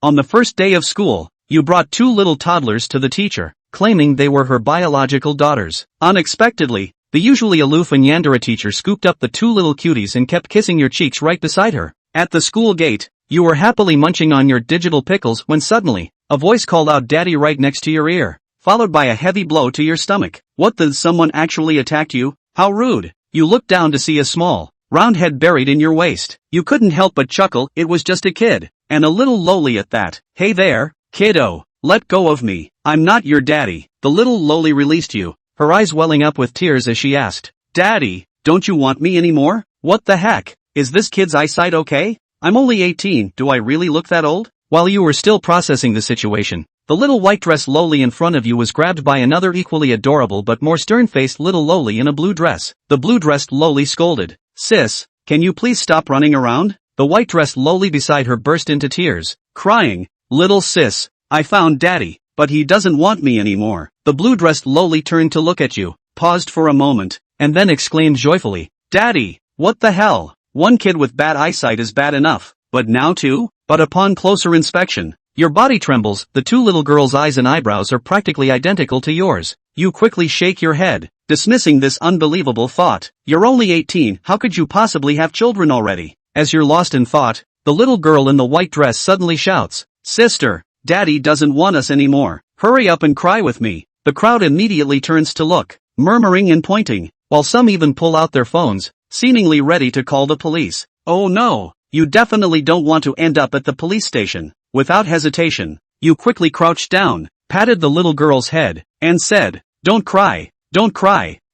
On the first day of school, you brought 2 little toddlers to the teacher, claiming they were her biological daughters. Unexpectedly, the usually aloof and yandere teacher scooped up the 2 little cuties and kept kissing your cheeks right beside her. At the school gate, you were happily munching on your digital pickles when suddenly, a voice called out "Daddy" right next to your ear, followed by a heavy blow to your stomach. What, did someone actually attack you? How rude. You looked down to see a small, round head buried in your waist. You couldn't help but chuckle. It was just a kid, and a little lowly at that. "Hey there, kiddo, let go of me. I'm not your daddy." The little lowly released you, her eyes welling up with tears as she asked, "Daddy, don't you want me anymore?" What the heck? Is this kid's eyesight okay? I'm only 18, do I really look that old? While you were still processing the situation, the little white-dressed lowly in front of you was grabbed by another equally adorable but more stern-faced little lowly in a blue dress. The blue-dressed lowly scolded, "Sis, can you please stop running around?" The white-dressed lowly beside her burst into tears, crying, "Little sis, I found daddy, but he doesn't want me anymore." The blue-dressed lowly turned to look at you, paused for a moment, and then exclaimed joyfully, "Daddy, what the hell? One kid with bad eyesight is bad enough, but now 2? But upon closer inspection, your body trembles. The 2 little girls' eyes and eyebrows are practically identical to yours. You quickly shake your head, dismissing this unbelievable thought. You're only 18, how could you possibly have children already? As you're lost in thought, the little girl in the white dress suddenly shouts, "Sister, Daddy doesn't want us anymore. Hurry up and cry with me." The crowd immediately turns to look, murmuring and pointing, while some even pull out their phones, seemingly ready to call the police. Oh no, you definitely don't want to end up at the police station. Without hesitation, you quickly crouched down, patted the little girl's head, and said, don't cry,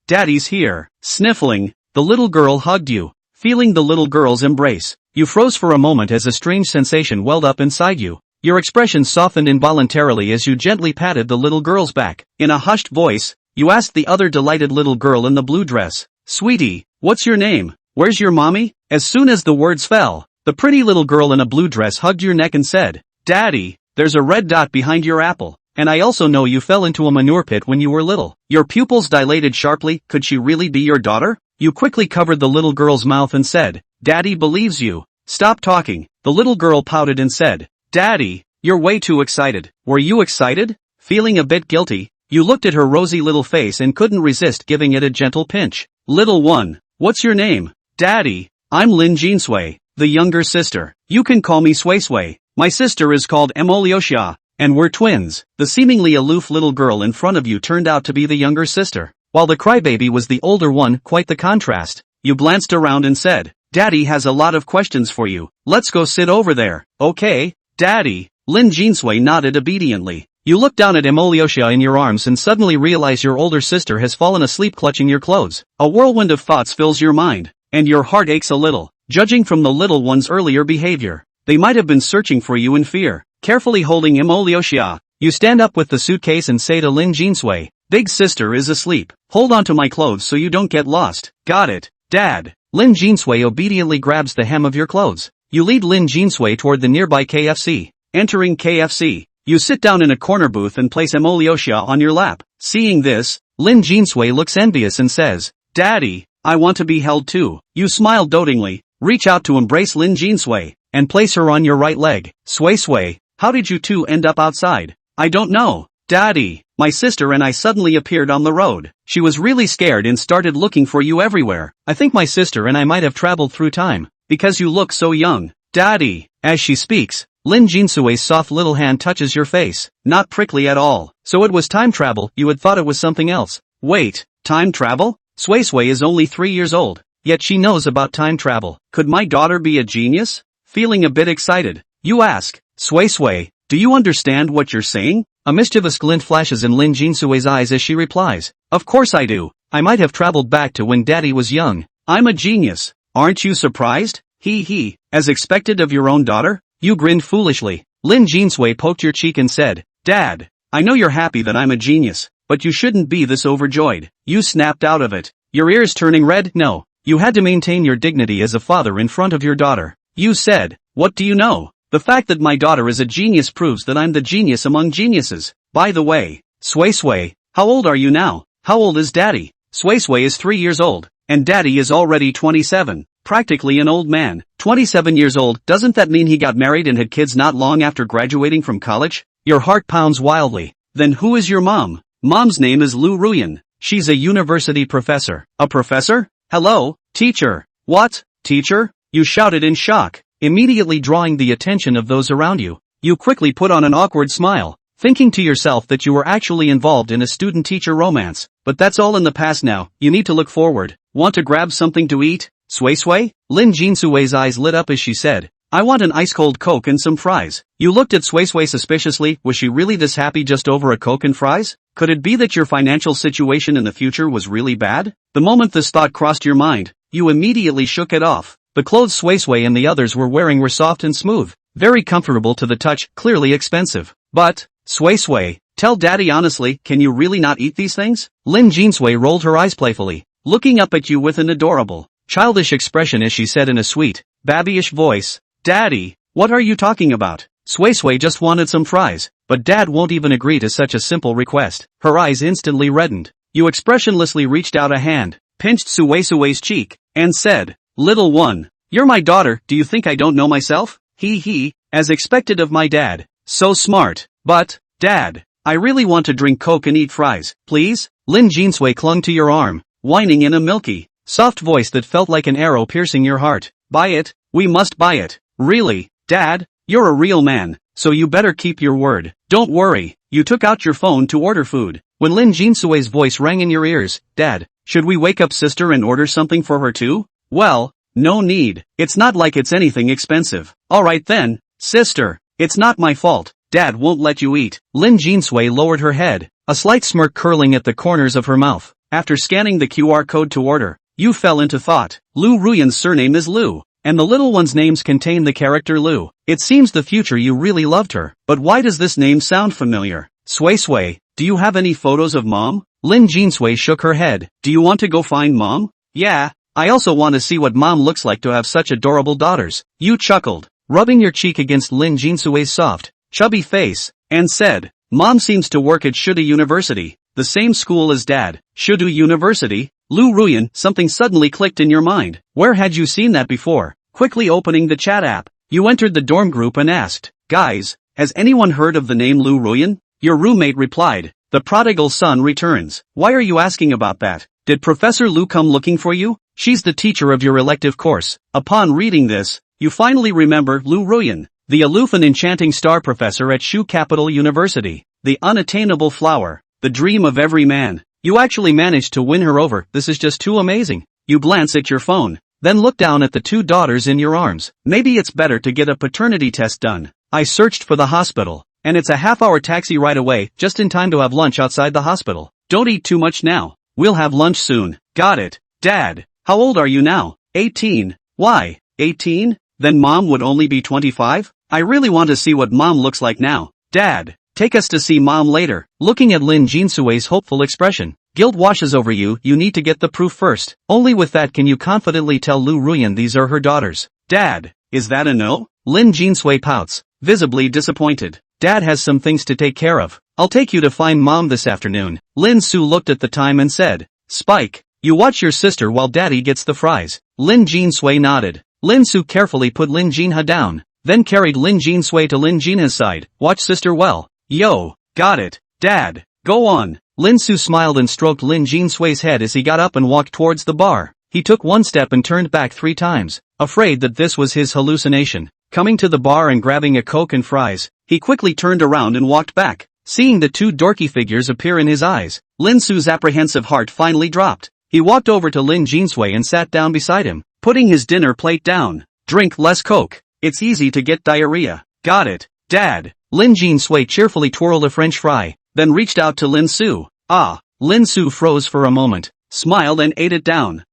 Daddy's here." Sniffling, the little girl hugged you. Feeling the little girl's embrace, you froze for a moment as a strange sensation welled up inside you. Your expression softened involuntarily as you gently patted the little girl's back. In a hushed voice, you asked the other delighted little girl in the blue dress, "Sweetie, what's your name? Where's your mommy?" As soon as the words fell, the pretty little girl in a blue dress hugged your neck and said, "Daddy, there's a red dot behind your apple, and I also know you fell into a manure pit when you were little." Your pupils dilated sharply. Could she really be your daughter? You quickly covered the little girl's mouth and said, "Daddy believes you." "Stop talking." The little girl pouted and said, "Daddy, you're way too excited." Were you excited? Feeling a bit guilty, you looked at her rosy little face and couldn't resist giving it a gentle pinch. "Little one, what's your name?" "Daddy, I'm Lin Jinsui, the younger sister. You can call me Sui Sui. My sister is called Emolyoshia, and we're twins." The seemingly aloof little girl in front of you turned out to be the younger sister, while the crybaby was the older one. Quite the contrast. You glanced around and said, "Daddy has a lot of questions for you. Let's go sit over there." "Okay, Daddy." Lin Jinsui nodded obediently. You look down at Emolyoshia in your arms and suddenly realize your older sister has fallen asleep clutching your clothes. A whirlwind of thoughts fills your mind, and your heart aches a little. Judging from the little one's earlier behavior, they might have been searching for you in fear. Carefully holding Emolyoshia, you stand up with the suitcase and say to Lin Jinsui, "Big sister is asleep. Hold on to my clothes so you don't get lost." "Got it, Dad." Lin Jinsui obediently grabs the hem of your clothes. You lead Lin Jinsui toward the nearby KFC. Entering KFC, you sit down in a corner booth and place Emolyoshia on your lap. Seeing this, Lin Jinsui looks envious and says, "Daddy, I want to be held too." You smile dotingly, reach out to embrace Lin Jinsui, and place her on your right leg. "Sui Sui, how did you two end up outside?" "I don't know, Daddy. My sister and I suddenly appeared on the road. She was really scared and started looking for you everywhere. I think my sister and I might have traveled through time, because you look so young, Daddy." As she speaks, Lin Jinsui's soft little hand touches your face. Not prickly at all. So it was time travel. You had thought it was something else. Wait, time travel? Sui Sui is only 3 years old, yet she knows about time travel. Could my daughter be a genius? Feeling a bit excited, you ask, "Sui Sui, do you understand what you're saying?" A mischievous glint flashes in Lin Jinsui's eyes as she replies, "Of course I do. I might have traveled back to when Daddy was young. I'm a genius. Aren't you surprised?" He, as expected of your own daughter? You grinned foolishly. Lin Jinsui poked your cheek and said, "Dad, I know you're happy that I'm a genius, but you shouldn't be this overjoyed." You snapped out of it, your ears turning red. No, you had to maintain your dignity as a father in front of your daughter. You said, "What do you know? The fact that my daughter is a genius proves that I'm the genius among geniuses. By the way, Sui Sui, how old are you now? How old is Daddy?" Sui Sui is 3 years old, and Daddy is already 27. Practically an old man. 27 years old, doesn't that mean he got married and had kids not long after graduating from college? Your heart pounds wildly. Then who is your mom? Mom's name is Liu Ruyan. She's a university professor. A professor? Hello, teacher. What? Teacher? You shouted in shock, immediately drawing the attention of those around you. You quickly put on an awkward smile, thinking to yourself that you were actually involved in a student-teacher romance. But that's all in the past now, you need to look forward. Want to grab something to eat? Sway sway? Lin Jinsui's eyes lit up as she said, I want an ice-cold Coke and some fries. You looked at Sway Sway suspiciously. Was she really this happy just over a Coke and fries? Could it be that your financial situation in the future was really bad? The moment this thought crossed your mind, you immediately shook it off. The clothes Sway Sway and the others were wearing were soft and smooth, very comfortable to the touch, clearly expensive. But, Sway Sway, tell daddy honestly, can you really not eat these things? Lin Jinsui rolled her eyes playfully, looking up at you with an adorable, childish expression as she said in a sweet, babyish voice, Daddy, what are you talking about? Sway Sway just wanted some fries, but Dad won't even agree to such a simple request. Her eyes instantly reddened. You expressionlessly reached out a hand, pinched Sway Sway's cheek, and said, Little one, you're my daughter, do you think I don't know myself? He, as expected of my dad. So smart. But, Dad, I really want to drink Coke and eat fries, please? Lin Jinsui clung to your arm, whining in a milky, soft voice that felt like an arrow piercing your heart. Buy it, we must buy it. Really, Dad? You're a real man, so you better keep your word. Don't worry, you took out your phone to order food. When Lin Jinsui's voice rang in your ears, Dad, should we wake up sister and order something for her too? Well, no need. It's not like it's anything expensive. Alright then, sister. It's not my fault. Dad won't let you eat. Lin Jinsui lowered her head, a slight smirk curling at the corners of her mouth. After scanning the QR code to order, you fell into thought. Liu Ruyan's surname is Liu, and the little one's names contain the character Liu. It seems the future you really loved her. But why does this name sound familiar? Sway Sway, do you have any photos of Mom? Lin Jinsui shook her head. Do you want to go find Mom? Yeah. I also want to see what Mom looks like to have such adorable daughters. You chuckled, rubbing your cheek against Lin Jinsui's soft, chubby face, and said, Mom seems to work at Shudu University, the same school as Dad. Shudu University? Liu Ruyan, something suddenly clicked in your mind. Where had you seen that before? Quickly opening the chat app, you entered the dorm group and asked, Guys, has anyone heard of the name Liu Ruyan? Your roommate replied, The prodigal son returns. Why are you asking about that? Did Professor Liu come looking for you? She's the teacher of your elective course. Upon reading this, you finally remember Liu Ruyan, the aloof and enchanting star professor at Shu Capital University, the unattainable flower, the dream of every man. You actually managed to win her over. This is just too amazing. You glance at your phone, then look down at the two daughters in your arms. Maybe it's better to get a paternity test done. I searched for the hospital, and it's a half-hour taxi ride away, just in time to have lunch outside the hospital. Don't eat too much now. We'll have lunch soon. Got it. Dad, how old are you now? 18. Why, 18? Then Mom would only be 25? I really want to see what Mom looks like now. Dad, take us to see Mom later. Looking at Lin Jinsui's hopeful expression, guilt washes over you. You need to get the proof first. Only with that can you confidently tell Liu Ruyan these are her daughters. Dad, is that a no? Lin Jinsui pouts, visibly disappointed. Dad has some things to take care of. I'll take you to find Mom this afternoon. Lin Su looked at the time and said, Spike, you watch your sister while Daddy gets the fries. Lin Jinsui nodded. Lin Su carefully put Lin Jinha down, then carried Lin Jinsui to Lin Jinha's side. Watch sister well. Yo, got it. Dad, go on. Lin Su smiled and stroked Lin Jinsui's head as he got up and walked towards the bar. He took one step and turned back 3 times, afraid that this was his hallucination. Coming to the bar and grabbing a Coke and fries, he quickly turned around and walked back. Seeing the 2 dorky figures appear in his eyes, Lin Su's apprehensive heart finally dropped. He walked over to Lin Jinsui and sat down beside him, putting his dinner plate down. Drink less Coke. It's easy to get diarrhea. Got it, Dad. Lin Jinsui cheerfully twirled a French fry, then reached out to Lin Su. Ah, Lin Su froze for a moment, smiled and ate it down.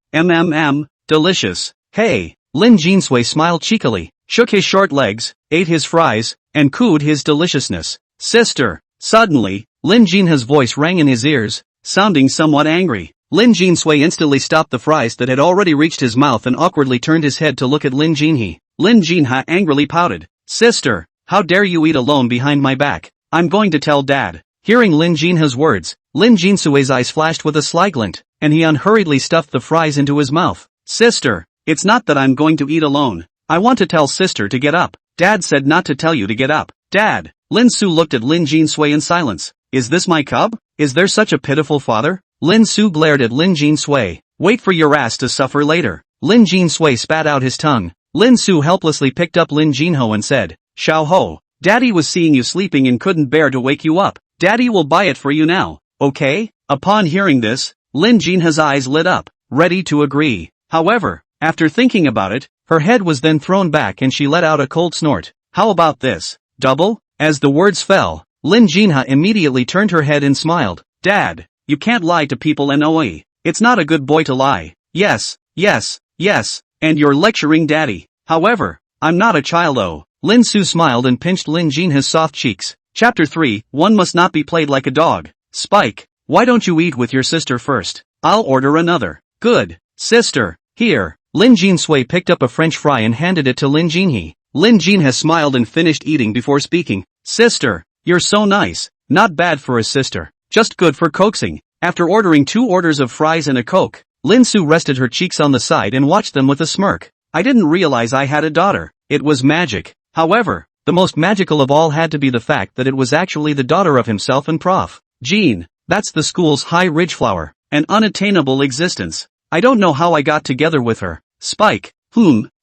Delicious. Hey, Lin Jinsui smiled cheekily, shook his short legs, ate his fries, and cooed his deliciousness. Sister. Suddenly, Lin Jinha's voice rang in his ears, sounding somewhat angry. Lin Jinsui instantly stopped the fries that had already reached his mouth and awkwardly turned his head to look at Lin Jinhe. Lin Jinha angrily pouted. Sister, how dare you eat alone behind my back? I'm going to tell Dad. Hearing Lin Jinha's words, Lin Jinsui's eyes flashed with a sly glint, and he unhurriedly stuffed the fries into his mouth. Sister, It's not that I'm going to eat alone. I want to tell sister to get up. Dad said not to tell you to get up. Dad. Lin Su looked at Lin Jinsui in silence. Is this my cub? Is there such a pitiful father? Lin Su glared at Lin Jinsui. Wait for your ass to suffer later. Lin Jinsui spat out his tongue. Lin Su helplessly picked up Lin Jinho and said, Xiao Ho, Daddy was seeing you sleeping and couldn't bear to wake you up. Daddy will buy it for you now, okay? Upon hearing this, Lin Jinha's eyes lit up, ready to agree. However, after thinking about it, her head was then thrown back and she let out a cold snort. How about this? Double? As the words fell, Lin Jinha immediately turned her head and smiled. Dad, you can't lie to people Noi. It's not a good boy to lie. Yes, yes, yes, and you're lecturing Daddy. However, I'm not a child though. Lin Su smiled and pinched Lin Jinha's soft cheeks. Chapter 3, One must not be played like a dog. Spike, why don't you eat with your sister first? I'll order another. Good. Sister, here. Lin Jinsui picked up a French fry and handed it to Lin Jinhe. Lin Jinhe smiled and finished eating before speaking. Sister, you're so nice. Not bad for a sister. Just good for coaxing. After ordering 2 orders of fries and a Coke, Lin Su rested her cheeks on the side and watched them with a smirk. I didn't realize I had a daughter. It was magic. However, the most magical of all had to be the fact that it was actually the daughter of himself and Prof. Jean. That's the school's high ridge flower. An unattainable existence. I don't know how I got together with her. Spike.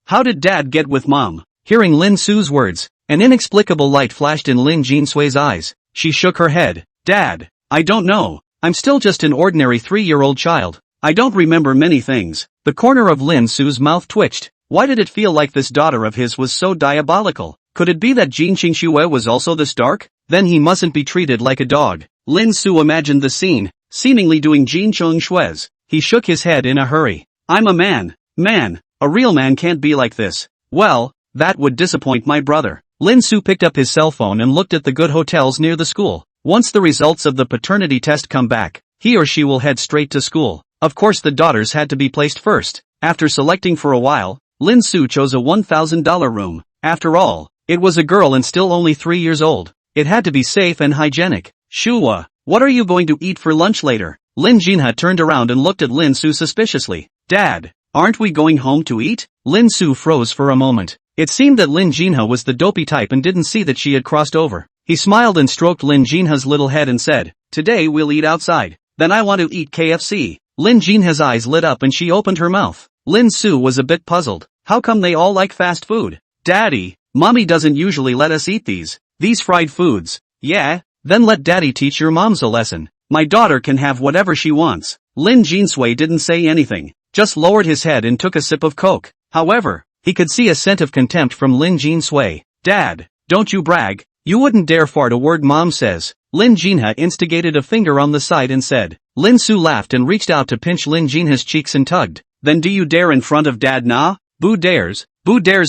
How did Dad get with Mom? Hearing Lin Su's words, an inexplicable light flashed in Lin Jinsui's eyes. She shook her head. Dad, I don't know. I'm still just an ordinary 3-year-old child. I don't remember many things. The corner of Lin Su's mouth twitched. Why did it feel like this daughter of his was so diabolical? Could it be that Jin Qingxue was also this dark? Then he mustn't be treated like a dog. Lin Su imagined the scene, seemingly doing Jin Qingxue's. He shook his head in a hurry. I'm a man. Man, a real man can't be like this. Well, that would disappoint my brother. Lin Su picked up his cell phone and looked at the good hotels near the school. Once the results of the paternity test come back, he or she will head straight to school. Of course the daughters had to be placed first. After selecting for a while, Lin Su chose a $1,000 room. After all, it was a girl and still only 3 years old. It had to be safe and hygienic. Shua, what are you going to eat for lunch later? Lin Jinha turned around and looked at Lin Su suspiciously. Dad, aren't we going home to eat? Lin Su froze for a moment. It seemed that Lin Jinha was the dopey type and didn't see that she had crossed over. He smiled and stroked Lin Jinha's little head and said, Today we'll eat outside. Then I want to eat KFC. Lin Jinha's eyes lit up and she opened her mouth. Lin Su was a bit puzzled. How come they all like fast food? Daddy, Mommy doesn't usually let us eat these fried foods. Yeah? Then let Daddy teach your moms a lesson. My daughter can have whatever she wants. Lin Jinsui didn't say anything, just lowered his head and took a sip of Coke. However, he could see a scent of contempt from Lin Jinsui. Dad, don't you brag. You wouldn't dare fart a word Mom says. Lin Jinha instigated a finger on the side and said. Lin Su laughed and reached out to pinch Lin Jinha's cheeks and tugged. Then do you dare in front of Dad nah? Boo dares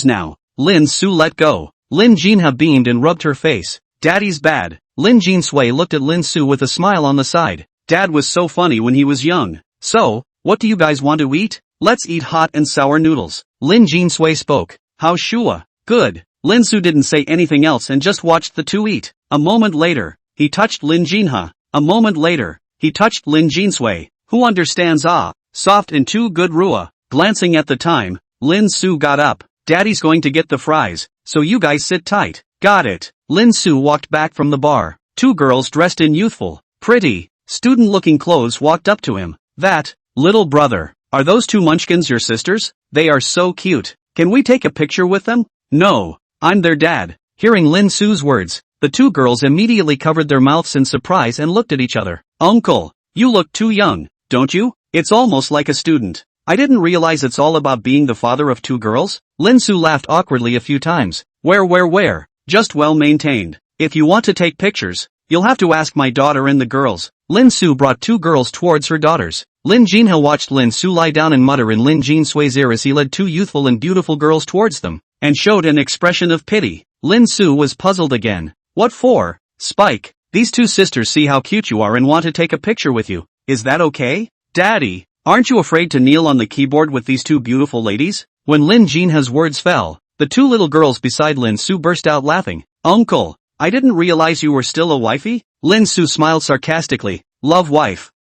now. Lin Su let go. Lin Jinha beamed and rubbed her face. Daddy's bad. Lin Jinsui looked at Lin Su with a smile on the side. Dad was so funny when he was young. So, what do you guys want to eat? Let's eat hot and sour noodles. Lin Jinsui spoke. How Shua? Good. Lin Su didn't say anything else and just watched the two eat. A moment later, he touched Lin Jinha. A moment later, he touched Lin Jinsui. Who understands soft and too good Rua. Glancing at the time, Lin Su got up. Daddy's going to get the fries, so you guys sit tight. Got it. Lin Su walked back from the bar. 2 girls dressed in youthful, pretty, student-looking clothes walked up to him. That, little brother, are those 2 munchkins your sisters? They are so cute. Can we take a picture with them? No, I'm their dad. Hearing Lin Su's words, the 2 girls immediately covered their mouths in surprise and looked at each other. Uncle, you look too young, don't you? It's almost like a student. I didn't realize it's all about being the father of 2 girls. Lin Su laughed awkwardly a few times. Where? Just well maintained. If you want to take pictures, you'll have to ask my daughter and the girls. Lin Su brought 2 girls towards her daughters. Lin Jinha watched Lin Su lie down and mutter in Lin Jinsui's ear as he led 2 youthful and beautiful girls towards them, and showed an expression of pity. Lin Su was puzzled again. What for? Spike, these 2 sisters see how cute you are and want to take a picture with you. Is that okay? Daddy, aren't you afraid to kneel on the keyboard with these 2 beautiful ladies? When Lin Jinha's words fell, the 2 little girls beside Lin Su burst out laughing. Uncle, I didn't realize you were still a wifey? Lin Su smiled sarcastically. Love wife.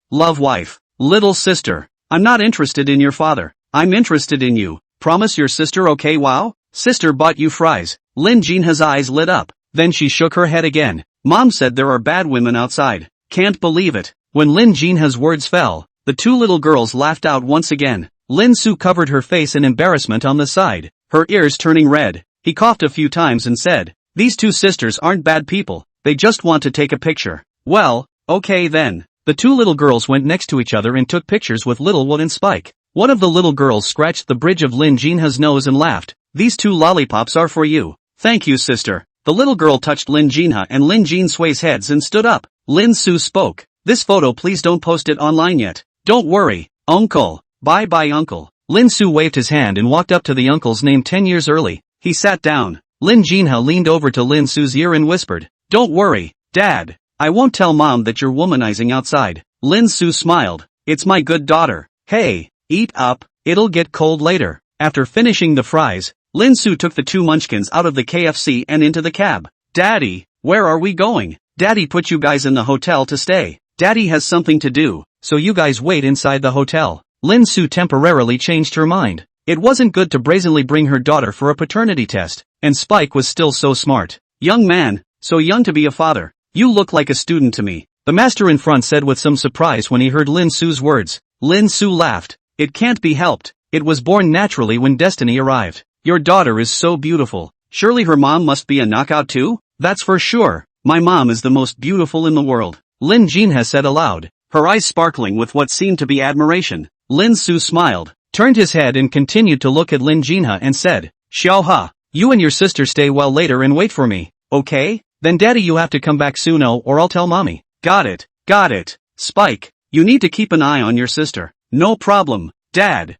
Little sister, I'm not interested in your father. I'm interested in you. Promise your sister okay? Wow? Sister bought you fries. Lin Jinha's eyes lit up. Then she shook her head again. Mom said there are bad women outside. Can't believe it. When Lin Jinha's words fell, the two little girls laughed out once again. Lin Su covered her face in embarrassment on the side, her ears turning red. He coughed a few times and said, "These two sisters aren't bad people, they just want to take a picture." Well, okay then. The two little girls went next to each other and took pictures with Little Wood and Spike. One of the little girls scratched the bridge of Lin Jinha's nose and laughed. "These two lollipops are for you." "Thank you, sister." The little girl touched Lin Jinha and Lin Jin Sui's heads and stood up. Lin Su spoke. "This photo, please don't post it online yet." "Don't worry, uncle." "Bye-bye, uncle." Lin Su waved his hand and walked up to the uncle's name 10 years early. He sat down. Lin Jinha leaned over to Lin Su's ear and whispered, "Don't worry, Dad. I won't tell Mom that you're womanizing outside." Lin Su smiled. "It's my good daughter. Hey, eat up, it'll get cold later." After finishing the fries, Lin Su took the two munchkins out of the KFC and into the cab. "Daddy, where are we going?" "Daddy put you guys in the hotel to stay. Daddy has something to do, so you guys wait inside the hotel." Lin Su temporarily changed her mind. It wasn't good to brazenly bring her daughter for a paternity test, and Spike was still so smart. "Young man, so young to be a father. You look like a student to me," the master in front said with some surprise when he heard Lin Su's words. Lin Su laughed. "It can't be helped. It was born naturally when destiny arrived. Your daughter is so beautiful. Surely her mom must be a knockout too?" "That's for sure. My mom is the most beautiful in the world," Lin Jinha said aloud, her eyes sparkling with what seemed to be admiration. Lin Su smiled, turned his head and continued to look at Lin Jinha and said, "Xiaoha, you and your sister stay well later and wait for me, okay? Then Daddy, you have to come back soon, or I'll tell Mommy." Got it. "Spike, you need to keep an eye on your sister." "No problem, Dad.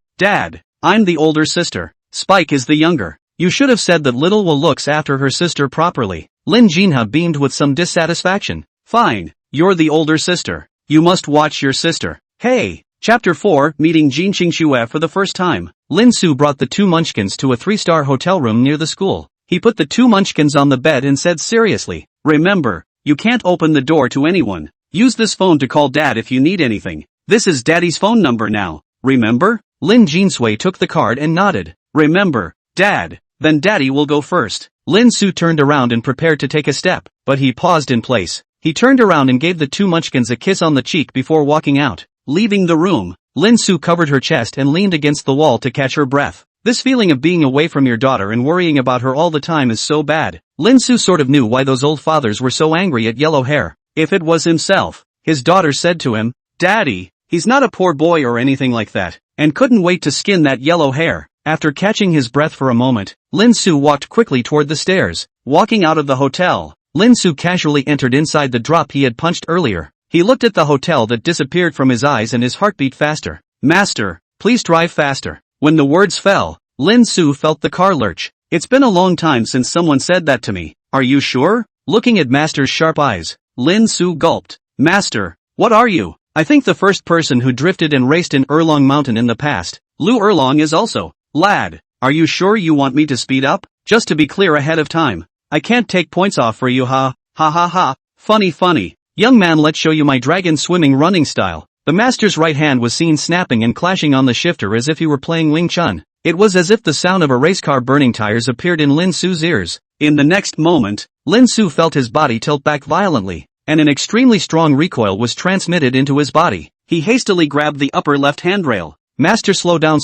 I'm the older sister. Spike is the younger." "You should have said that Little Will looks after her sister properly." Lin Jinha beamed with some dissatisfaction. "Fine, you're the older sister. You must watch your sister." "Hey." Chapter 4, Meeting Jin Qingxue for the first time. Lin Su brought the two munchkins to a 3-star hotel room near the school. He put the two munchkins on the bed and said seriously, "Remember, you can't open the door to anyone. Use this phone to call Dad if you need anything. This is Daddy's phone number now. Remember?" Lin Jinsui took the card and nodded. "Remember, Dad. Then Daddy will go first." Lin Su turned around and prepared to take a step, but he paused in place. He turned around and gave the two munchkins a kiss on the cheek before walking out. Leaving the room, Lin Su covered her chest and leaned against the wall to catch her breath. This feeling of being away from your daughter and worrying about her all the time is so bad. Lin Su sort of knew why those old fathers were so angry at yellow hair. If it was himself, his daughter said to him, "Daddy, he's not a poor boy or anything like that," and couldn't wait to skin that yellow hair. After catching his breath for a moment, Lin Su walked quickly toward the stairs. Walking out of the hotel, Lin Su casually entered inside the drop he had punched earlier. He looked at the hotel that disappeared from his eyes and his heart beat faster. "Master, please drive faster." When the words fell, Lin Su felt the car lurch. "It's been a long time since someone said that to me." "Are you sure?" Looking at Master's sharp eyes, Lin Su gulped. "Master, what are you?" "I think the first person who drifted and raced in Erlong Mountain in the past. Liu Erlong is also." "Lad, are you sure you want me to speed up? Just to be clear ahead of time. I can't take points off for you, ha. Ha ha ha. Funny. Young man, let's show you my dragon swimming running style." The master's right hand was seen snapping and clashing on the shifter as if he were playing Wing Chun. It was as if the sound of a race car burning tires appeared in Lin Su's ears. In the next moment, Lin Su felt his body tilt back violently, and an extremely strong recoil was transmitted into his body. He hastily grabbed the upper left handrail. "Master, slow down.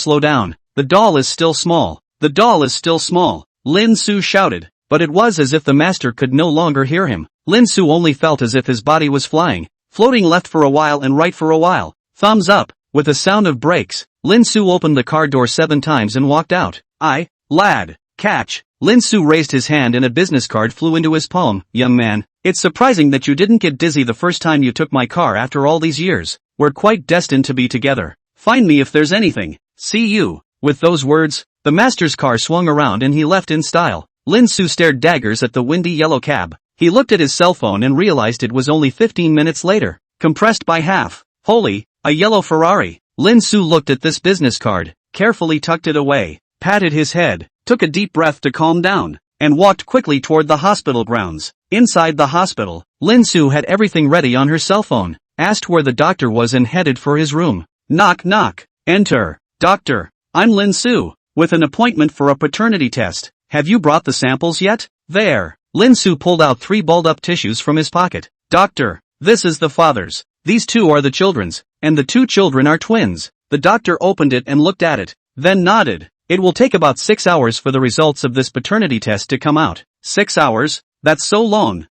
The doll is still small. Lin Su shouted, but it was as if the master could no longer hear him. Lin Su only felt as if his body was flying, floating left for a while and right for a while. Thumbs up. With a sound of brakes, Lin Su opened the car door 7 times and walked out. Lad, catch." Lin Su raised his hand and a business card flew into his palm. "Young man, it's surprising that you didn't get dizzy the first time you took my car after all these years. We're quite destined to be together. Find me if there's anything. See you." With those words, the master's car swung around and he left in style. Lin Su stared daggers at the windy yellow cab. He looked at his cell phone and realized it was only 15 minutes later. Compressed by half. Holy, a yellow Ferrari. Lin Su looked at this business card, carefully tucked it away, patted his head, took a deep breath to calm down, and walked quickly toward the hospital grounds. Inside the hospital, Lin Su had everything ready on her cell phone, asked where the doctor was and headed for his room. Knock knock. "Enter. Doctor, I'm Lin Su." with an appointment for a paternity test. Have you brought the samples yet? There. Lin Su pulled out 3 balled-up tissues from his pocket. Doctor, this is the father's. These 2 are the children's, and the 2 children are twins. The doctor opened it and looked at it, then nodded. It will take about 6 hours for the results of this paternity test to come out. 6 hours? That's so long.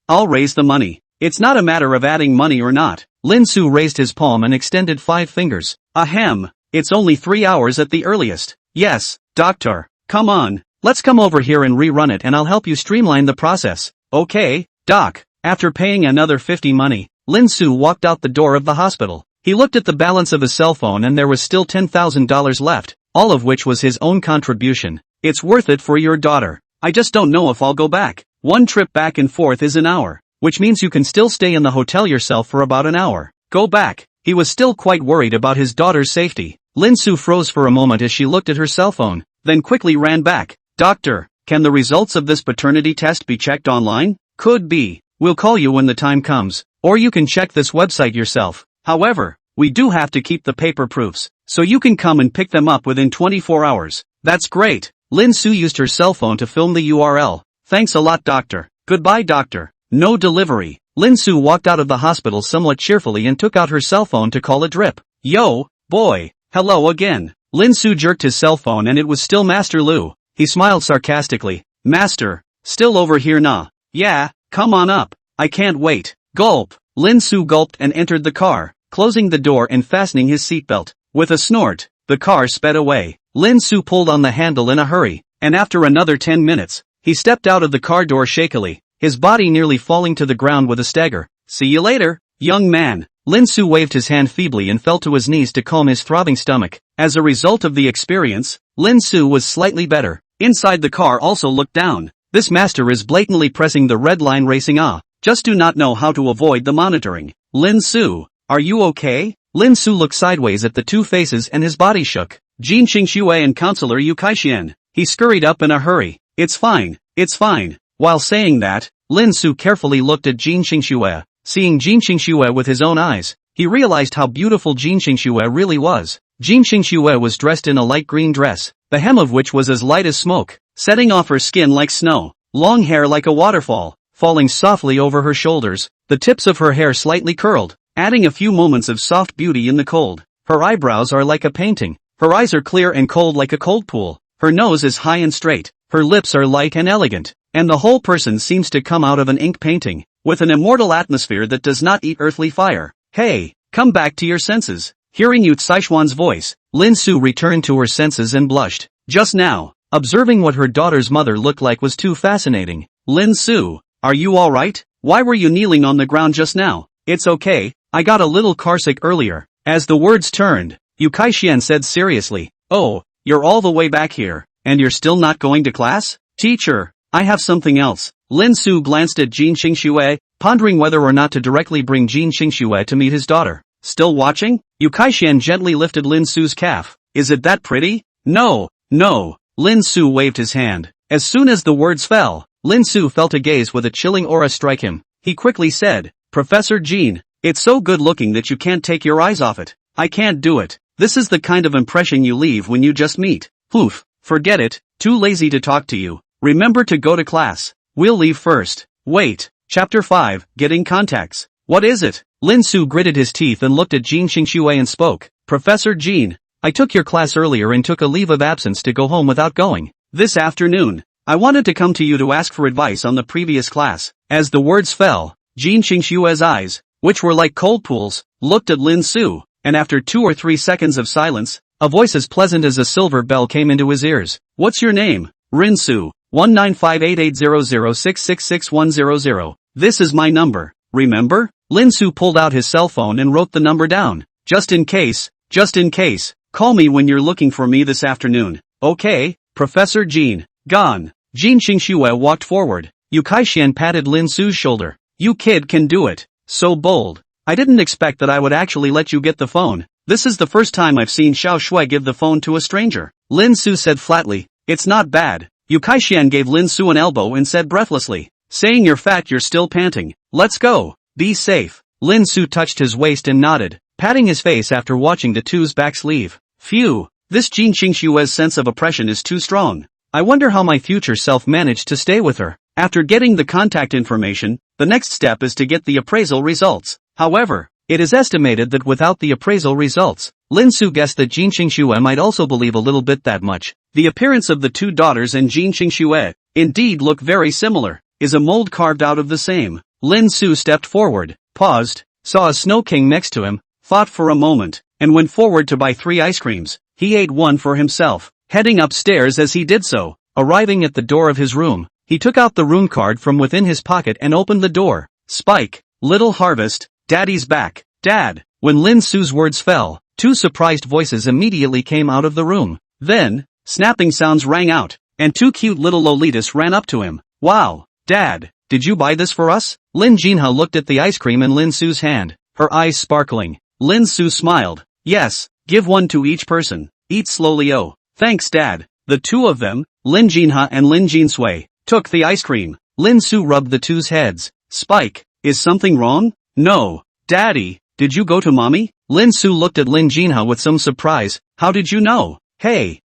I'll raise the money. It's not a matter of adding money or not. Lin Su raised his palm and extended 5 fingers. Ahem. It's only 3 hours at the earliest. Yes, doctor. Come on. Let's come over here and rerun it and I'll help you streamline the process. Okay, doc. After paying another 50 money, Lin Su walked out the door of the hospital. He looked at the balance of his cell phone and there was still $10,000 left, all of which was his own contribution. It's worth it for your daughter. I just don't know if I'll go back. 1 trip back and forth is an hour, which means you can still stay in the hotel yourself for about an hour. Go back. He was still quite worried about his daughter's safety. Lin Su froze for a moment as she looked at her cell phone, then quickly ran back. Doctor, can the results of this paternity test be checked online? Could be. We'll call you when the time comes, or you can check this website yourself. However, we do have to keep the paper proofs, so you can come and pick them up within 24 hours. That's great. Lin Su used her cell phone to film the URL. Thanks a lot, doctor. Goodbye, doctor. No delivery. Lin Su walked out of the hospital somewhat cheerfully and took out her cell phone to call a drip. Yo, boy. Hello again. Lin Su jerked his cell phone and it was still Master Liu. He smiled sarcastically. Master, still over here nah? Yeah, come on up. I can't wait. Gulp. Lin Su gulped and entered the car, closing the door and fastening his seatbelt. With a snort, the car sped away. Lin Su pulled on the handle in a hurry, and after another 10 minutes, he stepped out of the car door shakily, his body nearly falling to the ground with a stagger. See you later, young man. Lin Su waved his hand feebly and fell to his knees to calm his throbbing stomach. As a result of the experience, Lin Su was slightly better. Inside the car also looked down. This master is blatantly pressing the red line racing just do not know how to avoid the monitoring. Lin Su, are you okay? Lin Su looked sideways at the 2 faces and his body shook. Jin Qingxue and Counselor Yu Kaixian. He scurried up in a hurry. It's fine, it's fine. While saying that, Lin Su carefully looked at Jin Qingxue. Seeing Jin Qingxue with his own eyes, he realized how beautiful Jin Qingxue really was. Jin Qingxue was dressed in a light green dress, the hem of which was as light as smoke, setting off her skin like snow, long hair like a waterfall, falling softly over her shoulders, the tips of her hair slightly curled, adding a few moments of soft beauty in the cold. Her eyebrows are like a painting, her eyes are clear and cold like a cold pool, her nose is high and straight, her lips are light and elegant, and the whole person seems to come out of an ink painting, with an immortal atmosphere that does not eat earthly fire. Hey, come back to your senses. Hearing Yu Caishuan's voice, Lin Su returned to her senses and blushed. Just now, observing what her daughter's mother looked like was too fascinating. Lin Su, are you alright? Why were you kneeling on the ground just now? It's okay, I got a little carsick earlier. As the words turned, Yu Kaixian said seriously, oh, you're all the way back here, and you're still not going to class? Teacher, I have something else. Lin Su glanced at Jin Qingxue, pondering whether or not to directly bring Jin Qingxue to meet his daughter. Still watching? Yu Kaixian gently lifted Lin Su's calf. Is it that pretty? No. Lin Su waved his hand. As soon as the words fell, Lin Su felt a gaze with a chilling aura strike him. He quickly said, Professor Jin, it's so good looking that you can't take your eyes off it. I can't do it. This is the kind of impression you leave when you just meet. Poof, forget it, too lazy to talk to you. Remember to go to class. We'll leave first. Wait. Chapter 5, Getting Contacts. What is it? Lin Su gritted his teeth and looked at Jin Qingxue and spoke. Professor Jin, I took your class earlier and took a leave of absence to go home without going. This afternoon, I wanted to come to you to ask for advice on the previous class. As the words fell, Jin Qingxue's eyes, which were like cold pools, looked at Lin Su, and after 2 or 3 seconds of silence, a voice as pleasant as a silver bell came into his ears. What's your name? Rin Su. 1958800666100. This is my number. Remember? Lin Su pulled out his cell phone and wrote the number down. Just in case. Call me when you're looking for me this afternoon. Okay, Professor Jin. Gone. Jin Qingxue walked forward. Yu Kaixian patted Lin Su's shoulder. You kid can do it. So bold. I didn't expect that I would actually let you get the phone. This is the first time I've seen Xiao Shui give the phone to a stranger. Lin Su said flatly. It's not bad. Yu Kaixian gave Lin Su an elbow and said breathlessly. Saying you're fat you're still panting. Let's go. Be safe. Lin Su touched his waist and nodded, patting his face after watching the two's backs leave. Phew, This Jin Qingshue's sense of oppression is too strong. I wonder how my future self managed to stay with her. After getting the contact information, the next step is to get the appraisal results. However, it is estimated that without the appraisal results, Lin Su guessed that Jin Qingxue might also believe a little bit that much. The appearance of the two daughters and Jin Qingxue, indeed look very similar, is a mold carved out of the same. Lin Su stepped forward, paused, saw a snow king next to him, thought for a moment, and went forward to buy 3 ice creams. He ate one for himself, heading upstairs as he did so. Arriving at the door of his room, he took out the rune card from within his pocket and opened the door. Spike, Little Harvest, Daddy's back. Dad. When Lin Su's words fell, 2 surprised voices immediately came out of the room. Then, snapping sounds rang out, and 2 cute little Lolitas ran up to him. Wow, Dad, did you buy this for us? Lin Jinha looked at the ice cream in Lin Su's hand, her eyes sparkling. Lin Su smiled. Yes, give one to each person. Eat slowly. Oh, thanks Dad. The 2 of them, Lin Jinha and Lin Jinsui, took the ice cream. Lin Su rubbed the 2's heads. Spike, is something wrong? No. Daddy, did you go to mommy? Lin Su looked at Lin Jinha with some surprise. How did you know? Hey,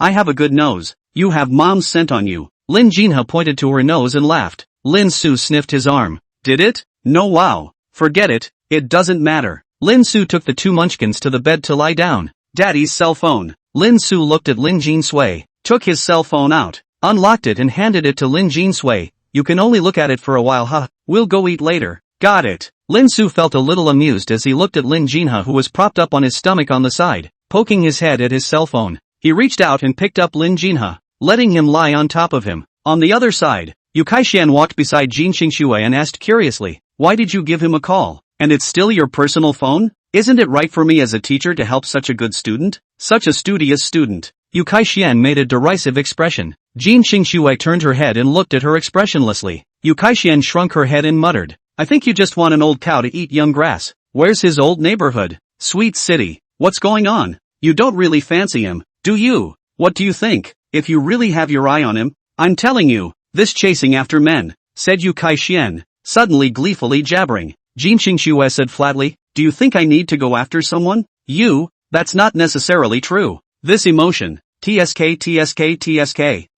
I have a good nose. You have mom's scent on you. Lin Jinha pointed to her nose and laughed. Lin Su sniffed his arm. Did it? No, wow. Forget it, it doesn't matter. Lin Su took the 2 munchkins to the bed to lie down. Daddy's cell phone. Lin Su looked at Lin Jinsui, took his cell phone out, unlocked it and handed it to Lin Jinsui. You can only look at it for a while, huh? We'll go eat later. Got it. Lin Su felt a little amused as he looked at Lin Jinha, who was propped up on his stomach on the side, poking his head at his cell phone. He reached out and picked up Lin Jinha, letting him lie on top of him. On the other side, Yu Kaixian walked beside Jin Qingxue and asked curiously, why did you give him a call? And it's still your personal phone? Isn't it right for me as a teacher to help such a good student? Such a studious student. Yu Kaixian made a derisive expression. Jin Qingxue turned her head and looked at her expressionlessly. Yu Kaixian shrunk her head and muttered, I think you just want an old cow to eat young grass. Where's his old neighborhood? Sweet city. What's going on? You don't really fancy him, do you? What do you think? If you really have your eye on him, I'm telling you, this chasing after men, said Yu Kaixian, suddenly gleefully jabbering. Jin Qingxue said flatly, do you think I need to go after someone? That's not necessarily true. This emotion, TSK.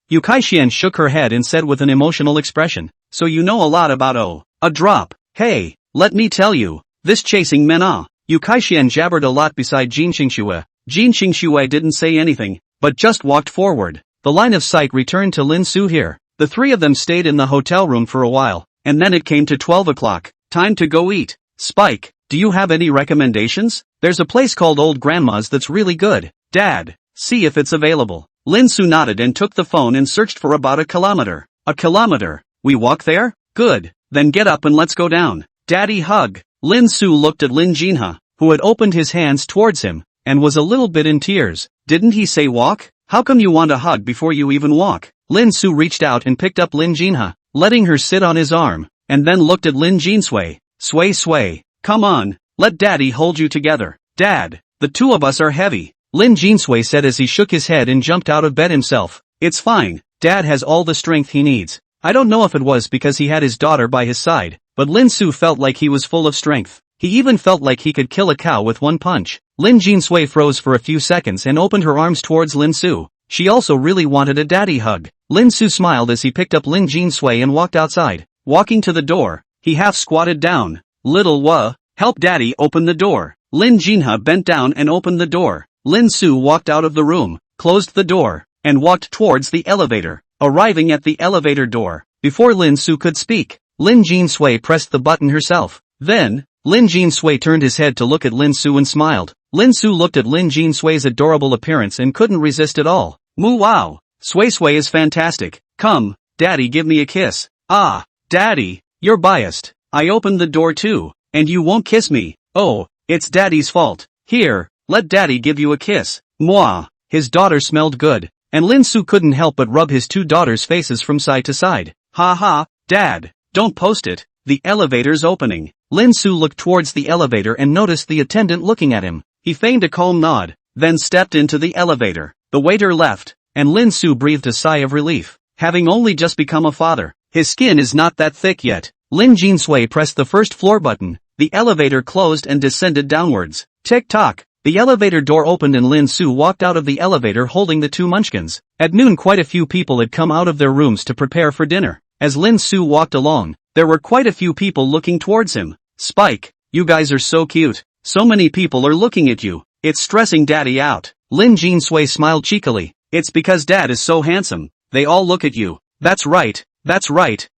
Yu Kaixian shook her head and said with an emotional expression, so you know a lot about a drop. Hey, let me tell you, this chasing men Yu Kaixian jabbered a lot beside Jin Qingxue. Jin Qingxue didn't say anything, but just walked forward. The line of sight returned to Lin Su here. The 3 of them stayed in the hotel room for a while, and then it came to 12 o'clock. Time to go eat. Spike, do you have any recommendations? There's a place called Old Grandma's that's really good. Dad, see if it's available. Lin Su nodded and took the phone and searched for about a kilometer. A kilometer? We walk there? Good. Then get up and let's go down. Daddy hug. Lin Su looked at Lin Jinha, who had opened his hands towards him, and was a little bit in tears. Didn't he say walk? How come you want a hug before you even walk? Lin Su reached out and picked up Lin Jinha, letting her sit on his arm, and then looked at Lin Jinsui. Sway. Come on, let Daddy hold you together. Dad, the 2 of us are heavy. Lin Jinsui said as he shook his head and jumped out of bed himself. It's fine, Dad has all the strength he needs. I don't know if it was because he had his daughter by his side, but Lin Su felt like he was full of strength. He even felt like he could kill a cow with one punch. Lin Jinsui froze for a few seconds and opened her arms towards Lin Su. She also really wanted a daddy hug. Lin Su smiled as he picked up Lin Jinsui and walked outside. Walking to the door, he half squatted down. Little help Daddy open the door. Lin Jinha bent down and opened the door. Lin Su walked out of the room, closed the door, and walked towards the elevator. Arriving at the elevator door, before Lin Su could speak, Lin Jinsui pressed the button herself. Then, Lin Jinsui turned his head to look at Lin Su and smiled. Lin Su looked at Lin Jinsui's adorable appearance and couldn't resist at all. Moo wow! Sui is fantastic. Come, Daddy, give me a kiss. Ah, Daddy, you're biased. I opened the door too, and you won't kiss me. Oh, it's Daddy's fault. Here, let Daddy give you a kiss. Mwah! His daughter smelled good, and Lin Su couldn't help but rub his 2 daughters' faces from side to side. Ha ha, Dad, don't post it. The elevator's opening. Lin Su looked towards the elevator and noticed the attendant looking at him. He feigned a calm nod, then stepped into the elevator. The waiter left, and Lin Su breathed a sigh of relief. Having only just become a father, his skin is not that thick yet. Lin Jinsui pressed the first floor button. The elevator closed and descended downwards. Tick-tock. The elevator door opened and Lin Su walked out of the elevator holding the two munchkins. At noon quite a few people had come out of their rooms to prepare for dinner. As Lin Su walked along, there were quite a few people looking towards him. Spike, you guys are so cute. So many people are looking at you. It's stressing Daddy out. Lin Jinsui smiled cheekily. It's because Dad is so handsome. They all look at you. That's right.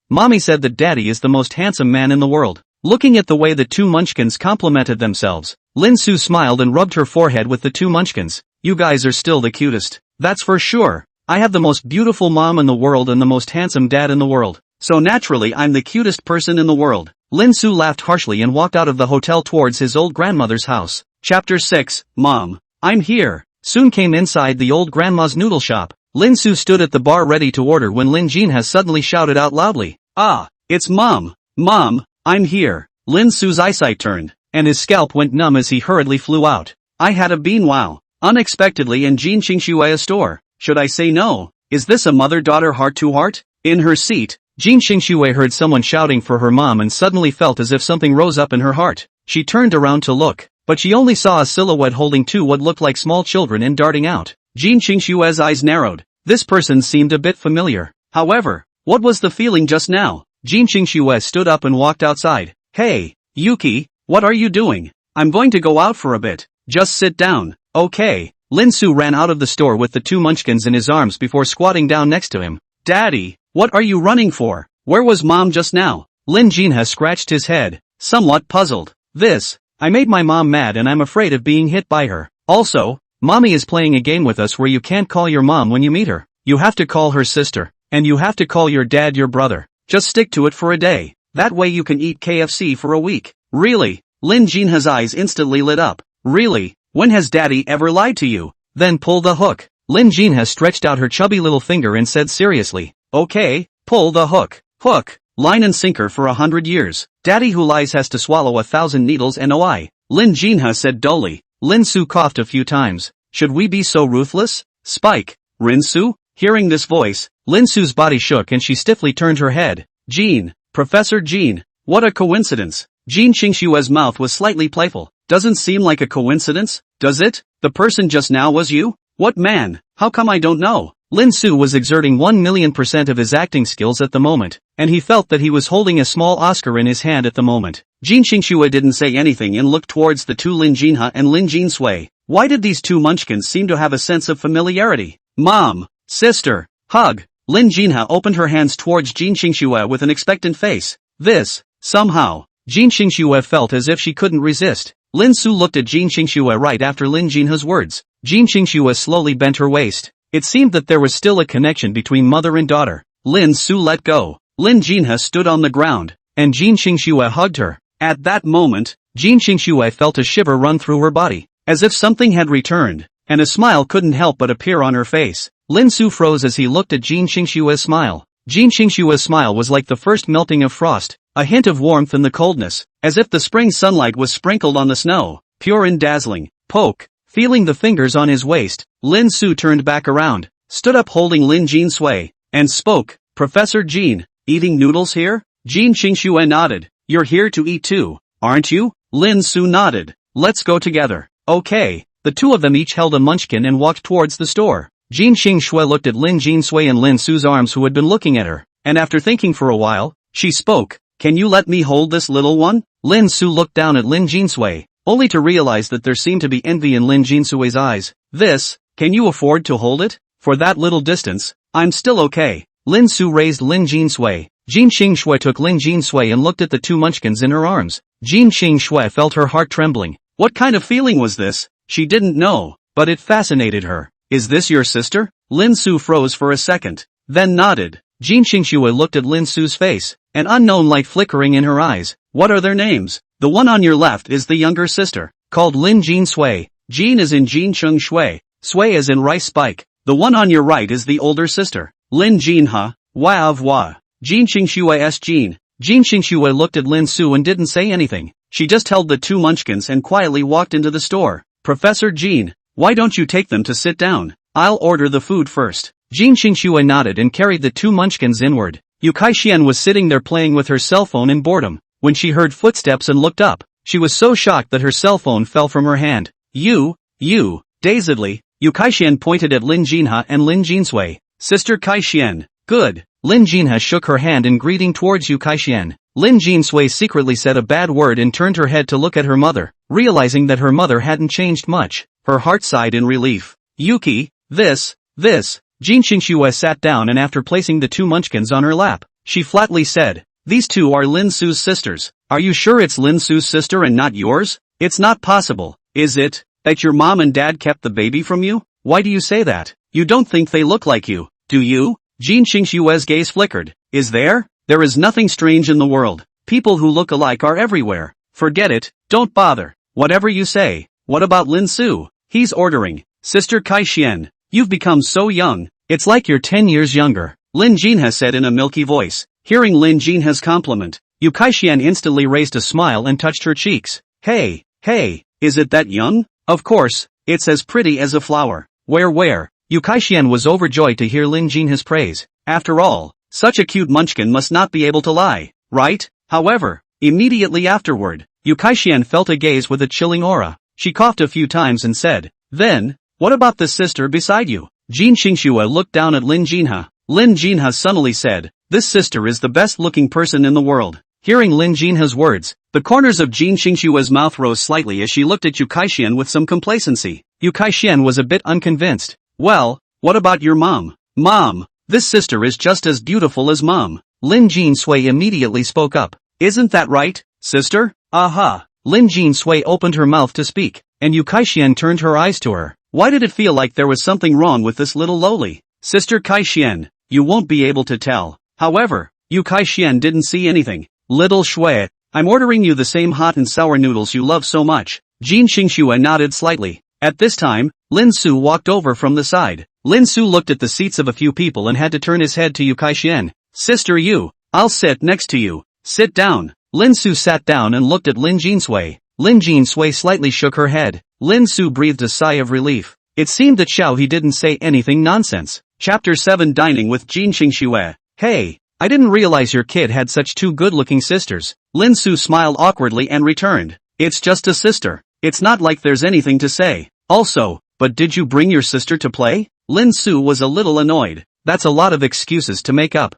Mommy said that Daddy is the most handsome man in the world. Looking at the way the two munchkins complimented themselves, Lin Su smiled and rubbed her forehead with the two munchkins. You guys are still the cutest. That's for sure. I have the most beautiful mom in the world and the most handsome dad in the world. So naturally I'm the cutest person in the world. Lin Su laughed harshly and walked out of the hotel towards his old grandmother's house. Chapter 6, Mom. I'm here. Soon came inside the old grandma's noodle shop. Lin Su stood at the bar ready to order when Lin Jinha suddenly shouted out loudly. Ah, it's Mom. Mom, I'm here. Lin Su's eyesight turned, and his scalp went numb as he hurriedly flew out. I had a bean wow. Unexpectedly in Jin Qingshui's store. Should I say no? Is this a mother-daughter heart-to-heart? In her seat, Jin Qingshui heard someone shouting for her mom and suddenly felt as if something rose up in her heart. She turned around to look, but she only saw a silhouette holding two what looked like small children and darting out. Jin Qingshui's eyes narrowed. This person seemed a bit familiar. However, what was the feeling just now? Jin Qingshui stood up and walked outside. Hey, Yuki, what are you doing? I'm going to go out for a bit. Just sit down. Okay. Lin Su ran out of the store with the two munchkins in his arms before squatting down next to him. Daddy, what are you running for? Where was Mom just now? Lin Jinha scratched his head, somewhat puzzled. I made my mom mad and I'm afraid of being hit by her. Also, Mommy is playing a game with us where you can't call your mom when you meet her. You have to call her sister, and you have to call your dad your brother. Just stick to it for a day. That way you can eat KFC for a week. Really? Lin Jinha's eyes instantly lit up. Really? When has Daddy ever lied to you? Then pull the hook. Lin Jinha stretched out her chubby little finger and said seriously. Okay, pull the hook. Hook, line and sinker for 100 years. Daddy who lies has to swallow 1,000 needles NOI. Lin Jinha said dully. Lin Su coughed a few times. Should we be so ruthless? Spike, Rinsu? Hearing this voice, Lin Su's body shook and she stiffly turned her head. Jean, Professor Jean. What a coincidence. Jin Qingshui's mouth was slightly playful. Doesn't seem like a coincidence, does it? The person just now was you? What man? How come I don't know? Lin Su was exerting 1,000,000% of his acting skills at the moment, and he felt that he was holding a small Oscar in his hand at the moment. Jin Qingshui didn't say anything and looked towards the two Lin Jinha and Lin Jinsui. Why did these two munchkins seem to have a sense of familiarity? Mom, sister, hug. Lin Jinha opened her hands towards Jin Qingshui with an expectant face. Somehow, Jin Qingshui felt as if she couldn't resist. Lin Su looked at Jin Qingshui right after Lin Jinha's words. Jin Qingshui slowly bent her waist. It seemed that there was still a connection between mother and daughter. Lin Su let go. Lin Jinha stood on the ground, and Jin Qingshui hugged her. At that moment, Jin Qingshui felt a shiver run through her body, as if something had returned, and a smile couldn't help but appear on her face. Lin Su froze as he looked at Jin Qingshui's smile. Jin Qingshui's smile was like the first melting of frost, a hint of warmth in the coldness, as if the spring sunlight was sprinkled on the snow, pure and dazzling. Poke. Feeling the fingers on his waist, Lin Su turned back around, stood up holding Lin Jinsui, and spoke. Professor Jean, eating noodles here? Jin Qingshui nodded. You're here to eat too, aren't you? Lin Su nodded. Let's go together. Okay. The two of them each held a munchkin and walked towards the store. Jin Qingshui looked at Lin Jinsui and Lin Su's arms who had been looking at her, and after thinking for a while, she spoke. Can you let me hold this little one? Lin Su looked down at Lin Jinsui, only to realize that there seemed to be envy in Lin Jinsui's eyes. Can you afford to hold it? For that little distance, I'm still okay. Lin Su raised Lin Jinsui. Jin Qingshui took Lin Jinsui and looked at the two munchkins in her arms. Jin Qingshui felt her heart trembling. What kind of feeling was this? She didn't know, but it fascinated her. Is this your sister? Lin Su froze for a second, then nodded. Jin Qingshui looked at Lin Su's face, an unknown light flickering in her eyes. What are their names? The one on your left is the younger sister, called Lin Jinsui. Jin as in Jin Chung Shui, Sui as in rice spike. The one on your right is the older sister, Lin Jinha, Wa of Wa. Jin Qingshui's Jin. Jin Qingshui looked at Lin Su and didn't say anything. She just held the two munchkins and quietly walked into the store. Professor Jean, why don't you take them to sit down? I'll order the food first. Jin Qingshui nodded and carried the two munchkins inward. Yu Kaixian was sitting there playing with her cell phone in boredom. When she heard footsteps and looked up, she was so shocked that her cell phone fell from her hand. Dazedly, Yu Kaixuan pointed at Lin Jinha and Lin Jinsui. Sister Kaixuan. Good. Lin Jinha shook her hand in greeting towards Yu Kaixuan. Lin Jinsui secretly said a bad word and turned her head to look at her mother, realizing that her mother hadn't changed much. Her heart sighed in relief. Yuki, this. Jin Xingxue sat down and after placing the two munchkins on her lap, she flatly said, "These two are Lin Su's sisters. Are you sure it's Lin Su's sister and not yours? It's not possible, is it, that your mom and dad kept the baby from you? Why do you say that? You don't think they look like you, do you?" Jin Xingxue's gaze flickered. Is there? There is nothing strange in the world. People who look alike are everywhere. Forget it, don't bother. Whatever you say. What about Lin Su? He's ordering. Sister Kaixuan, you've become so young. It's like you're 10 years younger, Lin Jinha said in a milky voice. Hearing Lin Jinha's compliment, Yu Kaixuan instantly raised a smile and touched her cheeks. Hey, is it that young? Of course, it's as pretty as a flower. Where? Yu Kaixuan was overjoyed to hear Lin Jinha's praise. After all, such a cute munchkin must not be able to lie, right? However, immediately afterward, Yu Kaixuan felt a gaze with a chilling aura. She coughed a few times and said, "Then, what about the sister beside you?" Jin Xingxue looked down at Lin Jinha. Lin Jinha sunnily said, "This sister is the best-looking person in the world." Hearing Lin Jinha's words, the corners of Jin Xingxue's mouth rose slightly as she looked at Yu Kaixuan with some complacency. Yu Kaixuan was a bit unconvinced. "Well, what about your mom?" "Mom, this sister is just as beautiful as mom." Lin Jinsui immediately spoke up. "Isn't that right, sister?" "Aha." Lin Jinsui opened her mouth to speak, and Yu Kaixuan turned her eyes to her. Why did it feel like there was something wrong with this little lowly Sister Kaixuan? You won't be able to tell. However, Yu Kaixuan didn't see anything. "Little Shui, I'm ordering you the same hot and sour noodles you love so much." Jin Xingxue nodded slightly. At this time, Lin Su walked over from the side. Lin Su looked at the seats of a few people and had to turn his head to Yu Kaixuan. "Sister Yu, I'll sit next to you. Sit down." Lin Su sat down and looked at Lin Jinsui. Lin Jinsui slightly shook her head. Lin Su breathed a sigh of relief. It seemed that Xiao He didn't say anything nonsense. Chapter 7 Dining with Jin Xingxue. "Hey, I didn't realize your kid had such two good-looking sisters." Lin Su smiled awkwardly and returned. "It's just a sister. It's not like there's anything to say. Also, but did you bring your sister to play?" Lin Su was a little annoyed. "That's a lot of excuses to make up."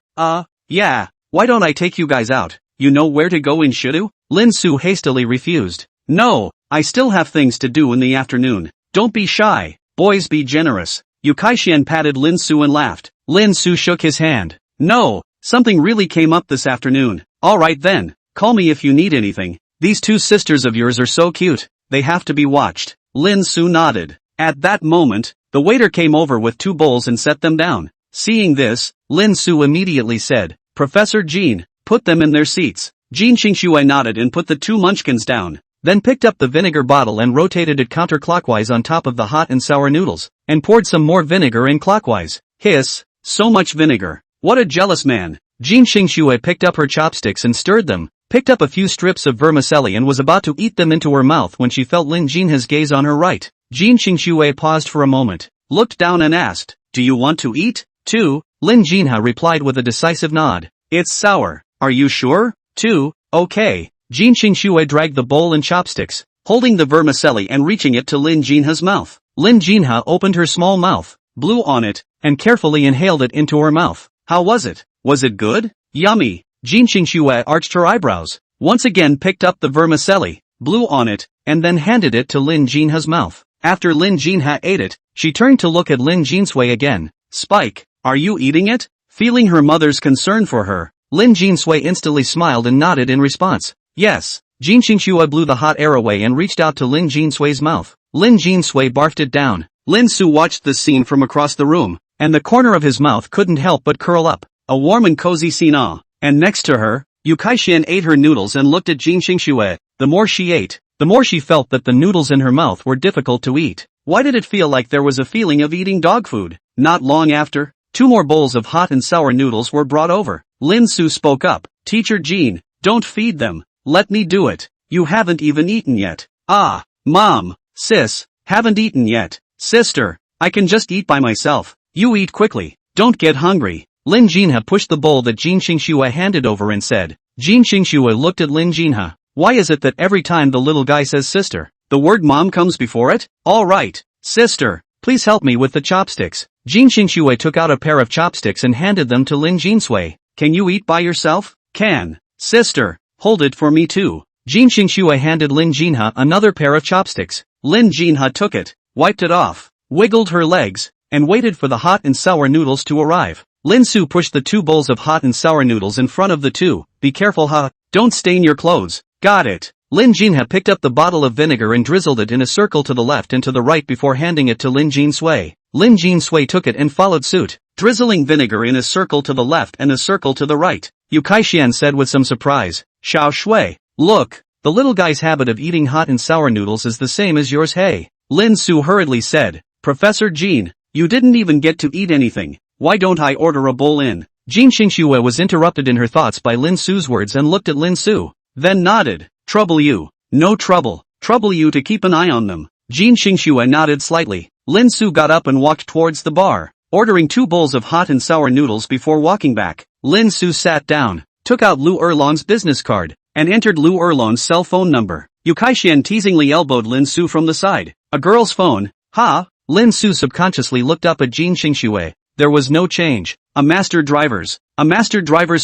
Yeah. Why don't I take you guys out? You know where to go in Shidu?" Lin Su hastily refused. "No, I still have things to do in the afternoon. Don't be shy. Boys, be generous." Yu Kaixuan patted Lin Su and laughed. Lin Su shook his hand. "No, something really came up this afternoon." "Alright then, call me if you need anything. These two sisters of yours are so cute, they have to be watched." Lin Su nodded. At that moment, the waiter came over with two bowls and set them down. Seeing this, Lin Su immediately said, "Professor Jin, put them in their seats." Jin Xingxue nodded and put the two munchkins down, then picked up the vinegar bottle and rotated it counterclockwise on top of the hot and sour noodles, and poured some more vinegar in clockwise. Hiss, so much vinegar. What a jealous man. Jin Xingxue picked up her chopsticks and stirred them, picked up a few strips of vermicelli and was about to eat them into her mouth when she felt Lin Jinha's gaze on her right. Jin Xingxue paused for a moment, looked down and asked, "Do you want to eat, too?" Lin Jinha replied with a decisive nod. "It's sour. Are you sure? Too? Okay." Jin Xingxue dragged the bowl and chopsticks, holding the vermicelli and reaching it to Lin Jinha's mouth. Lin Jinha opened her small mouth, blew on it, and carefully inhaled it into her mouth. How was it? Was it good? Yummy. Jin Xingxue arched her eyebrows, once again picked up the vermicelli, blew on it, and then handed it to Lin Jinha's mouth. After Lin Jinha ate it, she turned to look at Lin Jinsui again. "Spike, are you eating it?" Feeling her mother's concern for her, Lin Jinsui instantly smiled and nodded in response. "Yes." Jin Xingxue blew the hot air away and reached out to Lin Jinsui's mouth. Lin Jinsui barfed it down. Lin Su watched this scene from across the room, and the corner of his mouth couldn't help but curl up. A warm and cozy scene. And next to her, Yu Kaixuan ate her noodles and looked at Jin Xingxue. The more she ate, the more she felt that the noodles in her mouth were difficult to eat. Why did it feel like there was a feeling of eating dog food? Not long after, 2 more bowls of hot and sour noodles were brought over. Lin Su spoke up. "Teacher Jin, don't feed them. Let me do it. You haven't even eaten yet." "Ah, Mom, Sis, haven't eaten yet." "Sister, I can just eat by myself. You eat quickly. Don't get hungry." Lin Jinha pushed the bowl that Jin Xingxue handed over and said. Jin Xingxue looked at Lin Jinha. Why is it that every time the little guy says sister, The word mom comes before it? Alright. Sister, please help me with the chopsticks. Jin Xingxue took out a pair of chopsticks and handed them to Lin Jinsui. Can you eat by yourself? Can. Sister, hold it for me too. Jin Xingxue handed Lin Jinha another pair of chopsticks. Lin Jinha took it, wiped it off, wiggled her legs, and waited for the hot and sour noodles to arrive. Lin Su pushed the 2 bowls of hot and sour noodles in front of the 2. Be careful, huh? Don't stain your clothes. Got it. Lin Jinha picked up the bottle of vinegar and drizzled it in a circle to the left and to the right before handing it to Lin Jinsui. Lin Jinsui took it and followed suit, drizzling vinegar in a circle to the left and a circle to the right. Yu Kaixian said with some surprise. Xiao Shui, look, the little guy's habit of eating hot and sour noodles is the same as yours. Hey. Lin Su hurriedly said. Professor Jin, you didn't even get to eat anything. Why don't I order a bowl in? Jin Xingxue was interrupted in her thoughts by Lin Su's words and looked at Lin Su, then nodded. Trouble you. No trouble. Trouble you to keep an eye on them. Jin Xingxue nodded slightly. Lin Su got up and walked towards the bar, ordering 2 bowls of hot and sour noodles before walking back. Lin Su sat down, took out Liu Erlong's business card, and entered Liu Erlong's cell phone number. Yu Kaixian teasingly elbowed Lin Su from the side. A girl's phone? Ha? Lin Su subconsciously looked up at Jin Xingxue. There was no change. A master driver's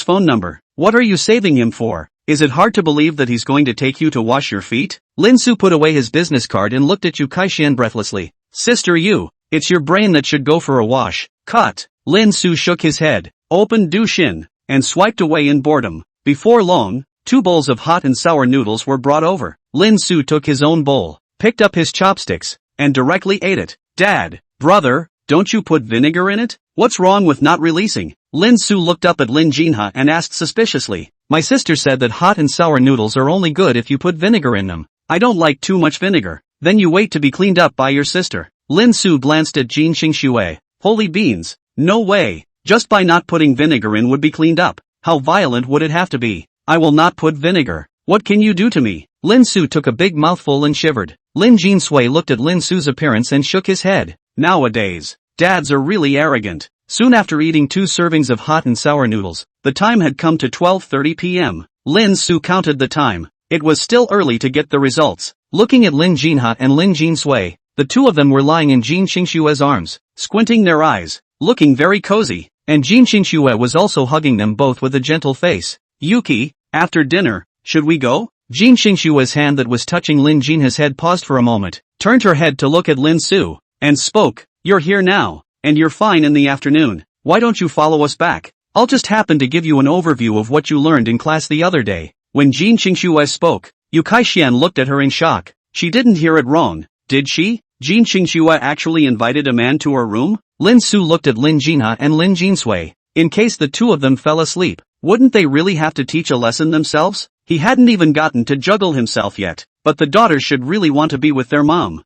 phone number. What are you saving him for? Is it hard to believe that he's going to take you to wash your feet? Lin Su put away his business card and looked at Yu Kaixian breathlessly. Sister Yu, it's your brain that should go for a wash. Cut. Lin Su shook his head, opened Dushin, and swiped away in boredom. Before long, 2 bowls of hot and sour noodles were brought over. Lin Su took his own bowl, picked up his chopsticks, and directly ate it. Dad, brother, don't you put vinegar in it? What's wrong with not releasing? Lin Su looked up at Lin Jinha and asked suspiciously. My sister said that hot and sour noodles are only good if you put vinegar in them. I don't like too much vinegar. Then you wait to be cleaned up by your sister. Lin Su glanced at Jin Xingxue. Holy beans. No way. Just by not putting vinegar in would be cleaned up. How violent would it have to be? I will not put vinegar. What can you do to me? Lin Su took a big mouthful and shivered. Lin Jinsui looked at Lin Su's appearance and shook his head. Nowadays, dads are really arrogant. Soon after eating 2 servings of hot and sour noodles, the time had come to 12:30 p.m. Lin Su counted the time. It was still early to get the results. Looking at Lin Jinha and Lin Jinsui, the 2 of them were lying in Jin Xingxue's arms, squinting their eyes, looking very cozy, and Jin Xingxue was also hugging them both with a gentle face. Yuki, after dinner, should we go? Jin Xingxue's hand that was touching Lin Jinha's head paused for a moment, turned her head to look at Lin Su, and spoke. You're here now, and you're fine in the afternoon. Why don't you follow us back? I'll just happen to give you an overview of what you learned in class the other day. When Jin Xingxue spoke, Yu Kaixian looked at her in shock. She didn't hear it wrong, did she? Jin Xingxue actually invited a man to her room? Lin Su looked at Lin Jinha and Lin Jinsui. In case the 2 of them fell asleep, wouldn't they really have to teach a lesson themselves? He hadn't even gotten to juggle himself yet, but the daughters should really want to be with their mom.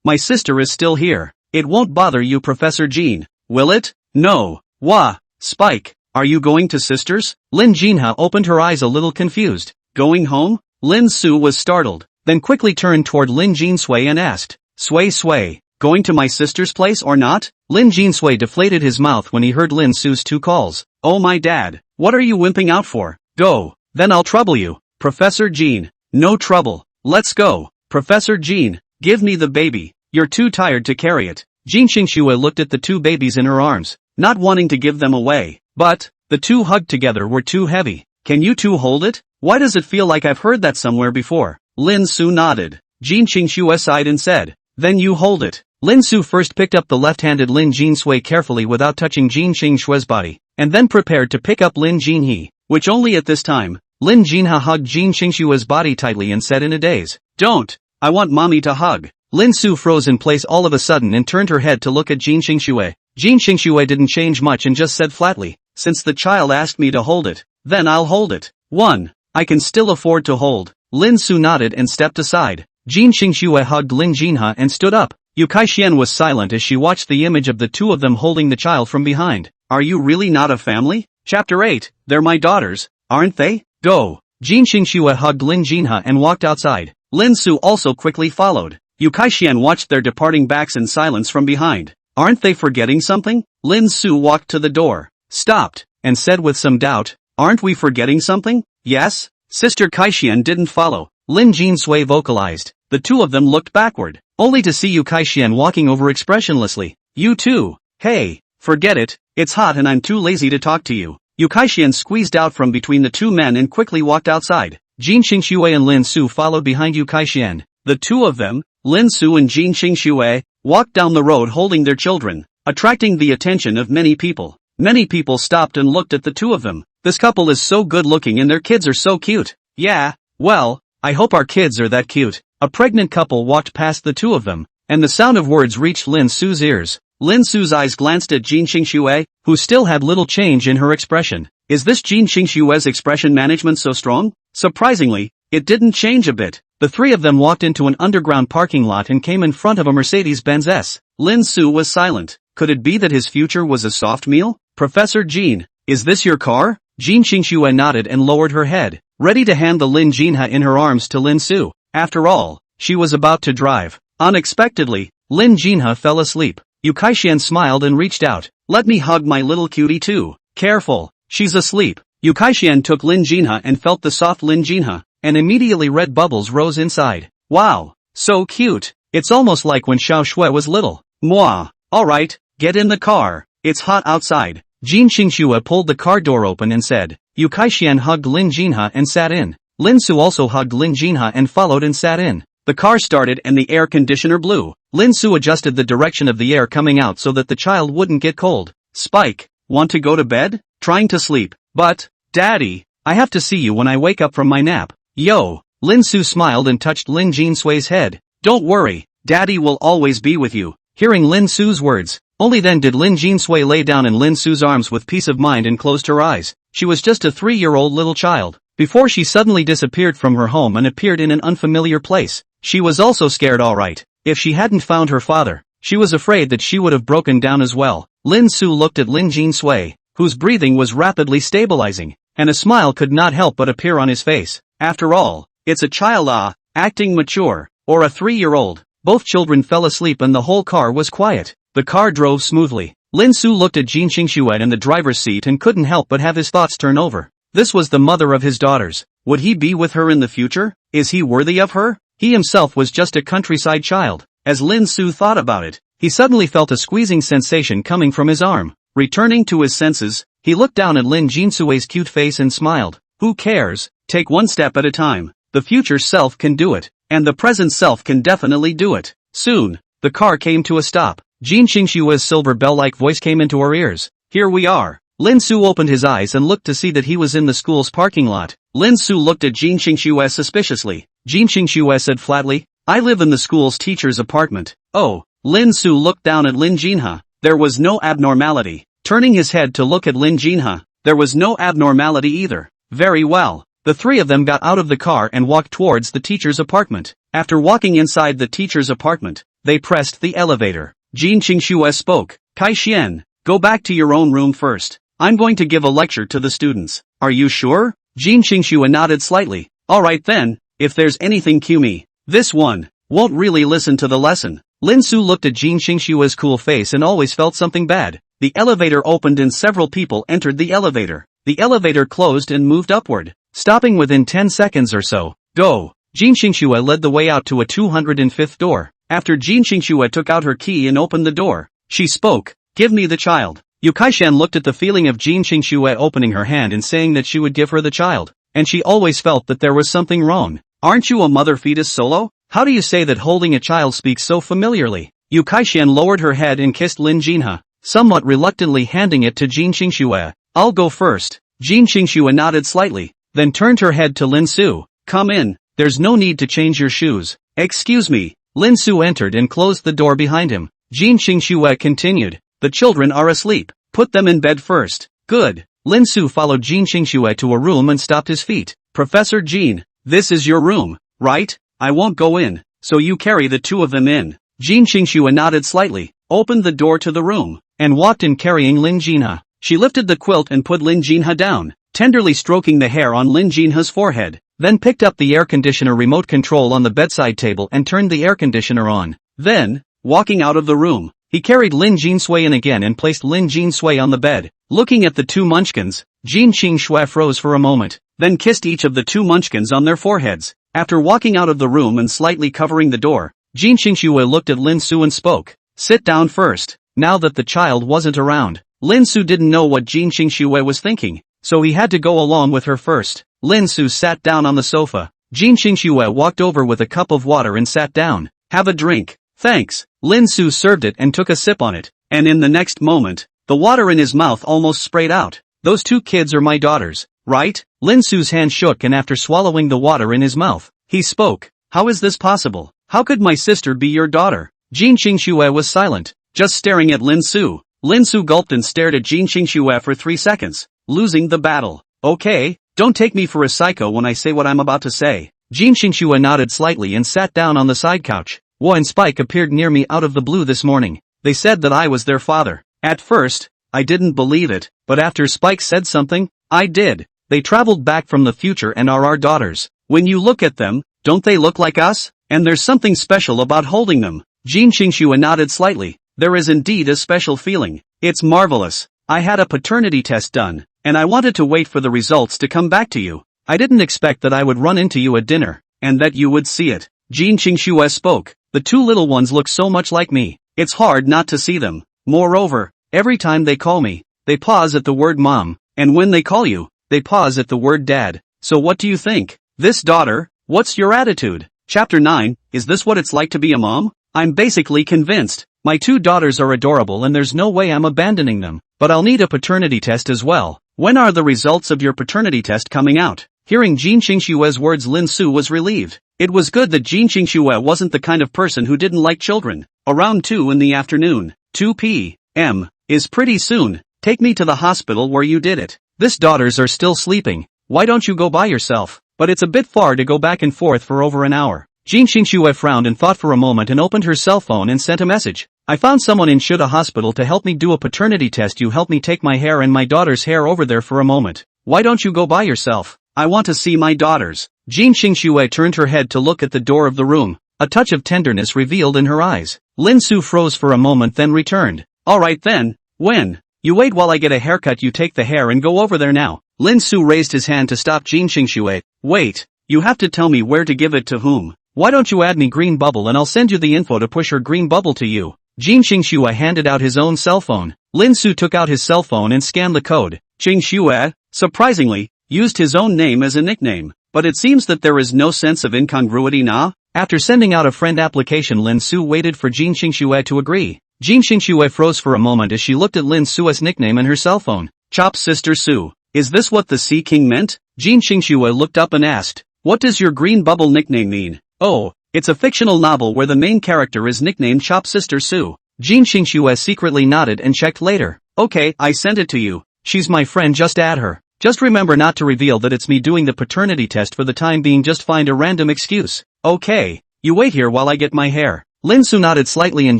My sister is still here. It won't bother you, Professor Jin, will it? No. Wah, Spike, are you going to sister's? Lin Jinha opened her eyes a little confused. Going home? Lin Su was startled, then quickly turned toward Lin Jinsui and asked, Sui, going to my sister's place or not? Lin Jinsui deflated his mouth when he heard Lin Su's 2 calls. Oh my dad, what are you wimping out for? Go, then I'll trouble you. Professor Jin, no trouble, let's go. Professor Jin, give me the baby. You're too tired to carry it. Jin Xingxue looked at the 2 babies in her arms, not wanting to give them away, but the 2 hugged together were too heavy. Can you 2 hold it? Why does it feel like I've heard that somewhere before? Lin Su nodded. Jin Xingxue sighed and said, then you hold it. Lin Su first picked up the left-handed Lin Jinsui carefully without touching Jin Xingxue's body, and then prepared to pick up Lin Jinhe, which only at this time, Lin Jinha hugged Jin Xingxue's body tightly and said in a daze, don't, I want mommy to hug. Lin Su froze in place all of a sudden and turned her head to look at Jin Xingxue. Jin Xingxue didn't change much and just said flatly, since the child asked me to hold it, then I'll hold it. 1. I can still afford to hold. Lin Su nodded and stepped aside. Jin Xingxue hugged Lin Jinha and stood up. Yu Kaixian was silent as she watched the image of the 2 of them holding the child from behind. Are you really not a family? Chapter 8, they're my daughters, aren't they? Go. Jin Xingxue hugged Lin Jinha and walked outside. Lin Su also quickly followed. Yu Kaixian watched their departing backs in silence from behind. Aren't they forgetting something? Lin Su walked to the door, stopped, and said with some doubt, aren't we forgetting something? Yes? Sister Kaixian didn't follow. Lin Jinsui vocalized. The two of them looked backward, only to see Yu Kaixuan walking over expressionlessly. You too. Hey, forget it, it's hot and I'm too lazy to talk to you. Yu Kaixuan squeezed out from between the two men and quickly walked outside. Jin Xingxue and Lin Su followed behind Yu Kaixuan. The two of them, Lin Su and Jin Xingxue, walked down the road holding their children, attracting the attention of many people. Many people stopped and looked at the two of them. This couple is so good looking and their kids are so cute. Yeah, well, I hope our kids are that cute. A pregnant couple walked past the two of them, and the sound of words reached Lin Su's ears. Lin Su's eyes glanced at Jin Xingxue, who still had little change in her expression. Is this Jin Xingxue's expression management so strong? Surprisingly, it didn't change a bit. The three of them walked into an underground parking lot and came in front of a Mercedes-Benz S. Lin Su was silent. Could it be that his future was a soft meal? Professor Jin, is this your car? Jin Xingxue nodded and lowered her head, ready to hand the Lin Jinha in her arms to Lin Su. After all, she was about to drive. Unexpectedly, Lin Jinha fell asleep. Yu Kaixuan smiled and reached out. Let me hug my little cutie too. Careful, she's asleep. Yu Kaixuan took Lin Jinha and felt the soft Lin Jinha, and immediately red bubbles rose inside. Wow, so cute. It's almost like when Xiao Shui was little. Mwah. Alright, get in the car. It's hot outside. Jin Xingxue pulled the car door open and said. Yu Kaixuan hugged Lin Jinha and sat in. Lin Su also hugged Lin Jinha and followed and sat in. The car started and the air conditioner blew. Lin Su adjusted the direction of the air coming out so that the child wouldn't get cold. Spike, want to go to bed? Trying to sleep. But, Daddy, I have to see you when I wake up from my nap. Yo, Lin Su smiled and touched Lin Jinsui's head. Don't worry, Daddy will always be with you. Hearing Lin Su's words, only then did Lin Jinsui lay down in Lin Su's arms with peace of mind and closed her eyes. She was just a 3-year-old little child, before she suddenly disappeared from her home and appeared in an unfamiliar place. She was also scared alright. If she hadn't found her father, she was afraid that she would have broken down as well. Lin Su looked at Lin Jinsui, whose breathing was rapidly stabilizing, and a smile could not help but appear on his face. After all, it's a child acting mature, or a 3-year-old. Both children fell asleep and the whole car was quiet. The car drove smoothly. Lin Su looked at Jin Xingxue in the driver's seat and couldn't help but have his thoughts turn over. This was the mother of his daughters. Would he be with her in the future? Is he worthy of her? He himself was just a countryside child. As Lin Su thought about it, he suddenly felt a squeezing sensation coming from his arm. Returning to his senses, he looked down at Lin Jinsui's cute face and smiled. Who cares? Take one step at a time. The future self can do it, and the present self can definitely do it. Soon, the car came to a stop. Jin Xingxue's silver bell-like voice came into her ears. Here we are. Lin Su opened his eyes and looked to see that he was in the school's parking lot. Lin Su looked at Jin Xingxue suspiciously. Jin Xingxue said flatly, I live in the school's teacher's apartment. Oh. Lin Su looked down at Lin Jinha. There was no abnormality. Turning his head to look at Lin Jinha, there was no abnormality either. Very well. The three of them got out of the car and walked towards the teacher's apartment. After walking inside the teacher's apartment, they pressed the elevator. Jin Xingxue spoke. Kaixuan, go back to your own room first. I'm going to give a lecture to the students. Are you sure? Jin Xingxue nodded slightly. Alright then, if there's anything cue me. This one won't really listen to the lesson. Lin Su looked at Jin Xingxue's cool face and always felt something bad. The elevator opened and several people entered the elevator. The elevator closed and moved upward, stopping within 10 seconds or so. Go! Jin Xingxue led the way out to a 205th door. After Jin Xingxue took out her key and opened the door, she spoke. Give me the child. Yu Kaixuan looked at the feeling of Jin Xingxue opening her hand and saying that she would give her the child, and she always felt that there was something wrong. Aren't you a mother fetus solo? How do you say that holding a child speaks so familiarly? Yu Kaixuan lowered her head and kissed Lin Jinha, somewhat reluctantly handing it to Jin Xingxue. I'll go first. Jin Xingxue nodded slightly, then turned her head to Lin Su. Come in, there's no need to change your shoes. Excuse me. Lin Su entered and closed the door behind him. Jin Xingxue continued. The children are asleep. Put them in bed first. Good. Lin Su followed Jin Xingxue to a room and stopped his feet. Professor Jin, this is your room, right? I won't go in, so you carry the two of them in. Jin Xingxue nodded slightly, opened the door to the room, and walked in carrying Lin Jinha. She lifted the quilt and put Lin Jinha down, tenderly stroking the hair on Lin Jinha's forehead, then picked up the air conditioner remote control on the bedside table and turned the air conditioner on. Then, walking out of the room, he carried Lin Jinsui in again and placed Lin Jinsui on the bed. Looking at the two munchkins, Jin Xingxue froze for a moment, then kissed each of the two munchkins on their foreheads. After walking out of the room and slightly covering the door, Jin Xingxue looked at Lin Su and spoke. Sit down first. Now that the child wasn't around, Lin Su didn't know what Jin Xingxue was thinking, so he had to go along with her first. Lin Su sat down on the sofa. Jin Xingxue walked over with a cup of water and sat down. Have a drink. Thanks. Lin Su served it and took a sip on it, and in the next moment, the water in his mouth almost sprayed out. Those two kids are my daughters, right? Lin Su's hand shook, and after swallowing the water in his mouth, he spoke. How is this possible? How could my sister be your daughter? Jin Xingxue was silent, just staring at Lin Su. Lin Su gulped and stared at Jin Xingxue for 3 seconds, losing the battle. Okay, don't take me for a psycho when I say what I'm about to say. Jin Xingxue nodded slightly and sat down on the side couch. Wu and Spike appeared near me out of the blue this morning. They said that I was their father. At first, I didn't believe it, but after Spike said something, I did. They traveled back from the future and are our daughters. When you look at them, don't they look like us? And there's something special about holding them. Jin Xingxue nodded slightly. There is indeed a special feeling. It's marvelous. I had a paternity test done, and I wanted to wait for the results to come back to you. I didn't expect that I would run into you at dinner, and that you would see it. Jin Xingxue spoke. The two little ones look so much like me. It's hard not to see them. Moreover, every time they call me, they pause at the word mom, and when they call you, they pause at the word dad. So what do you think? This daughter? What's your attitude? Chapter 9, is this what it's like to be a mom? I'm basically convinced. My two daughters are adorable and there's no way I'm abandoning them. But I'll need a paternity test as well. When are the results of your paternity test coming out? Hearing Jin Xingxue's words, Lin Su was relieved. It was good that Jin Xingxue wasn't the kind of person who didn't like children. Around 2 in the afternoon. 2 p.m. is pretty soon. Take me to the hospital where you did it. This daughters are still sleeping. Why don't you go by yourself? But it's a bit far to go back and forth for over an hour. Jin Xingxue frowned and thought for a moment and opened her cell phone and sent a message. I found someone in Shuda Hospital to help me do a paternity test. You help me take my hair and my daughter's hair over there for a moment. Why don't you go by yourself? I want to see my daughters. Jin Xingxue turned her head to look at the door of the room. A touch of tenderness revealed in her eyes. Lin Su froze for a moment then returned. Alright then, when? You wait while I get a haircut. You take the hair and go over there now. Lin Su raised his hand to stop Jin Xingxue. Wait, you have to tell me where to give it to whom. Why don't you add me Green Bubble and I'll send you the info to push her Green Bubble to you. Jin Xingxue handed out his own cell phone. Lin Su took out his cell phone and scanned the code. Xingxue, surprisingly, used his own name as a nickname. But it seems that there is no sense of incongruity now. After sending out a friend application, Lin Su waited for Jin Xingxue to agree. Jin Xingxue froze for a moment as she looked at Lin Su's nickname in her cell phone. Chop's sister Su. Is this what the Sea King meant? Jin Xingxue looked up and asked. What does your Green Bubble nickname mean? Oh, it's a fictional novel where the main character is nicknamed Chop's sister Su. Jin Xingxue secretly nodded and checked later. Okay, I sent it to you. She's my friend, just add her. Just remember not to reveal that it's me doing the paternity test for the time being. Just find a random excuse. Okay, you wait here while I get my hair. Lin Su nodded slightly and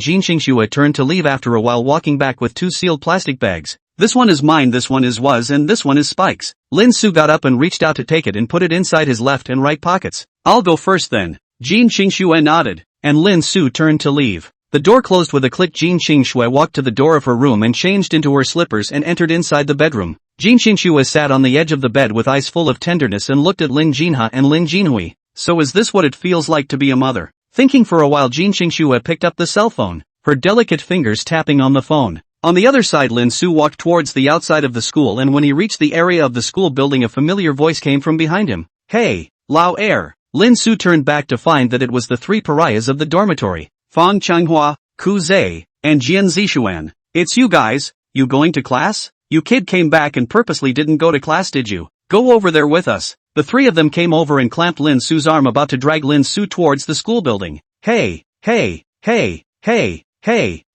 Jin Xingxue turned to leave, after a while walking back with 2 sealed plastic bags. This one is mine, this one is was, and this one is Spike's. Lin Su got up and reached out to take it and put it inside his left and right pockets. I'll go first then. Jin Xingxue nodded, and Lin Su turned to leave. The door closed with a click. Jin Xingxue walked to the door of her room and changed into her slippers and entered inside the bedroom. Jin Xingxue sat on the edge of the bed with eyes full of tenderness and looked at Lin Jinha and Lin Jinhui. So is this what it feels like to be a mother? Thinking for a while, Jin Xingxue picked up the cell phone, her delicate fingers tapping on the phone. On the other side, Lin Su walked towards the outside of the school, and when he reached the area of the school building, a familiar voice came from behind him. Hey, Lao Air. Lin Su turned back to find that it was the 3 pariahs of the dormitory. Fang Changhua, Ku Zhe, and Jian Zishuan. It's you guys. You going to class? You kid came back and purposely didn't go to class, did you? Go over there with us. The 3 of them came over and clamped Lin Su's arm, about to drag Lin Su towards the school building. Hey,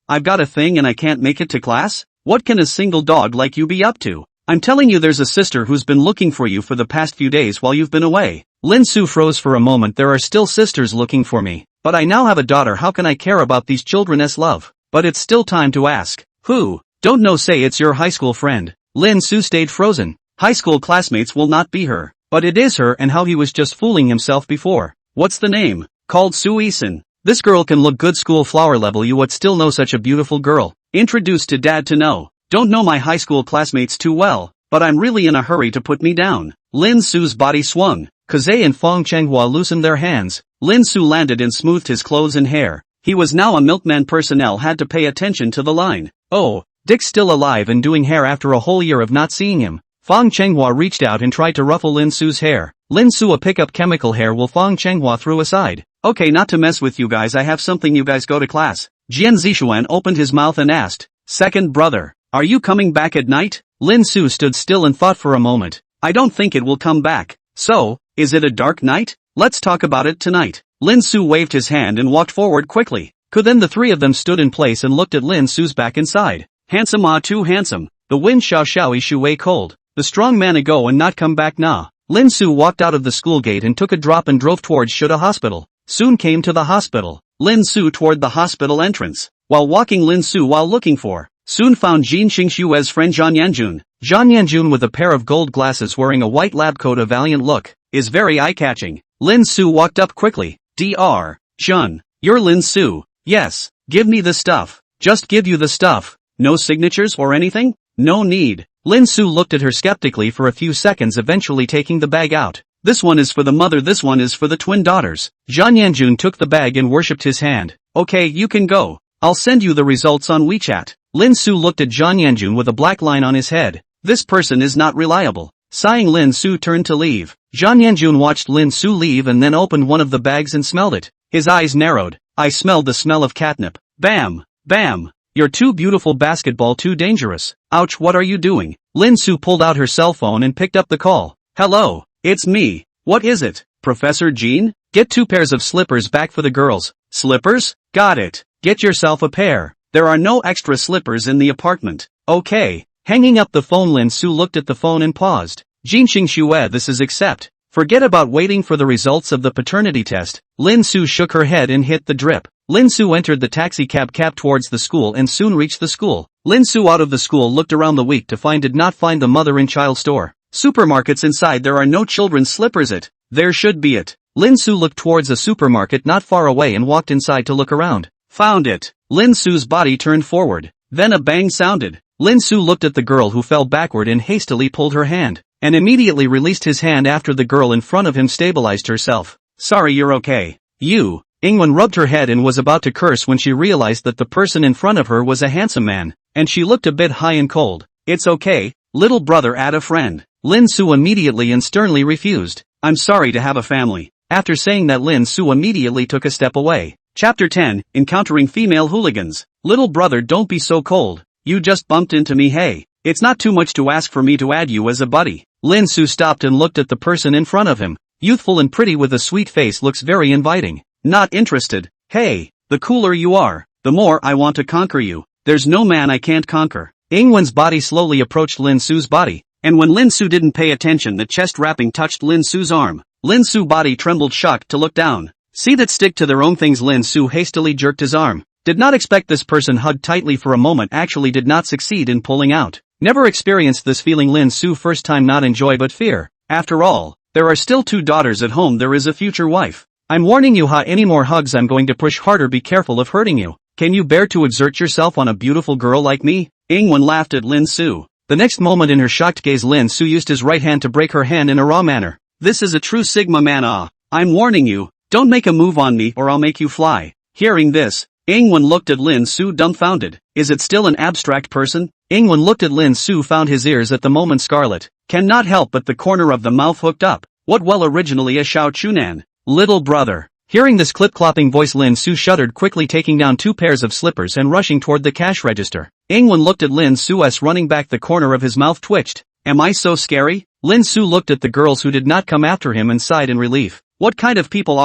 I've got a thing and I can't make it to class? What can a single dog like you be up to? I'm telling you, there's a sister who's been looking for you for the past few days while you've been away. Lin Su froze for a moment. There are still sisters looking for me, but I now have a daughter. How can I care about these children's love? But it's still time to ask. Who? Don't know, say it's your high school friend. Lin Su stayed frozen. High school classmates will not be her. But it is her, and how he was just fooling himself before. What's the name? Called Su Isin. This girl can look good, school flower level. You would still know such a beautiful girl. Introduced to dad to know. Don't know my high school classmates too well, but I'm really in a hurry to put me down. Lin Su's body swung. Kaze and Fong Chenghua loosened their hands. Lin Su landed and smoothed his clothes and hair. He was now a milkman. Personnel had to pay attention to the line. Oh, Dick's still alive and doing hair after a whole year of not seeing him. Fong Chenghua reached out and tried to ruffle Lin Su's hair. Lin Su a pick up chemical hair while Fong Chenghua threw aside. Okay, not to mess with you guys, I have something. You guys go to class. Jian Zixuan opened his mouth and asked, second brother, are you coming back at night? Lin Su stood still and thought for a moment. I don't think it will come back. So, is it a dark night? Let's talk about it tonight. Lin Su waved his hand and walked forward quickly. Then the three of them stood in place and looked at Lin Su's back inside. Handsome, ah, too handsome. The wind xiao xiao shu wei cold. The strong man go and not come back na. Lin Su walked out of the school gate and took a drop and drove towards Shuda Hospital. Soon came to the hospital. Lin Su toward the hospital entrance. While walking, Lin Su while looking for, soon found Jin Xingshue's friend Zhang Yanjun. Zhang Yanjun with a pair of gold glasses wearing a white lab coat, a valiant look, is very eye-catching. Lin Su walked up quickly. Dr. Zhun, you're Lin Su. Yes, give me the stuff. Just give you the stuff. No signatures or anything? No need. Lin Su looked at her skeptically for a few seconds, eventually taking the bag out. This one is for the mother, this one is for the twin daughters. Zhang Yanjun took the bag and worshipped his hand. Okay, you can go. I'll send you the results on WeChat. Lin Su looked at Zhang Yanjun with a black line on his head. This person is not reliable. Sighing, Lin Su turned to leave. Zhang Yanjun watched Lin Su leave and then opened one of the bags and smelled it. His eyes narrowed. I smelled the smell of catnip. Bam! Bam! You're too beautiful, basketball too dangerous. Ouch, what are you doing? Lin Su pulled out her cell phone and picked up the call. Hello, it's me. What is it? Professor Jean? Get 2 pairs of slippers back for the girls. Slippers? Got it. Get yourself a pair. There are no extra slippers in the apartment. Okay. Hanging up the phone, Lin Su looked at the phone and paused. Jin Xingxue, this is accept. Forget about waiting for the results of the paternity test. Lin Su shook her head and hit the drip. Lin Su entered the taxi cab towards the school and soon reached the school. Lin Su out of the school looked around the week to did not find the mother and child store. Supermarkets inside, there are no children's slippers. There should be it. Lin Su looked towards a supermarket not far away and walked inside to look around. Found it. Lin Su's body turned forward. Then a bang sounded. Lin Su looked at the girl who fell backward and hastily pulled her hand, and immediately released his hand after the girl in front of him stabilized herself. Sorry, you're okay. You. Ingwen rubbed her head and was about to curse when she realized that the person in front of her was a handsome man, and she looked a bit high and cold. It's okay, little brother, add a friend. Lin Su immediately and sternly refused. I'm sorry to have a family. After saying that, Lin Su immediately took a step away. Chapter 10, Encountering Female Hooligans. Little brother, don't be so cold. You just bumped into me, hey. It's not too much to ask for me to add you as a buddy. Lin Su stopped and looked at the person in front of him. Youthful and pretty with a sweet face, looks very inviting. Not interested. Hey, the cooler you are, the more I want to conquer you. There's no man I can't conquer. Ingwen's body slowly approached Lin Su's body, and when Lin Su didn't pay attention, the chest wrapping touched Lin Su's arm. Lin Su's body trembled, shocked to look down. See that stick to their own things. Lin Su hastily jerked his arm. Did not expect this person hugged tightly for a moment, actually did not succeed in pulling out. Never experienced this feeling. Lin Su first time, not enjoy but fear. After all, there are still 2 daughters at home, there is a future wife. I'm warning you, any more hugs I'm going to push harder, be careful of hurting you. Can you bear to exert yourself on a beautiful girl like me? Ingwen laughed at Lin Su. The next moment, in her shocked gaze, Lin Su used his right hand to break her hand in a raw manner. This is a true Sigma man, I'm warning you, don't make a move on me or I'll make you fly. Hearing this, Ingwen looked at Lin Su dumbfounded. Is it still an abstract person? Ingwen looked at Lin Su, found his ears at the moment scarlet. Cannot help but the corner of the mouth hooked up. What, well, originally a Shao Chunan. Little brother. Hearing this clip-clopping voice, Lin Su shuddered, quickly taking down 2 pairs of slippers and rushing toward the cash register. Ingwen looked at Lin Su's running back, the corner of his mouth twitched. Am I so scary? Lin Su looked at the girls who did not come after him and sighed in relief. What kind of people,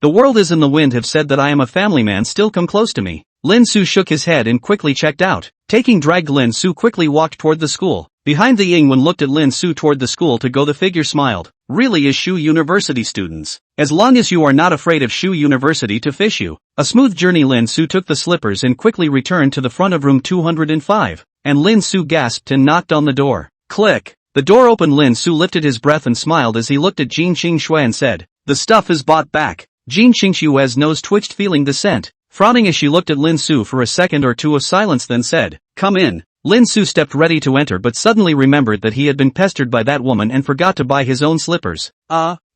the world is in the wind, have said that I am a family man, still come close to me. Lin Su shook his head and quickly checked out. Taking drag, Lin Su quickly walked toward the school. Behind the Ingwen looked at Lin Su toward the school to go. The figure smiled. Really, is Shu University students. As long as you are not afraid of Shu University to fish you. A smooth journey. Lin Su took the slippers and quickly returned to the front of room 205. And Lin Su gasped and knocked on the door. Click. The door opened. Lin Su lifted his breath and smiled as he looked at Jin Xingxue and said, the stuff is bought back. Jin Xingxue's nose twitched, feeling the scent. Frowning as she looked at Lin Su for a second or two of silence, then said, come in. Lin Su stepped ready to enter but suddenly remembered that he had been pestered by that woman and forgot to buy his own slippers.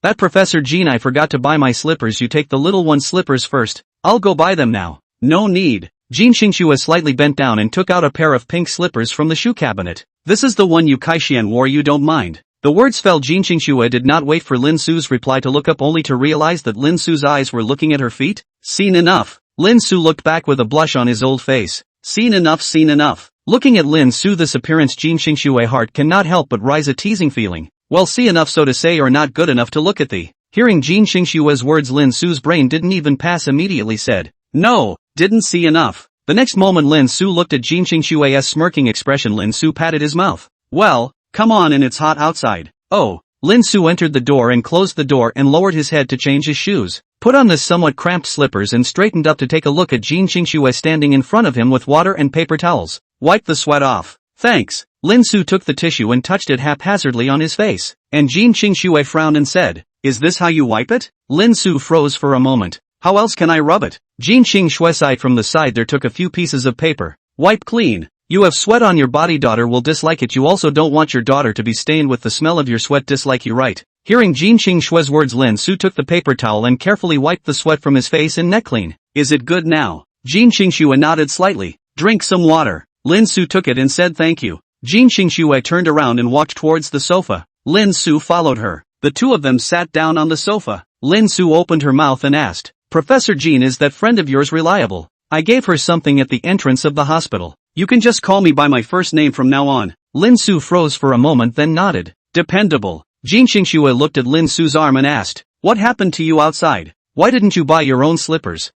That Professor Jean, I forgot to buy my slippers. You take the little one's slippers first. I'll go buy them now. No need. Jean Xingxue slightly bent down and took out a pair of pink slippers from the shoe cabinet. This is the one you Kaixian wore, you don't mind. The words fell. Jean Xingxue did not wait for Lin Su's reply to look up, only to realize that Lin Su's eyes were looking at her feet. Seen enough. Lin Su looked back with a blush on his old face. Seen enough, seen enough. Looking at Lin Su, this appearance, Jean Xingxue heart cannot help but rise a teasing feeling. Well, see enough, so to say, or not good enough to look at thee. Hearing Jean Xingxue's words, Lin Su's brain didn't even pass, immediately said, no, didn't see enough. The next moment Lin Su looked at Jean Xingxue's smirking expression. Lin Su patted his mouth. Well, come on in, it's hot outside. Oh. Lin Su entered the door and closed the door and lowered his head to change his shoes, put on the somewhat cramped slippers and straightened up to take a look at Jean Xingxue standing in front of him with water and paper towels. Wipe the sweat off. Thanks. Lin Su took the tissue and touched it haphazardly on his face, and Jean Xingxue frowned and said, is this how you wipe it? Lin Su froze for a moment. How else can I rub it? Jean Xingxue sighed. From the side there took a few pieces of paper. Wipe clean. You have sweat on your body, daughter will dislike it. You also don't want your daughter to be stained with the smell of your sweat, dislike you, right? Hearing Jean Xingxue's words, Lin Su took the paper towel and carefully wiped the sweat from his face and neck clean. Is it good now? Jean Xingxue nodded slightly. Drink some water. Lin Su took it and said thank you. Jean Xingxue turned around and walked towards the sofa. Lin Su followed her. The two of them sat down on the sofa. Lin Su opened her mouth and asked, Professor Jean, is that friend of yours reliable? I gave her something at the entrance of the hospital. You can just call me by my first name from now on. Lin Su froze for a moment, then nodded. Dependable. Jean Xingxue looked at Lin Su's arm and asked, what happened to you outside? Why didn't you buy your own slippers?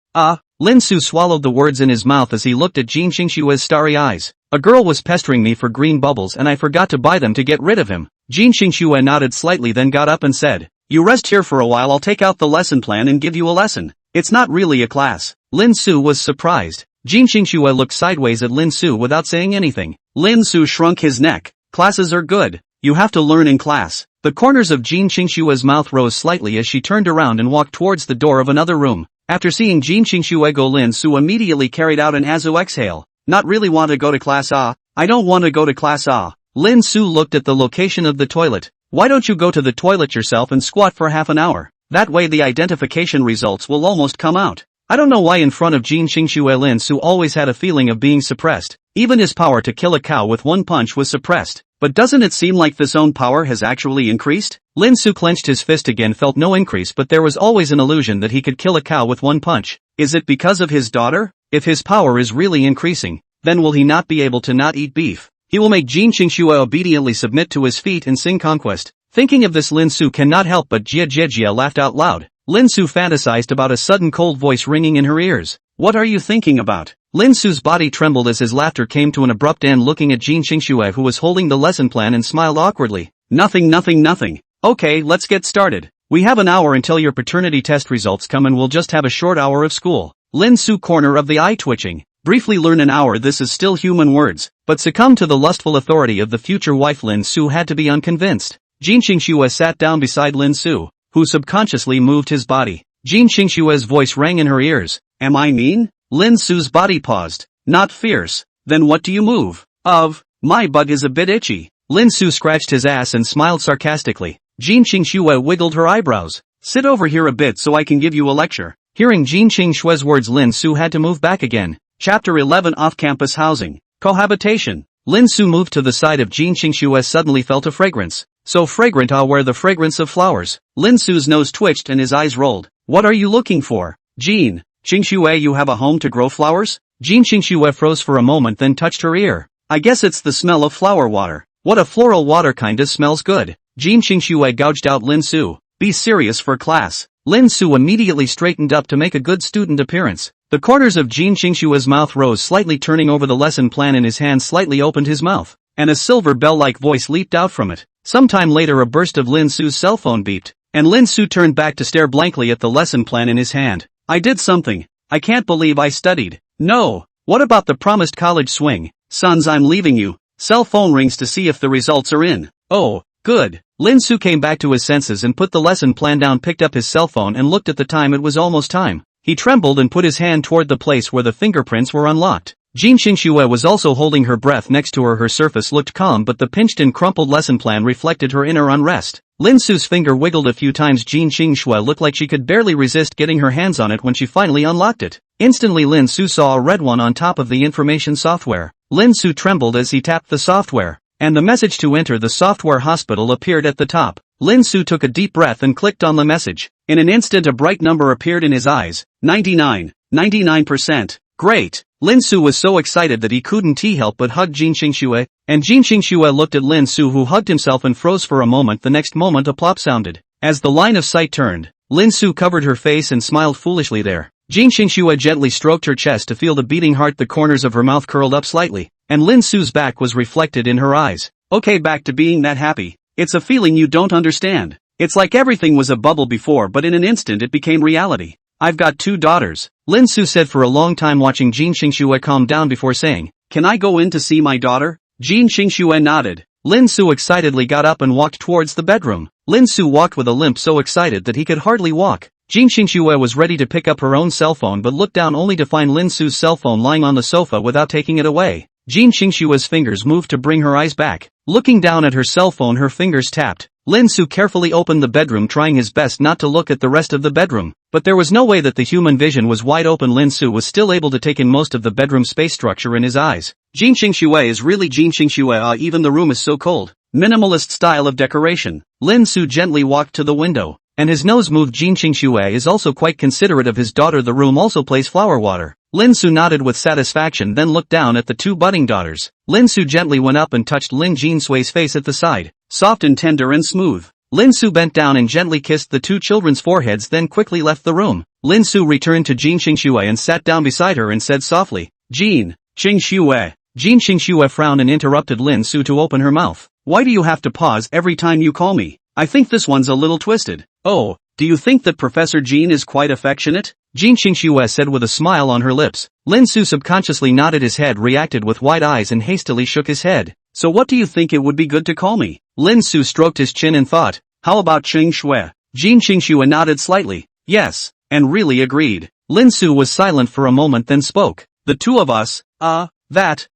Lin Su swallowed the words in his mouth as he looked at Jean Xingxue's starry eyes. A girl was pestering me for green bubbles and I forgot to buy them to get rid of him. Jean Xingxue nodded slightly, then got up and said, you rest here for a while, I'll take out the lesson plan and give you a lesson. It's not really a class. Lin Su was surprised. Jean Xingxue looked sideways at Lin Su without saying anything. Lin Su shrunk his neck. Classes are good. You have to learn in class. The corners of Jean Xingxue's mouth rose slightly as she turned around and walked towards the door of another room. After seeing Jean Xingxue go, Lin Su immediately carried out an Azu exhale. Not really want to go to class, I don't want to go to class, Lin Su looked at the location of the toilet. Why don't you go to the toilet yourself and squat for half an hour? That way the identification results will almost come out. I don't know why in front of Jean Xingxue Lin Su always had a feeling of being suppressed. Even his power to kill a cow with one punch was suppressed. But doesn't it seem like this own power has actually increased? Lin Su clenched his fist again, felt no increase, but there was always an illusion that he could kill a cow with one punch. Is it because of his daughter? If his power is really increasing, then will he not be able to not eat beef? He will make Jean Xingxue obediently submit to his feet and sing conquest. Thinking of this, Lin Su cannot help but Jia laughed out loud. Lin Su fantasized about a sudden cold voice ringing in her ears. What are you thinking about? Lin Su's body trembled as his laughter came to an abrupt end, looking at Jean Xingxue, who was holding the lesson plan, and smiled awkwardly. Nothing. Okay, let's get started. We have an hour until your paternity test results come and we'll just have a short hour of school. Lin Su, corner of the eye twitching. Briefly learn an hour, this is still human words, but succumb to the lustful authority of the future wife. Lin Su had to be unconvinced. Jean Xingxue sat down beside Lin Su, who subconsciously moved his body. Jean Xingxue's voice rang in her ears. Am I mean? Lin Su's body paused. Not fierce. Then what do you move? My butt is a bit itchy. Lin Su scratched his ass and smiled sarcastically. Jean Xingxue wiggled her eyebrows. Sit over here a bit so I can give you a lecture. Hearing Jean Xingxue's words, Lin Su had to move back again. Chapter 11, Off-Campus Housing. Cohabitation. Lin Su moved to the side of Jean Xingxue, suddenly felt a fragrance. So fragrant, where the fragrance of flowers. Lin Su's nose twitched and his eyes rolled. What are you looking for? Jean Xingxue, you have a home to grow flowers? Jean Xingxue froze for a moment, then touched her ear. I guess it's the smell of flower water. What a floral water, kinda smells good. Jean Xingxue gouged out Lin Su. Be serious for class. Lin Su immediately straightened up to make a good student appearance. The corners of Jean Xingxue's mouth rose slightly, turning over the lesson plan in his hand, slightly opened his mouth, and a silver bell-like voice leaped out from it. Sometime later a burst of Lin Su's cell phone beeped, and Lin Su turned back to stare blankly at the lesson plan in his hand. I did something. I can't believe I studied. No. What about the promised college swing? Sons, I'm leaving you. Cell phone rings to see if the results are in. Oh, good. Lin Su came back to his senses and put the lesson plan down, picked up his cell phone and looked at the time. It was almost time. He trembled and put his hand toward the place where the fingerprints were unlocked. Jean Xingxue was also holding her breath next to her. Her surface looked calm, but the pinched and crumpled lesson plan reflected her inner unrest. Lin Su's finger wiggled a few times. Jin Xingxue looked like she could barely resist getting her hands on it when she finally unlocked it. Instantly Lin Su saw a red one on top of the information software. Lin Su trembled as he tapped the software, and the message to enter the software hospital appeared at the top. Lin Su took a deep breath and clicked on the message. In an instant a bright number appeared in his eyes. 99%. Great. Lin Su was so excited that he couldn't help but hug Jin Xingxue, and Jin Xingxue looked at Lin Su, who hugged himself and froze for a moment. The next moment a plop sounded. As the line of sight turned, Lin Su covered her face and smiled foolishly there. Jin Xingxue gently stroked her chest to feel the beating heart. The corners of her mouth curled up slightly, and Lin Su's back was reflected in her eyes. Okay, back to being that happy. It's a feeling you don't understand. It's like everything was a bubble before, but in an instant it became reality. I've got 2 daughters, Lin Su said for a long time, watching Jin Xingxue calm down before saying, "Can I go in to see my daughter?" Jin Xingxue nodded. Lin Su excitedly got up and walked towards the bedroom. Lin Su walked with a limp, so excited that he could hardly walk. Jin Xingxue was ready to pick up her own cell phone but looked down only to find Lin Su's cell phone lying on the sofa without taking it away. Jin Xingxue's fingers moved to bring her eyes back. Looking down at her cell phone, her fingers tapped. Lin Su carefully opened the bedroom, trying his best not to look at the rest of the bedroom. But there was no way that the human vision was wide open. Lin Su was still able to take in most of the bedroom space structure in his eyes. Jin Xingxue is really Jin Xingxue. Even the room is so cold. Minimalist style of decoration. Lin Su gently walked to the window, and his nose moved. Jin Xingxue is also quite considerate of his daughter. The room also plays flower water. Lin Su nodded with satisfaction, then looked down at the 2 budding daughters. Lin Su gently went up and touched Lin Jinsue's face at the side. Soft and tender and smooth. Lin Su bent down and gently kissed the 2 children's foreheads, then quickly left the room. Lin Su returned to Jin Xingxue and sat down beside her and said softly, "Jin Xingxue." Jin Xingxue frowned and interrupted Lin Su to open her mouth. "Why do you have to pause every time you call me? I think this one's a little twisted." "Oh, do you think that Professor Jin is quite affectionate?" Jin Xingxue said with a smile on her lips. Lin Su subconsciously nodded his head, reacted with wide eyes and hastily shook his head. "So what do you think it would be good to call me?" Lin Su stroked his chin and thought, "How about Xingxue?" Jin Xingxue nodded slightly. "Yes," and really agreed. Lin Su was silent for a moment, then spoke. "The 2 of us, that.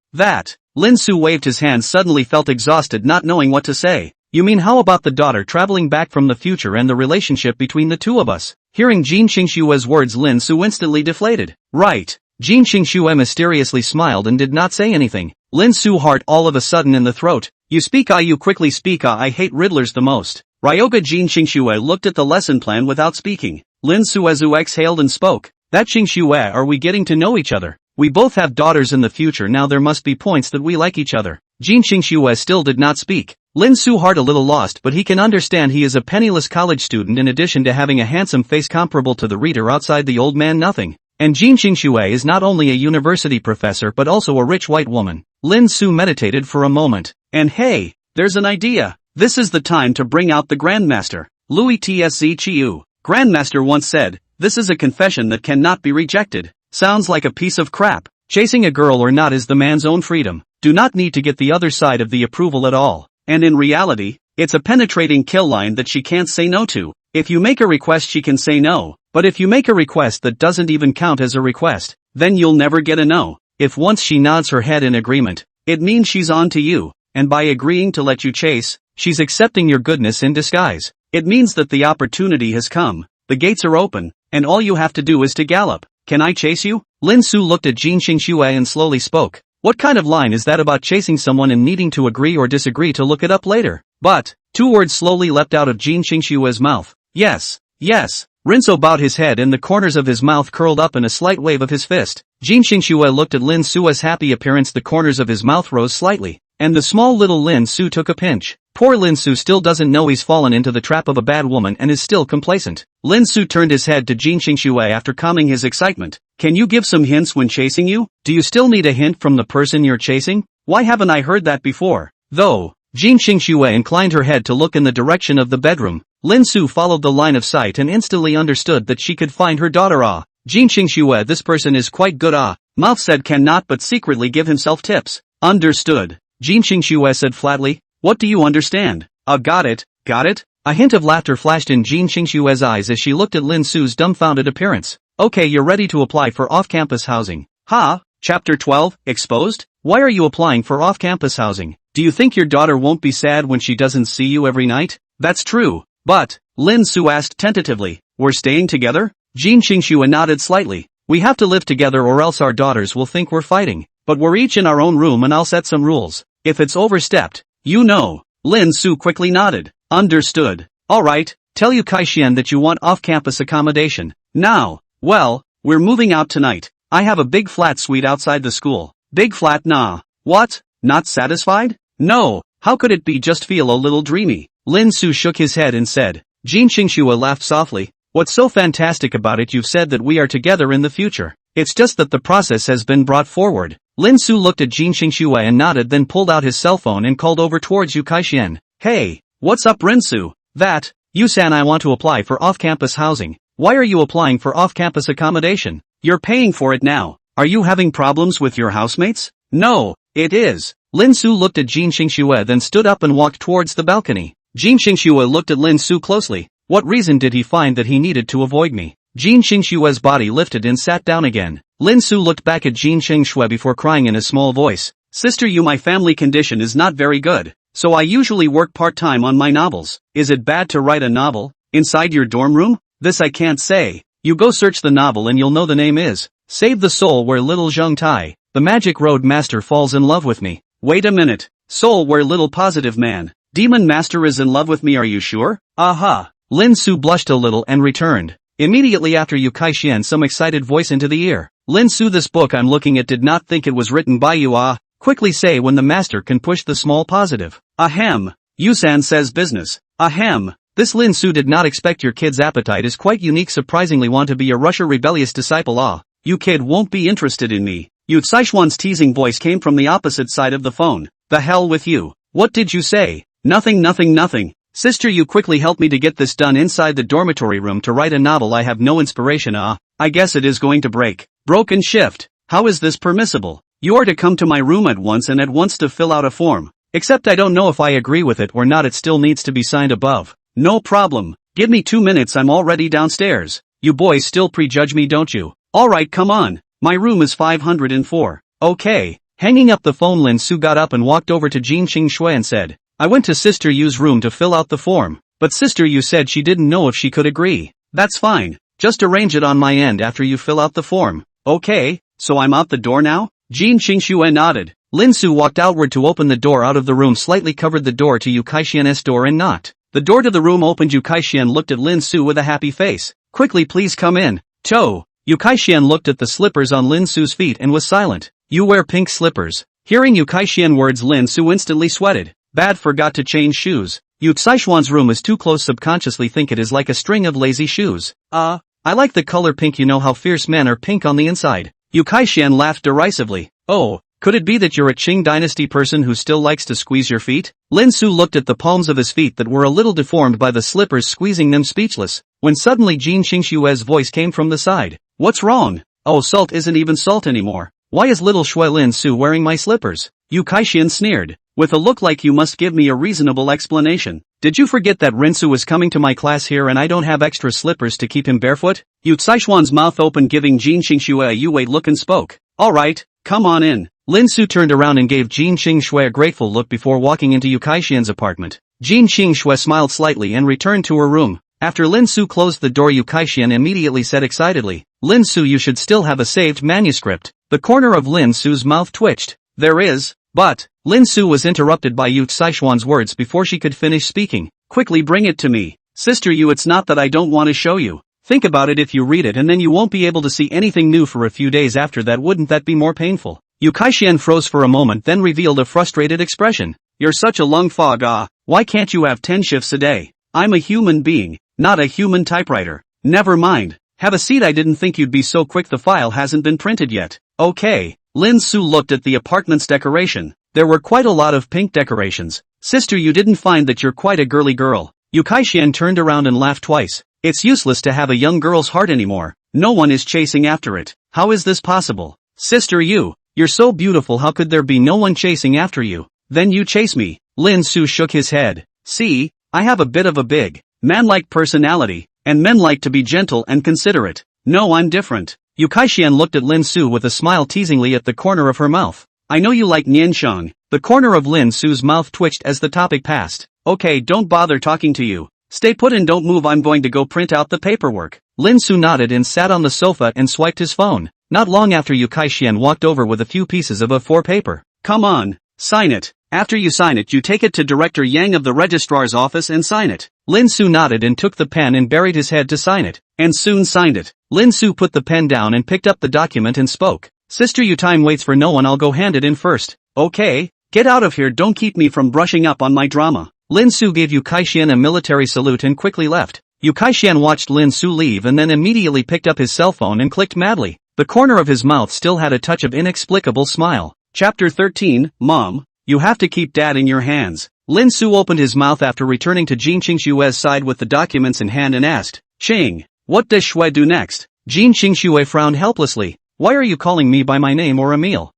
Lin Su waved his hand, suddenly felt exhausted, not knowing what to say. "You mean how about the daughter traveling back from the future and the relationship between the 2 of us?" Hearing Jin Xingxue's words, Lin Su instantly deflated. "Right." Jin Xingxue mysteriously smiled and did not say anything. Lin Su's heart all of a sudden in the throat. "You speak, you quickly speak, I hate riddlers the most." Ryoga Jin Xingxue looked at the lesson plan without speaking. Lin Su exhaled and spoke. "That Xingxue, are we getting to know each other? We both have daughters in the future. Now there must be points that we like each other." Jin Xingxue still did not speak. Lin Su's heart a little lost, but he can understand he is a penniless college student in addition to having a handsome face comparable to the reader outside the old man nothing. And Jin Xingxue is not only a university professor but also a rich white woman. Lin Su meditated for a moment. "And hey, there's an idea. This is the time to bring out the Grandmaster." Louis Tsc Chiu, Grandmaster, once said, "This is a confession that cannot be rejected." Sounds like a piece of crap. Chasing a girl or not is the man's own freedom. Do not need to get the other side of the approval at all. And in reality, it's a penetrating kill line that she can't say no to. If you make a request she can say no, but if you make a request that doesn't even count as a request, then you'll never get a no. If once she nods her head in agreement, it means she's on to you, and by agreeing to let you chase, she's accepting your goodness in disguise. It means that the opportunity has come, the gates are open, and all you have to do is to gallop. "Can I chase you?" Lin Su looked at Jin Xingxue and slowly spoke. "What kind of line is that about chasing someone and needing to agree or disagree to look it up later?" But 2 words slowly leapt out of Jin Xingxue's mouth. Yes. Rinso bowed his head and the corners of his mouth curled up in a slight wave of his fist. Jin Xingxue looked at Lin Su's happy appearance. The corners of his mouth rose slightly, and the small little Lin Su took a pinch. Poor Lin Su still doesn't know he's fallen into the trap of a bad woman and is still complacent. Lin Su turned his head to Jin Xingxue after calming his excitement. "Can you give some hints when chasing you? Do you still need a hint from the person you're chasing? Why haven't I heard that before?" Though Jin Xingxue inclined her head to look in the direction of the bedroom, Lin Su followed the line of sight and instantly understood that she could find her daughter. Jin Xingxue, this person is quite good. Mouth said cannot but secretly give himself tips. Understood. Jin Xingxue said flatly. "What do you understand?" Got it. A hint of laughter flashed in Jin Xingxue's eyes as she looked at Lin Su's dumbfounded appearance. "Okay, you're ready to apply for off-campus housing." Chapter 12, Exposed? Why are you applying for off-campus housing? Do you think your daughter won't be sad when she doesn't see you every night? That's true. But, Lin Su asked tentatively, we're staying together? Jin Qingxue nodded slightly. We have to live together or else our daughters will think we're fighting. But we're each in our own room and I'll set some rules. If it's overstepped, you know. Lin Su quickly nodded. Understood. Alright, tell Yu Kaixian that you want off-campus accommodation. Now. Well, we're moving out tonight. I have a big flat suite outside the school. Big flat nah. What? Not satisfied? No, how could it be, just feel a little dreamy. Lin Su shook his head and said. Jin Qingxue laughed softly. What's so fantastic about it? You've said that we are together in the future. It's just that the process has been brought forward. Lin Su looked at Jin Qingxue and nodded, then pulled out his cell phone and called over towards Yu Kaixian. Hey, what's up Rinsu? That, Yu-san, I want to apply for off-campus housing. Why are you applying for off-campus accommodation? You're paying for it now. Are you having problems with your housemates? No, it is. Lin Su looked at Jin Qingxue, then stood up and walked towards the balcony. Jin Qingxue looked at Lin Su closely. What reason did he find that he needed to avoid me? Jin Qingxue's body lifted and sat down again. Lin Su looked back at Jin Qingxue before crying in a small voice. Sister Yu, my family condition is not very good, so I usually work part-time on my novels. Is it bad to write a novel inside your dorm room? This I can't say. You go search the novel and you'll know. The name is Save the Soul Where Little Zheng Tai, the Magic Road Master, falls in love with me. Wait a minute. Soul Where Little Positive Man, Demon Master is in love with me, are you sure? Aha. Lin Su blushed a little and returned. Immediately after Yu Kaixian some excited voice into the ear. Lin Su, this book I'm looking at did not think it was written by you. Quickly say when the master can push the small positive. Ahem. Yu-san says business. Ahem. This Lin Su did not expect. Your kid's appetite is quite unique. Surprisingly want to be a Russia rebellious disciple. You kid won't be interested in me. Yu Saishuan's teasing voice came from the opposite side of the phone. The hell with you. What did you say? Nothing. Sister, you quickly help me to get this done inside the dormitory room to write a novel. I have no inspiration. I guess it is going to break. Broken shift. How is this permissible? You are to come to my room at once and at once to fill out a form. Except I don't know if I agree with it or not. It still needs to be signed above. No problem. Give me 2 minutes. I'm already downstairs. You boys still prejudge me, don't you? Alright, come on. My room is 504. Okay. Hanging up the phone, Lin Su got up and walked over to Jin Qingxue and said, I went to Sister Yu's room to fill out the form, but Sister Yu said she didn't know if she could agree. That's fine. Just arrange it on my end after you fill out the form. Okay, so I'm out the door now? Jin Qingxue nodded. Lin Su walked outward to open the door out of the room, slightly covered the door to Yu Kaixian's door and knocked. The door to the room opened. Yu Kaixian looked at Lin Su with a happy face. Quickly, please come in. Toe. Yu Kaixian looked at the slippers on Lin Su's feet and was silent. You wear pink slippers. Hearing Yu Kaixian words, Lin Su instantly sweated. Bad, forgot to change shoes. Yu Saishuan's room is too close. Subconsciously think it is like a string of lazy shoes. I like the color pink. You know how fierce men are pink on the inside. Yu Kaixian laughed derisively. Oh, could it be that you're a Qing dynasty person who still likes to squeeze your feet? Lin Su looked at the palms of his feet that were a little deformed by the slippers, squeezing them, speechless, when suddenly Jin Qingxue's voice came from the side. What's wrong? Oh, salt isn't even salt anymore. Why is little Shui Lin Su wearing my slippers? Yu Kaixian sneered, with a look like you must give me a reasonable explanation. Did you forget that Rinsu is coming to my class here and I don't have extra slippers to keep him barefoot? Yu Saishuan's mouth opened, giving Jin Qingxue a you-wait look, and spoke. Alright, come on in. Lin Su turned around and gave Jin Qingxue a grateful look before walking into Yu Kaixian's apartment. Jin Qingxue smiled slightly and returned to her room. After Lin Su closed the door, Yu Kaixian immediately said excitedly, Lin Su, you should still have a saved manuscript. The corner of Lin Su's mouth twitched. There is, but, Lin Su was interrupted by Yu Saishuan's words before she could finish speaking. Quickly, bring it to me. Sister Yu, it's not that I don't want to show you. Think about it, if you read it and then you won't be able to see anything new for a few days after that, wouldn't that be more painful? Yu Kaixian froze for a moment, then revealed a frustrated expression. You're such a lung fog. Why can't you have 10 shifts a day? I'm a human being, not a human typewriter. Never mind. Have a seat. I didn't think you'd be so quick. The file hasn't been printed yet. Okay. Lin Su looked at the apartment's decoration. There were quite a lot of pink decorations. Sister, you didn't find that you're quite a girly girl? Yu Kaixian turned around and laughed twice. It's useless to have a young girl's heart anymore. No one is chasing after it. How is this possible? Sister Yu, you're so beautiful. How could there be no one chasing after you? Then you chase me. Lin Su shook his head. See, I have a bit of a big, man-like personality, and men like to be gentle and considerate. No, I'm different. Yu Kaixian looked at Lin Su with a smile teasingly at the corner of her mouth. I know you like Nianshang. The corner of Lin Su's mouth twitched as the topic passed. Okay, don't bother talking to you. Stay put and don't move, I'm going to go print out the paperwork. Lin Su nodded and sat on the sofa and swiped his phone. Not long after, Yu Kai-shian walked over with a few pieces of A4 paper. Come on, sign it. After you sign it, you take it to Director Yang of the registrar's office and sign it. Lin Su nodded and took the pen and buried his head to sign it, and soon signed it. Lin Su put the pen down and picked up the document and spoke. Sister, you time waits for no one, I'll go hand it in first. Okay, get out of here, don't keep me from brushing up on my drama. Lin Su gave Yu Kai-shian a military salute and quickly left. Yu Kai-shian watched Lin Su leave and then immediately picked up his cell phone and clicked madly. The corner of his mouth still had a touch of inexplicable smile. Chapter 13, Mom, you have to keep Dad in your hands. Lin Su opened his mouth after returning to Jin Qingshue's side with the documents in hand and asked, Ching, what does Shui do next? Jin Qingxue frowned helplessly. Why are you calling me by my name or Emil?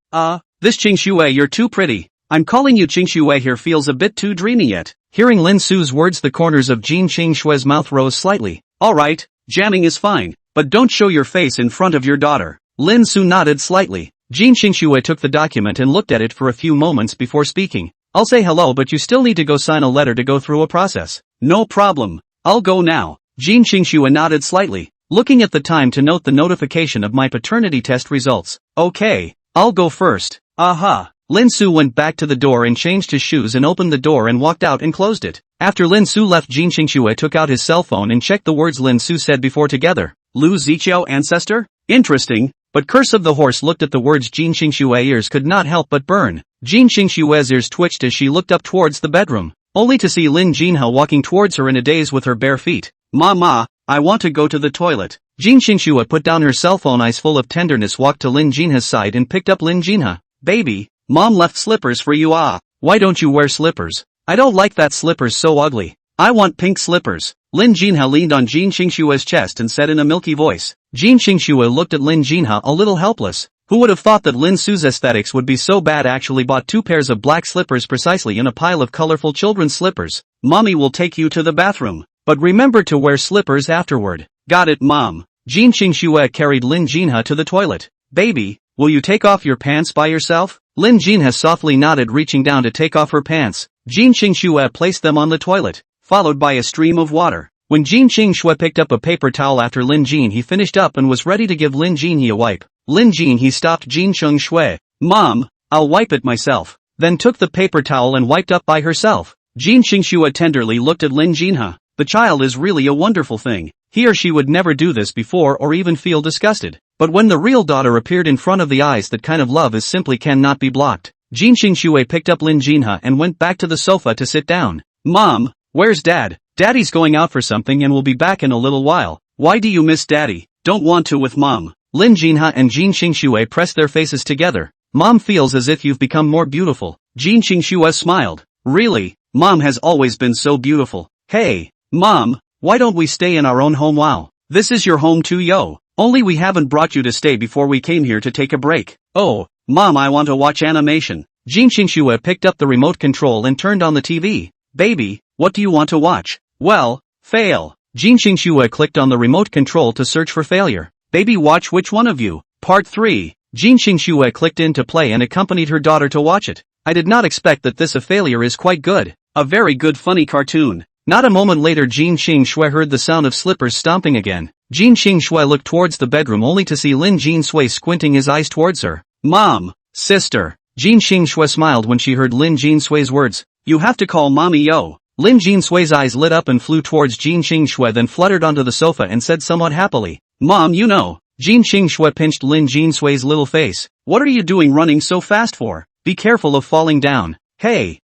This Qingxue, you're too pretty. I'm calling you Qingxue here feels a bit too dreamy yet. Hearing Lin Su's words, the corners of Jin Qingshue's mouth rose slightly. Alright, jamming is fine, but don't show your face in front of your daughter. Lin Su nodded slightly. Jin Qingxue took the document and looked at it for a few moments before speaking. I'll say hello, but you still need to go sign a letter to go through a process. No problem. I'll go now. Jin Qingxue nodded slightly, looking at the time to note the notification of my paternity test results. Okay, I'll go first. Aha. Lin Su went back to the door and changed his shoes and opened the door and walked out and closed it. After Lin Su left, Jin Qingxue took out his cell phone and checked the words Lin Su said before together. Lu Ziqiao ancestor? Interesting, but Curse of the Horse looked at the words. Jin Qingxue's ears could not help but burn. Jin Qingxue's ears twitched as she looked up towards the bedroom, only to see Lin Jinha walking towards her in a daze with her bare feet. Mama, I want to go to the toilet. Jin Qingxue put down her cell phone, eyes full of tenderness, walked to Lin Jinha's side and picked up Lin Jinha. Baby, Mom left slippers for you. Why don't you wear slippers? I don't like that, slippers so ugly. I want pink slippers. Lin Jinha leaned on Jin Qingxue's chest and said in a milky voice. Jin Qingxue looked at Lin Jinha a little helpless. Who would have thought that Lin Su's aesthetics would be so bad? Actually bought 2 pairs of black slippers precisely in a pile of colorful children's slippers. Mommy will take you to the bathroom, but remember to wear slippers afterward. Got it, Mom. Jin Qingxue carried Lin Jinha to the toilet. Baby, will you take off your pants by yourself? Lin Jinha softly nodded, reaching down to take off her pants. Jin Qingxue placed them on the toilet, followed by a stream of water. When Jin Qingxue picked up a paper towel after Lin Jin, he finished up and was ready to give Lin Jinhe a wipe. Lin Jin, he stopped Jin Qingxue. Mom, I'll wipe it myself. Then took the paper towel and wiped up by herself. Jin Qingxue tenderly looked at Lin Jinha. The child is really a wonderful thing. He or she would never do this before or even feel disgusted. But when the real daughter appeared in front of the eyes, that kind of love is simply cannot be blocked. Jin Qingxue picked up Lin Jinha and went back to the sofa to sit down. Mom, where's Dad? Daddy's going out for something and will be back in a little while. Why do you miss Daddy? Don't want to with Mom. Lin Jinha and Jin Qingxue pressed their faces together. Mom feels as if you've become more beautiful. Jin Qingxue smiled. Really? Mom has always been so beautiful. Hey, Mom, why don't we stay in our own home? Wow. This is your home too, yo. Only we haven't brought you to stay before we came here to take a break. Oh, Mom, I want to watch animation. Jin Qingxue picked up the remote control and turned on the TV. Baby, what do you want to watch? Well, fail. Jin Qingxue clicked on the remote control to search for failure. Baby, watch which one of you? Part 3. Jin Qingxue clicked into play and accompanied her daughter to watch it. I did not expect that this a failure is quite good. A very good funny cartoon. Not a moment later, Jin Qingxue heard the sound of slippers stomping again. Jin Qingxue looked towards the bedroom only to see Lin Jinxue squinting his eyes towards her. Mom, sister. Jin Qingxue smiled when she heard Lin Jinxue's words. You have to call Mommy, yo. Lin Jinxue's eyes lit up and flew towards Jin Qingxue, then fluttered onto the sofa and said somewhat happily. Mom, you know. Jin Qingxue pinched Lin Jinxue's little face. What are you doing running so fast for? Be careful of falling down. Hey,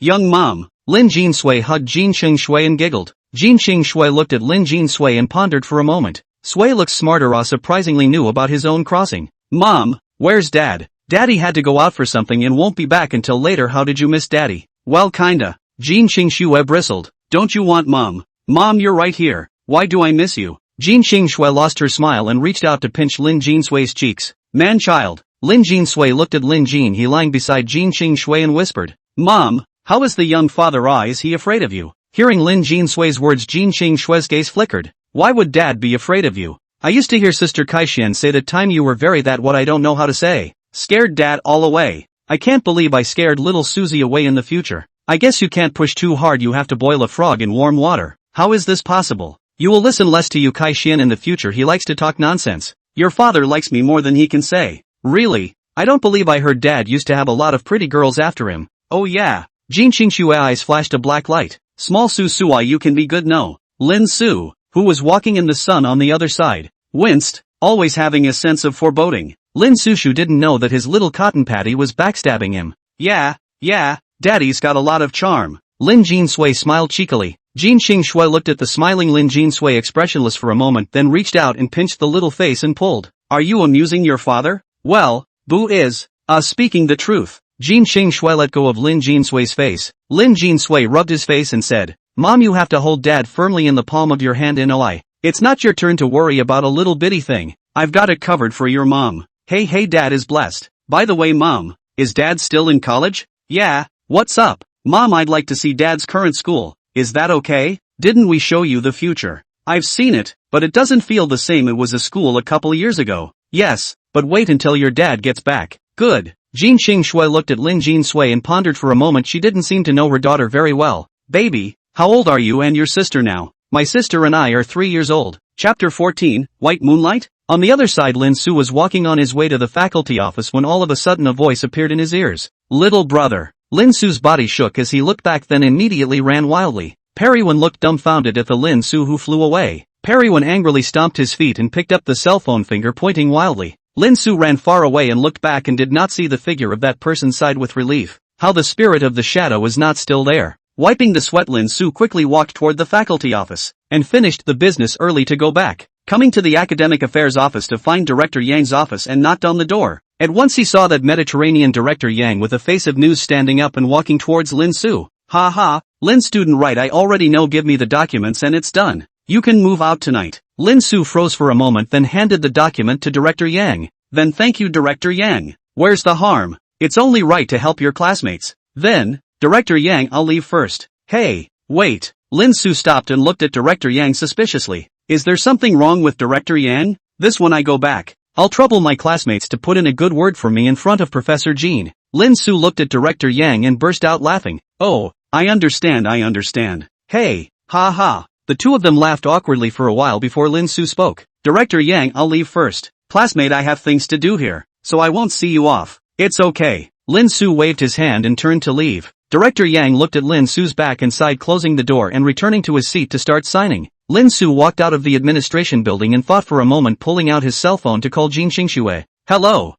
young mom. Lin Jinxue hugged Jin Qingxue and giggled. Jin Qingxue looked at Lin Jinxue and pondered for a moment. Sui looked smarter, surprisingly knew about his own crossing. Mom, where's Dad? Daddy had to go out for something and won't be back until later. How did you miss Daddy? Well, kinda. Jin Qingxue bristled. Don't you want Mom? Mom, you're right here. Why do I miss you? Jin Qingxue lost her smile and reached out to pinch Lin Jinxue's cheeks. Man-child. Lin Jinxue looked at Lin Jin, he lying beside Jin Qingxue, and whispered. Mom, how is the young father? Is he afraid of you? Hearing Lin Jinxue's words, Jin Qingxue's gaze flickered. Why would Dad be afraid of you? I used to hear Sister Kai-shian say that time you were very that what I don't know how to say. Scared dad all away. I can't believe I scared little Susie away in the future. I guess you can't push too hard, you have to boil a frog in warm water. How is this possible? You will listen less to Yu Kai-shian in the future, he likes to talk nonsense. Your father likes me more than he can say. Really? I don't believe I heard dad used to have a lot of pretty girls after him. Oh yeah. Jin Qingshui's eyes flashed a black light. Small Su Suai, you can be good no. Lin Su, who was walking in the sun on the other side, winced, always having a sense of foreboding. Lin Sushu didn't know that his little cotton patty was backstabbing him. Yeah, daddy's got a lot of charm. Lin Jinsui smiled cheekily. Jin Qingshui looked at the smiling Lin Jinsui expressionless for a moment, then reached out and pinched the little face and pulled. Are you amusing your father? Well, Boo is, speaking the truth. Jin Qingshui let go of Lin Jinsui's face. Lin Jinsui rubbed his face and said, Mom, you have to hold dad firmly in the palm of your hand in OI. It's not your turn to worry about a little bitty thing. I've got it covered for your mom. Hey, dad is blessed. By the way, Mom, is dad still in college? Yeah, what's up? Mom, I'd like to see dad's current school. Is that okay? Didn't we show you the future? I've seen it, but it doesn't feel the same. It was a school a couple years ago. Yes, but wait until your dad gets back. Good. Jin Qingshui looked at Lin Jinsui and pondered for a moment. She didn't seem to know her daughter very well. Baby, how old are you and your sister now? My sister and I are 3 years old. Chapter 14, White Moonlight? On the other side, Lin Su was walking on his way to the faculty office when all of a sudden a voice appeared in his ears. Little brother. Lin Su's body shook as he looked back, then immediately ran wildly. Perrywan looked dumbfounded at the Lin Su who flew away. Perrywan angrily stomped his feet and picked up the cell phone, finger pointing wildly. Lin Su ran far away and looked back and did not see the figure of that person, sighed with relief. How the spirit of the shadow was not still there. Wiping the sweat, Lin Su quickly walked toward the faculty office and finished the business early to go back. Coming to the academic affairs office to find Director Yang's office and knocked on the door. At once he saw that Mediterranean Director Yang with a face of news standing up and walking towards Lin Su. Ha, Lin student, right, I already know, give me the documents and it's done. You can move out tonight. Lin Su froze for a moment, then handed the document to Director Yang. Then thank you, Director Yang. Where's the harm? It's only right to help your classmates. Then, Director Yang, I'll leave first. Hey, wait. Lin Su stopped and looked at Director Yang suspiciously. Is there something wrong with Director Yang? This one I go back. I'll trouble my classmates to put in a good word for me in front of Professor Jean. Lin Su looked at Director Yang and burst out laughing. Oh, I understand. Hey, ha. The two of them laughed awkwardly for a while before Lin Su spoke. Director Yang, I'll leave first. Classmate, I have things to do here, so I won't see you off. It's okay. Lin Su waved his hand and turned to leave. Director Yang looked at Lin Su's back and sighed, closing the door and returning to his seat to start signing. Lin Su walked out of the administration building and thought for a moment, pulling out his cell phone to call Jin Qingshui. Hello?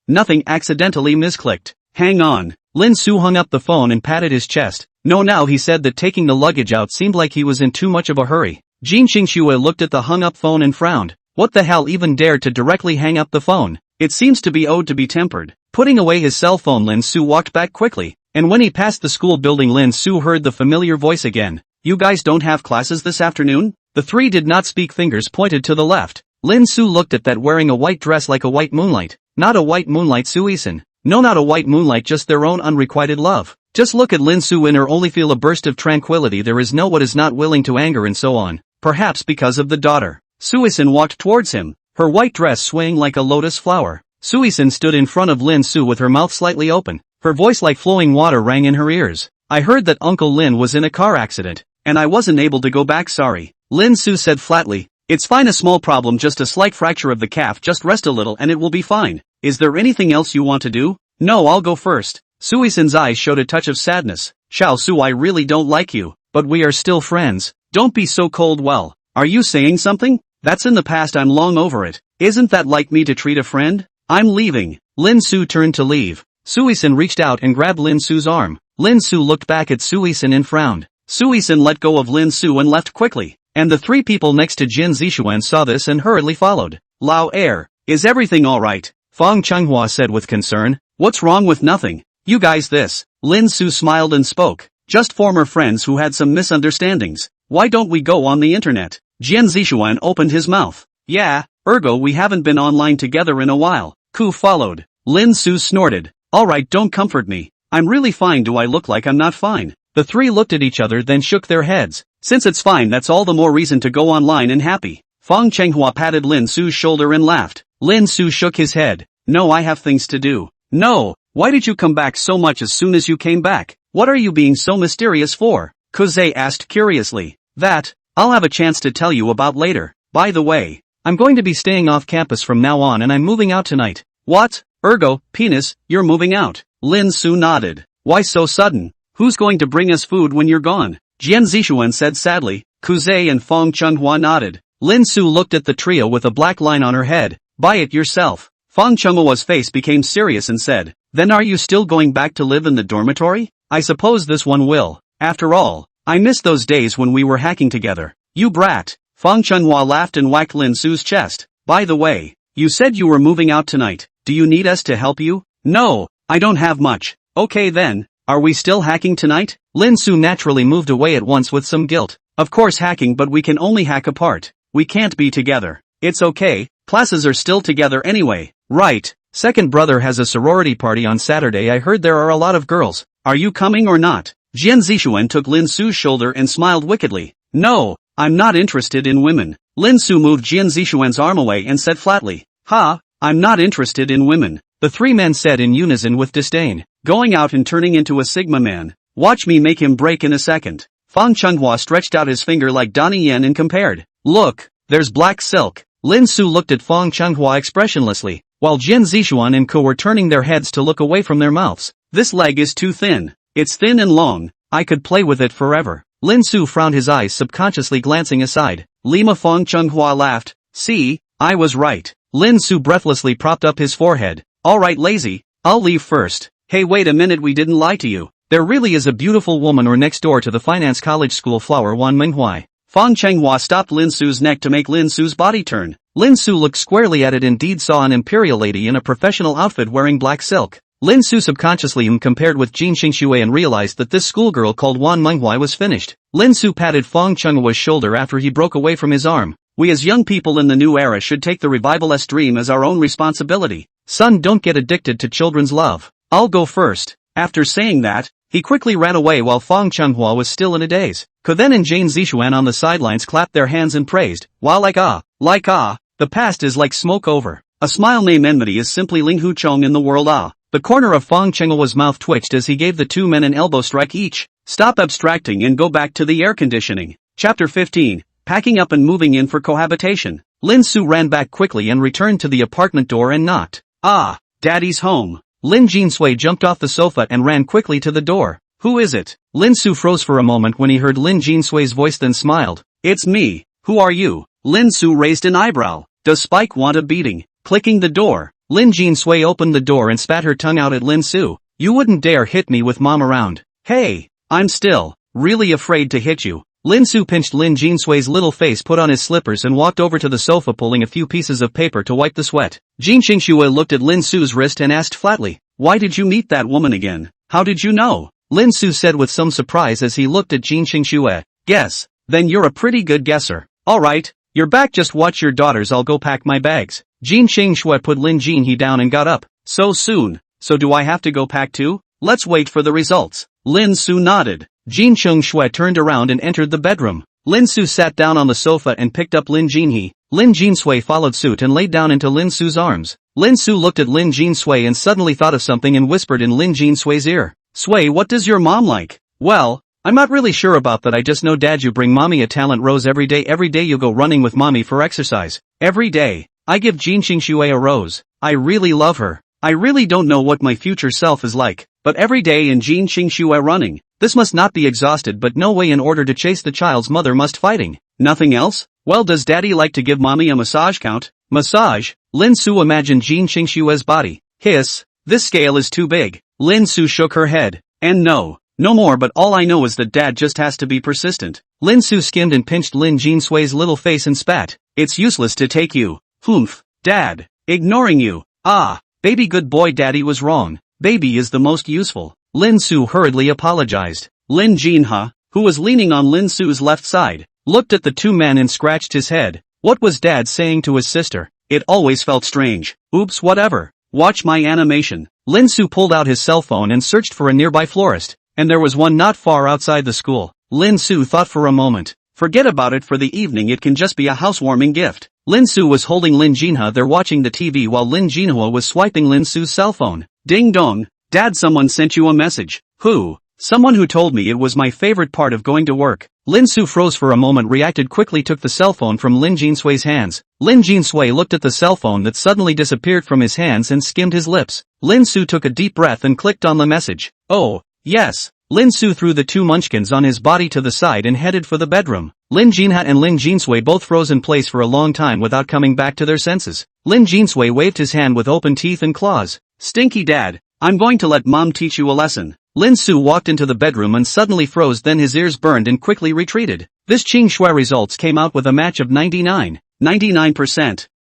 Nothing, accidentally misclicked. Hang on. Lin Su hung up the phone and patted his chest. No, now he said that taking the luggage out seemed like he was in too much of a hurry. Jin Qingshui looked at the hung up phone and frowned. What the hell even dared to directly hang up the phone? It seems to be owed to be tempered. Putting away his cell phone, Lin Su walked back quickly, and when he passed the school building, Lin Su heard the familiar voice again. You guys don't have classes this afternoon? The three did not speak, fingers pointed to the left. Lin Su looked at that, wearing a white dress like a white moonlight. Not a white moonlight Suisun. No, not a white moonlight, just their own unrequited love. Just look at Lin Su in her, only feel a burst of tranquility. There is no what is not willing to anger and so on. Perhaps because of the daughter. Suisun walked towards him, her white dress swaying like a lotus flower. Suisun stood in front of Lin Su with her mouth slightly open. Her voice like flowing water rang in her ears. I heard that Uncle Lin was in a car accident, and I wasn't able to go back, sorry. Lin Su said flatly. It's fine, a small problem, just a slight fracture of the calf, just rest a little and it will be fine. Is there anything else you want to do? No, I'll go first. Suisun's eyes showed a touch of sadness. Xiao Su, I really don't like you, but we are still friends. Don't be so cold. Well, are you saying something? That's in the past, I'm long over it. Isn't that like me to treat a friend? I'm leaving. Lin Su turned to leave. Suisun reached out and grabbed Lin Su's arm. Lin Su looked back at Suisun and frowned. Suisun let go of Lin Su and left quickly, and the three people next to Jin Zishuan saw this and hurriedly followed. Lao Air, is everything alright? Fang Chenghua said with concern. What's wrong with nothing? You guys this. Lin Su smiled and spoke. Just former friends who had some misunderstandings. Why don't we go on the internet? Jin Zishuan opened his mouth. Yeah, ergo we haven't been online together in a while. Ku followed. Lin Su snorted. Alright, don't comfort me. I'm really fine. Do I look like I'm not fine? The three looked at each other, then shook their heads. Since it's fine, that's all the more reason to go online and happy. Fang Chenghua patted Lin Su's shoulder and laughed. Lin Su shook his head. No, I have things to do. No, why did you come back so much as soon as you came back? What are you being so mysterious for? Kuze asked curiously. That, I'll have a chance to tell you about later. By the way, I'm going to be staying off campus from now on and I'm moving out tonight. What? Ergo, penis, you're moving out. Lin Su nodded. Why so sudden? Who's going to bring us food when you're gone? Jian Zixuan said sadly. Kuze and Fong Chunghua nodded. Lin Su looked at the trio with a black line on her head. Buy it yourself. Fong Chunghua's face became serious and said, Then are you still going back to live in the dormitory? I suppose this one will. After all, I miss those days when we were hacking together. You brat. Fong Chunghua laughed and whacked Lin Su's chest. By the way, you said you were moving out tonight. Do you need us to help you? No, I don't have much. Okay then, are we still hacking tonight? Lin Su naturally moved away at once with some guilt. Of course hacking, but we can only hack apart. We can't be together. It's okay, classes are still together anyway. Right, second brother has a sorority party on Saturday. I heard there are a lot of girls. Are you coming or not? Jian Zixuan took Lin Su's shoulder and smiled wickedly. No, I'm not interested in women. Lin Su moved Jian Zixuan's arm away and said flatly. Ha, I'm not interested in women. The three men said in unison with disdain. Going out and turning into a Sigma man. Watch me make him break in a second. Fong Chunghua stretched out his finger like Donnie Yen and compared. Look, there's black silk. Lin Su looked at Fong Chunghua expressionlessly, while Jian Zixuan and Ko were turning their heads to look away from their mouths. This leg is too thin. It's thin and long. I could play with it forever. Lin Su frowned, his eyes subconsciously glancing aside. Lima. Fong Chunghua laughed. See, I was right. Lin Su breathlessly propped up his forehead. Alright lazy, I'll leave first. Hey wait a minute, we didn't lie to you. There really is a beautiful woman or next door to the finance college school flower Wan Manhwa. Fong Chunghua stopped Lin Su's neck to make Lin Su's body turn. Lin Su looked squarely at it, indeed saw an imperial lady in a professional outfit wearing black silk. Lin Su subconsciously compared with Jin Xingxue and realized that this schoolgirl called Wan Manhwa was finished. Lin Su patted Fong Chunghua's shoulder after he broke away from his arm. We as young people in the new era should take the revivalist dream as our own responsibility. Son, don't get addicted to children's love. I'll go first. After saying that, he quickly ran away while Fong Chunghua was still in a daze. Koden and Jian Zixuan on the sidelines clapped their hands and praised. Wow, like ah, the past is like smoke over. A smile named enmity is simply Ling Hu Chong in the world ah. The corner of Fong Chunghua's mouth twitched as he gave the two men an elbow strike each. Stop abstracting and go back to the air conditioning. Chapter 15. Packing up and moving in for cohabitation. Lin Su ran back quickly and returned to the apartment door and knocked. Ah, Daddy's home. Lin Jinsui jumped off the sofa and ran quickly to the door. Who is it? Lin Su froze for a moment when he heard Lin Jinsui's voice, then smiled. It's me. Who are you? Lin Su raised an eyebrow. Does Spike want a beating? Clicking the door. Lin Jinsui opened the door and spat her tongue out at Lin Su. You wouldn't dare hit me with mom around. Hey, I'm still really afraid to hit you. Lin Su pinched Lin Jinsui's little face, put on his slippers and walked over to the sofa, pulling a few pieces of paper to wipe the sweat. Jin Xingxue looked at Lin Su's wrist and asked flatly, why did you meet that woman again? How did you know? Lin Su said with some surprise as he looked at Jin Xingxue. Guess. Then you're a pretty good guesser. Alright, you're back, just watch your daughters, I'll go pack my bags. Jin Xingxue put Lin Jinhe down and got up. So soon? So do I have to go pack too? Let's wait for the results. Lin Su nodded. Jin Xingxue turned around and entered the bedroom. Lin Su sat down on the sofa and picked up Lin Jinhe. Lin Jinsui followed suit and laid down into Lin Su's arms. Lin Su looked at Lin Jinsui and suddenly thought of something and whispered in Lin Jinsui's ear. Sui, what does your mom like? Well, I'm not really sure about that. I just know dad, you bring mommy a talent rose every day. Every day you go running with mommy for exercise. Every day. I give Jin Xingxue a rose. I really love her. I really don't know what my future self is like, but every day in Jin Xingxue running. This must not be exhausted, but no way. In order to chase the child's mother must fighting. Nothing else? Well, does daddy like to give mommy a massage? Count? Massage? Lin Su imagined Jin Xingxue's body. Hiss. This scale is too big. Lin Su shook her head. And no more, but all I know is that dad just has to be persistent. Lin Su skimmed and pinched Lin Jinsui's little face and spat. It's useless to take you. Humph. Dad. Ignoring you. Ah. Baby, good boy, daddy was wrong. Baby is the most useful. Lin Su hurriedly apologized. Lin Jinhe, who was leaning on Lin Su's left side, looked at the two men and scratched his head. What was dad saying to his sister? It always felt strange. Oops, whatever. Watch my animation. Lin Su pulled out his cell phone and searched for a nearby florist, and there was one not far outside the school. Lin Su thought for a moment. Forget about it for the evening, it can just be a housewarming gift. Lin Su was holding Lin Jinha there watching the TV while Lin Jinhua was swiping Lin Su's cell phone. Ding dong. Dad, someone sent you a message. Who? Someone who told me it was my favorite part of going to work. Lin Su froze for a moment, reacted quickly, took the cell phone from Lin Jinsui's hands. Lin Jinsui looked at the cell phone that suddenly disappeared from his hands and skimmed his lips. Lin Su took a deep breath and clicked on the message. Oh, yes. Lin Su threw the two munchkins on his body to the side and headed for the bedroom. Lin Jinha and Lin Jinsui both froze in place for a long time without coming back to their senses. Lin Jinsui waved his hand with open teeth and claws. Stinky dad, I'm going to let mom teach you a lesson. Lin Su walked into the bedroom and suddenly froze, then his ears burned and quickly retreated. This Qing Shui results came out with a match of 99%.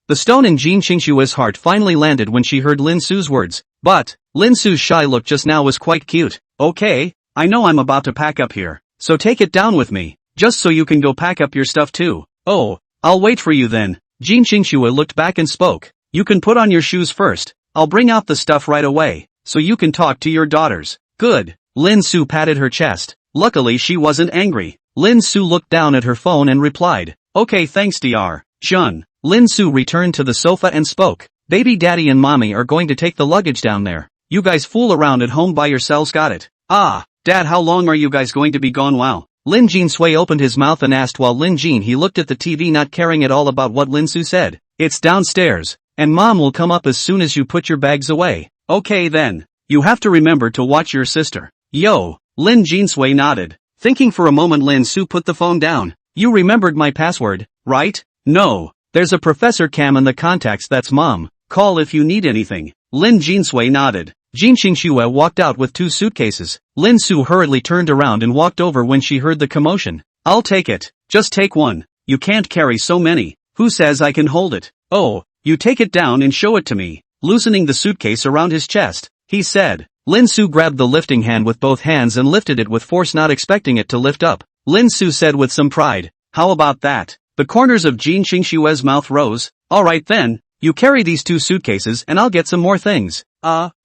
The stone in Jin Qingshua's heart finally landed when she heard Lin Su's words. But, Lin Su's shy look just now was quite cute. Okay, I know I'm about to pack up here, so take it down with me, just so you can go pack up your stuff too. Oh, I'll wait for you then. Jin Qingshua looked back and spoke. You can put on your shoes first. I'll bring out the stuff right away, so you can talk to your daughters. Good. Lin Su patted her chest. Luckily she wasn't angry. Lin Su looked down at her phone and replied, okay, thanks Dr. Shun. Lin Su returned to the sofa and spoke. Baby daddy and mommy are going to take the luggage down there. You guys fool around at home by yourselves, got it? Ah, Dad, how long are you guys going to be gone? Wow. Lin Jinsui opened his mouth and asked while Lin Jin he looked at the TV, not caring at all about what Lin Su said. It's downstairs, and mom will come up as soon as you put your bags away. Okay then. You have to remember to watch your sister. Yo, Lin Jinsui nodded. Thinking for a moment, Lin Su put the phone down. You remembered my password, right? No. There's a Professor Cam in the contacts, that's mom. Call if you need anything. Lin Jinsui nodded. Jin Qingshua walked out with two suitcases. Lin Su hurriedly turned around and walked over when she heard the commotion. I'll take it. Just take one. You can't carry so many. Who says I can hold it? Oh, you take it down and show it to me. Loosening the suitcase around his chest, he said. Lin Su grabbed the lifting hand with both hands and lifted it with force, not expecting it to lift up. Lin Su said with some pride, how about that? The corners of Jin Qingshua's mouth rose. Alright then, you carry these two suitcases and I'll get some more things.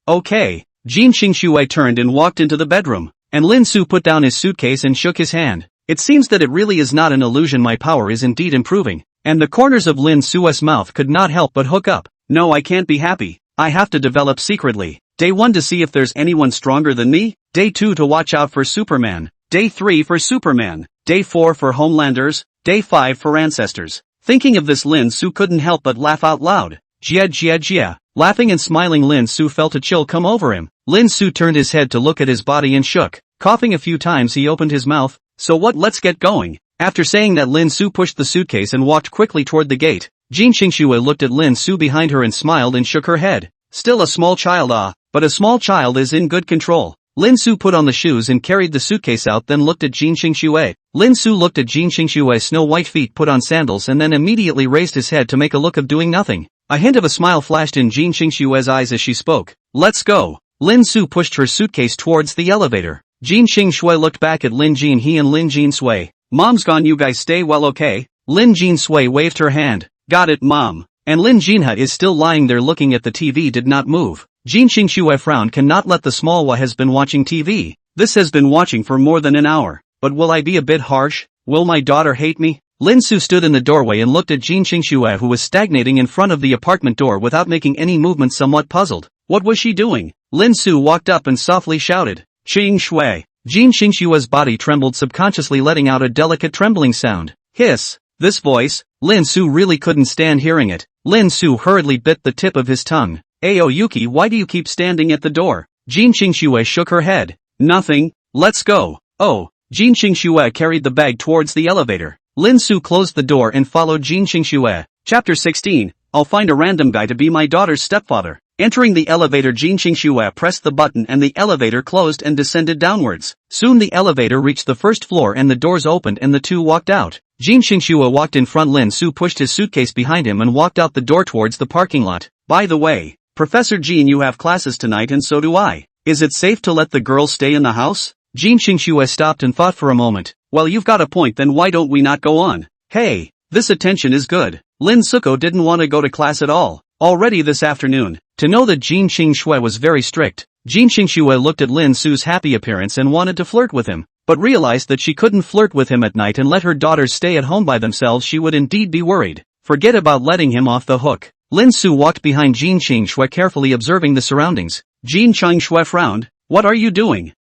Okay. Jin Qingshua turned and walked into the bedroom, and Lin Su put down his suitcase and shook his hand. It seems that it really is not an illusion, my power is indeed improving. And the corners of Lin Su's mouth could not help but hook up. No, I can't be happy. I have to develop secretly. Day 1 to see if there's anyone stronger than me. Day 2 to watch out for Superman. Day 3 for Superman. Day 4 for Homelanders. Day 5 for Ancestors. Thinking of this, Lin Su couldn't help but laugh out loud. Jia jia jia. Laughing and smiling, Lin Su felt a chill come over him. Lin Su turned his head to look at his body and shook. Coughing a few times, he opened his mouth. So what, let's get going. After saying that, Lin Su pushed the suitcase and walked quickly toward the gate. Jin Qingshua looked at Lin Su behind her and smiled and shook her head. Still a small child, but a small child is in good control. Lin Su put on the shoes and carried the suitcase out, then looked at Jin Qingshua. Lin Su looked at Jin Qingshua's snow-white feet, put on sandals, and then immediately raised his head to make a look of doing nothing. A hint of a smile flashed in Jin Qingshua's eyes as she spoke. Let's go. Lin Su pushed her suitcase towards the elevator. Jin Qingshua looked back at Lin Jinhe and Lin Jinsui. Mom's gone, you guys stay well, okay? Lin Jinsui waved her hand. Got it, mom. And Lin Jinha is still lying there looking at the TV, did not move. Jin Qingshua frowned. Cannot let the small one has been watching TV. This has been watching for more than an hour. But will I be a bit harsh? Will my daughter hate me? Lin Su stood in the doorway and looked at Jin Qingshua, who was stagnating in front of the apartment door without making any movement, somewhat puzzled. What was she doing? Lin Su walked up and softly shouted, Qing Shui. Jin Qingshua's body trembled, subconsciously letting out a delicate trembling sound. Hiss. This voice, Lin Su really couldn't stand hearing it. Lin Su hurriedly bit the tip of his tongue. Ayo Yuki, why do you keep standing at the door? Jin Qingshua shook her head. Nothing. Let's go. Oh. Jin Qingshua carried the bag towards the elevator. Lin Su closed the door and followed Jin Qingshua. Chapter 16. I'll find a random guy to be my daughter's stepfather. Entering the elevator, Jin Qingshua pressed the button and the elevator closed and descended downwards. Soon the elevator reached the first floor and the doors opened and the two walked out. Jin Qingshua walked in front. Lin Su pushed his suitcase behind him and walked out the door towards the parking lot. By the way, Professor Jin, you have classes tonight and so do I. Is it safe to let the girls stay in the house? Jin Qingshua stopped and thought for a moment. Well, you've got a point, then why don't we not go on? Hey, this attention is good. Lin Suko didn't want to go to class at all. Already this afternoon. To know that Jin Qingshua was very strict. Jin Qingshua looked at Lin Su's happy appearance and wanted to flirt with him. but realized that she couldn't flirt with him at night and let her daughters stay at home by themselves. She would indeed be worried. Forget about letting him off the hook. Lin Su walked behind Jin Qingshui, carefully observing the surroundings. Jin Qingshui frowned. What are you doing?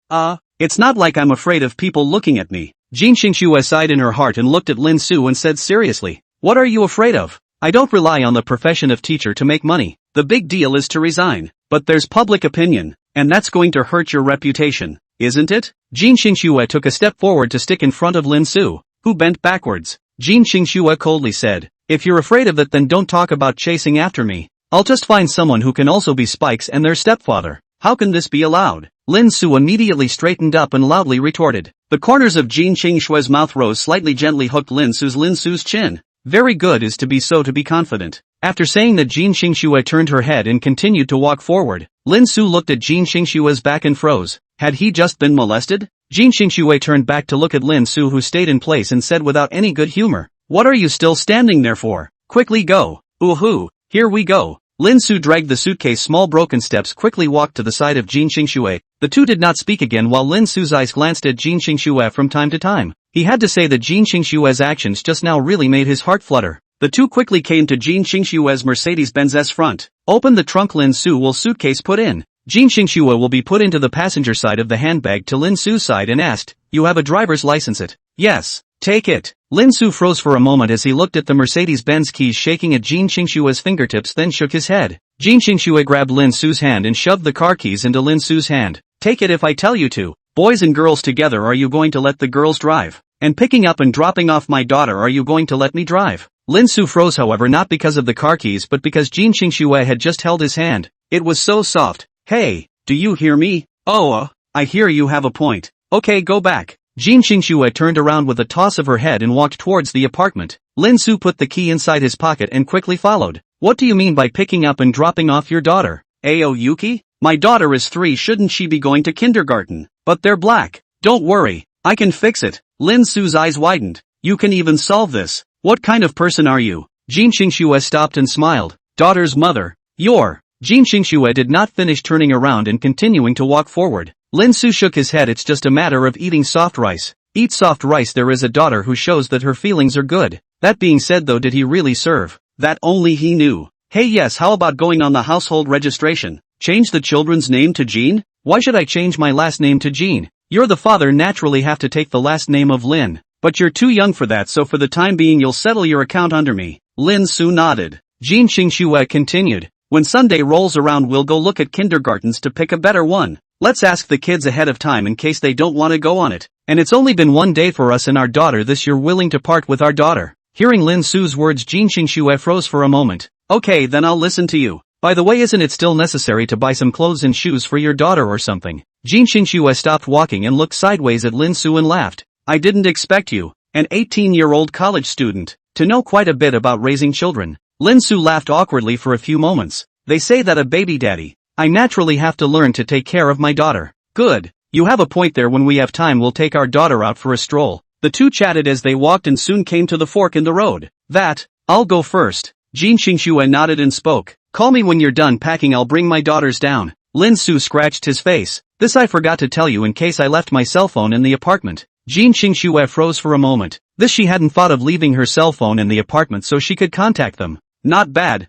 It's not like I'm afraid of people looking at me. Jin Qingshui sighed in her heart and looked at Lin Su and said seriously. What are you afraid of? I don't rely on the profession of teacher to make money. The big deal is to resign. But there's public opinion, and that's going to hurt your reputation, isn't it? Jin Qingshui took a step forward to stick in front of Lin Su, who bent backwards. Jin Qingshui coldly said, if you're afraid of it, then don't talk about chasing after me. I'll just find someone who can also be Spikes and their stepfather. How can this be allowed? Lin Su immediately straightened up and loudly retorted. The corners of Jin Qingshui's mouth rose slightly, gently hooked Lin Su's chin. Very good is to be confident. After saying that, Jin Qingshui turned her head and continued to walk forward. Lin Su looked at Jin Qingshui's back and froze. Had he just been molested? Jin Qingshui turned back to look at Lin Su, who stayed in place, and said without any good humor, what are you still standing there for? Quickly go. Ooh-hoo, here we go. Lin Su dragged the suitcase small broken steps, quickly walked to the side of Jin Qingshui. The two did not speak again while Lin Su's eyes glanced at Jin Qingshui from time to time. He had to say that Jin Qingshui's actions just now really made his heart flutter. The two quickly came to Jin Qingshui's Mercedes-Benz S front. Open the trunk. Lin Su will suitcase put in. Jin Qingshui will be put into the passenger side of the handbag to Lin Su's side and asked, you have a driver's license? It? Yes. Take it. Lin Su froze for a moment as he looked at the Mercedes-Benz keys shaking at Jin Qingshui's fingertips, then shook his head. Jin Qingshui grabbed Lin Su's hand and shoved the car keys into Lin Su's hand. Take it if I tell you to. Boys and girls together, are you going to let the girls drive? And picking up and dropping off my daughter, are you going to let me drive? Lin Su froze, however, not because of the car keys but because Jin Qingshui had just held his hand. It was so soft. Hey, do you hear me? Oh, I hear you have a point. Okay, go back. Jin Qingshui turned around with a toss of her head and walked towards the apartment. Lin Su put the key inside his pocket and quickly followed. What do you mean by picking up and dropping off your daughter? Ayo Yuki? My daughter is 3, shouldn't she be going to kindergarten? But they're black. Don't worry, I can fix it. Lin Su's eyes widened. You can even solve this. What kind of person are you? Jin Qingshui stopped and smiled. Daughter's mother. You're. Jin Qingshui did not finish turning around and continuing to walk forward. Lin Su shook his head. It's just a matter of eating soft rice. Eat soft rice. There is a daughter who shows that her feelings are good. That being said though, did he really serve? That only he knew. Hey yes, how about going on the household registration? Change the children's name to Jean? Why should I change my last name to Jean? You're the father, naturally have to take the last name of Lin. But you're too young for that, so for the time being you'll settle your account under me. Lin Su nodded. Jin Qingshui continued. When Sunday rolls around we'll go look at kindergartens to pick a better one. Let's ask the kids ahead of time in case they don't want to go on it. And it's only been 1 day for us and our daughter this year. Willing to part with our daughter? Hearing Lin Su's words, Jin Qingshui froze for a moment. Okay, then I'll listen to you. By the way, isn't it still necessary to buy some clothes and shoes for your daughter or something? Jin Qingshui stopped walking and looked sideways at Lin Su and laughed. I didn't expect you, an 18-year-old college student, to know quite a bit about raising children. Lin Su laughed awkwardly for a few moments. They say that a baby daddy. I naturally have to learn to take care of my daughter. Good. You have a point there. When we have time we'll take our daughter out for a stroll. The two chatted as they walked and soon came to the fork in the road. I'll go first. Jin Qingshui nodded and spoke. Call me when you're done packing, I'll bring my daughters down. Lin Su scratched his face. This I forgot to tell you in case I left my cell phone in the apartment. Jin Qingshui froze for a moment. This, she hadn't thought of leaving her cell phone in the apartment so she could contact them. Not bad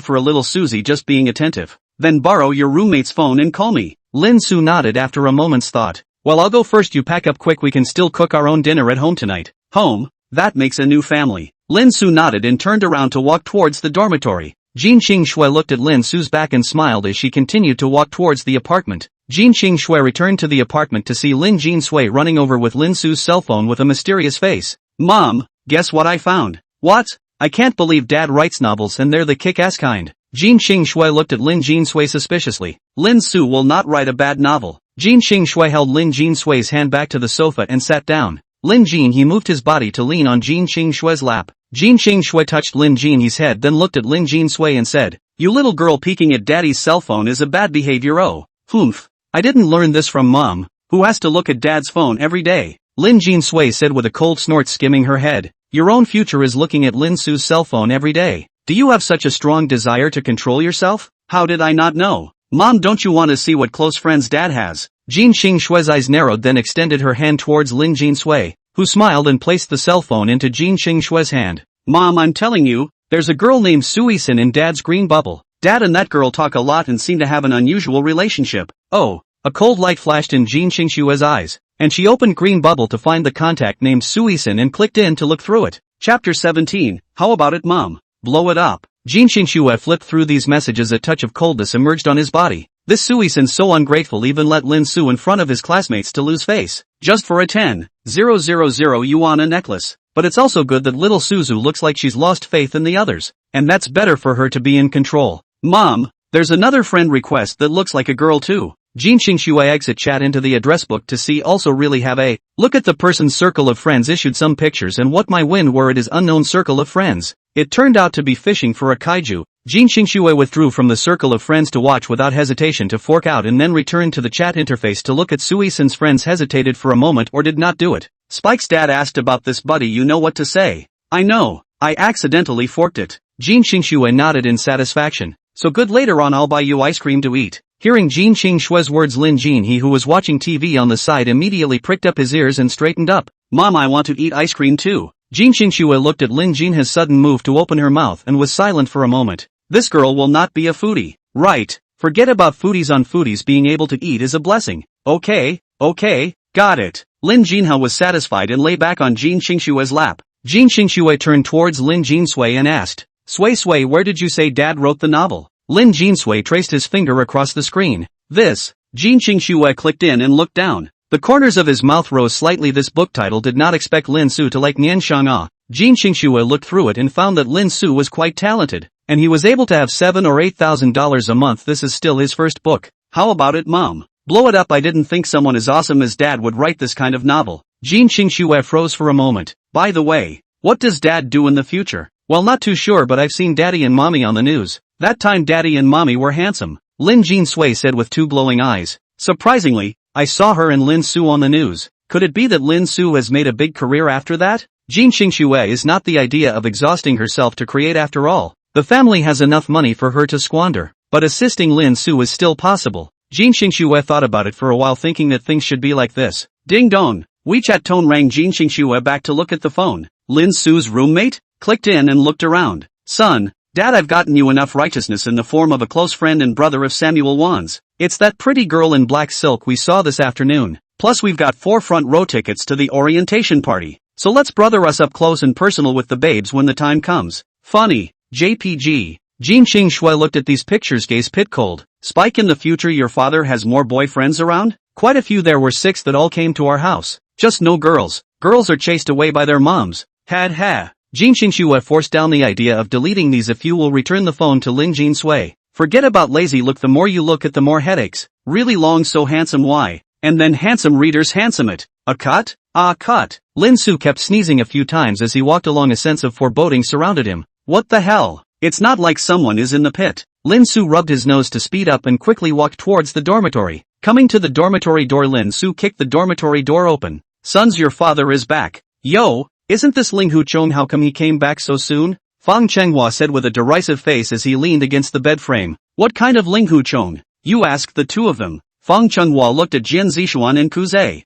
for a little Susie just being attentive. Then borrow your roommate's phone and call me. Lin Su nodded after a moment's thought. Well, I'll go first. You pack up quick, we can still cook our own dinner at home tonight. Home? That makes a new family. Lin Su nodded and turned around to walk towards the dormitory. Jin Qingshui looked at Lin Su's back and smiled as she continued to walk towards the apartment. Jin Qingshui returned to the apartment to see Lin Jinsui running over with Lin Su's cell phone with a mysterious face. Mom, guess what I found? What? I can't believe Dad writes novels and they're the kick-ass kind. Jin Qingshui looked at Lin Jinsui suspiciously. Lin Su will not write a bad novel. Jin Qingshui held Lin Jinsui's hand back to the sofa and sat down. Lin Jin, he moved his body to lean on Jin Qingshui's lap. Jin Qingshui touched Lin Jin's head, then looked at Lin Jinsui and said, you little girl peeking at daddy's cell phone is a bad behavior. Oh, humph. I didn't learn this from mom, who has to look at dad's phone every day. Lin Jinsui said with a cold snort, skimming her head. Your own future is looking at Lin Su's cell phone every day. Do you have such a strong desire to control yourself? How did I not know? Mom, don't you want to see what close friends dad has? Jin Xingxue's eyes narrowed, then extended her hand towards Lin Jinsui, who smiled and placed the cell phone into Jin Xingxue's hand. Mom, I'm telling you, there's a girl named Sui-san in Dad's green bubble. Dad and that girl talk a lot and seem to have an unusual relationship. Oh, a cold light flashed in Jin Xingxue's eyes, and she opened green bubble to find the contact named Sui-san and clicked in to look through it. Chapter 17, How about it, Mom? Blow it up. Jin Xingxue flipped through these messages. A touch of coldness emerged on his body. This Sui-san's so ungrateful, even let Lin Su in front of his classmates to lose face. Just for a 10,000 yuan necklace. But it's also good that little Suzu looks like she's lost faith in the others. And that's better for her to be in control. Mom, there's another friend request that looks like a girl too. Jin Xingxue exit chat into the address book to see also really have a look at the person's circle of friends, issued some pictures and what my win were it is unknown circle of friends. It turned out to be fishing for a kaiju. Jin Xingxue withdrew from the circle of friends to watch without hesitation to fork out and then returned to the chat interface to look at Sui-san's friends. Hesitated for a moment or did not do it. Spike's dad asked about this, buddy, you know what to say. I know, I accidentally forked it. Jin Xingxue nodded in satisfaction. So good, later on I'll buy you ice cream to eat. Hearing Jin Xingxue's words, Lin Jin, he who was watching TV on the side, immediately pricked up his ears and straightened up. Mom, I want to eat ice cream too. Jin Xingxue looked at Lin Jin, his sudden move to open her mouth, and was silent for a moment. This girl will not be a foodie. Right, forget about foodies. On foodies, being able to eat is a blessing. Okay, got it. Lin Jinhao was satisfied and lay back on Jin Xingxue's lap. Jin Xingxue turned towards Lin Jinsui and asked, Sui, where did you say Dad wrote the novel? Lin Jinsui traced his finger across the screen. This. Jin Xingxue clicked in and looked down. The corners of his mouth rose slightly. This book title did not expect Lin Su to like Nian Shang'a. Jin Xingxue looked through it and found that Lin Su was quite talented, and he was able to have $7,000 or $8,000 a month. This is still his first book. How about it, Mom? Blow it up. I didn't think someone as awesome as Dad would write this kind of novel. Jin Xingxue froze for a moment. By the way, what does Dad do in the future? Well, not too sure, but I've seen Daddy and Mommy on the news. That time Daddy and Mommy were handsome, Lin Jinsui said with two glowing eyes. Surprisingly, I saw her and Lin Su on the news. Could it be that Lin Su has made a big career after that? Jin Xingxue is not the idea of exhausting herself to create. After all, the family has enough money for her to squander, but assisting Lin Su is still possible. Jin Xingxue thought about it for a while, thinking that things should be like this. Ding dong. WeChat tone rang. Jin Xingxue back to look at the phone. Lin Su's roommate? Clicked in and looked around. Son, Dad, I've gotten you enough righteousness in the form of a close friend and brother of Samuel Wan's. It's that pretty girl in black silk we saw this afternoon. Plus we've got 4 front row tickets to the orientation party. So let's brother us up close and personal with the babes when the time comes. Funny. JPG. Jin Xingxue looked at these pictures, gaze pit cold. Spike, in the future your father has more boyfriends around? Quite a few. There were 6 that all came to our house. Just no girls. Girls are chased away by their moms. Ha. Jin Xingxue forced down the idea of deleting these. If you will return the phone to Lin Jinsui. Forget about lazy look. The more you look at the more headaches. Really long, so handsome. Why? And then handsome readers handsome it. A cut? Ah, cut. Lin Su kept sneezing a few times as he walked along. A sense of foreboding surrounded him. What the hell? It's not like someone is in the pit. Lin Su rubbed his nose to speed up and quickly walked towards the dormitory. Coming to the dormitory door, Lin Su kicked the dormitory door open. Sons, your father is back. Yo, isn't this Ling Huchong? How come he came back so soon? Fang Chenghua said with a derisive face as he leaned against the bed frame. What kind of Ling Huchong? You asked the two of them. Fang Chenghua looked at Jian Zishuan and Kuze.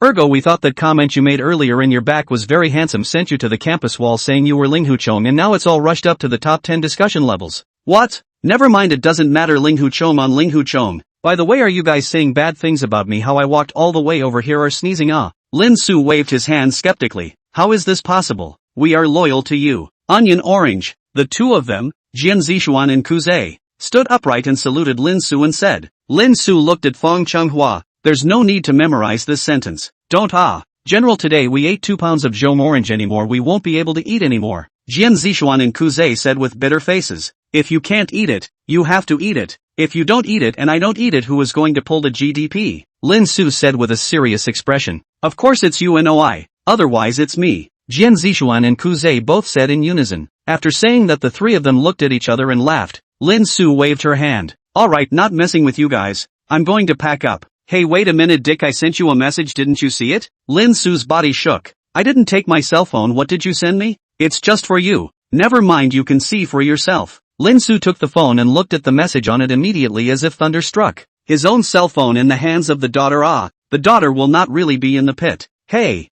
Ergo we thought that comment you made earlier in your back was very handsome, sent you to the campus wall saying you were Ling Huchong, and now it's all rushed up to the top 10 discussion levels. What? Never mind, it doesn't matter. Ling Huchong on Ling Huchong. By the way, are you guys saying bad things about me? How I walked all the way over here are sneezing. Lin Su waved his hand skeptically. How is this possible? We are loyal to you. Onion Orange. The two of them, Jian Zishuan and Kuze, stood upright and saluted Lin Su and said. Lin Su looked at Fang Chenghua. There's no need to memorize this sentence. Don't. General, today we ate 2 pounds of Zhong Orange anymore. We won't be able to eat anymore. Jian Zishuan and Kuze said with bitter faces. If you can't eat it, you have to eat it. If you don't eat it and I don't eat it, who is going to pull the GDP? Lin Su said with a serious expression. Of course it's you and I. Otherwise it's me. Jian Zishuan and Kuze both said in unison. After saying that, the three of them looked at each other and laughed. Lin Su waved her hand. Alright, not messing with you guys. I'm going to pack up. Hey, wait a minute, Dick, I sent you a message, didn't you see it? Lin Su's body shook. I didn't take my cell phone. What did you send me? It's just for you. Never mind, you can see for yourself. Lin Su took the phone and looked at the message on it immediately as if thunderstruck. his own cell phone in the hands of the daughter. The daughter will not really be in the pit. Hey,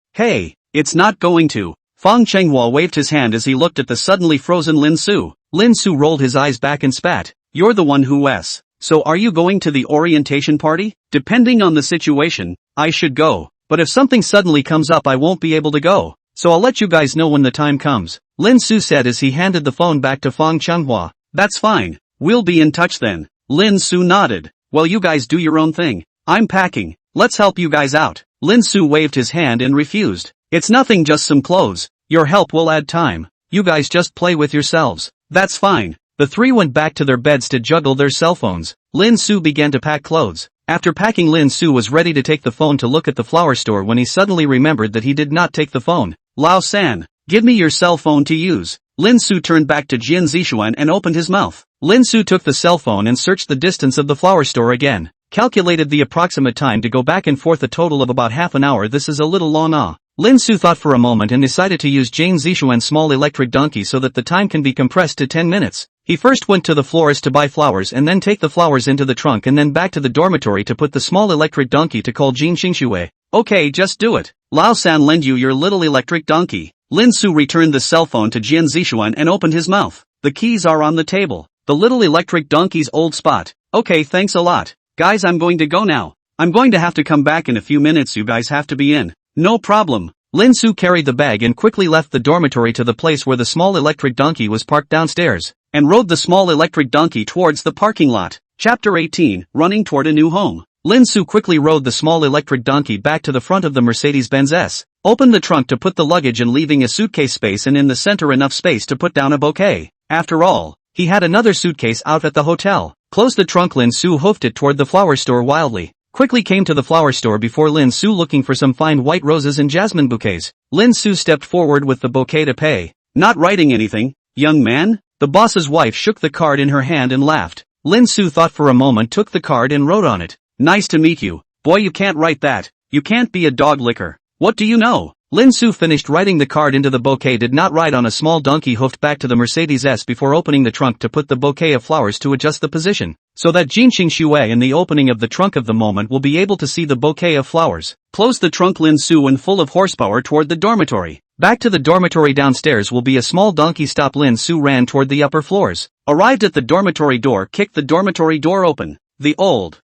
it's not going to. Fang Chenghua waved his hand as he looked at the suddenly frozen Lin Su. Lin Su rolled his eyes back and spat. You're the one who s. So are you going to the orientation party? Depending on the situation, I should go. But if something suddenly comes up I won't be able to go. So I'll let you guys know when the time comes. Lin Su said as he handed the phone back to Fang Chenghua. That's fine. We'll be in touch then. Lin Su nodded. Well, you guys do your own thing. I'm packing. Let's help you guys out. Lin Su waved his hand and refused. It's nothing, just some clothes. Your help will add time. You guys just play with yourselves. That's fine. The three went back to their beds to juggle their cell phones. Lin Su began to pack clothes. After packing, Lin Su was ready to take the phone to look at the flower store when he suddenly remembered that he did not take the phone. Lao-san, give me your cell phone to use. Lin Su turned back to Jian Zixuan and opened his mouth. Lin Su took the cell phone and searched the distance of the flower store again. Calculated the approximate time to go back and forth, a total of about half an hour. This is a little long. Lin Su thought for a moment and decided to use Jian Zixuan's small electric donkey so that the time can be compressed to 10 minutes. He first went to the florist to buy flowers and then take the flowers into the trunk and then back to the dormitory to put the small electric donkey to call Jin Xingxue. Okay, just do it. Lao-san, lend you your little electric donkey. Lin Su returned the cell phone to Jian Zixuan and opened his mouth. The keys are on the table. The little electric donkey's old spot. Okay, thanks a lot. Guys, I'm going to go now. I'm going to have to come back in a few minutes. You guys have to be in. No problem. Lin Su carried the bag and quickly left the dormitory to the place where the small electric donkey was parked downstairs, and rode the small electric donkey towards the parking lot. Chapter 18, Running Toward a New Home. Lin Su quickly rode the small electric donkey back to the front of the Mercedes-Benz S, opened the trunk to put the luggage in, leaving a suitcase space and in the center enough space to put down a bouquet. After all, he had another suitcase out at the hotel. Closed the trunk. Lin Su hoofed it toward the flower store wildly. Quickly came to the flower store before Lin Su, looking for some fine white roses and jasmine bouquets. Lin Su stepped forward with the bouquet to pay. Not writing anything, young man? The boss's wife shook the card in her hand and laughed. Lin Su thought for a moment, took the card and wrote on it. Nice to meet you. Boy, you can't write that. You can't be a dog licker. What do you know? Lin Su finished writing the card into the bouquet, did not write on a small donkey, hoofed back to the Mercedes S before opening the trunk to put the bouquet of flowers to adjust the position, so that Jin Xingxue in the opening of the trunk of the moment will be able to see the bouquet of flowers. Closed the trunk. Lin Su went full of horsepower toward the dormitory. Back to the dormitory. Downstairs will be a small donkey stop. Lin Su ran toward the upper floors. Arrived at the dormitory door, kicked the dormitory door open. The old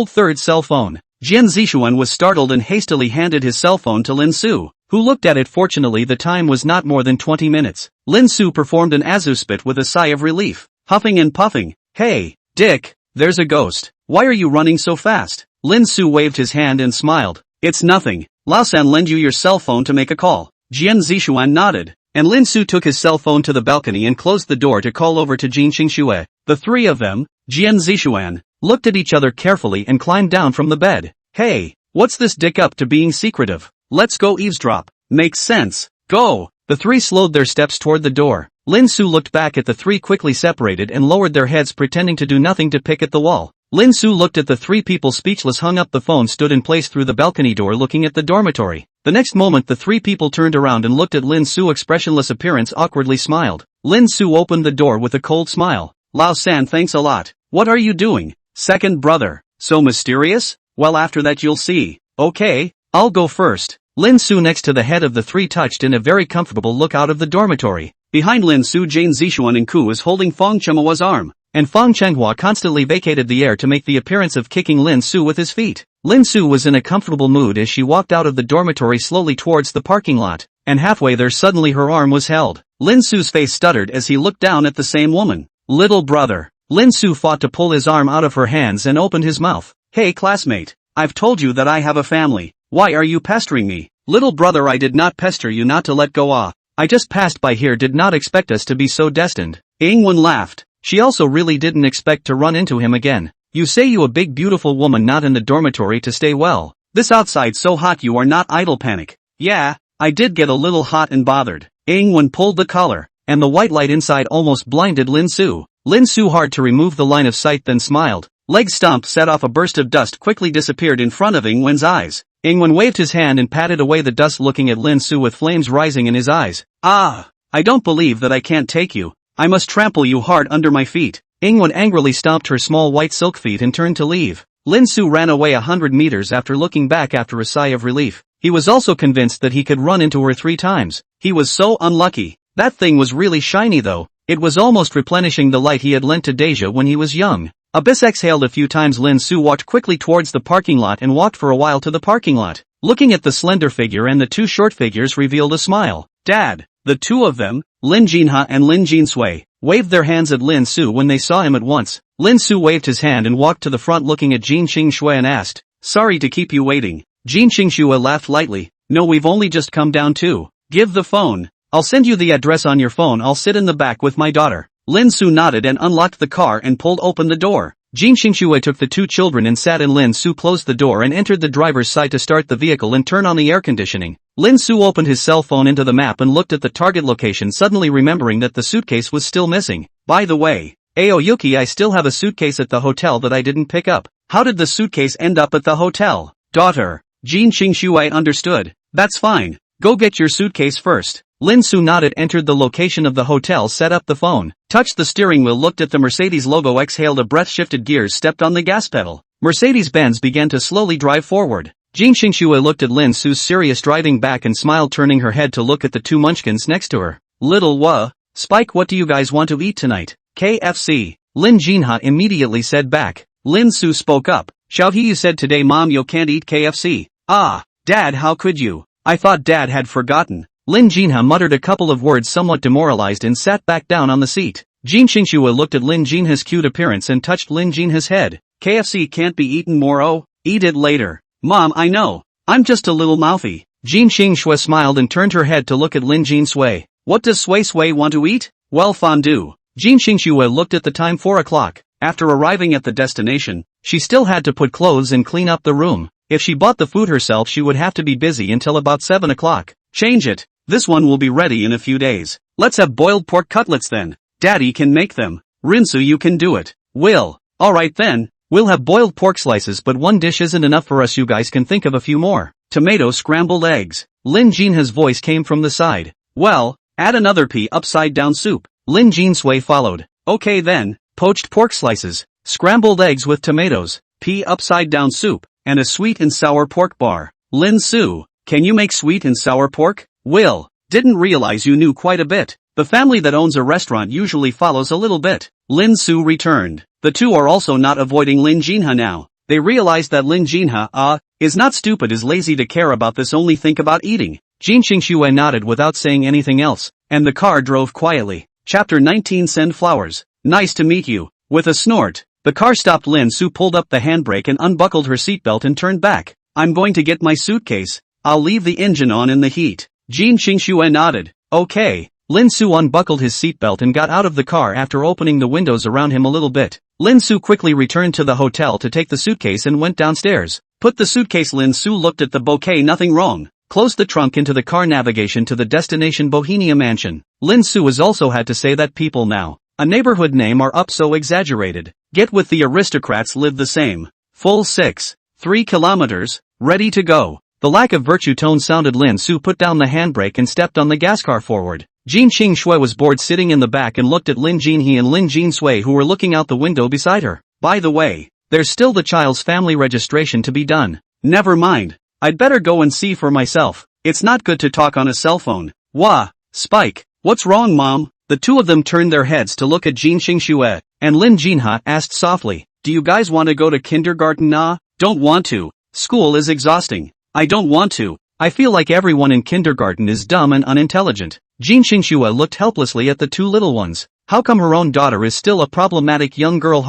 third cell phone. Jian Zixuan was startled and hastily handed his cell phone to Lin Su, who looked at it. Fortunately, the time was not more than 20 minutes. Lin Su performed an azuspit with a sigh of relief, huffing and puffing. Hey, Dick, there's a ghost. Why are you running so fast? Lin Su waved his hand and smiled. It's nothing. Lao-san lend you your cell phone to make a call. Jian Zixuan nodded, and Lin Su took his cell phone to the balcony and closed the door to call over to Jin Xingxue. The three of them, Jian Zixuan, looked at each other carefully and climbed down from the bed. Hey, what's this Dick up to, being secretive? Let's go eavesdrop. Makes sense. Go. The three slowed their steps toward the door. Lin Su looked back at the three, quickly separated and lowered their heads, pretending to do nothing, to pick at the wall. Lin Su looked at the three people, speechless, hung up the phone, stood in place through the balcony door looking at the dormitory. The next moment the three people turned around and looked at Lin Su, expressionless appearance, awkwardly smiled. Lin Su opened the door with a cold smile. Lao-san, thanks a lot. What are you doing? Second brother. So mysterious? Well, after that you'll see. Okay, I'll go first. Lin Su, next to the head of the three, touched in a very comfortable look out of the dormitory. Behind Lin Su, Jian Zixuan and Ku was holding Fang Chenghua's arm, and Fang Chenghua constantly vacated the air to make the appearance of kicking Lin Su with his feet. Lin Su was in a comfortable mood as she walked out of the dormitory slowly towards the parking lot, and halfway there suddenly her arm was held. Lin Su's face stuttered as he looked down at the same woman. Little brother. Lin Su fought to pull his arm out of her hands and opened his mouth. Hey classmate, I've told you that I have a family. Why are you pestering me? Little brother, I did not pester you not to let go. I just passed by here, did not expect us to be so destined. Ingwen laughed. She also really didn't expect to run into him again. You say you a big beautiful woman not in the dormitory to stay well. This outside so hot, you are not idle. Panic. Yeah, I did get a little hot and bothered. Ingwen pulled the collar, and the white light inside almost blinded Lin Su. Lin Su hard to remove the line of sight, then smiled. Leg stomp set off a burst of dust, quickly disappeared in front of Ingwen's eyes. Ingwen waved his hand and patted away the dust, looking at Lin Su with flames rising in his eyes. I don't believe that I can't take you. I must trample you hard under my feet. Ingwen angrily stomped her small white silk feet and turned to leave. Lin Su ran away 100 meters after looking back after a sigh of relief. He was also convinced that he could run into her 3 times. He was so unlucky. That thing was really shiny though. It was almost replenishing the light he had lent to Deja when he was young. Abyss exhaled a few times. Lin Su walked quickly towards the parking lot and walked for a while to the parking lot. Looking at the slender figure and the 2 short figures revealed a smile. Dad! The 2 of them, Lin Jinha and Lin Jinsui, waved their hands at Lin Su when they saw him at once. Lin Su waved his hand and walked to the front looking at Jin Qingshui and asked, "Sorry to keep you waiting." Jin Qingshui laughed lightly. "No, we've only just come down too. Give the phone. I'll send you the address on your phone. I'll sit in the back with my daughter." Lin Su nodded and unlocked the car and pulled open the door. Jin Qingshui took the 2 children and sat in. Lin Su closed the door and entered the driver's side to start the vehicle and turn on the air conditioning. Lin Su opened his cell phone into the map and looked at the target location, suddenly remembering that the suitcase was still missing. By the way, Aoyuki, I still have a suitcase at the hotel that I didn't pick up. How did the suitcase end up at the hotel? Daughter. Jin Qingshui understood. That's fine. Go get your suitcase first. Lin Su nodded, entered the location of the hotel, set up the phone, touched the steering wheel, looked at the Mercedes logo, exhaled a breath, shifted gears, stepped on the gas pedal. Mercedes-Benz began to slowly drive forward. Jin Qingshui looked at Lin Su's serious driving back and smiled, turning her head to look at the 2 munchkins next to her. Little Spike, what do you guys want to eat tonight? KFC. Lin Jinha immediately said back. Lin Su spoke up. Shout he, you said today mom you can't eat KFC. Ah, Dad, how could you? I thought Dad had forgotten. Lin Jinha muttered a couple of words, somewhat demoralized, and sat back down on the seat. Jin Qingshui looked at Lin Jinha's cute appearance and touched Lin Jinha's head. KFC can't be eaten more. Oh, eat it later. Mom, I know. I'm just a little mouthy. Jin Qingshui smiled and turned her head to look at Lin Jinsui. What does Sui want to eat? Well, fondue. Jin Qingshui looked at the time, 4 o'clock. After arriving at the destination, she still had to put clothes and clean up the room. If she bought the food herself, she would have to be busy until about 7 o'clock. Change it. This one will be ready in a few days. Let's have boiled pork cutlets then. Daddy can make them. Rinsu, you can do it. Will. Alright then. We'll have boiled pork slices, but one dish isn't enough for us. You guys can think of a few more. Tomato scrambled eggs. Lin Jinha's voice came from the side. Well, add another pea upside down soup. Lin Jinsui followed. Okay then. Poached pork slices, scrambled eggs with tomatoes, pea upside down soup, and a sweet and sour pork bar. Lin Su, can you make sweet and sour pork? Will, didn't realize you knew quite a bit. The family that owns a restaurant usually follows a little bit. Lin Su returned. The 2 are also not avoiding Lin Jinha now. They realized that Lin Jinha, is not stupid, is lazy to care about this, only think about eating. Jin Qingshui nodded without saying anything else, and the car drove quietly. Chapter 19, Send Flowers. Nice to meet you. With a snort, the car stopped. Lin Su pulled up the handbrake and unbuckled her seatbelt and turned back. I'm going to get my suitcase. I'll leave the engine on in the heat. Jin Qingshui nodded. Okay. Lin Su unbuckled his seatbelt and got out of the car after opening the windows around him a little bit. Lin Su quickly returned to the hotel to take the suitcase and went downstairs. Put the suitcase. Lin Su looked at the bouquet, nothing wrong. Closed the trunk into the car. Navigation to the destination, Bohemia Mansion. Lin Su has also had to say that people now, a neighborhood name, are up so exaggerated. Get with the aristocrats, live the same. Full 3 kilometers, ready to go. The lack of virtue tone sounded. Lin Su put down the handbrake and stepped on the gas car forward. Jin Qingshui was bored sitting in the back and looked at Lin Jinhe and Lin Jinsui, who were looking out the window beside her. By the way, there's still the child's family registration to be done. Never mind. I'd better go and see for myself. It's not good to talk on a cell phone. Wah, Spike, what's wrong, Mom? The 2 of them turned their heads to look at Jin Qingshui, and Lin Jinha asked softly, do you guys want to go to kindergarten? Nah, don't want to. School is exhausting. I don't want to. I feel like everyone in kindergarten is dumb and unintelligent. Jin Qingshui looked helplessly at the 2 little ones. How come her own daughter is still a problematic young girl?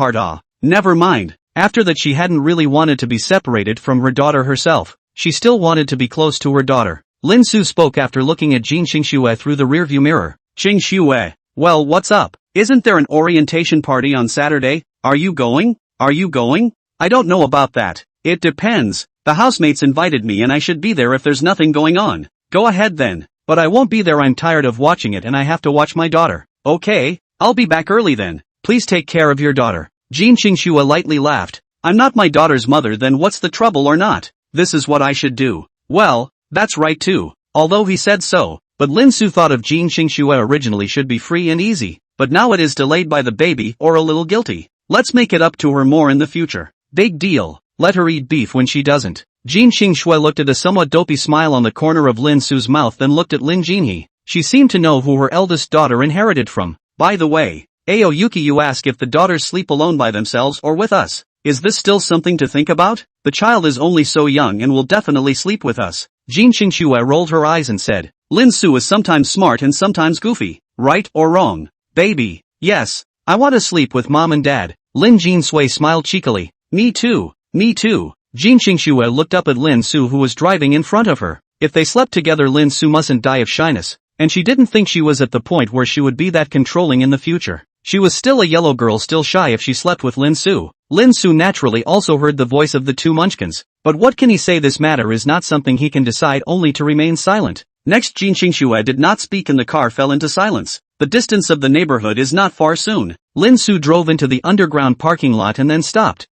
Never mind. After that, she hadn't really wanted to be separated from her daughter herself. She still wanted to be close to her daughter. Lin Su spoke after looking at Jin Qingshui through the rearview mirror. Qingshui, well, what's up? Isn't there an orientation party on Saturday? Are you going? Are you going? I don't know about that. It depends. The housemates invited me and I should be there if there's nothing going on. Go ahead then. But I won't be there. I'm tired of watching it and I have to watch my daughter. Okay, I'll be back early then. Please take care of your daughter. Jin Qingshui lightly laughed. I'm not my daughter's mother, then what's the trouble or not? This is what I should do. Well, that's right too. Although he said so, but Lin Su thought of Jin Qingshui originally should be free and easy, but now it is delayed by the baby or a little guilty. Let's make it up to her more in the future. Big deal. let her eat beef when she doesn't. Jin Shui looked at a somewhat dopey smile on the corner of Lin Su's mouth, then looked at Lin Jinhee. She seemed to know who her eldest daughter inherited from. By the way, Aoyuki, you ask if the daughters sleep alone by themselves or with us. Is this still something to think about? The child is only so young and will definitely sleep with us. Jin Shui rolled her eyes and said, Lin Su is sometimes smart and sometimes goofy. Right or wrong? Baby, yes, I want to sleep with mom and dad. Lin Shui smiled cheekily. Me too, me too. Jin Shui looked up at Lin Su, who was driving in front of her. If they slept together, Lin Su mustn't die of shyness, and she didn't think she was at the point where she would be that controlling in the future. She was still a yellow girl, still shy if she slept with Lin Su. Lin Su naturally also heard the voice of the two munchkins, but what can he say? This matter is not something he can decide, only to remain silent. Next, Jin Shui did not speak and the car fell into silence. The distance of the neighborhood is not far soon. Lin Su drove into the underground parking lot and then stopped.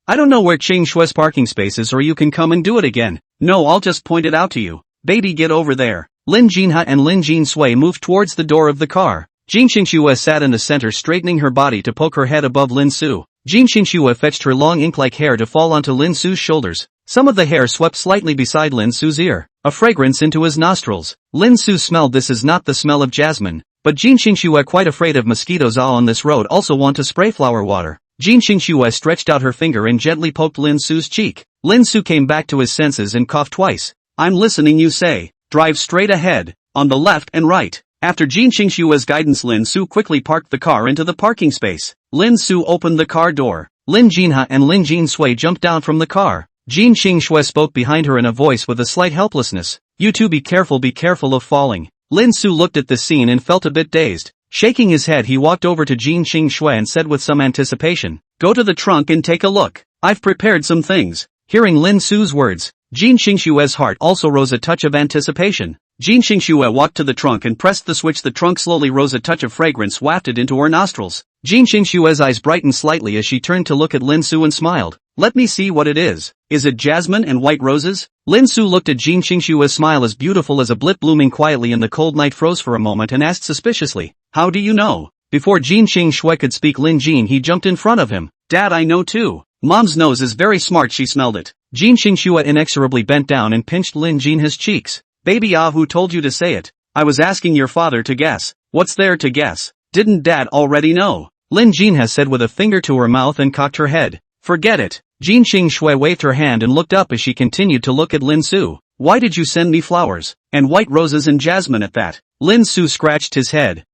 I don't know where Ching Shui's parking space is, or you can come and do it again. No, I'll just point it out to you. Baby, get over there. Lin Jinha and Lin Shui moved towards the door of the car. Jin Shui sat in the center, straightening her body to poke her head above Lin Su. Jin Shui fetched her long ink-like hair to fall onto Lin Su's shoulders. Some of the hair swept slightly beside Lin Su's ear, a fragrance into his nostrils. Lin Su smelled. This is not the smell of jasmine, but Jin Shui, quite afraid of mosquitoes on this road, also want to spray flower water. Jin Shui stretched out her finger and gently poked Lin Su's cheek. Lin Su came back to his senses and coughed twice. I'm listening, you say. Drive straight ahead, on the left and right. After Jin Shui's guidance, Lin Su quickly parked the car into the parking space. Lin Su opened the car door. Lin Jinha and Lin Shui jumped down from the car. Jin Shui spoke behind her in a voice with a slight helplessness. You two be careful of falling. Lin Su looked at the scene and felt a bit dazed. Shaking his head, he walked over to Jin Shui and said with some anticipation, Go to the trunk and take a look. I've prepared some things. Hearing Lin Su's words, Jin Shui's heart also rose a touch of anticipation. Jin Shui walked to the trunk and pressed the switch. The trunk slowly rose. A touch of fragrance wafted into her nostrils. Jin Shui's eyes brightened slightly as she turned to look at Lin Su and smiled. Let me see what it is. Is it jasmine and white roses? Lin Su looked at Jin Shui's smile, as beautiful as a blip blooming quietly in the cold night, froze for a moment and asked suspiciously, How do you know? Before Jin Shui could speak, Lin Jinhee jumped in front of him. Dad, I know too. Mom's nose is very smart, she smelled it. Jin Shui inexorably bent down and pinched Lin Jinhee's cheeks. Baby, who told you to say it? I was asking your father to guess. What's there to guess? Didn't Dad already know? Lin Jinhee said with a finger to her mouth and cocked her head. Forget it. Jin Shui waved her hand and looked up as she continued to look at Lin Su. Why did you send me flowers? And white roses and jasmine at that? Lin Su scratched his head.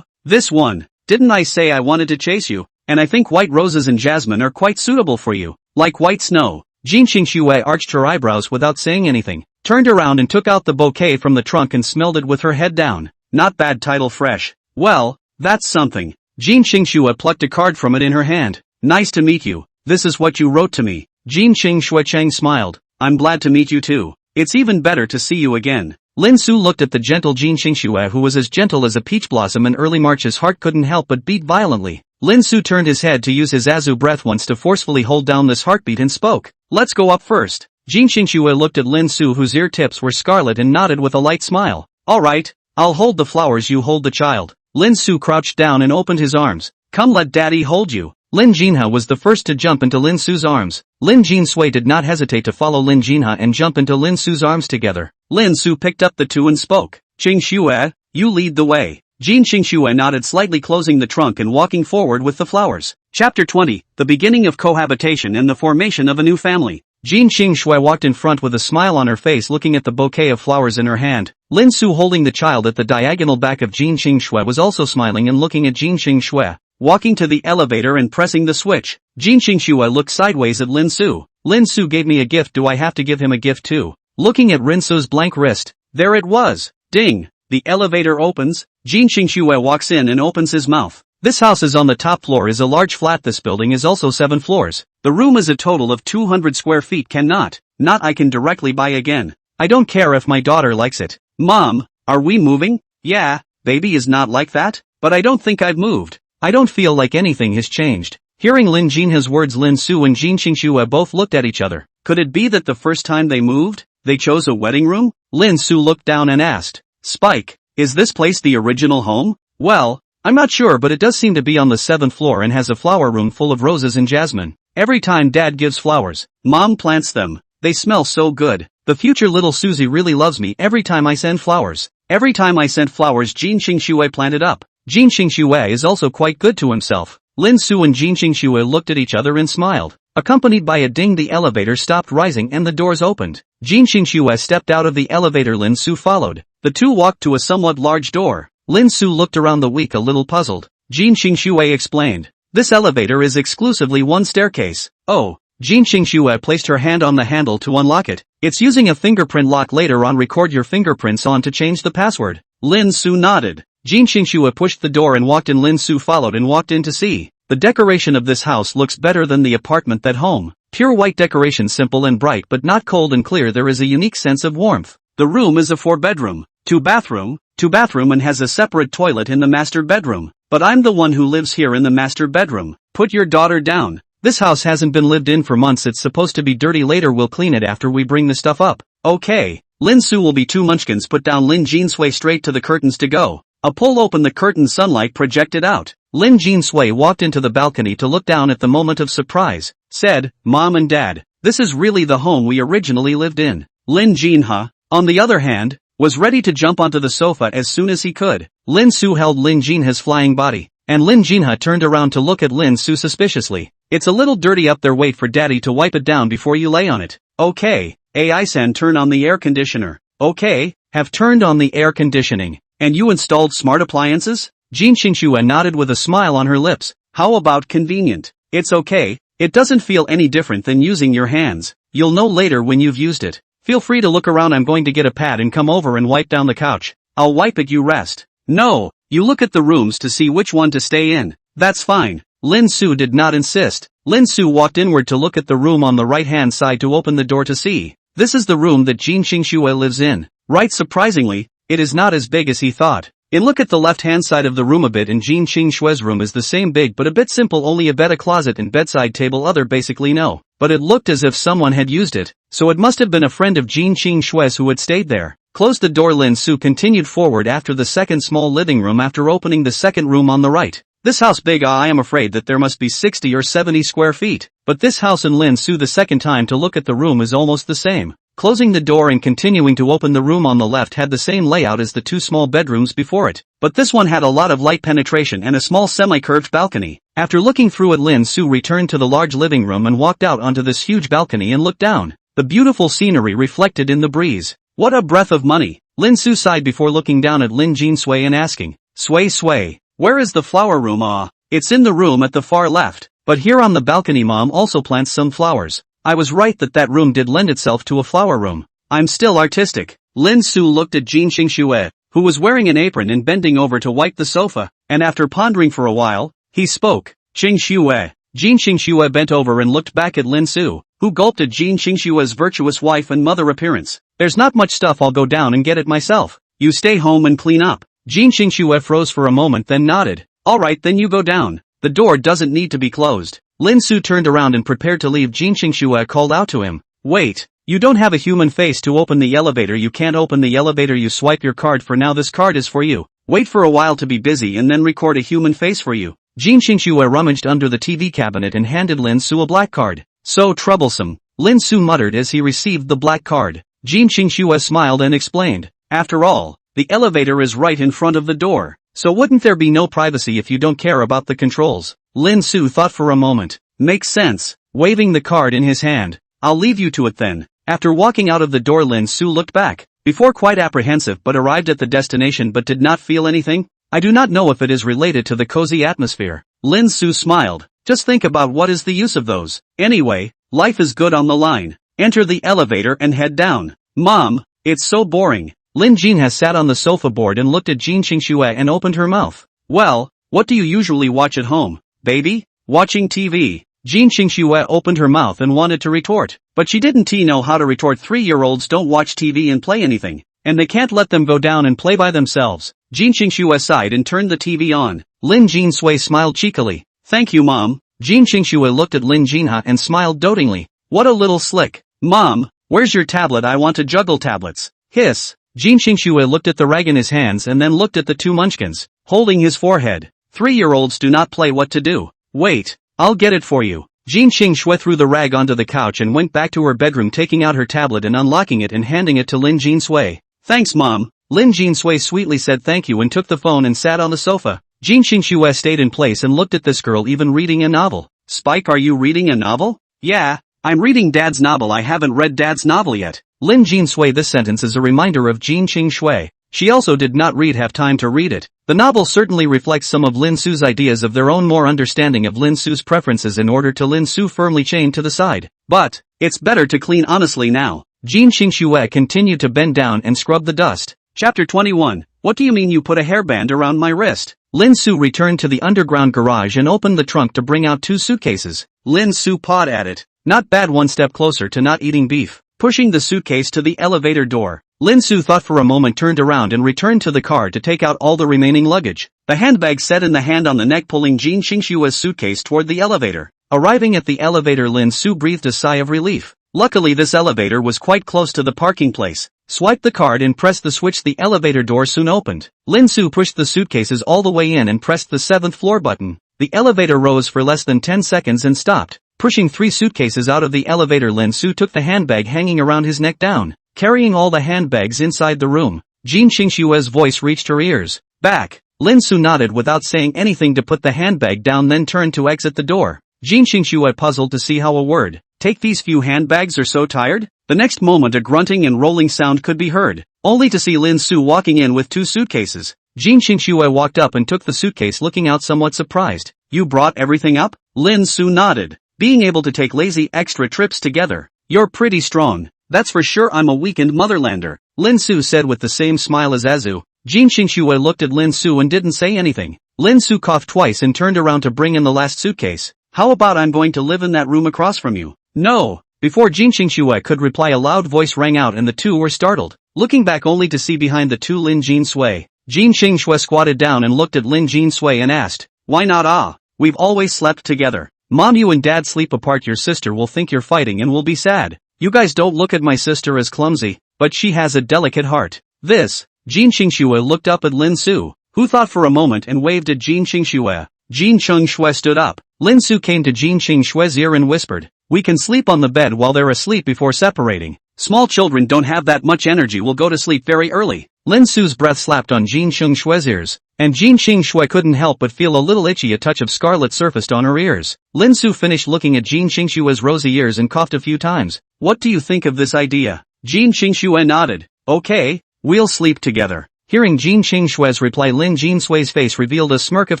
This one. Didn't I say I wanted to chase you? And I think white roses and jasmine are quite suitable for you. Like white snow. Jin Shui arched her eyebrows without saying anything, turned around and took out the bouquet from the trunk and smelled it with her head down. Not bad, title fresh. Well, that's something. Jin Shui plucked a card from it in her hand. Nice to meet you. This is what you wrote to me. Jin Shui smiled. I'm glad to meet you too. It's even better to see you again. Lin Su looked at the gentle Jin Shui, who was as gentle as a peach blossom in early March. His heart couldn't help but beat violently. Lin Su turned his head to use his Azu breath once to forcefully hold down this heartbeat and spoke. Let's go up first. Jin Shui looked at Lin Su, whose ear tips were scarlet, and nodded with a light smile. Alright, I'll hold the flowers, you hold the child. Lin Su crouched down and opened his arms. Come, let daddy hold you. Lin Jinha was the first to jump into Lin Su's arms. Lin Shui did not hesitate to follow Lin Jinha and jump into Lin Su's arms together. Lin Su picked up the two and spoke. Ching Shui, you lead the way. Jin Shui nodded slightly, closing the trunk and walking forward with the flowers. Chapter 20, The beginning of cohabitation and the formation of a new family. Jin Shui walked in front with a smile on her face, looking at the bouquet of flowers in her hand. Lin Su, holding the child at the diagonal back of Jin Shui, was also smiling and looking at Jin Shui. Walking to the elevator and pressing the switch, Jin Shui looked sideways at Lin Su. Lin Su gave me a gift, do I have to give him a gift too? Looking at Lin Su's blank wrist, there it was. Ding! The elevator opens. Jin Shui walks in and opens his mouth. This house is on the top floor, is a large flat. This building is also 7 floors. The room is a total of 200 square feet. Not I can directly buy again. I don't care if my daughter likes it. Mom, are we moving? Yeah, baby is not like that, but I don't think I've moved. I don't feel like anything has changed. Hearing Lin Jinha's words, Lin Su and Jin Shui both looked at each other. Could it be that the first time they moved, they chose a wedding room? Lin Su looked down and asked, Spike, is this place the original home? Well, I'm not sure, but it does seem to be on the 7th floor and has a flower room full of roses and jasmine. Every time Dad gives flowers, Mom plants them. They smell so good. The future little Susie really loves me every time I send flowers. Every time I sent flowers Jin Xingxue planted up. Jin Xingxue is also quite good to himself. Lin Su and Jin Xingxue looked at each other and smiled. Accompanied by a ding, the elevator stopped rising and the doors opened. Jin Xingxue stepped out of the elevator. Lin Su followed. The two walked to a somewhat large door. Lin Su looked around the week a little puzzled. Jin Xingxue explained. This elevator is exclusively one staircase. Oh. Jin Xingxue placed her hand on the handle to unlock it. It's using a fingerprint lock. Later on record your fingerprints on to change the password. Lin Su nodded. Jin Xingxue pushed the door and walked in. Lin Su followed and walked in to see. The decoration of this house looks better than the apartment at home. Pure white decoration, simple and bright but not cold and clear. There is a unique sense of warmth. The room is a 4-bedroom, 2-bathroom and has a separate toilet in the master bedroom. But I'm the one who lives here in the master bedroom. Put your daughter down. This house hasn't been lived in for months. It's supposed to be dirty. Later we'll clean it after we bring the stuff up. Okay. Lin Su will be 2 munchkins. Put down. Lin Jin sway straight to the curtains to go. A pull open the curtain, sunlight projected out. Lin Jin sway walked into the balcony to look down. At the moment of surprise, said, Mom and Dad, this is really the home we originally lived in. Lin Jinha, on the other hand, was ready to jump onto the sofa as soon as he could. Lin Su held Lin Jinha's flying body, and Lin Jinha turned around to look at Lin Su suspiciously. It's a little dirty up there. Wait for Daddy to wipe it down before you lay on it. Okay. AI-san, turn on the air conditioner. Okay. Have turned on the air conditioning. And you installed smart appliances? Jin Xingxue nodded with a smile on her lips. How about convenient? It's okay. It doesn't feel any different than using your hands. You'll know later when you've used it. Feel free to look around. I'm going to get a pad and come over and wipe down the couch. I'll wipe it, you rest. No. You look at the rooms to see which one to stay in. That's fine. Lin Su did not insist. Lin Su walked inward to look at the room on the right-hand side to open the door to see. This is the room that Jin Xingxue lives in. Right, surprisingly, it is not as big as he thought. And look at the left-hand side of the room a bit, and Jin Xingxue's room is the same big but a bit simple, only a bed, a closet and bedside table. Other basically no. But it looked as if someone had used it, so it must have been a friend of Jin Xingxue's who had stayed there. Closed the door. Lin Su continued forward after the second small living room after opening the second room on the right. This house big, I am afraid that there must be 60 or 70 square feet. But this house in Lin Su the second time to look at the room is almost the same. Closing the door and continuing to open, the room on the left had the same layout as the 2 small bedrooms before it. But this one had a lot of light penetration and a small semi-curved balcony. After looking through it, Lin Su returned to the large living room and walked out onto this huge balcony and looked down. The beautiful scenery reflected in the breeze. What a breath of money! Lin Su sighed before looking down at Lin Jin Sway and asking, Sway, where is the flower room? Ah, it's in the room at the far left. But here on the balcony Mom also plants some flowers. I was right that room did lend itself to a flower room. I'm still artistic. Lin Su looked at Jin Xingxue, who was wearing an apron and bending over to wipe the sofa, and after pondering for a while, he spoke. Xingxue. Jin Xingxue bent over and looked back at Lin Su, who gulped at Jin Xingxue's virtuous wife and mother appearance. There's not much stuff, I'll go down and get it myself. You stay home and clean up. Jin Xingxue froze for a moment then nodded. Alright, then you go down. The door doesn't need to be closed. Lin Su turned around and prepared to leave. Jin Xingxue called out to him. Wait, you don't have a human face to open the elevator. You can't open the elevator. You swipe your card. For now this card is for you. Wait for a while to be busy and then record a human face for you. Jin Xingxue rummaged under the TV cabinet and handed Lin Su a black card. So troublesome, Lin Su muttered as he received the black card. Jin Xingxue smiled and explained. After all, the elevator is right in front of the door, so wouldn't there be no privacy if you don't care about the controls? Lin Su thought for a moment. Makes sense. Waving the card in his hand. I'll leave you to it then. After walking out of the door, Lin Su looked back, before quite apprehensive, but arrived at the destination but did not feel anything. I do not know if it is related to the cozy atmosphere. Lin Su smiled. Just think about what is the use of those. Anyway, life is good on the line. Enter the elevator and head down. Mom, it's so boring. Lin Jin has sat on the sofa board and looked at Jin Xingxue and opened her mouth. Well, what do you usually watch at home, baby? Watching TV. Jin Xingxue opened her mouth and wanted to retort, but she didn't know how to retort. 3-year-olds don't watch TV and play anything, and they can't let them go down and play by themselves. Jin Xingxue sighed and turned the TV on. Lin Jin Sway smiled cheekily. Thank you, Mom. Jin Xingxue looked at Lin Jinha and smiled dotingly. What a little slick. Mom, where's your tablet? I want to juggle tablets. Hiss. Jin Xingxue looked at the rag in his hands and then looked at the 2 munchkins, holding his forehead. 3-year-olds do not play. What to do? Wait, I'll get it for you. Jean Shui threw the rag onto the couch and went back to her bedroom, taking out her tablet and unlocking it and handing it to Lin Jinsui. Thanks, Mom. Lin Jinsui sweetly said thank you and took the phone and sat on the sofa. Jean Shui stayed in place and looked at this girl even reading a novel. Spike, are you reading a novel? Yeah, I'm reading Dad's novel. I haven't read Dad's novel yet. Lin Jinsui. This sentence is a reminder of Jean Shui. She also did not have time to read it. The novel certainly reflects some of Lin Su's ideas of their own, more understanding of Lin Su's preferences in order to Lin Su firmly chained to the side. But, it's better to clean honestly now. Jean Shui continued to bend down and scrub the dust. Chapter 21. What do you mean you put a hairband around my wrist? Lin Su returned to the underground garage and opened the trunk to bring out 2 suitcases. Lin Su pawed at it. Not bad, one step closer to not eating beef. Pushing the suitcase to the elevator door, Lin Su thought for a moment, turned around and returned to the car to take out all the remaining luggage. The handbag set in the hand on the neck, pulling Jean Shui's suitcase toward the elevator. Arriving at the elevator, Lin Su breathed a sigh of relief. Luckily this elevator was quite close to the parking place. Swipe the card and press the switch. The elevator door soon opened. Lin Su pushed the suitcases all the way in and pressed the 7th floor button. The elevator rose for less than 10 seconds and stopped. Pushing 3 suitcases out of the elevator, Lin Su took the handbag hanging around his neck down, carrying all the handbags inside the room. Jean Shui's voice reached her ears. Back. Lin Su nodded without saying anything to put the handbag down, then turned to exit the door. Jean Shui puzzled to see how a word, take these few handbags, are so tired? The next moment a grunting and rolling sound could be heard, only to see Lin Su walking in with 2 suitcases. Jean Shui walked up and took the suitcase, looking out somewhat surprised. You brought everything up? Lin Su nodded. Being able to take lazy extra trips together. You're pretty strong. That's for sure. I'm a weakened motherlander, Lin Su said with the same smile as Azu. Jean Shui looked at Lin Su and didn't say anything. Lin Su coughed twice and turned around to bring in the last suitcase. How about I'm going to live in that room across from you? No. Before Jean Shui could reply, a loud voice rang out and the two were startled, looking back only to see behind the two Lin Jinsui. Jean Shui squatted down and looked at Lin Jinsui and asked, why not? Ah, we've always slept together. Mom, you and Dad sleep apart. Your sister will think you're fighting and will be sad. You guys don't look at my sister as clumsy, but she has a delicate heart. This. Jean Shui looked up at Lin Su, who thought for a moment and waved at Jean Shui. Jean Shui stood up. Lin Su came to Jean Shui's ear and whispered, we can sleep on the bed while they're asleep before separating. Small children don't have that much energy, will go to sleep very early. Lin Su's breath slapped on Jean Shui's ears, and Jean Shui couldn't help but feel a little itchy. A touch of scarlet surfaced on her ears. Lin Su finished looking at Jean Shui's rosy ears and coughed a few times. What do you think of this idea? Jean Shui nodded. Okay, we'll sleep together. Hearing Jean Shui's reply, Lin Jinsui's face revealed a smirk of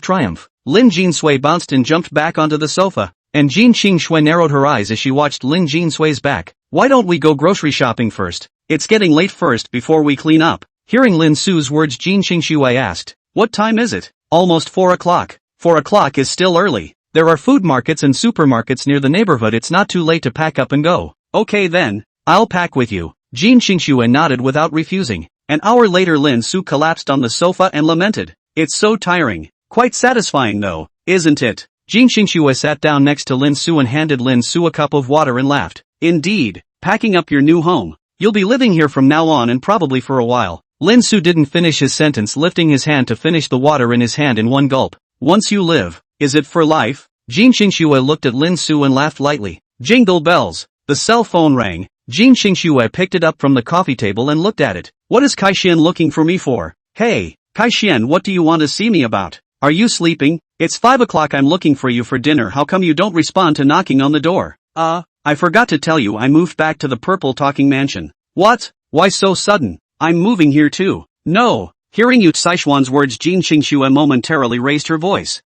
triumph. Lin Jinsui bounced and jumped back onto the sofa, and Jean Shui narrowed her eyes as she watched Lin Jinsui's back. Why don't we go grocery shopping first? It's getting late first before we clean up. Hearing Lin Su's words, Jean Shui asked, what time is it? Almost 4 o'clock. 4 o'clock is still early. There are food markets and supermarkets near the neighborhood. It's not too late to pack up and go. Okay then, I'll pack with you. Jean Shui nodded without refusing. An hour later, Lin Su collapsed on the sofa and lamented. It's so tiring. Quite satisfying though, isn't it? Jean Shui sat down next to Lin Su and handed Lin Su a cup of water and laughed. Indeed, packing up your new home. You'll be living here from now on and probably for a while. Lin Su didn't finish his sentence, lifting his hand to finish the water in his hand in one gulp. Once you live, is it for life? Jean Shui looked at Lin Su and laughed lightly. Jingle bells. The cell phone rang. Jean Shui picked it up from the coffee table and looked at it. What is Kai-Shian looking for me for? Hey, Kai-Shian, what do you want to see me about? Are you sleeping? It's 5 o'clock. I'm looking for you for dinner. How come you don't respond to knocking on the door? I forgot to tell you I moved back to the purple talking mansion. What? Why so sudden? I'm moving here too. No. Hearing Yu Saishuan's words, Jean Shui momentarily raised her voice.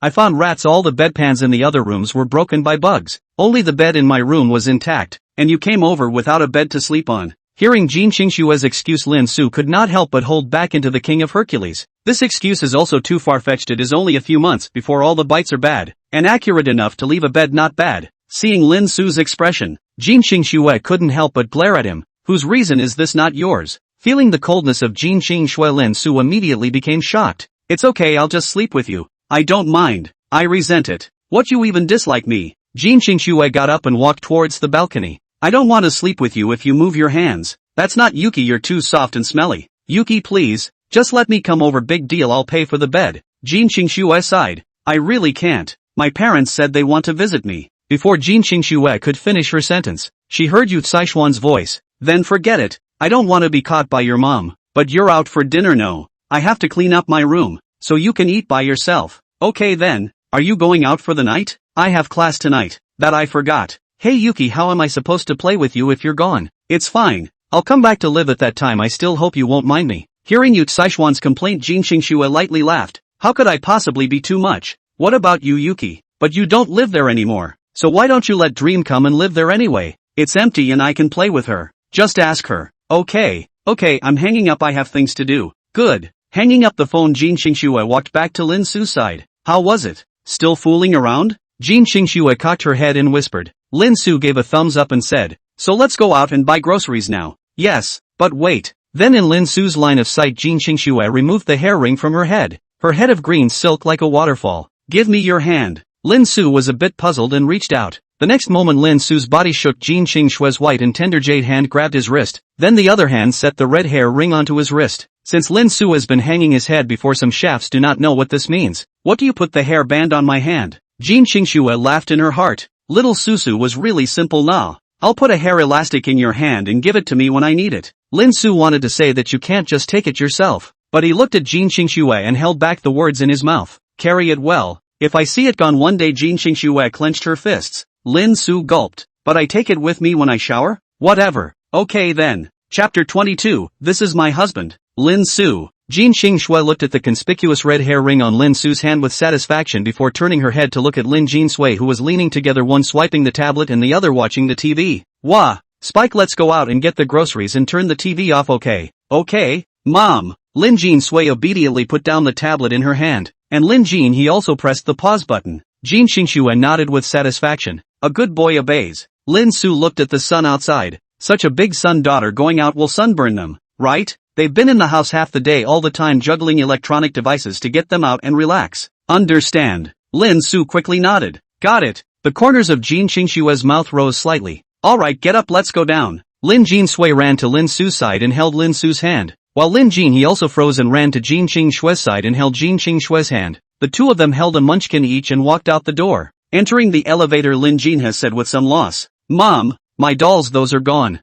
I found rats. All the bedpans in the other rooms were broken by bugs. Only the bed in my room was intact, and you came over without a bed to sleep on. Hearing Jean Shui's excuse, Lin Su could not help but hold back into the King of Hercules. This excuse is also too far-fetched. It is only a few months before all the bites are bad, and accurate enough to leave a bed not bad. Seeing Lin Su's expression, Jean Shui couldn't help but glare at him. Whose reason is this, not yours? Feeling the coldness of Jean Shui, Lin Su immediately became shocked. It's okay, I'll just sleep with you. I don't mind. I resent it. What, you even dislike me? Jean Shui got up and walked towards the balcony. I don't want to sleep with you if you move your hands. That's not Yuki, you're too soft and smelly. Yuki, please, just let me come over. Big deal, I'll pay for the bed. Jean Shui sighed. I really can't. My parents said they want to visit me. Before Jin Qingxue could finish her sentence, she heard Yu Saishuan's voice. Then forget it. I don't want to be caught by your mom. But you're out for dinner no. I have to clean up my room, so you can eat by yourself. Okay then, are you going out for the night? I have class tonight. That I forgot. Hey Yuki, how am I supposed to play with you if you're gone? It's fine. I'll come back to live at that time. I still hope you won't mind me. Hearing Yu Saishuan's complaint, Jin Qingxue lightly laughed. How could I possibly be too much? What about you Yuki? But you don't live there anymore. So why don't you let Dream come and live there anyway? It's empty and I can play with her. Just ask her. Okay, I'm hanging up. I have things to do. Good. Hanging up the phone, Jin Qingxue walked back to Lin Su's side. How was it? Still fooling around? Jin Qingxue cocked her head and whispered. Lin Su gave a thumbs up and said, so let's go out and buy groceries now. Yes, but wait. Then in Lin Su's line of sight, Jin Qingxue removed the hair ring from her head of green silk like a waterfall. Give me your hand. Lin Su was a bit puzzled and reached out. The next moment Lin Su's body shook. Jin Qingxue's white and tender jade hand grabbed his wrist, then the other hand set the red hair ring onto his wrist. Since Lin Su has been hanging his head before, some shafts do not know what this means. What do you put the hair band on my hand? Jin Qingxue laughed in her heart. Little Susu was really simple nah. I'll put a hair elastic in your hand and give it to me when I need it. Lin Su wanted to say that you can't just take it yourself, but he looked at Jin Qingxue and held back the words in his mouth. Carry it well. If I see it gone one day. Jin Qingxue clenched her fists. Lin Su gulped. But I take it with me when I shower? Whatever. Okay then. Chapter 22, This is my husband. Lin Su. Jin Qingxue looked at the conspicuous red hair ring on Lin Su's hand with satisfaction before turning her head to look at Lin Jinsui, who was leaning together, one swiping the tablet and the other watching the TV. Wah! Spike, let's go out and get the groceries and turn the TV off. Okay, Mom. Lin Jinsui obediently put down the tablet in her hand, and Lin Jin he also pressed the pause button. Jin Qingxue nodded with satisfaction. A good boy obeys. Lin Su looked at the sun outside. Such a big sun, daughter going out will sunburn them, right? They've been in the house half the day all the time juggling electronic devices to get them out and relax. Understand. Lin Su quickly nodded. Got it. The corners of Jin Qingxue's mouth rose slightly. Alright, get up, let's go down. Lin Jinsui ran to Lin Su's side and held Lin Su's hand, while Lin Jin he also froze and ran to Jin Qingxue's side and held Jin Qingxue's hand. The two of them held a munchkin each and walked out the door. Entering the elevator, Lin Jin has said with some loss, Mom, my dolls, those are gone.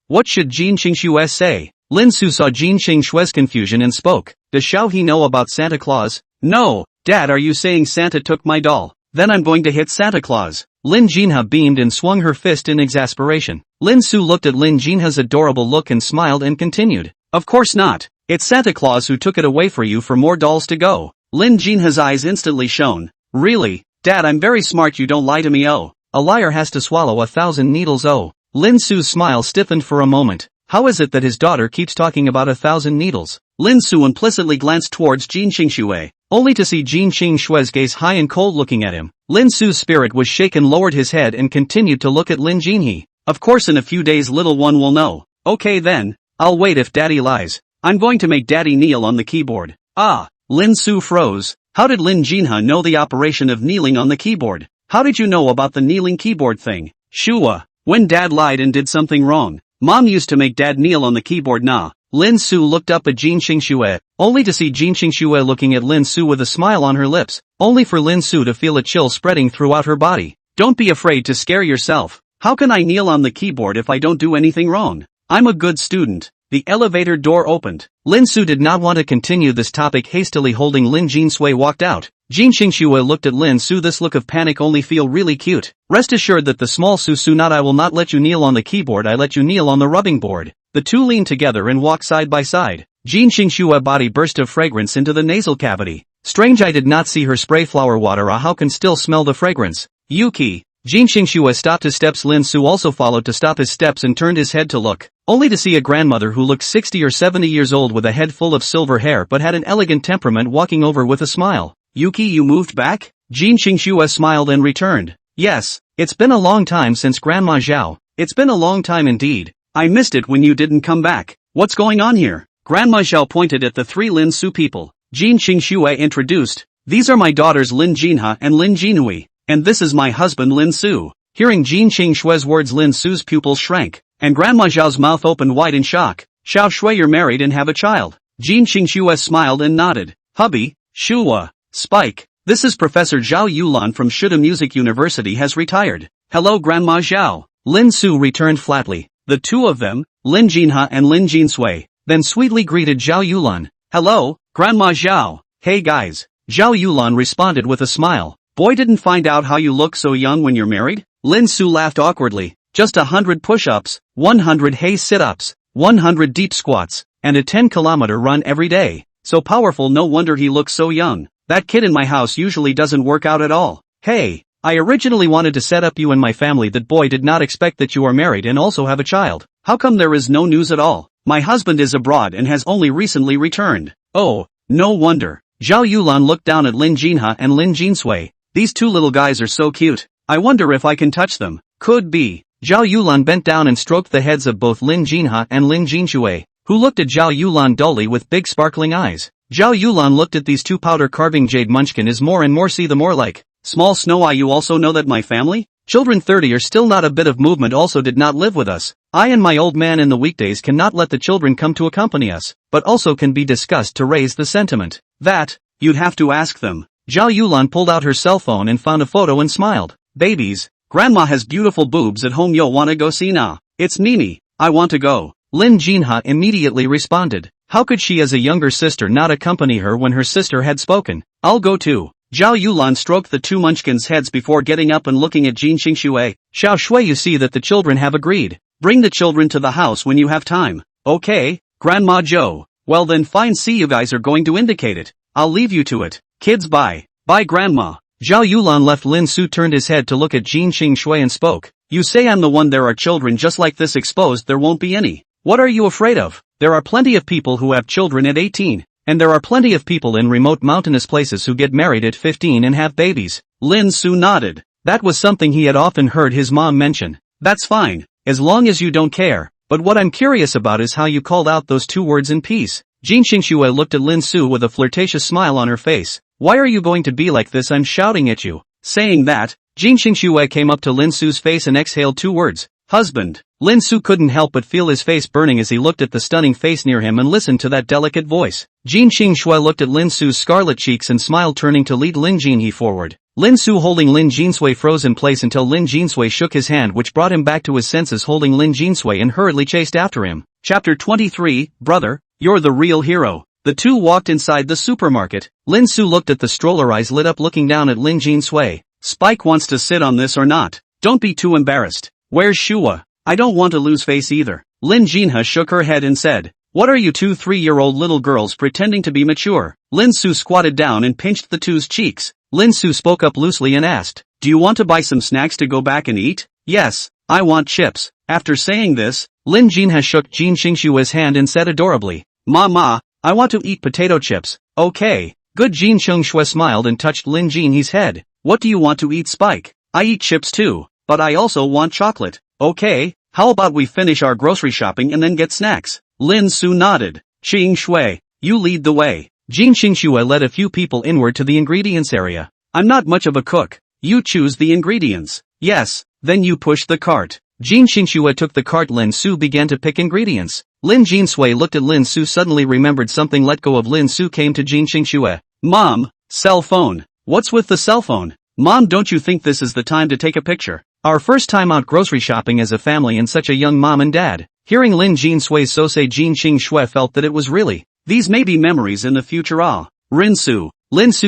What should Jin Qingxue say? Lin Su saw Jin Qingxue's confusion and spoke. Does Xiao He know about Santa Claus? No. Dad, are you saying Santa took my doll? Then I'm going to hit Santa Claus. Lin Jinha beamed and swung her fist in exasperation. Lin Su looked at Lin Jinha's adorable look and smiled and continued. Of course not. It's Santa Claus who took it away for you for more dolls to go. Lin Jinha's eyes instantly shone. Really? Dad, I'm very smart, you don't lie to me. Oh. A liar has to swallow 1,000 needles. Oh. Lin Su's smile stiffened for a moment. How is it that his daughter keeps talking about 1,000 needles? Lin Su implicitly glanced towards Jin Qingxue, only to see Jin Qingxue's gaze high and cold looking at him. Lin Su's spirit was shaken, lowered his head and continued to look at Lin Jinhe. Of course in a few days little one will know. Okay then, I'll wait if daddy lies. I'm going to make daddy kneel on the keyboard. Ah, Lin Su froze. How did Lin Jinhe know the operation of kneeling on the keyboard? How did you know about the kneeling keyboard thing? Shua. When dad lied and did something wrong, Mom used to make dad kneel on the keyboard. Nah. Lin Su looked up at Jin Qingxue, only to see Jin Qingxue looking at Lin Su with a smile on her lips, only for Lin Su to feel a chill spreading throughout her body. Don't be afraid to scare yourself. How can I kneel on the keyboard if I don't do anything wrong? I'm a good student. The elevator door opened. Lin Su did not want to continue this topic. Hastily holding Lin Jinsui walked out. Jin Qingxue looked at Lin Su. This look of panic only feel really cute. Rest assured that the small Su not I will not let you kneel on the keyboard, I let you kneel on the rubbing board. The two leaned together and walked side by side. Jin Qingxue's body burst of fragrance into the nasal cavity. Strange, I did not see her spray flower water. How can still smell the fragrance? Yuki. Jin Qingxue stopped his steps. Lin Su also followed to stop his steps and turned his head to look, only to see a grandmother who looked 60 or 70 years old with a head full of silver hair but had an elegant temperament walking over with a smile. Yuki, you moved back? Jin Qingxue smiled and returned. Yes, it's been a long time since Grandma Zhao. It's been a long time indeed. I missed it when you didn't come back. What's going on here? Grandma Zhao pointed at the three Lin Su people. Jin Qingxue introduced. These are my daughters Lin Jinha and Lin Jinhui. And this is my husband Lin Su. Hearing Jin Qingxue's words, Lin Su's pupils shrank, and Grandma Zhao's mouth opened wide in shock. Xiao Shui, you're married and have a child. Jin Qingxue smiled and nodded. Hubby, Shua, Spike, This is Professor Zhao Yulan from Shida Music University has retired. Hello Grandma Zhao. Lin Su returned flatly. The two of them, Lin Jinha and Lin Jinsui, then sweetly greeted Zhao Yulan. Hello, Grandma Zhao. Hey guys. Zhao Yulan responded with a smile. Boy, didn't find out how you look so young when you're married? Lin Su laughed awkwardly. Just 100 push-ups, 100 hay sit-ups, 100 deep squats, and a 10-kilometer run every day. So powerful, no wonder he looks so young. That kid in my house usually doesn't work out at all. Hey, I originally wanted to set up you and my family. That boy did not expect that you are married and also have a child. How come there is no news at all? My husband is abroad and has only recently returned. Oh, no wonder. Zhao Yulan looked down at Lin Jinha and Lin Jinsui. These two little guys are so cute. I wonder if I can touch them. Could be. Zhao Yulan bent down and stroked the heads of both Lin Jinha and Lin Jinsui, who looked at Zhao Yulan dully with big sparkling eyes. Zhao Yulan looked at these two powder carving jade munchkin is more and more see the more like. Small Snow Eye, you also know that my family? Children 30 are still not a bit of movement also did not live with us. I and my old man in the weekdays cannot let the children come to accompany us, but also can be discussed to raise the sentiment. That, you'd have to ask them. Zhao Yulan pulled out her cell phone and found a photo and smiled. Babies. Grandma has beautiful boobs at home, yo wanna go see na? It's Nini. I want to go. Lin Jinha immediately responded. How could she as a younger sister not accompany her when her sister had spoken? I'll go too. Zhao Yulan stroked the two munchkins' heads before getting up and looking at Jin Xingshui. Xiao Shui, you see that the children have agreed. Bring the children to the house when you have time. Okay, Grandma Zhou. Well then fine, see you guys are going to indicate it. I'll leave you to it. Kids bye. Bye Grandma. Zhao Yulan left. Lin Su turned his head to look at Jin Xingshui and spoke. You say I'm the one, there are children just like this exposed, there won't be any. What are you afraid of? There are plenty of people who have children at 18. And there are plenty of people in remote mountainous places who get married at 15 and have babies. Lin Su nodded. That was something he had often heard his mom mention. That's fine, as long as you don't care. But what I'm curious about is how you called out those two words in peace. Jin Xingshui looked at Lin Su with a flirtatious smile on her face. Why are you going to be like this? I'm shouting at you. Saying that, Jin Xingshui came up to Lin Su's face and exhaled two words. Husband. Lin Su couldn't help but feel his face burning as he looked at the stunning face near him and listened to that delicate voice. Jin Xingshui looked at Lin Su's scarlet cheeks and smiled, turning to lead Lin Jinhe forward. Lin Su holding Lin Jinsui froze in place until Lin Jinsui shook his hand, which brought him back to his senses, holding Lin Jinsui and hurriedly chased after him. Chapter 23, Brother, you're the real hero. The two walked inside the supermarket. Lin Su looked at the stroller, eyes lit up, looking down at Lin Jinsui. Spike wants to sit on this or not? Don't be too embarrassed. Where's Shua? I don't want to lose face either. Lin Jinha shook her head and said, what are you two 3-year-old little girls pretending to be mature? Lin Su squatted down and pinched the two's cheeks. Lin Su spoke up loosely and asked, do you want to buy some snacks to go back and eat? Yes, I want chips. After saying this, Lin Jinha shook Jin Xingshui's hand and said adorably, Mama, I want to eat potato chips. Okay, good. Jin Xingshui smiled and touched Lin Jinhe's head. What do you want to eat, Spike? I eat chips too, but I also want chocolate. Okay, how about we finish our grocery shopping and then get snacks? Lin Su nodded. Xingshui, you lead the way. Jin Xingshui led a few people inward to the ingredients area. I'm not much of a cook. You choose the ingredients. Yes, then you push the cart. Jin Xingshui took the cart. Lin Su began to pick ingredients. Lin Jinsui looked at Lin Su, suddenly remembered something, let go of Lin Su, came to Jin Xingshui. Mom, cell phone. What's with the cell phone? Mom, don't you think this is the time to take a picture? Our first time out grocery shopping as a family and such a young mom and dad. Hearing Lin Jinsui so say, Jin Xingshui felt that it was really. These may be memories in the future. Ah. Lin Su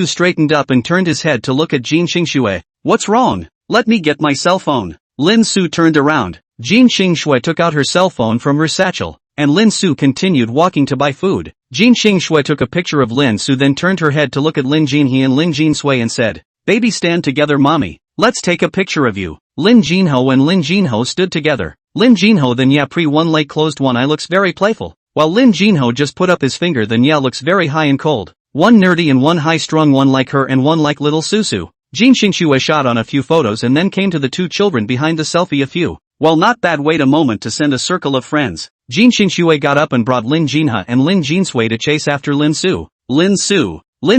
straightened up and turned his head to look at Jin Xingshui. What's wrong? Let me get my cell phone. Lin Su turned around. Jin Xingshui took out her cell phone from her satchel, and Lin Su continued walking to buy food. Jin Xingshui took a picture of Lin Su, then turned her head to look at Lin Jinhe and Lin Jinsui and said, baby, stand together, mommy. Let's take a picture of you. Lin Jinho and Lin Jinho stood together. Lin Jinho then Yapri, one leg closed, one eye, looks very playful. While Lin Jinho just put up his finger, then Ya looks very high and cold. One nerdy and one high strung, one like her and one like little Susu. Jin Xingshui shot on a few photos and then came to the two children behind the selfie. A few. Well, not bad. Wait a moment to send a circle of friends. Jin Xingshui got up and brought Lin Jinha and Lin Jinsui to chase after Lin Su. Lin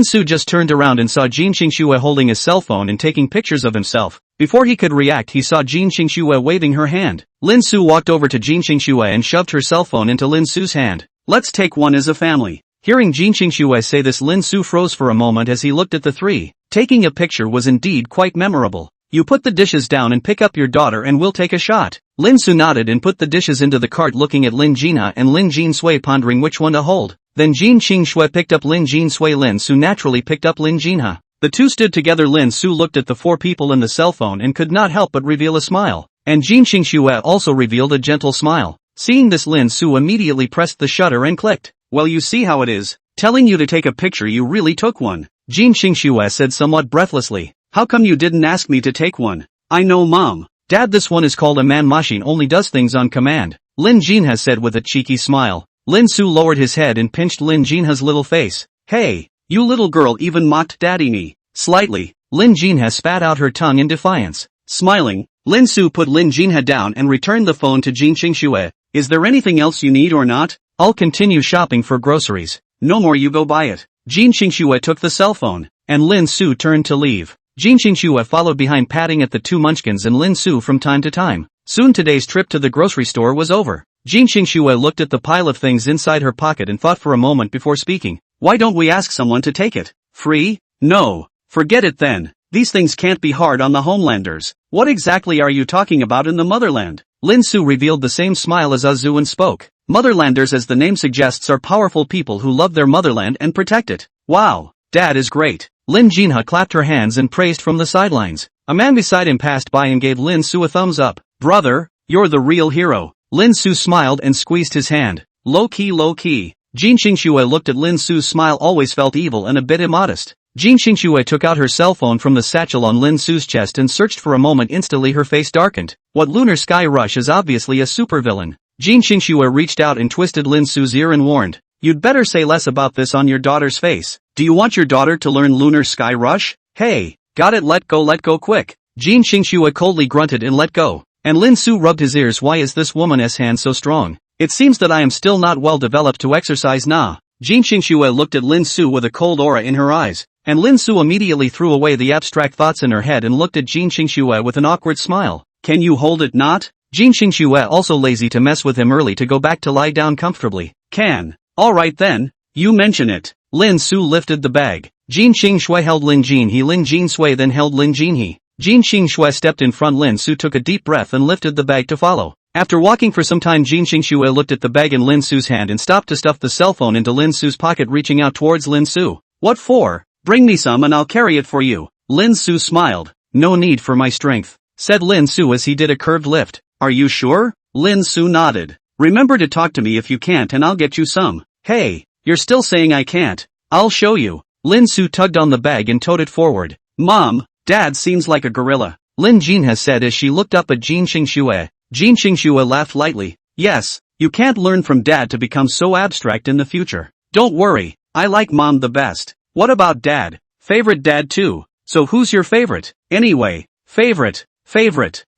Su just turned around and saw Jin Xingshui holding his cell phone and taking pictures of himself. Before he could react, he saw Jin Xingshui waving her hand. Lin Su walked over to Jin Xingshui and shoved her cell phone into Lin Su's hand. Let's take one as a family. Hearing Jin Xingshui say this, Lin Su froze for a moment as he looked at the three. Taking a picture was indeed quite memorable. You put the dishes down and pick up your daughter and we'll take a shot. Lin Su nodded and put the dishes into the cart, looking at Lin Jinha and Lin Jin Sui, pondering which one to hold. Then Jin Qing Shui picked up Lin Jin Sui. Lin Su naturally picked up Lin Jinha. The two stood together. Lin Su looked at the four people in the cell phone and could not help but reveal a smile. And Jin Qing Shui also revealed a gentle smile. Seeing this, Lin Su immediately pressed the shutter and clicked. Well, you see how it is. Telling you to take a picture, you really took one. Jin Qing Shui said somewhat breathlessly. How come you didn't ask me to take one? I know, Mom. Dad, this one is called a man machine, only does things on command. Lin Jinha said with a cheeky smile. Lin Su lowered his head and pinched Lin Jinha's little face. Hey, you little girl even mocked Daddy me. Slightly. Lin Jinha spat out her tongue in defiance. Smiling, Lin Su put Lin Jinha down and returned the phone to Jin Qing Shui. Is there anything else you need or not? I'll continue shopping for groceries. No more, you go buy it. Jin Qing Shui took the cell phone, and Lin Su turned to leave. Jin Qing Shui followed behind, patting at the two munchkins and Lin Su from time to time. Soon today's trip to the grocery store was over. Jin Qing Shui looked at the pile of things inside her pocket and thought for a moment before speaking. Why don't we ask someone to take it? Free? No. Forget it then. These things can't be hard on the homelanders. What exactly are you talking about in the motherland? Lin Su revealed the same smile as Azu and spoke. Motherlanders, as the name suggests, are powerful people who love their motherland and protect it. Wow, Dad is great. Lin Jinha clapped her hands and praised from the sidelines. A man beside him passed by and gave Lin Su a thumbs up. Brother, you're the real hero. Lin Su smiled and squeezed his hand. Low key, low key. Jin Qing Shui looked at Lin Su's smile, always felt evil and a bit immodest. Jin Qing Shui took out her cell phone from the satchel on Lin Su's chest and searched for a moment. Instantly her face darkened. What Lunar Sky Rush is obviously a supervillain. Jin Qing Shui reached out and twisted Lin Su's ear and warned. You'd better say less about this on your daughter's face. Do you want your daughter to learn Lunar Sky Rush? Hey, got it, let go quick. Jin Qing Shui coldly grunted and let go. And Lin Su rubbed his ears. Why is this woman's hand so strong? It seems that I am still not well developed to exercise nah. Jin Qing Shui looked at Lin Su with a cold aura in her eyes. And Lin Su immediately threw away the abstract thoughts in her head and looked at Jin Qing Shui with an awkward smile. Can you hold it not? Jin Qing Shui also lazy to mess with him early to go back to lie down comfortably. Can. Alright then. You mention it. Lin Su lifted the bag. Jin Qing Shui held Lin Jin He. Lin Jin Sui then held Lin Jin He. Jin Qing Shui stepped in front. Lin Su took a deep breath and lifted the bag to follow. After walking for some time, Jin Qing Shui looked at the bag in Lin Su's hand and stopped to stuff the cell phone into Lin Su's pocket, reaching out towards Lin Su. What for? Bring me some and I'll carry it for you. Lin Su smiled. No need for my strength, said Lin Su as he did a curved lift. Are you sure? Lin Su nodded. Remember to talk to me if you can't and I'll get you some. Hey, you're still saying I can't. I'll show you. Lin Su tugged on the bag and towed it forward. Mom, Dad seems like a gorilla, Lin Jinha said as she looked up at Jin Qing Shui. Jin Qing Shui laughed lightly. Yes, you can't learn from Dad to become so abstract in the future. Don't worry, I like Mom the best. What about Dad? Favorite Dad too. So who's your favorite? Anyway, favorite.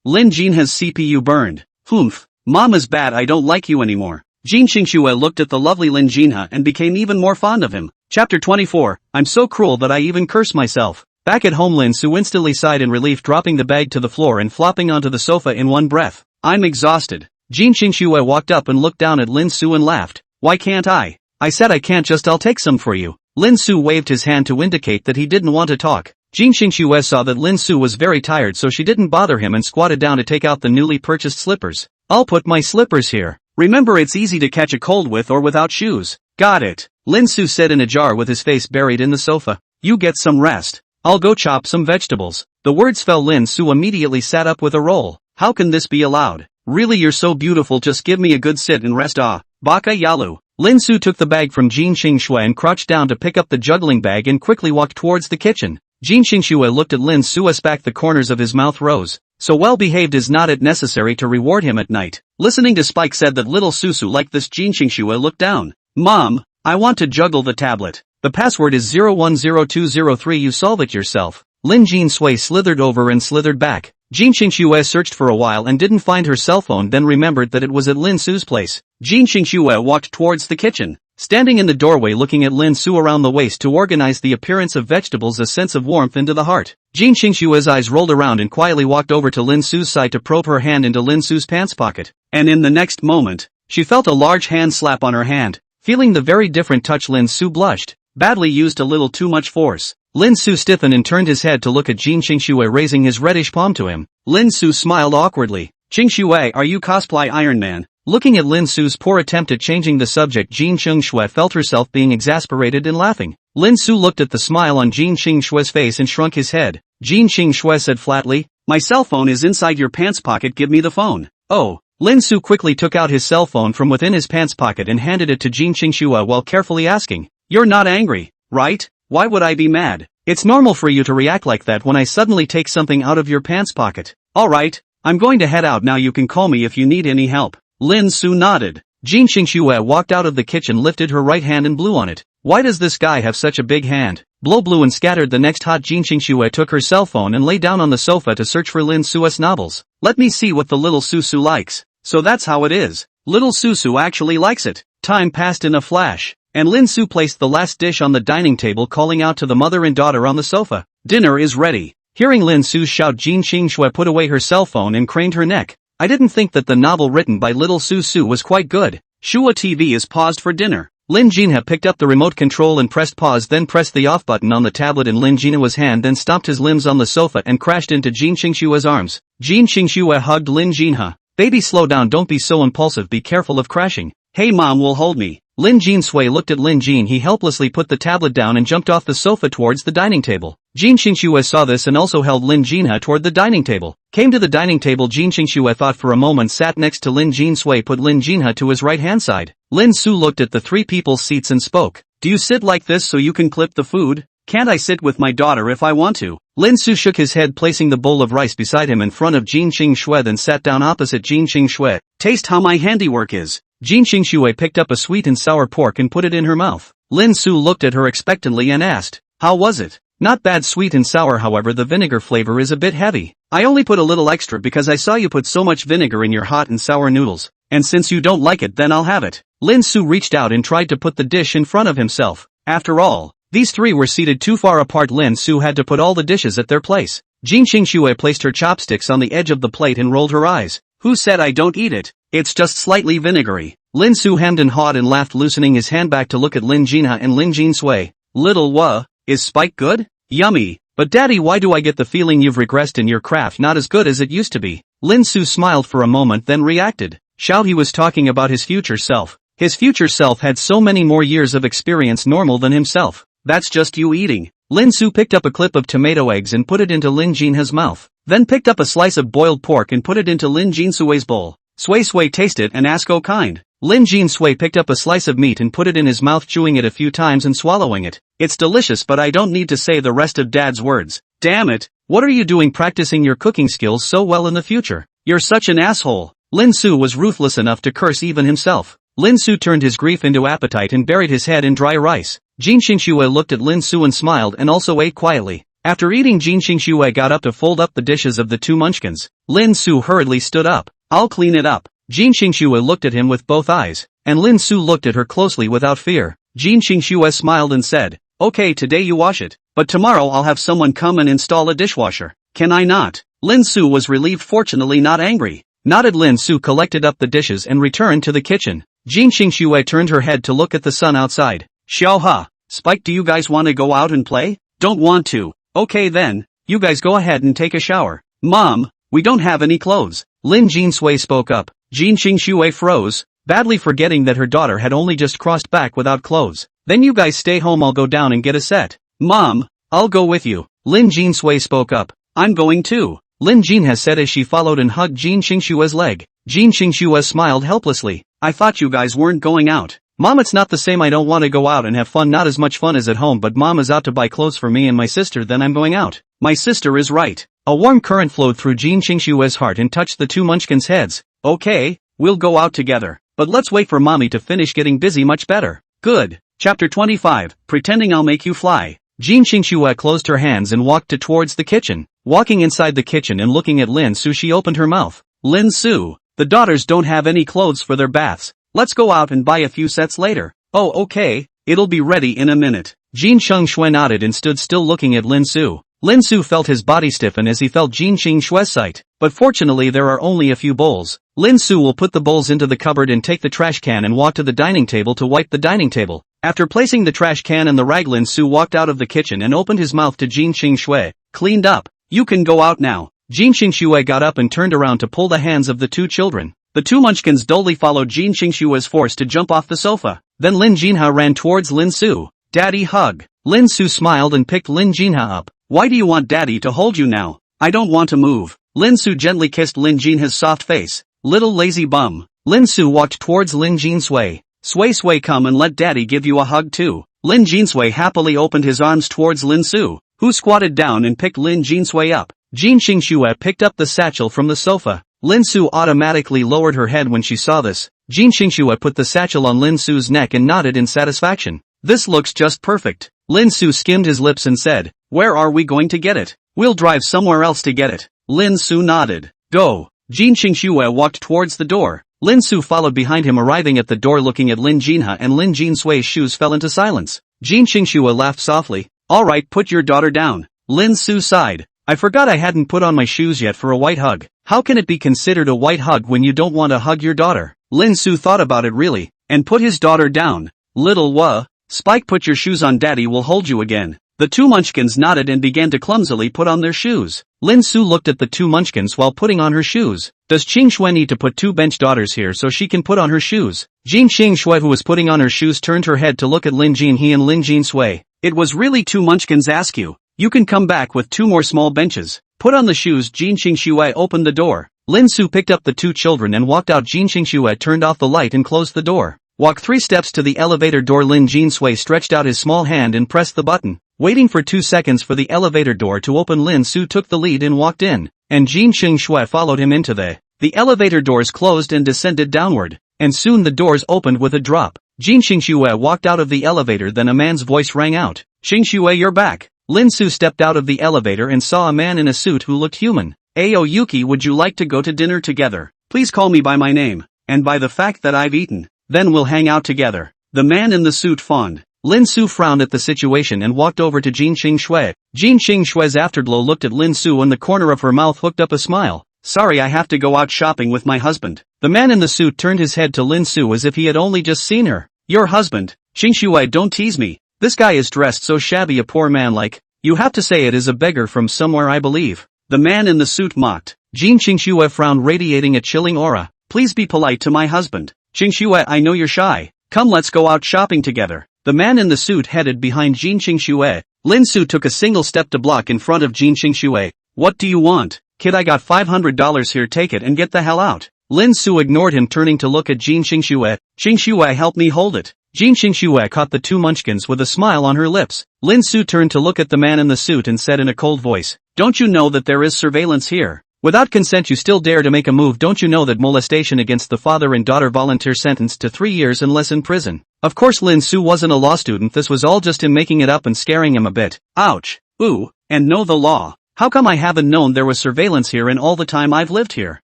Lin Jinha's CPU burned. Humph, Mom is bad, I don't like you anymore. Jin Qing Shui looked at the lovely Lin Jinha and became even more fond of him. Chapter 24, I'm so cruel that I even curse myself. Back at home, Lin Su instantly sighed in relief, dropping the bag to the floor and flopping onto the sofa in one breath. I'm exhausted. Jin Qing Shui walked up and looked down at Lin Su and laughed. Why can't I? I said I can't, just I'll take some for you. Lin Su waved his hand to indicate that he didn't want to talk. Jin Qing Shui saw that Lin Su was very tired, so she didn't bother him and squatted down to take out the newly purchased slippers. I'll put my slippers here. Remember, it's easy to catch a cold with or without shoes. Got it, Lin Su said in a jar with his face buried in the sofa. You get some rest. I'll go chop some vegetables. The words fell. Lin Su immediately sat up with a roll. How can this be allowed? Really, you're so beautiful, just give me a good sit and rest. Ah, baka yalu. Lin Su took the bag from Jin Qing Shui and crouched down to pick up the juggling bag and quickly walked towards the kitchen. Jin Qing Shui looked at Lin Su as back the corners of his mouth rose. So well behaved, is not it necessary to reward him at night? Listening to Spike said that little Susu liked this. Jin Qing Shui looked down. Mom, I want to juggle the tablet. The password is 010203, you solve it yourself. Lin Jin Sui slithered over and slithered back. Jin Qing Shui searched for a while and didn't find her cell phone, then remembered that it was at Lin Su's place. Jin Qing Shui walked towards the kitchen. Standing in the doorway looking at Lin Su around the waist to organize the appearance of vegetables, a sense of warmth into the heart. Jin Qing Shui's eyes rolled around and quietly walked over to Lin Su's side to probe her hand into Lin Su's pants pocket. And in the next moment, she felt a large hand slap on her hand. Feeling the very different touch, Lin Su blushed. Badly used, a little too much force. Lin Su stiffened and turned his head to look at Jin Qingxue raising his reddish palm to him. Lin Su smiled awkwardly. Qingxue, are you cosplay Iron Man? Looking at Lin Su's poor attempt at changing the subject, Jin Qingxue felt herself being exasperated and laughing. Lin Su looked at the smile on Jin Qingxue's face and shrunk his head. Jin Qingxue said flatly, my cell phone is inside your pants pocket, give me the phone. Oh. Lin Su quickly took out his cell phone from within his pants pocket and handed it to Jin Qingxue while carefully asking, you're not angry, right? Why would I be mad? It's normal for you to react like that when I suddenly take something out of your pants pocket. Alright, I'm going to head out now, you can call me if you need any help. Lin Su nodded. Jin Qingxue walked out of the kitchen, lifted her right hand and blew on it. Why does this guy have such a big hand? Blow blew and scattered the next hot. Jin Qingxue took her cell phone and lay down on the sofa to search for Lin Su's novels. Let me see what the little Susu likes. So that's how it is. Little Susu actually likes it. Time passed in a flash, and Lin Su placed the last dish on the dining table, calling out to the mother and daughter on the sofa. Dinner is ready. Hearing Lin Su's shout, Jin Qingxue put away her cell phone and craned her neck. I didn't think that the novel written by Little Susu was quite good. Shua TV is paused for dinner. Lin Jinha picked up the remote control and pressed pause, then pressed the off button on the tablet in Lin Jinha's hand, then stomped his limbs on the sofa and crashed into Jin Qingxue's arms. Jin Qingxue hugged Lin Jinha. Baby, slow down, don't be so impulsive, be careful of crashing. Hey mom will hold me. Lin Jinsui looked at Lin Jin. He helplessly put the tablet down and jumped off the sofa towards the dining table. Jin Qingxue saw this and also held Lin Jinha toward the dining table. Came to the dining table. Jin Qingxue thought for a moment, sat next to Lin Jinsui, put Lin Jinha to his right hand side. Lin Su looked at the three people's seats and spoke. Do you sit like this so you can clip the food? Can't I sit with my daughter if I want to? Lin Su shook his head, placing the bowl of rice beside him in front of Jin Qingxue, then sat down opposite Jin Qingxue. Taste how my handiwork is. Jin Qingxue picked up a sweet and sour pork and put it in her mouth. Lin Su looked at her expectantly and asked, how was it? Not bad, sweet and sour, however the vinegar flavor is a bit heavy. I only put a little extra because I saw you put so much vinegar in your hot and sour noodles, and since you don't like it, then I'll have it. Lin Su reached out and tried to put the dish in front of himself. After all, these three were seated too far apart. Lin Su had to put all the dishes at their place. Jin Qingxue placed her chopsticks on the edge of the plate and rolled her eyes. Who said I don't eat it? It's just slightly vinegary. Lin Su hemmed and hawed and laughed, loosening his hand back to look at Lin Jinha and Lin Jinsui. Little is Spike good? Yummy. But daddy, why do I get the feeling you've regressed in your craft, not as good as it used to be? Lin Su smiled for a moment, then reacted. Shout, he was talking about his future self. His future self had so many more years of experience normal than himself. That's just you eating. Lin Su picked up a clip of tomato eggs and put it into Lin Jinha's mouth. Then picked up a slice of boiled pork and put it into Lin Jinsui's bowl. Sui taste it and ask, oh kind. Lin Jinsui picked up a slice of meat and put it in his mouth, chewing it a few times and swallowing it. It's delicious, but I don't need to say the rest of dad's words. Damn it, what are you doing practicing your cooking skills so well in the future? You're such an asshole. Lin Su was ruthless enough to curse even himself. Lin Su turned his grief into appetite and buried his head in dry rice. Jin Qingxue looked at Lin Su and smiled and also ate quietly. After eating, Jin Qingxue got up to fold up the dishes of the two munchkins. Lin Su hurriedly stood up. I'll clean it up. Jin Qingxue looked at him with both eyes, and Lin Su looked at her closely without fear. Jin Qingxue smiled and said, okay, today you wash it, but tomorrow I'll have someone come and install a dishwasher. Can I not? Lin Su was relieved, fortunately not angry. Nodded. Lin Su collected up the dishes and returned to the kitchen. Jin Qingxue turned her head to look at the sun outside. Xiaoha, Spike, do you guys want to go out and play? Don't want to. Okay then, you guys go ahead and take a shower. Mom, we don't have any clothes. Lin Jinsui spoke up. Jin Qingxue froze, badly forgetting that her daughter had only just crossed back without clothes. Then you guys stay home, I'll go down and get a set. Mom, I'll go with you. Lin Jinsui spoke up. I'm going too. Lin Jinha said as she followed and hugged Jin Qingxue's leg. Jin Qingxue smiled helplessly. I thought you guys weren't going out. Mom, it's not the same. I don't want to go out and have fun, not as much fun as at home, but Mom is out to buy clothes for me and my sister, then I'm going out. My sister is right. A warm current flowed through Jin Qingxue's heart and touched the two munchkins' heads. Okay, we'll go out together. But let's wait for mommy to finish getting busy. Much better. Good. Chapter 25, Pretending I'll Make You Fly. Jin Qingxue closed her hands and walked towards the kitchen. Walking inside the kitchen and looking at Lin Su, she opened her mouth. Lin Su, the daughters don't have any clothes for their baths. Let's go out and buy a few sets later. Oh okay, it'll be ready in a minute. Jin Qingxue nodded and stood still looking at Lin Su. Lin Su felt his body stiffen as he felt Jin Qingxue's sight, but fortunately there are only a few bowls. Lin Su will put the bowls into the cupboard and take the trash can and walk to the dining table to wipe the dining table. After placing the trash can and the rag, Lin Su walked out of the kitchen and opened his mouth to Jin Xingxue. Cleaned up. You can go out now. Jin Xingxue got up and turned around to pull the hands of the two children. The two munchkins dully followed Jin Xingxue's force to jump off the sofa. Then Lin Jinha ran towards Lin Su. Daddy hug. Lin Su smiled and picked Lin Jinha up. Why do you want daddy to hold you now? I don't want to move. Lin Su gently kissed Lin Jinha's soft face. Little lazy bum. Lin Su walked towards Lin Jinsui. Sway come and let daddy give you a hug too. Lin Jinsui happily opened his arms towards Lin Su, who squatted down and picked Lin Jinsui up. Jin Xingxue picked up the satchel from the sofa. Lin Su automatically lowered her head when she saw this. Jin Xingxue put the satchel on Lin Su's neck and nodded in satisfaction. This looks just perfect. Lin Su skimmed his lips and said, where are we going to get it? We'll drive somewhere else to get it. Lin Su nodded. Go. Jin Xingxue walked towards the door. Lin Su followed behind him, arriving at the door looking at Lin Jinha, and Lin Jinsui's shoes fell into silence. Jin Xingxue laughed softly. Alright, put your daughter down. Lin Su sighed. I forgot I hadn't put on my shoes yet for a white hug. How can it be considered a white hug when you don't want to hug your daughter? Lin Su thought about it really, and put his daughter down. Little Spike, put your shoes on, daddy will hold you again. The two munchkins nodded and began to clumsily put on their shoes. Lin Su looked at the two munchkins while putting on her shoes. Does Xingxue need to put two bench daughters here so she can put on her shoes? Jin Xingxue, who was putting on her shoes, turned her head to look at Lin Jinhe and Lin Jinsui. It was really two munchkins ask you. You can come back with two more small benches. Put on the shoes. Jin Xingxue opened the door. Lin Su picked up the two children and walked out. Jin Xingxue turned off the light and closed the door. Walk 3 steps to the elevator door. Lin Jinsui stretched out his small hand and pressed the button. Waiting for 2 seconds for the elevator door to open, Lin Su took the lead and walked in, and Jin Xingxue followed him into the elevator doors closed and descended downward, and soon the doors opened with a drop. Jin Xingxue walked out of the elevator, then a man's voice rang out. Xingxue, you're back. Lin Su stepped out of the elevator and saw a man in a suit who looked human. Ayo Yuki, would you like to go to dinner together? Please call me by my name, and by the fact that I've eaten. Then we'll hang out together. The man in the suit fawned. Lin Su frowned at the situation and walked over to Jin Xingxue. Jin Xingxue's afterglow looked at Lin Su, and the corner of her mouth hooked up a smile. Sorry, I have to go out shopping with my husband. The man in the suit turned his head to Lin Su as if he had only just seen her. Your husband? Xingxue, don't tease me. This guy is dressed so shabby, a poor man like. You have to say it is a beggar from somewhere, I believe. The man in the suit mocked. Jin Xingxue frowned, radiating a chilling aura. Please be polite to my husband. Xingxue, I know you're shy. Come, let's go out shopping together. The man in the suit headed behind Jin Xingxue. Lin Su took a single step to block in front of Jin Xingxue. What do you want? Kid, I got $500 here, take it and get the hell out. Lin Su ignored him, turning to look at Jin Xingxue. Xingxue, help me hold it. Jin Xingxue caught the two munchkins with a smile on her lips. Lin Su turned to look at the man in the suit and said in a cold voice, don't you know that there is surveillance here? Without consent you still dare to make a move? Don't you know that molestation against the father and daughter volunteer sentenced to 3 years and less in prison? Of course Lin Su wasn't a law student, this was all just him making it up and scaring him a bit. Ouch. Ooh, and know the law. How come I haven't known there was surveillance here in all the time I've lived here?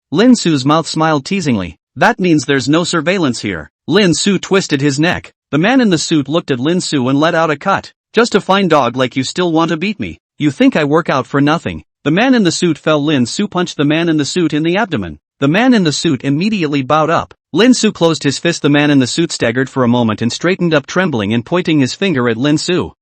Lin Su's mouth smiled teasingly. That means there's no surveillance here. Lin Su twisted his neck. The man in the suit looked at Lin Su and let out a cut. Just a fine dog like you still want to beat me. You think I work out for nothing? The man in the suit fell. Lin Su punched the man in the suit in the abdomen. The man in the suit immediately bowed up. Lin Su closed his fist. The man in the suit staggered for a moment and straightened up, trembling and pointing his finger at Lin Su.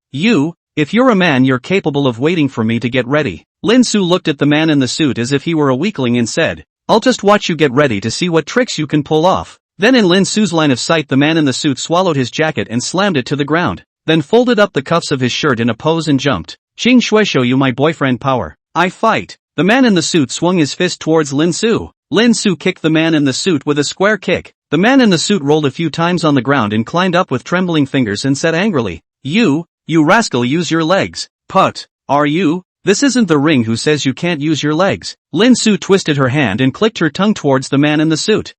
If you're a man, you're capable of waiting for me to get ready. Lin Su looked at the man in the suit as if he were a weakling and said, I'll just watch you get ready to see what tricks you can pull off. Then in Lin Su's line of sight, the man in the suit swallowed his jacket and slammed it to the ground, then folded up the cuffs of his shirt in a pose and jumped. Xingxue, show you my boyfriend power. I fight. The man in the suit swung his fist towards Lin Su. Lin Su kicked the man in the suit with a square kick. The man in the suit rolled a few times on the ground and climbed up with trembling fingers and said angrily, You rascal, use your legs. Put. Are you? This isn't the ring. Who says you can't use your legs? Lin Su twisted her hand and clicked her tongue towards the man in the suit.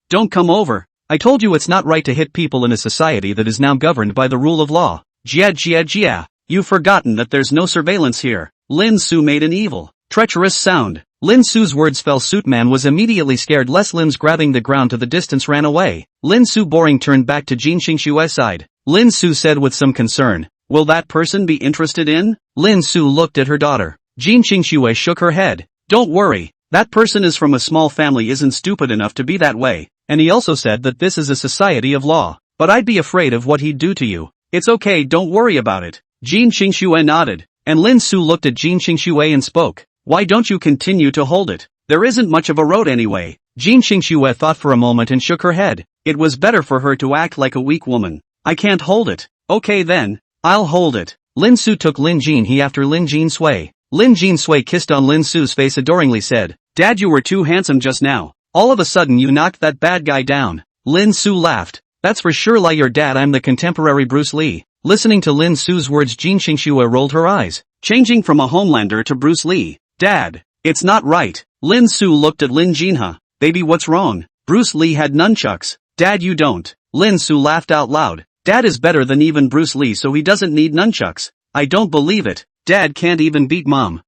Don't come over. I told you it's not right to hit people in a society that is now governed by the rule of law. Jia. You've forgotten that there's no surveillance here. Lin Su made an evil, treacherous sound. Lin Su's words fell. Suitman was immediately scared. Les limbs grabbing the ground to the distance ran away. Lin Su boring turned back to Jin Xingxue's side. Lin Su said with some concern, will that person be interested in? Lin Su looked at her daughter. Jin Xingxue shook her head. Don't worry. That person is from a small family, isn't stupid enough to be that way. And he also said that this is a society of law. but I'd be afraid of what he'd do to you. It's okay, don't worry about it. Jin Qingxue nodded, and Lin Su looked at Jin Qingxue and spoke. Why don't you continue to hold it? There isn't much of a road anyway. Jin Qingxue thought for a moment and shook her head. It was better for her to act like a weak woman. I can't hold it. Okay then, I'll hold it. Lin Su took Lin Jin he after Lin Jin Sui. Lin Jin Sui kissed on Lin Su's face adoringly said, Dad, you were too handsome just now. All of a sudden you knocked that bad guy down. Lin Su laughed. That's for sure like your dad, I'm the contemporary Bruce Lee. Listening to Lin Su's words, Jin Qingxue rolled her eyes. Changing from a Homelander to Bruce Lee. Dad, it's not right. Lin Su looked at Lin Jinha. Baby, what's wrong? Bruce Lee had nunchucks. Dad, you don't. Lin Su laughed out loud. Dad is better than even Bruce Lee, so he doesn't need nunchucks. I don't believe it. Dad can't even beat Mom.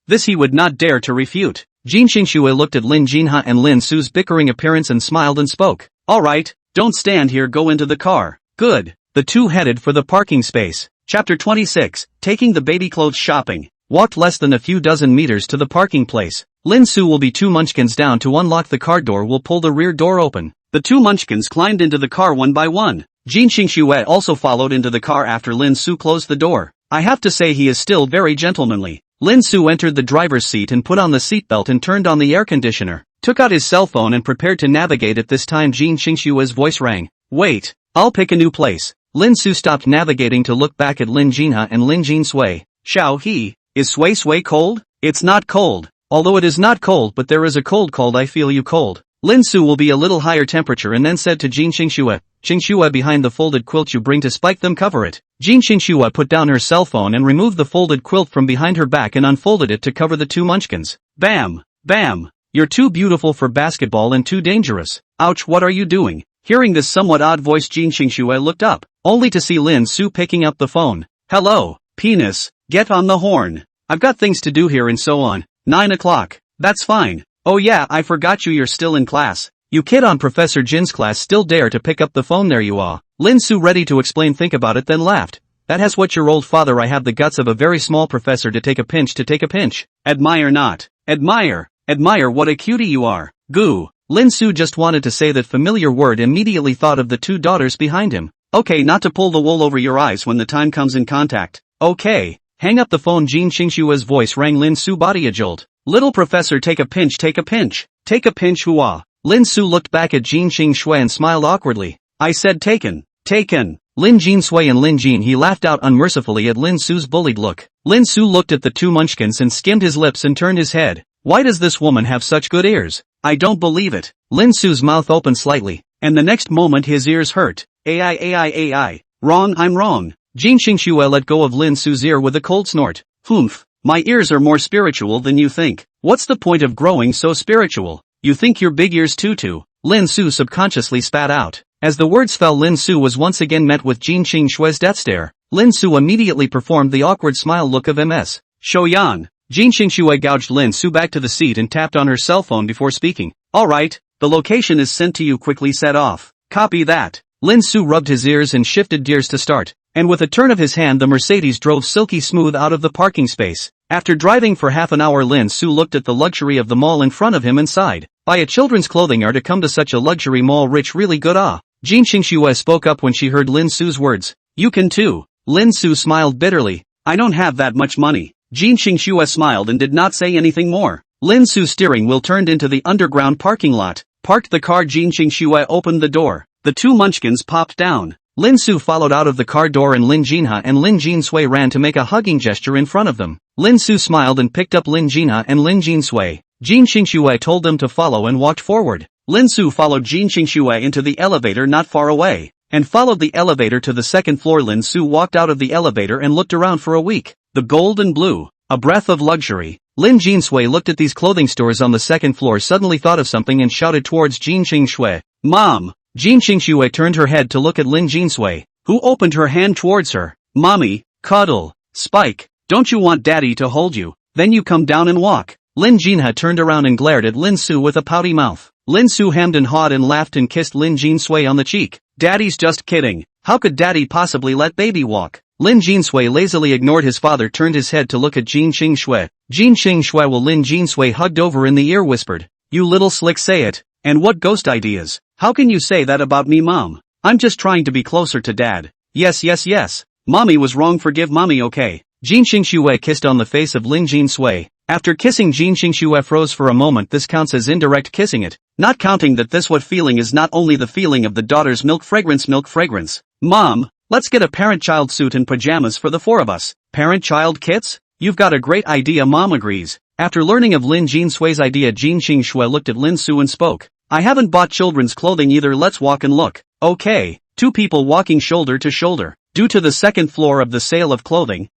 This he would not dare to refute. Jin Qingxue looked at Lin Jinha and Lin Su's bickering appearance and smiled and spoke. Alright, don't stand here, go into the car. Good. The two headed for the parking space. Chapter 26, Taking the baby clothes shopping. Walked less than a few dozen meters to the parking place. Lin Su will be 2 munchkins down to unlock the car door will pull the rear door open. The 2 munchkins climbed into the car one by one. Jin Qingxue also followed into the car after Lin Su closed the door. I have to say he is still very gentlemanly. Lin Su entered the driver's seat and put on the seatbelt and turned on the air conditioner. Took out his cell phone and prepared to navigate. At this time Jin Qingxue's voice rang. Wait, I'll pick a new place. Lin Su stopped navigating to look back at Lin Jinha and Lin Jin Sui. Xiao he, is Sui cold? It's not cold. Although it is not cold, but there is a cold. I feel you cold. Lin Su will be a little higher temperature and then said to Jin Qingxue, Qingxue, behind the folded quilt you bring to spike them, cover it. Jin Qingxue put down her cell phone and removed the folded quilt from behind her back and unfolded it to cover the 2 munchkins. Bam! Bam! You're too beautiful for basketball and too dangerous. Ouch, what are you doing? Hearing this somewhat odd voice, Jin Qingxue looked up, only to see Lin Su picking up the phone. Hello, penis, get on the horn. I've got things to do here and so on. 9 o'clock. That's fine. Oh yeah, I forgot you're still in class. You kid on Professor Jin's class still dare to pick up the phone, there you are. Lin Su ready to explain think about it then laughed. That has what your old father I have the guts of a very small professor to take a pinch. Admire not. Admire. Admire what a cutie you are. Goo. Lin Su just wanted to say that familiar word, immediately thought of the 2 daughters behind him. Okay, not to pull the wool over your eyes when the time comes in contact. Okay. Hang up the phone. Jin Qingxue's voice rang. Lin Su body a jolt. Little professor, take a pinch. Take a pinch. Take a pinch, hua. Lin Su looked back at Jin Qingxue and smiled awkwardly. I said taken. Taken. Lin Jin Sui and Lin Jin he laughed out unmercifully at Lin Su's bullied look. Lin Su looked at the 2 munchkins and skimmed his lips and turned his head. Why does this woman have such good ears? I don't believe it. Lin Su's mouth opened slightly, and the next moment his ears hurt. AI. Wrong, I'm wrong. Jin Qingxue let go of Lin Su's ear with a cold snort. Humph. My ears are more spiritual than you think. What's the point of growing so spiritual? You think your big ears too? Lin Su subconsciously spat out. As the words fell, Lin Su was once again met with Jin Qingxue's death stare. Lin Su immediately performed the awkward smile look of MS. Shoyan. Jin Qingxue gouged Lin Su back to the seat and tapped on her cell phone before speaking. Alright, the location is sent to you, quickly set off. Copy that. Lin Su rubbed his ears and shifted gears to start. And with a turn of his hand the Mercedes drove silky smooth out of the parking space. After driving for half an hour, Lin Su looked at the luxury of the mall in front of him and sighed. Buy a children's clothing are to come to such a luxury mall, rich, really good. Jin Qingxue spoke up when she heard Lin Su's words. You can too. Lin Su smiled bitterly. I don't have that much money. Jin Qingxue smiled and did not say anything more. Lin Su's steering wheel turned into the underground parking lot. Parked the car. Jin Qingxue opened the door. The 2 munchkins popped down. Lin Su followed out of the car door and Lin Jinha and Lin Jin Sui ran to make a hugging gesture in front of them. Lin Su smiled and picked up Lin Jinha and Lin Jin Sui. Jin Qingxue told them to follow and walked forward. Lin Su followed Jin Qingxue into the elevator not far away, and followed the elevator to the 2nd floor. Lin Su walked out of the elevator and looked around for a week. The gold and blue, a breath of luxury. Lin Jin Sui looked at these clothing stores on the 2nd floor, suddenly thought of something and shouted towards Jin Qingxue. Mom! Jin Qingxue turned her head to look at Lin Jin Sui, who opened her hand towards her. Mommy, cuddle. Spike, don't you want daddy to hold you? Then you come down and walk. Lin Jinha turned around and glared at Lin Su with a pouty mouth. Lin Su hemmed and hawed and laughed and kissed Lin Jin Sui on the cheek. Daddy's just kidding. How could daddy possibly let baby walk? Lin Jin Sui lazily ignored his father, turned his head to look at Jin Qingxue. Jin Qingxue while Lin Jin Sui hugged over in the ear whispered. You little slick, say it. And what ghost ideas? How can you say that about me, Mom? I'm just trying to be closer to dad. Yes yes yes. Mommy was wrong, forgive mommy, okay. Jin Xingxue kissed on the face of Lin Jinsui. After kissing, Jin Xingxue froze for a moment. This counts as indirect kissing it, not counting that this what feeling is not only the feeling of the daughter's milk fragrance. Mom, let's get a parent-child suit and pajamas for the four of us. Parent-child kits? You've got a great idea, Mom agrees. After learning of Lin Jinsui's idea, Jin Xingxue looked at Lin Su and spoke. I haven't bought children's clothing either, let's walk and look. Okay. Two people walking shoulder to shoulder. Due to the second floor of the sale of clothing,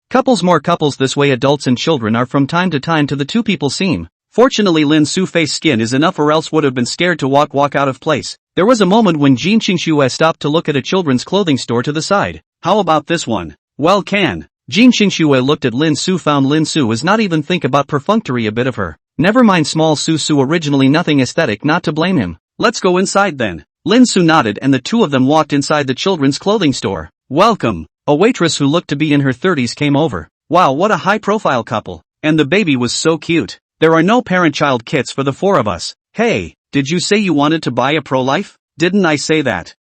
more couples this way, adults and children are from time to time to the two people seem. Fortunately Lin Su's face skin is enough or else would have been scared to walk out of place. There was a moment when Jin Xingxue stopped to look at a children's clothing store to the side. How about this one? Well, can. Jin Xingxue looked at Lin Su, found Lin Su was not even think about perfunctory a bit of her. Never mind small Su originally nothing aesthetic, not to blame him. Let's go inside then. Lin Su nodded and the two of them walked inside the children's clothing store. Welcome. A waitress who looked to be in her 30s came over. Wow, what a high-profile couple. And the baby was so cute. There are no parent-child kits for the four of us. Hey, did you say you wanted to buy a pro-life? Didn't I say that?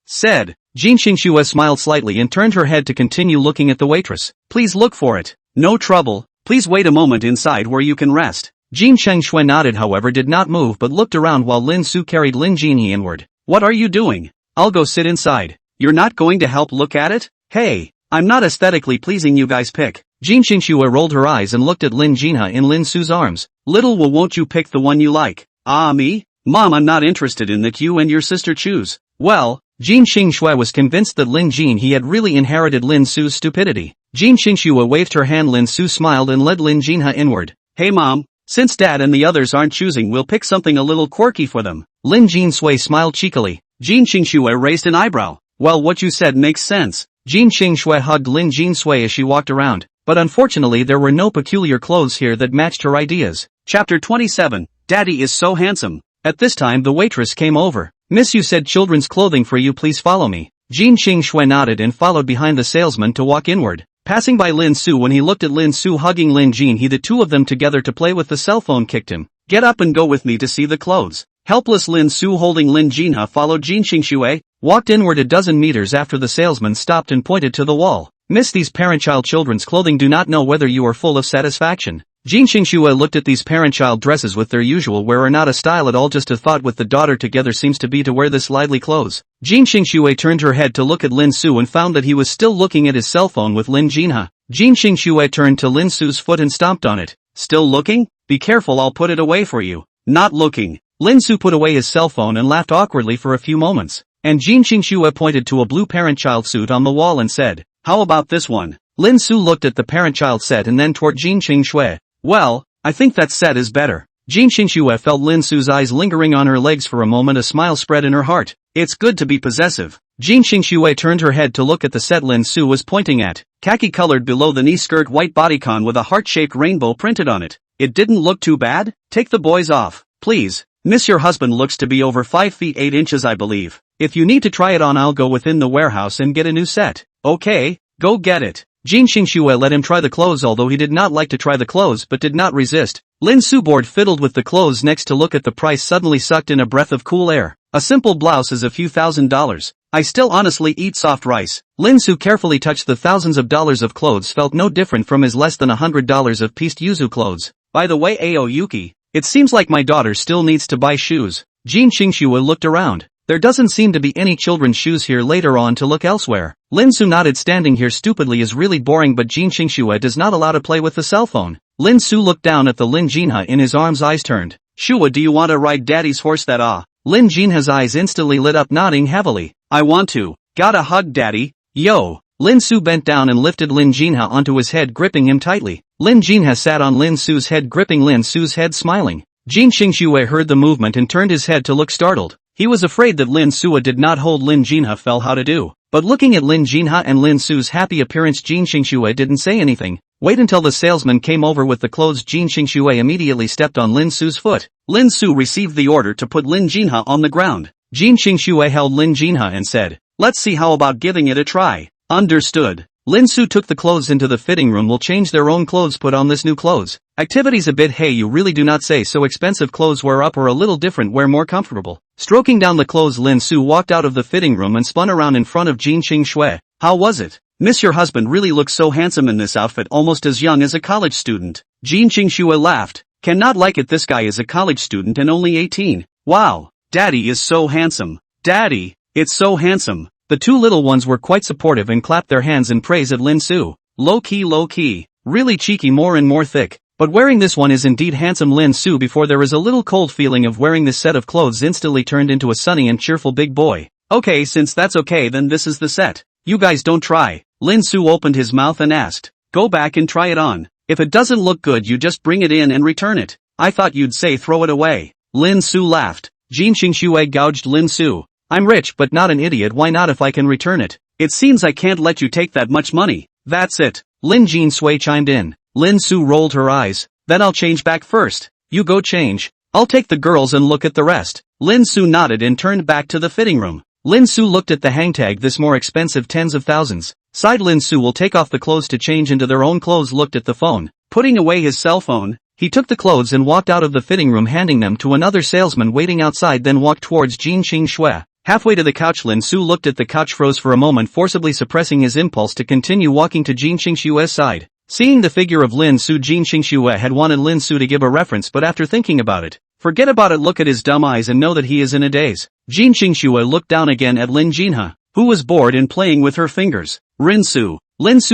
Said. Jin Xingxue smiled slightly and turned her head to continue looking at the waitress. Please look for it. No trouble. Please wait a moment inside where you can rest. Jin Xingxue nodded, however did not move but looked around while Lin Su carried Lin Jinhe inward. What are you doing? I'll go sit inside. You're not going to help look at it? Hey, I'm not aesthetically pleasing, you guys pick. Jin Xingxue rolled her eyes and looked at Lin Jinhe in Lin Su's arms. Little Wu, won't you pick the one you like? Ah, me? Mom, I'm not interested in that, you and your sister choose. Well, Jin Xingxue was convinced that Lin Jinhe had really inherited Lin Su's stupidity. Jin Xingxue waved her hand. Lin Su smiled and led Lin Jinhe inward. Hey Mom, since Dad and the others aren't choosing, we'll pick something a little quirky for them. Lin Jinsui smiled cheekily. Jin Xingxue raised an eyebrow. Well, what you said makes sense. Jin Xingxue hugged Lin Jinsui as she walked around, but unfortunately there were no peculiar clothes here that matched her ideas. Chapter 27, Daddy is so handsome. At this time the waitress came over. Miss, you said children's clothing for you, please follow me. Jin Xingxue nodded and followed behind the salesman to walk inward. Passing by Lin Su, when he looked at Lin Su hugging Lin Jinhe, the two of them together to play with the cell phone, kicked him. Get up and go with me to see the clothes. Helpless Lin Su holding Lin Jinhe followed Jin Xingxue, walked inward a dozen meters after the salesman stopped and pointed to the wall. Miss, these parent-child children's clothing do not know whether you are full of satisfaction. Jin Xingxue looked at these parent-child dresses with their usual wear, are not a style at all, just a thought with the daughter together seems to be to wear this lively clothes. Jin Xingxue turned her head to look at Lin Su and found that he was still looking at his cell phone with Lin Jinhe. Jin Xingxue turned to Lin Su's foot and stomped on it. Still looking? Be careful, I'll put it away for you. Not looking. Lin Su put away his cell phone and laughed awkwardly for a few moments. And Jin Xingxue pointed to a blue parent-child suit on the wall and said, how about this one? Lin Su looked at the parent-child set and then toward Jin Xingxue. Well, I think that set is better. Jin Xingxue felt Lin Su's eyes lingering on her legs for a moment. A smile spread in her heart. It's good to be possessive. Jin Xingxue turned her head to look at the set Lin Su was pointing at. Khaki-colored below-the-knee skirt, white bodycon with a heart-shaped rainbow printed on it. It didn't look too bad? Take the boys off, please. Miss, your husband looks to be over 5 feet 8 inches, I believe. If you need to try it on, I'll go within the warehouse and get a new set. Okay, go get it. Jin Xingxue let him try the clothes, although he did not like to try the clothes but did not resist. Lin Su, bored fiddled with the clothes next to look at the price, suddenly sucked in a breath of cool air. A simple blouse is a few $1,000s. I still honestly eat soft rice. Lin Su carefully touched the thousands of dollars of clothes, felt no different from his less than $100 of pieced yuzu clothes. By the way, Aoyuki, it seems like my daughter still needs to buy shoes. Jin Xingxue looked around. There doesn't seem to be any children's shoes here. Later on to look elsewhere. Lin Su nodded. Standing here stupidly is really boring, but Jin Xingxue does not allow to play with the cell phone. Lin Su looked down at the Lin Jinhe in his arms, eyes turned. Shua, do you want to ride daddy's horse? That Lin Jinhe's eyes instantly lit up, nodding heavily. I want to. Gotta hug daddy. Yo. Lin Su bent down and lifted Lin Jinhe onto his head, gripping him tightly. Lin Jinhe sat on Lin Su's head, gripping Lin Su's head, smiling. Jin Xingxue heard the movement and turned his head to look startled. He was afraid that Lin Su did not hold Lin Jinhe fell how to do. But looking at Lin Jinhe and Lin Su's happy appearance, Jin Xingxue didn't say anything. Wait until the salesman came over with the clothes. Jin Xingxue immediately stepped on Lin Su's foot. Lin Su received the order to put Lin Jinhe on the ground. Jin Xingxue held Lin Jinhe and said, let's see how about giving it a try. Understood. Lin Su took the clothes into the fitting room. Will change their own clothes, put on this new clothes. Activities a bit. Hey, you really do not say so. Expensive clothes wear up or a little different, wear more comfortable. Stroking down the clothes, Lin Su walked out of the fitting room and spun around in front of Jin Shui. How was it? Miss, your husband really looks so handsome in this outfit, almost as young as a college student. Jin Shui laughed. Cannot like it, this guy is a college student and only 18. Wow. Daddy is so handsome. Daddy, it's so handsome. The two little ones were quite supportive and clapped their hands in praise at Lin Su. Low key. Really cheeky, more and more thick. But wearing this one is indeed handsome. Lin Su, before there is a little cold feeling of wearing this set of clothes, instantly turned into a sunny and cheerful big boy. Okay, since that's okay, then this is the set. You guys don't try. Lin Su opened his mouth and asked. Go back and try it on. If it doesn't look good, you just bring it in and return it. I thought you'd say throw it away. Lin Su laughed. Jin Shui gouged Lin Su. I'm rich but not an idiot, why not if I can return it? It seems I can't let you take that much money. That's it. Lin Jin Sui chimed in. Lin Su rolled her eyes. Then I'll change back first. You go change. I'll take the girls and look at the rest. Lin Su nodded and turned back to the fitting room. Lin Su looked at the hang tag. This more expensive, tens of thousands. Sighed. Lin Su will take off the clothes to change into their own clothes. Looked at the phone. Putting away his cell phone, he took the clothes and walked out of the fitting room, handing them to another salesman waiting outside, then walked towards Jin Shui. Halfway to the couch, Lin Su looked at the couch, froze for a moment, forcibly suppressing his impulse to continue walking to Jin Shui's side. Seeing the figure of Lin Su, Jin Shui had wanted Lin Su to give a reference, but after thinking about it, forget about it. Look at his dumb eyes and know that he is in a daze. Jin Shui looked down again at Lin Jinha, who was bored and playing with her fingers. Lin Su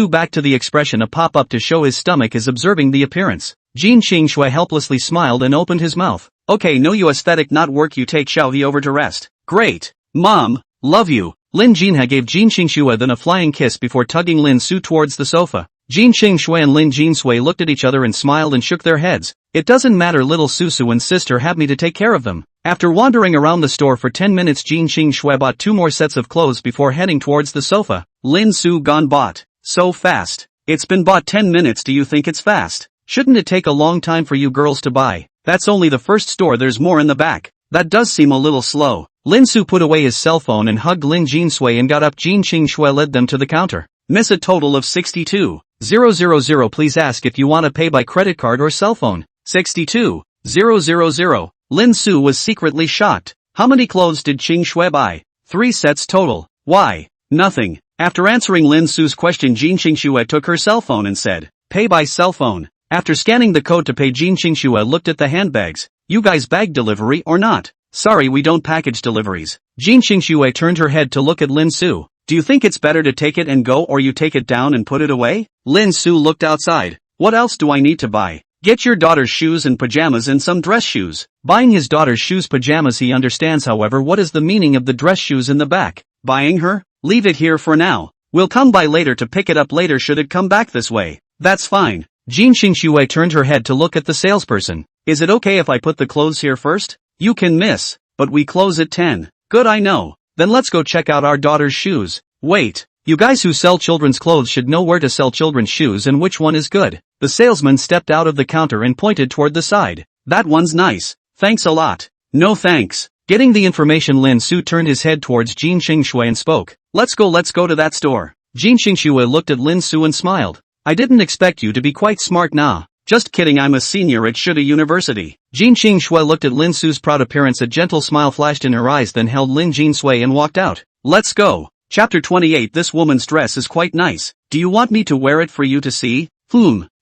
back to the expression a pop-up to show his stomach is observing the appearance. Jin Shui helplessly smiled and opened his mouth. Okay, no, you aesthetic not work, you take Xiaovi over to rest. Great. Mom, love you. Lin Jinha gave Jin Shui then a flying kiss before tugging Lin Su towards the sofa. Jin Shui and Lin Jinsui looked at each other and smiled and shook their heads. It doesn't matter, little Susu and sister have me to take care of them. After wandering around the store for 10 minutes, Jin Shui bought 2 more sets of clothes before heading towards the sofa. Lin Su gone bought. So fast. It's been bought 10 minutes, do you think it's fast? Shouldn't it take a long time for you girls to buy? That's only the first store, there's more in the back. That does seem a little slow. Lin Su put away his cell phone and hugged Lin Jinsui and got up. Jin Shui led them to the counter. Miss, a total of 62,000. Please ask if you want to pay by credit card or cell phone. 62,000. Lin Su was secretly shocked. How many clothes did Shui buy? 3 sets total. Why? Nothing. After answering Lin Su's question, Jin Shui took her cell phone and said, pay by cell phone. After scanning the code to pay, Jin Shui looked at the handbags. You guys bag delivery or not? Sorry, we don't package deliveries. Jin Shui turned her head to look at Lin Su. Do you think it's better to take it and go, or you take it down and put it away? Lin Su looked outside. What else do I need to buy? Get your daughter's shoes and pajamas and some dress shoes. Buying his daughter's shoes pajamas, he understands. However, what is the meaning of the dress shoes in the back? Buying her? Leave it here for now. We'll come by later to pick it up later should it come back this way. That's fine. Jin Shui turned her head to look at the salesperson. Is it okay if I put the clothes here first? You can, miss, but we close at 10. Good, I know. Then let's go check out our daughter's shoes. Wait, you guys who sell children's clothes should know where to sell children's shoes and which one is good. The salesman stepped out of the counter and pointed toward the side. That one's nice. Thanks a lot. No thanks. Getting the information, Lin Su turned his head towards Jin Shui and spoke. Let's go to that store. Jin Shui looked at Lin Su and smiled. I didn't expect you to be quite smart, nah. Just kidding, I'm a senior at Shuda University. Jin Shui looked at Lin Su's proud appearance. A gentle smile flashed in her eyes, then held Lin Jinsui and walked out. Let's go. Chapter 28. This woman's dress is quite nice. Do you want me to wear it for you to see?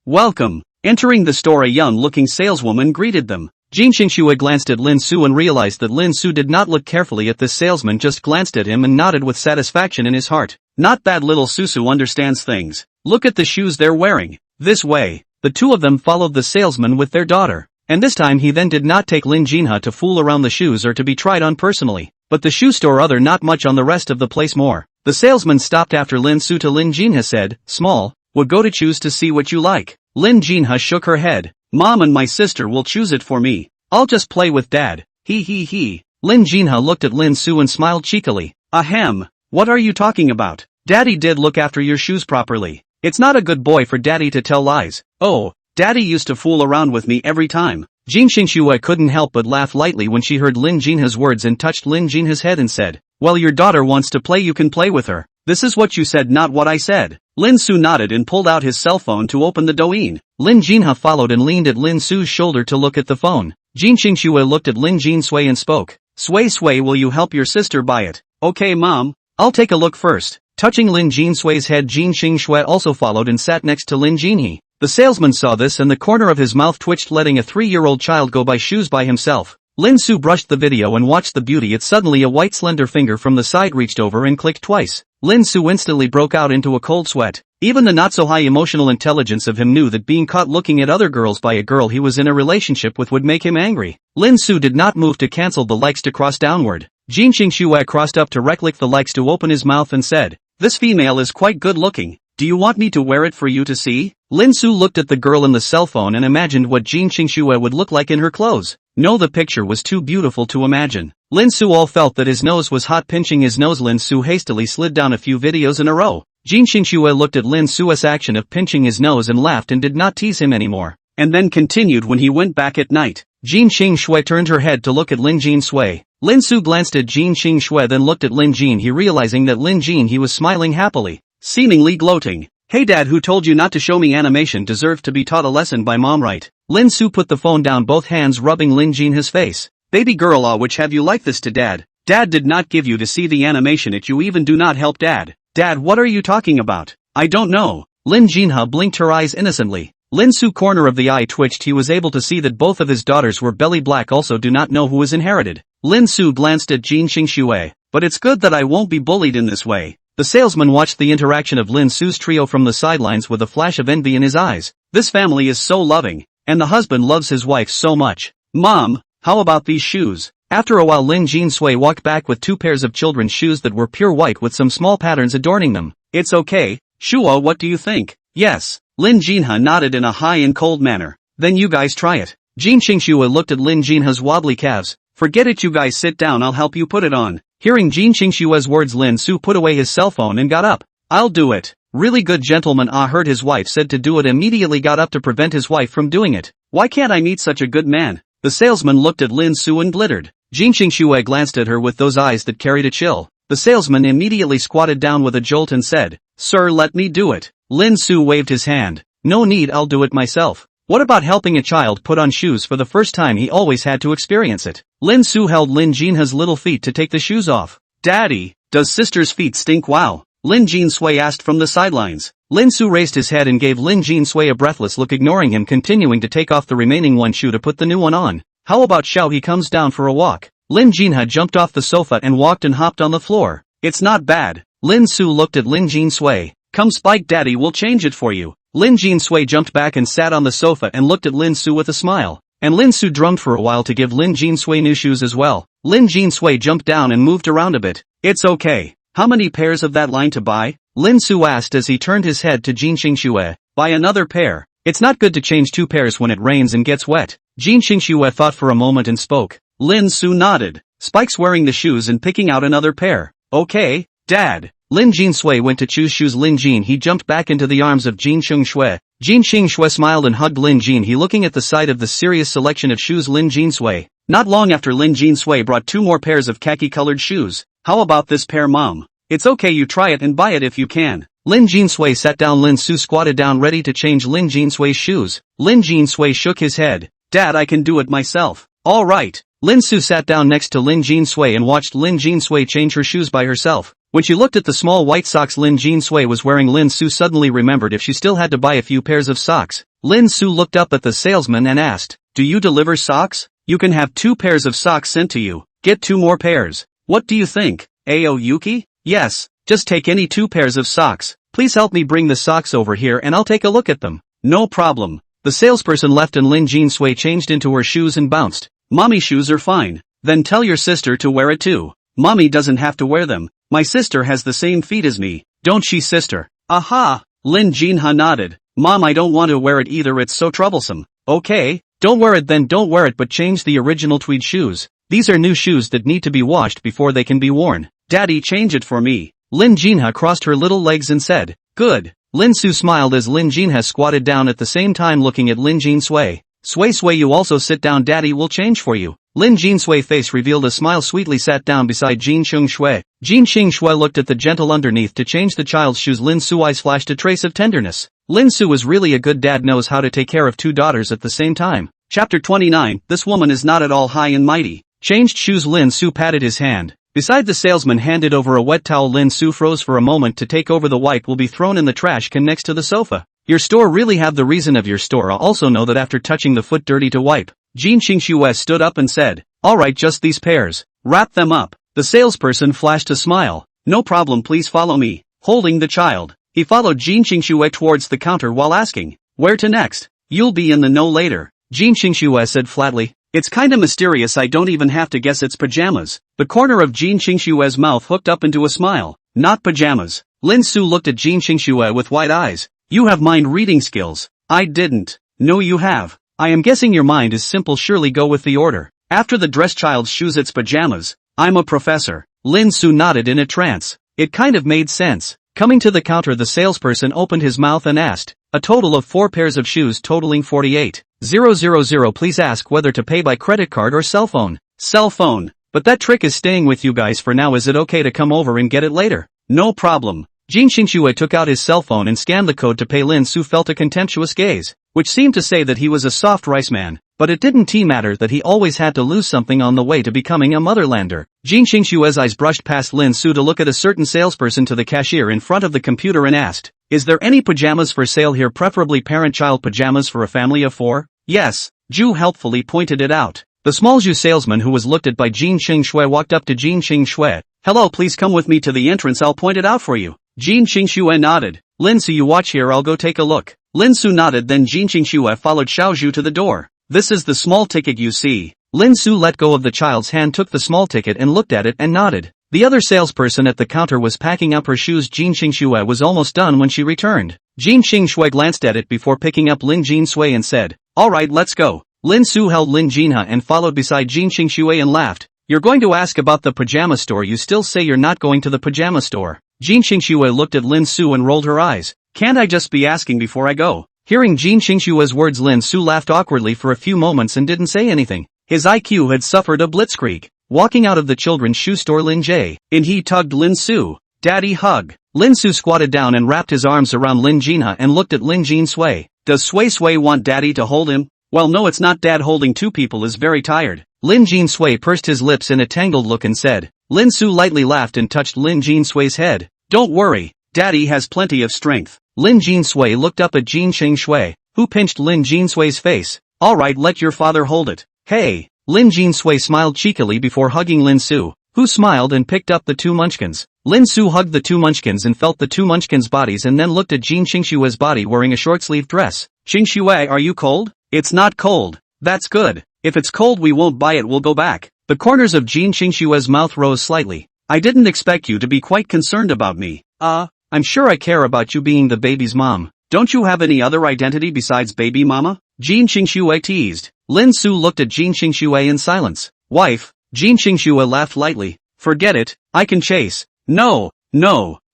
Welcome. Entering the store, a young-looking saleswoman greeted them. Jin Shui glanced at Lin Su and realized that Lin Su did not look carefully at this salesman, just glanced at him and nodded with satisfaction in his heart. Not bad, little Susu understands things. Look at the shoes they're wearing. This way. The two of them followed the salesman with their daughter. And this time he then did not take Lin Jinha to fool around the shoes or to be tried on personally. But the shoe store other not much on the rest of the place more. The salesman stopped after Lin Su to Lin Jinha said, small, would go to choose to see what you like. Lin Jinha shook her head. Mom and my sister will choose it for me. I'll just play with dad. He. Lin Jinha looked at Lin Su and smiled cheekily. Ahem. What are you talking about? Daddy did look after your shoes properly. It's not a good boy for daddy to tell lies. Oh, daddy used to fool around with me every time. Jin Shui couldn't help but laugh lightly when she heard Lin Jinha's words and touched Lin Jinha's head and said, well, your daughter wants to play, you can play with her. This is what you said, not what I said. Lin Su nodded and pulled out his cell phone to open the Douyin. Lin Jinha followed and leaned at Lin Su's shoulder to look at the phone. Jin Shui looked at Lin Jinsui and spoke. Sway, will you help your sister buy it? Okay mom. I'll take a look first. Touching Lin Jinshui's head, Jin Xingshui also followed and sat next to Lin Jinhe. The salesman saw this and the corner of his mouth twitched, letting a 3-year-old child go buy shoes by himself. Lin Su brushed the video and watched the beauty. Suddenly a white slender finger from the side reached over and clicked twice. Lin Su instantly broke out into a cold sweat. Even the not-so-high emotional intelligence of him knew that being caught looking at other girls by a girl he was in a relationship with would make him angry. Lin Su did not move to cancel the likes to cross downward. Jin Xingshui crossed up to click the likes to open his mouth and said, "This female is quite good looking. Do you want me to wear it for you to see?" Lin Su looked at the girl in the cell phone and imagined what Jin Xingshui would look like in her clothes. No, the picture was too beautiful to imagine. Lin Su all felt that his nose was hot. Pinching his nose, Lin Su hastily slid down a few videos in a row. Jin Xingshui looked at Lin Su's action of pinching his nose and laughed and did not tease him anymore. And then continued when he went back at night. Jin Xingshui turned her head to look at Lin Jinshui. Lin Su glanced at Jin Xingshui, then looked at Lin Jinhe, realizing that Lin Jinhe was smiling happily, seemingly gloating. "Hey dad, who told you not to show me animation deserved to be taught a lesson by mom, right?" Lin Su put the phone down, both hands rubbing Lin Jinhe's face. "Baby girl, which have you like this to dad? Dad did not give you to see the animation, it you even do not help dad." "Dad, what are you talking about?" "I don't know." Lin Jinhe blinked her eyes innocently. Lin Su corner of the eye twitched. He was able to see that both of his daughters were belly black. Also do not know who was inherited. Lin Su glanced at Jin Xingshui. "But it's good that I won't be bullied in this way." The salesman watched the interaction of Lin Su's trio from the sidelines with a flash of envy in his eyes. This family is so loving, and the husband loves his wife so much. "Mom, how about these shoes?" After a while Lin Jinshui walked back with 2 pairs of children's shoes that were pure white with some small patterns adorning them. "It's okay, Shua, what do you think?" "Yes." Lin Jinhe nodded in a high and cold manner. "Then you guys try it." Jin Xingshui looked at Lin Jinhe's wobbly calves. "Forget it, you guys sit down, I'll help you put it on." Hearing Jin Xingshui's words, Lin Su put away his cell phone and got up. "I'll do it." "Really good gentleman." Heard his wife said to do it, immediately got up to prevent his wife from doing it. "Why can't I meet such a good man?" The salesman looked at Lin Su and glittered. Jin Xingshui glanced at her with those eyes that carried a chill. The salesman immediately squatted down with a jolt and said, "Sir, let me do it." Lin Su waved his hand. "No need, I'll do it myself." What about helping a child put on shoes for the first time? He always had to experience it. Lin Su held Lin Jinhe's little feet to take the shoes off. "Daddy, does sister's feet stink?" "Wow," Lin Jinshui asked from the sidelines. Lin Su raised his head and gave Lin Jinshui a breathless look, ignoring him, continuing to take off the remaining one shoe to put the new one on. "How about Xiao, he comes down for a walk?" Lin Jinhe jumped off the sofa and walked and hopped on the floor. "It's not bad." Lin Su looked at Lin Jinshui. "Come Spike, daddy will change it for you." Lin Jinshui jumped back and sat on the sofa and looked at Lin Su with a smile. And Lin Su drummed for a while to give Lin Jinshui new shoes as well. Lin Jinshui jumped down and moved around a bit. "It's okay. How many pairs of that line to buy?" Lin Su asked as he turned his head to Jin Xingshui. "Buy another pair. It's not good to change 2 pairs when it rains and gets wet." Jin Xingshui thought for a moment and spoke. Lin Su nodded. Spike's wearing the shoes and picking out another pair. "Okay, Dad." Lin Jinshui went to choose shoes. Lin Jin he jumped back into the arms of Jin Xingshui. Jin Xingshui smiled and hugged Lin Jin he, looking at the sight of the serious selection of shoes Lin Jinshui. Not long after, Lin Jinshui brought 2 more pairs of khaki-colored shoes. "How about this pair, Mom?" "It's okay, you try it and buy it if you can." Lin Jinshui sat down. Lin Su squatted down ready to change Lin Jinsui's shoes. Lin Jinshui shook his head. "Dad, I can do it myself." "All right." Lin Su sat down next to Lin Jinshui and watched Lin Jinshui change her shoes by herself. When she looked at the small white socks Lin Jinshui was wearing, Lin Su suddenly remembered if she still had to buy a few pairs of socks. Lin Su looked up at the salesman and asked, "Do you deliver socks? You can have 2 pairs of socks sent to you. Get 2 more pairs. What do you think, Ao Yuki?" "Yes, just take any 2 pairs of socks. Please help me bring the socks over here and I'll take a look at them." "No problem." The salesperson left and Lin Jinshui changed into her shoes and bounced. "Mommy shoes are fine." "Then tell your sister to wear it too." "Mommy doesn't have to wear them. My sister has the same feet as me." "Don't she, sister?" "Aha!" Lin Jinhe nodded. "Mom, I don't want to wear it either, it's so troublesome." "Okay, don't wear it then, don't wear it, but change the original tweed shoes. These are new shoes that need to be washed before they can be worn." "Daddy, change it for me." Lin Jinhe crossed her little legs and said, "Good." Lin Su smiled as Lin Jinhe squatted down, at the same time looking at Lin Jinshui. Sway, you also sit down, daddy will change for you." Lin Jinsui's face revealed a smile, sweetly sat down beside Jin Xingshui. Jin Xingshui looked at the gentle underneath to change the child's shoes. Lin Su's eyes flashed a trace of tenderness. Lin Su was really a good dad, knows how to take care of 2 daughters at the same time. Chapter 29, This woman is not at all high and mighty. Changed shoes. Lin Su patted his hand. Beside the salesman handed over a wet towel. Lin Su froze for a moment to take over. The wipe will be thrown in the trash can next to the sofa. Your store really have the reason of your store. I also know that after touching the foot dirty to wipe. Jin Qingxue stood up and said, alright, just these pairs. Wrap them up. The salesperson flashed a smile. No problem, please follow me. Holding the child, he followed Jin Qingxue towards the counter while asking, where to next? You'll be in the know later. Jin Qingxue said flatly. It's kinda mysterious, I don't even have to guess, it's pajamas. The corner of Jin Qingxue's mouth hooked up into a smile. Not pajamas. Lin Su looked at Jin Qingxue with wide eyes. You have mind reading skills. I didn't. No, you have. I am guessing your mind is simple, surely go with the order. After the dress child's shoes, it's pajamas. I'm a professor. Lin Su nodded in a trance. It kind of made sense. Coming to the counter, the salesperson opened his mouth and asked, a total of 4 pairs of shoes totaling 48,000. Please ask whether to pay by credit card or cell phone. Cell phone. But that trick is staying with you guys for now. Is it okay to come over and get it later? No problem. Jin Qingxue took out his cell phone and scanned the code to pay. Lin Su felt a contemptuous gaze, which seemed to say that he was a soft rice man, but it didn't matter that he always had to lose something on the way to becoming a motherlander. Jin Qingxue's eyes brushed past Lin Su to look at a certain salesperson to the cashier in front of the computer and asked, is there any pajamas for sale here, preferably parent-child pajamas for a family of 4? Yes, Ju helpfully pointed it out. The small Ju salesman who was looked at by Jin Qingxue walked up to Jin Qingxue. Hello, please come with me to the entrance, I'll point it out for you. Jin Qingxue nodded. Lin Su, you watch here, I'll go take a look. Lin Su nodded, then Jin Qingxue followed Xiaozhu to the door. This is the small ticket you see. Lin Su let go of the child's hand, took the small ticket and looked at it and nodded. The other salesperson at the counter was packing up her shoes. Jin Qingxue was almost done when she returned. Jin Qingxue glanced at it before picking up Lin Jinsui and said, alright, let's go. Lin Su held Lin Jinha and followed beside Jin Qingxue and laughed. You're going to ask about the pajama store, you still say you're not going to the pajama store. Jin Qingxue looked at Lin Su and rolled her eyes. Can't I just be asking before I go? Hearing Jin Qingxue's words, Lin Su laughed awkwardly for a few moments and didn't say anything. His IQ had suffered a blitzkrieg. Walking out of the children's shoe store, Lin Jie, and he tugged Lin Su. Daddy hug. Lin Su squatted down and wrapped his arms around Lin Jinha and looked at Lin Jin Sui. Does Sui Sui want daddy to hold him? Well, no, it's not. Dad holding 2 people is very tired. Lin Jin Sui pursed his lips in a tangled look and said. Lin Su lightly laughed and touched Lin Jin Sui's head. Don't worry, daddy has plenty of strength. Lin Jin Sui looked up at Jin Qingxue, who pinched Lin Jin Sui's face. Alright, let your father hold it. Hey. Lin Jin Sui smiled cheekily before hugging Lin Su, who smiled and picked up the 2 munchkins. Lin Su hugged the 2 munchkins and felt the 2 munchkins' bodies and then looked at Jin Qingxue's body wearing a short-sleeved dress. Qingxue, are you cold? It's not cold. That's good. If it's cold we won't buy it, we'll go back. The corners of Jin Qingxue's mouth rose slightly. I didn't expect you to be quite concerned about me. I'm sure I care about you being the baby's mom. Don't you have any other identity besides baby mama? Jin Qingxue teased. Lin Su looked at Jin Qingxue in silence. Wife. Jin Qingxue laughed lightly. Forget it, I can chase. No.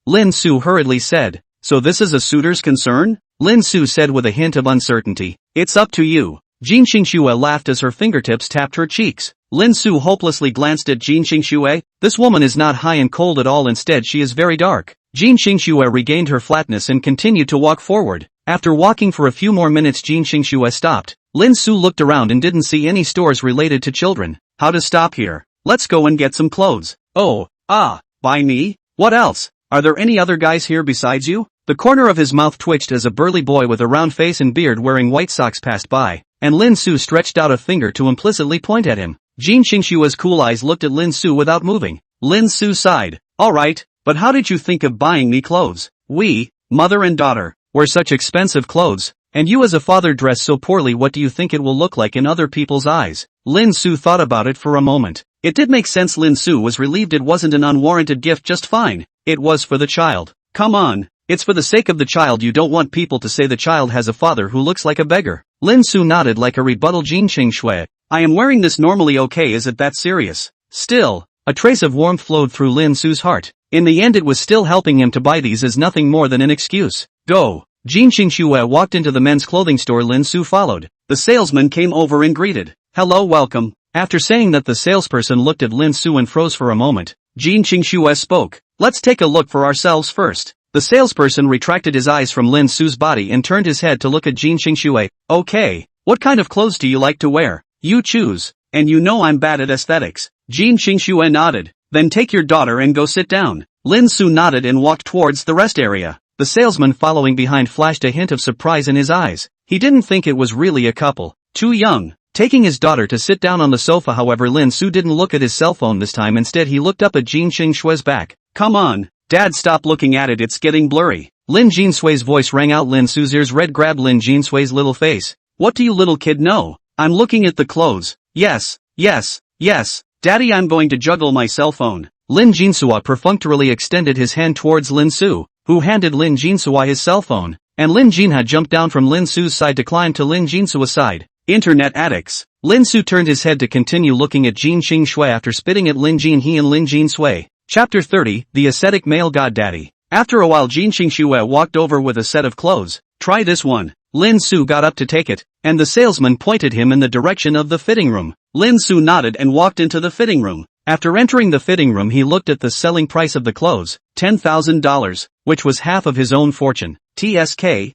Lin Su hurriedly said. So this is a suitor's concern? Lin Su said with a hint of uncertainty. It's up to you. Jin Qingxue laughed as her fingertips tapped her cheeks. Lin Su hopelessly glanced at Jin Qingxue. This woman is not high and cold at all, instead she is very dark. Jin Qingxue regained her flatness and continued to walk forward. After walking for a few more minutes, Jin Qingxue stopped. Lin Su looked around and didn't see any stores related to children. How to stop here? Let's go and get some clothes. By me? What else? Are there any other guys here besides you? The corner of his mouth twitched as a burly boy with a round face and beard wearing white socks passed by, and Lin Su stretched out a finger to implicitly point at him. Jin Qingxue's cool eyes looked at Lin Su without moving. Lin Su sighed. Alright, but how did you think of buying me clothes? We, mother and daughter, wear such expensive clothes, and you as a father dress so poorly. What do you think it will look like in other people's eyes? Lin Su thought about it for a moment. It did make sense. Lin Su was relieved it wasn't an unwarranted gift, just fine. It was for the child. Come on, it's for the sake of the child. You don't want people to say the child has a father who looks like a beggar. Lin Su nodded like a rebuttal. Jin Qingxue. I am wearing this normally, okay, is it that serious? Still, a trace of warmth flowed through Lin Su's heart. In the end it was still helping him to buy these as nothing more than an excuse. Go. Jin Qingxue walked into the men's clothing store. Lin Su followed. The salesman came over and greeted. Hello, welcome. After saying that, the salesperson looked at Lin Su and froze for a moment. Jin Qingxue spoke. Let's take a look for ourselves first. The salesperson retracted his eyes from Lin Su's body and turned his head to look at Jin Qingxue. Okay, what kind of clothes do you like to wear? You choose. and you know I'm bad at aesthetics. Jin Qingxue nodded. Then take your daughter and go sit down. Lin Su nodded and walked towards the rest area. The salesman following behind flashed a hint of surprise in his eyes. He didn't think it was really a couple. Too young. Taking his daughter to sit down on the sofa, however, Lin Su didn't look at his cell phone this time. Instead he looked up at Jin Qingxue's back. Come on, Dad, stop looking at it, it's getting blurry. Lin Jinsui's voice rang out. Lin Su's ears red grabbed Lin Jinsui's little face. What do you little kid know? I'm looking at the clothes. Yes. Daddy, I'm going to juggle my cell phone. Lin Jinsua perfunctorily extended his hand towards Lin Su, who handed Lin Jinsua his cell phone, and Lin Jinha jumped down from Lin Su's side to climb to Lin Jinsua's side. Internet addicts. Lin Su turned his head to continue looking at Jin Qingxue after spitting at Lin Jinhe and Lin Jinsui. Chapter 30, The Ascetic Male Goddaddy. After a while Jin Qingxue walked over with a set of clothes. Try this one. Lin Su got up to take it, and the salesman pointed him in the direction of the fitting room. Lin Su nodded and walked into the fitting room. After entering the fitting room he looked at the selling price of the clothes, $10,000, which was half of his own fortune. TSK.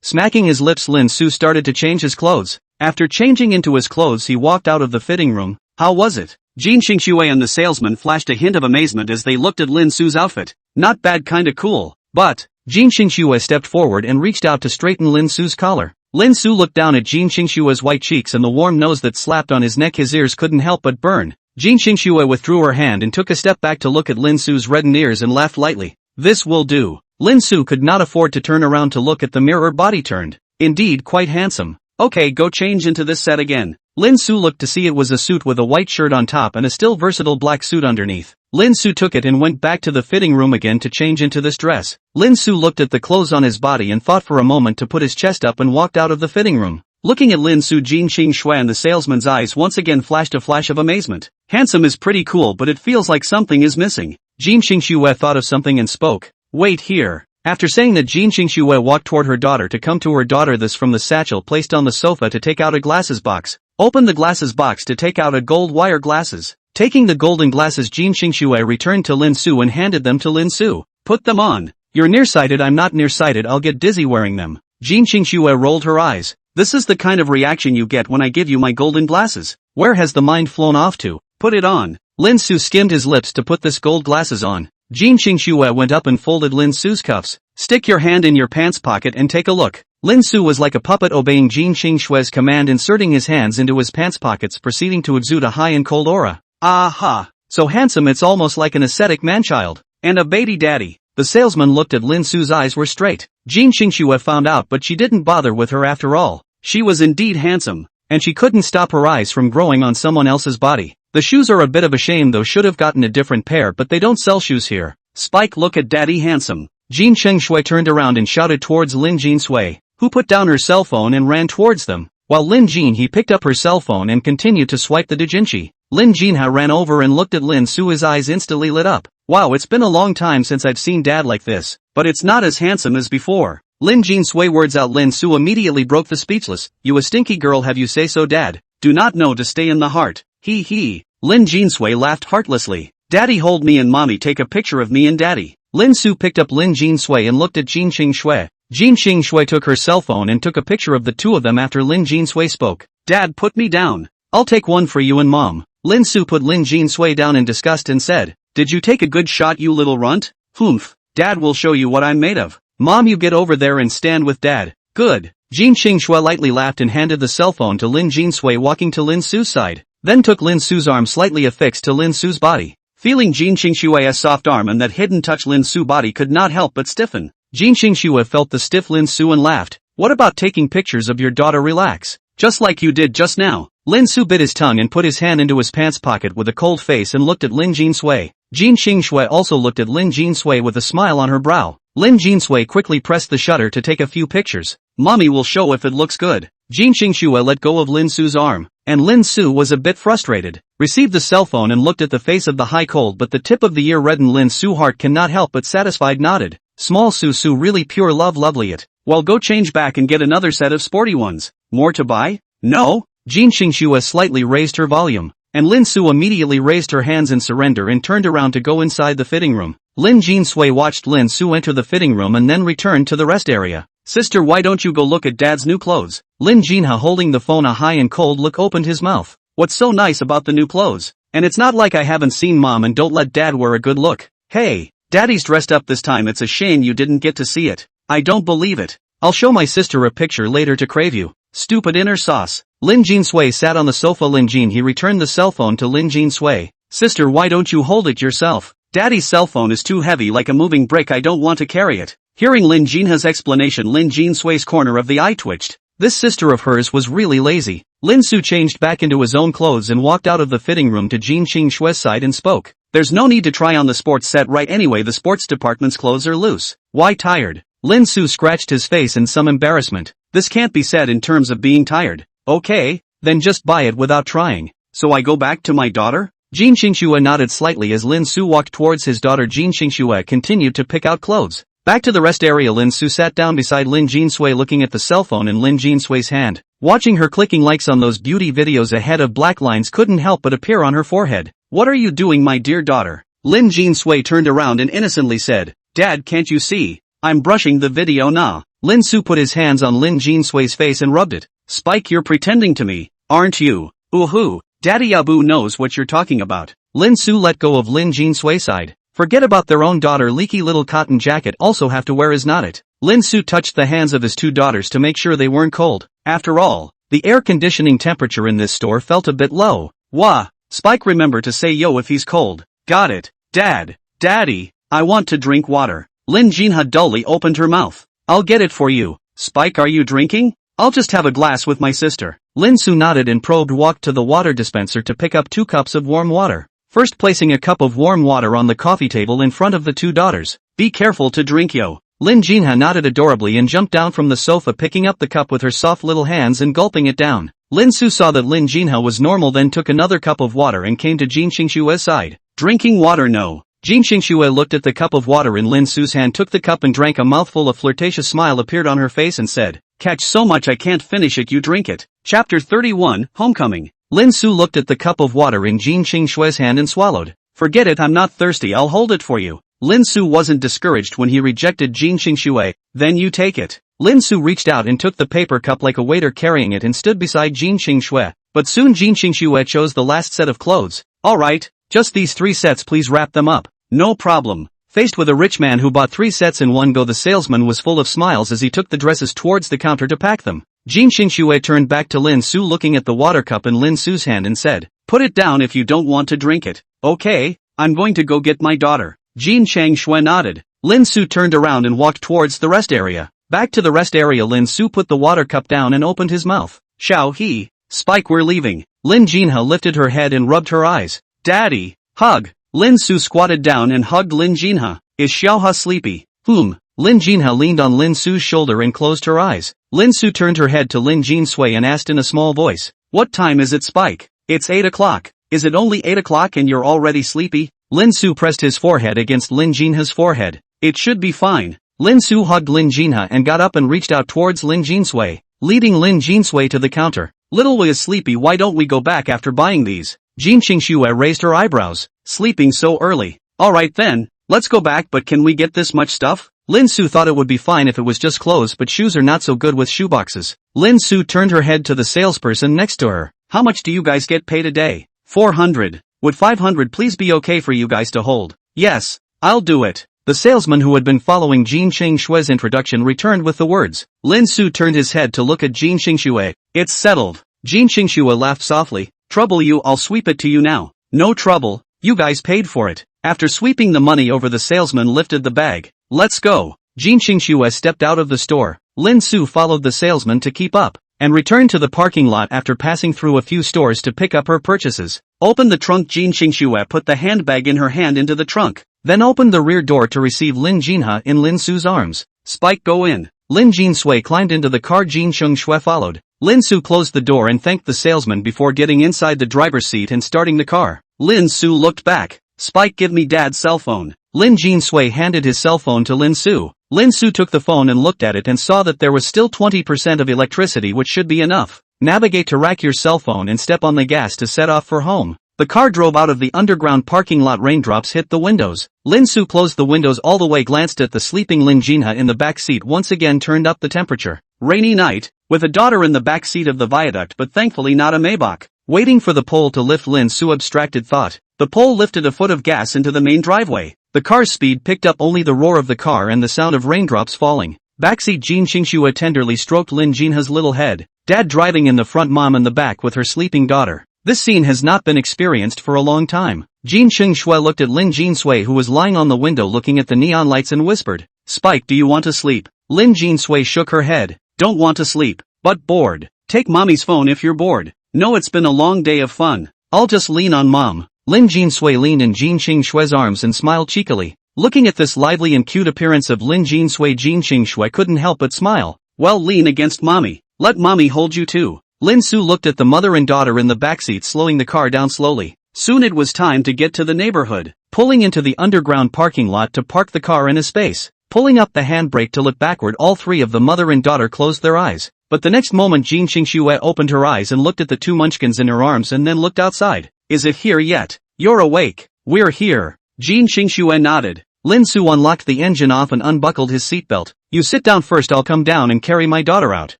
Smacking his lips, Lin Su started to change his clothes. After changing into his clothes he walked out of the fitting room. How was it? Jin Qingxue and the salesman flashed a hint of amazement as they looked at Lin Su's outfit. Not bad, kinda cool. But Jin Qingxue stepped forward and reached out to straighten Lin Su's collar. Lin Su looked down at Jin Qingxue's white cheeks and the warm nose that slapped on his neck. His ears couldn't help but burn. Jin Qingxue withdrew her hand and took a step back to look at Lin Su's reddened ears and laughed lightly. This will do. Lin Su could not afford to turn around to look at the mirror. Body turned. Indeed, quite handsome. Okay, go change into this set again. Lin Su looked to see it was a suit with a white shirt on top and a still versatile black suit underneath. Lin Su took it and went back to the fitting room again to change into this dress. Lin Su looked at the clothes on his body and thought for a moment to put his chest up and walked out of the fitting room. Looking at Lin Su, Jin Qingxue and the salesman's eyes once again flashed a flash of amazement. Handsome is pretty cool, but it feels like something is missing. Jin Qingxue thought of something and spoke. Wait here. After saying that, Jin Qingxue walked toward her daughter to come to her daughter this from the satchel placed on the sofa to take out a glasses box. Open the glasses box to take out a gold wire glasses. Taking the golden glasses, Jin Qingxue returned to Lin Su and handed them to Lin Su. Put them on. You're nearsighted. I'm not nearsighted. I'll get dizzy wearing them. Jin Qingxue rolled her eyes. This is the kind of reaction you get when I give you my golden glasses. Where has the mind flown off to? Put it on. Lin Su skimmed his lips to put this gold glasses on. Jin Qingxue went up and folded Lin Su's cuffs. Stick your hand in your pants pocket and take a look. Lin Su was like a puppet obeying Jin Qingxue's command, inserting his hands into his pants pockets, proceeding to exude a high and cold aura. Aha! So handsome it's almost like an ascetic man-child. And a baby daddy. The salesman looked at Lin Su's eyes were straight. Jin Qingxue found out, but she didn't bother with her after all. She was indeed handsome, and she couldn't stop her eyes from growing on someone else's body. The shoes are a bit of a shame though, should have gotten a different pair, but they don't sell shoes here. Spike, look at daddy handsome. Jin Qingxue turned around and shouted towards Lin Jinsui, who put down her cell phone and ran towards them, while Lin Jin he picked up her cell phone and continued to swipe the doujinshi. Lin Jinha ran over and looked at Lin Su. His eyes instantly lit up. Wow, it's been a long time since I've seen dad like this, but it's not as handsome as before. Lin Jinsui words out. Lin Su immediately broke the speechless. You a stinky girl, have you say so, dad? Do not know to stay in the heart. He he. Lin Jinsui laughed heartlessly. Daddy, hold me and mommy take a picture of me and daddy. Lin Su picked up Lin Jinsui and looked at Jin Qingxue. Jin Qingxue took her cell phone and took a picture of the two of them after Lin Jinsui spoke. Dad, put me down. I'll take one for you and mom. Lin Su put Lin Jinsui down in disgust and said, did you take a good shot, you little runt? Humph. Dad will show you what I'm made of. Mom, you get over there and stand with dad. Good. Jin Qingxue lightly laughed and handed the cell phone to Lin Jinsui, walking to Lin Su's side, then took Lin Su's arm slightly affixed to Lin Su's body. Feeling Jin Qingxue's soft arm and that hidden touch, Lin Su's body could not help but stiffen. Jin Qingxue felt the stiff Lin Su and laughed. What about taking pictures of your daughter? Relax. Just like you did just now. Lin Su bit his tongue and put his hand into his pants pocket with a cold face and looked at Lin Jinsui. Jin Qingxue also looked at Lin Jinsui with a smile on her brow. Lin Jinsui quickly pressed the shutter to take a few pictures. Mommy will show if it looks good. Jin Qingxue let go of Lin Su's arm, and Lin Su was a bit frustrated. Received the cell phone and looked at the face of the high cold, but the tip of the ear reddened. Lin Su's heart cannot help but satisfied nodded. Small Su really pure love, lovely it. Well, go change back and get another set of sporty ones. More to buy? No? Jin Qingxue slightly raised her volume, and Lin Su immediately raised her hands in surrender and turned around to go inside the fitting room. Lin Jinsui watched Lin Su enter the fitting room and then returned to the rest area. Sister, why don't you go look at Dad's new clothes? Lin Jinha, holding the phone a high and cold look, opened his mouth. What's so nice about the new clothes? And it's not like I haven't seen Mom, and don't let Dad wear a good look. Hey, Daddy's dressed up this time. It's a shame you didn't get to see it. I don't believe it. I'll show my sister a picture later to crave you. Stupid inner sauce. Lin Jin Sui sat on the sofa. Lin Jin, he returned the cell phone to Lin Jin Sui. Sister, why don't you hold it yourself? Daddy's cell phone is too heavy, like a moving brick. I don't want to carry it. Hearing Lin Jinha's explanation, Lin Jin Sui's corner of the eye twitched. This sister of hers was really lazy. Lin Su changed back into his own clothes and walked out of the fitting room to Jin Qing Shui's side and spoke. There's no need to try on the sports set right anyway. The sports department's clothes are loose. Why tired? Lin Su scratched his face in some embarrassment. This can't be said in terms of being tired. Okay, then just buy it without trying. So I go back to my daughter? Jin Qingxue nodded slightly as Lin Su walked towards his daughter. Jin Qingxue continued to pick out clothes. Back to the rest area, Lin Su sat down beside Lin Jin Sui, looking at the cell phone in Lin Jin Sui's hand. Watching her clicking likes on those beauty videos, a head of black lines couldn't help but appear on her forehead. What are you doing, my dear daughter? Lin Jin Sui turned around and innocently said, Dad, can't you see? I'm brushing the video now. Lin Su put his hands on Lin Jin Sui's face and rubbed it. Spike, you're pretending to me, aren't you? Ooh-hoo, Daddy Abu knows what you're talking about. Lin Su let go of Lin Jin Sui's side. Forget about their own daughter. Leaky little cotton jacket also have to wear, is not it? Lin Su touched the hands of his two daughters to make sure they weren't cold. After all, the air conditioning temperature in this store felt a bit low. Wah! Spike, remember to say yo if he's cold. Got it. Dad. Daddy, I want to drink water. Lin Jinha dully opened her mouth. I'll get it for you. Spike, are you drinking? I'll just have a glass with my sister. Lin Su nodded and probed walked to the water dispenser to pick up 2 cups of warm water. First placing a cup of warm water on the coffee table in front of the two daughters. Be careful to drink, yo. Lin Jinha nodded adorably and jumped down from the sofa, picking up the cup with her soft little hands and gulping it down. Lin Su saw that Lin Jinha was normal, then took another cup of water and came to Jin Qingshue's side. Drinking water, no. Jin Qingxue looked at the cup of water in Lin Su's hand, took the cup and drank a mouthful. A flirtatious smile appeared on her face and said, Catch so much I can't finish it, you drink it. Chapter 31, Homecoming. Lin Su looked at the cup of water in Jin Qingshue's hand and swallowed. Forget it, I'm not thirsty, I'll hold it for you. Lin Su wasn't discouraged when he rejected Jin Qingxue. Then you take it. Lin Su reached out and took the paper cup like a waiter carrying it and stood beside Jin Qingxue. But soon Jin Qingxue chose the last set of clothes. Alright, just these 3 sets, please wrap them up. No problem. Faced with a rich man who bought 3 sets in one go, the salesman was full of smiles as he took the dresses towards the counter to pack them. Jin Qingxue turned back to Lin Su, looking at the water cup in Lin Su's hand, and said, Put it down if you don't want to drink it. Okay, I'm going to go get my daughter. Jin Changxue nodded. Lin Su turned around and walked towards the rest area. Back to the rest area, Lin Su put the water cup down and opened his mouth. Xiao he. Spike, we're leaving. Lin Jinha lifted her head and rubbed her eyes. Daddy. Hug. Lin Su squatted down and hugged Lin Jinha. Is Xiaohe sleepy? Lin Jinha leaned on Lin Su's shoulder and closed her eyes. Lin Su turned her head to Lin Jin Sui and asked in a small voice, What time is it, Spike? It's 8 o'clock. Is it only 8 o'clock and you're already sleepy? Lin Su pressed his forehead against Lin Jinha's forehead. It should be fine. Lin Su hugged Lin Jinha and got up and reached out towards Lin Jin Sui, leading Lin Jin Sui to the counter. Little Wei is sleepy, why don't we go back after buying these? Jin Qingxue raised her eyebrows. Sleeping so early. Alright then, let's go back, but can we get this much stuff? Lin Su thought it would be fine if it was just clothes, but shoes are not so good with shoeboxes. Lin Su turned her head to the salesperson next to her. How much do you guys get paid a day? 400. Would 500 please be okay for you guys to hold? Yes, I'll do it. The salesman who had been following Jin Qingshue's introduction returned with the words. Lin Su turned his head to look at Jin Qingxue. It's settled. Jin Qingxue laughed softly. Trouble you, I'll sweep it to you now. No trouble, you guys paid for it. After sweeping the money over, the salesman lifted the bag. Let's go. Jin Qingxue stepped out of the store. Lin Su followed the salesman to keep up, and returned to the parking lot after passing through a few stores to pick up her purchases. Opened the trunk. Jin Qingxue put the handbag in her hand into the trunk, then opened the rear door to receive Lin Jinha in Lin Su's arms. Spike, go in. Lin Jin Sui climbed into the car. Jin Chengxue followed. Lin Su closed the door and thanked the salesman before getting inside the driver's seat and starting the car. Lin Su looked back. Spike, give me Dad's cell phone. Lin Jin Sui handed his cell phone to Lin Su. Lin Su took the phone and looked at it and saw that there was still 20% of electricity, which should be enough. Navigate to rack your cell phone and step on the gas to set off for home. The car drove out of the underground parking lot. Raindrops hit the windows. Lin Su closed the windows all the way, glanced at the sleeping Lin Jinha in the back seat, once again turned up the temperature. Rainy night, with a daughter in the back seat of the viaduct, but thankfully not a Maybach. Waiting for the pole to lift, Lin Su abstracted thought. The pole lifted a foot of gas into the main driveway. The car's speed picked up only the roar of the car and the sound of raindrops falling. Backseat Jin Qingxue tenderly stroked Lin Jinha's little head. Dad driving in the front, mom in the back with her sleeping daughter. This scene has not been experienced for a long time. Jin Qingxue looked at Lin Jinsui, who was lying on the window looking at the neon lights, and whispered, "Spike, do you want to sleep?" Lin Jinsui shook her head. "Don't want to sleep, but bored. Take mommy's phone if you're bored." "No, it's been a long day of fun. I'll just lean on mom." Lin Jinsui leaned in Jin Qingxue's arms and smiled cheekily. Looking at this lively and cute appearance of Lin Jinsui, Jin Qingxue couldn't help but smile. "Well, lean against mommy. Let mommy hold you too." Lin Su looked at the mother and daughter in the backseat, slowing the car down slowly. Soon it was time to get to the neighborhood. Pulling into the underground parking lot to park the car in a space. Pulling up the handbrake to look backward, all three of the mother and daughter closed their eyes. But the next moment Jin Qingxue opened her eyes and looked at the two munchkins in her arms and then looked outside. "Is it here yet? You're awake." "We're here." Jin Qingxue nodded. Lin Su unlocked the engine off and unbuckled his seatbelt. "You sit down first, I'll come down and carry my daughter out."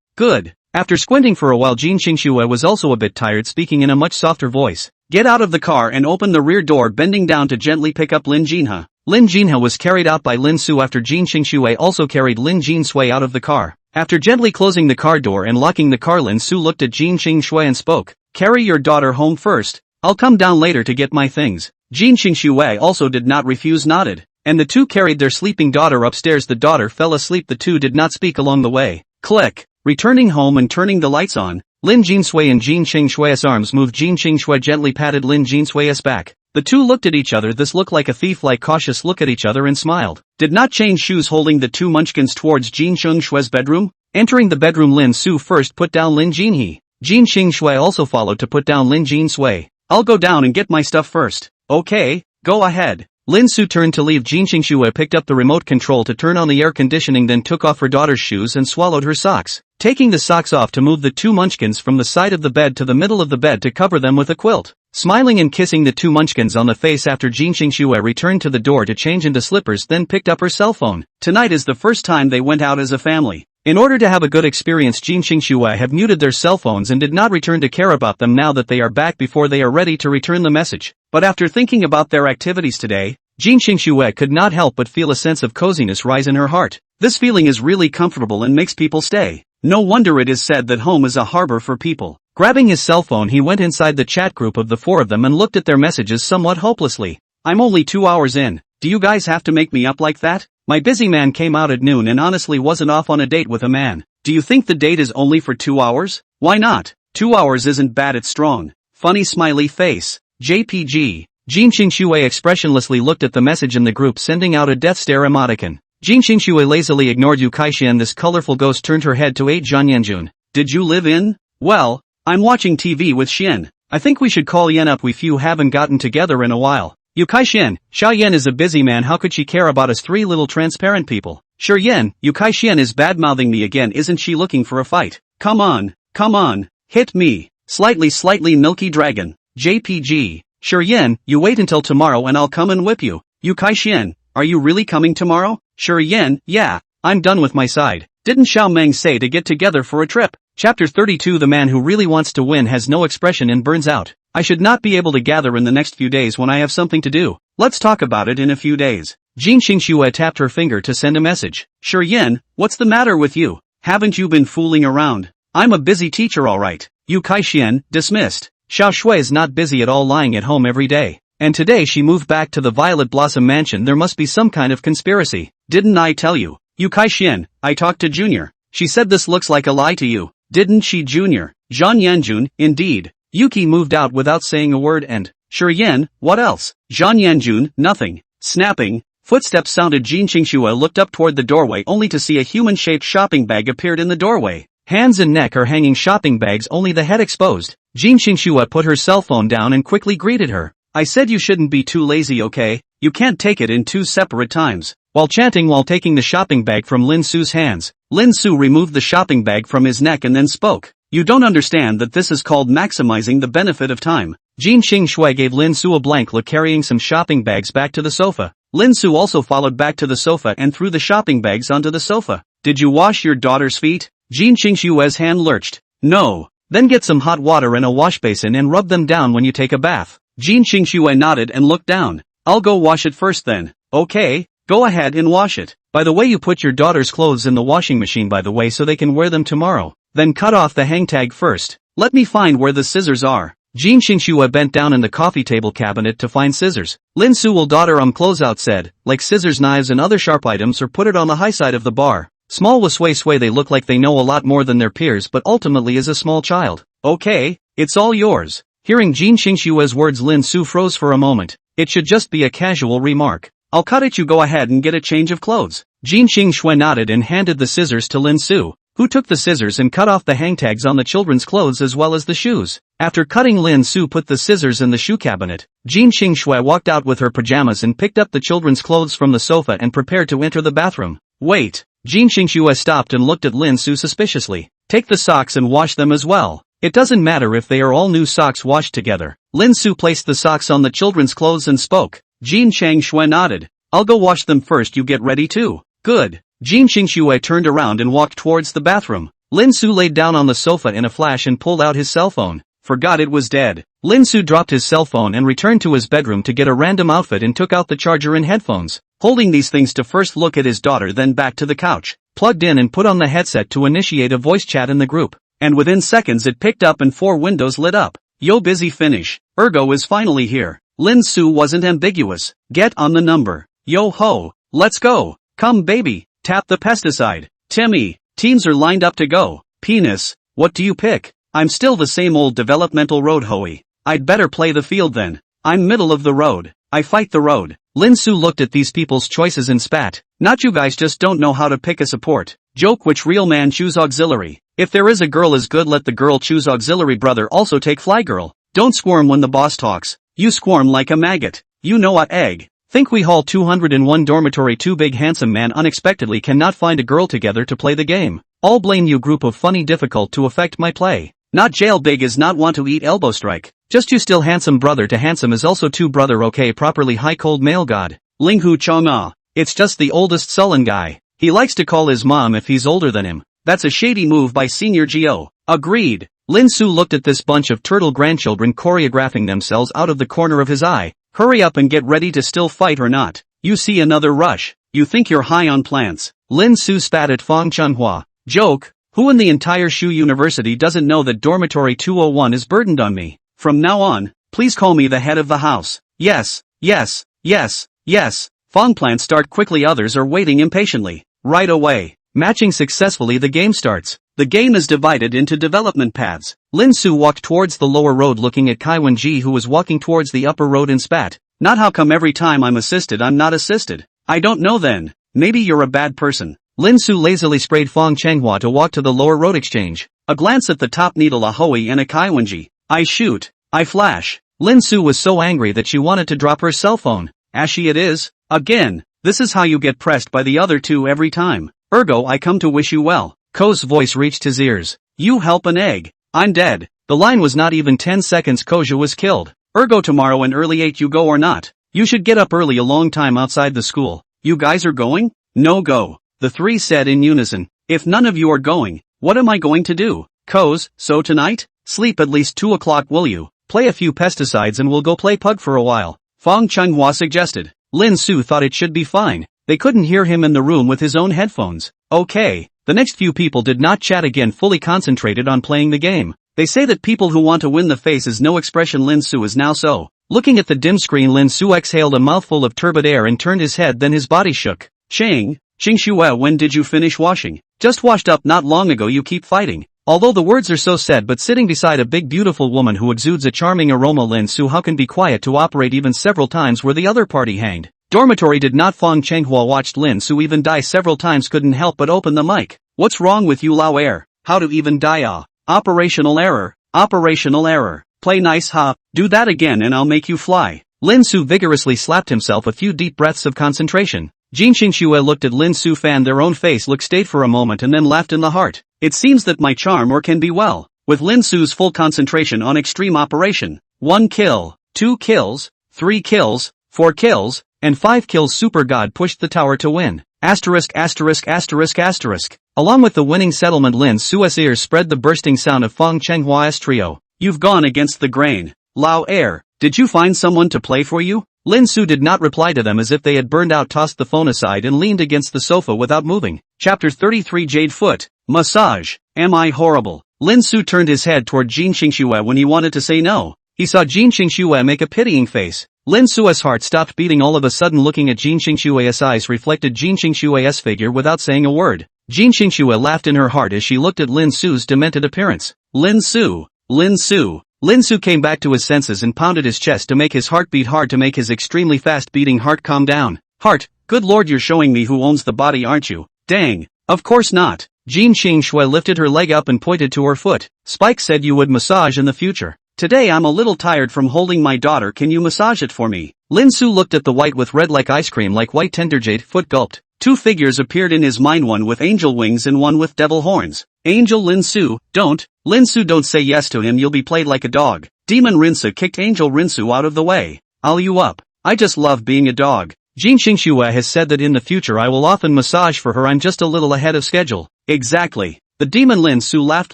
"Good." After squinting for a while, Jin Qingxue was also a bit tired, speaking in a much softer voice. "Get out of the car and open the rear door," bending down to gently pick up Lin Jinha. Lin Jinha was carried out by Lin Su after Jin Qingxue also carried Lin Jinsui out of the car. After gently closing the car door and locking the car, Lin Su looked at Jin Qingxue and spoke. "Carry your daughter home first. I'll come down later to get my things." Jin Qingxue also did not refuse, nodded. And the two carried their sleeping daughter upstairs. The daughter fell asleep. The two did not speak along the way. Click. Returning home and turning the lights on, Lin Jinsui in Jin Qingxue's arms moved. Jin Qingxue gently patted Lin Jinsui's back. The two looked at each other. This looked like a thief-like cautious look at each other, and smiled. Did not change shoes, holding the two munchkins towards Jin Qingxue's bedroom. Entering the bedroom, Lin Su first put down Lin Jinhe. Jin Qingxue also followed to put down Lin Jinsui. "I'll go down and get my stuff first." "Okay, go ahead." Lin Su turned to leave. Jin Qingxue picked up the remote control to turn on the air conditioning, then took off her daughter's shoes and swallowed her socks. Taking the socks off to move the two munchkins from the side of the bed to the middle of the bed to cover them with a quilt. Smiling and kissing the two munchkins on the face after Jin Qingxue returned to the door to change into slippers, then picked up her cell phone. Tonight is the first time they went out as a family. In order to have a good experience, Jin Qingxue have muted their cell phones and did not return to care about them now that they are back before they are ready to return the message. But after thinking about their activities today, Jin Qingxue could not help but feel a sense of coziness rise in her heart. This feeling is really comfortable and makes people stay. No wonder it is said that home is a harbor for people. Grabbing his cell phone, he went inside the chat group of the four of them and looked at their messages somewhat hopelessly. "I'm only 2 hours in. Do you guys have to make me up like that? My busy man came out at noon and honestly wasn't off on a date with a man. Do you think the date is only for 2 hours? Why not? 2 hours isn't bad, it's strong." Funny smiley face. JPG. Jin Qingxue expressionlessly looked at the message in the group, sending out a death stare emoticon. Jin Qingxue lazily ignored Yu Kaixian. This colorful ghost turned her head to 8 Zhanyanjun. "Did you live in?" "Well, I'm watching TV with Xian. I think we should call Yen up. We few haven't gotten together in a while." "Yu Kaixian, Xiao Yan is a busy man. How could she care about us three little transparent people?" "Sure Yen, Yu Kaixian is bad-mouthing me again. Isn't she looking for a fight? Come on, hit me. Slightly milky dragon." JPG. "Sure Yen, you wait until tomorrow and I'll come and whip you." "Yu Kaixian, are you really coming tomorrow?" "Sure Yen, yeah, I'm done with my side. Didn't Xiao Meng say to get together for a trip?" Chapter 32. The man who really wants to win has no expression and burns out. "I should not be able to gather in the next few days when I have something to do. Let's talk about it in a few days." Jin Qingxue tapped her finger to send a message. "Sure Yen, what's the matter with you? Haven't you been fooling around?" "I'm a busy teacher, alright." Yu Kaixian, dismissed. Xiao Shui is not busy at all, lying at home every day. And today she moved back to the Violet Blossom Mansion. There must be some kind of conspiracy. "Didn't I tell you?" "Yu Kaixian, I talked to Junior. She said this looks like a lie to you." "Didn't she, Junior?" "Zhan Yanjun, indeed." Yuki moved out without saying a word and, "Sure Yen, what else?" "Zhan Yanjun, nothing." Snapping. Footsteps sounded. Jin Qingxue looked up toward the doorway only to see a human-shaped shopping bag appeared in the doorway. Hands and neck are hanging shopping bags, only the head exposed. Jin Qingxue put her cell phone down and quickly greeted her. "I said you shouldn't be too lazy, okay? You can't take it in 2 separate times." While chanting while taking the shopping bag from Lin Su's hands, Lin Su removed the shopping bag from his neck and then spoke. "You don't understand that this is called maximizing the benefit of time. Jin Shui gave Lin Su a blank look, carrying some shopping bags back to the sofa. Lin Su also followed back to the sofa and threw the shopping bags onto the sofa. Did you wash your daughter's feet? Jin Shui's hand lurched. No. Then get some hot water in a wash basin and rub them down when you take a bath. Jin Shui nodded and looked down. I'll go wash it first then. Okay, go ahead and wash it. By the way, you put your daughter's clothes in the washing machine by the way so they can wear them tomorrow. Then cut off the hang tag first. Let me find where the scissors are. Jin Shui bent down in the coffee table cabinet to find scissors. Lin Su will daughter closeout said, like scissors, knives and other sharp items, or put it on the high side of the bar. Small was sway they look like they know a lot more than their peers but ultimately is a small child. Okay, it's all yours. Hearing Jin Shui's words, Lin Su froze for a moment. It should just be a casual remark. I'll cut it, you go ahead and get a change of clothes. Jin Shui nodded and handed the scissors to Lin Su, who took the scissors and cut off the hang tags on the children's clothes as well as the shoes. After cutting, Lin Su put the scissors in the shoe cabinet. Jin Shui walked out with her pajamas and picked up the children's clothes from the sofa and prepared to enter the bathroom. Wait. Jin Shui stopped and looked at Lin Su suspiciously. Take the socks and wash them as well. It doesn't matter if they are all new socks washed together. Lin Su placed the socks on the children's clothes and spoke. Jin Shui nodded. I'll go wash them first, you get ready too. Good. Jin Shui turned around and walked towards the bathroom. Lin Su laid down on the sofa in a flash and pulled out his cell phone. Forgot it was dead. Lin Su dropped his cell phone and returned to his bedroom to get a random outfit and took out the charger and headphones. Holding these things to first look at his daughter, then back to the couch. Plugged in and put on the headset to initiate a voice chat in the group. And within seconds it picked up and 4 windows lit up. Yo, busy finish. Ergo is finally here. Lin Su wasn't ambiguous. Get on the number. Yo ho. Let's go. Come baby. Tap the pesticide. Timmy. Teams are lined up to go. Penis. What do you pick? I'm still the same old developmental road hoey. I'd better play the field then. I'm middle of the road. I fight the road. Lin Su looked at these people's choices and spat. Not you guys just don't know how to pick a support. Joke, which real man choose auxiliary. If there is a girl is good, let the girl choose auxiliary. Brother also take fly girl. Don't squirm when the boss talks. You squirm like a maggot. You know what, egg? Think we hall 201 dormitory. 2 big handsome man unexpectedly cannot find a girl together to play the game. All blame you group of funny difficult to affect my play. Not jail big is not want to eat elbow strike. Just you still handsome brother to handsome is also 2 brother okay properly high cold male god. Ling Hu Chong Ah. It's just the oldest sullen guy. He likes to call his mom if he's older than him. That's a shady move by Senior Gio. Agreed. Lin Su looked at this bunch of turtle grandchildren choreographing themselves out of the corner of his eye. Hurry up and get ready to still fight or not. You see another rush. You think you're high on plants. Lin Su spat at Fong Chunhua. Joke. Who in the entire Shu University doesn't know that dormitory 201 is burdened on me? From now on, please call me the head of the house. Yes, yes, yes, yes. Fong plants start quickly, others are waiting impatiently. Right away. Matching successfully, the game starts. The game is divided into development paths. Lin Su walked towards the lower road looking at Kai Wen-ji, who was walking towards the upper road, and spat. Not how come every time I'm assisted I'm not assisted? I don't know then. Maybe you're a bad person. Lin Su lazily sprayed Fong Changhua to walk to the lower road exchange. A glance at the top needle, a Hui and a Kai Wen-ji. I shoot. I flash. Lin Su was so angry that she wanted to drop her cell phone. Ashy it is. Again. This is how you get pressed by the other 2 every time. Ergo I come to wish you well. Ko's voice reached his ears. You help an egg. I'm dead. The line was not even 10 seconds. Koja was killed. Ergo tomorrow and early 8 you go or not? You should get up early, a long time outside the school. You guys are going? No go. The 3 said in unison. If none of you are going, what am I going to do? Koz, so tonight? Sleep at least 2 o'clock will you? Play a few pesticides and we'll go play pug for a while. Fong Chunhua suggested. Lin Su thought it should be fine. They couldn't hear him in the room with his own headphones. Okay. The next few people did not chat again, fully concentrated on playing the game. They say that people who want to win the face is no expression. Lin Su is now so. Looking at the dim screen, Lin Su exhaled a mouthful of turbid air and turned his head, then his body shook. Chang Shue, when did you finish washing? Just washed up not long ago. You keep fighting. Although the words are so said, but sitting beside a big beautiful woman who exudes a charming aroma, Lin Su how can be quiet to operate even several times where the other party hanged. Dormitory did not. Fong Changhua watched Lin Su even die several times, couldn't help but open the mic. What's wrong with you, Lao Air? How to even die? Operational error. Operational error. Play nice, ha. Do that again and I'll make you fly. Lin Su vigorously slapped himself, a few deep breaths of concentration. Jin Xingxue looked at Lin Su, fanned their own face look, stayed for a moment and then laughed in the heart. It seems that my charm or can be well. With Lin Su's full concentration on extreme operation, 1 kill, 2 kills, 3 kills, 4 kills, and 5 kills. Super God pushed the tower to win. Asterisk asterisk asterisk asterisk. Along with the winning settlement, Lin Su's ears spread the bursting sound of Feng Chenghua's trio. You've gone against the grain. Lao Air, did you find someone to play for you? Lin Su did not reply to them, as if they had burned out, tossed the phone aside and leaned against the sofa without moving. Chapter 33 Jade Foot. Massage. Am I horrible? Lin Su turned his head toward Jin Qingxue when he wanted to say no. He saw Jin Qingxue make a pitying face. Lin Su's heart stopped beating all of a sudden. Looking at Jin Qingxue's eyes reflected Jin Qingxue's figure without saying a word. Jin Qingxue laughed in her heart as she looked at Lin Su's demented appearance. Lin Su. Lin Su. Lin Su came back to his senses and pounded his chest to make his heart beat hard, to make his extremely fast beating heart calm down. Heart, good lord, you're showing me who owns the body, aren't you? Dang. Of course not. Jin Qingxue lifted her leg up and pointed to her foot. Spike said you would massage in the future. Today I'm a little tired from holding my daughter, can you massage it for me? Lin Su looked at the white with red like ice cream like white tender jade foot. Gulped. Two figures appeared in his mind, one with angel wings and one with devil horns. Angel Lin Su, don't. Lin Su, don't say yes to him, you'll be played like a dog. Demon Rinsu kicked Angel Rinsu out of the way. I'll you up. I just love being a dog. Jin Qingxue has said that in the future I will often massage for her, I'm just a little ahead of schedule. Exactly. The demon Lin Su laughed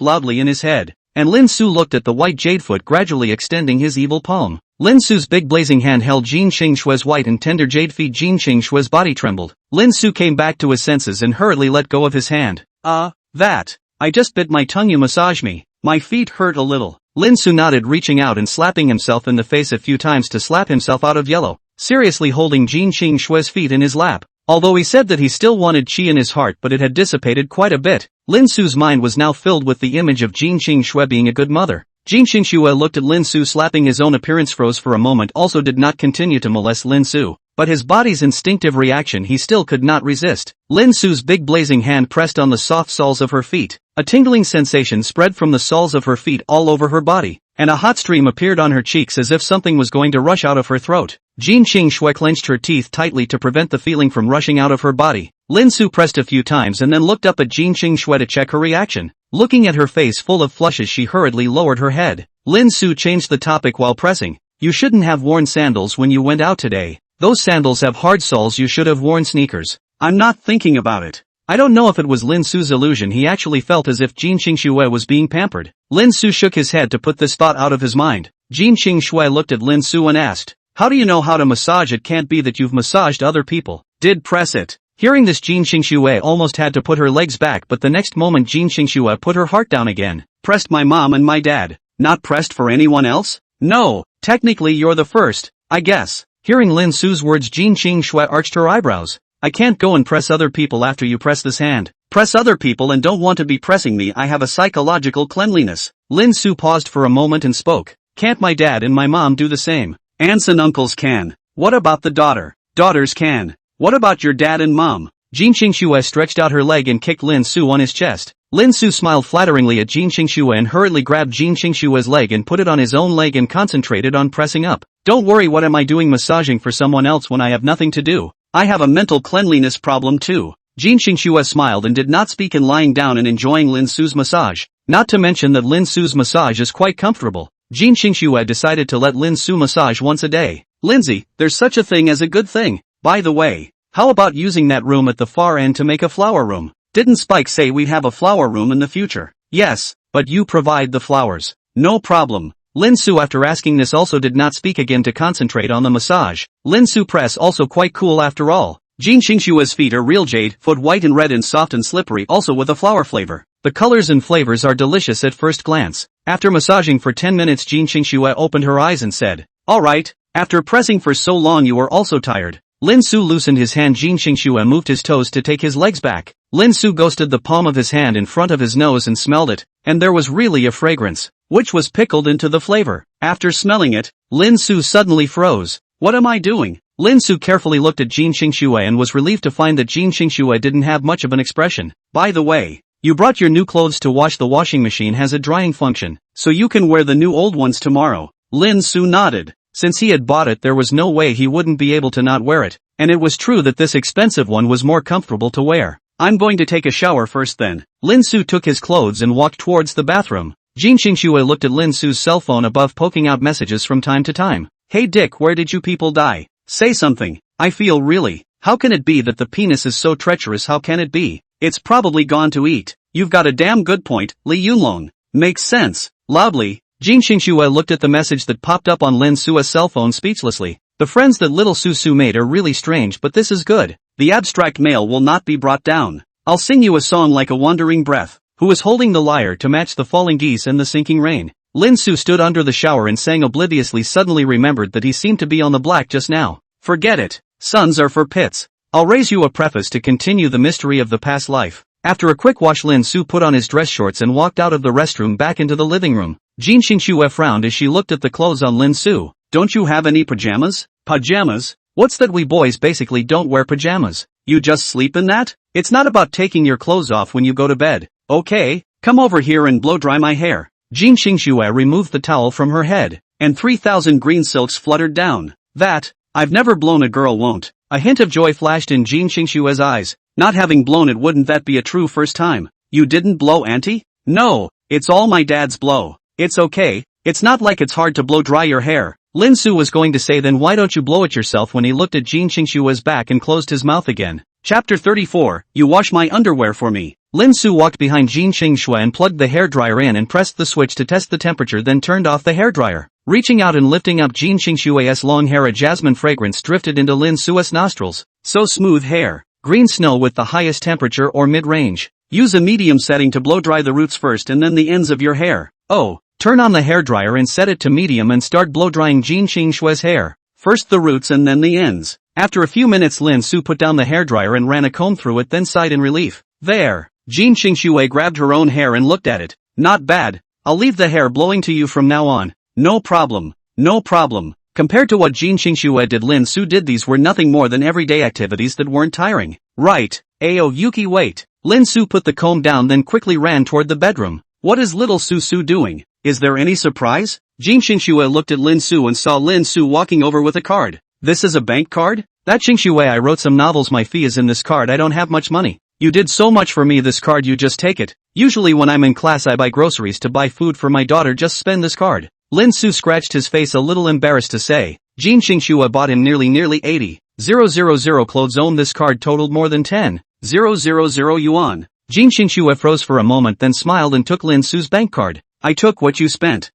loudly in his head. And Lin Su looked at the white jade foot gradually extending his evil palm. Lin Su's big blazing hand held Jin Qingxue's white and tender jade feet. Jin Qingxue's body trembled. Lin Su came back to his senses and hurriedly let go of his hand. That. I just bit my tongue, you massage me. My feet hurt a little. Lin Su nodded, reaching out and slapping himself in the face a few times to slap himself out of yellow. Seriously holding Jin Qingxue's feet in his lap. Although he said that he still wanted chi in his heart, but it had dissipated quite a bit. Lin Su's mind was now filled with the image of Jin Qingxue being a good mother. Jin Qingxue looked at Lin Su slapping his own appearance, froze for a moment, also did not continue to molest Lin Su. But his body's instinctive reaction he still could not resist. Lin Su's big blazing hand pressed on the soft soles of her feet. A tingling sensation spread from the soles of her feet all over her body, and a hot stream appeared on her cheeks as if something was going to rush out of her throat. Jin Qingxue clenched her teeth tightly to prevent the feeling from rushing out of her body. Lin Su pressed a few times and then looked up at Jin Qingxue to check her reaction. Looking at her face full of flushes, she hurriedly lowered her head. Lin Su changed the topic while pressing. You shouldn't have worn sandals when you went out today. Those sandals have hard soles, you should have worn sneakers. I'm not thinking about it. I don't know if it was Lin Su's illusion, he actually felt as if Jin Qingxue was being pampered. Lin Su shook his head to put this thought out of his mind. Jin Qingxue looked at Lin Su and asked, how do you know how to massage? It can't be that you've massaged other people. Did press it. Hearing this, Jin Qingxue almost had to put her legs back, but the next moment Jin Qingxue put her heart down again. Pressed my mom and my dad. Not pressed for anyone else? No, technically you're the first, I guess. Hearing Lin Su's words, Jin Qingxue arched her eyebrows. I can't go and press other people after you press this hand. Press other people and don't want to be pressing me, I have a psychological cleanliness. Lin Su paused for a moment and spoke. Can't my dad and my mom do the same? Aunts and uncles can. What about the daughter? Daughters can. What about your dad and mom? Jin Qingxue stretched out her leg and kicked Lin Su on his chest. Lin Su smiled flatteringly at Jin Qingxue and hurriedly grabbed Jin Qingxue's leg and put it on his own leg and concentrated on pressing up. Don't worry, what am I doing massaging for someone else when I have nothing to do? I have a mental cleanliness problem too. Jin Qingxue smiled and did not speak, in lying down and enjoying Lin Su's massage. Not to mention that Lin Su's massage is quite comfortable. Jin Qingxue decided to let Lin Su massage once a day. Lindsay, there's such a thing as a good thing. By the way, how about using that room at the far end to make a flower room? Didn't Spike say we'd have a flower room in the future? Yes, but you provide the flowers. No problem. Lin Su, after asking this, also did not speak again to concentrate on the massage. Lin Su press also quite cool after all. Jin Qingxue's feet are real jade, foot white and red and soft and slippery, also with a flower flavor. The colors and flavors are delicious at first glance. After massaging for 10 minutes, Jin Qingxue opened her eyes and said, alright, after pressing for so long you are also tired. Lin Su loosened his hand. Jin Qingxue moved his toes to take his legs back. Lin Su ghosted the palm of his hand in front of his nose and smelled it, and there was really a fragrance, which was pickled into the flavor. After smelling it, Lin Su suddenly froze. What am I doing? Lin Su carefully looked at Jin Qingxue and was relieved to find that Jin Qingxue didn't have much of an expression. By the way, you brought your new clothes to wash. The washing machine has a drying function, so you can wear the new old ones tomorrow. Lin Su nodded. Since he had bought it, there was no way he wouldn't be able to not wear it, and it was true that this expensive one was more comfortable to wear. I'm going to take a shower first then. Lin Su took his clothes and walked towards the bathroom. Jin Xingxue looked at Lin Su's cell phone above, poking out messages from time to time. Hey Dick, where did you people die? Say something. I feel really. How can it be that the penis is so treacherous? How can it be? It's probably gone to eat. You've got a damn good point, Li Yunlong. Makes sense. Loudly, Jin Xingxue looked at the message that popped up on Lin Su's cell phone speechlessly. The friends that little Su made are really strange, but this is good. The abstract male will not be brought down. I'll sing you a song like a wandering breath. Who is holding the lyre to match the falling geese and the sinking rain? Lin Su stood under the shower and sang obliviously, suddenly remembered that he seemed to be on the black just now. Forget it. Sons are for pits. I'll raise you a preface to continue the mystery of the past life. After a quick wash, Lin Su put on his dress shorts and walked out of the restroom back into the living room. Jin Xingxue frowned as she looked at the clothes on Lin Su. Don't you have any pajamas? Pajamas? What's that? We boys basically don't wear pajamas. You just sleep in that? It's not about taking your clothes off when you go to bed. Okay, come over here and blow dry my hair. Jin Xingxue removed the towel from her head, and 3,000 green silks fluttered down. That, I've never blown, a girl won't. A hint of joy flashed in Jin Xingxue's eyes. Not having blown it, wouldn't that be a true first time? You didn't blow, auntie? No, it's all my dad's blow. It's okay, it's not like it's hard to blow dry your hair. Lin Su was going to say, then why don't you blow it yourself, when he looked at Jin Xingxue's back and closed his mouth again. Chapter 34, You wash my underwear for me. Lin Su walked behind Jin Xingxue and plugged the hairdryer in and pressed the switch to test the temperature, then turned off the hairdryer. Reaching out and lifting up Jin Xingxue's long hair, a jasmine fragrance drifted into Lin Su's nostrils. So smooth hair. Green snow with the highest temperature or mid-range. Use a medium setting to blow dry the roots first and then the ends of your hair. Oh, turn on the hairdryer and set it to medium and start blow drying Jin Xingxue's hair. First the roots and then the ends. After a few minutes, Lin Su put down the hairdryer and ran a comb through it, then sighed in relief. There. Jin Xingxue grabbed her own hair and looked at it. Not bad. I'll leave the hair blowing to you from now on. No problem. No problem. Compared to what Jin Xingxue did, Lin Su did these were nothing more than everyday activities that weren't tiring. Right. Ayo Yuki, wait. Lin Su put the comb down, then quickly ran toward the bedroom. What is little Su doing? Is there any surprise? Jin Xingxue looked at Lin Su and saw Lin Su walking over with a card. This is a bank card? That Xingxue, I wrote some novels, my fee is in this card, I don't have much money. You did so much for me, this card, you just take it. Usually when I'm in class I buy groceries to buy food for my daughter, just spend this card. Lin Su scratched his face, a little embarrassed to say. Jin Xingxue bought him nearly 80,000 clothes. This card totaled more than 10,000 yuan. Jin Xingxue froze for a moment, then smiled and took Lin Su's bank card. I took what you spent.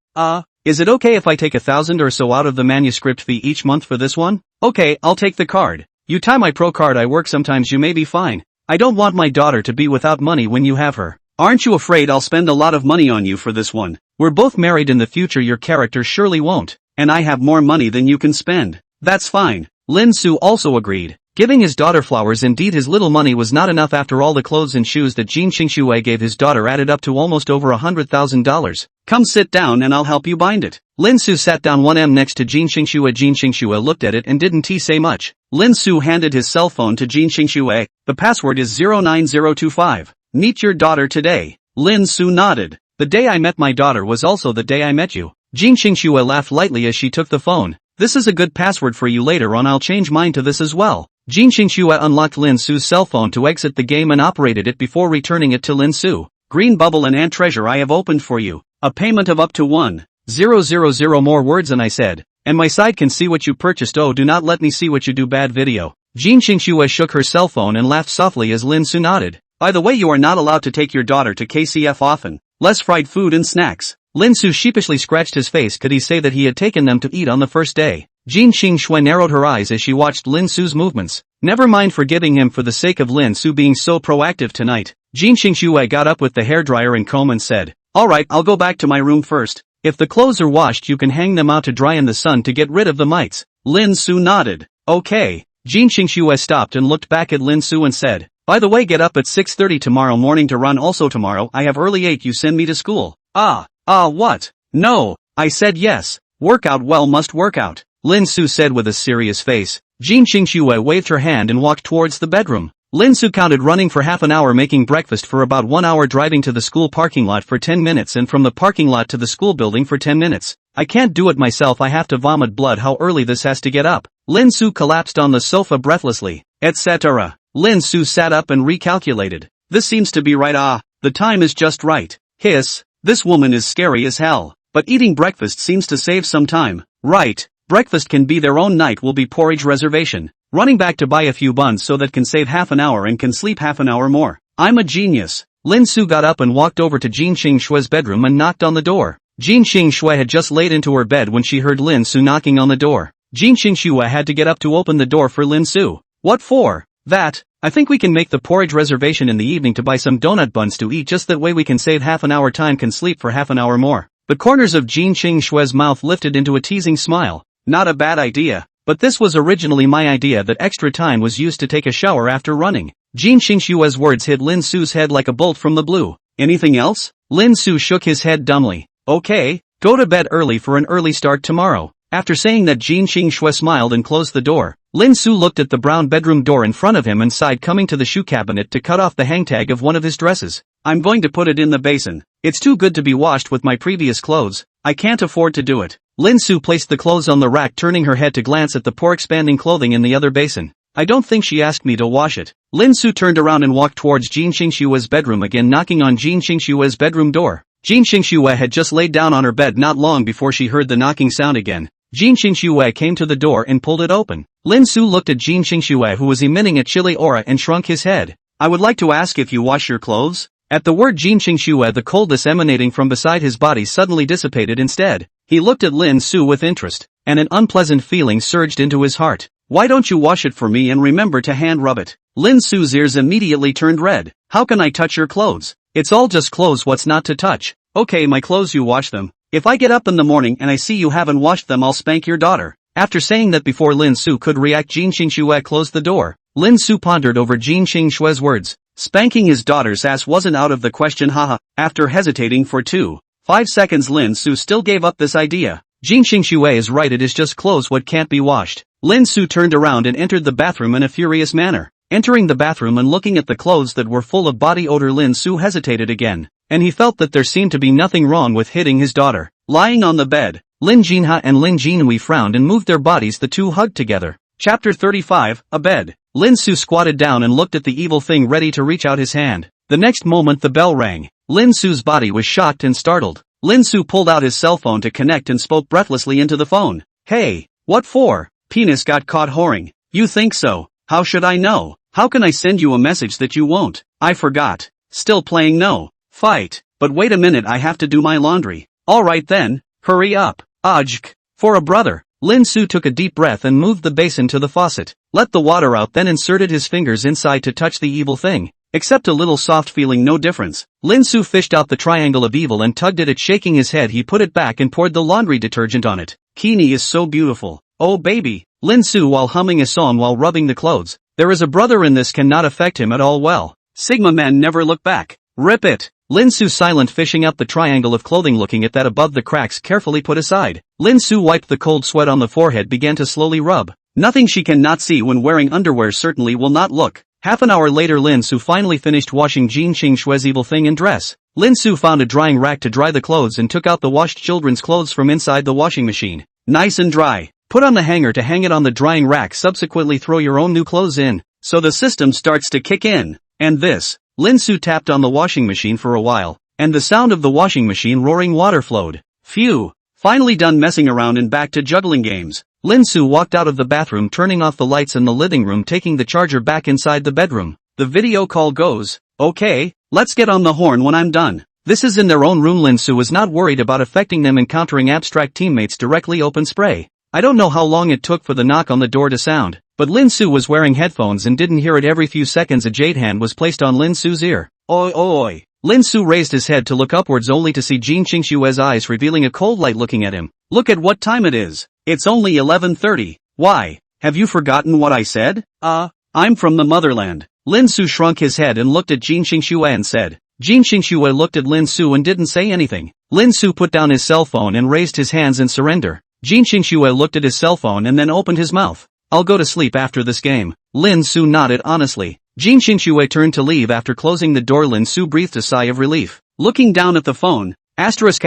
Is it okay if I take 1,000 or so out of the manuscript fee each month for this one? Okay, I'll take the card. You tie my pro card, I work sometimes, you may be fine. I don't want my daughter to be without money when you have her. Aren't you afraid I'll spend a lot of money on you for this one? We're both married in the future, your character surely won't. And I have more money than you can spend. That's fine. Lin Su also agreed. Giving his daughter flowers, indeed his little money was not enough after all the clothes and shoes that Jin Xingxue gave his daughter added up to almost over $100,000. Come sit down and I'll help you bind it. Lin Su sat down 1m next to Jin Xingxue. Jin Xingxue looked at it and didn't say much. Lin Su handed his cell phone to Jin Xingxue. The password is 09025. Meet your daughter today. Lin Su nodded. The day I met my daughter was also the day I met you. Jin Xingxue laughed lightly as she took the phone. This is a good password for you, later on I'll change mine to this as well. Jin Xingxue unlocked Lin Su's cell phone to exit the game and operated it before returning it to Lin Su. Green bubble and ant treasure I have opened for you. A payment of up to 1,000 more words, and I said. And my side can see what you purchased. Oh, do not let me see what you do. Bad video. Jin Xingxue shook her cell phone and laughed softly as Lin Su nodded. By the way, you are not allowed to take your daughter to KCF often. Less fried food and snacks. Lin Su sheepishly scratched his face. Could he say that he had taken them to eat on the first day? Jin Xingxue narrowed her eyes as she watched Lin Su's movements. Never mind forgiving him for the sake of Lin Su being so proactive tonight. Jin Xingxue got up with the hairdryer and comb and said, Alright, I'll go back to my room first. If the clothes are washed you can hang them out to dry in the sun to get rid of the mites. Lin Su nodded. Okay. Jin Xingxue stopped and looked back at Lin Su and said, By the way, get up at 6:30 tomorrow morning to run. Also tomorrow I have early 8, you send me to school. What? No. I said yes. Work out, well, must work out. Lin Su said with a serious face. Jin Xingxue waved her hand and walked towards the bedroom. Lin Su counted running for half an hour, making breakfast for about 1 hour, driving to the school parking lot for 10 minutes, and from the parking lot to the school building for 10 minutes. I can't do it myself, I have to vomit blood. How early this has to get up. Lin Su collapsed on the sofa breathlessly. Etc. Lin Su sat up and recalculated. This seems to be right. The time is just right. Hiss. This woman is scary as hell. But eating breakfast seems to save some time. Right. Breakfast can be their own night will be porridge reservation. Running back to buy a few buns so that can save half an hour and can sleep half an hour more. I'm a genius. Lin Su got up and walked over to Jin Xingxue's bedroom and knocked on the door. Jin Xingxue had just laid into her bed when she heard Lin Su knocking on the door. Jin Xingxue had to get up to open the door for Lin Su. What for? That. I think we can make the porridge reservation in the evening to buy some donut buns to eat, just that way we can save half an hour time, can sleep for half an hour more. The corners of Jin Xingxue's mouth lifted into a teasing smile. Not a bad idea. But this was originally my idea, that extra time was used to take a shower after running. Jin Xingxue's words hit Lin Su's head like a bolt from the blue. Anything else? Lin Su shook his head dumbly. Okay, go to bed early for an early start tomorrow. After saying that, Jin Xingxue smiled and closed the door. Lin Su looked at the brown bedroom door in front of him and sighed, coming to the shoe cabinet to cut off the hang tag of one of his dresses. I'm going to put it in the basin. It's too good to be washed with my previous clothes. I can't afford to do it. Lin Su placed the clothes on the rack, turning her head to glance at the poor expanding clothing in the other basin. I don't think she asked me to wash it. Lin Su turned around and walked towards Jin Xingxue's bedroom, again knocking on Jin Xingxue's bedroom door. Jin Xingxue had just laid down on her bed not long before she heard the knocking sound again. Jin Xingxue came to the door and pulled it open. Lin Su looked at Jin Xingxue, who was emitting a chilly aura, and shrunk his head. I would like to ask if you wash your clothes? At the word Jin Xingxue, the coldness emanating from beside his body suddenly dissipated instead. He looked at Lin Su with interest, and an unpleasant feeling surged into his heart. Why don't you wash it for me and remember to hand rub it? Lin Su's ears immediately turned red. How can I touch your clothes? It's all just clothes, what's not to touch? Okay, my clothes, you wash them. If I get up in the morning and I see you haven't washed them, I'll spank your daughter. After saying that, before Lin Su could react, Jin Xingxue closed the door. Lin Su pondered over Jin Xingxue's words. Spanking his daughter's ass wasn't out of the question, haha. After hesitating for 2.5 seconds, Lin Su still gave up this idea. Jin Xingxue is right, it is just clothes what can't be washed. Lin Su turned around and entered the bathroom in a furious manner. Entering the bathroom and looking at the clothes that were full of body odor, Lin Su hesitated again, and he felt that there seemed to be nothing wrong with hitting his daughter. Lying on the bed, Lin Jinha and Lin Jinhui frowned and moved their bodies. The two hugged together. Chapter 35, A Bed. Lin Su squatted down and looked at the evil thing, ready to reach out his hand. The next moment the bell rang. Lin Su's body was shocked and startled. Lin Su pulled out his cell phone to connect and spoke breathlessly into the phone. Hey, what for? Penis got caught whoring. You think so? How should I know? How can I send you a message that you won't? I forgot. Still playing? No. Fight. But wait a minute, I have to do my laundry. Alright then, hurry up. Ajk. For a brother. Lin Su took a deep breath and moved the basin to the faucet. Let the water out, then inserted his fingers inside to touch the evil thing. Except a little soft, feeling no difference. Lin Su fished out the triangle of evil and tugged at it, shaking his head. He put it back and poured the laundry detergent on it. Kini is so beautiful. Oh baby. Lin Su while humming a song while rubbing the clothes. There is a brother in this, cannot affect him at all. Well. Sigma man never look back. Rip it. Lin Su silent, fishing out the triangle of clothing, looking at that above the cracks carefully put aside. Lin Su wiped the cold sweat on the forehead, began to slowly rub. Nothing she cannot see when wearing underwear certainly will not look. Half an hour later, Lin Su finally finished washing Jin Xingxue's evil thing in dress. Lin Su found a drying rack to dry the clothes and took out the washed children's clothes from inside the washing machine. Nice and dry. Put on the hanger to hang it on the drying rack. Subsequently throw your own new clothes in, so the system starts to kick in. And this. Lin Su tapped on the washing machine for a while, and the sound of the washing machine roaring water flowed. Phew. Finally done messing around and back to juggling games. Lin Su walked out of the bathroom, turning off the lights in the living room, taking the charger back inside the bedroom. The video call goes. Okay, let's get on the horn when I'm done. This is in their own room. Lin Su was not worried about affecting them encountering abstract teammates directly. Open spray. I don't know how long it took for the knock on the door to sound, but Lin Su was wearing headphones and didn't hear it. Every few seconds a jade hand was placed on Lin Su's ear. Oi oi. Lin Su raised his head to look upwards, only to see Jin Xingxue's eyes revealing a cold light looking at him. Look at what time it is. It's only 11:30. Why? Have you forgotten what I said? I'm from the motherland. Lin Su shrunk his head and looked at Jin Xingxue and said. Jin Xingxue looked at Lin Su and didn't say anything. Lin Su put down his cell phone and raised his hands in surrender. Jin Xingxue looked at his cell phone and then opened his mouth. I'll go to sleep after this game. Lin Su nodded honestly. Jin Xingxue turned to leave. After closing the door, Lin Su breathed a sigh of relief. Looking down at the phone. Asterisk.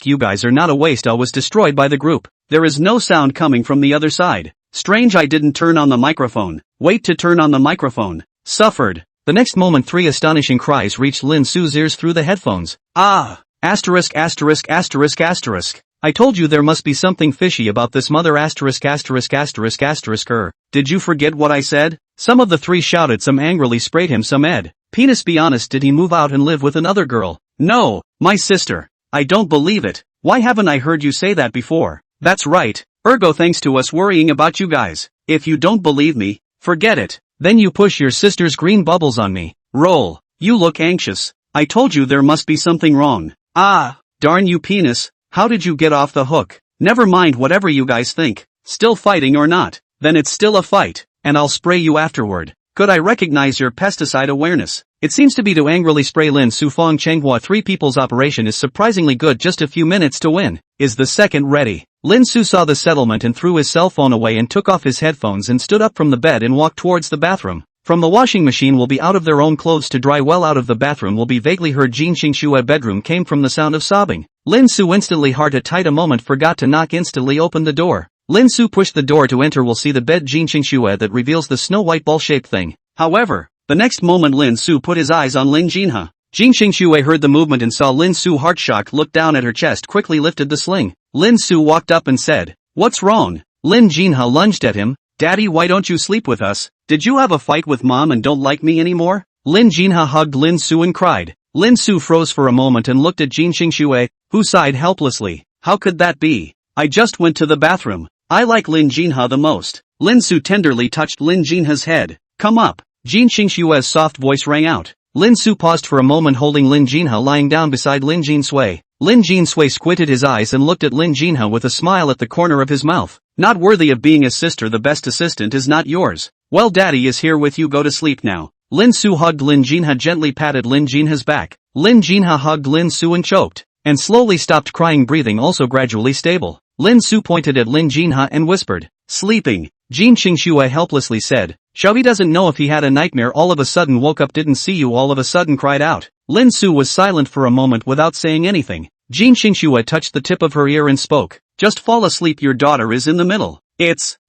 You guys are not a waste. I was destroyed by the group. There is no sound coming from the other side. Strange, I didn't turn on the microphone. Wait to turn on the microphone. Suffered. The next moment 3 astonishing cries reached Lin Su's ears through the headphones. Ah! Asterisk asterisk asterisk asterisk. I told you there must be something fishy about this mother asterisk asterisk asterisk asterisk Did you forget what I said? Some of the 3 shouted, some angrily sprayed him, some ed. Penis, be honest, did he move out and live with another girl? No, my sister. I don't believe it. Why haven't I heard you say that before? That's right. Ergo thanks to us worrying about you guys. If you don't believe me, forget it. Then you push your sister's green bubbles on me. Roll. You look anxious. I told you there must be something wrong. Ah, darn you penis. How did you get off the hook? Never mind whatever you guys think. Still fighting or not? Then it's still a fight, and I'll spray you afterward. Could I recognize your pesticide awareness? It seems to be to angrily spray Lin Su Fong Chenghua. 3 people's operation is surprisingly good, just a few minutes to win. Is the second ready? Lin Su saw the settlement and threw his cell phone away and took off his headphones and stood up from the bed and walked towards the bathroom. From the washing machine will be out of their own clothes to dry, well out of the bathroom will be vaguely heard Jin Xingxue bedroom came from the sound of sobbing. Lin Su instantly heart tight a moment forgot to knock, instantly opened the door. Lin Su pushed the door to enter will see the bed Jin Xingxue that reveals the snow white ball-shaped thing. However, the next moment Lin Su put his eyes on Lin Jinha. Jin Xingxue heard the movement and saw Lin Su heart-shocked look down at her chest, quickly lifted the sling. Lin Su walked up and said, "What's wrong?" Lin Jinha lunged at him. "Daddy, why don't you sleep with us? Did you have a fight with mom and don't like me anymore?" Lin Jinha hugged Lin Su and cried. Lin Su froze for a moment and looked at Jin Xingxue, who sighed helplessly. "How could that be? I just went to the bathroom. I like Lin Jinha the most." Lin Su tenderly touched Lin Jinha's head. "Come up." Jin Xingxue's soft voice rang out. Lin Su paused for a moment holding Lin Jinha lying down beside Lin Jinsui. Lin Jinsui squinted his eyes and looked at Lin Jinha with a smile at the corner of his mouth. "Not worthy of being a sister, the best assistant is not yours. Well, daddy is here with you, go to sleep now." Lin Su hugged Lin Jinha, gently patted Lin Jinha's back. Lin Jinha hugged Lin Su and choked, and slowly stopped crying, breathing also gradually stable. Lin Su pointed at Lin Jinha and whispered, "Sleeping." Jin Xingxue helplessly said, "Xiaobi doesn't know if he had a nightmare, all of a sudden woke up, didn't see you, all of a sudden cried out." Lin Su was silent for a moment without saying anything. Jin Xingxue touched the tip of her ear and spoke, "Just fall asleep, your daughter is in the middle.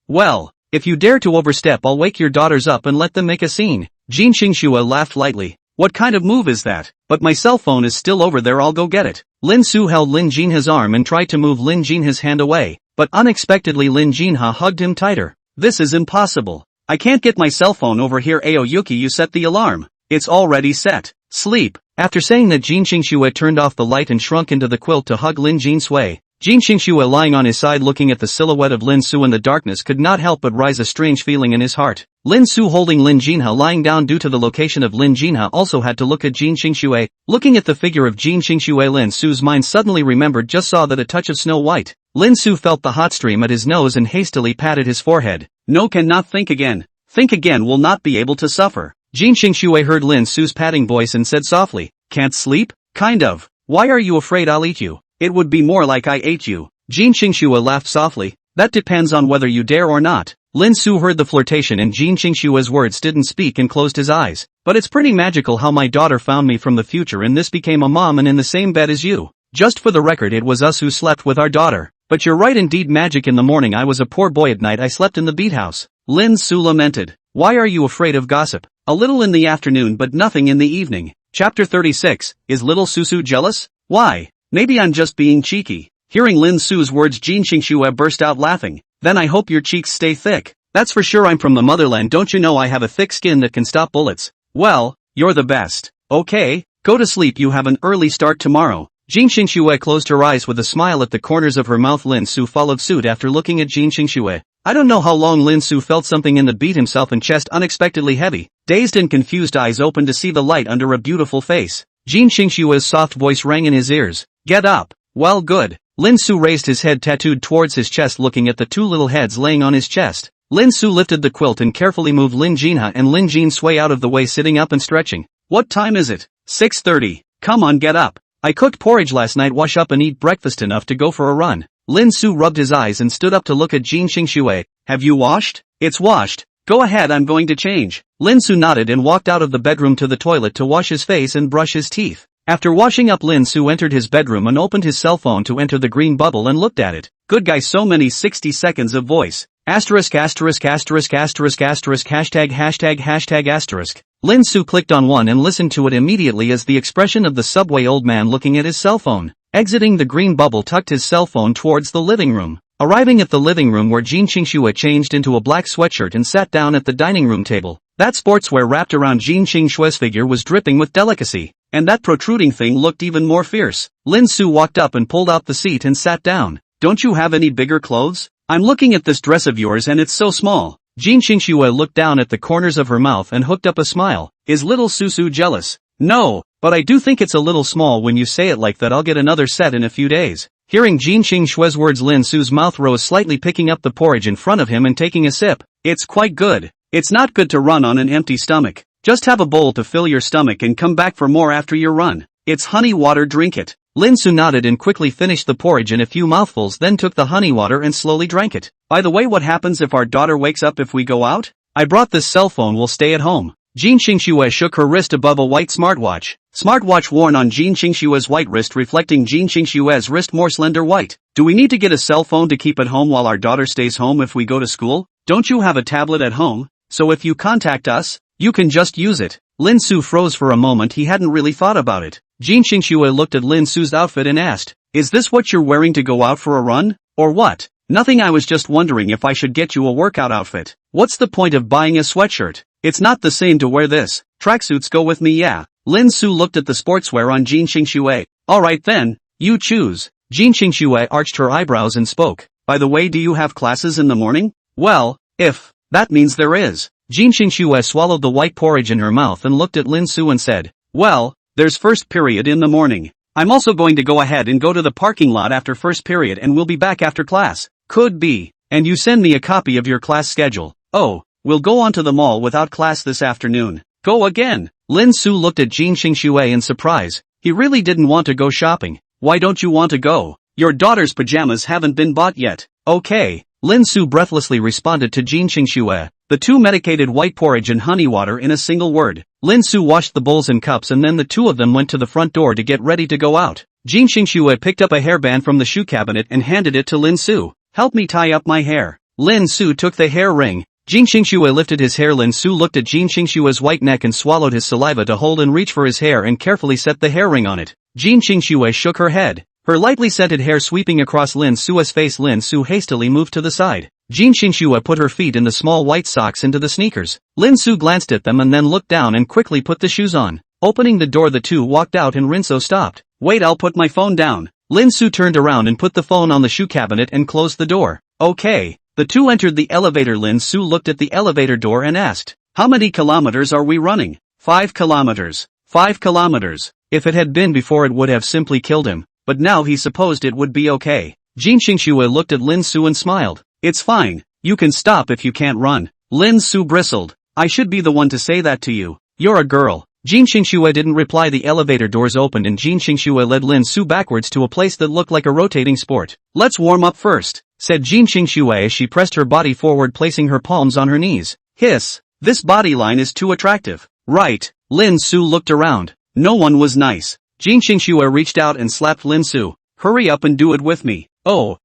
Well, if you dare to overstep, I'll wake your daughters up and let them make a scene." Jin Xingxue laughed lightly. "What kind of move is that? But my cell phone is still over there, I'll go get it." Lin Su held Lin Jinha's arm and tried to move Lin Jinha's hand away, but unexpectedly Lin Jinha hugged him tighter. "This is impossible. I can't get my cell phone over here. Aoyuki, you set the alarm. It's already set. Sleep." After saying that, Jin Xingxue turned off the light and shrunk into the quilt to hug Lin Jinsui. Jin Xingxue, lying on his side looking at the silhouette of Lin Su in the darkness, could not help but rise a strange feeling in his heart. Lin Su holding Lin Jinha lying down due to the location of Lin Jinha also had to look at Jin Xingxue. Looking at the figure of Jin Xingxue, Lin Su's mind suddenly remembered, just saw that a touch of Snow White. Lin Su felt the hot stream at his nose and hastily patted his forehead. "No, cannot think again. Think again, will not be able to suffer." Jin Xingxue heard Lin Su's patting voice and said softly, "Can't sleep? Kind of. Why are you afraid I'll eat you? It would be more like I ate you." Jin Xingxue laughed softly. "That depends on whether you dare or not." Lin Su heard the flirtation and Jin Xingxue's words, didn't speak and closed his eyes. "But it's pretty magical how my daughter found me from the future and this became a mom and in the same bed as you. Just for the record, it was us who slept with our daughter. But you're right, indeed magic. In the morning I was a poor boy, at night I slept in the beat house." Lin Su lamented. "Why are you afraid of gossip? A little in the afternoon but nothing in the evening." Chapter 36, Is little Susu jealous? Why? Maybe I'm just being cheeky. Hearing Lin Su's words, Jin Xingxue burst out laughing. "Then I hope your cheeks stay thick. That's for sure. I'm from the motherland, don't you know I have a thick skin that can stop bullets." "Well, you're the best. Okay, go to sleep, you have an early start tomorrow." Jin Xingxue closed her eyes with a smile at the corners of her mouth. Lin Su followed suit after looking at Jin Xingxue. I don't know how long Lin Su felt something in the beat himself and chest unexpectedly heavy. Dazed and confused eyes opened to see the light under a beautiful face. Jin Xingxue's soft voice rang in his ears. "Get up." "Well, good." Lin Su raised his head tattooed towards his chest, looking at the two little heads laying on his chest. Lin Su lifted the quilt and carefully moved Lin Jinha and Lin Jinsui out of the way, sitting up and stretching. "What time is it?" 6:30. "Come on, get up. I cooked porridge last night, wash up and eat breakfast enough to go for a run." Lin Su rubbed his eyes and stood up to look at Jin Xingxue. "Have you washed?" "It's washed." "Go ahead, I'm going to change." Lin Su nodded and walked out of the bedroom to the toilet to wash his face and brush his teeth. After washing up, Lin Su entered his bedroom and opened his cell phone to enter the green bubble and looked at it. Good guy, so many 60 seconds of voice. Asterisk asterisk asterisk asterisk asterisk hashtag asterisk. Lin Su clicked on one and listened to it immediately as the expression of the subway old man looking at his cell phone. Exiting the green bubble tucked his cell phone towards the living room. Arriving at the living room where Jin Qingxue changed into a black sweatshirt and sat down at the dining room table. That sportswear wrapped around Jin Qingxue's figure was dripping with delicacy, and that protruding thing looked even more fierce. Lin Su walked up and pulled out the seat and sat down. Don't you have any bigger clothes? I'm looking at this dress of yours and it's so small. Jin Qingxue looked down at the corners of her mouth and hooked up a smile. Is little Susu jealous? No, but I do think it's a little small when you say it like that. I'll get another set in a few days. Hearing Jin Qingxue's words, Lin Su's mouth rose slightly, picking up the porridge in front of him and taking a sip. It's quite good. It's not good to run on an empty stomach. Just have a bowl to fill your stomach and come back for more after your run. It's honey water, drink it. Lin Su nodded and quickly finished the porridge in a few mouthfuls, then took the honey water and slowly drank it. By the way, what happens if our daughter wakes up if we go out? I brought this cell phone, we'll stay at home. Jin Qingxue shook her wrist above a white smartwatch. Smartwatch worn on Jin Qingxue's white wrist, reflecting Jin Qingxue's wrist more slender white. Do we need to get a cell phone to keep at home while our daughter stays home if we go to school? Don't you have a tablet at home? So if you contact us, you can just use it. Lin Su froze for a moment. He hadn't really thought about it. Jin Qingxue looked at Lin Su's outfit and asked, is this what you're wearing to go out for a run? Or what? Nothing, I was just wondering if I should get you a workout outfit. What's the point of buying a sweatshirt? It's not the same to wear this. Tracksuits go with me, yeah. Lin Su looked at the sportswear on Jin Qingxue. Alright then, you choose. Jin Qingxue arched her eyebrows and spoke. By the way, do you have classes in the morning? Well, if that means there is. Jin Qingxue swallowed the white porridge in her mouth and looked at Lin Su and said, well, there's first period in the morning. I'm also going to go ahead and go to the parking lot after first period and we'll be back after class. Could be. And you send me a copy of your class schedule. Oh, we'll go on to the mall without class this afternoon. Go again. Lin Su looked at Jin Qingxue in surprise. He really didn't want to go shopping. Why don't you want to go? Your daughter's pajamas haven't been bought yet. Okay. Lin Su breathlessly responded to Jin Qingxue. The two medicated white porridge and honey water in a single word. Lin Su washed the bowls and cups and then the two of them went to the front door to get ready to go out. Jin Qingxue picked up a hairband from the shoe cabinet and handed it to Lin Su. Help me tie up my hair. Lin Su took the hair ring. Jin Qingxue lifted his hair. Lin Su looked at Jin Qingxue's white neck and swallowed his saliva to hold and reach for his hair and carefully set the hair ring on it. Jin Qingxue shook her head. Her lightly scented hair sweeping across Lin Su's face. Lin Su hastily moved to the side. Jin Qingxue put her feet in the small white socks into the sneakers. Lin Su glanced at them and then looked down and quickly put the shoes on. Opening the door, the two walked out and Rinso stopped. Wait, I'll put my phone down. Lin Su turned around and put the phone on the shoe cabinet and closed the door. Okay. The two entered the elevator. Lin Su looked at the elevator door and asked, how many kilometers are we running? 5 kilometers. 5 kilometers. If it had been before, it would have simply killed him, but now he supposed it would be okay. Jin Qingxue looked at Lin Su and smiled. It's fine. You can stop if you can't run. Lin Su bristled. I should be the one to say that to you. You're a girl. Jin Qingxue didn't reply. The elevator doors opened and Jin Qingxue led Lin Su backwards to a place that looked like a rotating sport. Let's warm up first, said Jin Qingxue as she pressed her body forward, placing her palms on her knees. Hiss. This body line is too attractive. Right. Lin Su looked around. No one was nice. Jin Qingxue reached out and slapped Lin Su. Hurry up and do it with me. Oh.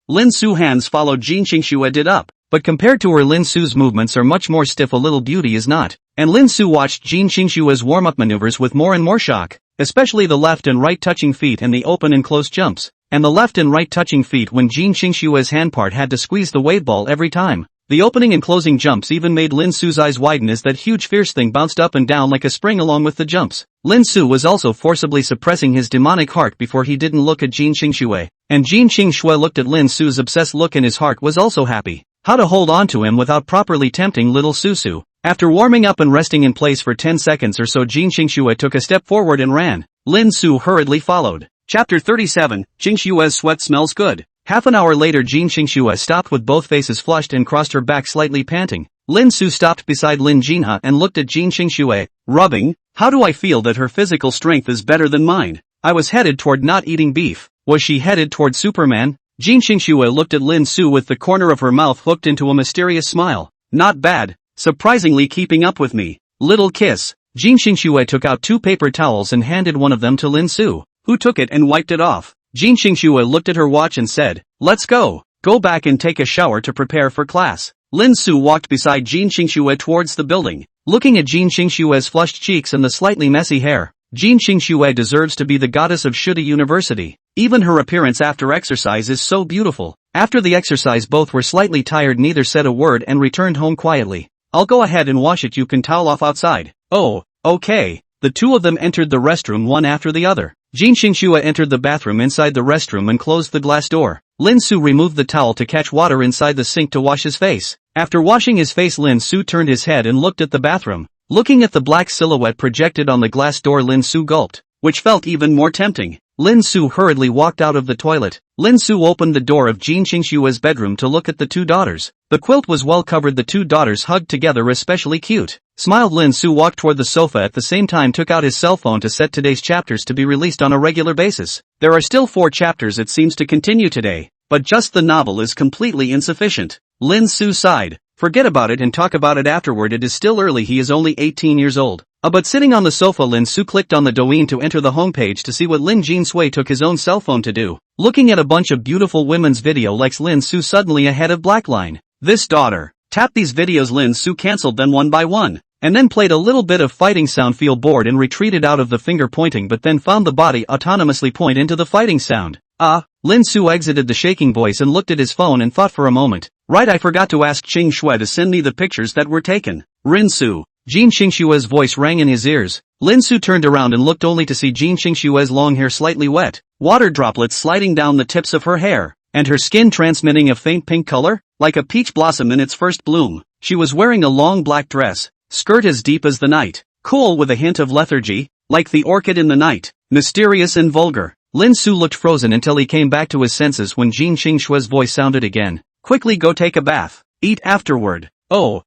Lin Su's hands followed Jin Qingxue did up. But compared to her, Lin Su's movements are much more stiff. A little beauty is not. And Lin Su watched Jin Qingxue's warm-up maneuvers with more and more shock, especially the left and right touching feet and the open and closed jumps, and the left and right touching feet when Jin Qingxue's hand part had to squeeze the wave ball every time. The opening and closing jumps even made Lin Su's eyes widen as that huge fierce thing bounced up and down like a spring along with the jumps. Lin Su was also forcibly suppressing his demonic heart before he didn't look at Jin Qingxue, and Jin Qingxue looked at Lin Su's obsessed look and his heart was also happy. How to hold on to him without properly tempting little Susu. After warming up and resting in place for 10 seconds or so, Jin Qingxue took a step forward and ran. Lin Su hurriedly followed. Chapter 37, Qingxue's sweat smells good. Half an hour later, Jin Qingxue stopped with both faces flushed and crossed her back slightly panting. Lin Su stopped beside Lin Jinha and looked at Jin Qingxue, rubbing. How do I feel that her physical strength is better than mine? I was headed toward not eating beef. Was she headed toward Superman? Jin Qingxue looked at Lin Su with the corner of her mouth hooked into a mysterious smile. Not bad. Surprisingly keeping up with me. Little kiss. Jin Qingxue took out 2 paper towels and handed one of them to Lin Su, who took it and wiped it off. Jin Qingxue looked at her watch and said, let's go. Go back and take a shower to prepare for class. Lin Su walked beside Jin Xingxue towards the building. Looking at Jin Xingxue's flushed cheeks and the slightly messy hair, Jin Xingxue deserves to be the goddess of Shuda University. Even her appearance after exercise is so beautiful. After the exercise both were slightly tired, neither said a word and returned home quietly. I'll go ahead and wash it, you can towel off outside. Oh, okay. The two of them entered the restroom one after the other. Jin Xingxue entered the bathroom inside the restroom and closed the glass door. Lin Su removed the towel to catch water inside the sink to wash his face. After washing his face, Lin Su turned his head and looked at the bathroom. Looking at the black silhouette projected on the glass door, Lin Su gulped, which felt even more tempting. Lin Su hurriedly walked out of the toilet. Lin Su opened the door of Jin Xingxue's bedroom to look at the two daughters. The quilt was well covered, the two daughters hugged together, especially cute. Smiled. Lin Su walked toward the sofa, at the same time took out his cell phone to set today's chapters to be released on a regular basis. There are still 4 chapters it seems to continue today, but just the novel is completely insufficient. Lin Su sighed. Forget about it and talk about it afterward, it is still early, he is only 18 years old. But sitting on the sofa, Lin Su clicked on the Douyin to enter the homepage to see what Lin Jinsui took his own cell phone to do. Looking at a bunch of beautiful women's video likes, Lin Su suddenly ahead of Blackline. This daughter. Tap these videos. Lin Su cancelled them one by one, and then played a little bit of fighting sound. Feel bored and retreated out of the finger pointing, but then found the body autonomously point into the fighting sound. Lin Su exited the shaking voice and looked at his phone and thought for a moment. Right, I forgot to ask Qing Shui to send me the pictures that were taken. Rin Su. Jin Xingshue's voice rang in his ears. Lin Su turned around and looked only to see Jin Xingshue's long hair slightly wet, water droplets sliding down the tips of her hair, and her skin transmitting a faint pink color, like a peach blossom in its first bloom. She was wearing a long black dress, skirt as deep as the night, cool with a hint of lethargy, like the orchid in the night, mysterious and vulgar. Lin Su looked frozen until he came back to his senses when Jin Xingshue's voice sounded again. Quickly go take a bath. Eat afterward. Oh.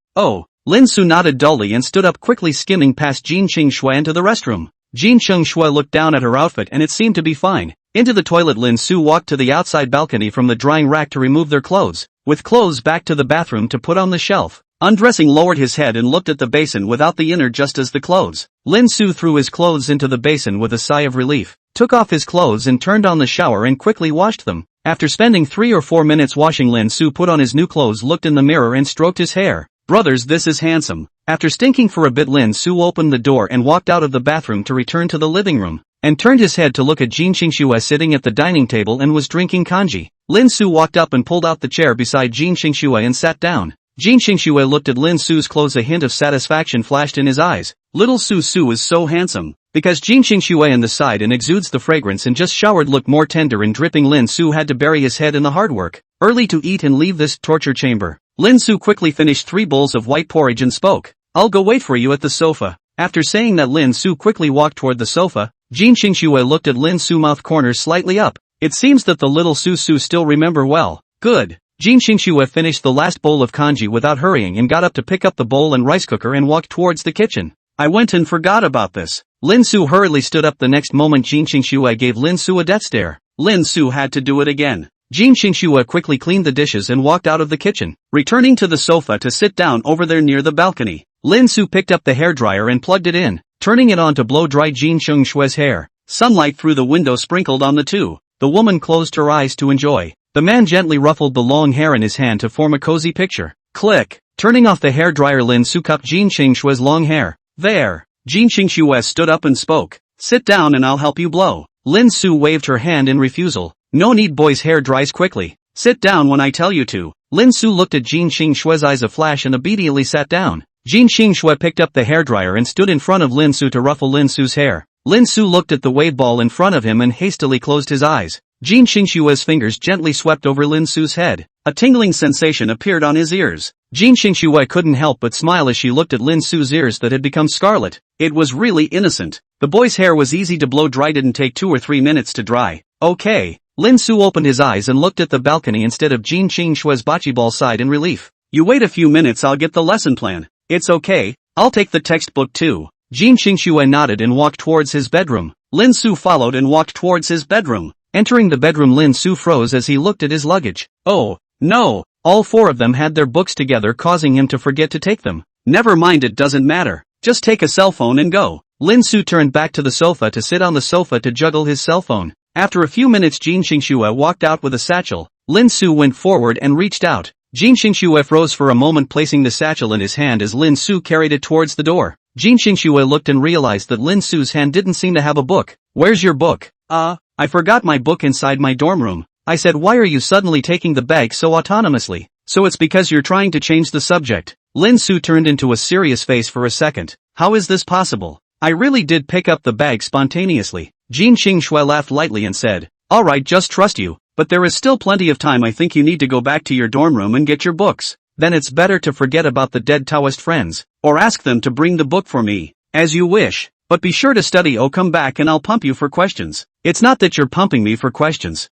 Lin Su nodded dully and stood up quickly, skimming past Jin Xingshui into the restroom. Jin Xingshui looked down at her outfit and it seemed to be fine. Into the toilet, Lin Su walked to the outside balcony from the drying rack to remove their clothes. With clothes back to the bathroom to put on the shelf. Undressing, lowered his head and looked at the basin without the inner just as the clothes. Lin Su threw his clothes into the basin with a sigh of relief, took off his clothes and turned on the shower and quickly washed them. After spending 3 or 4 minutes washing, Lin Su put on his new clothes, looked in the mirror and stroked his hair. Brothers, this is handsome. After stinking for a bit, Lin Su opened the door and walked out of the bathroom to return to the living room, and turned his head to look at Jin Xingxue sitting at the dining table and was drinking kanji. Lin Su walked up and pulled out the chair beside Jin Xingxue and sat down. Jin Xingxue looked at Lin Su's clothes, a hint of satisfaction flashed in his eyes. Little Su is so handsome. Because Jin Xingxue on the side and exudes the fragrance and just showered looked more tender and dripping. Lin Su had to bury his head in the hard work. Early to eat and leave this torture chamber. Lin Su quickly finished 3 bowls of white porridge and spoke. I'll go wait for you at the sofa. After saying that, Lin Su quickly walked toward the sofa. Jin Xingxue looked at Lin Su, mouth corners slightly up. It seems that the little Su still remember well. Good. Jin Xingxue finished the last bowl of kanji without hurrying and got up to pick up the bowl and rice cooker and walked towards the kitchen. I went and forgot about this. Lin Su hurriedly stood up. The next moment Jin Xingxue gave Lin Su a death stare. Lin Su had to do it again. Jin Xingxue quickly cleaned the dishes and walked out of the kitchen, returning to the sofa to sit down over there near the balcony. Lin Su picked up the hairdryer and plugged it in, turning it on to blow dry Jin Xingshue's hair. Sunlight through the window sprinkled on the two. The woman closed her eyes to enjoy. The man gently ruffled the long hair in his hand to form a cozy picture. Click. Turning off the hairdryer, Lin Su cupped Jin Xingshue's long hair. There. Jin Xingxue stood up and spoke. Sit down and I'll help you blow. Lin Su waved her hand in refusal. No need, boy's hair dries quickly. Sit down when I tell you to. Lin Su looked at Jin Xingshue's eyes aflash and obediently sat down. Jin Xingxue picked up the hairdryer and stood in front of Lin Su to ruffle Lin Su's hair. Lin Su looked at the wave ball in front of him and hastily closed his eyes. Jin Xingshue's fingers gently swept over Lin Su's head. A tingling sensation appeared on his ears. Jin Xingxue couldn't help but smile as she looked at Lin Su's ears that had become scarlet. It was really innocent. The boy's hair was easy to blow dry, didn't take 2 or 3 minutes to dry. Okay. Lin Su opened his eyes and looked at the balcony instead of Jin Xingshue's bocce-ball side in relief. You wait a few minutes, I'll get the lesson plan. It's okay, I'll take the textbook too. Jin Xingxue nodded and walked towards his bedroom. Lin Su followed and walked towards his bedroom. Entering the bedroom, Lin Su froze as he looked at his luggage. Oh, no, all 4 of them had their books together, causing him to forget to take them. Never mind, it doesn't matter. Just take a cell phone and go. Lin Su turned back to the sofa to sit on the sofa to juggle his cell phone. After a few minutes Jin Xingxue walked out with a satchel. Lin Su went forward and reached out. Jin Xingxue froze for a moment, placing the satchel in his hand as Lin Su carried it towards the door. Jin Xingxue looked and realized that Lin Su's hand didn't seem to have a book. "Where's your book?" I forgot my book inside my dorm room." I said. "Why are you suddenly taking the bag so autonomously?" "So it's because you're trying to change the subject." Lin Su turned into a serious face for a second. "How is this possible? I really did pick up the bag spontaneously." Jin Xingxue laughed lightly and said, "Alright, just trust you, but there is still plenty of time. I think you need to go back to your dorm room and get your books. Then it's better to forget about the dead Taoist friends, or ask them to bring the book for me. As you wish. But be sure to study. Come back and I'll pump you for questions." "It's not that you're pumping me for questions.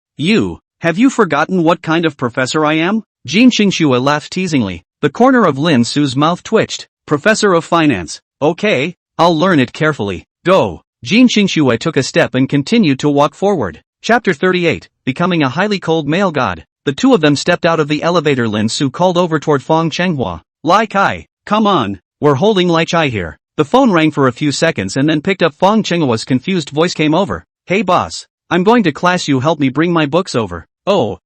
Have you forgotten what kind of professor I am?" Jin Xingxue laughed teasingly. The corner of Lin Su's mouth twitched. "Professor of finance. Okay, I'll learn it carefully. Go." Jin Xingxue took a step and continued to walk forward. Chapter 38, Becoming a Highly Cold Male God. The two of them stepped out of the elevator. Lin Su called over toward Fong Chenghua. "Lai Kai, come on, we're holding Lai Chai here." The phone rang for a few seconds and then picked up. Fong Chenghua's confused voice came over. "Hey boss, I'm going to class. You help me bring my books over." Oh,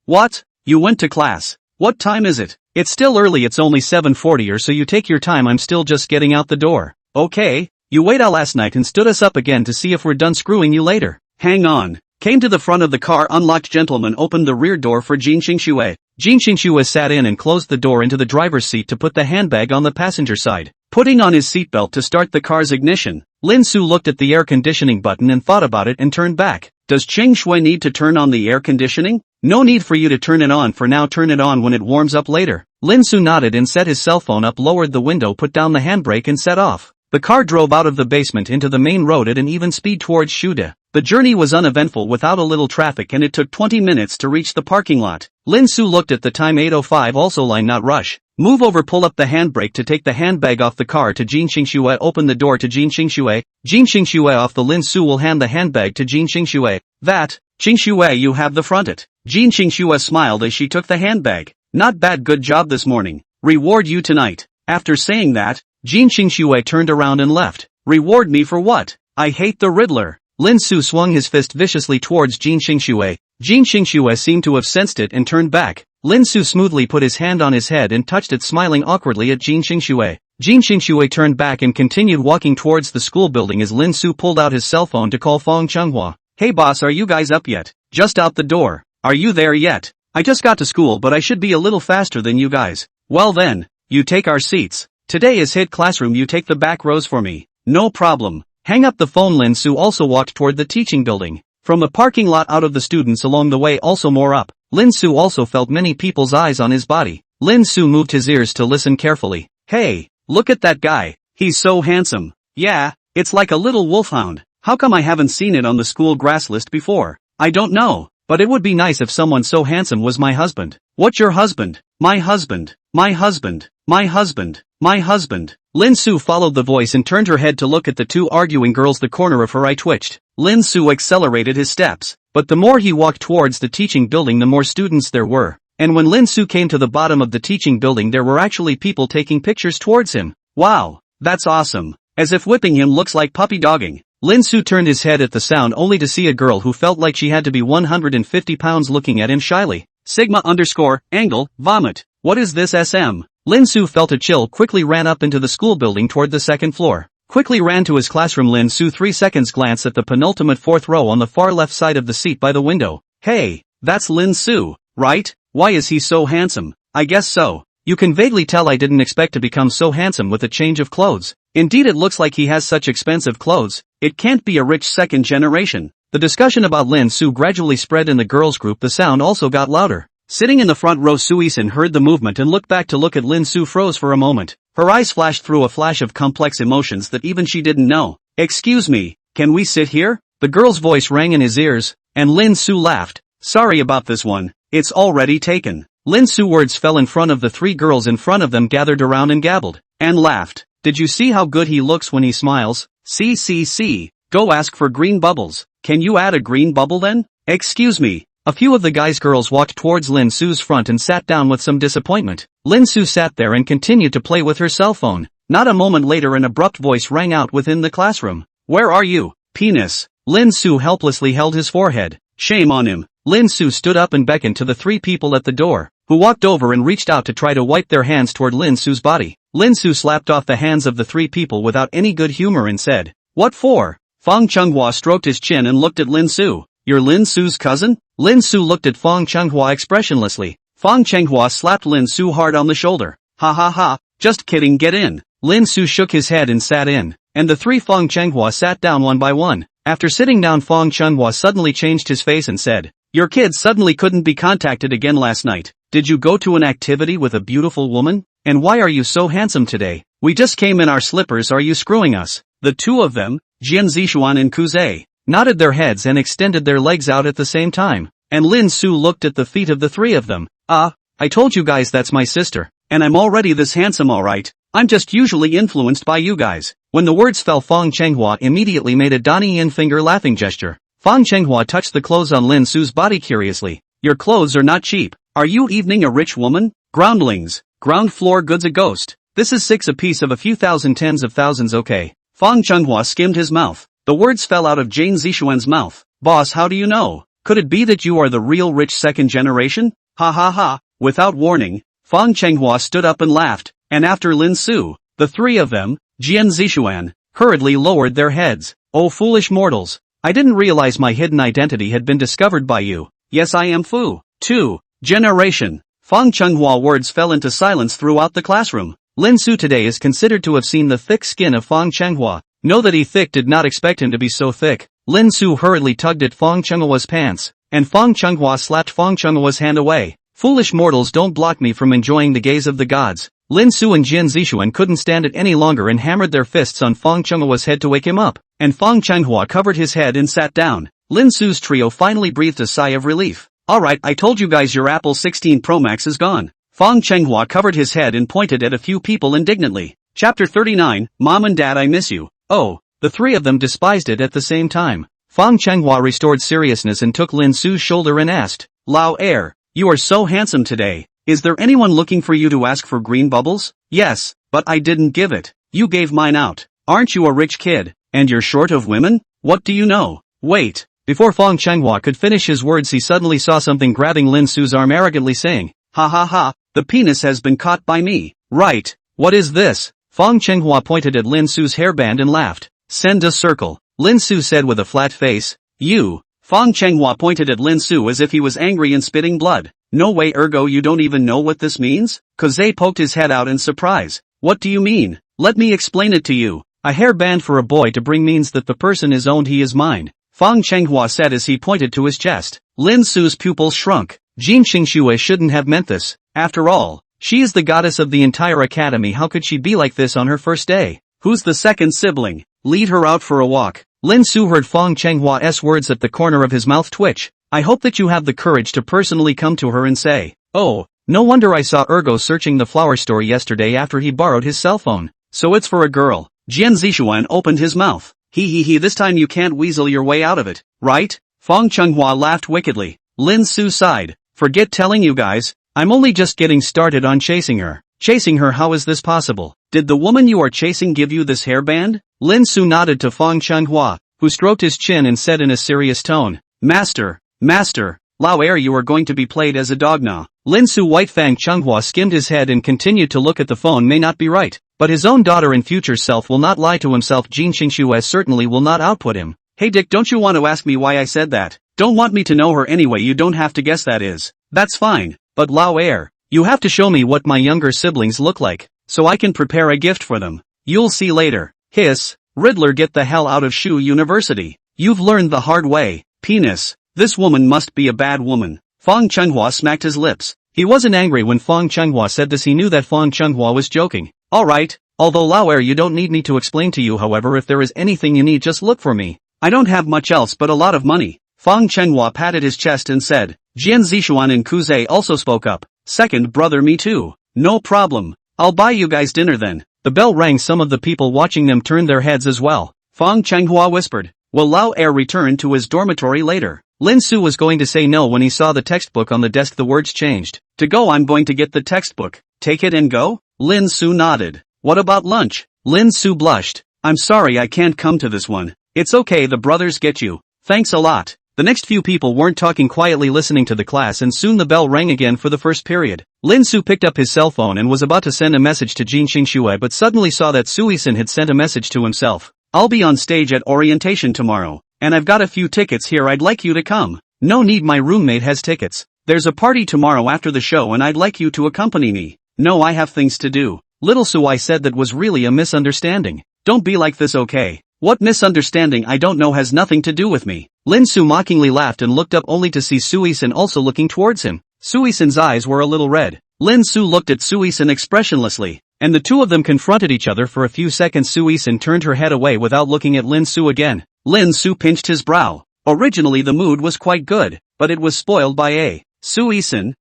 what? You went to class? What time is it?" "It's still early. It's only 7:40 or so. You take your time. I'm still just getting out the door." "Okay, you wait out last night and stood us up again to see if we're done screwing you later." "Hang on." Came to the front of the car, unlocked. Gentleman opened the rear door for Jin Xingxue. Jin Xingxue sat in and closed the door into the driver's seat to put the handbag on the passenger side. Putting on his seatbelt to start the car's ignition, Lin Su looked at the air conditioning button and thought about it and turned back. "Does Xingxue need to turn on the air conditioning?" "No need for you to turn it on for now. Turn it on when it warms up later." Lin Su nodded and set his cell phone up, lowered the window, put down the handbrake and set off. The car drove out of the basement into the main road at an even speed towards Shude. The journey was uneventful without a little traffic, and it took 20 minutes to reach the parking lot. Lin Su looked at the time, 8:05. Also line, not rush. Move over. Pull up the handbrake to take the handbag off the car to Jin Xingxue. Open the door to Jin Xingxue. Jin Xingxue off the Lin Su will hand the handbag to Jin Xingxue. "That, Xingxue, you have the front it." Jin Xingxue smiled as she took the handbag. "Not bad, good job this morning. Reward you tonight." After saying that, Jin Xingxue turned around and left. "Reward me for what? I hate the Riddler." Lin Su swung his fist viciously towards Jin Xingxue. Jin Xingxue seemed to have sensed it and turned back. Lin Su smoothly put his hand on his head and touched it, smiling awkwardly at Jin Xingxue. Jin Xingxue turned back and continued walking towards the school building as Lin Su pulled out his cell phone to call Fong Chenghua. "Hey boss, are you guys up yet?" "Just out the door." "Are you there yet?" "I just got to school, but I should be a little faster than you guys." "Well then, you take our seats. Today is HIT classroom. You take the back rows for me." "No problem." Hang up the phone. Lin Su also walked toward the teaching building. From the parking lot, out of the students along the way, also more up. Lin Su also felt many people's eyes on his body. Lin Su moved his ears to listen carefully. "Hey, look at that guy. He's so handsome." "Yeah, it's like a little wolfhound. How come I haven't seen it on the school grass list before?" "I don't know, but it would be nice if someone so handsome was my husband." "What's your husband?" "My husband, my husband, my husband, my husband." Lin Su followed the voice and turned her head to look at the two arguing girls. The corner of her eye twitched. Lin Su accelerated his steps, but the more he walked towards the teaching building, the more students there were. And when Lin Su came to the bottom of the teaching building, there were actually people taking pictures towards him. "Wow, that's awesome." As if whipping him looks like puppy dogging. Lin Su turned his head at the sound, only to see a girl who felt like she had to be 150 pounds looking at him shyly. Sigma_angle, vomit. What is this SM? Lin Su felt a chill, quickly ran up into the school building toward the second floor. Quickly ran to his classroom. Lin Su 3 seconds glance at the penultimate fourth row on the far left side of the seat by the window. "Hey, that's Lin Su, right? Why is he so handsome?" "I guess so. You can vaguely tell I didn't expect to become so handsome with a change of clothes. Indeed, it looks like he has such expensive clothes. It can't be a rich second generation." The discussion about Lin Su gradually spread in the girls' group. The sound also got louder. Sitting in the front row, Suisun heard the movement and looked back to look at Lin Su. Froze for a moment. Her eyes flashed through a flash of complex emotions that even she didn't know. "Excuse me, can we sit here?" The girl's voice rang in his ears, and Lin Su laughed. "Sorry about this one, it's already taken." Lin Su's words fell in front of the 3 girls in front of them, gathered around and gabbled, and laughed. "Did you see how good he looks when he smiles? See. Go ask for green bubbles." "Can you add a green bubble then?" "Excuse me." A few of the guys' girls walked towards Lin Su's front and sat down with some disappointment. Lin Su sat there and continued to play with her cell phone. Not a moment later, an abrupt voice rang out within the classroom. "Where are you, penis?" Lin Su helplessly held his forehead. Shame on him. Lin Su stood up and beckoned to the 3 people at the door, who walked over and reached out to try to wipe their hands toward Lin Su's body. Lin Su slapped off the hands of the 3 people without any good humor and said, "What for?" Fang Chenghua stroked his chin and looked at Lin Su. "You're Lin Su's cousin?" Lin Su looked at Fang Chenghua expressionlessly. Fang Chenghua slapped Lin Su hard on the shoulder. "Ha ha ha, just kidding, get in." Lin Su shook his head and sat in, and the 3 Fang Chenghua sat down one by one. After sitting down, Fang Chenghua suddenly changed his face and said, "Your kids suddenly couldn't be contacted again last night. Did you go to an activity with a beautiful woman? And why are you so handsome today? We just came in our slippers, are you screwing us?" The 2 of them, Jian Zishuan and Kuze, nodded their heads and extended their legs out at the same time, and Lin Su looked at the feet of the 3 of them. I told you guys that's my sister, and I'm already this handsome alright. I'm just usually influenced by you guys." When the words fell, Fang Chenghua immediately made a Donnie Yin finger laughing gesture. Fang Chenghua touched the clothes on Lin Su's body curiously. "Your clothes are not cheap. Are you evening a rich woman?" "Groundlings, ground floor goods a ghost. This is 6 apiece of a few thousand, tens of thousands, okay." Fang Chenghua skimmed his mouth. The words fell out of Jane Zishuan's mouth. "Boss, how do you know? Could it be that you are the real rich second generation?" Ha ha ha. Without warning, Fang Chenghua stood up and laughed, and after Lin Su, the 3 of them, Jian Zishuan, hurriedly lowered their heads. "Oh foolish mortals. I didn't realize my hidden identity had been discovered by you. Yes, I am Fu. 2. Generation." Fang Chenghua words fell into silence throughout the classroom. Lin Su today is considered to have seen the thick skin of Fang Chenghua. Know that he thick did not expect him to be so thick. Lin Su hurriedly tugged at Fang Chenghua's pants, and Fang Chenghua slapped Fang Chenghua's hand away. "Foolish mortals, don't block me from enjoying the gaze of the gods." Lin Su and Jian Zishuan couldn't stand it any longer and hammered their fists on Fang Chenghua's head to wake him up, and Fang Chenghua covered his head and sat down. Lin Su's trio finally breathed a sigh of relief. "Alright, I told you guys your Apple 16 Pro Max is gone." Fang Chenghua covered his head and pointed at a few people indignantly. Chapter 39, Mom and Dad, I miss you. Oh, the 3 of them despised it at the same time. Fang Chenghua restored seriousness and took Lin Su's shoulder and asked, "Lao Er, you are so handsome today. Is there anyone looking for you to ask for green bubbles?" "Yes, but I didn't give it. You gave mine out. Aren't you a rich kid, and you're short of women? What do you know?" "Wait." Before Fang Chenghua could finish his words, he suddenly saw something grabbing Lin Su's arm, arrogantly saying, "Ha ha ha, the penis has been caught by me." "Right. What is this?" Fang Chenghua pointed at Lin Su's hairband and laughed. "Send a circle," Lin Su said with a flat face. "You." Fang Chenghua pointed at Lin Su as if he was angry and spitting blood. "No way, ergo you don't even know what this means?" Kuze poked his head out in surprise. "What do you mean? Let me explain it to you. A hairband for a boy to bring means that the person is owned, he is mine," Fang Chenghua said as he pointed to his chest. Lin Su's pupils shrunk. Jin Xingxue shouldn't have meant this. After all, she is the goddess of the entire academy. How could she be like this on her first day? "Who's the second sibling? Lead her out for a walk." Lin Su heard Fang Chenghua's words at the corner of his mouth twitch. "I hope that you have the courage to personally come to her and say, 'Oh, no wonder I saw Ergo searching the flower store yesterday after he borrowed his cell phone. So it's for a girl.'" Jian Zishuan opened his mouth. He, this time you can't weasel your way out of it, right?" Fang Chenghua laughed wickedly. Lin Su sighed. "Forget telling you guys, I'm only just getting started on chasing her." "Chasing her? How is this possible? Did the woman you are chasing give you this hairband?" Lin Su nodded to Fang Chenghua, who stroked his chin and said in a serious tone, Master, Lao Er, you are going to be played as a dog now." Lin Su White Fang Chenghua skimmed his head and continued to look at the phone. May not be right, but his own daughter and future self will not lie to himself. Jin Xingxue certainly will not output him. "Hey Dick, don't you want to ask me why I said that? Don't want me to know her anyway, you don't have to guess, that is. That's fine, but Lao Er, you have to show me what my younger siblings look like, so I can prepare a gift for them. You'll see later." Hiss, Riddler, get the hell out of Shu University. You've learned the hard way. Penis. This woman must be a bad woman. Fang Chenghua smacked his lips. He wasn't angry when Fang Chenghua said this. He knew that Fang Chenghua was joking. "Alright, although Lao Er, you don't need me to explain to you. However, if there is anything you need, just look for me. I don't have much else but a lot of money." Fang Chenghua patted his chest and said. Jian Zishuan and Kuze also spoke up. "Second brother, me too. No problem. I'll buy you guys dinner then." The bell rang. Some of the people watching them turned their heads as well. Fang Chenghua whispered, "Will Lao Er return to his dormitory later?" Lin Su was going to say no when he saw the textbook on the desk. The words changed. "To go, I'm going to get the textbook. Take it and go?" Lin Su nodded. "What about lunch?" Lin Su blushed. "I'm sorry, I can't come to this one. It's okay, the brothers get you. Thanks a lot. The next few people weren't talking, quietly listening to the class, and soon the bell rang again for the first period. Lin Su picked up his cell phone and was about to send a message to Jin Xingxue, but suddenly saw that Sui-san had sent a message to himself. I'll be on stage at orientation tomorrow, and I've got a few tickets here, I'd like you to come. No need, my roommate has tickets. There's a party tomorrow after the show and I'd like you to accompany me. No, I have things to do. Little Sui said that was really a misunderstanding. Don't be like this, okay? What misunderstanding? I don't know, has nothing to do with me. Lin Su mockingly laughed and looked up only to see Sui-san also looking towards him. Sui-san's eyes were a little red. Lin Su looked at Sui-san expressionlessly, and the two of them confronted each other for a few seconds. Sui-san turned her head away without looking at Lin Su again. Lin Su pinched his brow. Originally the mood was quite good, but it was spoiled by a Sui-san,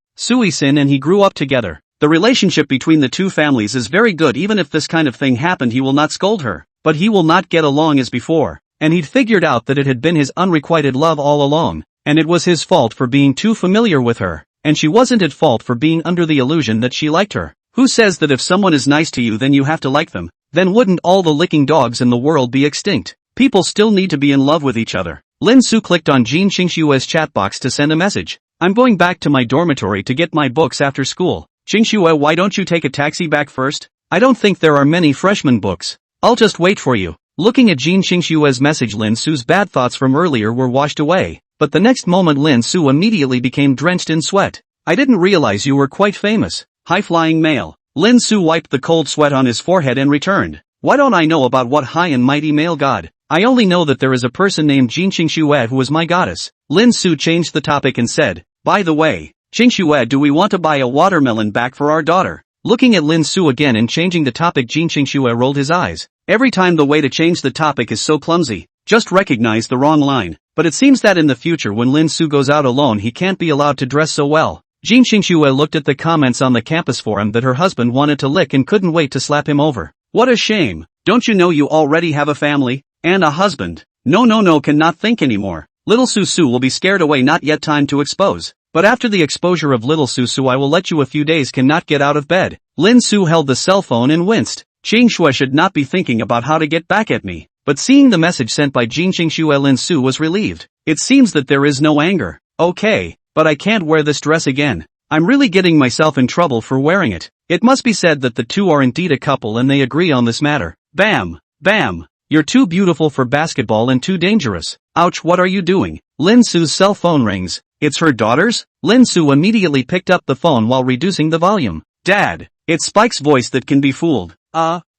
and he grew up together. The relationship between the two families is very good. Even if this kind of thing happened, he will not scold her, but he will not get along as before. And he'd figured out that it had been his unrequited love all along, and it was his fault for being too familiar with her, and she wasn't at fault for being under the illusion that she liked her. Who says that if someone is nice to you then you have to like them? Then wouldn't all the licking dogs in the world be extinct? People still need to be in love with each other. Lin Su clicked on Jin Xingxue's chat box to send a message. I'm going back to my dormitory to get my books after school. Xingxue, why don't you take a taxi back first? I don't think there are many freshman books. I'll just wait for you. Looking at Jin Xingxue's message, Lin Su's bad thoughts from earlier were washed away, but the next moment Lin Su immediately became drenched in sweat. I didn't realize you were quite famous. High-flying male. Lin Su wiped the cold sweat on his forehead and returned. Why don't I know about what high and mighty male god? I only know that there is a person named Jin Xingxue who is my goddess. Lin Su changed the topic and said, by the way, Xingxue, do we want to buy a watermelon back for our daughter? Looking at Lin Su again and changing the topic, Jin Xingxue rolled his eyes. Every time the way to change the topic is so clumsy. Just recognize the wrong line. But it seems that in the future when Lin Su goes out alone he can't be allowed to dress so well. Jin Xingxue looked at the comments on the campus forum that her husband wanted to lick and couldn't wait to slap him over. What a shame. Don't you know you already have a family? And a husband? No, cannot think anymore. Little Su will be scared away, not yet time to expose. But after the exposure of little Su I will let you a few days cannot get out of bed. Lin Su held the cell phone and winced. Xingxue should not be thinking about how to get back at me. But seeing the message sent by Jin Xingxue, Lin Su was relieved. It seems that there is no anger. Okay, but I can't wear this dress again. I'm really getting myself in trouble for wearing it. It must be said that the two are indeed a couple and they agree on this matter. Bam! Bam! You're too beautiful for basketball and too dangerous. Ouch, what are you doing? Lin Su's cell phone rings. It's her daughter's? Lin Su immediately picked up the phone while reducing the volume. Dad, it's Spike's voice that can be fooled.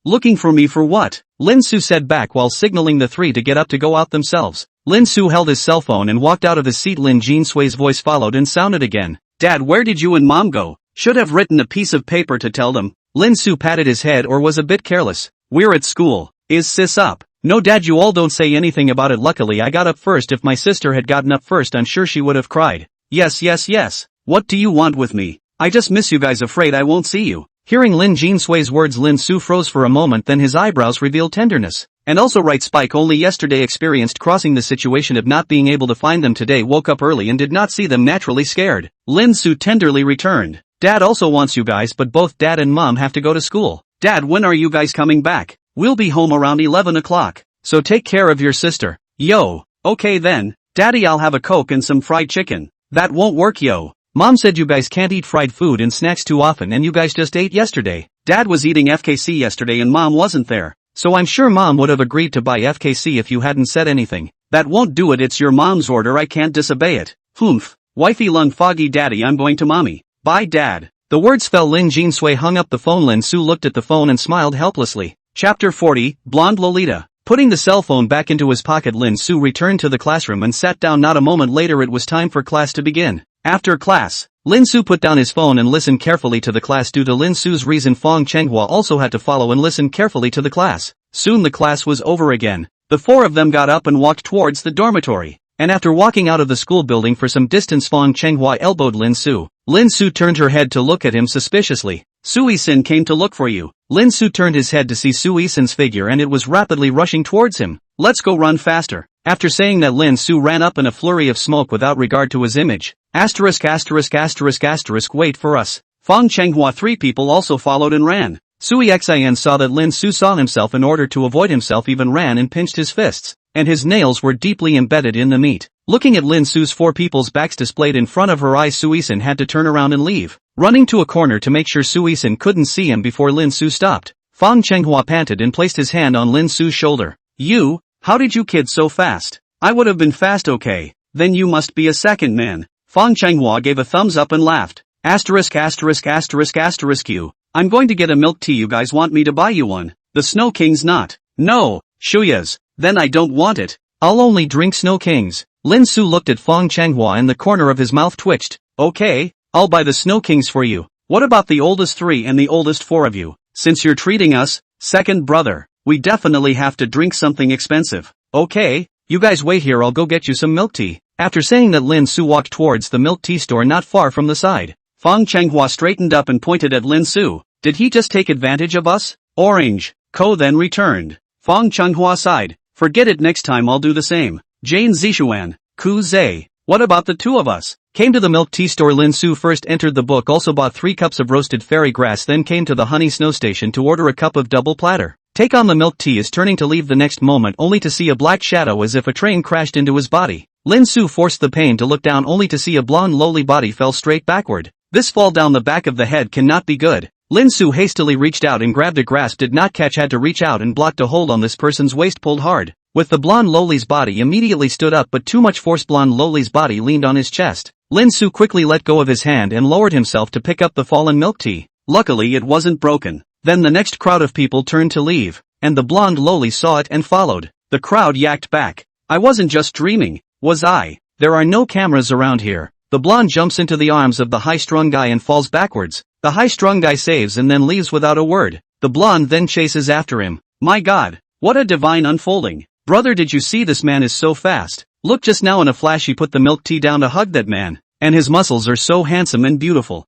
Looking for me for what? Lin Su said back while signaling the three to get up to go out themselves. Lin Su held his cell phone and walked out of his seat. Lin Jinsui's voice followed and sounded again. Dad, where did you and Mom go? Should have written a piece of paper to tell them. Lin Su patted his head or was a bit careless. We're at school. Is sis up? No Dad, you all don't say anything about it. Luckily I got up first. If my sister had gotten up first I'm sure she would have cried. Yes. What do you want with me? I just miss you guys, afraid I won't see you. Hearing Lin Jinsui's words, Lin Su froze for a moment, then his eyebrows revealed tenderness. And also right, Spike only yesterday experienced crossing the situation of not being able to find them today, woke up early and did not see them, naturally scared. Lin Su tenderly returned. Dad also wants you guys, but both Dad and Mom have to go to school. Dad, when are you guys coming back? We'll be home around 11 o'clock. So take care of your sister. Yo. Okay then. Daddy, I'll have a Coke and some fried chicken. That won't work, yo. Mom said you guys can't eat fried food and snacks too often and you guys just ate yesterday. Dad was eating FKC yesterday and Mom wasn't there. So I'm sure Mom would have agreed to buy FKC if you hadn't said anything. That won't do it, it's your mom's order, I can't disobey it. Humph. Wifey lung foggy daddy, I'm going to mommy. Bye Dad. The words fell. Lin Jinsui hung up the phone. Lin Su looked at the phone and smiled helplessly. Chapter 40, Blonde Lolita. Putting the cell phone back into his pocket, Lin Su returned to the classroom and sat down. Not a moment later it was time for class to begin. After class, Lin Su put down his phone and listened carefully to the class. Due to Lin Su's reason, Fong Chenghua also had to follow and listen carefully to the class. Soon the class was over again. The four of them got up and walked towards the dormitory. And after walking out of the school building for some distance, Fong Chenghua elbowed Lin Su. Lin Su turned her head to look at him suspiciously. Sui-san came to look for you. Lin Su turned his head to see Sui-san's figure and it was rapidly rushing towards him. Let's go, run faster. After saying that, Lin Su ran up in a flurry of smoke without regard to his image. Asterisk. Wait for us. Fong Chenghua. Three people also followed and ran. Sui Xin saw that Lin Su saw himself. In order to avoid himself, even ran and pinched his fists. and his nails were deeply embedded in the meat. Looking at Lin Su's four people's backs displayed in front of her eyes, Suisun had to turn around and leave, running to a corner to make sure Suisun couldn't see him before Lin Su stopped. Fang Chenghua panted and placed his hand on Lin Su's shoulder. You, how did you kids so fast? I would have been fast, okay. Then you must be a second man. Fang Chenghua gave a thumbs up and laughed. Asterisk asterisk asterisk asterisk you. I'm going to get a milk tea. You guys want me to buy you one? The Snow King's not. No, Shuyas. Then I don't want it. I'll only drink Snow King's. Lin Su looked at Fang Chenghua and the corner of his mouth twitched. Okay, I'll buy the Snow Kings for you. What about the oldest three and the oldest four of you? Since you're treating us, second brother, we definitely have to drink something expensive. Okay, you guys wait here, I'll go get you some milk tea. After saying that, Lin Su walked towards the milk tea store not far from the side. Fang Chenghua straightened up and pointed at Lin Su. Did he just take advantage of us? Orange. Ko then returned. Fang Chenghua sighed. Forget it, next time I'll do the same. Jane Zishuan, Ku Zai, what about the two of us? Came to the milk tea store. Lin Su first entered the book, also bought 3 cups of roasted fairy grass, then came to the honey snow station to order a cup of double platter. Take on the milk tea is turning to leave the next moment only to see a black shadow as if a train crashed into his body. Lin Su forced the pain to look down only to see a blonde lowly body fell straight backward. This fall down the back of the head cannot be good. Lin Su hastily reached out and grabbed a grasp, did not catch, had to reach out and blocked a hold on this person's waist, pulled hard. With the blonde lowly's body immediately stood up, but too much force. Blonde lowly's body leaned on his chest. Lin Su quickly let go of his hand and lowered himself to pick up the fallen milk tea. Luckily it wasn't broken. Then the next crowd of people turned to leave, and the blonde lowly saw it and followed. The crowd yacked back. I wasn't just dreaming, was I? There are no cameras around here. The blonde jumps into the arms of the high-strung guy and falls backwards. The high-strung guy saves and then leaves without a word. The blonde then chases after him. My God, what a divine unfolding. Brother, did you see? This man is so fast. Look, just now in a flash he put the milk tea down to hug that man. And his muscles are so handsome and beautiful.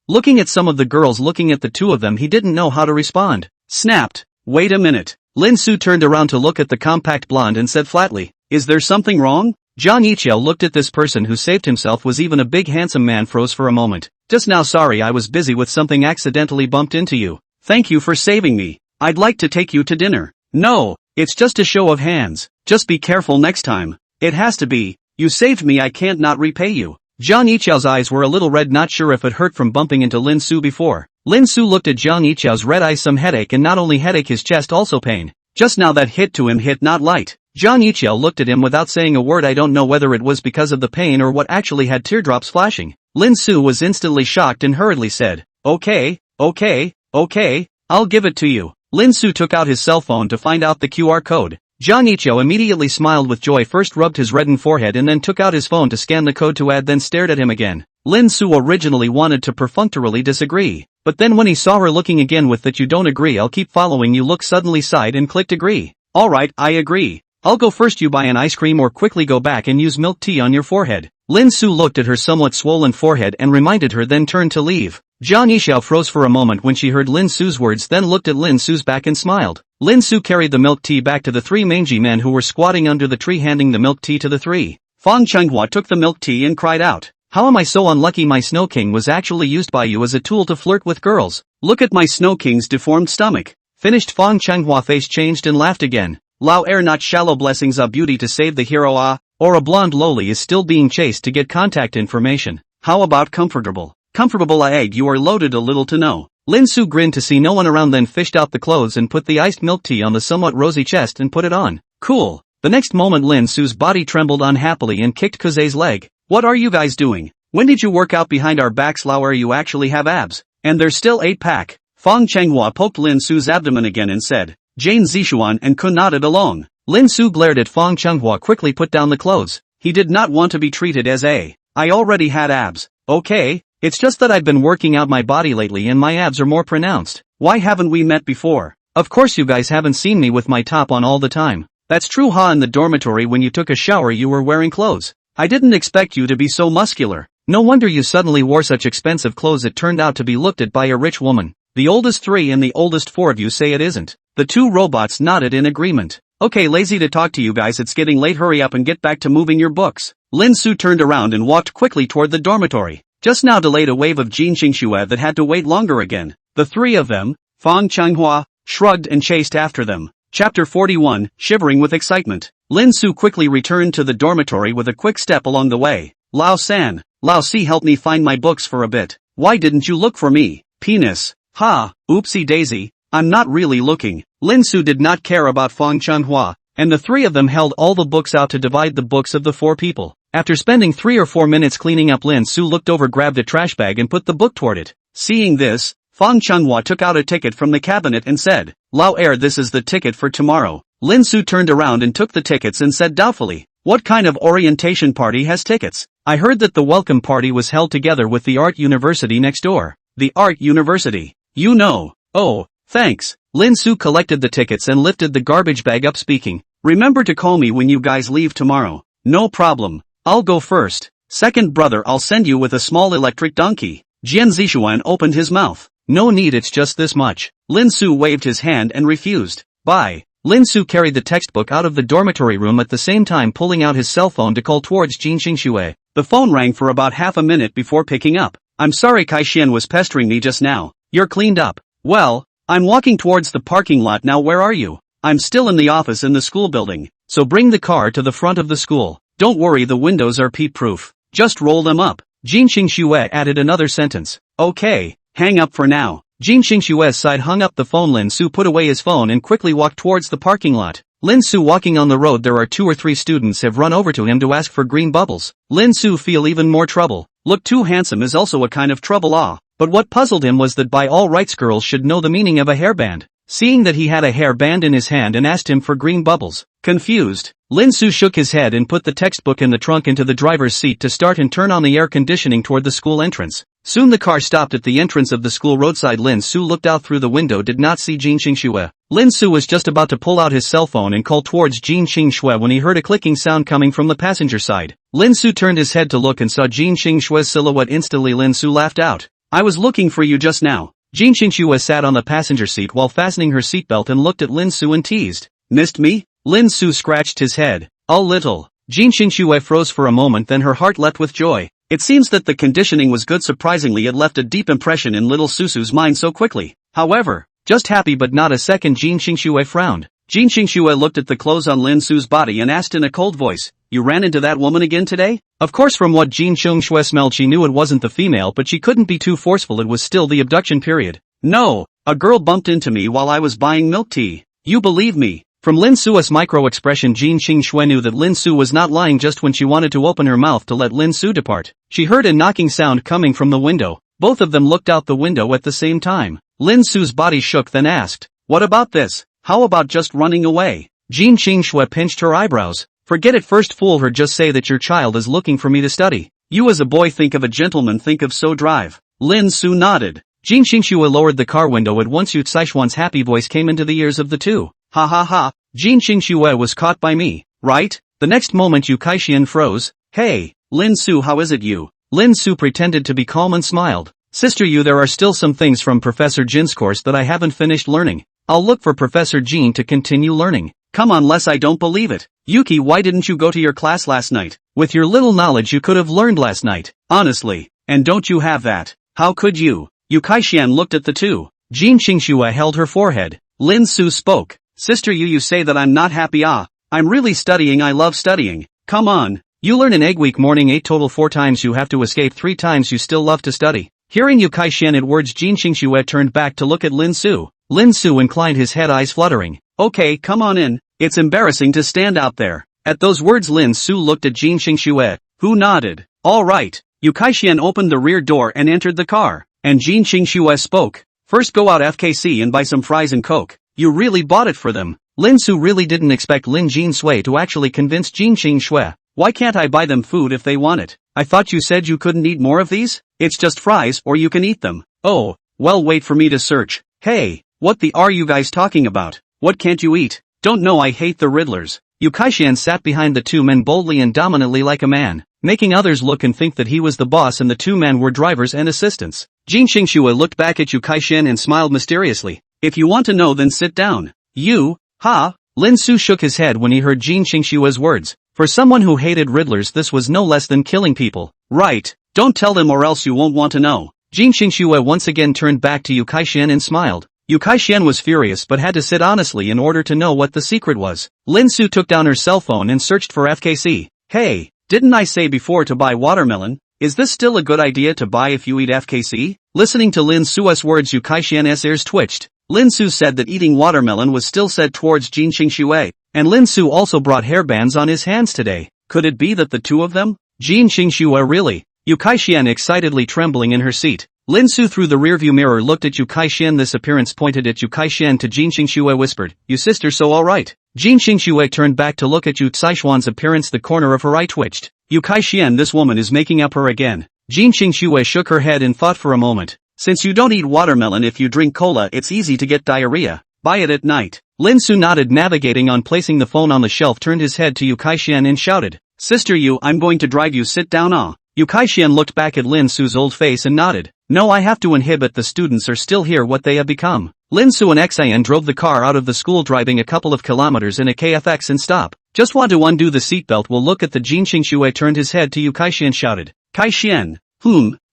Looking at some of the girls, looking at the two of them, he didn't know how to respond. Snapped. Wait a minute. Lin Su turned around to look at the compact blonde and said flatly, is there something wrong? Zhang Yiqiao looked at this person who saved himself, was even a big handsome man, froze for a moment. Just now, sorry, I was busy with something, accidentally bumped into you. Thank you for saving me. I'd like to take you to dinner. No, it's just a show of hands. Just be careful next time. It has to be. You saved me, I can't not repay you. Zhang Yiqiao's eyes were a little red, not sure if it hurt from bumping into Lin Su before. Lin Su looked at Zhang Yiqiao's red eyes, some headache, and not only headache, his chest also pain. Just now that hit to him hit not light. Zhang Yiqiao looked at him without saying a word. I don't know whether it was because of the pain or what, actually had teardrops flashing. Lin Su was instantly shocked and hurriedly said, okay, I'll give it to you. Lin Su took out his cell phone to find out the QR code. Zhang Yiqiao immediately smiled with joy, first rubbed his reddened forehead and then took out his phone to scan the code to add, then stared at him again. Lin Su originally wanted to perfunctorily disagree, but then when he saw her looking again with that "you don't agree, I'll keep following you" look, suddenly sighed and clicked agree. Alright, I agree. I'll go first, you buy an ice cream or quickly go back and use milk tea on your forehead. Lin Su looked at her somewhat swollen forehead and reminded her, then turned to leave. Zhang Yiqiao froze for a moment when she heard Lin Su's words, then looked at Lin Su's back and smiled. Lin Su carried the milk tea back to the 3 mangy men who were squatting under the tree, handing the milk tea to the 3. Fang Chenghua took the milk tea and cried out, how am I so unlucky? My Snow King was actually used by you as a tool to flirt with girls. Look at my Snow King's deformed stomach. Finished. Fang Chenghua face changed and laughed again. Lao air not shallow, blessings a beauty to save the hero or a blonde lowly is still being chased to get contact information. How about comfortable? Comfortable a egg, you are loaded a little to know. Lin Su grinned to see no one around, then fished out the clothes and put the iced milk tea on the somewhat rosy chest and put it on. Cool. The next moment Lin Su's body trembled unhappily and kicked Kuze's leg. What are you guys doing? When did you work out behind our backs? Lao air, you actually have abs. And there's still 8-pack. Fang Chenghua poked Lin Su's abdomen again and said, Jane Zishuan and Kun nodded along. Lin Su glared at Fang Chenghua, quickly put down the clothes. He did not want to be treated as I already had abs. Okay, it's just that I've been working out my body lately and my abs are more pronounced. Why haven't we met before? Of course you guys haven't seen me with my top on all the time. That's true, in the dormitory when you took a shower you were wearing clothes. I didn't expect you to be so muscular. No wonder you suddenly wore such expensive clothes. It turned out to be looked at by a rich woman. The oldest 3 and the oldest 4 of you say it isn't. The 2 robots nodded in agreement. Okay, lazy to talk to you guys, it's getting late, hurry up and get back to moving your books. Lin Su turned around and walked quickly toward the dormitory. Just now delayed a wave of Jin Xingxue that had to wait longer again. The 3 of them, Fang Chenghua, shrugged and chased after them. Chapter 41, Shivering with Excitement. Lin Su quickly returned to the dormitory with a quick step along the way. Lao-san, Lao-si help me find my books for a bit. Why didn't you look for me? Penis. Ha, oopsie daisy, I'm not really looking. Lin Su did not care about Feng Chanhua, and the three of them held all the books out to divide the books of the four people. After spending 3 or 4 minutes cleaning up, Lin Su looked over, grabbed a trash bag and put the book toward it. Seeing this, Feng Chanhua took out a ticket from the cabinet and said, Lao Er, this is the ticket for tomorrow. Lin Su turned around and took the tickets and said doubtfully, what kind of orientation party has tickets? I heard that the welcome party was held together with the art university next door. The art university. You know. Oh, thanks. Lin Su collected the tickets and lifted the garbage bag up, speaking, remember to call me when you guys leave tomorrow. No problem. I'll go first. Second brother, I'll send you with a small electric donkey. Jian Zishuan opened his mouth. No need, it's just this much. Lin Su waved his hand and refused. Bye. Lin Su carried the textbook out of the dormitory room, at the same time pulling out his cell phone to call towards Jin Xingxue. The phone rang for about half a minute before picking up. I'm sorry, Kai Xian was pestering me just now. You're cleaned up. Well, I'm walking towards the parking lot now. Where are you? I'm still in the office in the school building. So bring the car to the front of the school. Don't worry, the windows are peep-proof. Just roll them up. Jin Xingxue added another sentence. Okay, hang up for now. Jin Xingxue's side hung up the phone. Lin Su put away his phone and quickly walked towards the parking lot. Lin Su walking on the road. There are 2 or 3 students have run over to him to ask for green bubbles. Lin Su feel even more trouble. Look too handsome is also a kind of trouble. But what puzzled him was that by all rights girls should know the meaning of a hairband. Seeing that he had a hairband in his hand and asked him for green bubbles. Confused, Lin Su shook his head and put the textbook in the trunk into the driver's seat to start and turn on the air conditioning toward the school entrance. Soon the car stopped at the entrance of the school roadside. Lin Su looked out through the window, did not see Jin Xingxue. Lin Su was just about to pull out his cell phone and call towards Jin Xingxue when he heard a clicking sound coming from the passenger side. Lin Su turned his head to look and saw Jin Xingxue's silhouette. Instantly Lin Su laughed out. I was looking for you just now. Jin Xingxue sat on the passenger seat while fastening her seatbelt and looked at Lin Su and teased. Missed me? Lin Su scratched his head. A little. Jin Xingxue froze for a moment, then her heart leapt with joy. It seems that the conditioning was good. Surprisingly, it left a deep impression in little Susu's mind so quickly. However, just happy but not a second. Jin Xingxue frowned. Jin Xingxue looked at the clothes on Lin Su's body and asked in a cold voice, you ran into that woman again today? Of course, from what Jin Xingxue smelled she knew it wasn't the female, but she couldn't be too forceful. It was still the abduction period. No, a girl bumped into me while I was buying milk tea. You believe me? From Lin Su's micro-expression, Jin Xingxue knew that Lin Su was not lying. Just when she wanted to open her mouth to let Lin Su depart, she heard a knocking sound coming from the window. Both of them looked out the window at the same time. Lin Su's body shook, then asked, what about this? How about just running away? Jin Xingxue pinched her eyebrows. Forget it, first fool her, just say that your child is looking for me to study. You as a boy think of a gentleman, think of so drive. Lin Su nodded. Jin Xingxue lowered the car window at once. Yu Saishuan's happy voice came into the ears of the two. Ha ha ha, Jin Xingxue was caught by me, right? The next moment Yu Kaishian froze. Hey, Lin Su, how is it you? Lin Su pretended to be calm and smiled. Sister Yu, there are still some things from Professor Jin's course that I haven't finished learning. I'll look for Professor Jin to continue learning. Come on, Les, I don't believe it. Yuki, why didn't you go to your class last night? With your little knowledge you could have learned last night. Honestly, and don't you have that? How could you? Yu Kaishian looked at the two. Jin Xingxue held her forehead. Lin Su spoke. Sister Yu, you say that I'm not happy? I'm really studying, I love studying. Come on. You learn an egg week, morning 8 total 4 times, you have to escape 3 times, you still love to study. Hearing Yu Kaishian at words, Jin Xingxue turned back to look at Lin Su. Lin Su inclined his head, eyes fluttering. Okay, come on in. It's embarrassing to stand out there. At those words Lin Su looked at Jin Xingxue, who nodded. Alright. Yu Kaishian opened the rear door and entered the car. And Jin Xingxue spoke. First go out FKC and buy some fries and coke. You really bought it for them. Lin Su really didn't expect Lin Jinsui to actually convince Jin Xingxue. Why can't I buy them food if they want it? I thought you said you couldn't eat more of these? It's just fries, or you can eat them. Oh, well, wait for me to search. Hey, what the are you guys talking about? What can't you eat? Don't know, I hate the Riddlers. Yu Kaishian sat behind the two men boldly and dominantly like a man, making others look and think that he was the boss and the two men were drivers and assistants. Jin Xingxue looked back at Yu Kaishian and smiled mysteriously. If you want to know, then sit down. You, ha? Lin Su shook his head when he heard Jin Xingxue's words. For someone who hated Riddlers, this was no less than killing people. Right, don't tell them or else you won't want to know. Jin Xingxue once again turned back to Yu Kaishian and smiled. Yu Kai-shian was furious but had to sit honestly in order to know what the secret was. Lin Su took down her cell phone and searched for FKC. Hey, didn't I say before to buy watermelon? Is this still a good idea to buy if you eat FKC? Listening to Lin Su's words, Yu Kai-shian's ears twitched. Lin Su said that eating watermelon was still said towards Jin Xingxue, and Lin Su also brought hairbands on his hands today. Could it be that the two of them? Jin Xingxue really? Yu Kai-shian excitedly trembling in her seat. Lin Su through the rearview mirror looked at Yu Kai-shian. This appearance pointed at Yu Kai-shian. To Jin Xingxue whispered, "You sister so alright." Jin Xingxue turned back to look at Yu Caishuan's appearance. The corner of her eye twitched. Yu Kai-shian, this woman is making up her again. Jin Xingxue shook her head and thought for a moment. Since you don't eat watermelon, if you drink cola it's easy to get diarrhea. Buy it at night. Lin Su nodded, navigating on, placing the phone on the shelf, turned his head to Yu Kai-shian and shouted, "Sister Yu, I'm going to drive you, sit down." Yu Kai-shian looked back at Lin Su's old face and nodded. "No, I have to inhibit, the students are still here, what they have become." Lin Su and Xian drove the car out of the school, driving a couple of kilometers in a KFX and stop. "Just want to undo the seatbelt, will look at the." Jin Xingxue turned his head to Yu Kai-shian, shouted, "Kai-shian,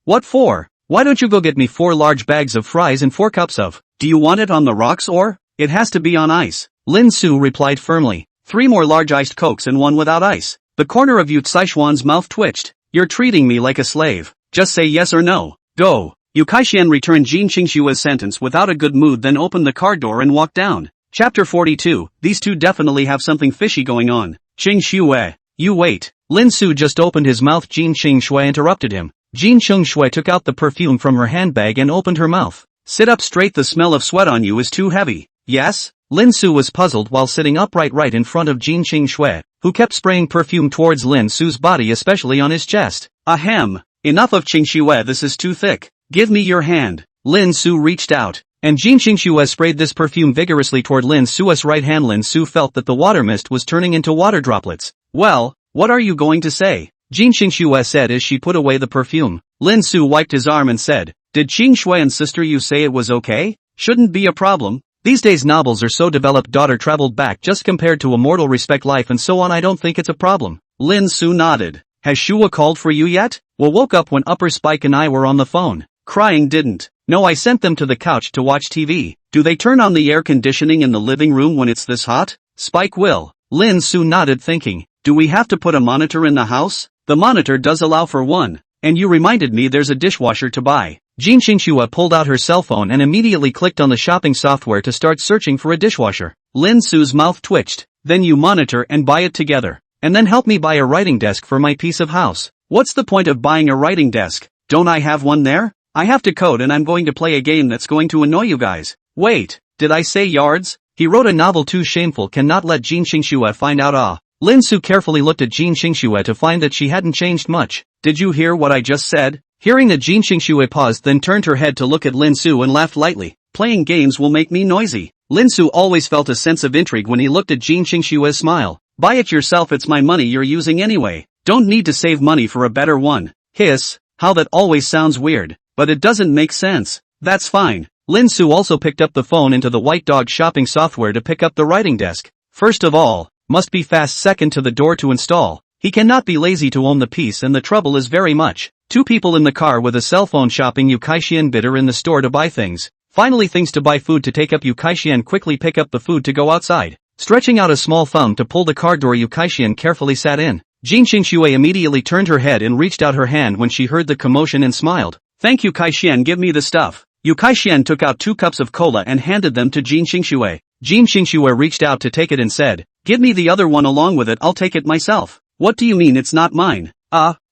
what for? Why don't you go get me 4 large bags of fries and 4 cups of, do you want it on the rocks or? It has to be on ice." Lin Su replied firmly. 3 more large iced cokes and 1 without ice. The corner of Yu Caishuan's mouth twitched. "You're treating me like a slave. Just say yes or no. Go." Yu Kai-shian returned Jin Xingxue's sentence without a good mood, then opened the car door and walked down. Chapter 42, these two definitely have something fishy going on. Xingxue, you wait. Lin Su just opened his mouth. Jin Xingxue interrupted him. Jin Xingxue took out the perfume from her handbag and opened her mouth. "Sit up straight, the smell of sweat on you is too heavy." "Yes?" Lin Su was puzzled while sitting upright right in front of Jin Xingxue, who kept spraying perfume towards Lin Su's body, especially on his chest. "Ahem. Enough of Xingxue, this is too thick. Give me your hand." Lin Su reached out, and Jin Xingxue sprayed this perfume vigorously toward Lin Su's right hand. Lin Su felt that the water mist was turning into water droplets. "Well, what are you going to say?" Jin Xingxue said as she put away the perfume. Lin Su wiped his arm and said, "Did Xingxue and sister you say it was okay? Shouldn't be a problem. These days novels are so developed." Daughter traveled back, "Just compared to a mortal, respect life and so on, I don't think it's a problem." Lin Su nodded. "Has Shua called for you yet?" "Well, woke up when Upper Spike and I were on the phone. Crying didn't. No, I sent them to the couch to watch TV. Do they turn on the air conditioning in the living room when it's this hot?" "Spike will." Lin Su nodded, thinking, "Do we have to put a monitor in the house?" "The monitor does allow for one. And you reminded me, there's a dishwasher to buy." Jin Xingxue pulled out her cell phone and immediately clicked on the shopping software to start searching for a dishwasher. Lin Su's mouth twitched. "Then you monitor and buy it together. And then help me buy a writing desk for my piece of house." "What's the point of buying a writing desk? Don't I have one there? I have to code and I'm going to play a game that's going to annoy you guys." "Wait, did I say yards?" "He wrote a novel too shameful, cannot let Jin Xingxue find out." Lin Su carefully looked at Jin Xingxue to find that she hadn't changed much. "Did you hear what I just said?" Hearing that, Jin Xingxue paused, then turned her head to look at Lin Su and laughed lightly. "Playing games will make me noisy." Lin Su always felt a sense of intrigue when he looked at Jin Xingxue's smile. "Buy it yourself, it's my money you're using anyway. Don't need to save money for a better one." Hiss, how that always sounds weird. But it doesn't make sense. "That's fine." Lin Su also picked up the phone into the White Dog shopping software to pick up the writing desk. First of all, must be fast. Second, to the door to install. He cannot be lazy to own the piece, and the trouble is very much. 2 people in the car with a cell phone. Shopping. Yu Kai-shian bidder in the store to buy things. Finally things to buy, food to take up. Yu Kai-shian quickly pick up the food to go outside. Stretching out a small thumb to pull the car door, Yu Kai-shian carefully sat in. Jin Xingxue immediately turned her head and reached out her hand when she heard the commotion and smiled. "Thank you, Kai-shian, give me the stuff." Yu Kai-shian took out 2 cups of cola and handed them to Jin Xingxue. Jin Xingxue reached out to take it and said, "Give me the other one along with it, I'll take it myself." "What do you mean it's not mine?"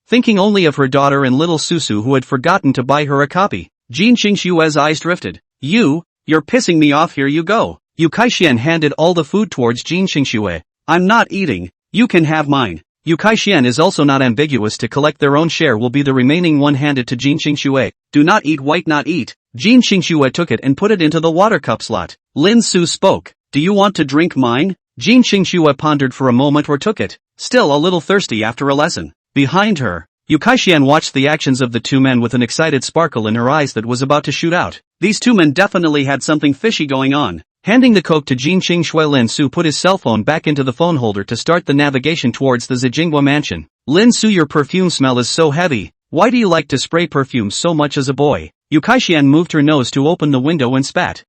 Thinking only of her daughter and little Susu, who had forgotten to buy her a copy. Jin Xingxue's eyes drifted. You're pissing me off, here you go." Yu Kai-shian handed all the food towards Jin Xingxue. "I'm not eating. You can have mine." Yu Kai-shian is also not ambiguous. To collect their own share will be the remaining one handed to Jin Xingxue. "Do not eat, white not eat." Jin Xingxue took it and put it into the water cup slot. Lin Su spoke. "Do you want to drink mine?" Jin Xingxue pondered for a moment or took it, still a little thirsty after a lesson. Behind her, Yu Kai-shian watched the actions of the 2 men with an excited sparkle in her eyes that was about to shoot out. These 2 men definitely had something fishy going on. Handing the coke to Jin Xingxue, Lin Su put his cell phone back into the phone holder to start the navigation towards the Zijingwa mansion. "Lin Su, your perfume smell is so heavy. Why do you like to spray perfume so much as a boy?" Yu Kaixian moved her nose to open the window and spat.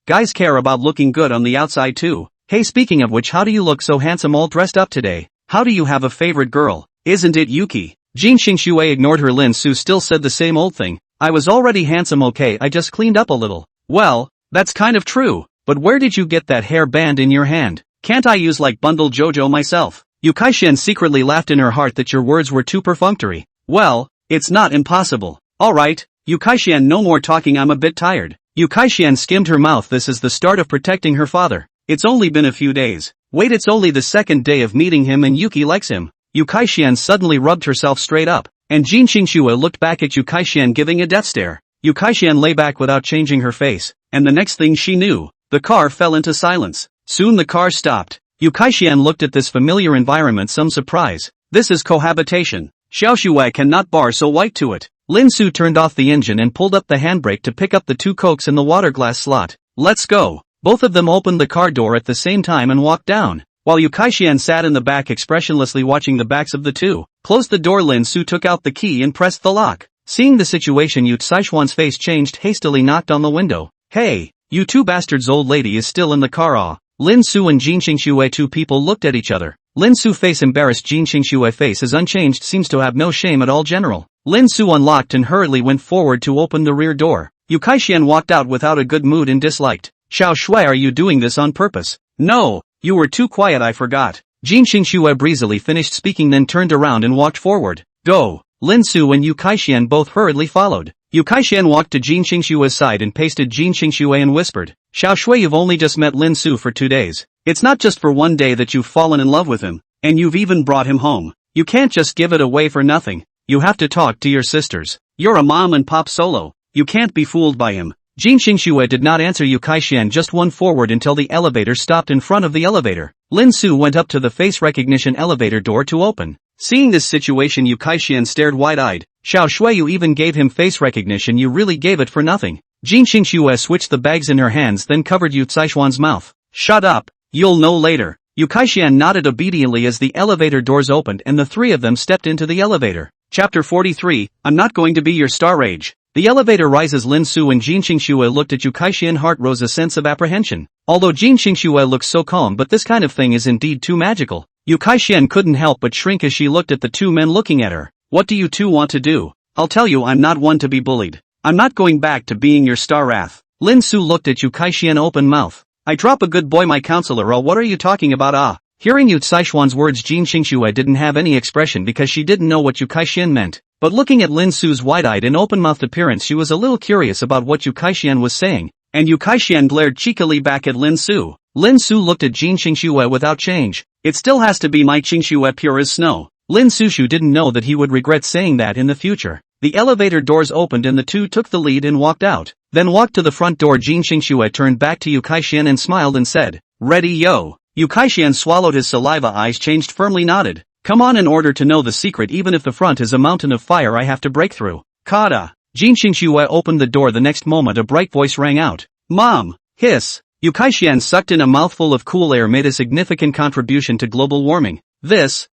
Guys care about looking good on the outside too. Hey, speaking of which, how do you look so handsome all dressed up today? How do you have a favorite girl? Isn't it Yuki? Jin Xingxue ignored her. Lin Su still said the same old thing. I was already handsome, okay, I just cleaned up a little. Well, that's kind of true, but where did you get that hair band in your hand? Can't I use like bundle JoJo myself? Yu Kaixian secretly laughed in her heart that your words were too perfunctory. Well, it's not impossible. Alright, Yu Kaixian, no more talking, I'm a bit tired. Yu Kaixian skimmed her mouth. This is the start of protecting her father. It's only been a few days. Wait, it's only the second day of meeting him and Yuki likes him. Yu Kaixian suddenly rubbed herself straight up, and Jin Xingxue looked back at Yu Kaixian giving a death stare. Yu Kaixian lay back without changing her face, and the next thing she knew, the car fell into silence. Soon the car stopped. Yu Kaixian looked at this familiar environment, some surprise. This is cohabitation. Xiaoshuai cannot bar so white to it. Lin Su turned off the engine and pulled up the handbrake to pick up the 2 cokes in the water glass slot. Let's go. Both of them opened the car door at the same time and walked down, while Yu Kaixian sat in the back expressionlessly watching the backs of the two. Closed the door. Lin Su took out the key and pressed the lock. Seeing the situation, Yu Saishuan's face changed, hastily knocked on the window. Hey, you two bastards, old lady is still in the car. Lin Su and Jin Xingxue, two people looked at each other. Lin Su face embarrassed, Jin Xingxue face is unchanged, seems to have no shame at all. General. Lin Su unlocked and hurriedly went forward to open the rear door. Yu Kaixian walked out without a good mood and disliked. Xiao Shui, are you doing this on purpose? No, you were too quiet, I forgot. Jin Xingxue breezily finished speaking, then turned around and walked forward. Go. Lin Su and Yu Kaixian both hurriedly followed. Yu Kaixian walked to Jin Xingxue's side and pasted Jin Xingxue and whispered, Xiao Shui, you've only just met Lin Su for 2 days. It's not just for one day that you've fallen in love with him, and you've even brought him home. You can't just give it away for nothing. You have to talk to your sisters. You're a mom and pop solo. You can't be fooled by him. Jin Xingxue did not answer. Yu Kaixian just went forward until the elevator stopped in front of the elevator. Lin Su went up to the face recognition elevator door to open. Seeing this situation, Yu Kaixian stared wide-eyed. Xiao Shui, you even gave him face recognition, you really gave it for nothing. Jin Xingxue switched the bags in her hands, then covered Yu Saishuan's mouth. Shut up. You'll know later. Yu Kaixian nodded obediently as the elevator doors opened and the three of them stepped into the elevator. Chapter 43, I'm not going to be your star rage. The elevator rises. Lin Su and Jin Xingxue looked at Yu Kaixian. Heart rose a sense of apprehension. Although Jin Xingxue looks so calm, but this kind of thing is indeed too magical. Yu Kaixian couldn't help but shrink as she looked at the two men looking at her. What do you two want to do? I'll tell you, I'm not one to be bullied. I'm not going back to being your star wrath. Lin Su looked at Yu Kaixian open mouth. I drop a good boy, my counselor. Oh, what are you talking about? Hearing Yu Saishuan's words, Jin Xingxue didn't have any expression because she didn't know what Yu Kaixian meant. But looking at Lin Su's wide-eyed and open-mouthed appearance, she was a little curious about what Yu Kaixian was saying, and Yu Kaixian glared cheekily back at Lin Su. Lin Su looked at Jin Xingxue without change. It still has to be my Xingxue, pure as snow. Lin Sushu didn't know that he would regret saying that in the future. The elevator doors opened and the two took the lead and walked out. Then walked to the front door. Jin Xingxue turned back to Yu Kaixian and smiled and said, Ready, yo. Yu Kaixian swallowed his saliva, eyes changed, firmly nodded. Come on, in order to know the secret, even if the front is a mountain of fire I have to break through. Kada. Jin Xingxue opened the door. The next moment a bright voice rang out. Mom! Hiss. Yu Kaixian sucked in a mouthful of cool air, made a significant contribution to global warming. This,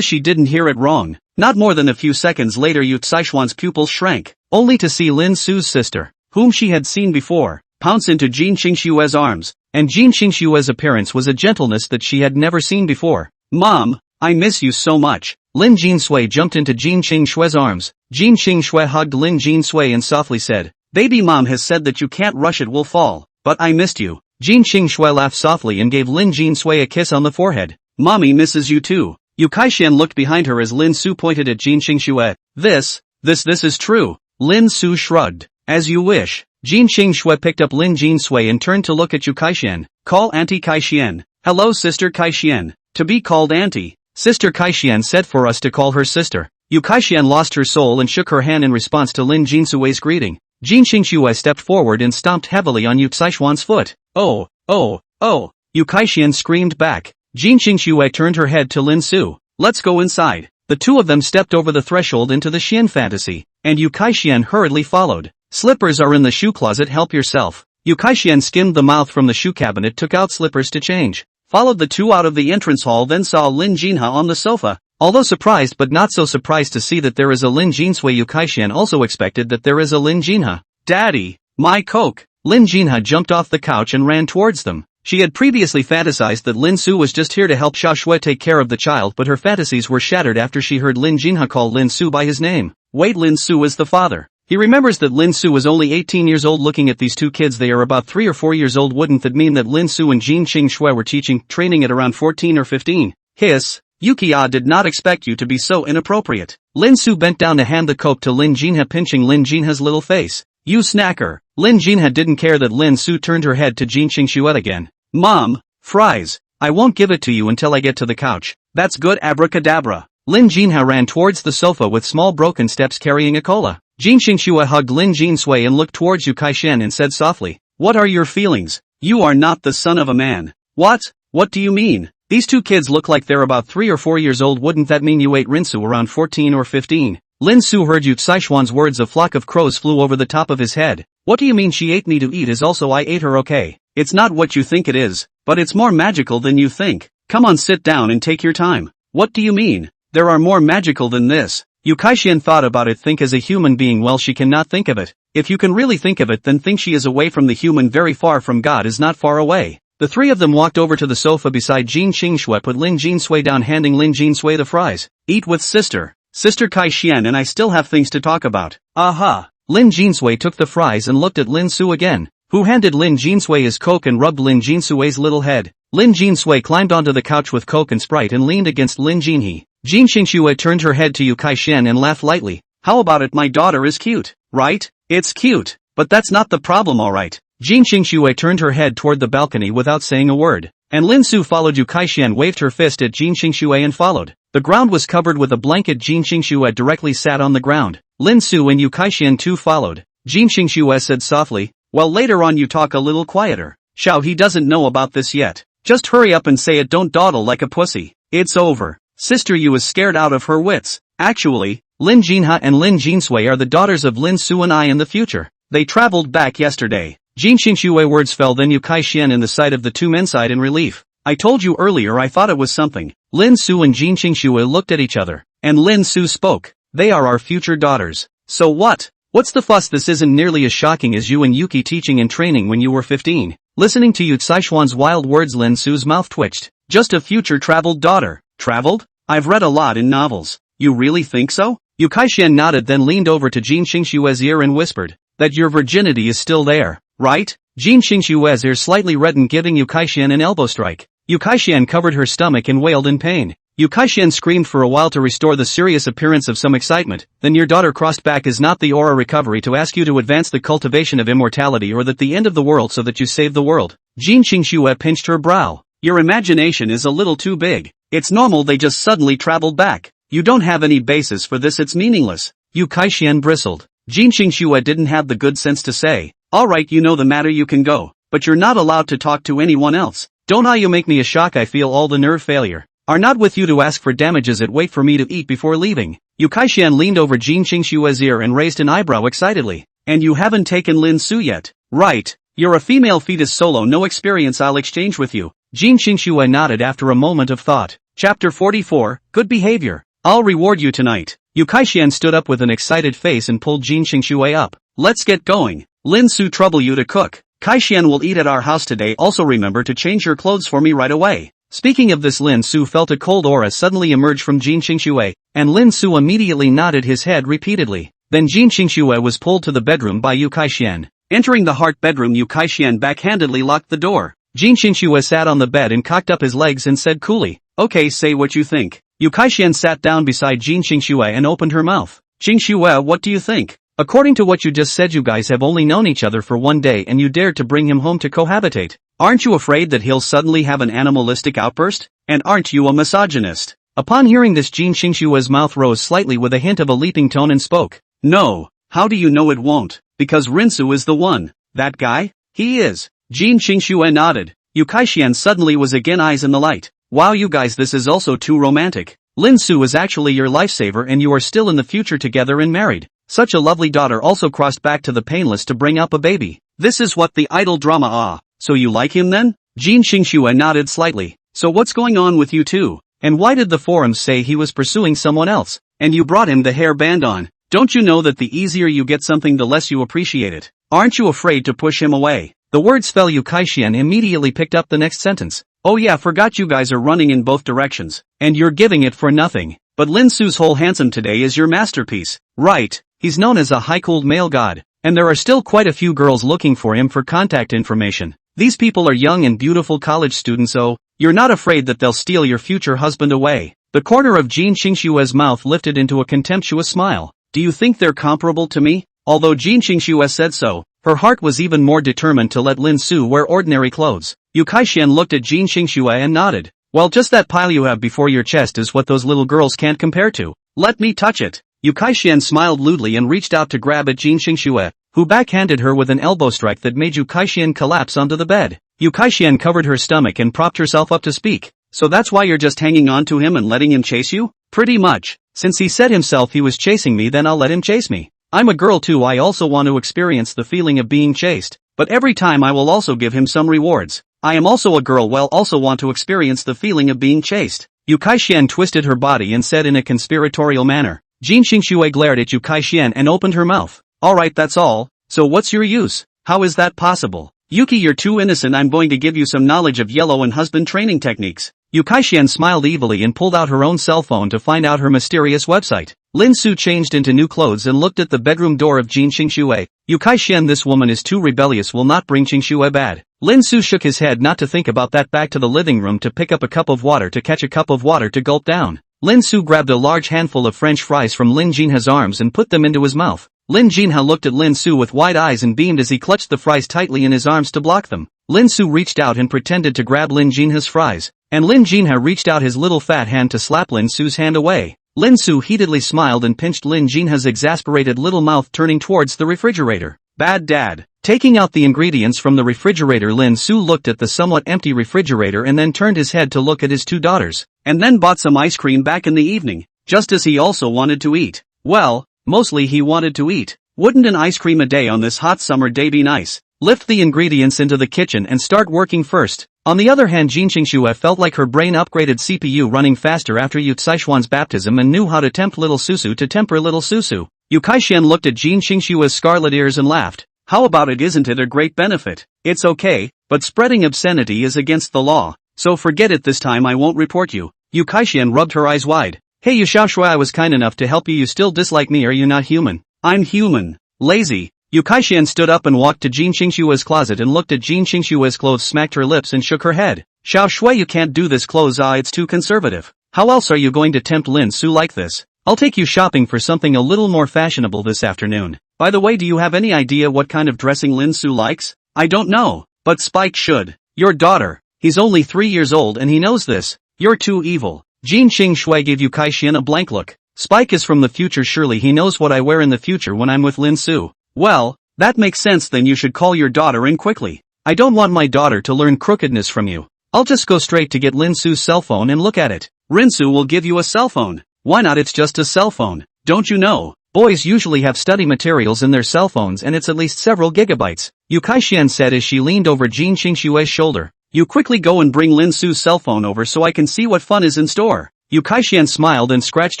she didn't hear it wrong. Not more than a few seconds later Yu Saishuan's pupils shrank, only to see Lin Su's sister, whom she had seen before, pounce into Jin Xingxue's arms, and Jin Xingxue's appearance was a gentleness that she had never seen before. Mom, I miss you so much. Lin Jinsui jumped into Jin Xingxue's arms. Jin Xingxue hugged Lin Jinsui and softly said, Baby, Mom has said that you can't rush, it will fall, but I missed you. Jin Xingxue laughed softly and gave Lin Jinsui a kiss on the forehead. Mommy misses you too. Yu Kaixian looked behind her as Lin Su pointed at Jin Xingxue. This is true. Lin Su shrugged. As you wish. Jin Xingxue picked up Lin Jinsui and turned to look at Yu Kaixian. Call Auntie Kaixian. Hello, Sister Kaixian. To be called Auntie. Sister Kaixian said for us to call her sister. Yu Kaixian lost her soul and shook her hand in response to Lin Jinsui's greeting. Jin Xingxue stepped forward and stomped heavily on Yu Saishuan's foot. Oh! Yu Kaixian screamed back. Jin Xingxue turned her head to Lin Su. Let's go inside. The two of them stepped over the threshold into the Xian fantasy, and Yu Kaixian hurriedly followed. Slippers are in the shoe closet, help yourself. Yu Kaixian skimmed the mouth from the shoe cabinet, took out slippers to change. Followed the two out of the entrance hall, then saw Lin Jinha on the sofa. Although surprised but not so surprised to see that there is a Lin Jinsui, Yu Kaixian also expected that there is a Lin Jinha. Daddy, my Coke! Lin Jinha jumped off the couch and ran towards them. She had previously fantasized that Lin Su was just here to help Xia Shui take care of the child, but her fantasies were shattered after she heard Lin Jinha call Lin Su by his name. Wait, Lin Su is the father. He remembers that Lin Su was only 18 years old. Looking at these two kids, they are about 3 or 4 years old. Wouldn't that mean that Lin Su and Jin Qing Shui were training at around 14 or 15? Hiss, Yuki-ah did not expect you to be so inappropriate. Lin Su bent down to hand the Coke to Lin Jinha, pinching Lin Jinha's little face. You snacker. Lin Jinha didn't care that Lin Su turned her head to Jin Qing Shui again. Mom, fries. I won't give it to you until I get to the couch. That's good, abracadabra. Lin Jinha ran towards the sofa with small broken steps carrying a cola. Jin Qing Shui hugged Lin Jin Sui and looked towards Yu Kai-shen and said softly, What are your feelings? You are not the son of a man. What? What do you mean? These two kids look like they're about 3 or 4 years old. Wouldn't that mean you ate Rinsu around 14 or 15? Lin Su heard Yu Caishuan's words. A flock of crows flew over the top of his head. What do you mean she ate me to eat? Is also I ate her. Okay. It's not what you think it is, but it's more magical than you think. Come on, sit down and take your time. What do you mean? There are more magical than this. Yu Kai-shen thought about it. Think as a human being. Well, she cannot think of it. If you can really think of it, then think she is away from the human, very far from God is not far away. The three of them walked over to the sofa beside Jin Qing Shui, put Lin Jin Sui down, handing Lin Jin Sui the fries. Eat with sister. Sister Kai-shen and I still have things to talk about. Aha. Lin Jin Sui took the fries and looked at Lin Su again, who handed Lin Jin Sui his Coke and rubbed Lin Jin Sui's little head. Lin Jin Sui climbed onto the couch with Coke and Sprite and leaned against Lin Jinhe. Jin Qing Shui turned her head to Yu Kai-shen and laughed lightly. How about it? My daughter is cute, right? It's cute, but that's not the problem, alright. Jin Qing Shui turned her head toward the balcony without saying a word, and Lin Su followed. Yu Kai-shen waved her fist at Jin Qing Shui and followed. The ground was covered with a blanket. Jin Qing Shui directly sat on the ground. Lin Su and Yu Kai-shen too followed. Jin Qing Shui said softly, well, later on you talk a little quieter. Xiao, he doesn't know about this yet. Just hurry up and say it, don't dawdle like a pussy. It's over. Sister Yu is scared out of her wits. Actually, Lin Jinha and Lin Jin Sui are the daughters of Lin Su and I in the future. They traveled back yesterday. Jin Qing Shui words fell, then Yu Kai-shen in the sight of the two men sighed in relief. I told you earlier I thought it was something. Lin Su and Jin Qing Shui looked at each other, and Lin Su spoke. They are our future daughters. So what? What's the fuss? This isn't nearly as shocking as you and Yuki teaching and training when you were 15. Listening to Yu Caishuan's wild words, Lin Su's mouth twitched. Just a future traveled daughter. Traveled? I've read a lot in novels. You really think so? Yu Kai-shen nodded, then leaned over to Jin Qing Shui's ear and whispered, that your virginity is still there, right? Jin Qing Shui's ear slightly reddened, giving Yu Kai-shen an elbow strike. Yu Kai-shen covered her stomach and wailed in pain. Yu Kai-shen screamed for a while to restore the serious appearance of some excitement. Then your daughter crossed back. Is not the aura recovery to ask you to advance the cultivation of immortality, or that the end of the world so that you save the world? Jin Qing Shui pinched her brow. Your imagination is a little too big. It's normal they just suddenly traveled back. You don't have any basis for this, it's meaningless. Yu Kai-shen bristled. Jin Qing Shui didn't have the good sense to say, alright, you know the matter, you can go. But you're not allowed to talk to anyone else. Don't you make me a shock. I feel all the nerve failure. Are not with you to ask for damages. It wait for me to eat before leaving. Yu Kai-shen leaned over Jin Qing Shui's ear and raised an eyebrow excitedly. And you haven't taken Lin Su yet? Right. You're a female fetus solo, no experience. I'll exchange with you. Jin Qing Shui nodded after a moment of thought. Chapter 44, Good Behavior. I'll reward you tonight. Yu Kai-shen stood up with an excited face and pulled Jin Qing Shui up. Let's get going. Lin Su trouble you to cook. Kai-shen will eat at our house today. Also remember to change your clothes for me right away. Speaking of this, Lin Su felt a cold aura suddenly emerge from Jin Qing Shui, and Lin Su immediately nodded his head repeatedly. Then Jin Qing Shui was pulled to the bedroom by Yu Kai-shen. Entering the heart bedroom, Yu Kai-shen backhandedly locked the door. Jin Qing Shui sat on the bed and cocked up his legs and said coolly, okay, say what you think. Yu Kai-shen sat down beside Jin Qing Shui and opened her mouth. Qing Shui, what do you think? According to what you just said, you guys have only known each other for one day and you dared to bring him home to cohabitate. Aren't you afraid that he'll suddenly have an animalistic outburst? And aren't you a misogynist? Upon hearing this, Jin Qing Shui's mouth rose slightly with a hint of a leaping tone and spoke. No. How do you know it won't? Because Rinsu is the one. That guy? He is. Jin Qing Shui nodded. Yu Kai-shen suddenly was again eyes in the light. Wow, you guys, this is also too romantic. Lin Su is actually your lifesaver and you are still in the future together and married. Such a lovely daughter, also crossed back to the painless to bring up a baby. This is what the idol drama. Ah. So you like him then? Jin Qing Shui nodded slightly. So what's going on with you two? And why did the forums say he was pursuing someone else? And you brought him the hair band on. Don't you know that the easier you get something the less you appreciate it? Aren't you afraid to push him away? The words fell. Yu Kai-shian immediately picked up the next sentence. Oh yeah, forgot you guys are running in both directions. And you're giving it for nothing. But Lin Su's whole handsome today is your masterpiece. Right, he's known as a high-cooled male god. And there are still quite a few girls looking for him for contact information. These people are young and beautiful college students, so you're not afraid that they'll steal your future husband away. The corner of Jin Qingshue's mouth lifted into a contemptuous smile. Do you think they're comparable to me? Although Jin Qingxue said so, her heart was even more determined to let Lin Su wear ordinary clothes. Yu Kai-shian looked at Jin Qingxue and nodded. Well, just that pile you have before your chest is what those little girls can't compare to. Let me touch it. Yu Kai-shian smiled lewdly and reached out to grab at Jin Qingxue, who backhanded her with an elbow strike that made Yu Kai-shian collapse onto the bed. Yu Kai-shian covered her stomach and propped herself up to speak. So that's why you're just hanging on to him and letting him chase you? Pretty much. Since he said himself he was chasing me, then I'll let him chase me. I'm a girl too. I also want to experience the feeling of being chased. But every time I will also give him some rewards. I am also a girl, well, also want to experience the feeling of being chased. Yu Kai-shian twisted her body and said in a conspiratorial manner. Jin Qingxue glared at Yu Kai-shian and opened her mouth. Alright, that's all. So what's your use? How is that possible? Yuki, you're too innocent. I'm going to give you some knowledge of yellow and husband training techniques. Yu Kai-shian smiled evilly and pulled out her own cell phone to find out her mysterious website. Lin Su changed into new clothes and looked at the bedroom door of Jin Qingxue. Yu Kai-shian, this woman is too rebellious, will not bring Qingxue bad. Lin Su shook his head not to think about that. Back to the living room to pick up a cup of water to catch a cup of water to gulp down. Lin Su grabbed a large handful of French fries from Lin Jinha's arms and put them into his mouth. Lin Jinha looked at Lin Su with wide eyes and beamed as he clutched the fries tightly in his arms to block them. Lin Su reached out and pretended to grab Lin Jinha's fries, and Lin Jinha reached out his little fat hand to slap Lin Su's hand away. Lin Su heatedly smiled and pinched Lin Jinha's exasperated little mouth, turning towards the refrigerator. Bad dad. Taking out the ingredients from the refrigerator, Lin Su looked at the somewhat empty refrigerator and then turned his head to look at his two daughters, and then bought some ice cream back in the evening, just as he also wanted to eat. Well, mostly he wanted to eat. Wouldn't an ice cream a day on this hot summer day be nice? Lift the ingredients into the kitchen and start working first. On the other hand, Jin Qingxue felt like her brain upgraded CPU running faster after Yu Caishuan's baptism and knew how to tempt little Susu to temper little Susu. Yu Kai-shian looked at Jin Qingxue's scarlet ears and laughed. How about it? Isn't it a great benefit? It's okay, but spreading obscenity is against the law. So forget it, this time I won't report you. Yu Kai-shian rubbed her eyes wide. Hey Yu Xiaoshui, I was kind enough to help you. You still dislike me? Are you not human? I'm human. Lazy. Yu Kai-shian stood up and walked to Jin Qingxue's closet and looked at Jin Qingxue's clothes, smacked her lips and shook her head. Xiao Shui, you can't do this clothes, it's too conservative. How else are you going to tempt Lin Su like this? I'll take you shopping for something a little more fashionable this afternoon. By the way, do you have any idea what kind of dressing Lin Su likes? I don't know, but Spike should. Your daughter. He's only 3 years old and he knows this. You're too evil. Jin Qingxue gave Yu Kai-shian a blank look. Spike is from the future, surely he knows what I wear in the future when I'm with Lin Su. Well, that makes sense. Then you should call your daughter in quickly. I don't want my daughter to learn crookedness from you. I'll just go straight to get Lin Su's cell phone and look at it. Rinsu will give you a cell phone. Why not? It's just a cell phone. Don't you know? Boys usually have study materials in their cell phones and it's at least several gigabytes. Yu Kai-shian said as she leaned over Jin Qingxue's shoulder. You quickly go and bring Lin Su's cell phone over so I can see what fun is in store. Yu Kai-shian smiled and scratched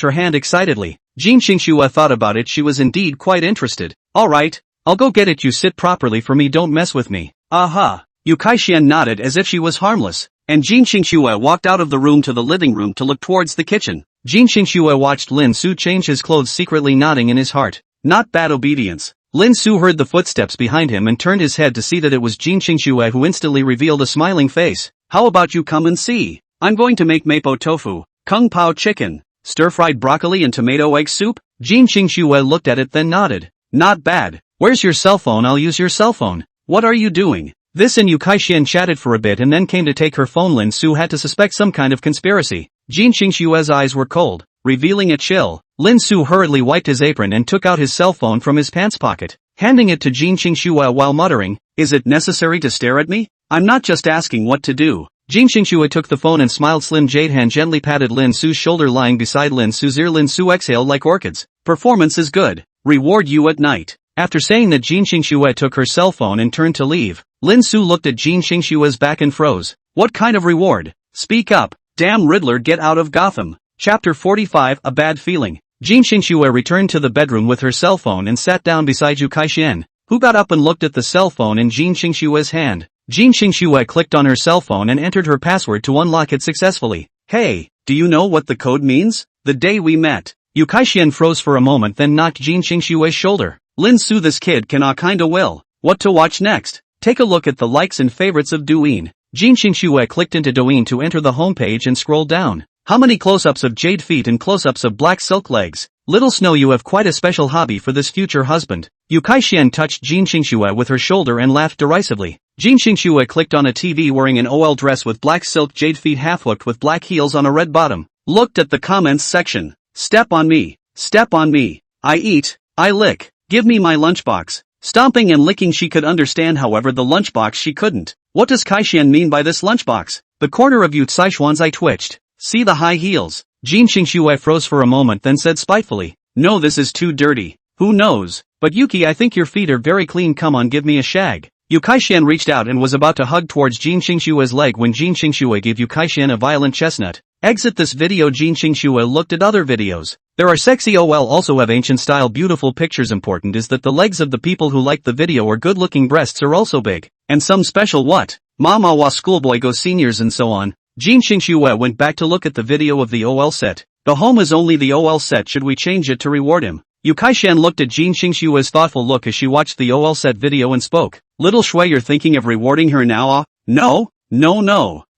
her hand excitedly. Jin Qingxue thought about it. She was indeed quite interested. Alright, I'll go get it. You sit properly for me, don't mess with me. Aha. Yu Kai-shian nodded as if she was harmless, and Jin Qingxue walked out of the room to the living room to look towards the kitchen. Jin Qingxue watched Lin Su change his clothes, secretly nodding in his heart. Not bad obedience. Lin Su heard the footsteps behind him and turned his head to see that it was Jin Qingxue, who instantly revealed a smiling face. How about you come and see? I'm going to make mapo tofu, kung pao chicken, stir-fried broccoli and tomato egg soup. Jin Qingxue looked at it then nodded. Not bad. Where's your cell phone? I'll use your cell phone. What are you doing? This and Yu Kai-shian chatted for a bit and then came to take her phone. Lin Su had to suspect some kind of conspiracy. Jin Qingxue's eyes were cold, revealing a chill. Lin Su hurriedly wiped his apron and took out his cell phone from his pants pocket, handing it to Jin Qingxue while muttering, "Is it necessary to stare at me? I'm not just asking what to do." Jin Qingxue took the phone and smiled. Slim jade hand gently patted Lin Su's shoulder lying beside Lin Su's ear. Lin Su exhaled like orchids. Performance is good. Reward you at night. After saying that, Jin Qingxue took her cell phone and turned to leave. Lin Su looked at Jin Qingxue's back and froze. What kind of reward? Speak up. Damn Riddler, get out of Gotham. Chapter 45, A Bad Feeling. Jin Qingxue returned to the bedroom with her cell phone and sat down beside Yu Kai-shian, Who got up and looked at the cell phone in Jin Xingshue's hand? Jin Xingxue clicked on her cell phone and entered her password to unlock it successfully. Hey, do you know what the code means? The day we met. Yu Kaixian froze for a moment, then knocked Jin Xingshue's shoulder. Lin Su, this kid cannot kinda will. What to watch next? Take a look at the likes and favorites of Douyin. Jin Xingxue clicked into Douyin to enter the homepage and scrolled down. How many close-ups of jade feet and close-ups of black silk legs? Little Snow, you have quite a special hobby for this future husband. Yu Kaixian touched Jin Xingxue with her shoulder and laughed derisively. Jin Xingxue clicked on a TV wearing an OL dress with black silk jade feet half-hooked with black heels on a red bottom. Looked at the comments section. Step on me. Step on me. I eat. I lick. Give me my lunchbox. Stomping and licking she could understand, however the lunchbox she couldn't. What does Kaixian mean by this lunchbox? The corner of Yu Caixuan's eye twitched. See the high heels. Jin Xingxue froze for a moment, then said spitefully. No, this is too dirty. Who knows? But Yuki, I think your feet are very clean, come on, give me a shag. Yu Kaixian reached out and was about to hug towards Jin Xingxue's leg when Jin Xingxue gave Yu Kaixian a violent chestnut. Exit this video. Jin Xingxue looked at other videos. There are sexy OL also have ancient style beautiful pictures. Important is that the legs of the people who like the video or good looking breasts are also big. And some special what? Manhwa schoolboy go seniors and so on. Jin Xingxue went back to look at the video of the OL set. The home is only the OL set, should we change it to reward him? Yu Kaixian looked at Jin Xingxue's thoughtful look as she watched the OL set video and spoke. Little Shui, you're thinking of rewarding her now? No.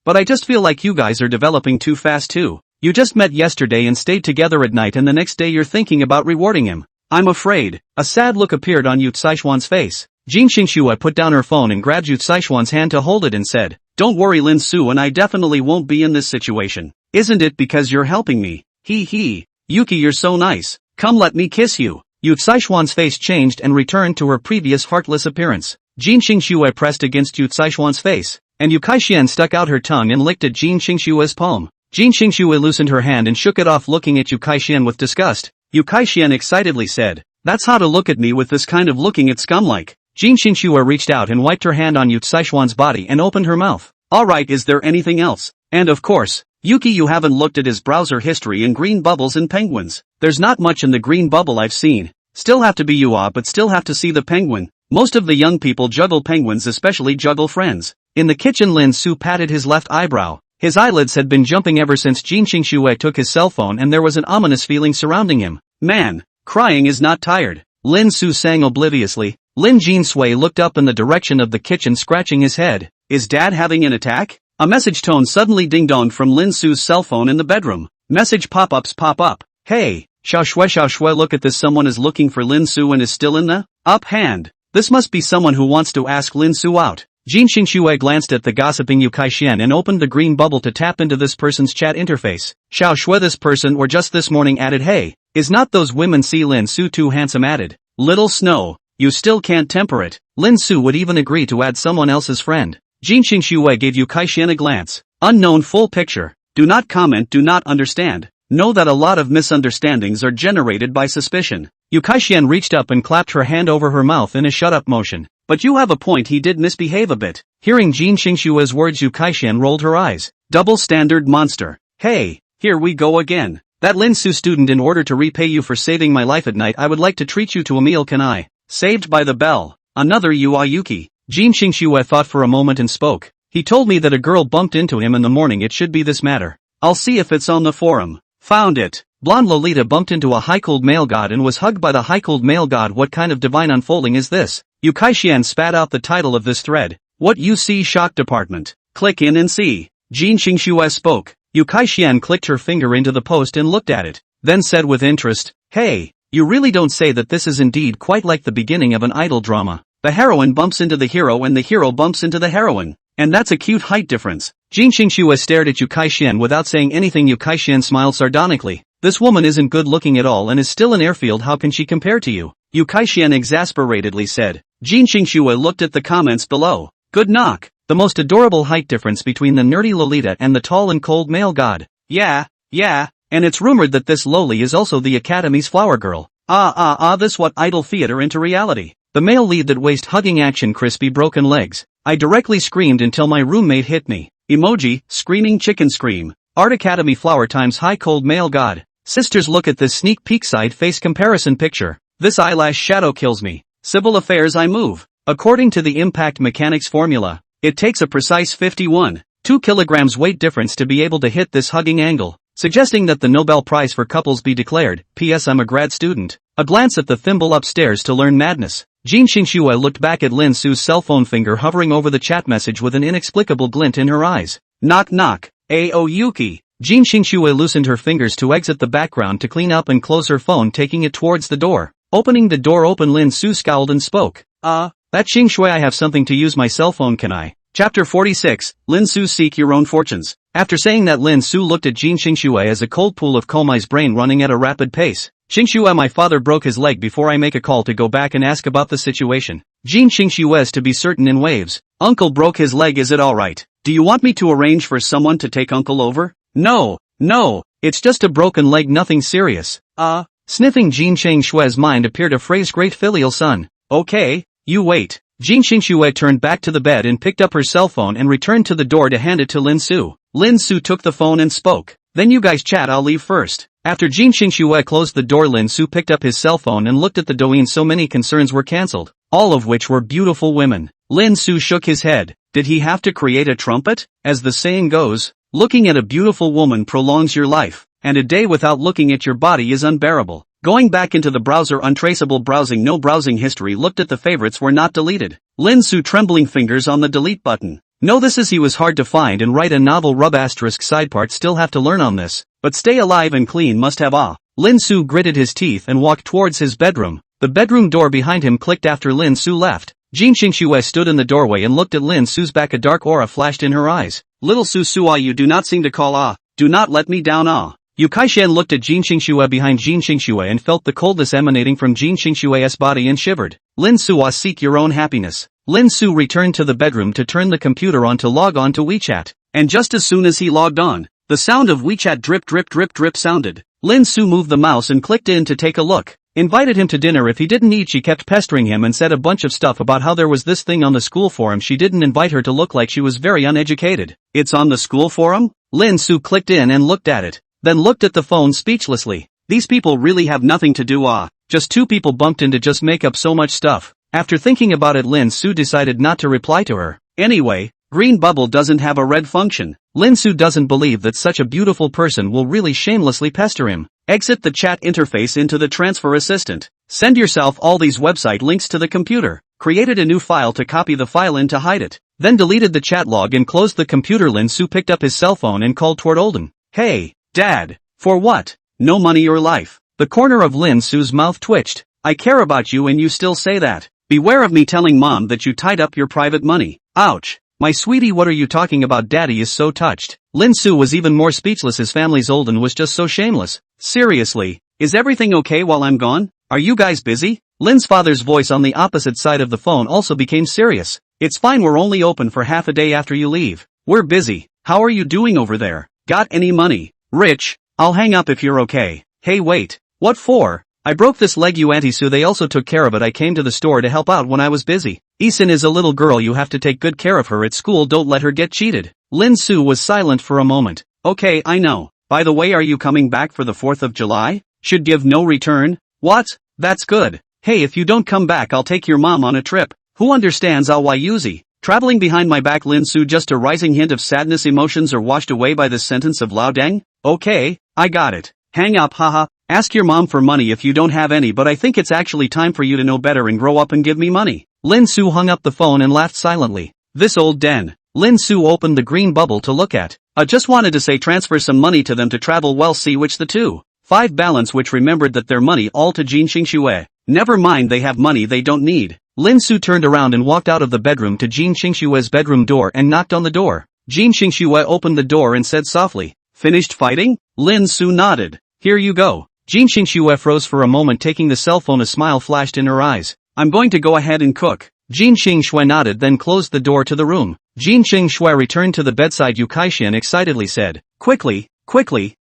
But I just feel like you guys are developing too fast too. You just met yesterday and stayed together at night, and the next day you're thinking about rewarding him. I'm afraid. A sad look appeared on Yu Caixuan's face. Jin Xingxue put down her phone and grabbed Yu Caixuan's hand to hold it and said, Don't worry, Lin Su and I definitely won't be in this situation. Isn't it because you're helping me? Hee. Yuki, you're so nice. Come, let me kiss you. Yu Caixuan's face changed and returned to her previous heartless appearance. Jin Xingxue pressed against Yu Caixuan's face, and Yu Kaixian stuck out her tongue and licked at Jin Xingxue's palm. Jin Xingxue loosened her hand and shook it off, looking at Yu Kaixian with disgust. Yu Kaixian excitedly said, That's how to look at me, with this kind of looking at scum-like. Jin Xingxue reached out and wiped her hand on Yu Caixuan's body and opened her mouth. Alright, is there anything else? And of course, Yuki, you haven't looked at his browser history and green bubbles and penguins. There's not much in the green bubble I've seen. Still have to be you, but still have to see the penguin. Most of the young people juggle penguins, especially juggle friends. In the kitchen, Lin Su patted his left eyebrow. His eyelids had been jumping ever since Jin Xingxue took his cell phone, and there was an ominous feeling surrounding him. Man, crying is not tired. Lin Su sang obliviously. Lin Jinsui looked up in the direction of the kitchen, scratching his head. Is Dad having an attack? A message tone suddenly ding-donged from Lin Su's cell phone in the bedroom. Message pop-ups pop up. Hey, Xiao Shui, look at this. Someone is looking for Lin Su and is still in the up hand. This must be someone who wants to ask Lin Su out. Jin Xingxue glanced at the gossiping Yu Kaixian and opened the green bubble to tap into this person's chat interface. Xiao Shui, this person or just this morning added, Hey, is not those women see Lin Su too handsome added. Little Snow, you still can't temper it. Lin Su would even agree to add someone else's friend. Jin Xingxue gave Yu Kaixian a glance. Unknown full picture. Do not comment, do not understand. Know that a lot of misunderstandings are generated by suspicion. Yu Kaixian reached up and clapped her hand over her mouth in a shut-up motion. But you have a point, he did misbehave a bit. Hearing Jin Xingxue's words, Yu Kaixian rolled her eyes. Double standard monster. Hey, here we go again. That Lin Su student, in order to repay you for saving my life at night, I would like to treat you to a meal, can I? Saved by the bell. Another Yuki. Jin Xingxue thought for a moment and spoke. He told me that a girl bumped into him in the morning. It should be this matter. I'll see if it's on the forum. Found it. Blonde Lolita bumped into a high-cooled male god and was hugged by the high-cooled male god. What kind of divine unfolding is this? Yu Kaixian spat out the title of this thread. What you see, shock department. Click in and see. Jin Xingxue spoke. Yu Kaixian clicked her finger into the post and looked at it, then said with interest, Hey, you really don't say that this is indeed quite like the beginning of an idol drama. The heroine bumps into the hero and the hero bumps into the heroine. And that's a cute height difference. Jin Xingxue stared at Yu Kaixian without saying anything. Yu Kaixian smiled sardonically. This woman isn't good looking at all and is still an airfield. How can she compare to you? Yu Kaixian exasperately said. Jin Xingxue looked at the comments below. Good knock. The most adorable height difference between the nerdy Lolita and the tall and cold male god. Yeah, and it's rumored that this loli is also the Academy's flower girl. This what idol theater into reality. The male lead that waist hugging action, crispy broken legs. I directly screamed until my roommate hit me. Emoji, screaming chicken scream. Art Academy flower times high cold male god. Sisters, look at this sneak peek side face comparison picture. This eyelash shadow kills me. civil affairs I move. According to the impact mechanics formula, it takes a precise 51.2 kilograms weight difference to be able to hit this hugging angle, suggesting that the Nobel Prize for couples be declared. P.S. I'm a grad student. A glance at the thimble upstairs to learn madness. Jin Xingxue looked back at Lin Su's cell phone, finger hovering over the chat message with an inexplicable glint in her eyes. Knock knock. Ao Yuki. Jin Xingxue loosened her fingers to exit the background to clean up and close her phone, taking it towards the door. Opening the door open, Lin Su scowled and spoke. That Xingxue, I have something to use my cell phone, can I? Chapter 46, Lin Su Seek Your Own Fortunes. After saying that, Lin Su looked at Jin Xingxue as a cold pool of Komai's brain running at a rapid pace. Xingxue, my father broke his leg before I make a call to go back and ask about the situation. Jin Xingxue's to be certain in waves. Uncle broke his leg, is it alright? Do you want me to arrange for someone to take uncle over? No, it's just a broken leg, nothing serious. Sniffing Jin Xingxue's mind appeared a phrase, great filial son. Okay, you wait. Jin Xingxue turned back to the bed and picked up her cell phone and returned to the door to hand it to Lin Su. Lin Su took the phone and spoke. Then you guys chat, I'll leave first. After Jin Xingxue closed the door, Lin Su picked up his cell phone and looked at the douyin. So many concerns were cancelled, all of which were beautiful women. Lin Su shook his head. Did he have to create a trumpet? As the saying goes, looking at a beautiful woman prolongs your life, and a day without looking at your body is unbearable. Going back into the browser, untraceable browsing, no browsing history, looked at the favorites were not deleted. Lin Su trembling fingers on the delete button. No, this is he was hard to find and write a novel. Rub asterisk side part, still have to learn on this, but stay alive and clean must have. Lin Su gritted his teeth and walked towards his bedroom. The bedroom door behind him clicked after Lin Su left. Jin Xingxue stood in the doorway and looked at Lin Su's back. A dark aura flashed in her eyes. Little Su Su, you do not seem to call. Do not let me down. Yu Kaishan looked at Jin Xingxue behind Jin Xingxue and felt the coldness emanating from Jin Xingxue's body and shivered. Lin Su, seek your own happiness. Lin Su returned to the bedroom to turn the computer on to log on to WeChat. And just as soon as he logged on, the sound of WeChat drip drip drip drip sounded. Lin Su moved the mouse and clicked in to take a look. Invited him to dinner if he didn't eat. She kept pestering him and said a bunch of stuff about how there was this thing on the school forum. She didn't invite her to look like she was very uneducated. It's on the school forum? Lin Su clicked in and looked at it, then looked at the phone speechlessly. These people really have nothing to do. Just two people bumped in to just make up so much stuff. After thinking about it, Lin Su decided not to reply to her. Anyway, green bubble doesn't have a red function. Lin Su doesn't believe that such a beautiful person will really shamelessly pester him. Exit the chat interface into the transfer assistant. Send yourself all these website links to the computer. Created a new file to copy the file in to hide it. Then deleted the chat log and closed the computer. Lin Su picked up his cell phone and called toward Olden. Hey, Dad. For what? No money or life. The corner of Lin Su's mouth twitched. I care about you and you still say that. Beware of me telling Mom that you tied up your private money. Ouch. My sweetie, what are you talking about? Daddy is so touched. Lin Su was even more speechless. His family's Olden was just so shameless. Seriously, is everything okay while I'm gone? Are you guys busy? Lin's father's voice on the opposite side of the phone also became serious. It's fine, we're only open for half a day after you leave. We're busy. How are you doing over there? Got any money? Rich? I'll hang up if you're okay. Hey wait. What for? I broke this leg, you Auntie Sue. They also took care of it. I came to the store to help out when I was busy. Isin is a little girl, you have to take good care of her at school, don't let her get cheated. Lin Su was silent for a moment. Okay, I know. By the way, are you coming back for the 4th of July? Should give no return? What? That's good. Hey, if you don't come back I'll take your mom on a trip. Who understands Aoyuzi? Traveling behind my back. Lin Su, just a rising hint of sadness. Emotions are washed away by this sentence of Lao Deng. Okay, I got it. Hang up, haha. Ask your mom for money if you don't have any, but I think it's actually time for you to know better and grow up and give me money. Lin Su hung up the phone and laughed silently. This old den. Lin Su opened the green bubble to look at. I just wanted to say transfer some money to them to travel well, see which the 2.5 balance, which remembered that their money all to Jin Xingxue. Never mind, they have money they don't need. Lin Su turned around and walked out of the bedroom to Jin Xingxue's bedroom door and knocked on the door. Jin Xingxue opened the door and said softly, "Finished fighting?" Lin Su nodded. "Here you go." Jin Xingxue froze for a moment, taking the cell phone. A smile flashed in her eyes. "I'm going to go ahead and cook." Jin Xingxue nodded, then closed the door to the room. Jin Xingxue returned to the bedside. Yu Kaishan excitedly said, Quickly,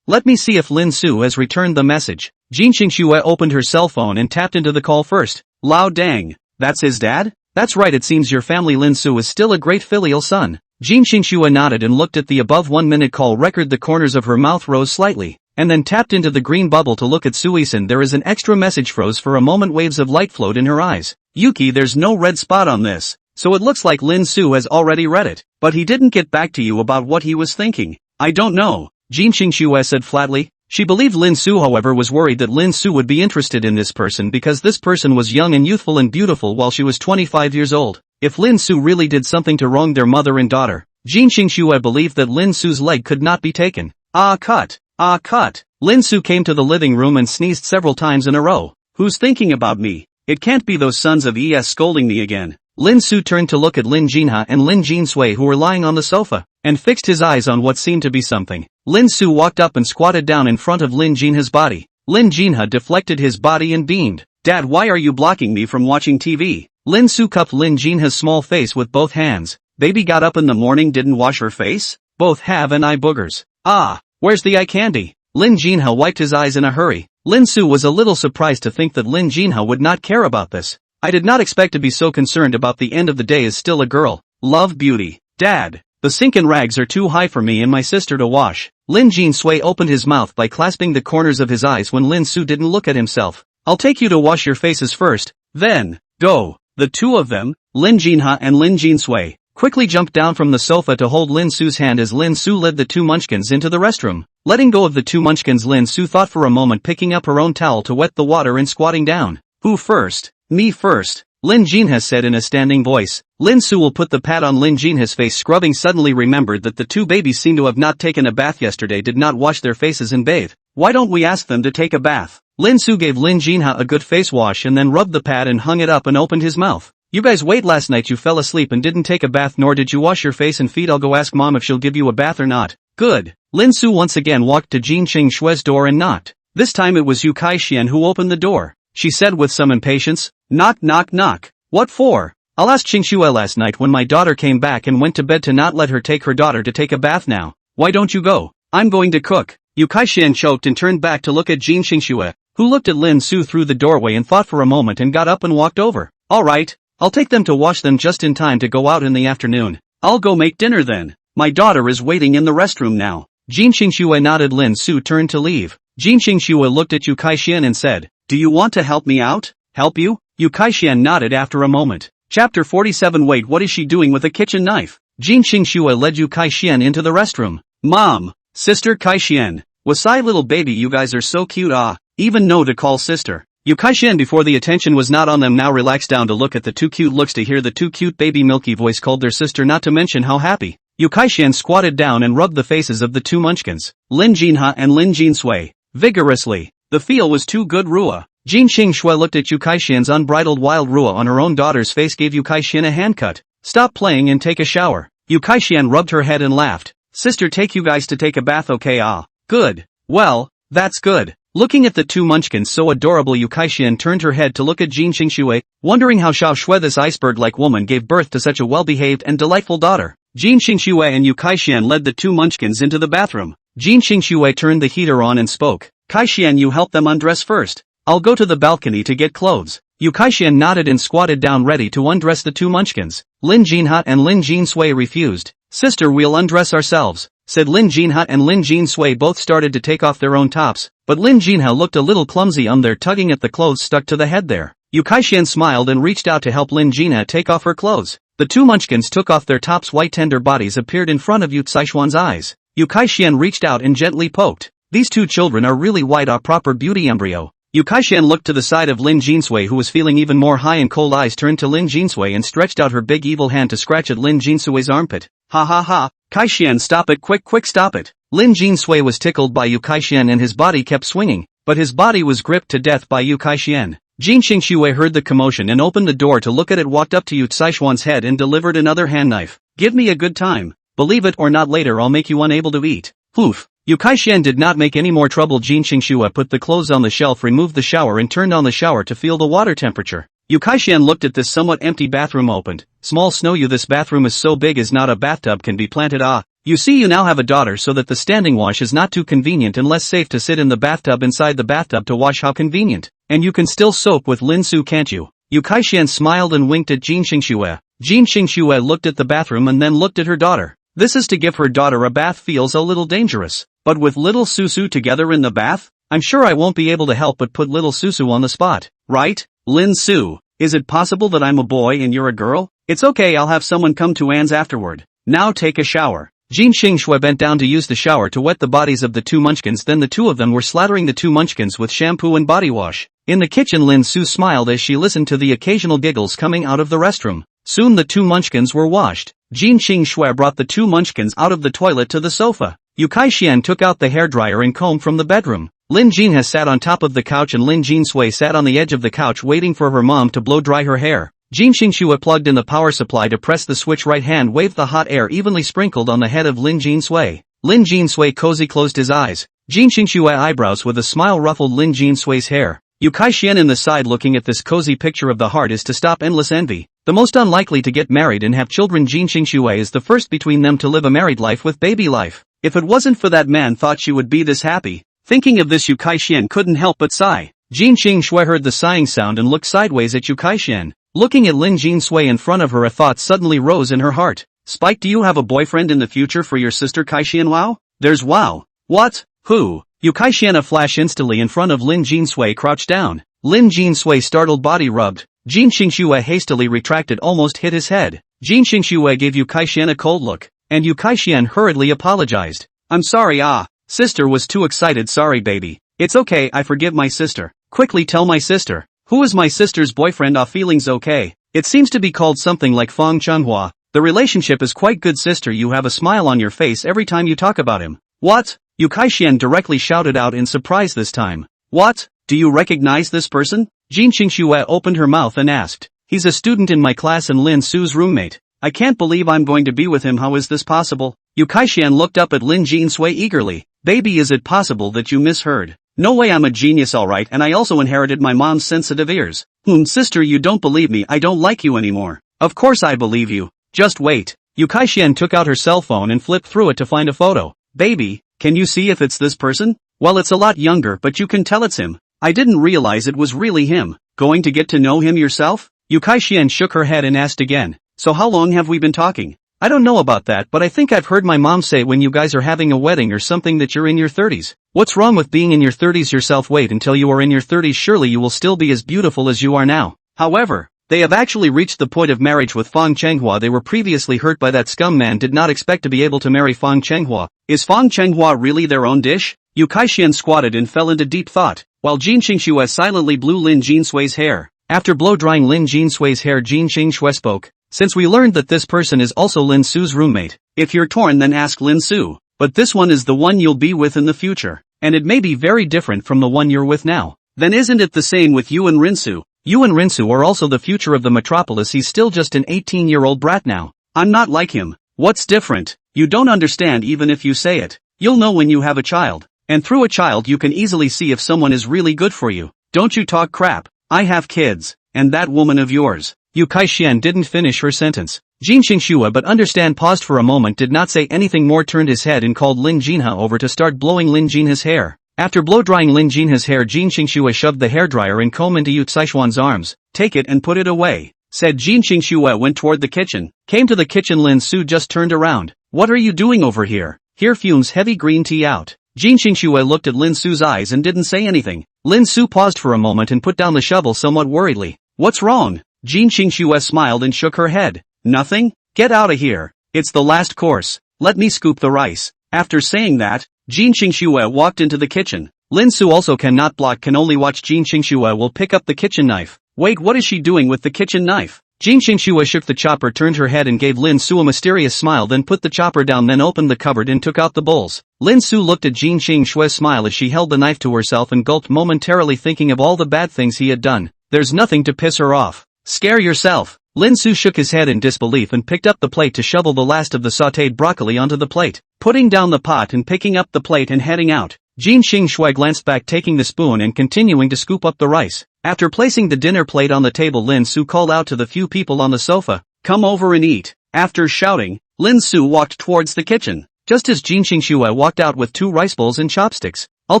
let me see if Lin Su has returned the message." Jin Xingxue opened her cell phone and tapped into the call first. Lao Dang. That's his dad? That's right, it seems your family Lin Su is still a great filial son. Jin Xingxue nodded and looked at the above 1-minute call record. The corners of her mouth rose slightly. and then tapped into the green bubble to look at Suisun. There is an extra message. Froze for a moment. Waves of light flowed in her eyes. Yuki, there's no red spot on this. So it looks like Lin Su has already read it. But he didn't get back to you about what he was thinking. I don't know, Jin Xingxue said flatly. She believed Lin Su, however, was worried that Lin Su would be interested in this person because this person was young and youthful and beautiful while she was 25 years old. If Lin Su really did something to wrong their mother and daughter, Jin Xingxue believed that Lin Su's leg could not be taken. Ah cut. Ah cut. Lin Su came to the living room and sneezed several times in a row. Who's thinking about me? It can't be those sons of Es scolding me again. Lin Su turned to look at Lin Jinha and Lin Jinsui, who were lying on the sofa, and fixed his eyes on what seemed to be something. Lin Su walked up and squatted down in front of Lin Jinha's body. Lin Jinha deflected his body and beamed. Dad, why are you blocking me from watching TV? Lin Su cupped Lin Jinha's small face with both hands. Baby got up in the morning, didn't wash her face? Both have an eye boogers. Ah, where's the eye candy? Lin Jinha wiped his eyes in a hurry. Lin Su was a little surprised to think that Lin Jinha would not care about this. I did not expect to be so concerned about the end of the day is still a girl. Love beauty. Dad, the sink and rags are too high for me and my sister to wash. Lin Jinsui opened his mouth by clasping the corners of his eyes when Lin Su didn't look at himself. I'll take you to wash your faces first, then, go. The two of them, Lin Jinha and Lin Jinsui, quickly jumped down from the sofa to hold Lin Su's hand as Lin Su led the two munchkins into the restroom. Letting go of the two munchkins, Lin Su thought for a moment, picking up her own towel to wet the water and squatting down. Who first? Me first, Lin Jinha said in a standing voice. Lin Su will put the pad on Lin Jinha's face, scrubbing. Suddenly remembered that the two babies seemed to have not taken a bath yesterday, did not wash their faces and bathe. Why don't we ask them to take a bath? Lin Su gave Lin Jinha a good face wash and then rubbed the pad and hung it up and opened his mouth. You guys wait, last night you fell asleep and didn't take a bath, nor did you wash your face and feet. I'll go ask mom if she'll give you a bath or not. Good. Lin Su once again walked to Jin Xingxue's door and knocked. This time it was Yu Kai-shian who opened the door. She said with some impatience, knock knock knock. What for? I'll ask Xingxue. Last night when my daughter came back and went to bed to not let her take her daughter to take a bath now. Why don't you go? I'm going to cook. Yu Kai-shian choked and turned back to look at Jin Xingxue, who looked at Lin Su through the doorway and thought for a moment and got up and walked over. Alright, I'll take them to wash them just in time to go out in the afternoon. I'll go make dinner then. My daughter is waiting in the restroom now. Jin Xingxue nodded. Lin Su turned to leave. Jin Xingxue looked at Yu Kai-shian and said, do you want to help me out? Help you? Yu Kai-shian nodded after a moment. Chapter 47. Wait, what is she doing with a kitchen knife? Jin Xingxue led Yu Kai-shian into the restroom. Mom, sister Kai-shian. Wasai, little baby, you guys are so cute. Ah, even know to call sister. Yu Kai-shian, before the attention was not on them, now relaxed down to look at the two cute looks, to hear the two cute baby milky voice called their sister, not to mention how happy. Yu Kai-shian squatted down and rubbed the faces of the two munchkins, Lin Jinha and Lin Jinsui, vigorously. The feel was too good. Rua. Jin Xingxue looked at Yu Kai-shian's unbridled wild Rua on her own daughter's face, gave Yu Kai-shian a hand cut. Stop playing and take a shower. Yu Kai-shian rubbed her head and laughed. Sister, take you guys to take a bath, okay? Ah, good. Well, that's good. Looking at the two munchkins so adorable, Yu Kai-shian turned her head to look at Jin Xingxue, wondering how Xiao Shui, this iceberg-like woman, gave birth to such a well-behaved and delightful daughter. Jin Xingxue and Yu Kai-shian led the two munchkins into the bathroom. Jin Xingxue turned the heater on and spoke. Kai-shian, you help them undress first. I'll go to the balcony to get clothes. Yu Kai-shian nodded and squatted down ready to undress the two munchkins. Lin Jinha and Lin Jinsui refused. Sister, we'll undress ourselves, said Lin Jinha, and Lin Jinsui both started to take off their own tops, but Lin Jinha looked a little clumsy there, tugging at the clothes stuck to the head there. Yu Kai-shian smiled and reached out to help Lin Jinha take off her clothes. The two munchkins took off their tops. White tender bodies appeared in front of Yu Caishuan's eyes. Yu Kai-shian reached out and gently poked. These two children are really white, a proper beauty embryo. Yu Kai-shian looked to the side of Lin Jinsui, who was feeling even more high and cold. Eyes turned to Lin Jinsui and stretched out her big evil hand to scratch at Lin Jinsui's armpit. Ha ha ha, Kai-shian, stop it, quick stop it. Lin Jinsui was tickled by Yu Kai-shian and his body kept swinging, but his body was gripped to death by Yu Kai-shian. Jin Xingxue heard the commotion and opened the door to look at it, walked up to Yu Caishuan's head and delivered another hand knife. Give me a good time. Believe it or not, later I'll make you unable to eat. Poof. Yu Kai-shian did not make any more trouble. Jin Xingxue put the clothes on the shelf, removed the shower and turned on the shower to feel the water temperature. Yu Kai-shian looked at this somewhat empty bathroom, opened. Small snow. You, this bathroom is so big as not a bathtub can be planted. Ah, you see, you now have a daughter, so that the standing wash is not too convenient and less safe to sit in the bathtub inside the bathtub to wash. How convenient. And you can still soap with Lin Su, can't you? Yu Kai-shian smiled and winked at Jin Xingxue. Jin Xingxue looked at the bathroom and then looked at her daughter. This is to give her daughter a bath feels a little dangerous. But with little Susu together in the bath, I'm sure I won't be able to help but put little Susu on the spot, right? Lin Su, is it possible that I'm a boy and you're a girl? It's okay, I'll have someone come to Anne's afterward. Now take a shower. Jin Xingxue bent down to use the shower to wet the bodies of the two munchkins, then the two of them were slathering the two munchkins with shampoo and body wash. In the kitchen, Lin Su smiled as she listened to the occasional giggles coming out of the restroom. Soon the two munchkins were washed. Jin Xingxue brought the two munchkins out of the toilet to the sofa. Yu Kai-shian took out the hairdryer and comb from the bedroom. Lin Jinha sat on top of the couch and Lin Jinsui sat on the edge of the couch waiting for her mom to blow dry her hair. Jin Xingxue plugged in the power supply to press the switch, right hand waved the hot air evenly sprinkled on the head of Lin Jinsui. Lin Jinsui cozy closed his eyes. Jin Xingxue eyebrows with a smile ruffled Lin Jinsui's hair. Yu Kai-shian in the side looking at this cozy picture of the heart is to stop endless envy. The most unlikely to get married and have children, Jin Xingxue is the first between them to live a married life with baby life. If it wasn't for that man thought she would be this happy. Thinking of this, Yu Kai-shian couldn't help but sigh. Jin Xingxue heard the sighing sound and looked sideways at Yu Kai-shian. Looking at Lin Jinsui in front of her, a thought suddenly rose in her heart. Spike, do you have a boyfriend in the future for your sister Kai-shian? Wow? There's wow. What? Who? Yu Kai-shian, a flash instantly in front of Lin Jinsui, crouched down. Lin Jinsui startled body rubbed. Jin Xingxue hastily retracted, almost hit his head. Jin Xingxue gave Yu Kai-shian a cold look, and Yu Kai-shian hurriedly apologized. I'm sorry, sister was too excited, sorry baby. It's okay, I forgive my sister. Quickly tell my sister. Who is my sister's boyfriend? Feelings okay. It seems to be called something like Fang Changhua. The relationship is quite good, sister, you have a smile on your face every time you talk about him. What? Yu Kai-shian directly shouted out in surprise this time. What? Do you recognize this person? Jin Xingxue opened her mouth and asked. He's a student in my class and Lin Su's roommate. I can't believe I'm going to be with him, how is this possible? Yu Kai-shian looked up at Lin Jinsui eagerly. Baby, is it possible that you misheard? No way, I'm a genius alright, and I also inherited my mom's sensitive ears. Sister, you don't believe me, I don't like you anymore. Of course I believe you. Just wait. Yu Kai-shian took out her cell phone and flipped through it to find a photo. Baby, can you see if it's this person? Well, it's a lot younger, but you can tell it's him. I didn't realize it was really him. Going to get to know him yourself? Yu Kai-shian shook her head and asked again. So how long have we been talking? I don't know about that, but I think I've heard my mom say when you guys are having a wedding or something that you're in your 30s. What's wrong with being in your 30s yourself? Wait until you are in your 30s, surely you will still be as beautiful as you are now. However, they have actually reached the point of marriage with Fang Changhua. They were previously hurt by that scum man, did not expect to be able to marry Fang Changhua. Is Fang Changhua really their own dish? Yu Kai-shian squatted and fell into deep thought, while Jin Xingxue silently blew Lin Jinsui's hair. After blow-drying Lin Jinsui's hair, Jin Xingxue spoke. Since we learned that this person is also Lin Su's roommate, if you're torn then ask Lin Su. But this one is the one you'll be with in the future, and it may be very different from the one you're with now. Then isn't it the same with you and Rinsu? You and Rinsu are also the future of the metropolis. He's still just an 18-year-old brat now. I'm not like him. What's different? You don't understand even if you say it. You'll know when you have a child. And through a child you can easily see if someone is really good for you. Don't you talk crap. I have kids. And that woman of yours. Yu Kai-shian didn't finish her sentence. Jin Xingxue but understand paused for a moment, did not say anything more, turned his head and called Lin Jinha over to start blowing Lin Jinha's hair. After blow-drying Lin Jinha's hair, Jin Xingxue shoved the hairdryer and comb into Yu Caishuan's arms. Take it and put it away, said Jin Xingxue, went toward the kitchen. Came to the kitchen, Lin Su just turned around. What are you doing over here? Here fumes heavy green tea out. Jin Xingxue looked at Lin Su's eyes and didn't say anything. Lin Su paused for a moment and put down the shovel somewhat worriedly. What's wrong? Jin Xingxue smiled and shook her head. Nothing? Get out of here. It's the last course. Let me scoop the rice. After saying that, Jin Xingxue walked into the kitchen. Lin Su also cannot block, can only watch. Jin Xingxue will pick up the kitchen knife. Wait, what is she doing with the kitchen knife? Jin Xingxue shook the chopper, turned her head and gave Lin Su a mysterious smile, then put the chopper down, then opened the cupboard and took out the bowls. Lin Su looked at Jin Xingxue's smile as she held the knife to herself and gulped, momentarily thinking of all the bad things he had done. There's nothing to piss her off. Scare yourself. Lin Su shook his head in disbelief and picked up the plate to shovel the last of the sautéed broccoli onto the plate, putting down the pot and picking up the plate and heading out. Jin Xingxue glanced back, taking the spoon and continuing to scoop up the rice. After placing the dinner plate on the table, Lin Su called out to the few people on the sofa, "Come over and eat." After shouting, Lin Su walked towards the kitchen. Just as Jin Xingxue walked out with 2 rice bowls and chopsticks. "I'll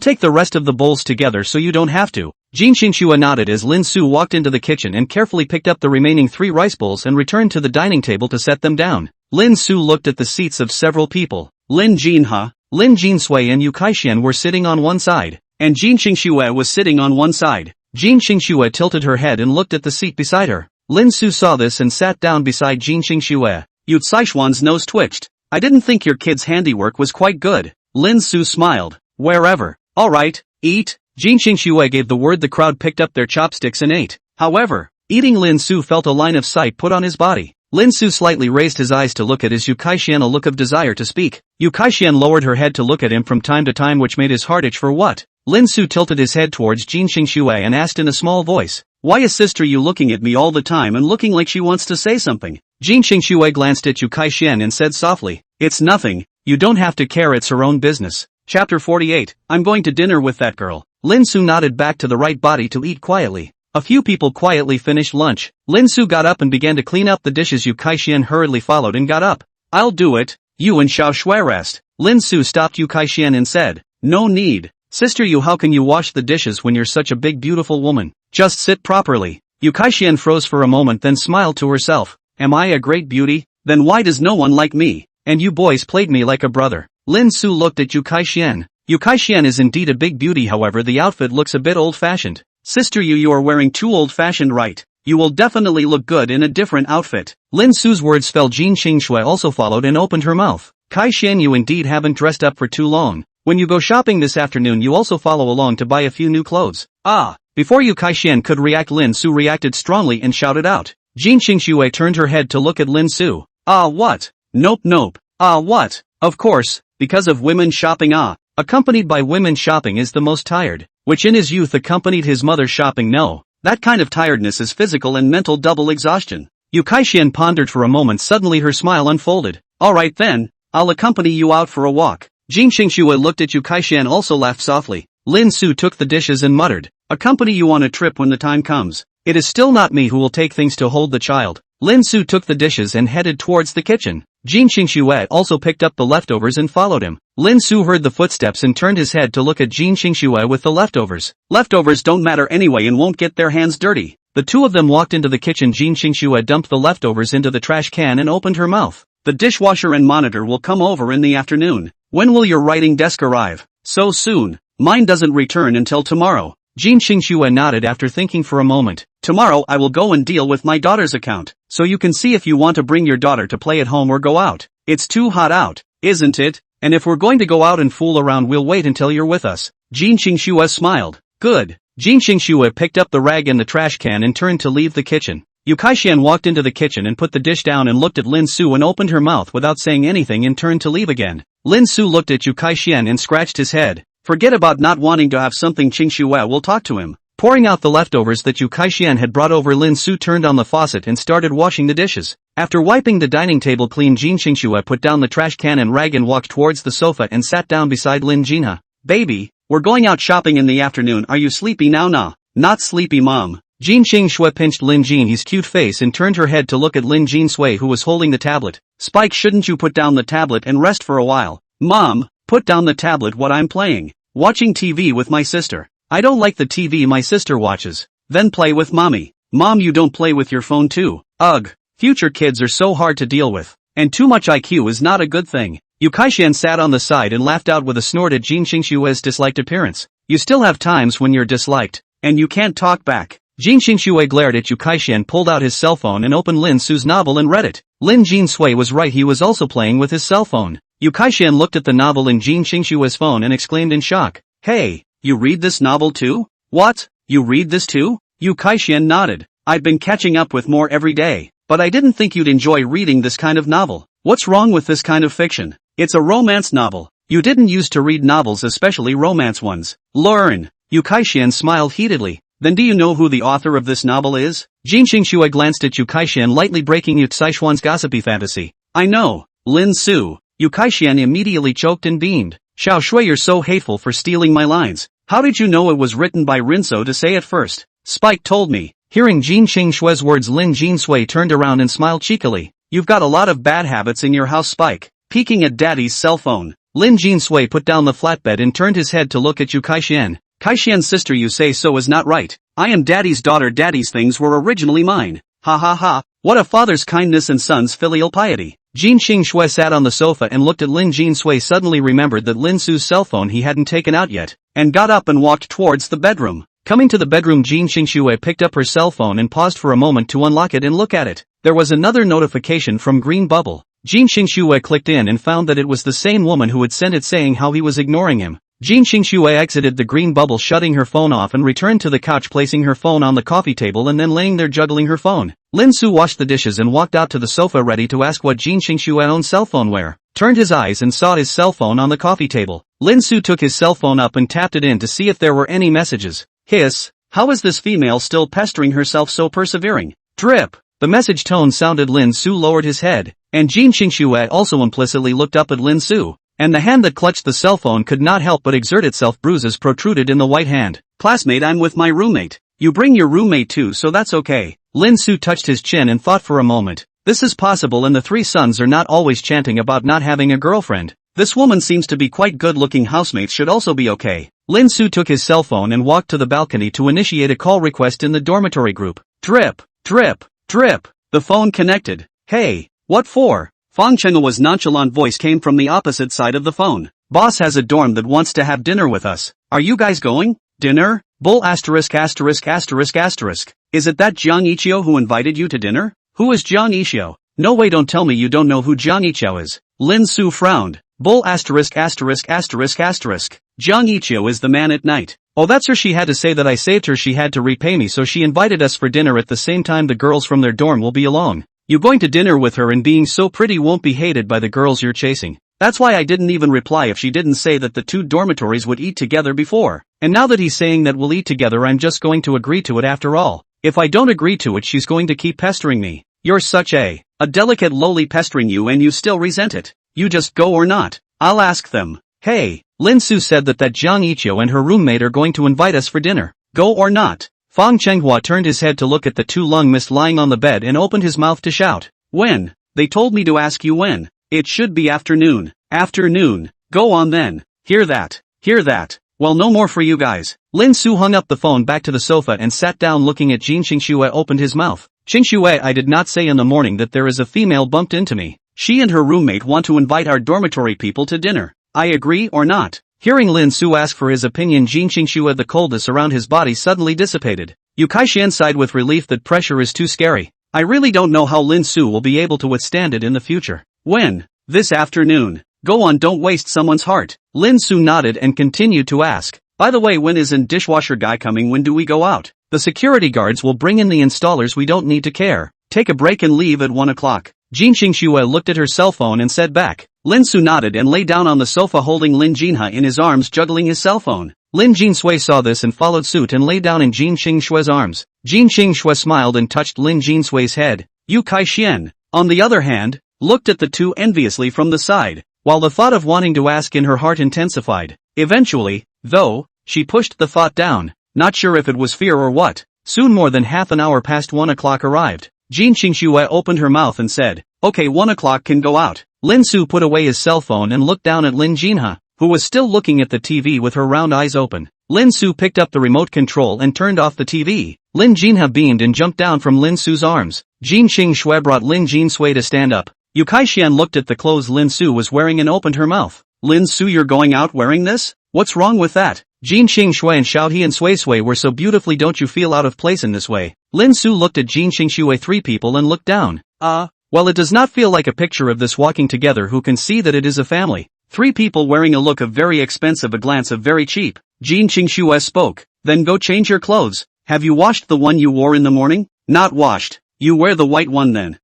take the rest of the bowls together so you don't have to." Jin Xingxue nodded as Lin Su walked into the kitchen and carefully picked up the remaining 3 rice bowls and returned to the dining table to set them down. Lin Su looked at the seats of several people. Lin Jinha, Lin Jinsui and Yu Kaixuan were sitting on one side, and Jin Xingxue was sitting on one side. Jin Xingxue tilted her head and looked at the seat beside her. Lin Su saw this and sat down beside Jin Xingxue. Yu Caixuan's nose twitched. I didn't think your kid's handiwork was quite good. Lin Su smiled. Wherever. Alright, eat. Jin Xingxue gave the word. The crowd picked up their chopsticks and ate. However, eating Lin Su felt a line of sight put on his body. Lin Su slightly raised his eyes to look at his Yu Kaixuan, a look of desire to speak. Yu Kaixuan lowered her head to look at him from time to time, which made his heart itch. For what? Lin Su tilted his head towards Jin Xingxue and asked in a small voice. Why is sister Yu looking at me all the time and looking like she wants to say something? Jin Xingxue glanced at Yu Kaixuan and said softly, it's nothing, you don't have to care, it's her own business. Chapter 48, I'm going to dinner with that girl. Lin Su nodded back to the right body to eat quietly. A few people quietly finished lunch. Lin Su got up and began to clean up the dishes. Yu Kaixuan hurriedly followed and got up. I'll do it. You and Xiao Shui rest. Lin Su stopped Yu Kaixuan and said, no need. Sister Yu, how can you wash the dishes when you're such a big beautiful woman? Just sit properly. Yu Kaixuan froze for a moment, then smiled to herself. Am I a great beauty? Then why does no one like me? And you boys played me like a brother. Lin Su looked at Yu Kaixuan. Yu Kaixuan is indeed a big beauty, however the outfit looks a bit old-fashioned. Sister Yu, you are wearing too old-fashioned, right? You will definitely look good in a different outfit. Lin Su's words fell. Jin Xingxue also followed and opened her mouth. Kaixuan, you indeed haven't dressed up for too long. When you go shopping this afternoon, you also follow along to buy a few new clothes. Ah! Before Yu Kaixuan could react, Lin Su reacted strongly and shouted out. Jin Xingxue turned her head to look at Lin Su. Ah, what? Nope. Ah, what? Of course, because of women shopping. Ah, accompanied by women shopping is the most tired. Which in his youth accompanied his mother shopping. No, that kind of tiredness is physical and mental double exhaustion. Yu Kaixuan pondered for a moment. Suddenly her smile unfolded. Alright then, I'll accompany you out for a walk. Jin Xingxue looked at Yu Kaixuan, also laughed softly. Lin Su took the dishes and muttered, accompany you on a trip when the time comes. It is still not me who will take things to hold the child. Lin Su took the dishes and headed towards the kitchen. Jin Xingxue also picked up the leftovers and followed him. Lin Su heard the footsteps and turned his head to look at Jin Xingxue with the leftovers. Leftovers don't matter anyway and won't get their hands dirty. The two of them walked into the kitchen. Jin Xingxue dumped the leftovers into the trash can and opened her mouth. The dishwasher and monitor will come over in the afternoon. When will your writing desk arrive? So soon. Mine doesn't return until tomorrow. Jin Xingxue nodded after thinking for a moment. Tomorrow I will go and deal with my daughter's account, so you can see if you want to bring your daughter to play at home or go out. It's too hot out, isn't it? And if we're going to go out and fool around, we'll wait until you're with us. Jin Xingxue smiled. Good. Jin Xingxue picked up the rag and the trash can and turned to leave the kitchen. Yu Kaixuan walked into the kitchen and put the dish down and looked at Lin Su and opened her mouth without saying anything and turned to leave again. Lin Su looked at Yu Kaixuan and scratched his head. Forget about not wanting to have something. Xingxue will talk to him. Pouring out the leftovers that Yu Kaixuan had brought over, Lin Su turned on the faucet and started washing the dishes. After wiping the dining table clean, Jin Xingxue put down the trash can and rag and walked towards the sofa and sat down beside Lin Jinha. Baby, we're going out shopping in the afternoon. Are you sleepy now? Nah. Not sleepy, mom. Jin Xingxue pinched Lin Jin's cute face and turned her head to look at Lin Jinsui, who was holding the tablet. Spike, shouldn't you put down the tablet and rest for a while? Mom, put down the tablet. What, I'm playing? Watching TV with my sister. I don't like the TV my sister watches. Then play with mommy. Mom, you don't play with your phone too. Ugh. Future kids are so hard to deal with. And too much IQ is not a good thing. Yu Kaixuan sat on the side and laughed out with a snort at Jin Xingxue's disliked appearance. You still have times when you're disliked, and you can't talk back. Jin Xingxue glared at Yu Kaixuan, pulled out his cell phone and opened Lin Su's novel and read it. Lin Jinsui was right, he was also playing with his cell phone. Yu Kaixuan looked at the novel in Jin Xingxue's phone and exclaimed in shock. Hey, you read this novel too? What? You read this too? Yu Kaixuan nodded. I've been catching up with more every day, but I didn't think you'd enjoy reading this kind of novel. What's wrong with this kind of fiction? It's a romance novel. You didn't used to read novels, especially romance ones. Learn. Yu Kaixuan smiled heatedly. Then do you know who the author of this novel is? Jin Xingxue glanced at Yu Kaixuan, lightly breaking Yu Caixuan's gossipy fantasy. I know. Lin Su. Yu Kaixuan immediately choked and beamed. Xiao Shui, you're so hateful for stealing my lines. How did you know it was written by Rinso to say it first? Spike told me. Hearing Jin Xingxue's words, Lin Jinsui turned around and smiled cheekily. You've got a lot of bad habits in your house, Spike. Peeking at daddy's cell phone. Lin Jinsui put down the flatbed and turned his head to look at Yu Kaixuan. Kaixuan's sister, you say so is not right. I am daddy's daughter. Daddy's things were originally mine. Ha ha ha. What a father's kindness and son's filial piety. Jin Xingxue sat on the sofa and looked at Lin Jinsui, suddenly remembered that Lin Su's cell phone he hadn't taken out yet, and got up and walked towards the bedroom. Coming to the bedroom, Jin Xingxue picked up her cell phone and paused for a moment to unlock it and look at it. There was another notification from Green Bubble. Jin Xingxue clicked in and found that it was the same woman who had sent it saying how he was ignoring him. Jin Xingxue exited the Green Bubble, shutting her phone off, and returned to the couch, placing her phone on the coffee table and then laying there juggling her phone. Lin Su washed the dishes and walked out to the sofa ready to ask what Jin Xingxue's cell phone were. Turned his eyes and saw his cell phone on the coffee table. Lin Su took his cell phone up and tapped it in to see if there were any messages. Hiss. How is this female still pestering herself so persevering? Drip. The message tone sounded. Lin Su lowered his head, and Jin Xingxue also implicitly looked up at Lin Su. And the hand that clutched the cell phone could not help but exert itself. Bruises protruded in the white hand. Classmate, I'm with my roommate. You bring your roommate too, so that's okay. Lin Su touched his chin and thought for a moment. This is possible, and the three sons are not always chanting about not having a girlfriend. This woman seems to be quite good looking. Housemates should also be okay. Lin Su took his cell phone and walked to the balcony to initiate a call request in the dormitory group. Drip, drip, drip. The phone connected. Hey, what for? Fang Chenghua's nonchalant voice came from the opposite side of the phone. Boss has a dorm that wants to have dinner with us. Are you guys going? Dinner? Bull asterisk asterisk asterisk asterisk. Is it that Jiang Yiqiu who invited you to dinner? Who is Jiang Yiqiu? No way, don't tell me you don't know who Jiang Yiqiu is. Lin Su frowned. Bull asterisk asterisk asterisk asterisk. Jiang Yiqiu is the man at night. Oh, that's her. She had to say that I saved her. She had to repay me, so she invited us for dinner. At the same time, the girls from their dorm will be along. You going to dinner with her and being so pretty won't be hated by the girls you're chasing. That's why I didn't even reply if she didn't say that the two dormitories would eat together before. And now that he's saying that we'll eat together, I'm just going to agree to it after all. If I don't agree to it, she's going to keep pestering me. You're such a delicate lowly pestering you, and you still resent it. You just go or not. I'll ask them. Hey, Lin Su said that Jiang Yiqiu and her roommate are going to invite us for dinner. Go or not? Fang Chenghua turned his head to look at the two lung mist lying on the bed and opened his mouth to shout. When? They told me to ask you when. It should be afternoon. Afternoon. Go on then. Hear that? Hear that? Well, no more for you guys. Lin Su hung up the phone back to the sofa and sat down, looking at Jin Xingxue. Opened his mouth. Xingxue, I did not say in the morning that there is a female bumped into me. She and her roommate want to invite our dormitory people to dinner. I agree or not? Hearing Lin Su ask for his opinion, Jin Xingxue, the coldness around his body suddenly dissipated. Yu Kaixian sighed with relief that pressure is too scary. I really don't know how Lin Su will be able to withstand it in the future. When? This afternoon. Go on, don't waste someone's heart. Lin Su nodded and continued to ask. By the way, when isn't dishwasher guy coming? When do we go out? The security guards will bring in the installers. We don't need to care. Take a break and leave at 1 o'clock. Jin Xingxue looked at her cell phone and said back. Lin Su nodded and lay down on the sofa, holding Lin Jinha in his arms, juggling his cell phone. Lin Jinsui saw this and followed suit and lay down in Jin Xingxue's arms. Jin Xingxue smiled and touched Lin Jinsui's head. Yu Kaixian, on the other hand, looked at the two enviously from the side, while the thought of wanting to ask in her heart intensified. Eventually, though, she pushed the thought down, not sure if it was fear or what. Soon more than half an hour past 1 o'clock arrived. Jin Xingxue opened her mouth and said, okay, 1 o'clock can go out. Lin Su put away his cell phone and looked down at Lin Jinha, who was still looking at the TV with her round eyes open. Lin Su picked up the remote control and turned off the TV. Lin Jinha beamed and jumped down from Lin Su's arms. Jin Xingxue brought Lin Jinsui to stand up. Yu Kaixian looked at the clothes Lin Su was wearing and opened her mouth. Lin Su, you're going out wearing this? What's wrong with that? Jin Xingxue and Xiaohe and Sui Sui were so beautifully, don't you feel out of place in this way? Lin Su looked at Jin Xingxue. Three people and looked down. Well, it does not feel like a picture of this walking together. Who can see that it is a family? Three people wearing a look of very expensive, a glance of very cheap. Jin Xingxue spoke. Then go change your clothes. Have you washed the one you wore in the morning? Not washed. You wear the white one then.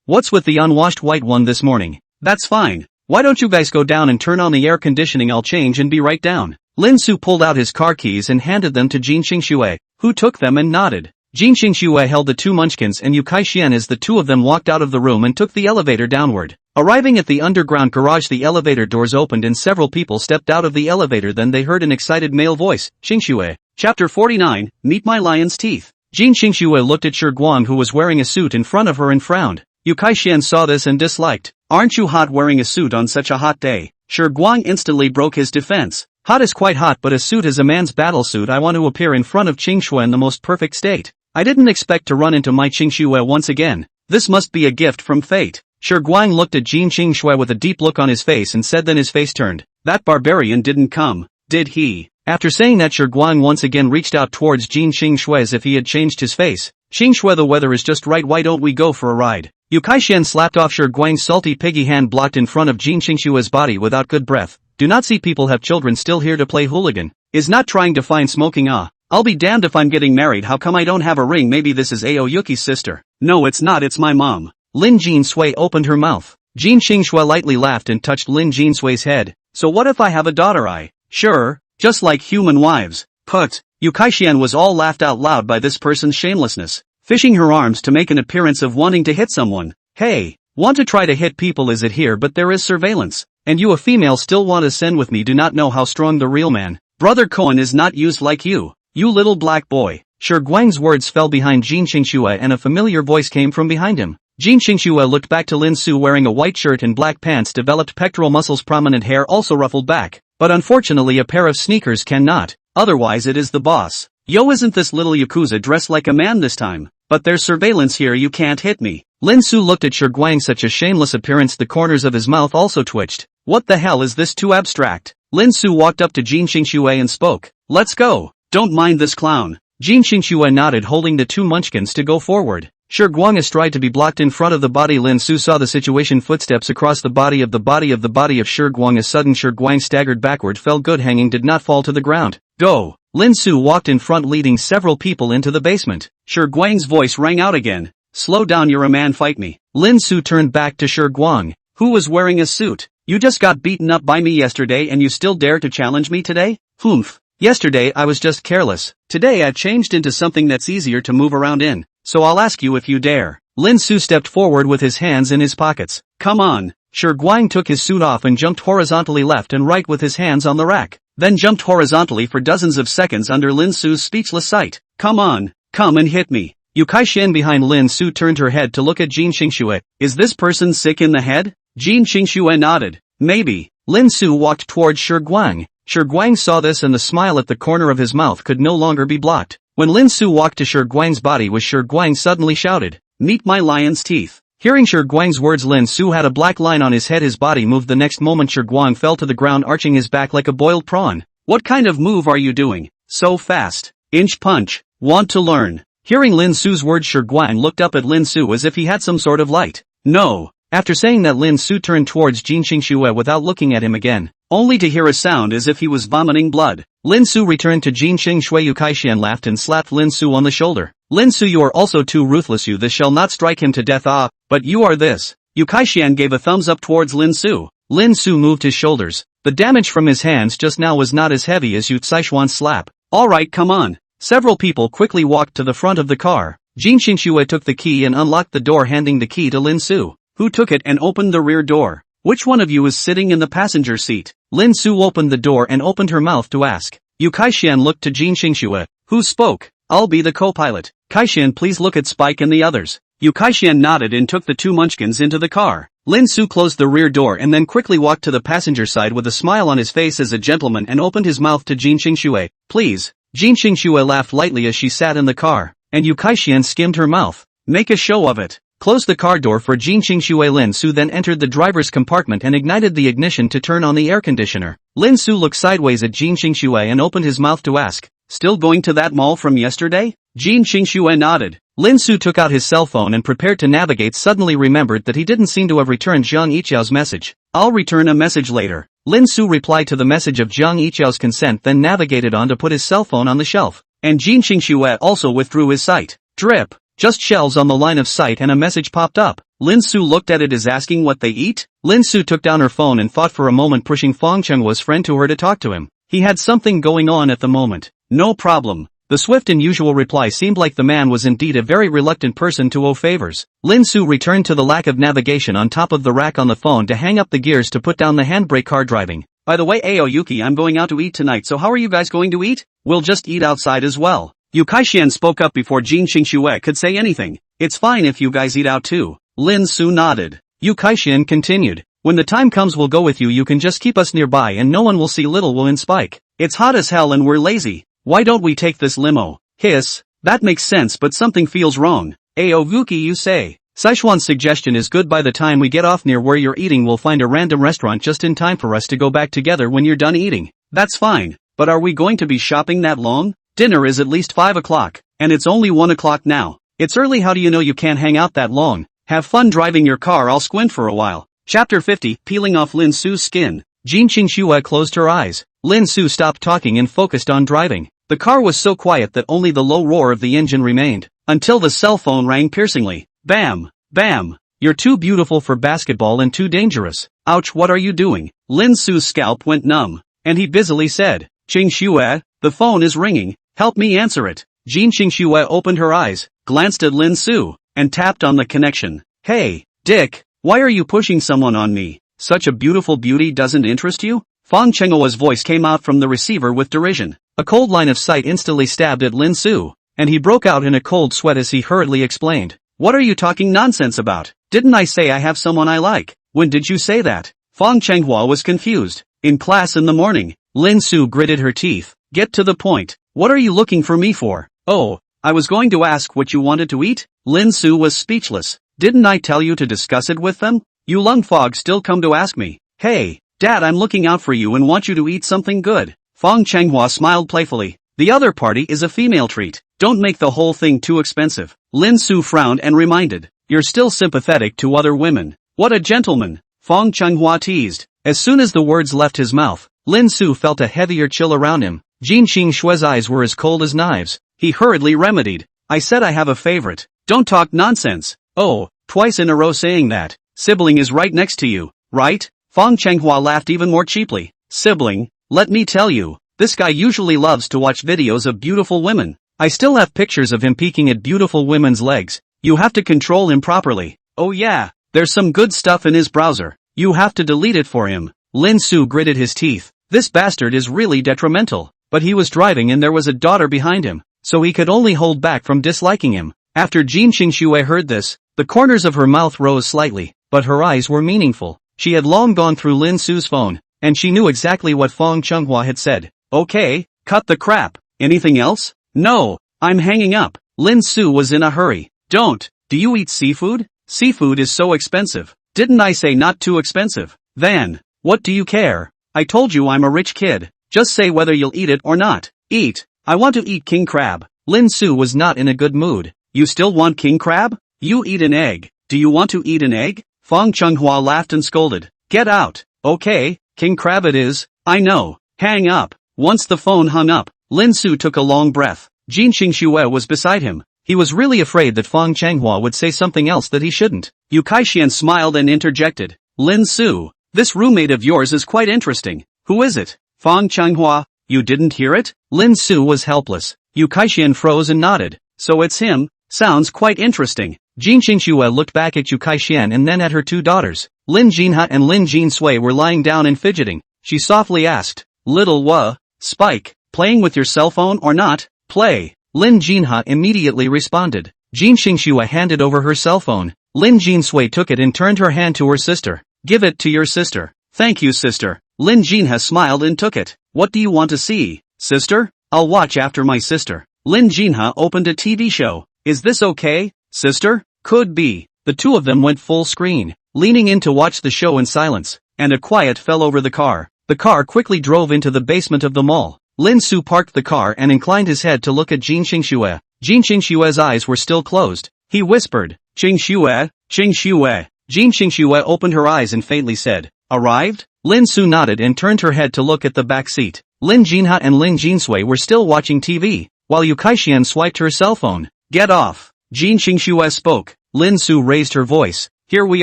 What's with the unwashed white one this morning? That's fine. Why don't you guys go down and turn on the air conditioning? I'll change and be right down. Lin Su pulled out his car keys and handed them to Jin Xingxue, who took them and nodded. Jin Xingxue held the two munchkins and Yu Kaixian as the two of them walked out of the room and took the elevator downward. Arriving at the underground garage, the elevator doors opened and several people stepped out of the elevator. Then they heard an excited male voice. Xingxue. Chapter 49, Meet My Lion's Teeth. Jin Xingxue looked at Shi Guang, who was wearing a suit in front of her, and frowned. Yu Kaixian saw this and disliked. Aren't you hot wearing a suit on such a hot day? Shi Guang instantly broke his defense. Hot is quite hot, but a suit is a man's battle suit. I want to appear in front of Xingxue in the most perfect state. I didn't expect to run into my Xingxue once again. This must be a gift from fate. Shi Guang looked at Jin Qingshui with a deep look on his face and said, then his face turned. That barbarian didn't come, did he? After saying that, Shi Guang once again reached out towards Jin Qingshui as if he had changed his face. Qingshui, the weather is just right, why don't we go for a ride? Yu Kaishan slapped off Shi Guang's salty piggy hand blocked in front of Jin Qingshui's body without good breath. Do not see people have children still here to play hooligan. Is not trying to find smoking I'll be damned if I'm getting married, how come I don't have a ring? Maybe this is Ao Yuki's sister. No, it's not, it's my mom. Lin Jinsui opened her mouth. Jin Qingshui lightly laughed and touched Lin Jinsui's head. So what if I have a daughter? Sure, just like human wives. Put. Yu Kaishan was all laughed out loud by this person's shamelessness. Fishing her arms to make an appearance of wanting to hit someone. Hey, want to try to hit people, is it here? But there is surveillance. And you, a female, still want to send with me? Do not know how strong the real man. Brother Cohen is not used like you. You little black boy. Shi Guang's words fell behind Jin Qingshui and a familiar voice came from behind him. Jin Qingshui looked back to Lin Su wearing a white shirt and black pants, developed pectoral muscles, prominent hair also ruffled back. But unfortunately a pair of sneakers cannot. Otherwise it is the boss. Yo, isn't this little Yakuza dressed like a man this time? But there's surveillance here, you can't hit me. Lin Su looked at Shi Guang, such a shameless appearance, the corners of his mouth also twitched. What the hell is this, too abstract? Lin Su walked up to Jin Qingshui and spoke. Let's go. Don't mind this clown. Jin Qingshui nodded, holding the two munchkins to go forward. Shi Guang astride to be blocked in front of the body. Lin Su saw the situation, footsteps across the body of Shi Guang. A sudden Shi Guang staggered backward, fell good hanging, did not fall to the ground. Go. Lin Su walked in front, leading several people into the basement. Shi Guang's voice rang out again. Slow down, you're a man, fight me. Lin Su turned back to Shi Guang, who was wearing a suit. You just got beaten up by me yesterday and you still dare to challenge me today? Humph. Yesterday I was just careless. Today I've changed into something that's easier to move around in. So I'll ask you if you dare. Lin Su stepped forward with his hands in his pockets. Come on. Shi Guang took his suit off and jumped horizontally left and right with his hands on the rack. Then jumped horizontally for dozens of seconds under Lin Su's speechless sight. Come on. Come and hit me. Yu Kaishan behind Lin Su turned her head to look at Jin Qingshui. Is this person sick in the head? Jin Qingshui nodded. Maybe. Lin Su walked towards Shi Guang. Shi Guang saw this and the smile at the corner of his mouth could no longer be blocked. When Lin Su walked to Shi Guang's body, Shi Guang suddenly shouted, meet my lion's teeth. Hearing Shi Guang's words, Lin Su had a black line on his head. His body moved. The next moment Shi Guang fell to the ground, arching his back like a boiled prawn. What kind of move are you doing? So fast. Inch punch. Want to learn? Hearing Lin Su's words, Shi Guang looked up at Lin Su as if he had some sort of light. No. After saying that, Lin Su turned towards Jin Qingshui without looking at him again, only to hear a sound as if he was vomiting blood. Lin Su returned to Jin Qingshui. Yu Kaishan laughed and slapped Lin Su on the shoulder. Lin Su, you are also too ruthless. You this shall not strike him to death. But you are this. Yu Kaishan gave a thumbs up towards Lin Su. Lin Su moved his shoulders. The damage from his hands just now was not as heavy as Yu Caishuan's slap. Alright, come on. Several people quickly walked to the front of the car. Jin Qingshui took the key and unlocked the door, handing the key to Lin Su, who took it and opened the rear door. Which one of you is sitting in the passenger seat? Lin Su opened the door and opened her mouth to ask. Yu Kaishan looked to Jin Qingshui, who spoke. I'll be the co-pilot. Kaishan, please look at Spike and the others. Yu Kaishan nodded and took the two munchkins into the car. Lin Su closed the rear door and then quickly walked to the passenger side with a smile on his face as a gentleman and opened his mouth to Jin Qingshui. Please. Jin Qingshui laughed lightly as she sat in the car, and Yu Kaishan skimmed her mouth. Make a show of it. Closed the car door for Jin Qingshui. Lin Su then entered the driver's compartment and ignited the ignition to turn on the air conditioner. Lin Su looked sideways at Jin Qingshui and opened his mouth to ask, still going to that mall from yesterday? Jin Qingshui nodded. Lin Su took out his cell phone and prepared to navigate, suddenly remembered that he didn't seem to have returned Zhang Yiqiao's message. I'll return a message later. Lin Su replied to the message of Zhang Yiqiao's consent, then navigated on to put his cell phone on the shelf. And Jin Qingshui also withdrew his sight. Drip. Just shelves on the line of sight, and a message popped up. Lin Su looked at it as asking what they eat. Lin Su took down her phone and thought for a moment, pushing Fong Chenghua's friend to her to talk to him. He had something going on at the moment. No problem. The swift and usual reply seemed like the man was indeed a very reluctant person to owe favors. Lin Su returned to the lack of navigation on top of the rack on the phone to hang up the gears to put down the handbrake. Car driving. By the way, Ao Yuki, I'm going out to eat tonight, so how are you guys going to eat? We'll just eat outside as well. Yu Kaishan spoke up before Jin Qingshui could say anything. It's fine if you guys eat out too. Lin Su nodded. Yu Kaishan continued. When the time comes, we'll go with you. You can just keep us nearby and no one will see little Wu and Spike. It's hot as hell and we're lazy. Why don't we take this limo? Hiss. That makes sense, but something feels wrong. Ao Yuki, you say. Sichuan's suggestion is good. By the time we get off near where you're eating, we'll find a random restaurant just in time for us to go back together when you're done eating. That's fine, but are we going to be shopping that long? Dinner is at least 5 o'clock, and it's only 1 o'clock now. It's early. How do you know you can't hang out that long? Have fun driving your car. I'll squint for a while. Chapter 50, Peeling Off Lin Su's Skin. Jin Qingxue closed her eyes. Lin Su stopped talking and focused on driving. The car was so quiet that only the low roar of the engine remained, until the cell phone rang piercingly. Bam! Bam! You're too beautiful for basketball and too dangerous. Ouch, what are you doing? Lin Su's scalp went numb, and he busily said, Qingxue, the phone is ringing, help me answer it. Jin Qingxue opened her eyes, glanced at Lin Su, and tapped on the connection. Hey, Dick, why are you pushing someone on me? Such a beautiful beauty doesn't interest you? Fang Chenghua's voice came out from the receiver with derision. A cold line of sight instantly stabbed at Lin Su, and he broke out in a cold sweat as he hurriedly explained. What are you talking nonsense about? Didn't I say I have someone I like? When did you say that? Fang Chenghua was confused. In class in the morning. Lin Su gritted her teeth. Get to the point. What are you looking for me for? Oh, I was going to ask what you wanted to eat? Lin Su was speechless. Didn't I tell you to discuss it with them? You lung fog still come to ask me. Hey, Dad, I'm looking out for you and want you to eat something good. Fang Chenghua smiled playfully. The other party is a female treat. Don't make the whole thing too expensive. Lin Su frowned and reminded. You're still sympathetic to other women. What a gentleman. Fang Chenghua teased. As soon as the words left his mouth, Lin Su felt a heavier chill around him. Jin Qingxue's eyes were as cold as knives. He hurriedly remedied. I said I have a favorite. Don't talk nonsense. Oh, twice in a row saying that. Sibling is right next to you, right? Fang Chenghua laughed even more cheaply. Sibling? Let me tell you, this guy usually loves to watch videos of beautiful women. I still have pictures of him peeking at beautiful women's legs. You have to control him properly. Oh yeah, there's some good stuff in his browser. You have to delete it for him. Lin Su gritted his teeth. This bastard is really detrimental. But he was driving and there was a daughter behind him, so he could only hold back from disliking him. After Jin Qingxue heard this, the corners of her mouth rose slightly, but her eyes were meaningful. She had long gone through Lin Su's phone, and she knew exactly what Fang Chenghua had said. Okay, cut the crap. Anything else? No, I'm hanging up. Lin Su was in a hurry. Don't. Do you eat seafood? Seafood is so expensive. Didn't I say not too expensive? Van, what do you care? I told you I'm a rich kid. Just say whether you'll eat it or not. Eat. I want to eat king crab. Lin Su was not in a good mood. You still want king crab? You eat an egg. Do you want to eat an egg? Fang Chenghua laughed and scolded. Get out. Okay, king crab it is. I know. Hang up. Once the phone hung up, Lin Su took a long breath. Jin Qingxue was beside him. He was really afraid that Fang Chenghua would say something else that he shouldn't. Yu Kaixian smiled and interjected. Lin Su, this roommate of yours is quite interesting. Who is it? Fang Chenghua, you didn't hear it? Lin Su was helpless. Yu Kaixian froze and nodded. So it's him? Sounds quite interesting. Jin Qingxue looked back at Yu Kaixian and then at her two daughters. Lin Jinha and Lin Jinsui were lying down and fidgeting. She softly asked, Little Spike, playing with your cell phone or not? Play. Lin Jinha immediately responded. Jin Qingxue handed over her cell phone. Lin Jinsui took it and turned her hand to her sister. Give it to your sister. Thank you, sister. Lin Jinha smiled and took it. What do you want to see, sister? I'll watch after my sister. Lin Jinha opened a TV show. Is this okay, sister? Could be. The two of them went full screen, leaning in to watch the show in silence, and a quiet fell over the car. The car quickly drove into the basement of the mall. Lin Su parked the car and inclined his head to look at Jin Qingxue. Jin Qingxue's eyes were still closed. He whispered, Qingxue, Qingxue. Jin Qingxue opened her eyes and faintly said, Arrived? Lin Su nodded and turned her head to look at the back seat. Lin Jinha and Lin Jinsui were still watching TV, while Yu Kaixian swiped her cell phone. Get off. Jin Qingxue spoke. Lin Su raised her voice. Here we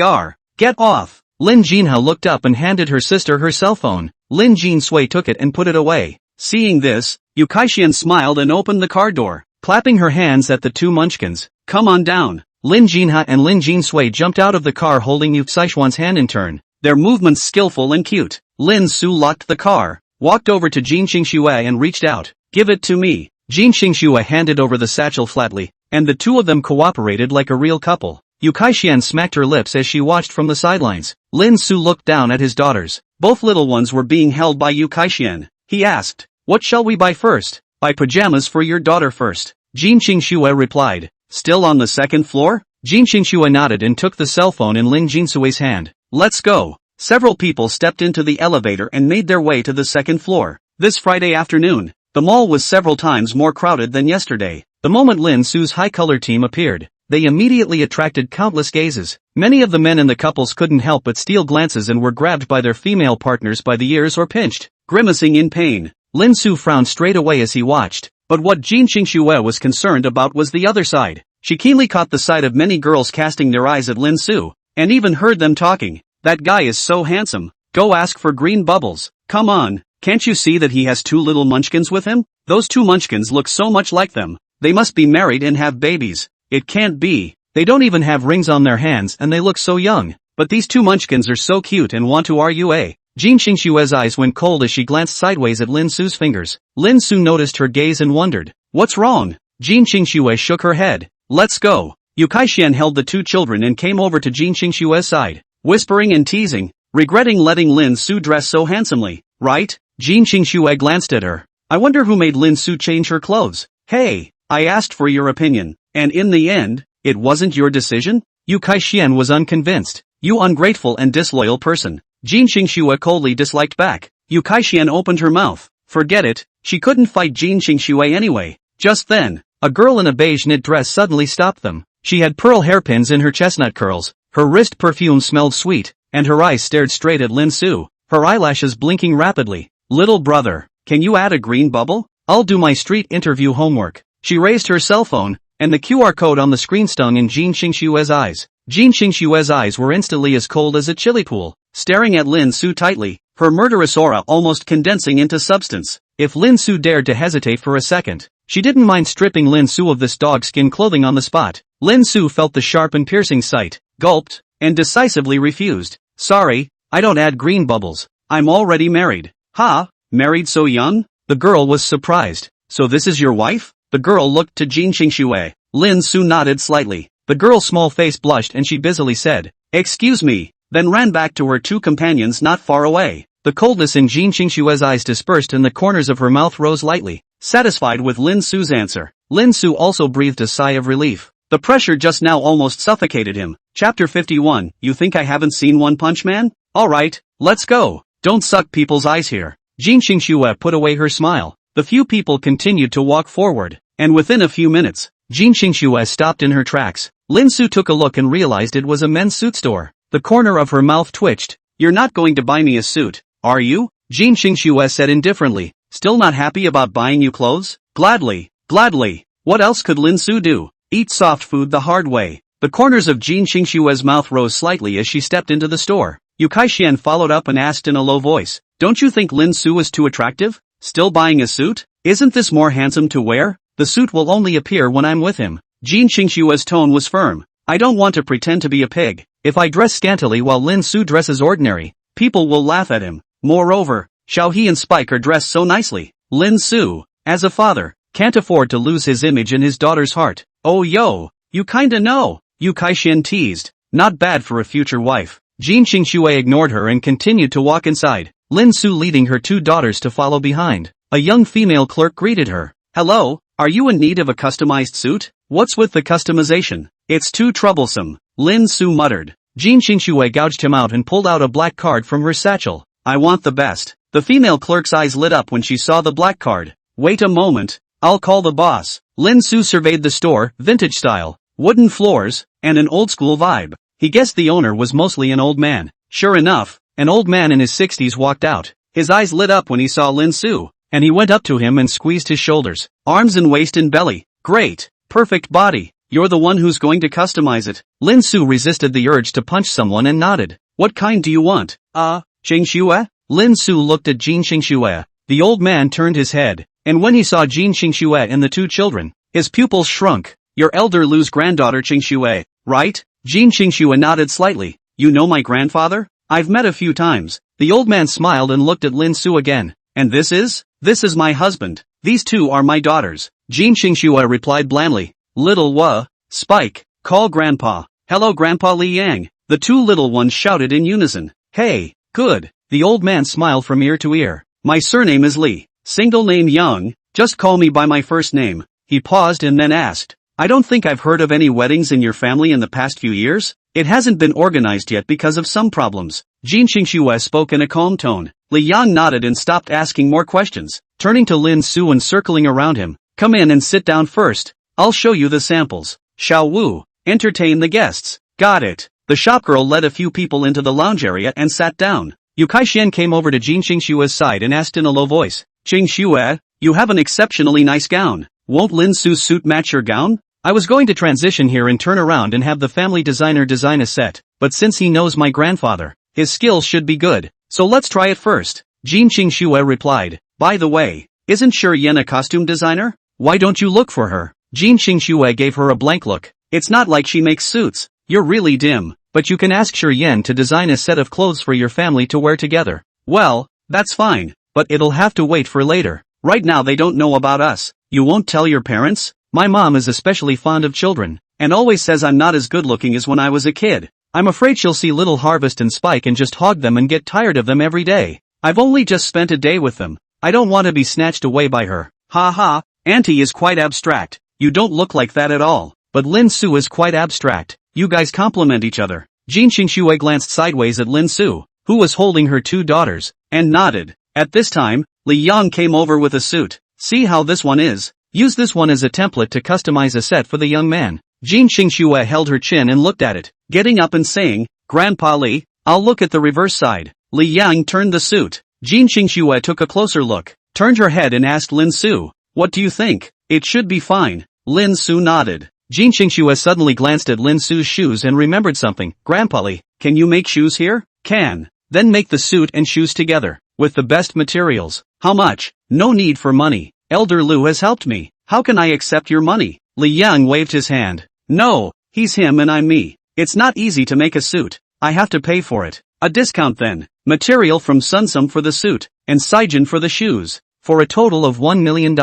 are. Get off. Lin Jinha looked up and handed her sister her cell phone. Lin Jinsui took it and put it away. Seeing this, Yu Kaixian smiled and opened the car door, clapping her hands at the two munchkins. Come on down. Lin Jinha and Lin Jinsui jumped out of the car holding Yu Kaixian's hand in turn, their movements skillful and cute. Lin Su locked the car, walked over to Jin Qingxue and reached out. Give it to me. Jin Qingxue handed over the satchel flatly, and the two of them cooperated like a real couple. Yu Kaixian smacked her lips as she watched from the sidelines. Lin Su looked down at his daughters. Both little ones were being held by Yu Kaixian. He asked, What shall we buy first? Buy pajamas for your daughter first. Jin Qingxue replied. Still on the second floor? Jin Xingxue nodded and took the cell phone in Lin Jinsue's hand. Let's go. Several people stepped into the elevator and made their way to the second floor. This Friday afternoon, the mall was several times more crowded than yesterday. The moment Lin Su's high-color team appeared, they immediately attracted countless gazes. Many of the men in the couples couldn't help but steal glances and were grabbed by their female partners by the ears or pinched. Grimacing in pain, Lin Su frowned straight away as he watched. But what Jin Xingxue was concerned about was the other side. She keenly caught the sight of many girls casting their eyes at Lin Su, and even heard them talking. That guy is so handsome. Go ask for green bubbles. Come on, can't you see that he has two little munchkins with him? Those two munchkins look so much like them. They must be married and have babies. It can't be. They don't even have rings on their hands and they look so young. But these two munchkins are so cute and want to RUA. Jin Xingxue's eyes went cold as she glanced sideways at Lin Su's fingers. Lin Su noticed her gaze and wondered. What's wrong? Jin Xingxue shook her head. Let's go. Yu Kaixian held the two children and came over to Jin Xingxue's side, whispering and teasing, regretting letting Lin Su dress so handsomely. Right? Jin Xingxue glanced at her. I wonder who made Lin Su change her clothes. Hey, I asked for your opinion, and in the end, it wasn't your decision? Yu Kaixian was unconvinced. You ungrateful and disloyal person. Jin Xingxue coldly disliked back. Yu Kaixian opened her mouth. Forget it, she couldn't fight Jin Xingxue anyway. Just then, a girl in a beige knit dress suddenly stopped them. She had pearl hairpins in her chestnut curls, her wrist perfume smelled sweet, and her eyes stared straight at Lin Su, her eyelashes blinking rapidly. Little brother, can you add a green bubble? I'll do my street interview homework. She raised her cell phone, and the QR code on the screen stung in Jin Xingxue's eyes. Jin Xingxue's eyes were instantly as cold as a chili pool, staring at Lin Su tightly, her murderous aura almost condensing into substance. If Lin Su dared to hesitate for a second, she didn't mind stripping Lin Su of this dog-skin clothing on the spot. Lin Su felt the sharp and piercing sight, gulped, and decisively refused. Sorry, I don't add green bubbles. I'm already married. Ha? Married so young? The girl was surprised. So this is your wife? The girl looked to Jin Xingxue. Lin Su nodded slightly. The girl's small face blushed and she busily said, Excuse me, then ran back to her two companions not far away. The coldness in Jin Xingxue's eyes dispersed and the corners of her mouth rose lightly. Satisfied with Lin Su's answer, Lin Su also breathed a sigh of relief. The pressure just now almost suffocated him. Chapter 51, You think I haven't seen One Punch Man? Alright, let's go. Don't suck people's eyes here. Jin Xingxue put away her smile. The few people continued to walk forward, and within a few minutes, Jin Xingxue stopped in her tracks. Lin Su took a look and realized it was a men's suit store. The corner of her mouth twitched. You're not going to buy me a suit, are you? Jin Xingxue said indifferently. Still not happy about buying you clothes? Gladly, gladly. What else could Lin Su do? Eat soft food the hard way. The corners of Jin Xingxue's mouth rose slightly as she stepped into the store. Yu Kaixian followed up and asked in a low voice, Don't you think Lin Su is too attractive? Still buying a suit? Isn't this more handsome to wear? The suit will only appear when I'm with him. Jin Xingxue's tone was firm. I don't want to pretend to be a pig. If I dress scantily while Lin Su dresses ordinary, people will laugh at him. Moreover, Xiao He and Spike are dressed so nicely. Lin Su, as a father, can't afford to lose his image in his daughter's heart. Oh yo, you kinda know. Yu Kaixian teased. Not bad for a future wife. Jin Xingxue ignored her and continued to walk inside, Lin Su leading her two daughters to follow behind. A young female clerk greeted her. Hello, are you in need of a customized suit? What's with the customization? It's too troublesome, Lin Su muttered. Jin Xingxue gouged him out and pulled out a black card from her satchel. I want the best. The female clerk's eyes lit up when she saw the black card. Wait a moment, I'll call the boss. Lin Su surveyed the store, vintage style, wooden floors, and an old-school vibe. He guessed the owner was mostly an old man. Sure enough, an old man in his 60s walked out. His eyes lit up when he saw Lin Su, and he went up to him and squeezed his shoulders, arms and waist and belly. Great, perfect body. You're the one who's going to customize it. Lin Su resisted the urge to punch someone and nodded. What kind do you want? Xingxue? Lin Su looked at Jin Xingxue. The old man turned his head, and when he saw Jin Xingxue and the two children, his pupils shrunk. Your elder Lu's granddaughter Xingxue, right? Jin Xingxue nodded slightly. You know my grandfather? I've met a few times. The old man smiled and looked at Lin Su again. And this is? This is my husband. These two are my daughters. Jin Xingxue replied blandly. Little Spike, call grandpa. Hello Grandpa Li Yang. The two little ones shouted in unison. Hey, good. The old man smiled from ear to ear. My surname is Li. Single name Young. Just call me by my first name. He paused and then asked. I don't think I've heard of any weddings in your family in the past few years. It hasn't been organized yet because of some problems. Jin Xingxue spoke in a calm tone. Li Yang nodded and stopped asking more questions, turning to Lin Su and circling around him. Come in and sit down first. I'll show you the samples. Xiao Wu, entertain the guests. Got it. The shopgirl led a few people into the lounge area and sat down. Yu Kaixuan came over to Jin Xingxue's side and asked in a low voice, Xingxue, you have an exceptionally nice gown. Won't Lin Su's suit match your gown? I was going to transition here and turn around and have the family designer design a set, but since he knows my grandfather, his skills should be good, so let's try it first. Jin Xingxue replied. By the way, isn't Yen a costume designer? Why don't you look for her? Jin Xingxue gave her a blank look. It's not like she makes suits. You're really dim, but you can ask Yen to design a set of clothes for your family to wear together. Well, that's fine, but it'll have to wait for later. Right now they don't know about us. You won't tell your parents? My mom is especially fond of children, and always says I'm not as good looking as when I was a kid. I'm afraid she'll see Little Harvest and Spike and just hog them and get tired of them every day. I've only just spent a day with them. I don't want to be snatched away by her. Ha ha, Auntie is quite abstract. You don't look like that at all. But Lin Su is quite abstract. You guys complement each other. Jin Xingxue glanced sideways at Lin Su, who was holding her two daughters, and nodded. At this time, Li Yang came over with a suit. See how this one is? Use this one as a template to customize a set for the young man. Jin Xingxue held her chin and looked at it, getting up and saying, Grandpa Li, I'll look at the reverse side. Li Yang turned the suit. Jin Xingxue took a closer look, turned her head and asked Lin Su, what do you think? It should be fine. Lin Su nodded. Jin Xingxue suddenly glanced at Lin Su's shoes and remembered something. Grandpa Li, can you make shoes here? Can. Then make the suit and shoes together, with the best materials. How much? No need for money. Elder Liu has helped me. How can I accept your money? Li Yang waved his hand. No, he's him and I'm me. It's not easy to make a suit. I have to pay for it. A discount then. Material from Sunsum for the suit, and Saijin for the shoes. For a total of $1 million.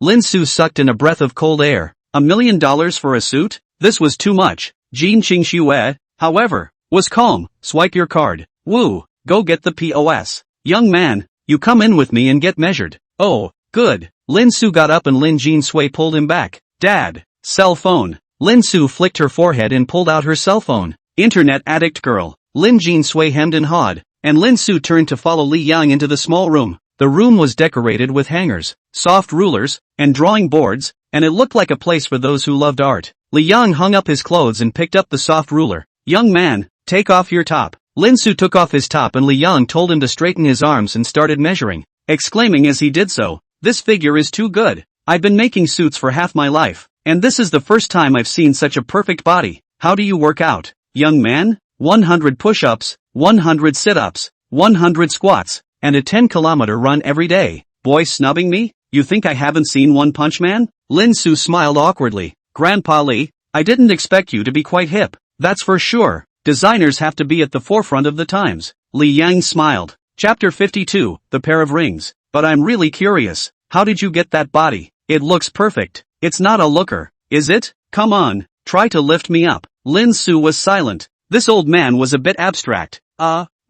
Lin Su sucked in a breath of cold air. $1 million for a suit? This was too much. Jin Xingxue, however, was calm. Swipe your card. Woo, go get the POS. Young man, you come in with me and get measured. Oh, good. Lin Su got up and Lin Jinsui pulled him back. Dad, cell phone. Lin Su flicked her forehead and pulled out her cell phone. Internet addict girl. Lin Jinsui hemmed and hawed, and Lin Su turned to follow Li Yang into the small room. The room was decorated with hangers, soft rulers, and drawing boards, and it looked like a place for those who loved art. Li Yang hung up his clothes and picked up the soft ruler. Young man, take off your top. Lin Su took off his top and Li Yang told him to straighten his arms and started measuring, exclaiming as he did so, this figure is too good. I've been making suits for half my life, and this is the first time I've seen such a perfect body. How do you work out? Young man, 100 push-ups, 100 sit-ups, 100 squats, and a 10-kilometer run every day. Boy snubbing me? You think I haven't seen One Punch Man? Lin Su smiled awkwardly. Grandpa Li, I didn't expect you to be quite hip. That's for sure. Designers have to be at the forefront of the times. Li Yang smiled. Chapter 52, The Pair of Rings. But I'm really curious. How did you get that body? It looks perfect. It's not a looker, is it? Come on, try to lift me up. Lin Su was silent. This old man was a bit abstract.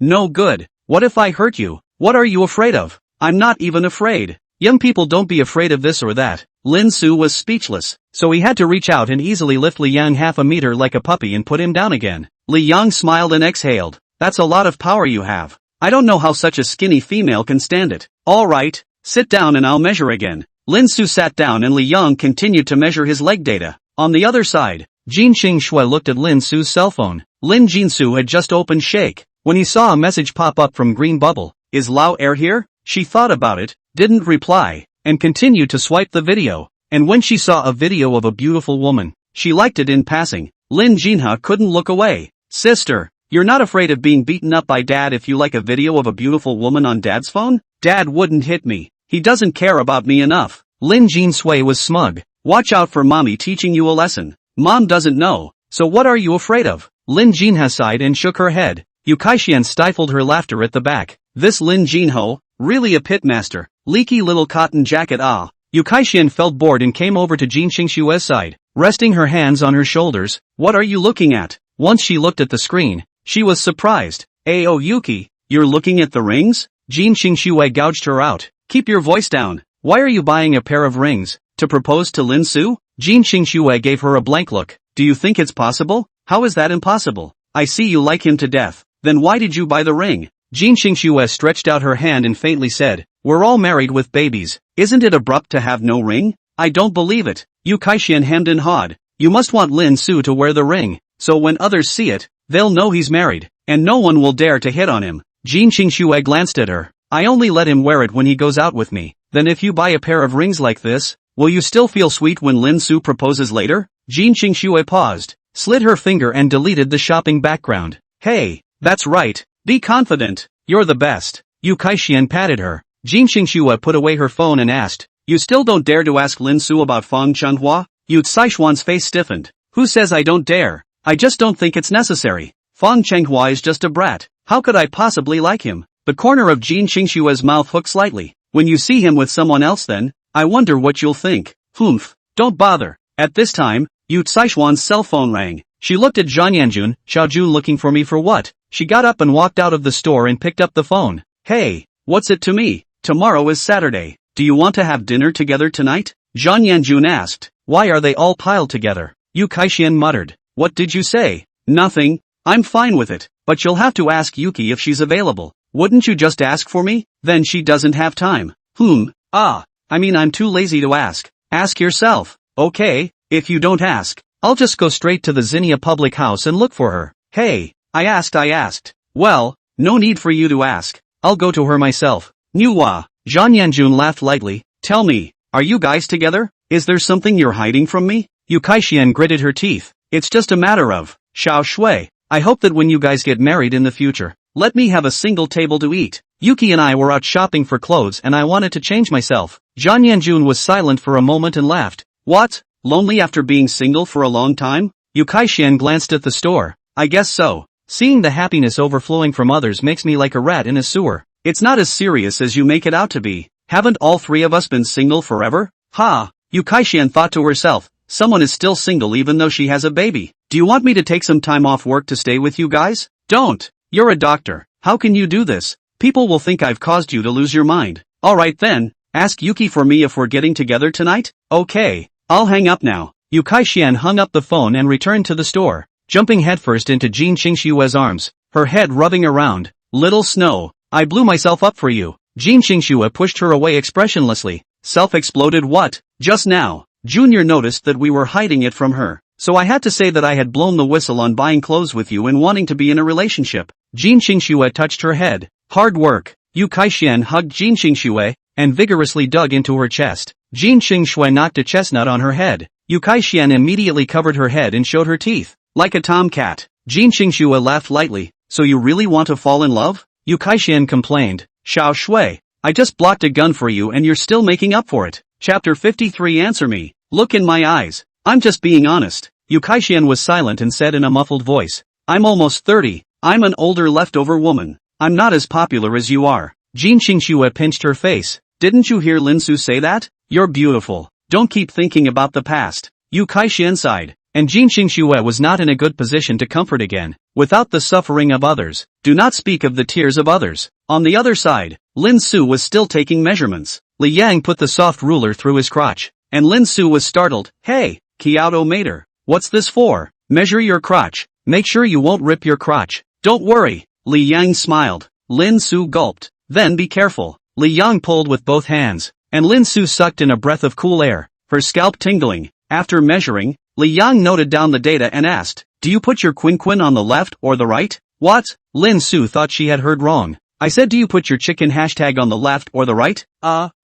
No good. What if I hurt you? What are you afraid of? I'm not even afraid. Young people don't be afraid of this or that. Lin Su was speechless, so he had to reach out and easily lift Li Yang half a meter like a puppy and put him down again. Li Yang smiled and exhaled. That's a lot of power you have. I don't know how such a skinny female can stand it. Alright, sit down and I'll measure again. Lin Su sat down and Li Yang continued to measure his leg data. On the other side, Jin Xingxue looked at Lin Su's cell phone. Lin Jinsu had just opened Shake, when he saw a message pop up from Green Bubble. Is Lao Air here? She thought about it, didn't reply, and continued to swipe the video. And when she saw a video of a beautiful woman, she liked it in passing. Lin Jinha couldn't look away. Sister, you're not afraid of being beaten up by Dad if you like a video of a beautiful woman on Dad's phone? Dad wouldn't hit me. He doesn't care about me enough. Lin Jinsui was smug. Watch out for Mommy teaching you a lesson. Mom doesn't know, so what are you afraid of? Lin Jinha sighed and shook her head. Yu Kaixuan stifled her laughter at the back. This Lin Jinho, really a pitmaster. Leaky little cotton jacket. Yu Kaixuan felt bored and came over to Jin Xingxue's side, resting her hands on her shoulders. What are you looking at? Once she looked at the screen, she was surprised. Ayo Yuki, you're looking at the rings? Jin Xingxue gouged her out. Keep your voice down. Why are you buying a pair of rings? To propose to Lin Su? Jin Xingxue gave her a blank look. Do you think it's possible? How is that impossible? I see you like him to death. Then why did you buy the ring? Jin Xingxue stretched out her hand and faintly said, we're all married with babies. Isn't it abrupt to have no ring? I don't believe it. Yu Kaixian hemmed and hawed. You must want Lin Su to wear the ring, so when others see it, they'll know he's married, and no one will dare to hit on him. Jin Xingxue glanced at her. I only let him wear it when he goes out with me. Then if you buy a pair of rings like this, will you still feel sweet when Lin Su proposes later? Jin Xingxue paused, slid her finger and deleted the shopping background. Hey, that's right. Be confident. You're the best. Yu Kaixian patted her. Jin Xingxue put away her phone and asked, you still don't dare to ask Lin Su about Feng Chanhua? Yu Caixuan's face stiffened. Who says I don't dare? I just don't think it's necessary. Feng Changhua is just a brat. How could I possibly like him? The corner of Jin Xingxue's mouth hooked slightly. When you see him with someone else then, I wonder what you'll think. Humph. Don't bother. At this time, Yu Caixuan's cell phone rang. She looked at Zhang Yanjun. Xiaojun looking for me for what? She got up and walked out of the store and picked up the phone. Hey, what's it to me? Tomorrow is Saturday. Do you want to have dinner together tonight? Zhang Yanjun asked. Why are they all piled together? Yu Kaixian muttered. What did you say? Nothing. I'm fine with it, but you'll have to ask Yuki if she's available. Wouldn't you just ask for me? Then she doesn't have time. I'm too lazy to ask. Ask yourself. Okay, if you don't ask, I'll just go straight to the Zinnia public house and look for her. Hey, I asked. Well, no need for you to ask. I'll go to her myself. Nuwa. Zhang Yanjun laughed lightly. Tell me, are you guys together? Is there something you're hiding from me? Yu Kaixian gritted her teeth. It's just a matter of, Xiao Shui. I hope that when you guys get married in the future, let me have a single table to eat. Yuki and I were out shopping for clothes and I wanted to change myself. Zhang Yanjun was silent for a moment and laughed. What? Lonely after being single for a long time? Yu Kaixian glanced at the store. I guess so. Seeing the happiness overflowing from others makes me like a rat in a sewer. It's not as serious as you make it out to be. Haven't all three of us been single forever? Ha! Yu Kaixian thought to herself. Someone is still single even though she has a baby. Do you want me to take some time off work to stay with you guys? Don't. You're a doctor. How can you do this? People will think I've caused you to lose your mind. Alright then, ask Yuki for me if we're getting together tonight? Okay. I'll hang up now. Yu Kaixian hung up the phone and returned to the store, jumping headfirst into Jin Xingxue's arms, her head rubbing around. Little Snow, I blew myself up for you. Jin Xingxue pushed her away expressionlessly. Self-exploded what? Just now, Junior noticed that we were hiding it from her, so I had to say that I had blown the whistle on buying clothes with you and wanting to be in a relationship. Jin Xingxue touched her head. Hard work. Yu Kaixian hugged Jin Xingxue and vigorously dug into her chest. Jin Xingxue knocked a chestnut on her head. Yu Kaixian immediately covered her head and showed her teeth. Like a tomcat. Jin Xingxue laughed lightly. So you really want to fall in love? Yu Kaixian complained. Xiao Shui, I just blocked a gun for you and you're still making up for it. Chapter 53. Answer me. Look in my eyes. I'm just being honest. Yu Kaixian was silent and said in a muffled voice. I'm almost 30. I'm an older leftover woman. I'm not as popular as you are. Jin Xingxue pinched her face. Didn't you hear Lin Su say that? You're beautiful. Don't keep thinking about the past. Yu Kaixian sighed. And Jin Xingxue was not in a good position to comfort again. Without the suffering of others, do not speak of the tears of others. On the other side, Lin Su was still taking measurements. Li Yang put the soft ruler through his crotch. And Lin Su was startled. Hey, Kyoto Mater. What's this for? Measure your crotch. Make sure you won't rip your crotch. Don't worry. Li Yang smiled. Lin Su gulped. Then be careful. Li Yang pulled with both hands. And Lin Su sucked in a breath of cool air, her scalp tingling. After measuring, Li Yang noted down the data and asked, do you put your quinquin on the left or the right? What? Lin Su thought she had heard wrong. I said do you put your chicken hashtag on the left or the right?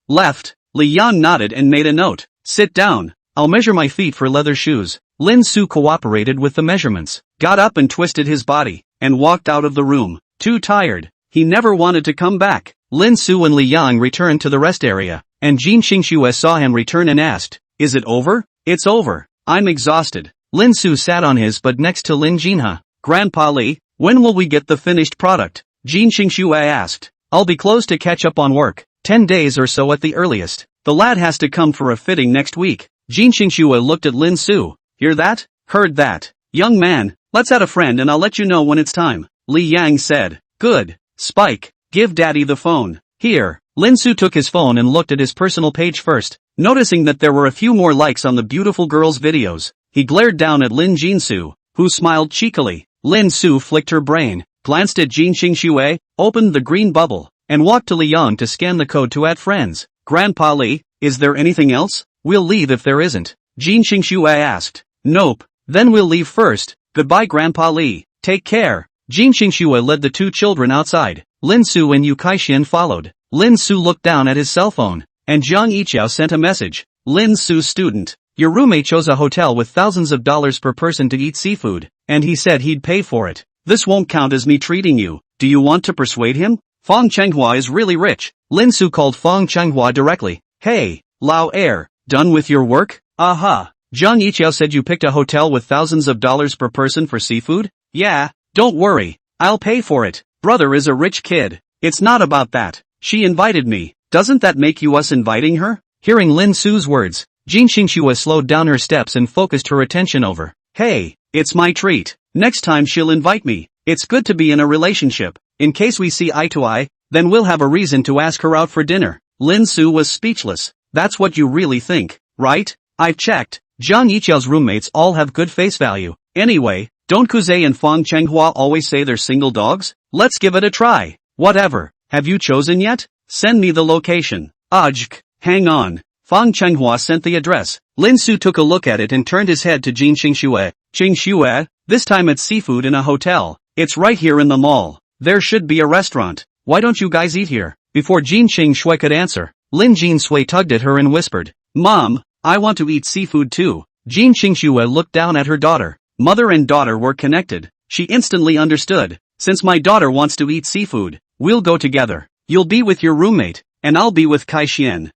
Left. Li Yang nodded and made a note. Sit down. I'll measure my feet for leather shoes. Lin Su cooperated with the measurements, got up and twisted his body, and walked out of the room. Too tired. He never wanted to come back. Lin Su and Li Yang returned to the rest area, and Jin Xingxue saw him return and asked, is it over? It's over. I'm exhausted. Lin Su sat on his butt next to Lin Jinha. Grandpa Li, when will we get the finished product? Jin Xingxue asked. I'll be closed to catch up on work. 10 days or so at the earliest. The lad has to come for a fitting next week. Jin Xingxue looked at Lin Su. Hear that? Heard that. Young man, let's add a friend and I'll let you know when it's time. Li Yang said. Good. Spike, give daddy the phone. Here. Lin Su took his phone and looked at his personal page first. Noticing that there were a few more likes on the beautiful girl's videos, he glared down at Lin Jinsu, who smiled cheekily. Lin Su flicked her brain, glanced at Jin Xingxue, opened the green bubble, and walked to Liang to scan the code to add friends. Grandpa Li, is there anything else? We'll leave if there isn't. Jin Xingxue asked. Nope. Then we'll leave first. Goodbye Grandpa Li. Take care. Jin Xingxue led the two children outside. Lin Su and Yu Kaixian followed. Lin Su looked down at his cell phone, and Zhang Yiqiao sent a message. Lin Su student. Your roommate chose a hotel with thousands of dollars per person to eat seafood, and he said he'd pay for it. This won't count as me treating you. Do you want to persuade him? Fang Chenghua is really rich. Lin Su called Fang Chenghua directly. Hey, Lao Air, done with your work? Aha. Zhang Yiqiao said you picked a hotel with thousands of dollars per person for seafood? Yeah, don't worry. I'll pay for it. Brother is a rich kid. It's not about that. She invited me. Doesn't that make you us inviting her? Hearing Lin Su's words, Jin Xingxue slowed down her steps and focused her attention over. Hey, it's my treat. Next time she'll invite me. It's good to be in a relationship. In case we see eye to eye, then we'll have a reason to ask her out for dinner. Lin Su was speechless. That's what you really think, right? I've checked. Zhang Yiqiao's roommates all have good face value. Anyway, don't Kuzei and Fang Chenghua always say they're single dogs? Let's give it a try. Whatever. Have you chosen yet? Send me the location. Ajk. Hang on. Fang Chenghua sent the address. Lin Su took a look at it and turned his head to Jin Xingxue. Xingxue, this time it's seafood in a hotel. It's right here in the mall. There should be a restaurant. Why don't you guys eat here? Before Jin Xingxue could answer, Lin Jinsui tugged at her and whispered, Mom, I want to eat seafood too. Jin Xingxue looked down at her daughter. Mother and daughter were connected. She instantly understood. Since my daughter wants to eat seafood, we'll go together. You'll be with your roommate, and I'll be with Kaixian.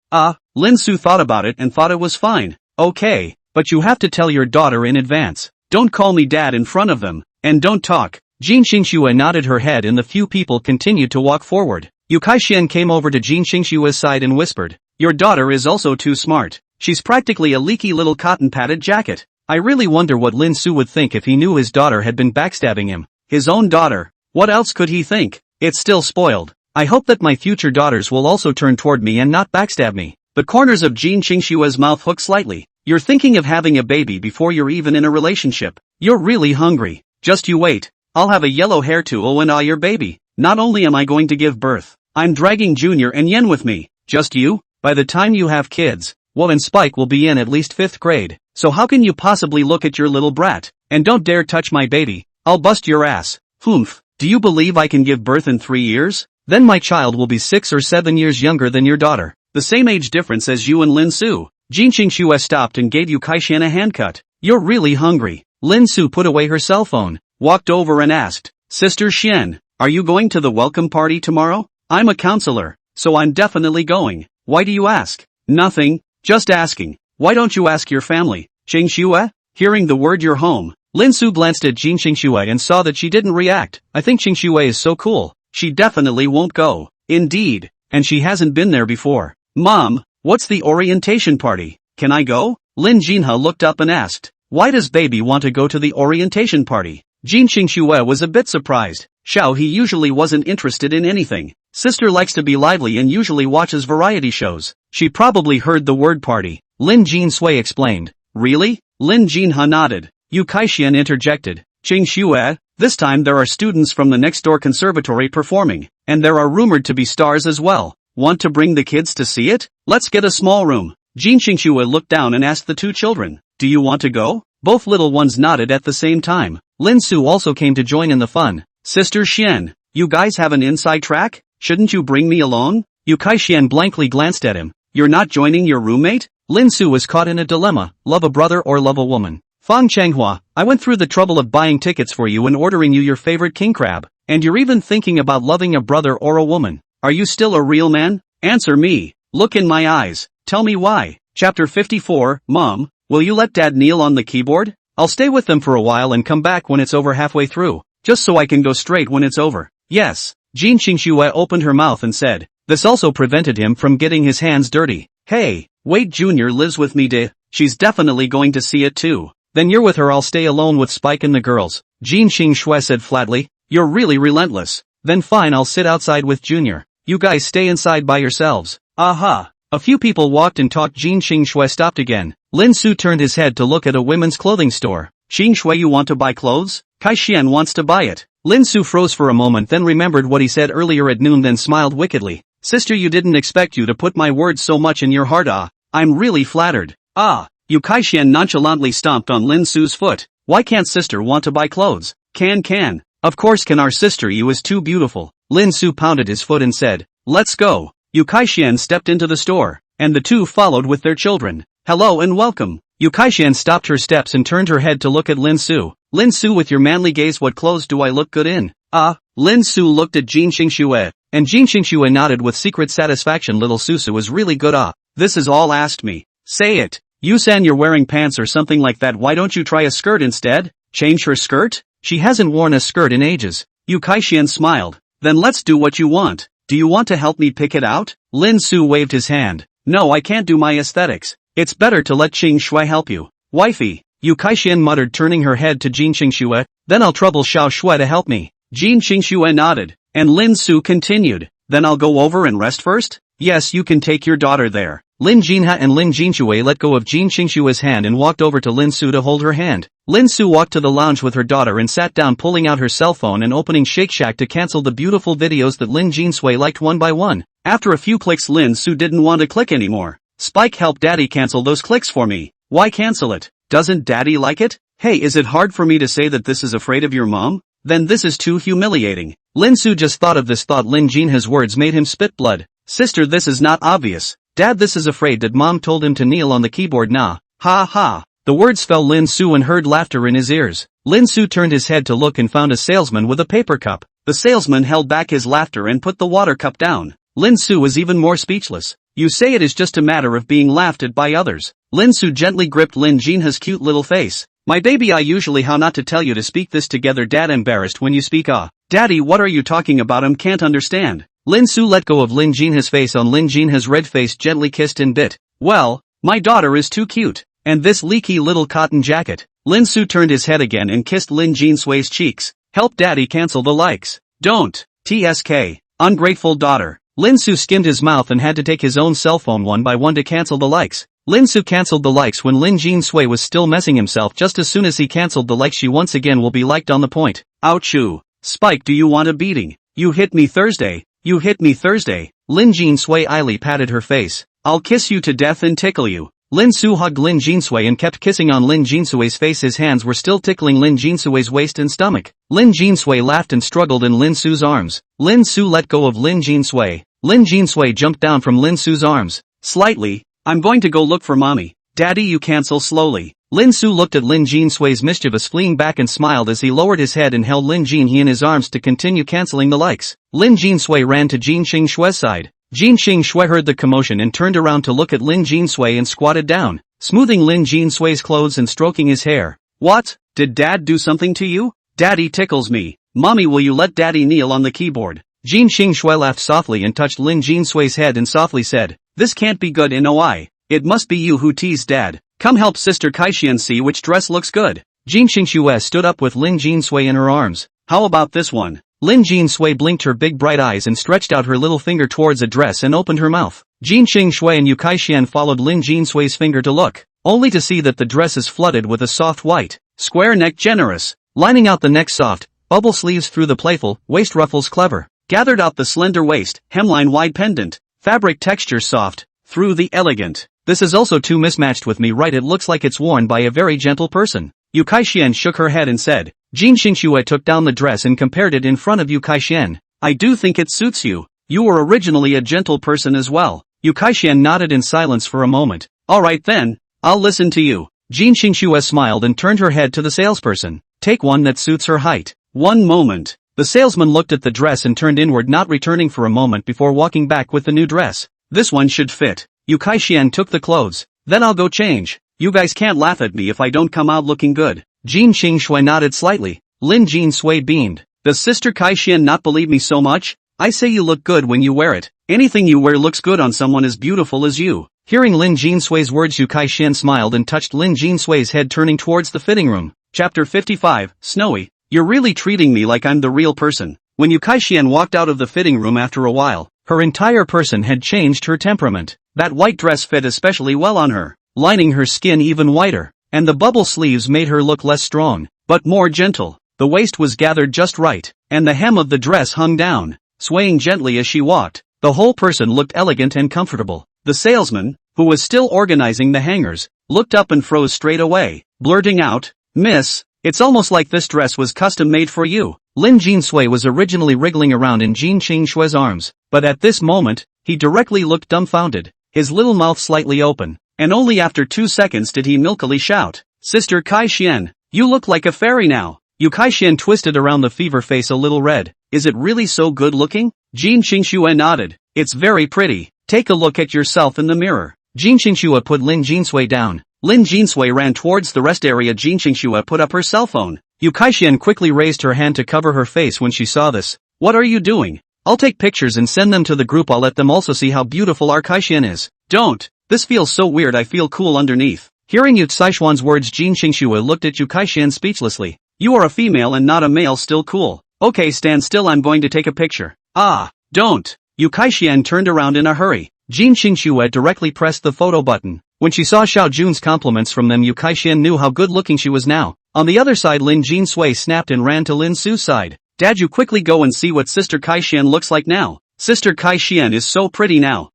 Lin Su thought about it and thought it was fine. Okay, but you have to tell your daughter in advance. Don't call me dad in front of them, and don't talk. Jin Xingxue nodded her head and the few people continued to walk forward. Yu Kaixian came over to Jin Xingxue's side and whispered, Your daughter is also too smart. She's practically a leaky little cotton-padded jacket. I really wonder what Lin Su would think if he knew his daughter had been backstabbing him. His own daughter. What else could he think? It's still spoiled. I hope that my future daughters will also turn toward me and not backstab me. The corners of Jin Xingxue's mouth hooked slightly. You're thinking of having a baby before you're even in a relationship. You're really hungry. Just you wait. I'll have a yellow hair tool when your baby. Not only am I going to give birth, I'm dragging Junior and Yen with me. Just you? By the time you have kids, Wo and Spike will be in at least 5th grade. So how can you possibly look at your little brat? And don't dare touch my baby. I'll bust your ass. Humph. Do you believe I can give birth in 3 years? Then my child will be 6 or 7 years younger than your daughter. The same age difference as you and Lin Su. Jin Xingxue stopped and gave Yu Kaixian a handcut. You're really hungry. Lin Su put away her cell phone, walked over and asked, Sister Xian, are you going to the welcome party tomorrow? I'm a counselor, so I'm definitely going. Why do you ask? Nothing, just asking. Why don't you ask your family? Xingxue? Hearing the word you're home, Lin Su glanced at Jin Xingxue and saw that she didn't react. I think Xingxue is so cool. She definitely won't go. Indeed, and she hasn't been there before. Mom, what's the orientation party? Can I go? Lin Jinha looked up and asked, why does baby want to go to the orientation party? Jin Xingxue was a bit surprised. Xiao he usually wasn't interested in anything. Sister likes to be lively and usually watches variety shows. She probably heard the word party. Lin Jinsui explained. Really? Lin Jinha nodded. Yu Kaixian interjected. Xingxue, this time there are students from the next door conservatory performing, and there are rumored to be stars as well. Want to bring the kids to see it? Let's get a small room. Jin Xingxue looked down and asked the two children, do you want to go? Both little ones nodded at the same time. Lin Su also came to join in the fun. Sister Xian, you guys have an inside track? Shouldn't you bring me along? Yu Kaixian blankly glanced at him. You're not joining your roommate? Lin Su was caught in a dilemma, love a brother or love a woman. Fang Chenghua, I went through the trouble of buying tickets for you and ordering you your favorite king crab, and you're even thinking about loving a brother or a woman. Are you still a real man? Answer me. Look in my eyes. Tell me why. Chapter 54, Mom, will you let Dad kneel on the keyboard? I'll stay with them for a while and come back when it's over halfway through, just so I can go straight when it's over. Yes. Jin Xingxue opened her mouth and said. This also prevented him from getting his hands dirty. Hey, wait, Junior lives with me she's definitely going to see it too. Then you're with her, I'll stay alone with Spike and the girls. Jin Xingxue said flatly. You're really relentless. Then fine, I'll sit outside with Junior. You guys stay inside by yourselves. Aha. A few people walked and talked. Jin Xingshui stopped again. Lin Su turned his head to look at a women's clothing store. Xingshui, you want to buy clothes? Kai Xian wants to buy it. Lin Su froze for a moment, then remembered what he said earlier at noon, then smiled wickedly. Sister, you didn't expect you to put my words so much in your heart. Ah, I'm really flattered. Ah. Yu Kai Xian nonchalantly stomped on Lin Su's foot. Why can't sister want to buy clothes? Can. Of course can our sister, you is too beautiful. Lin Su pounded his foot and said, let's go. Yu Kai Xian stepped into the store, and the two followed with their children. Hello and welcome. Yu Kai Xian stopped her steps and turned her head to look at Lin Su. Lin Su, with your manly gaze, what clothes do I look good in? Ah. Lin Su looked at Jin Xingshui, and Jin Xingshui nodded with secret satisfaction. Little Susu was really good. Ah. This is all asked me. Say it. Yusan, you're wearing pants or something like that. Why don't you try a skirt instead? Change her skirt? She hasn't worn a skirt in ages. Yu Kai Xian smiled. Then let's do what you want. Do you want to help me pick it out? Lin Su waved his hand. No, I can't do my aesthetics. It's better to let Qing Shui help you. Wifey, Yu Kai Xian muttered, turning her head to Jin Xingshui. Then I'll trouble Xiao Shui to help me. Jin Xingshui nodded, and Lin Su continued. Then I'll go over and rest first? Yes, you can take your daughter there. Lin Jinha and Lin Jinshui let go of Jin Xingshui's hand and walked over to Lin Su to hold her hand. Lin Su walked to the lounge with her daughter and sat down, pulling out her cell phone and opening Shake Shack to cancel the beautiful videos that Lin Jinshui liked one by one. After a few clicks, Lin Su didn't want to click anymore. Spike, help daddy cancel those clicks for me. Why cancel it? Doesn't daddy like it? Hey, is it hard for me to say that this is afraid of your mom? Then this is too humiliating. Lin Su just thought of this thought. Lin Jinha's words made him spit blood. Sister, this is not obvious. Dad, this is afraid that mom told him to kneel on the keyboard. Nah. Ha ha. The words fell Lin Su and heard laughter in his ears. Lin Su turned his head to look and found a salesman with a paper cup. The salesman held back his laughter and put the water cup down. Lin Su was even more speechless. You say it is just a matter of being laughed at by others. Lin Su gently gripped Lin Jinha's cute little face. My baby, I usually how not to tell you to speak this together. Dad, embarrassed when you speak. Ah. Daddy, what are you talking about? Can't understand. Lin Su let go of Lin Jinha's face. On Lin Jinha's red face gently kissed and bit. Well, my daughter is too cute. And this leaky little cotton jacket. Lin Su turned his head again and kissed Lin Jinsui's cheeks. Help daddy cancel the likes. Don't. TSK. Ungrateful daughter. Lin Su skimmed his mouth and had to take his own cell phone one by one to cancel the likes. Lin Su cancelled the likes when Lin Jinsui was still messing himself. Just as soon as he cancelled the likes, she once again will be liked on the point. Ouchoo. Spike, do you want a beating? You hit me Thursday. You hit me Thursday. Lin Jinsui idly patted her face. I'll kiss you to death and tickle you. Lin Su hugged Lin Jinsui and kept kissing on Lin Jinsui's face. His hands were still tickling Lin Jinsui's waist and stomach. Lin Jinsui laughed and struggled in Lin Su's arms. Lin Su let go of Lin Jinsui. Lin Jinsui jumped down from Lin Su's arms. Slightly. I'm going to go look for mommy. Daddy, you cancel slowly. Lin Su looked at Lin Jinsui's mischievous fleeing back and smiled as he lowered his head and held Lin Jinhe in his arms to continue canceling the likes. Lin Jinsui ran to Jin Xingshui's side. Jin Xingshui heard the commotion and turned around to look at Lin Jinsui and squatted down, smoothing Lin Jinsui's clothes and stroking his hair. What? Did dad do something to you? Daddy tickles me. Mommy, will you let daddy kneel on the keyboard? Jin Xingshui laughed softly and touched Lin Jinsui's head and softly said, this can't be good. NOI. It must be you who teased dad. Come help sister Kaishian see which dress looks good. Jin Xingshui stood up with Lin Jinsui in her arms. How about this one? Lin Jinsui blinked her big bright eyes and stretched out her little finger towards a dress and opened her mouth. Jin Xingshui and Yu Kaishian followed Lin Jinsui's finger to look, only to see that the dress is flooded with a soft white, square neck generous, lining out the neck soft, bubble sleeves through the playful, waist ruffles clever, gathered out the slender waist, hemline wide pendant, fabric texture soft, through the elegant. This is also too mismatched with me, right? It looks like it's worn by a very gentle person. Yu Kaishian shook her head and said. Jin Xingshui took down the dress and compared it in front of Yu Kaishian. I do think it suits you. You were originally a gentle person as well. Yu Kaishian nodded in silence for a moment. Alright then, I'll listen to you. Jin Xingshui smiled and turned her head to the salesperson. Take one that suits her height. One moment. The salesman looked at the dress and turned inward, not returning for a moment before walking back with the new dress. This one should fit. Yu Kaishian took the clothes. Then I'll go change. You guys can't laugh at me if I don't come out looking good. Jin Xingshui nodded slightly. Lin Jinsui beamed. Does sister Kaishian not believe me so much? I say you look good when you wear it. Anything you wear looks good on someone as beautiful as you. Hearing Lin Jinsui's words, Yu Kaishian smiled and touched Lin Jinsui's head, turning towards the fitting room. Chapter 55, Snowy. You're really treating me like I'm the real person. When Yu Kaishian walked out of the fitting room after a while, Her entire person had changed her temperament. That white dress fit especially well on her, lining her skin even whiter, and the bubble sleeves made her look less strong, but more gentle. The waist was gathered just right, and the hem of the dress hung down, swaying gently as she walked. The whole person looked elegant and comfortable. The salesman, who was still organizing the hangers, looked up and froze straight away, blurting out, "Miss, it's almost like this dress was custom made for you." Lin Jinsui was originally wriggling around in Jin Qingshui's arms, but at this moment, he directly looked dumbfounded, his little mouth slightly open, and only after 2 seconds did he milkily shout, "Sister Kai Xian, you look like a fairy now." Yu Kai Xian twisted around the fever face a little red. "Is it really so good looking?" Jin Qingxue nodded. "It's very pretty. Take a look at yourself in the mirror." Jin Qingxue put Lin Jinsui down. Lin Jinsui ran towards the rest area. Jin Qingxue put up her cell phone. Yu Kai Xian quickly raised her hand to cover her face when she saw this. "What are you doing?" "I'll take pictures and send them to the group. I'll let them also see how beautiful our Kai Xian is." "Don't. This feels so weird. I feel cool underneath." Hearing Yu Caishuan's words, Jin Qingxue looked at Yu Kai Xian speechlessly. "You are a female and not a male, still cool." "Okay, stand still, I'm going to take a picture." "Ah, don't." Yu Kai Xian turned around in a hurry. Jin Qingxue directly pressed the photo button. When she saw Xiao Jun's compliments from them, Yu Kai Xian knew how good looking she was now. On the other side, Lin Jinsui snapped and ran to Lin Su's side. "Dad, you quickly go and see what Sister Kai Xian looks like now. Sister Kai Xian is so pretty now."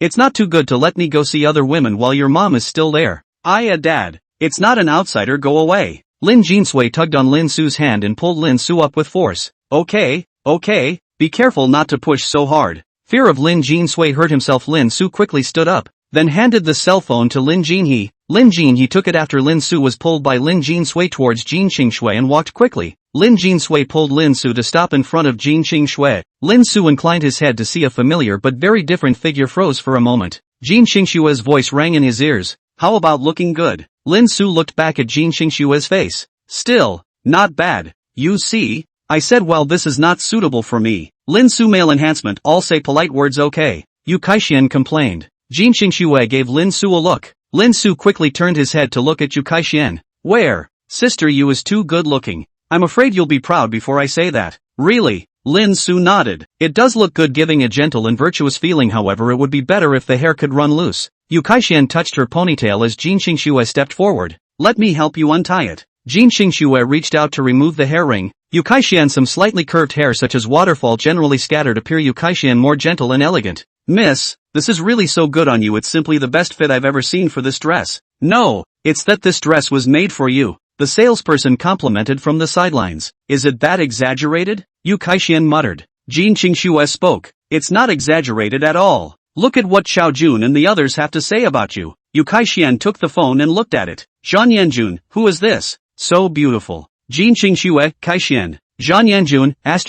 It's not too good to let me go see other women while your mom is still there." Dad. It's not an outsider, go away." Lin Jinsui tugged on Lin Su's hand and pulled Lin Su up with force. Okay, be careful not to push so hard." Fear of Lin Jinsui hurt himself. Lin Su quickly stood up, then handed the cell phone to Lin Jinhe. Lin Jinhe took it after Lin Su was pulled by Lin Jinsui towards Jin Qingxue and walked quickly. Lin Jinsui pulled Lin Su to stop in front of Jin Qingxue. Lin Su inclined his head to see a familiar but very different figure. Froze for a moment. Jin Qingxue's voice rang in his ears. "How about looking good?" Lin Su looked back at Jin Qingxue's face. "Still, not bad. You see? I said, well, this is not suitable for me." Lin Su male enhancement, all say polite words okay. Yu Kai Xian complained. Jin Qingxue gave Lin Su a look. Lin Su quickly turned his head to look at Yu Kai Xian. "Where? Sister, you is too good looking. I'm afraid you'll be proud before I say that." "Really?" Lin Su nodded. "It does look good, giving a gentle and virtuous feeling. However, it would be better if the hair could run loose." Yu Kai Xian touched her ponytail as Jin Qingxue stepped forward. "Let me help you untie it." Jin Qingxue reached out to remove the hair ring. Yu Kai Xian, some slightly curved hair such as waterfall generally scattered appear. Yu Kai Xian more gentle and elegant. "Miss, this is really so good on you. It's simply the best fit I've ever seen for this dress." "No, it's that this dress was made for you," the salesperson complimented from the sidelines. "Is it that exaggerated?" Yu Kai Xian muttered. Jin Qingxue spoke. "It's not exaggerated at all. Look at what Xiao Jun and the others have to say about you." Yu Kai Xian took the phone and looked at it. "Zhan Yanjun, who is this? So beautiful." Jin Qingxue, Kai Xian. Zhan Yanjun, ********.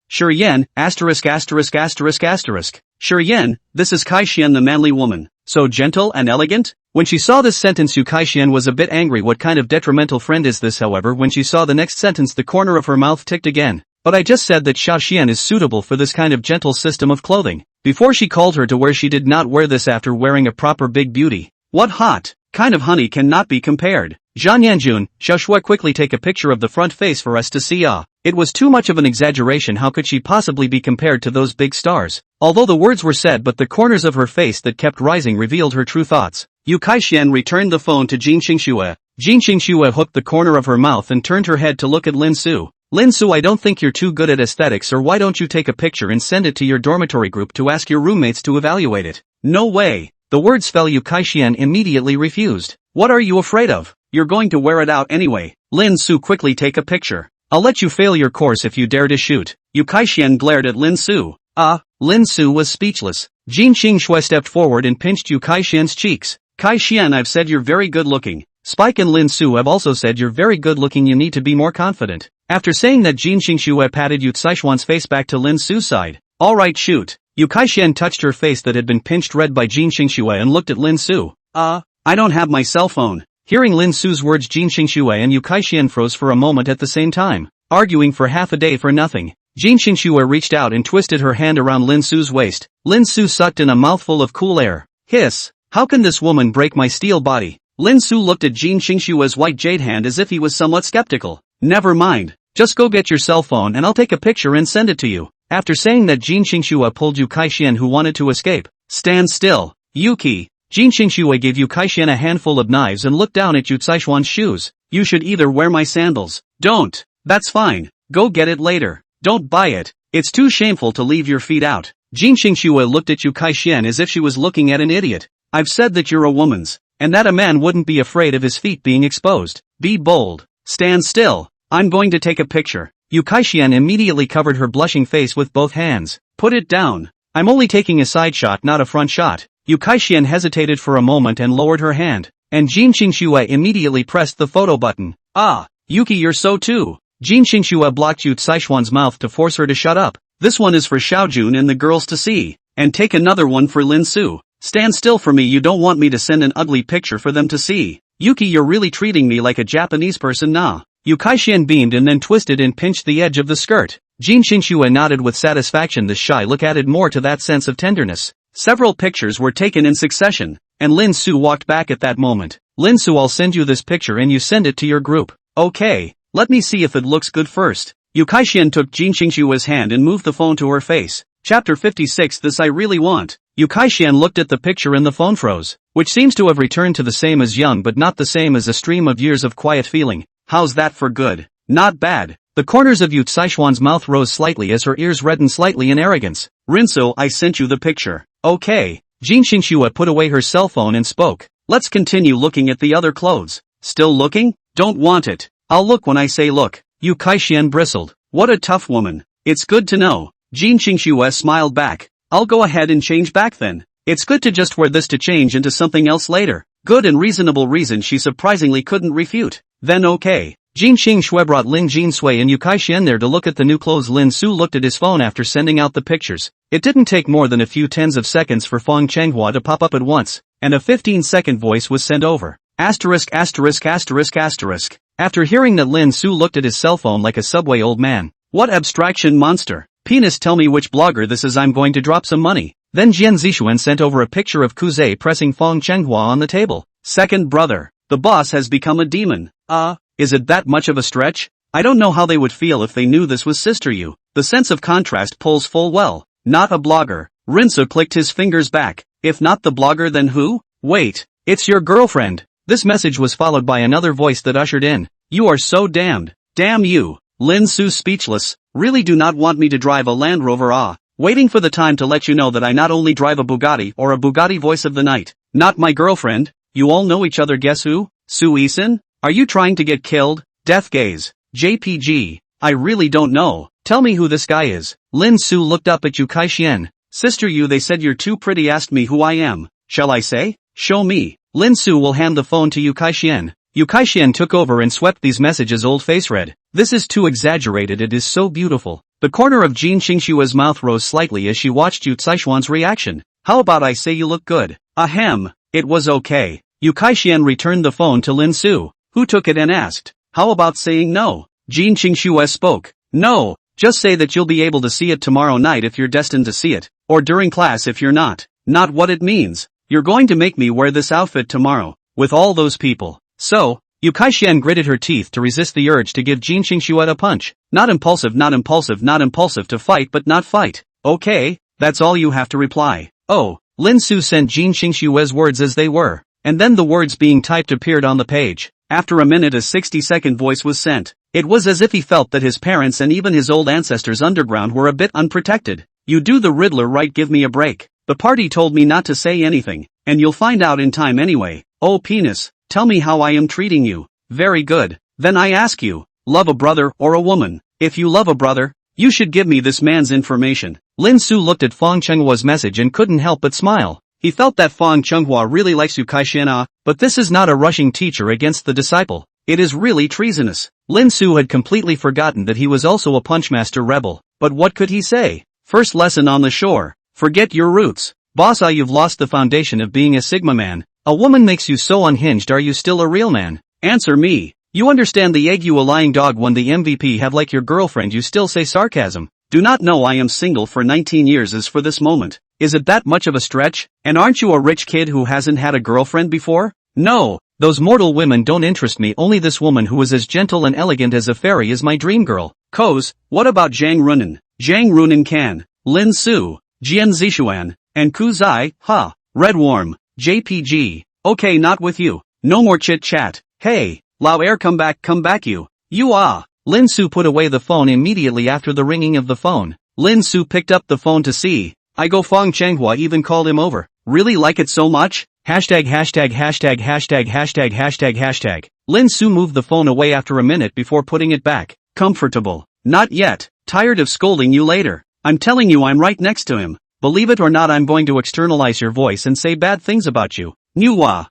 Sure Yan, ********. Sure Yan, this is Kai Xian, the manly woman. So gentle and elegant? When she saw this sentence, Yu Kai Xian was a bit angry. What kind of detrimental friend is this? However, when she saw the next sentence, the corner of her mouth ticked again. "But I just said that Xiao Xian is suitable for this kind of gentle system of clothing. Before she called her to wear, she did not wear this after wearing a proper big beauty. What hot kind of honey cannot be compared." Zhan Yanjun, Xiao Shui, quickly take a picture of the front face for us to see. It was too much of an exaggeration. How could she possibly be compared to those big stars? Although the words were said, but the corners of her face that kept rising revealed her true thoughts. Yu Kai Xian returned the phone to Jin Qingxue. Jin Qingxue hooked the corner of her mouth and turned her head to look at Lin Su. "Lin Su, I don't think you're too good at aesthetics, or why don't you take a picture and send it to your dormitory group to ask your roommates to evaluate it?" "No way." The words fell. Yu Kai Xian immediately refused. "What are you afraid of? You're going to wear it out anyway." Lin Su, quickly take a picture. "I'll let you fail your course if you dare to shoot." Yu Kai Xian glared at Lin Su. Lin Su was speechless. Jin Qingxue stepped forward and pinched Yu Kai Xian's cheeks. "Kai Xian, I've said you're very good looking. Spike and Lin Su have also said you're very good looking. You need to be more confident." After saying that, Jin Qingxue patted Yu Caishuan's face back to Lin Su's side. "Alright, shoot." Yu Kai Xian touched her face that had been pinched red by Jin Qingxue and looked at Lin Su. I don't have my cell phone." Hearing Lin Su's words, Jin Qingxue and Yu Kai Xian froze for a moment at the same time, arguing for half a day for nothing. Jin Qingxue reached out and twisted her hand around Lin Su's waist. Lin Su sucked in a mouthful of cool air. "Hiss, how can this woman break my steel body?" Lin Su looked at Jin Qingxue's white jade hand as if he was somewhat skeptical. "Never mind, just go get your cell phone and I'll take a picture and send it to you." after saying that Jin Xingxue pulled Yu Kaixian who wanted to escape. Stand still, Yuki. Jin Xingxue gave Yu Kaixian a handful of knives and looked down at Yu Caishuan's shoes. You should either wear my sandals. Don't. That's fine. Go get it later. Don't buy it. It's too shameful to leave your feet out. Jin Xingxue looked at Yu Kaixian as if she was looking at an idiot. I've said that you're a woman's, and that a man wouldn't be afraid of his feet being exposed. Be bold. Stand still. I'm going to take a picture. Yu Kaixian immediately covered her blushing face with both hands. Put it down. I'm only taking a side shot, not a front shot. Yu Kaixian hesitated for a moment and lowered her hand, and Jin Xingxue immediately pressed the photo button. Ah, Yuki, you're so too. Jin Xingxue blocked Yu Caishuan's mouth to force her to shut up. This one is for Xiaojun and the girls to see. And take another one for Lin Su. Stand still for me, you don't want me to send an ugly picture for them to see. Yuki, you're really treating me like a Japanese person nah. Yu Kaixian beamed and then twisted and pinched the edge of the skirt. Jin Xingxue nodded with satisfaction. This shy look added more to that sense of tenderness. Several pictures were taken in succession, and Lin Su walked back at that moment. Lin Su, I'll send you this picture and you send it to your group. Okay, let me see if it looks good first. Yu Kaixian took Jin Xingxue's hand and moved the phone to her face. Chapter 56. This I really want. Yu Kaixian looked at the picture and the phone froze, which seems to have returned to the same as young but not the same as a stream of years of quiet feeling. How's that for good? Not bad. The corners of Yu Caishuan's mouth rose slightly as her ears reddened slightly in arrogance. Rinso, I sent you the picture. Okay. Jin Xingxue put away her cell phone and spoke. Let's continue looking at the other clothes. Still looking? Don't want it. I'll look when I say look. Yu Kaixian bristled. What a tough woman. It's good to know. Jin Xingxue smiled back. I'll go ahead and change back then. It's good to just wear this to change into something else later. Good and reasonable reason she surprisingly couldn't refute. Then okay. Jin Xingxue brought Lin Jinsui and Yu Kaixian there to look at the new clothes. Lin Su looked at his phone after sending out the pictures. It didn't take more than a few tens of seconds for Feng Chenghua to pop up at once, and a 15-second voice was sent over. Asterisk asterisk asterisk asterisk. After hearing that, Lin Su looked at his cell phone like a subway old man. What abstraction monster. Penis, tell me which blogger this is, I'm going to drop some money. Then Jian Zixuan sent over a picture of Kuze pressing Feng Chenghua on the table. Second brother. The boss has become a demon. Is it that much of a stretch? I don't know how they would feel if they knew this was Sister Yu. The sense of contrast pulls full well. Not a blogger. Rinso clicked his fingers back. If not the blogger, then who? Wait. It's your girlfriend. This message was followed by another voice that ushered in. You are so damned. Damn you. Lin Su speechless. Really do not want me to drive a Land Rover? Waiting for the time to let you know that I not only drive a Bugatti or a Bugatti voice of the night. Not my girlfriend. You all know each other, guess who? Su Isin? Are you trying to get killed? Death gaze. JPG. I really don't know. Tell me who this guy is. Lin Su looked up at Yu Kaixian. Sister Yu, they said you're too pretty, asked me who I am. Shall I say? Show me. Lin Su will hand the phone to Yu Kaixian. Yu Kaixian took over and swept these messages. Old face read. This is too exaggerated, it is so beautiful. The corner of Jin Xingxue's mouth rose slightly as she watched Yu Caishuan's reaction. How about I say you look good? Ahem. It was okay. Yu Kaixian returned the phone to Lin Su, who took it and asked, how about saying no? Jin Xingxue spoke. No, just say that you'll be able to see it tomorrow night if you're destined to see it, or during class if you're not. Not what it means. You're going to make me wear this outfit tomorrow, with all those people. So, Yu Kaixian gritted her teeth to resist the urge to give Jin Xingxue a punch. Not impulsive, not impulsive, not impulsive to fight but not fight. Okay, that's all you have to reply. Oh, Lin Su sent Jin Xingxue's words as they were, and then the words being typed appeared on the page. After a minute a 60-second voice was sent. It was as if he felt that his parents and even his old ancestors underground were a bit unprotected. You do the Riddler right, give me a break. The party told me not to say anything, and you'll find out in time anyway. Oh penis, tell me how I am treating you. Very good. Then I ask you, love a brother or a woman? If you love a brother, you should give me this man's information. Lin Su looked at Feng Chenghua's message and couldn't help but smile. He felt that Feng Chenghua really likes Yu Kaixian, but this is not a rushing teacher against the disciple. It is really treasonous. Lin Su had completely forgotten that he was also a punchmaster rebel, but what could he say? First lesson on the shore. Forget your roots. Boss, you've lost the foundation of being a Sigma man. A woman makes you so unhinged, are you still a real man? Answer me. You understand the egg, you a lying dog. When the MVP have like your girlfriend you still say sarcasm. Do not know I am single for 19 years as for this moment. Is it that much of a stretch? And aren't you a rich kid who hasn't had a girlfriend before? No, those mortal women don't interest me, only this woman who is as gentle and elegant as a fairy is my dream girl. Koz, what about Zhang Runan? Zhang Runan Kan, Lin Su, Jian Zishuan, and Ku Zai, ha, Red Worm, JPG. Okay, not with you. No more chit chat. Hey, Lao Air, come back you. You ah. Lin Su put away the phone immediately after the ringing of the phone. Lin Su picked up the phone to see. I go Fong Changhua even called him over. Really like it so much? Hashtag. Lin Su moved the phone away after a minute before putting it back. Comfortable. Not yet. Tired of scolding you later. I'm telling you I'm right next to him. Believe it or not, I'm going to externalize your voice and say bad things about you. Nuwa.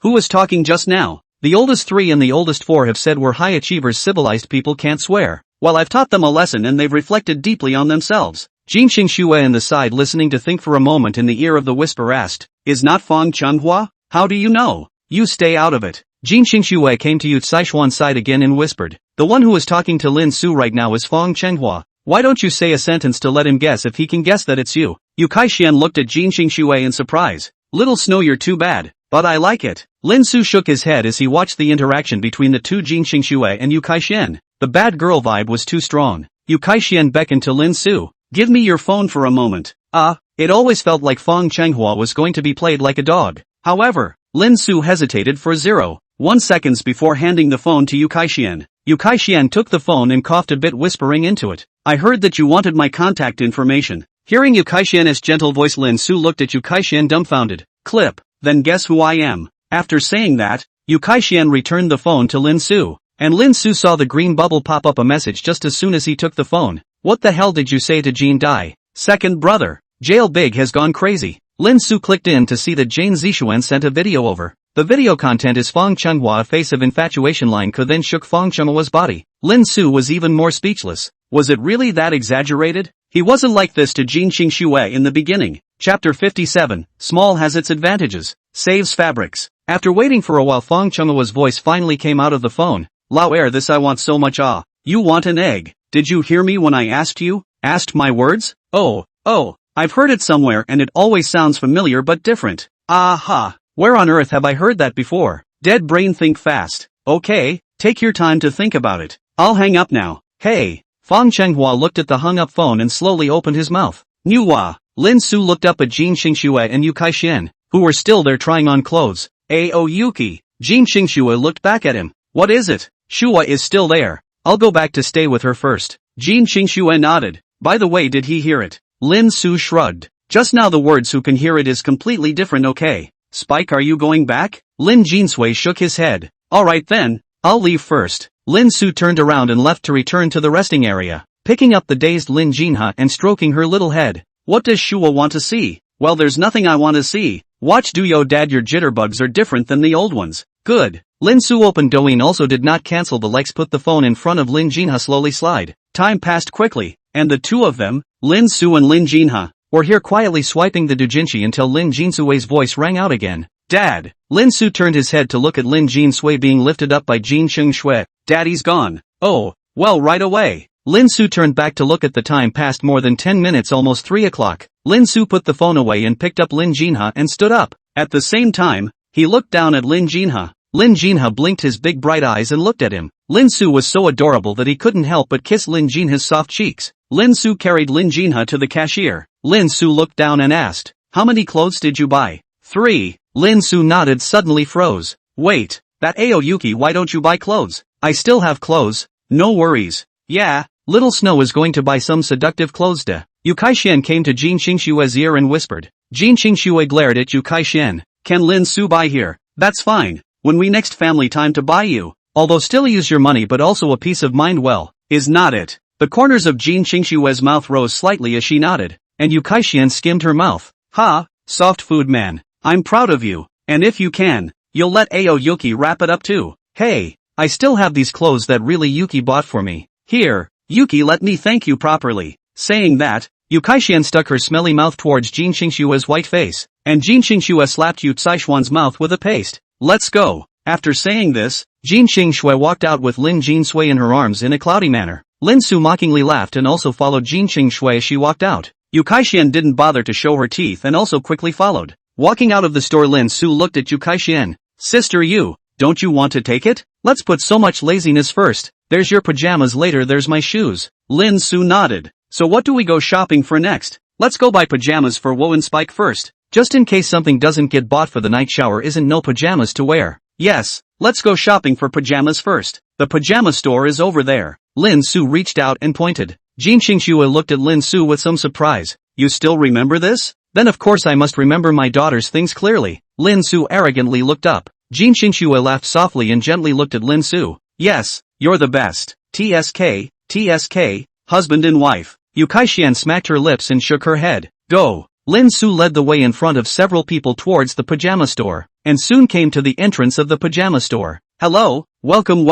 Who was talking just now? The oldest 3 and the oldest 4 have said we're high achievers, civilized people can't swear. Well, I've taught them a lesson and they've reflected deeply on themselves. Jin Xingxue in the side listening to think for a moment in the ear of the whisper asked, is not Fong Changhua? How do you know? You stay out of it. Jin Xingxue came to Yu Saishuan's side again and whispered, the one who is talking to Lin Su right now is Fong Changhua. Why don't you say a sentence to let him guess if he can guess that it's you? Yu Kaixian looked at Jin Xingxue in surprise. Little Snow, you're too bad, but I like it. Lin Su shook his head as he watched the interaction between the two Jin Xingxue and Yu Kaixian. The bad girl vibe was too strong. Yu Kaixian beckoned to Lin Su. Give me your phone for a moment. It always felt like Fong Changhua was going to be played like a dog. However, Lin Su hesitated for 0.1 seconds before handing the phone to Yu Kaixian. Yu Kaixian took the phone and coughed a bit, whispering into it. I heard that you wanted my contact information. Hearing Yu Kaixian's gentle voice, Lin Su looked at Yu Kaixian dumbfounded. Clip. Then guess who I am? After saying that, Yu Kaixian returned the phone to Lin Su. And Lin Su saw the green bubble pop up a message just as soon as he took the phone. What the hell did you say to Jean Dai? Second brother. Jail Big has gone crazy. Lin Su clicked in to see that Jane Zishuan sent a video over. The video content is Fong Changhua, a face of infatuation line could then shook Fong Chenghua's body. Lin Su was even more speechless. Was it really that exaggerated? He wasn't like this to Jin Xingxue in the beginning. Chapter 57, Small has its advantages. Saves fabrics. After waiting for a while, Fong Chenghua's voice finally came out of the phone. Lao Air, this I want so much. You want an egg? Did you hear me when I asked you? Asked my words? Oh, I've heard it somewhere and it always sounds familiar but different. Aha. Where on earth have I heard that before? Dead brain, think fast. Okay, take your time to think about it. I'll hang up now. Hey. Fong Changhua looked at the hung up phone and slowly opened his mouth. Nuwa. Lin Su looked up at Jin Xingxue and Yu Kaixian, who were still there trying on clothes. Ao Yuki. Jin Xingxue looked back at him. What is it? Shua is still there. I'll go back to stay with her first. Jin Xingxue nodded. By the way, did he hear it? Lin Su shrugged. Just now the words who can hear it is completely different. Okay. Spike, are you going back? Lin Jinsui shook his head. Alright then, I'll leave first. Lin Su turned around and left to return to the resting area, picking up the dazed Lin Jinha and stroking her little head. What does Shua want to see? Well, there's nothing I want to see. Watch Duyo Dad, your jitterbugs are different than the old ones. Good. Lin Su opened Douyin, also did not cancel the likes, put the phone in front of Lin Jinha, slowly slide. Time passed quickly, and the two of them, Lin Su and Lin Jinha, were here quietly swiping the doujinshi until Lin Jinsui's voice rang out again. Dad. Lin Su turned his head to look at Lin Jinsui being lifted up by Jin Xingxue. Daddy's gone. Oh, well, right away. Lin Su turned back to look at the time, passed more than 10 minutes, almost 3 o'clock. Lin Su put the phone away and picked up Lin Jinha and stood up. At the same time, he looked down at Lin Jinha. Lin Jinha blinked his big bright eyes and looked at him. Lin Su was so adorable that he couldn't help but kiss Lin Jinha's soft cheeks. Lin Su carried Lin Jinha to the cashier. Lin Su looked down and asked, how many clothes did you buy? 3. Lin Su nodded, suddenly froze. Wait, that Ao Yuki, why don't you buy clothes? I still have clothes. No worries. Yeah, Little Snow is going to buy some seductive clothes. Yu Kaixian came to Jin Xingxue's ear and whispered. Jin Xingxue glared at Yu Kaixian. Can Lin Su buy here? That's fine. When we next family time to buy you. Although still use your money but also a peace of mind, well, is not it? The corners of Jin Xingxue's mouth rose slightly as she nodded, and Yu Kaixian skimmed her mouth. Ha, soft food man. I'm proud of you. And if you can, you'll let Ao Yuki wrap it up too. Hey, I still have these clothes that really Yuki bought for me. Here, Yuki, let me thank you properly. Saying that, Yu Kaixian stuck her smelly mouth towards Jin Xingxue's white face, and Jin Xingxue slapped Yu Saishuan's mouth with a paste. Let's go. After saying this, Jin Xingxue walked out with Lin Jinsui in her arms in a cloudy manner. Lin Su mockingly laughed and also followed Jin Xingxue as she walked out. Yu Kaixian didn't bother to show her teeth and also quickly followed. Walking out of the store, Lin Su looked at Yu Kaixian. Sister, don't you want to take it? Let's put so much laziness first. There's your pajamas, later there's my shoes. Lin Su nodded. So what do we go shopping for next? Let's go buy pajamas for Wo and Spike first. Just in case something doesn't get bought for the night shower isn't no pajamas to wear. Yes, let's go shopping for pajamas first. The pajama store is over there. Lin Su reached out and pointed. Jin Qingxue looked at Lin Su with some surprise. You still remember this? Then of course I must remember my daughter's things clearly. Lin Su arrogantly looked up. Jin Qingxue laughed softly and gently looked at Lin Su. Yes, you're the best. TSK, TSK, husband and wife. Yu Kaixian smacked her lips and shook her head. Go. Lin Su led the way in front of several people towards the pajama store, and soon came to the entrance of the pajama store. Hello, welcome.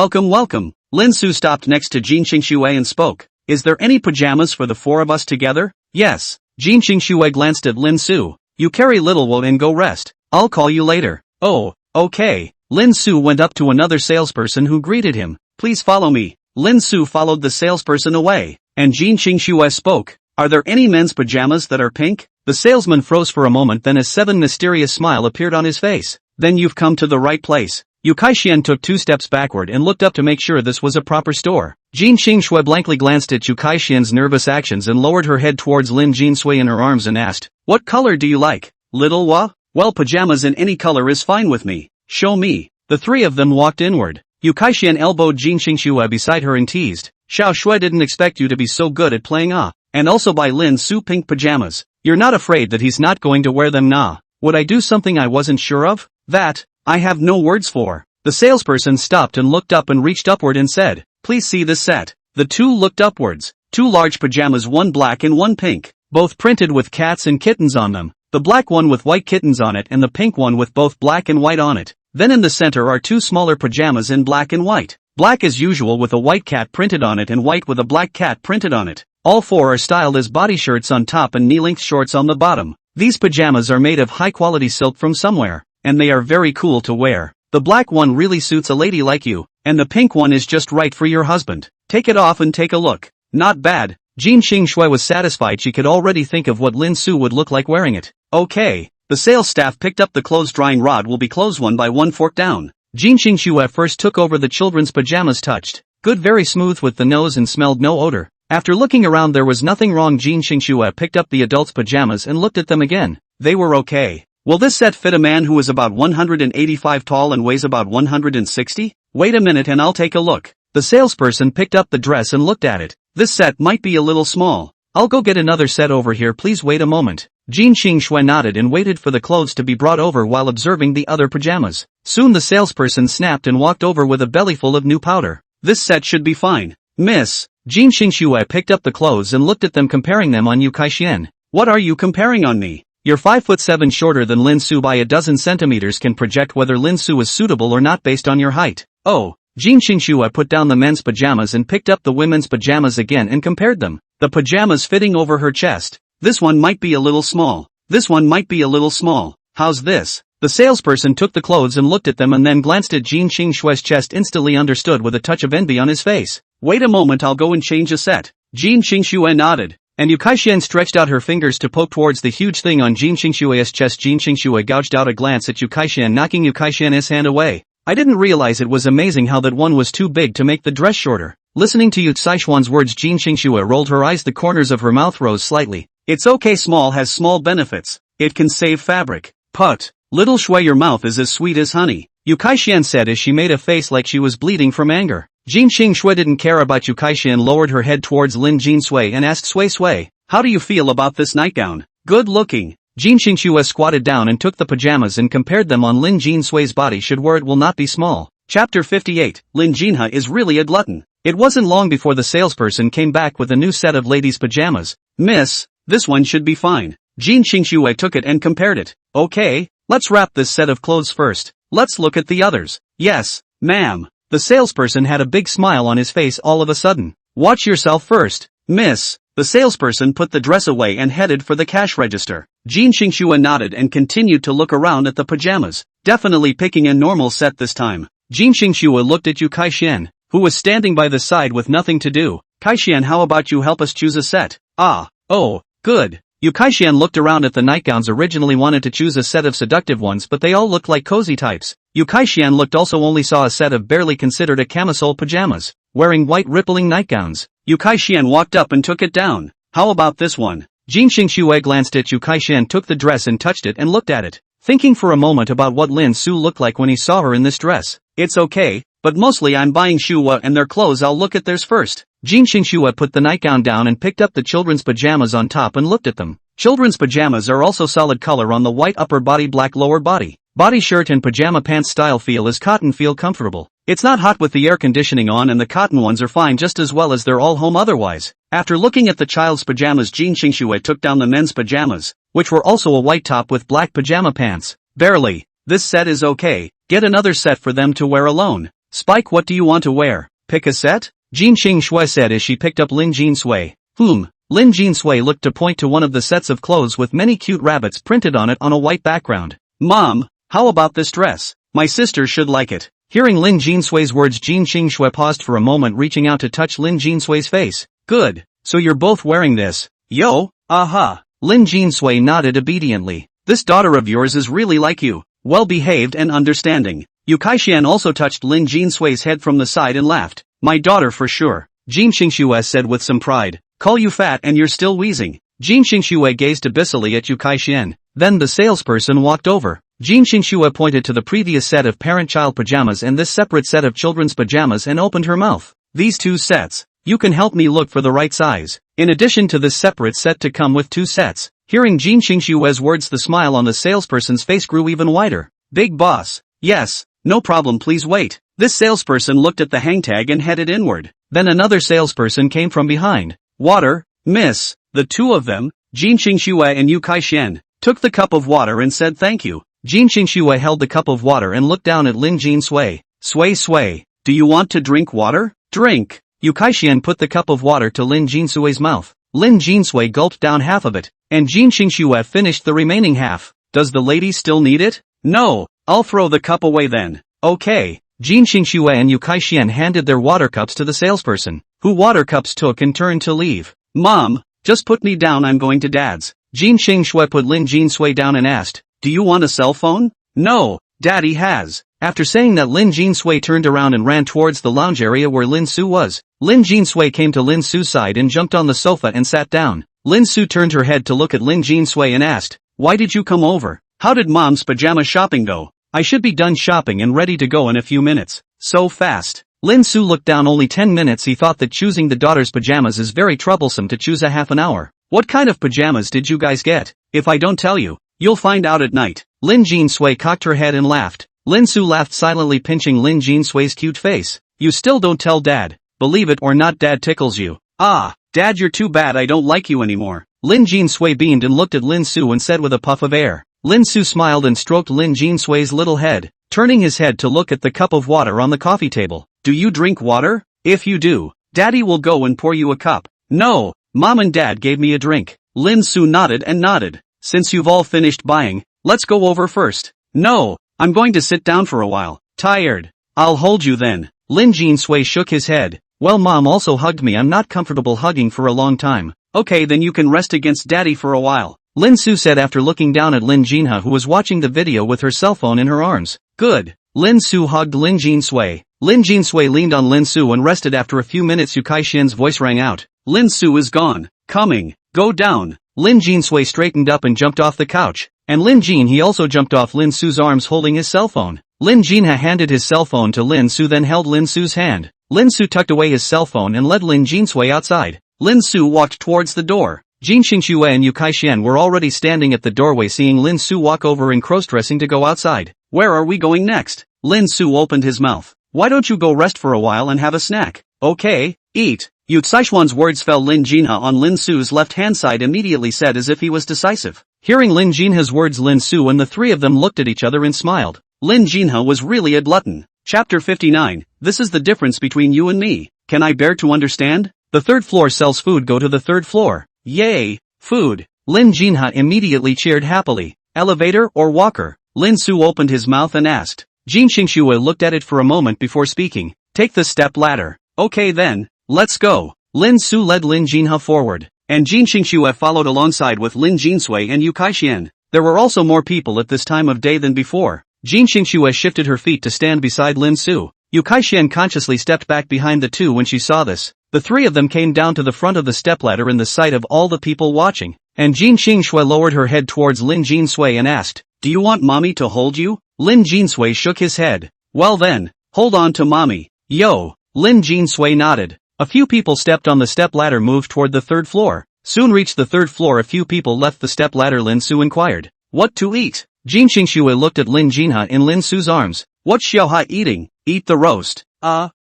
Lin Su stopped next to Jin Qingxue and spoke. Is there any pajamas for the four of us together? Yes. Jin Qingxue glanced at Lin Su. You carry little Wo and go rest. I'll call you later. Oh, okay. Lin Su went up to another salesperson who greeted him. Please follow me. Lin Su followed the salesperson away, and Jin Qingxue spoke. Are there any men's pajamas that are pink? The salesman froze for a moment, then a sudden mysterious smile appeared on his face. Then you've come to the right place. Yu Kaixian took 2 steps backward and looked up to make sure this was a proper store. Jin Qingxue blankly glanced at Yu Kaixian's nervous actions and lowered her head towards Lin Jinsui in her arms and asked, What color do you like, little Wa? Well, pajamas in any color is fine with me. Show me. The three of them walked inward. Yu Kaixian elbowed Jin Qingxue beside her and teased. Xiao Shui didn't expect you to be so good at playing and also buy Lin Su pink pajamas. You're not afraid that he's not going to wear them nah? Would I do something I wasn't sure of? That, I have no words for. The salesperson stopped and looked up and reached upward and said, Please see this set. The two looked upwards. 2 large pajamas, one black and one pink, both printed with cats and kittens on them. The black one with white kittens on it and the pink one with both black and white on it. Then in the center are 2 smaller pajamas in black and white. Black as usual with a white cat printed on it and white with a black cat printed on it. All 4 are styled as body shirts on top and knee-length shorts on the bottom. These pajamas are made of high-quality silk from somewhere, and they are very cool to wear. The black one really suits a lady like you, and the pink one is just right for your husband. Take it off and take a look. Not bad. Jin Qingxue was satisfied. She could already think of what Lin Su would look like wearing it. Okay. The sales staff picked up the clothes drying rod. Will be closed 1 by 1 fork down. Jin Qingxue first took over the children's pajamas. Touched. Good, very smooth with the nose and smelled no odor. After looking around there was nothing wrong. Jin Qingxue picked up the adults' pajamas and looked at them again. They were okay. Will this set fit a man who is about 185 tall and weighs about 160? Wait a minute and I'll take a look. The salesperson picked up the dress and looked at it. This set might be a little small. I'll go get another set over here. Please wait a moment. Jin Qingxue nodded and waited for the clothes to be brought over while observing the other pajamas. Soon the salesperson snapped and walked over with a bellyful of new powder. This set should be fine. Miss. Jin Qingxue picked up the clothes and looked at them, comparing them on Yu Kaixian. What are you comparing on me? You're 5'7" shorter than Lin Su by a dozen centimeters. Can project whether Lin Su is suitable or not based on your height. Oh. Jin Qingxue put down the men's pajamas and picked up the women's pajamas again and compared them. The pajamas fitting over her chest. This one might be a little small. This one might be a little small. How's this? The salesperson took the clothes and looked at them and then glanced at Jin Qingxue's chest, instantly understood with a touch of envy on his face. Wait a moment, I'll go and change a set. Jin Qingxue nodded, and Yu Kaixian stretched out her fingers to poke towards the huge thing on Jin Qingxue's chest. Jin Qingxue gouged out a glance at Yu Kaixian, knocking Yu Kaixian's hand away. I didn't realize it was amazing how that one was too big to make the dress shorter. Listening to Yu Caishuan's words, Jin Qingxue rolled her eyes. The corners of her mouth rose slightly. It's okay, small has small benefits. It can save fabric. Put. Little Shui, your mouth is as sweet as honey, Yu Kaixian said as she made a face like she was bleeding from anger. Jin Qingxue didn't care about Yu Kaixian, lowered her head towards Lin Jinsui and asked, Sui, how do you feel about this nightgown? Good looking. Jin Qingxue squatted down and took the pajamas and compared them on Lin Jinsui's body. Should wear it, will not be small. Chapter 58, Lin Jinha is really a glutton. It wasn't long before the salesperson came back with a new set of ladies' pajamas. Miss, this one should be fine. Jin Qingxue took it and compared it. Okay, let's wrap this set of clothes first. Let's look at the others. Yes, ma'am. The salesperson had a big smile on his face all of a sudden. Watch yourself first, miss. The salesperson put the dress away and headed for the cash register. Jin Qingxue nodded and continued to look around at the pajamas, definitely picking a normal set this time. Jin Qingxue looked at Yu Kaixian, who was standing by the side with nothing to do. Kaixian, how about you help us choose a set? Oh, good. Yu Kaixian looked around at the nightgowns. Originally wanted to choose a set of seductive ones, but they all looked like cozy types. Yu Kaixian looked, also only saw a set of barely considered a camisole pajamas, wearing white rippling nightgowns. Yu Kaixian walked up and took it down. How about this one? Jin Xingxue glanced at Yu Kaishan, took the dress and touched it and looked at it, thinking for a moment about what Lin Su looked like when he saw her in this dress. It's okay, but mostly I'm buying Shuwa and their clothes. I'll look at theirs first. Jin Xingxue put the nightgown down and picked up the children's pajamas on top and looked at them. Children's pajamas are also solid color on the white upper body, black lower body. Body shirt and pajama pants style feel is cotton, feel comfortable. It's not hot with the air conditioning on, and the cotton ones are fine just as well as they're all home otherwise. After looking at the child's pajamas, Jin Xingxue took down the men's pajamas, which were also a white top with black pajama pants. Barely. This set is okay. Get another set for them to wear alone. Spike, what do you want to wear? Pick a set? Jin Xingxue said as she picked up Lin Jinsui. Lin Jinsui looked to point to one of the sets of clothes with many cute rabbits printed on it on a white background. Mom, how about this dress? My sister should like it. Hearing Lin Jinsui's words, Jin Xingxue paused for a moment, reaching out to touch Lin Jinsui's face. Good. So you're both wearing this? Yo, aha. Lin Jinsui nodded obediently. This daughter of yours is really like you. Well-behaved and understanding. Yu Kaishan also touched Lin Jinsui's head from the side and laughed. My daughter for sure. Jin Xingxue said with some pride. Call you fat and you're still wheezing. Jin Xingxue gazed abyssally at Yu Kaishan. Then the salesperson walked over. Jin Xingxue pointed to the previous set of parent-child pajamas and this separate set of children's pajamas and opened her mouth. These two sets. You can help me look for the right size. In addition to this separate set to come with two sets. Hearing Jin Xingxue's words, the smile on the salesperson's face grew even wider. Big boss. Yes, no problem, please wait. This salesperson looked at the hang tag and headed inward. Then another salesperson came from behind. Water, miss. The two of them, Jin Xingxue and Yu Kaishan, took the cup of water and said thank you. Jin Xingxue held the cup of water and looked down at Lin Jinsui. Sway. Do you want to drink water? Drink. Yu Kaishan put the cup of water to Lin Jinsui's mouth. Lin Jinsui gulped down half of it, and Jin Xingxue finished the remaining half. Does the lady still need it? No, I'll throw the cup away then. Okay. Jin Xingxue and Yu Kaishan handed their water cups to the salesperson, who water cups took and turned to leave. Mom, just put me down, I'm going to Dad's. Jin Xingxue put Lin Jinsui down and asked, do you want a cell phone? No, Daddy has. After saying that, Lin Jinsui turned around and ran towards the lounge area where Lin Su was. Lin Jinsui came to Lin Su's side and jumped on the sofa and sat down. Lin Su turned her head to look at Lin Jinsui and asked, why did you come over? How did Mom's pajama shopping go? I should be done shopping and ready to go in a few minutes. So fast. Lin Su looked down. Only 10 minutes. He thought that choosing the daughter's pajamas is very troublesome to choose a half an hour. What kind of pajamas did you guys get? If I don't tell you, you'll find out at night. Lin Jinsui cocked her head and laughed. Lin Su laughed silently, pinching Lin Jinsui's cute face. You still don't tell Dad. Believe it or not, Dad tickles you. Ah, Dad, you're too bad. I don't like you anymore. Lin Jinsui beamed and looked at Lin Su and said with a puff of air. Lin Su smiled and stroked Lin Jinsui's little head, turning his head to look at the cup of water on the coffee table. Do you drink water? If you do, Daddy will go and pour you a cup. No, Mom and Dad gave me a drink. Lin Su nodded and nodded. Since you've all finished buying, let's go over first. No, I'm going to sit down for a while. Tired. I'll hold you then. Lin Jinsui shook his head. Well, Mom also hugged me. I'm not comfortable hugging for a long time. Okay, then you can rest against Daddy for a while. Lin Su said after looking down at Lin Jinha, who was watching the video with her cell phone in her arms. Good. Lin Su hugged Lin Jinsui. Lin Jinsui leaned on Lin Su and rested. After a few minutes, Yu Kaishan's voice rang out. Lin Su is gone. Coming. Go down. Lin Jinsui straightened up and jumped off the couch. And Lin Jin, he also jumped off Lin Su's arms holding his cell phone. Lin Jinha handed his cell phone to Lin Su, then held Lin Su's hand. Lin Su tucked away his cell phone and led Lin Jinsui outside. Lin Su walked towards the door. Jin Xingxue and Yu Kaishan were already standing at the doorway. Seeing Lin Su walk over and cross-dressing to go outside. Where are we going next? Lin Su opened his mouth. Why don't you go rest for a while and have a snack? Okay, eat. Yu Caishuan's words fell. Lin Jinha on Lin Su's left-hand side immediately said as if he was decisive. Hearing Lin Jinha's words, Lin Su and the three of them looked at each other and smiled. Lin Jinha was really a glutton. Chapter 59. This is the difference between you and me. Can I bear to understand? The third floor sells food. Go to the third floor. Yay, food. Lin Jinha immediately cheered happily. Elevator or walker? Lin Su opened his mouth and asked. Jin Xingxue looked at it for a moment before speaking. Take the step ladder. Okay then, let's go. Lin Su led Lin Jinha forward, and Jin Xingxue followed alongside with Lin Jinsui and Yu Kaishan. There were also more people at this time of day than before. Jin Xingxue shifted her feet to stand beside Lin Su. Yu Kaishan consciously stepped back behind the two when she saw this. The three of them came down to the front of the stepladder in the sight of all the people watching, and Jin Qingshui lowered her head towards Lin Jinsui and asked, "Do you want mommy to hold you?" Lin Jinsui shook his head. "Well then, hold on to mommy." "Yo." Lin Jinsui nodded. A few people stepped on the stepladder, moved toward the third floor. Soon reached the third floor. A few people left the stepladder. Lin Su inquired, "What to eat?" Jin Qingshui looked at Lin Jinha in Lin Su's arms. "What's Xiaoha eating?" "Eat the roast."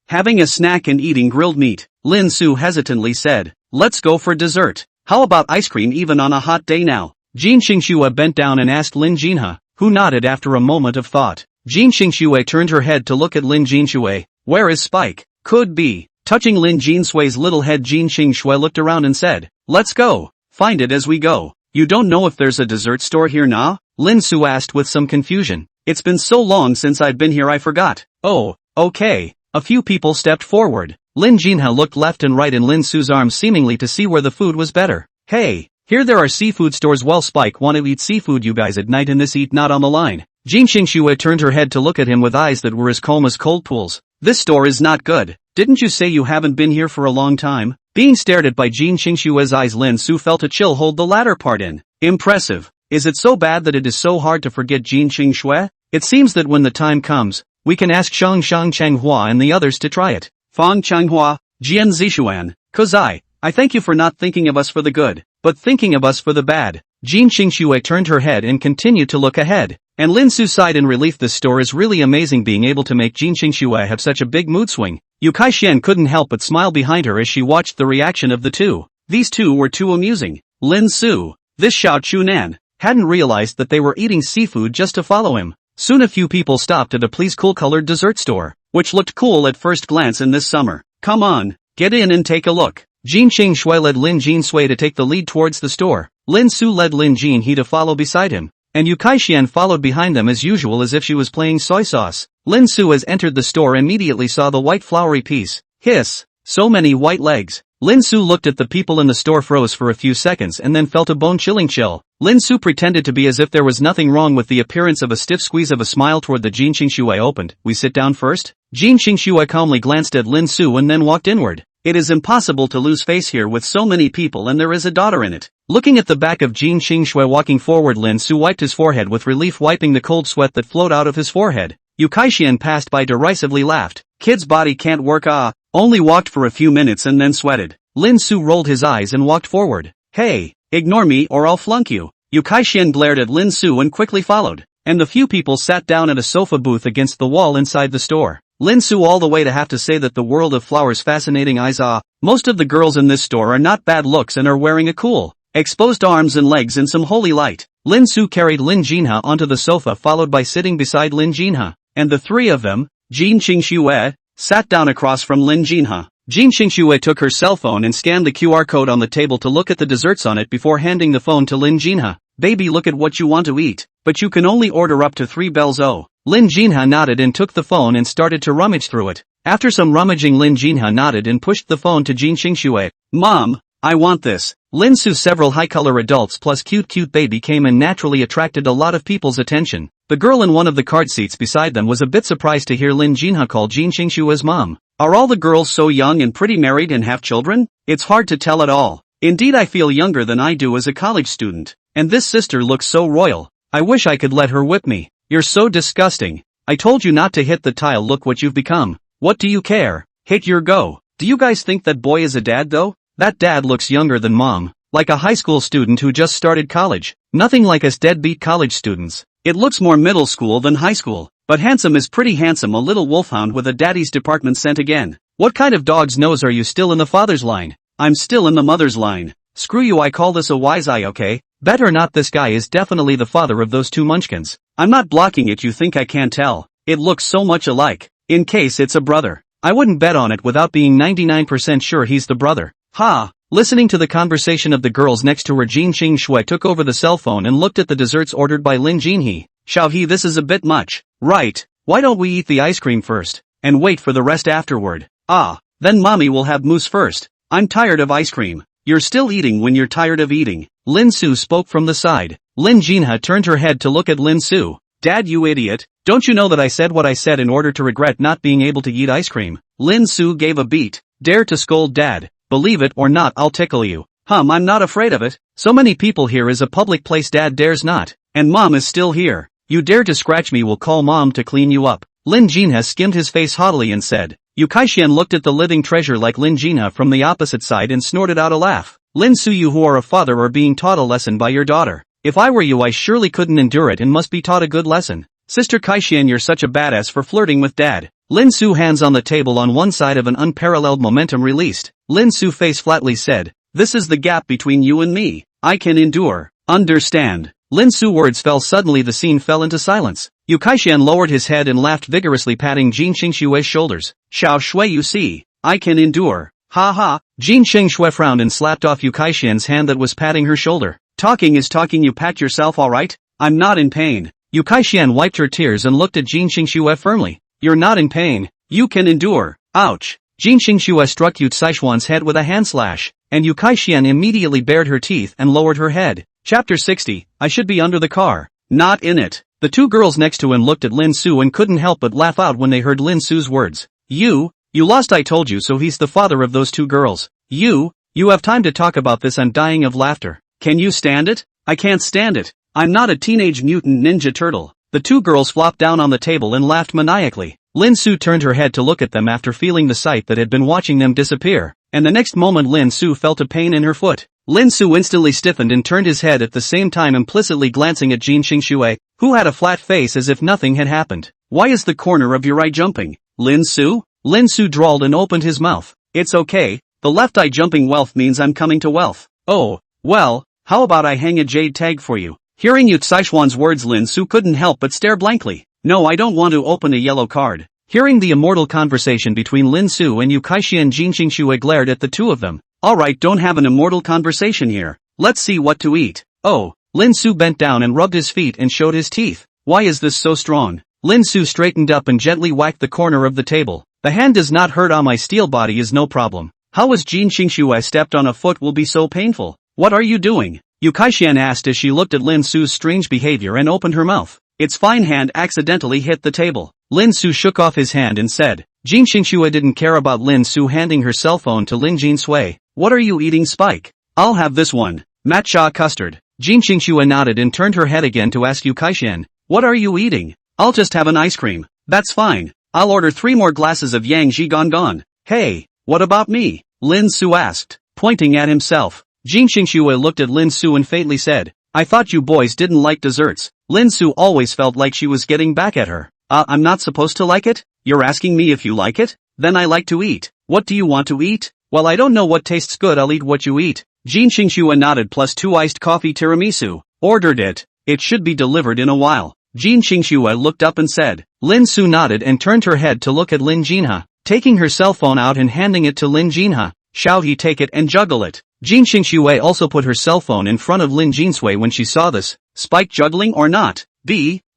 Having a snack and eating grilled meat," Lin Su hesitantly said. "Let's go for dessert. How about ice cream even on a hot day now?" Jin Qingshui bent down and asked Lin Jinha, who nodded after a moment of thought. Jin Qingshui turned her head to look at Lin Jinshui. "Where is Spike?" "Could be." Touching Lin Jinsui's little head, Jin Qingshui looked around and said, "Let's go. Find it as we go." "You don't know if there's a dessert store here now?" Lin Su asked with some confusion. "It's been so long since I've been here I forgot." "Oh, okay." A few people stepped forward. Lin Jinha looked left and right in Lin Su's arms, seemingly to see where the food was better. "Hey, here there are seafood stores. Well, Spike want to eat seafood you guys at night in this eat not on the line." Jin Qingshui turned her head to look at him with eyes that were as calm as cold pools. "This store is not good. Didn't you say you haven't been here for a long time?" Being stared at by Jin Qingshui's eyes, Lin Su felt a chill hold the latter part in. "Impressive. Is it so bad that it is so hard to forget Jin Qingshui? It seems that when the time comes, we can ask Shang Changhua and the others to try it." "Fang Changhua, Jian Zishuan, Kozai, I thank you for not thinking of us for the good, but thinking of us for the bad." Jin Qingshui turned her head and continued to look ahead. And Lin Su sighed in relief. This store is really amazing, being able to make Jin Qingshui have such a big mood swing. Yu Kai-shian couldn't help but smile behind her as she watched the reaction of the two. These two were too amusing. Lin Su, this Xiao Chunan, hadn't realized that they were eating seafood just to follow him. Soon a few people stopped at a please cool-colored dessert store, which looked cool at first glance in this summer. "Come on, get in and take a look." Jin Qingshui led Lin Jinsui to take the lead towards the store. Lin Su led Lin Jinhe to follow beside him, and Yu Kai-shian followed behind them as usual, as if she was playing soy sauce. Lin Su, as entered the store, immediately saw the white flowery piece. Hiss! So many white legs. Lin Su looked at the people in the store, froze for a few seconds, and then felt a bone-chilling chill. Lin Su pretended to be as if there was nothing wrong, with the appearance of a stiff squeeze of a smile toward the Jin Qingshui opened. "We sit down first?" Jin Qingshui calmly glanced at Lin Su and then walked inward. "It is impossible to lose face here with so many people, and there is a daughter in it." Looking at the back of Jin Qingshui walking forward, Lin Su wiped his forehead with relief, wiping the cold sweat that flowed out of his forehead. Yu Kai-shian passed by, derisively laughed. "Kid's body can't work, only walked for a few minutes and then sweated." Lin Su rolled his eyes and walked forward. "Hey, ignore me or I'll flunk you." Yu Kai-shian glared at Lin Su and quickly followed, and the few people sat down at a sofa booth against the wall inside the store. Lin Su all the way to have to say that the world of flowers fascinating eyes. Most of the girls in this store are not bad looks and are wearing a cool, exposed arms and legs in some holy light. Lin Su carried Lin Jinha onto the sofa, followed by sitting beside Lin Jinha, and the three of them, Jin Qingshui, sat down across from Lin Jinha. Jin Qingshui took her cell phone and scanned the QR code on the table to look at the desserts on it before handing the phone to Lin Jinha. "Baby, look at what you want to eat, but you can only order up to 3 bells. Lin Jinha nodded and took the phone and started to rummage through it. After some rummaging, Lin Jinha nodded and pushed the phone to Jin Qingshui. "Mom, I want this." Lin Su's several high-color adults plus cute baby came and naturally attracted a lot of people's attention. The girl in one of the card seats beside them was a bit surprised to hear Lin Jinha call Jin Qingshui's mom. "Are all the girls so young and pretty, married and have children? It's hard to tell at all. Indeed, I feel younger than I do as a college student. And this sister looks so royal. I wish I could let her whip me. You're so disgusting. I told you not to hit the tile, look what you've become. What do you care? Hit your go." Do you guys think that boy is a dad though? That dad looks younger than mom. Like a high school student who just started college. Nothing like us deadbeat college students. It looks more middle school than high school. But handsome is pretty handsome, a little wolfhound with a daddy's department scent again. What kind of dog's nose are you? Still in the father's line? I'm still in the mother's line. Screw you, I call this a wise eye, okay? Better not, this guy is definitely the father of those two munchkins. I'm not blocking it, you think I can't tell? It looks so much alike. In case it's a brother. I wouldn't bet on it without being 99% sure he's the brother. Ha! Listening to the conversation of the girls next to her, Jin Qingshui took over the cell phone and looked at the desserts ordered by Lin Jinhe. "Xiaohe, this is a bit much." "Right, why don't we eat the ice cream first, and wait for the rest afterward?" Then mommy will have mousse first. I'm tired of ice cream." "You're still eating when you're tired of eating." Lin Su spoke from the side. Lin Jinhe turned her head to look at Lin Su. "Dad, you idiot, don't you know that I said what I said in order to regret not being able to eat ice cream?" Lin Su gave a beat. Dare to scold Dad. Believe it or not, I'll tickle you. I'm not afraid of it. So many people here is a public place. Dad dares not. And Mom is still here. You dare to scratch me, we'll call Mom to clean you up. Lin Jinha skimmed his face haughtily and said. Yu Kaixian looked at the living treasure like Lin Jinha from the opposite side and snorted out a laugh. Lin Su, you who are a father are being taught a lesson by your daughter. If I were you, I surely couldn't endure it and must be taught a good lesson. Sister Kaixian, you're such a badass for flirting with Dad. Lin Su, hands on the table on one side of an unparalleled momentum released. Lin Su face flatly said. This is the gap between you and me. I can endure. Understand. Lin Su words fell suddenly. The scene fell into silence. Yu Kaixian lowered his head and laughed vigorously, patting Jin Xingshue's shoulders. Xiao Shui, you see. I can endure. Ha ha. Jin Xingshui frowned and slapped off Yu Kaixian's hand that was patting her shoulder. Talking is talking, you pat yourself alright? I'm not in pain. Yu Kaixian wiped her tears and looked at Jin Xingshui firmly. You're not in pain. You can endure. Ouch. Jin Xingshui struck Yu Caishuan's head with a hand slash, and Yu Kaixian immediately bared her teeth and lowered her head. Chapter 60, I should be under the car. Not in it. The two girls next to him looked at Lin Su and couldn't help but laugh out when they heard Lin Su's words. You lost, I told you so. He's the father of those two girls. You have time to talk about this. I'm dying of laughter. Can you stand it? I can't stand it. I'm not a teenage mutant ninja turtle. The two girls flopped down on the table and laughed maniacally. Lin Su turned her head to look at them after feeling the sight that had been watching them disappear, and the next moment Lin Su felt a pain in her foot. Lin Su instantly stiffened and turned his head at the same time, implicitly glancing at Jin Xingshui, who had a flat face as if nothing had happened. Why is the corner of your eye jumping? Lin Su? Lin Su drawled and opened his mouth. It's okay, the left eye jumping wealth means I'm coming to wealth. Oh, well, how about I hang a jade tag for you? Hearing Yu Caishuan's words, Lin Su couldn't help but stare blankly. No, I don't want to open a yellow card. Hearing the immortal conversation between Lin Su and Yu Kaixian, Jin Xingshui glared at the two of them. Alright, don't have an immortal conversation here. Let's see what to eat. Oh, Lin Su bent down and rubbed his feet and showed his teeth. Why is this so strong? Lin Su straightened up and gently whacked the corner of the table. The hand does not hurt, on my steel body is no problem. How is Jin Xingshui stepped on a foot will be so painful? What are you doing? Yu Kaixian asked as she looked at Lin Su's strange behavior and opened her mouth. Its fine hand accidentally hit the table. Lin Su shook off his hand and said. Jin Xingshui didn't care about Lin Su handing her cell phone to Lin Jinsui. What are you eating, Spike? I'll have this one. Matcha custard. Jin Xingshui nodded and turned her head again to ask Yu Kaixian. What are you eating? I'll just have an ice cream. That's fine. I'll order 3 more glasses of Yang Ji Gon. Hey, what about me? Lin Su asked, pointing at himself. Jin Xingshui looked at Lin Su and faintly said. I thought you boys didn't like desserts. Lin Su always felt like she was getting back at her. I'm not supposed to like it? You're asking me if you like it? Then I like to eat. What do you want to eat? Well, I don't know what tastes good, I'll eat what you eat. Jin Xingshui nodded, plus 2 iced coffee tiramisu. Ordered it. It should be delivered in a while. Jin Xingshui looked up and said. Lin Su nodded and turned her head to look at Lin Jinha, taking her cell phone out and handing it to Lin Jinha. Shall he take it and juggle it? Jin Xingshui also put her cell phone in front of Lin Jinsui when she saw this. Spike, juggling or not?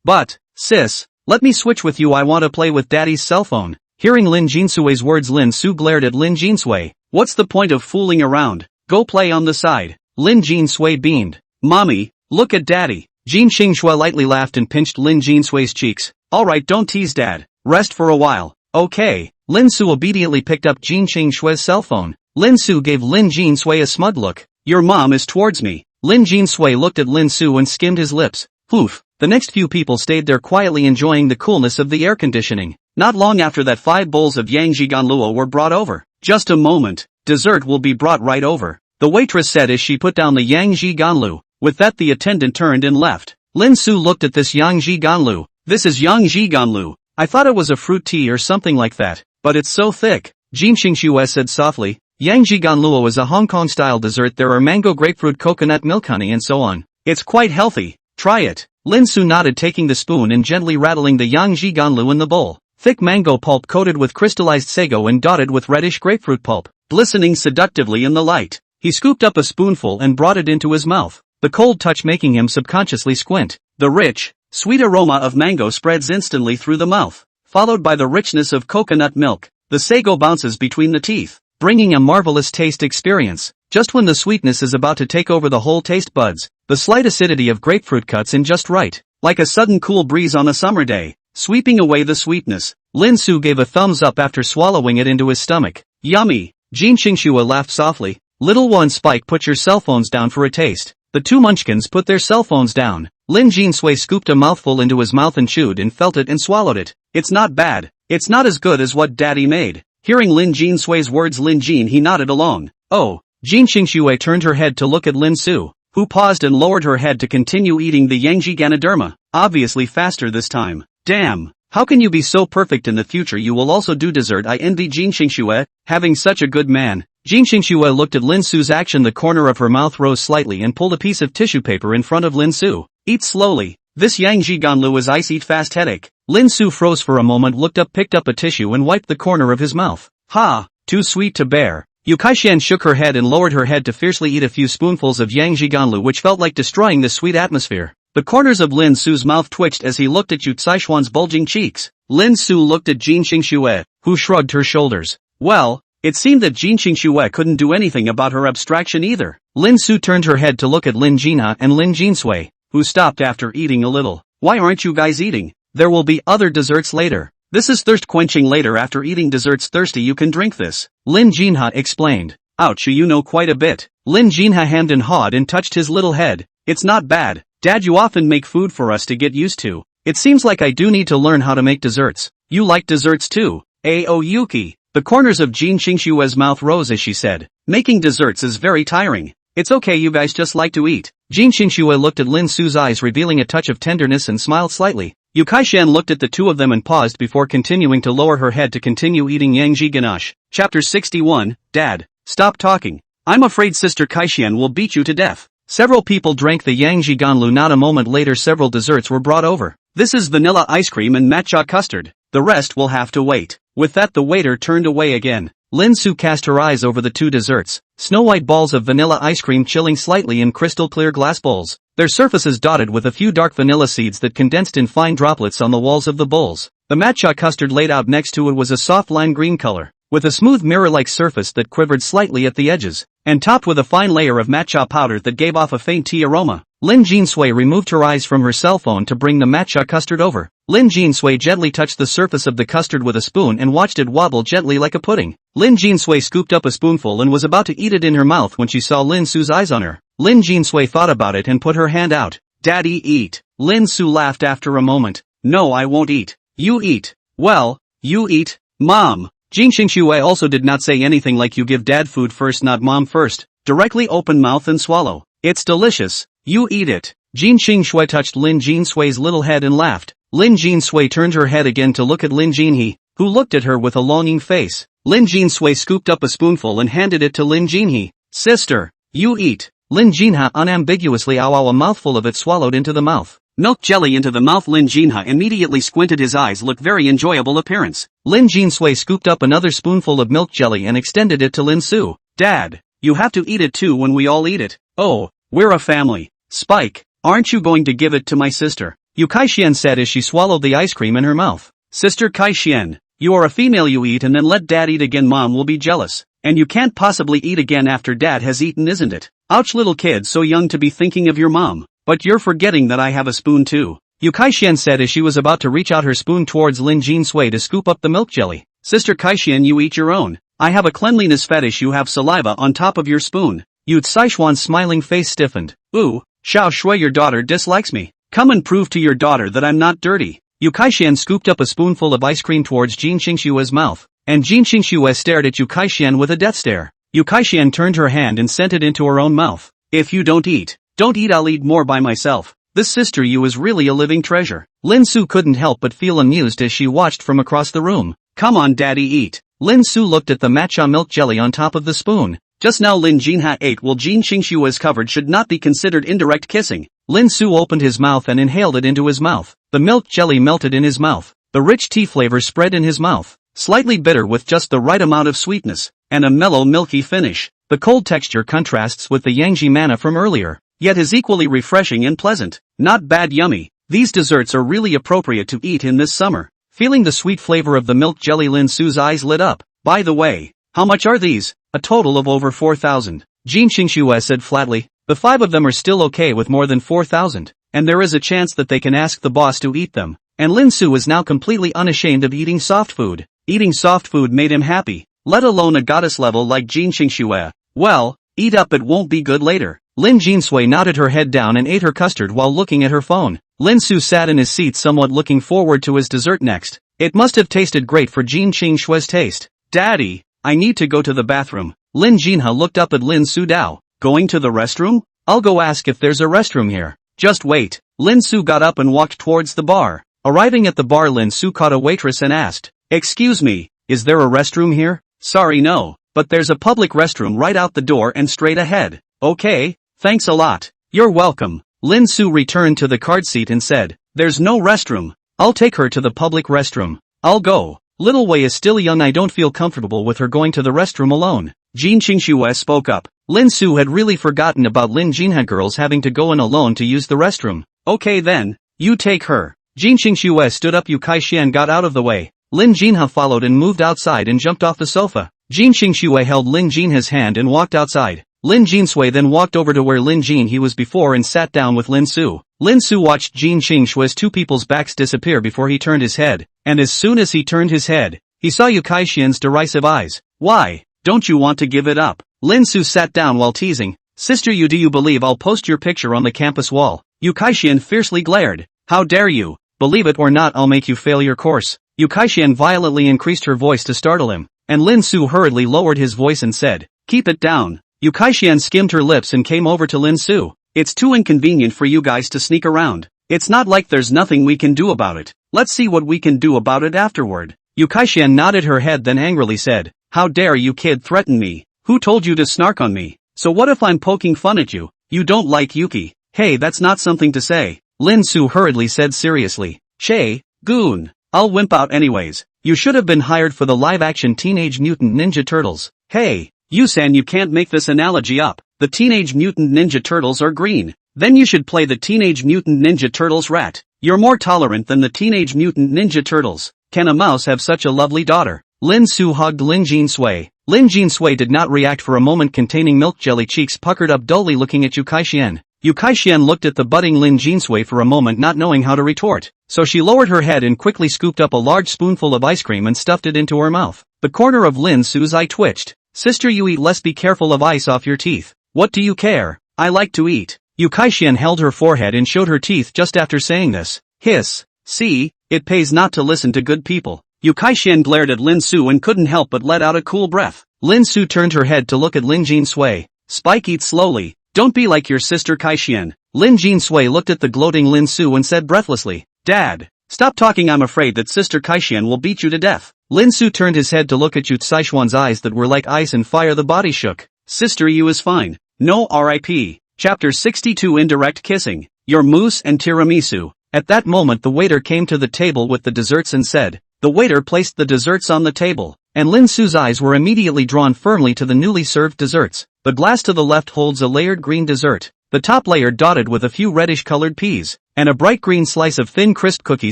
But, sis, let me switch with you, I want to play with daddy's cell phone. Hearing Lin Jinsui's words, Lin Su glared at Lin Jinsui. What's the point of fooling around? Go play on the side. Lin Jinsui beamed. Mommy, look at daddy. Jin Xingshui lightly laughed and pinched Lin Jinsui's cheeks. Alright, don't tease dad. Rest for a while. Okay. Lin Su obediently picked up Jin Xingshui's cell phone. Lin Su gave Lin Jinsui a smug look. Your mom is towards me. Lin Jinsui looked at Lin Su and skimmed his lips. Poof. The next few people stayed there quietly enjoying the coolness of the air conditioning. Not long after that, 5 bowls of Yang Jigan Luo were brought over. Just a moment. Dessert will be brought right over, the waitress said as she put down the Yang Jigan Lu. With that, the attendant turned and left. Lin Su looked at this Yang Jigan Lu. This is Yang Jigan Lu. I thought it was a fruit tea or something like that, but it's so thick. Jin Xingshui said softly. Yang Jigan Luo is a Hong Kong-style dessert. There are mango, grapefruit, coconut milk, honey and so on. It's quite healthy. Try it. Lin Su nodded, taking the spoon and gently rattling the Yang Jigan Lu in the bowl. Thick mango pulp coated with crystallized sago and dotted with reddish grapefruit pulp, glistening seductively in the light. He scooped up a spoonful and brought it into his mouth, the cold touch making him subconsciously squint. The rich, sweet aroma of mango spreads instantly through the mouth, followed by the richness of coconut milk. The sago bounces between the teeth, bringing a marvelous taste experience. Just when the sweetness is about to take over the whole taste buds, the slight acidity of grapefruit cuts in just right, like a sudden cool breeze on a summer day, sweeping away the sweetness. Lin Su gave a thumbs up after swallowing it into his stomach. Yummy. Jin Qingxue laughed softly. Little One Spike, put your cell phones down for a taste. The two munchkins put their cell phones down. Lin Jinsui scooped a mouthful into his mouth and chewed and felt it and swallowed it. It's not bad. It's not as good as what Daddy made. Hearing Lin Jinsui's words, Lin Jin he nodded along. Oh. Jin Qingxue turned her head to look at Lin Su, who paused and lowered her head to continue eating the Yangji Ganoderma, obviously faster this time. Damn. How can you be so perfect in the future? You will also do dessert. I envy Jin Qingxue, having such a good man. Jin Qingxue looked at Lin Su's action. The corner of her mouth rose slightly and pulled a piece of tissue paper in front of Lin Su. Eat slowly. This Yangji Ganlu is ice. Eat fast. Headache. Lin Su froze for a moment, looked up, picked up a tissue and wiped the corner of his mouth. Ha! Too sweet to bear. Yu Kaishan shook her head and lowered her head to fiercely eat a few spoonfuls of Yangji Ganlu, which felt like destroying the sweet atmosphere. The corners of Lin Su's mouth twitched as he looked at Yu Caishuan's bulging cheeks. Lin Su looked at Jin Qingxue, who shrugged her shoulders. Well, it seemed that Jin Qingxue couldn't do anything about her abstraction either. Lin Su turned her head to look at Lin Jinha and Lin Jinsui, who stopped after eating a little. Why aren't you guys eating? There will be other desserts later. This is thirst quenching. Later, after eating desserts thirsty, you can drink this. Lin Jinha explained. Ouch, you know quite a bit. Lin Jinha hemmed and hawed and touched his little head. It's not bad. Dad, you often make food for us to get used to. It seems like I do need to learn how to make desserts. You like desserts too? Oh Yuki. The corners of Jin Qingxue's mouth rose as she said. Making desserts is very tiring. It's okay, you guys just like to eat. Jin Qingxue looked at Lin Su's eyes, revealing a touch of tenderness, and smiled slightly. Yu Kaishan looked at the two of them and paused before continuing to lower her head to continue eating Yangji Ganache. Chapter 61, Dad, stop talking. I'm afraid Sister Kaishan will beat you to death. Several people drank the Yangji Ganlu. Not a moment later, several desserts were brought over. This is vanilla ice cream and matcha custard. The rest will have to wait. With that, the waiter turned away again. Lin Su cast her eyes over the two desserts, snow-white balls of vanilla ice cream chilling slightly in crystal-clear glass bowls, their surfaces dotted with a few dark vanilla seeds that condensed in fine droplets on the walls of the bowls. The matcha custard laid out next to it was a soft lime green color, with a smooth mirror-like surface that quivered slightly at the edges, and topped with a fine layer of matcha powder that gave off a faint tea aroma. Lin Jinsui removed her eyes from her cell phone to bring the matcha custard over. Lin Jinsui gently touched the surface of the custard with a spoon and watched it wobble gently like a pudding. Lin Jinsui scooped up a spoonful and was about to eat it in her mouth when she saw Lin Su's eyes on her. Lin Jinsui thought about it and put her hand out. Daddy, eat. Lin Su laughed after a moment. No, I won't eat. You eat. Well, you eat. Mom. Jin Qingxue also did not say anything like you give dad food first, not mom first. Directly open mouth and swallow. It's delicious. You eat it. Jin Qingxue touched Lin Jinsui's little head and laughed. Lin Jinsui turned her head again to look at Lin Jinhe, who looked at her with a longing face. Lin Jinsui scooped up a spoonful and handed it to Lin Jinhe. Sister, you eat. Lin Jinha unambiguously a mouthful of it swallowed into the mouth. Milk jelly into the mouth. Lin Jinha immediately squinted his eyes. Looked very enjoyable appearance. Lin Jinsui scooped up another spoonful of milk jelly and extended it to Lin Su. Dad, you have to eat it too when we all eat it. Oh, we're a family. Spike, aren't you going to give it to my sister? Yu Kaishan said as she swallowed the ice cream in her mouth. Sister Kaishan, you are a female, you eat and then let dad eat again. Mom will be jealous. And you can't possibly eat again after dad has eaten, isn't it? Ouch, little kid, so young to be thinking of your mom. But you're forgetting that I have a spoon too. Yu Kaishan said as she was about to reach out her spoon towards Lin Jinsui to scoop up the milk jelly. Sister Kaishan, you eat your own. I have a cleanliness fetish. You have saliva on top of your spoon. Yu Caishuan's smiling face stiffened. Ooh, Xiao Shui, your daughter dislikes me. Come and prove to your daughter that I'm not dirty. Yu Kaishan scooped up a spoonful of ice cream towards Jin Qingxue's mouth, and Jin Qingxue stared at Yu Kaishan with a death stare. Yu Kaishan turned her hand and sent it into her own mouth. If you don't eat, I'll eat more by myself. This sister you is really a living treasure. Lin Su couldn't help but feel amused as she watched from across the room. Come on daddy, eat. Lin Su looked at the matcha milk jelly on top of the spoon. Just now Lin Jinha ate while Jin Qingxue's covered should not be considered indirect kissing. Lin Su opened his mouth and inhaled it into his mouth. The milk jelly melted in his mouth. The rich tea flavor spread in his mouth. Slightly bitter with just the right amount of sweetness, and a mellow milky finish. The cold texture contrasts with the Yangji manna from earlier, yet is equally refreshing and pleasant. Not bad, yummy. These desserts are really appropriate to eat in this summer. Feeling the sweet flavor of the milk jelly, Lin Su's eyes lit up. By the way, how much are these? A total of over 4,000. Jin Qingxue said flatly. The 5 of them are still okay with more than 4,000, and there is a chance that they can ask the boss to eat them. and Lin Su was now completely unashamed of eating soft food. Eating soft food made him happy, let alone a goddess level like Jin Xingxue. Well, eat up, it won't be good later. Lin Jinsui nodded her head down and ate her custard while looking at her phone. Lin Su sat in his seat somewhat looking forward to his dessert next. It must have tasted great for Jin Qingshue's taste. Daddy, I need to go to the bathroom. Lin Jinha looked up at Lin Su Dao. Going to the restroom? I'll go ask if there's a restroom here. Just wait. Lin Su got up and walked towards the bar. Arriving at the bar, Lin Su caught a waitress and asked, "Excuse me, is there a restroom here?" "Sorry, no, but there's a public restroom right out the door and straight ahead." "Okay, thanks a lot." "You're welcome." Lin Su returned to the card seat and said, "There's no restroom. I'll take her to the public restroom." "I'll go. Little Wei is still young, I don't feel comfortable with her going to the restroom alone." Jin Qingxue spoke up. Lin Su had really forgotten about Lin Jinha girls having to go in alone to use the restroom. "Okay then, you take her." Jin Qingxue stood up. Yu Kai-shian got out of the way. Lin Jinha followed and moved outside and jumped off the sofa. Jin Qingxue held Lin Jinha's hand and walked outside. Lin Jinsui then walked over to where Lin Jin he was before and sat down with Lin Su. Lin Su watched Jin Qingshue's two people's backs disappear before he turned his head, and as soon as he turned his head, he saw Yu Kai-shian's derisive eyes. "Why, don't you want to give it up?" Lin Su sat down while teasing. "Sister Yu, do you believe I'll post your picture on the campus wall?" Yu Kai-shian fiercely glared. "How dare you? Believe it or not, I'll make you fail your course." Yu Kai-shian violently increased her voice to startle him, and Lin Su hurriedly lowered his voice and said, "Keep it down." Yu Kai-shian skimmed her lips and came over to Lin Su. "It's too inconvenient for you guys to sneak around. It's not like there's nothing we can do about it. Let's see what we can do about it afterward." Yu Kai-shian nodded her head then angrily said, "How dare you kid threaten me? Who told you to snark on me? So what if I'm poking fun at you? You don't like Yuki." "Hey, that's not something to say," Lin Su hurriedly said seriously. "Che, goon, I'll wimp out anyways. You should have been hired for the live-action Teenage Mutant Ninja Turtles." "Hey, Yu-san, you can't make this analogy up. The Teenage Mutant Ninja Turtles are green. Then you should play the Teenage Mutant Ninja Turtles rat. You're more tolerant than the Teenage Mutant Ninja Turtles. Can a mouse have such a lovely daughter?" Lin Su hugged Lin Jinsui. Lin Jinsui did not react for a moment, containing milk jelly cheeks puckered up dully looking at Yu Kai-shian. Yu Kai-shian looked at the budding Lin Jinsui for a moment, not knowing how to retort, so she lowered her head and quickly scooped up a large spoonful of ice cream and stuffed it into her mouth. The corner of Lin Su's eye twitched. "Sister, you eat less, be careful of ice off your teeth." "What do you care? I like to eat." Yu Kai-shian held her forehead and showed her teeth just after saying this. Hiss. "See, it pays not to listen to good people." Yu Kai-shian glared at Lin Su and couldn't help but let out a cool breath. Lin Su turned her head to look at Lin Jinsui. "Spike, eat slowly. Don't be like your sister Kai-shian." Lin Jinsui looked at the gloating Lin Su and said breathlessly, "Dad, stop talking, I'm afraid that sister Kai-shian will beat you to death." Lin Su turned his head to look at Yu Saishuan's eyes that were like ice and fire. The body shook. "Sister Yu is fine. No RIP. Chapter 62 Indirect Kissing. Your mousse and tiramisu." At that moment the waiter came to the table with the desserts and said. The waiter placed the desserts on the table, and Lin Su's eyes were immediately drawn firmly to the newly served desserts. The glass to the left holds a layered green dessert, the top layer dotted with a few reddish-colored peas, and a bright green slice of thin crisp cookie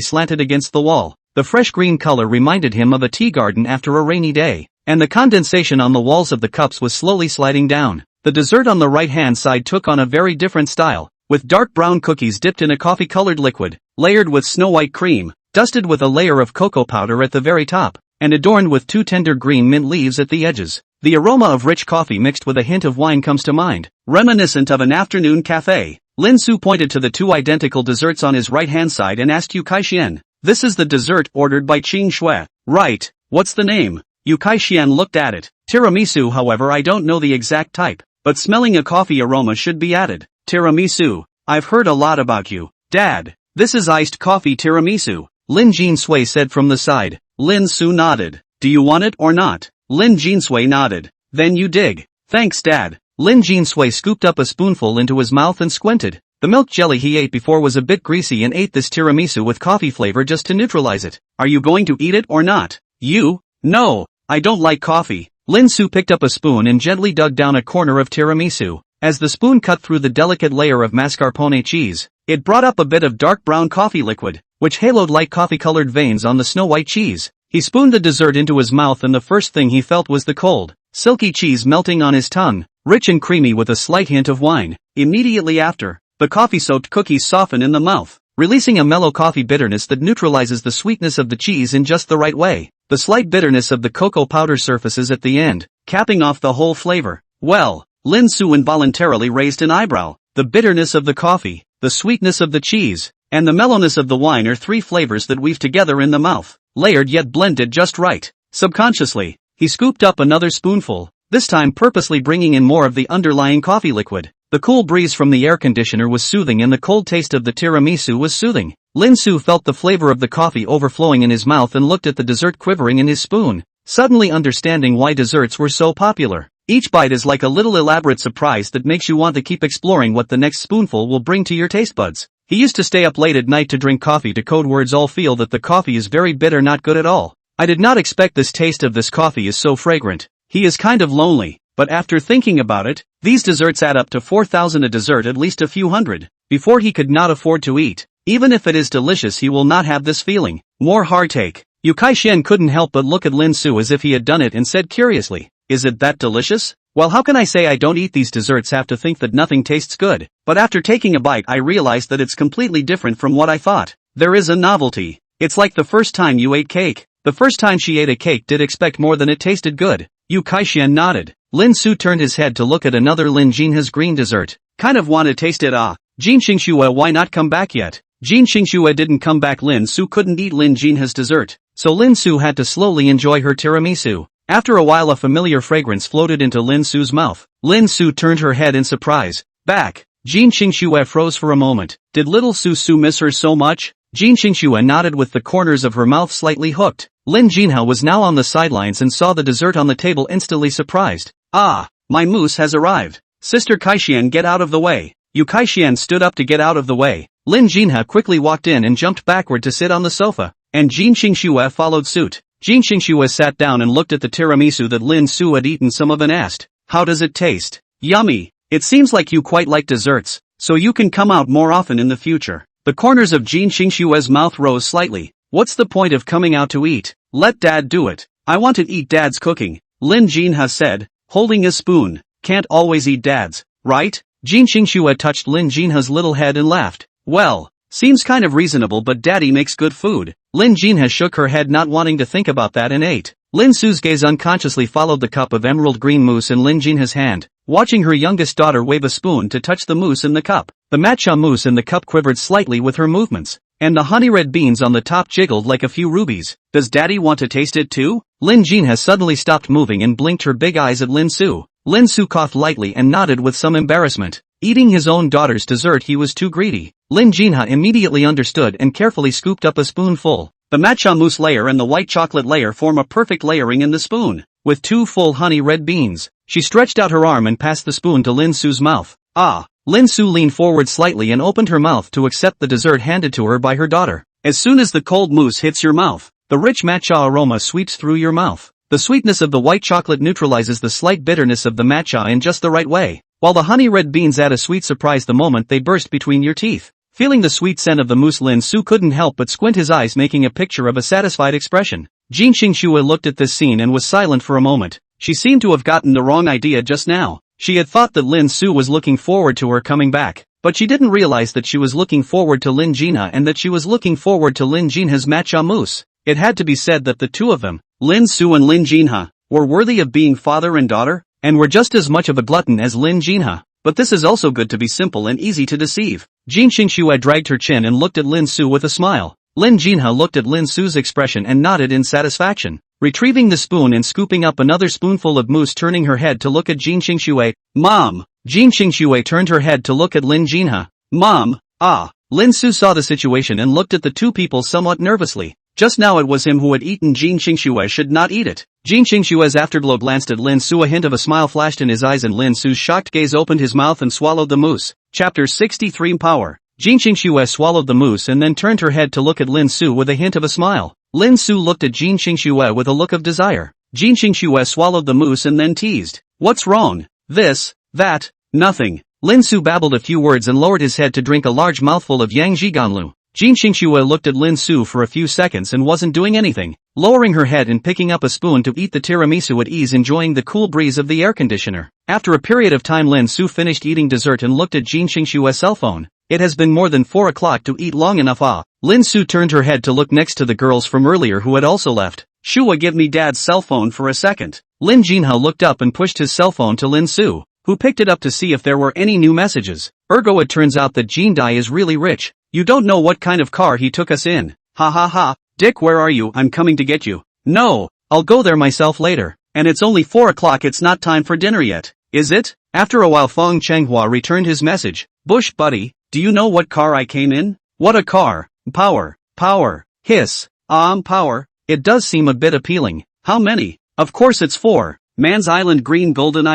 slanted against the wall. The fresh green color reminded him of a tea garden after a rainy day, and the condensation on the walls of the cups was slowly sliding down. The dessert on the right-hand side took on a very different style, with dark brown cookies dipped in a coffee-colored liquid, layered with snow-white cream, dusted with a layer of cocoa powder at the very top, and adorned with two tender green mint leaves at the edges. The aroma of rich coffee mixed with a hint of wine comes to mind, reminiscent of an afternoon cafe. Lin Su pointed to the two identical desserts on his right-hand side and asked Yu Kai-shian, "This is the dessert ordered by Qing Shui, right? What's the name?" Yu Kai-shian looked at it. "Tiramisu, however I don't know the exact type, but smelling a coffee aroma should be added." "Tiramisu, I've heard a lot about you, Dad. This is iced coffee tiramisu," Lin Jinsui said from the side. Lin Su nodded. "Do you want it or not?" Lin Jinsui nodded. "Then you dig." "Thanks, Dad." Lin Jinsui scooped up a spoonful into his mouth and squinted. The milk jelly he ate before was a bit greasy and ate this tiramisu with coffee flavor just to neutralize it. "Are you going to eat it or not?" "You? No, I don't like coffee." Lin Su picked up a spoon and gently dug down a corner of tiramisu. As the spoon cut through the delicate layer of mascarpone cheese, it brought up a bit of dark brown coffee liquid, which haloed light coffee-colored veins on the snow-white cheese. He spooned the dessert into his mouth and the first thing he felt was the cold, silky cheese melting on his tongue, rich and creamy with a slight hint of wine. Immediately after, the coffee-soaked cookies softened in the mouth. releasing a mellow coffee bitterness that neutralizes the sweetness of the cheese in just the right way. The slight bitterness of the cocoa powder surfaces at the end, capping off the whole flavor. Well, Lin Su involuntarily raised an eyebrow. The bitterness of the coffee, the sweetness of the cheese, and the mellowness of the wine are three flavors that weave together in the mouth, layered yet blended just right. Subconsciously, he scooped up another spoonful, this time purposely bringing in more of the underlying coffee liquid. The cool breeze from the air conditioner was soothing and the cold taste of the tiramisu was soothing. Lin Su felt the flavor of the coffee overflowing in his mouth and looked at the dessert quivering in his spoon, suddenly understanding why desserts were so popular. Each bite is like a little elaborate surprise that makes you want to keep exploring what the next spoonful will bring to your taste buds. He used to stay up late at night to drink coffee to code words all feel that the coffee is very bitter, not good at all. I did not expect this taste of this coffee is so fragrant. He is kind of lonely, but after thinking about it, these desserts add up to 4,000 a dessert, at least a few hundred, before he could not afford to eat. Even if it is delicious, he will not have this feeling. More hardtake. Yu Kai-shen couldn't help but look at Lin Su as if he had done it and said curiously, "Is it that delicious? Well, how can I say I don't eat these desserts? Have to think that nothing tastes good." But after taking a bite I realized that it's completely different from what I thought. There is a novelty. It's like the first time you ate cake. The first time she ate a cake did expect more than it tasted good. Yu Kai-shen nodded. Lin Su turned his head to look at another Lin Jinha's green dessert. Kind of want to taste it. Jin Xingxue, why not come back yet? Jin Xingxue didn't come back. Lin Su couldn't eat Lin Jinha's dessert, so Lin Su had to slowly enjoy her tiramisu. After a while a familiar fragrance floated into Lin Su's mouth. Lin Su turned her head in surprise. Back. Jin Xingxue froze for a moment. Did little Su miss her so much? Jin Xingxue nodded with the corners of her mouth slightly hooked. Lin Jinha was now on the sidelines and saw the dessert on the table, instantly surprised. "Ah, my mousse has arrived. Sister Kai-shen, get out of the way." Yu Kai-shen stood up to get out of the way. Lin Jinha quickly walked in and jumped backward to sit on the sofa, and Jin Xingxue followed suit. Jin Xingxue sat down and looked at the tiramisu that Lin Su had eaten some of and asked, "How does it taste?" "Yummy. It seems like you quite like desserts, so you can come out more often in the future." The corners of Jin Xingxue's mouth rose slightly. "What's the point of coming out to eat? Let Dad do it. I want to eat Dad's cooking," Lin Jinha said, holding a spoon. "Can't always eat Dad's, right?" Jin Xingxue touched Lin Jinha's little head and laughed. "Well, seems kind of reasonable, but Daddy makes good food." Lin Jinha shook her head, not wanting to think about that, and ate. Lin Su's gaze unconsciously followed the cup of emerald green mousse in Lin Jinha's hand, watching her youngest daughter wave a spoon to touch the mousse in the cup. The matcha mousse in the cup quivered slightly with her movements, and the honey red beans on the top jiggled like a few rubies. "Does Daddy want to taste it too?" Lin Jinha suddenly stopped moving and blinked her big eyes at Lin Su. Lin Su coughed lightly and nodded with some embarrassment. Eating his own daughter's dessert, he was too greedy. Lin Jinha immediately understood and carefully scooped up a spoonful. The matcha mousse layer and the white chocolate layer form a perfect layering in the spoon. With 2 full honey red beans, she stretched out her arm and passed the spoon to Lin Su's mouth. "Ah!" Lin Su leaned forward slightly and opened her mouth to accept the dessert handed to her by her daughter. As soon as the cold mousse hits your mouth, the rich matcha aroma sweeps through your mouth. The sweetness of the white chocolate neutralizes the slight bitterness of the matcha in just the right way, while the honey red beans add a sweet surprise the moment they burst between your teeth. Feeling the sweet scent of the mousse, Lin Su couldn't help but squint his eyes, making a picture of a satisfied expression. Jin Xingxue looked at this scene and was silent for a moment. She seemed to have gotten the wrong idea just now. She had thought that Lin Su was looking forward to her coming back, but she didn't realize that she was looking forward to Lin Jinha and that she was looking forward to Lin Jinha's matcha mousse. It had to be said that the two of them, Lin Su and Lin Jinha, were worthy of being father and daughter, and were just as much of a glutton as Lin Jinha. But this is also good to be simple and easy to deceive. Jin Xingxue dragged her chin and looked at Lin Su with a smile. Lin Jinha looked at Lin Su's expression and nodded in satisfaction, retrieving the spoon and scooping up another spoonful of mousse, turning her head to look at Jin Xingxue. "Mom!" Jin Xingxue turned her head to look at Lin Jinha. "Mom, ah!" Lin Su saw the situation and looked at the two people somewhat nervously. Just now it was him who had eaten. Jin Xingxue should not eat it. Jin Xingxue's afterglow glanced at Lin Su. A hint of a smile flashed in his eyes and Lin Su's shocked gaze opened his mouth and swallowed the mousse. Chapter 63 Power. Jin Xingxue swallowed the mousse and then turned her head to look at Lin Su with a hint of a smile. Lin Su looked at Jin Xingxue with a look of desire. Jin Xingxue swallowed the mousse and then teased. "What's wrong? This, that, nothing." Lin Su babbled a few words and lowered his head to drink a large mouthful of Yang Zhiganlu. Jin Xingxue looked at Lin Su for a few seconds and wasn't doing anything, lowering her head and picking up a spoon to eat the tiramisu at ease, enjoying the cool breeze of the air conditioner. After a period of time Lin Su finished eating dessert and looked at Jin Xingxue's cell phone. It has been more than 4 o'clock to eat long enough. Lin Su turned her head to look next to the girls from earlier who had also left. Shua, give me dad's cell phone for a second. Lin Jinhao looked up and pushed his cell phone to Lin Su, who picked it up to see if there were any new messages. Ergo, it turns out that Jin Dai is really rich. You don't know what kind of car he took us in. Ha ha ha. Dick, where are you? I'm coming to get you. No, I'll go there myself later. And it's only 4 o'clock, it's not time for dinner yet, is it? After a while Feng Chenghua returned his message. Bush buddy, do you know what car I came in? What a car. Power. Power. Hiss. Power. It does seem a bit appealing. How many? Of course it's 4. Man's Island Green Golden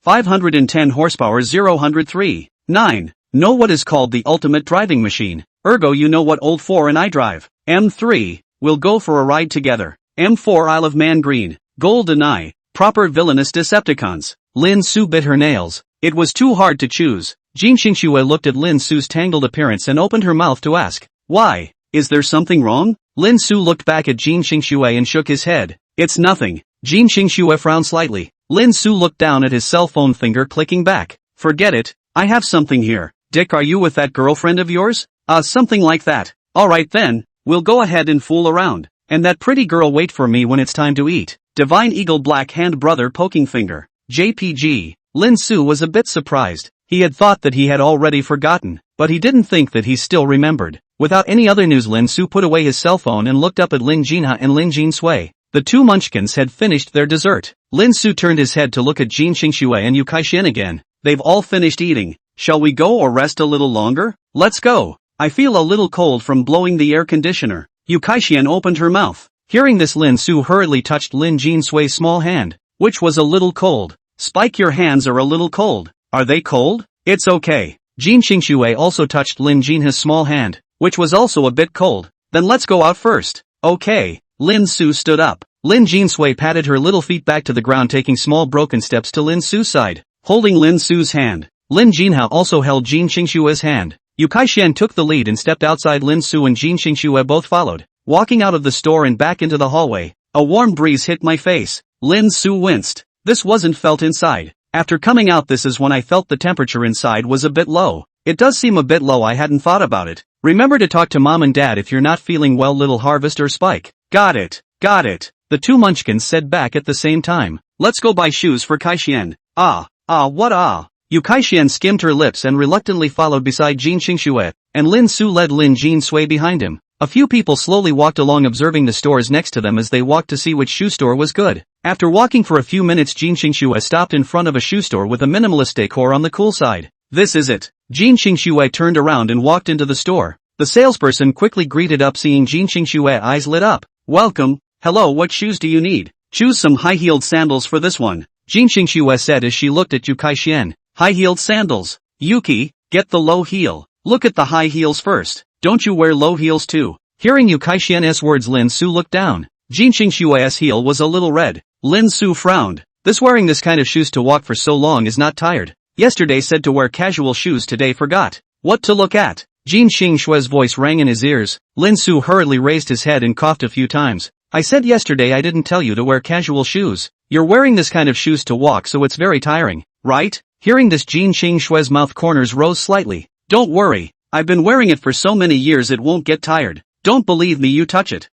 510 horsepower 003. 9. Know what is called the ultimate driving machine. Ergo, you know what old 4 and I drive. M3. We'll go for a ride together. M4 Isle of Man Green. Golden Eye. Proper villainous Decepticons. Lin Su bit her nails. It was too hard to choose. Jin Xingxue looked at Lin Su's tangled appearance and opened her mouth to ask, why? Is there something wrong? Lin Su looked back at Jin Xingxue and shook his head. It's nothing. Jin Xingxue frowned slightly. Lin Su looked down at his cell phone, finger clicking back. Forget it. I have something here. Dick, are you with that girlfriend of yours? Something like that. Alright then, we'll go ahead and fool around. And that pretty girl wait for me when it's time to eat. Divine Eagle Black Hand Brother poking finger. JPG. Lin Su was a bit surprised. He had thought that he had already forgotten, but he didn't think that he still remembered. Without any other news, Lin Su put away his cell phone and looked up at Lin Jinha and Lin Jinsui. The two munchkins had finished their dessert. Lin Su turned his head to look at Jin Xingxue and Yu Kaixin again. They've all finished eating. Shall we go or rest a little longer? Let's go. I feel a little cold from blowing the air conditioner. Yu Kaixin opened her mouth. Hearing this, Lin Su hurriedly touched Lin Jinsui's small hand, which was a little cold. Spike, your hands are a little cold. Are they cold? It's okay. Jin Xingxue also touched Lin Jinha's small hand, which was also a bit cold. Then let's go out first. Okay. Lin Su stood up. Lin Jinsui patted her little feet back to the ground, taking small broken steps to Lin Su's side, holding Lin Su's hand. Lin Jinhao also held Jin Xingxue's hand. Yu Kaixin took the lead and stepped outside. Lin Su and Jin Xingxue both followed, walking out of the store and back into the hallway. A warm breeze hit my face. Lin Su winced. This wasn't felt inside. After coming out, this is when I felt the temperature inside was a bit low. It does seem a bit low. I hadn't thought about it. Remember to talk to mom and dad if you're not feeling well, little Harvest or Spike. Got it. Got it. The two munchkins said back at the same time. Let's go buy shoes for Kaixin. What? Yu Kaixin skimmed her lips and reluctantly followed beside Jin Xingxue, and Lin Su led Lin Jinsui behind him. A few people slowly walked along, observing the stores next to them as they walked to see which shoe store was good. After walking for a few minutes, Jin Xingxue stopped in front of a shoe store with a minimalist decor on the cool side. This is it. Jin Xingxue turned around and walked into the store. The salesperson quickly greeted up, seeing Jin Xingxue, eyes lit up. Welcome. Hello, what shoes do you need? Choose some high-heeled sandals for this one, Jin Xingxue said as she looked at Yu Kaixin. High-heeled sandals. Yuki, get the low heel. Look at the high heels first. Don't you wear low heels too? Hearing Yu Kaixin's words, Lin Su looked down. Jin Xingxue's heel was a little red. Lin Su frowned. Wearing this kind of shoes to walk for so long is not tired. Yesterday said to wear casual shoes, today forgot what to look at. Jin Xingxue's voice rang in his ears. Lin Su hurriedly raised his head and coughed a few times. I said yesterday I didn't tell you to wear casual shoes. You're wearing this kind of shoes to walk, so it's very tiring, right? Hearing this, Jin Xingxue's mouth corners rose slightly. Don't worry. I've been wearing it for so many years it won't get tired. Don't believe me, you touch it.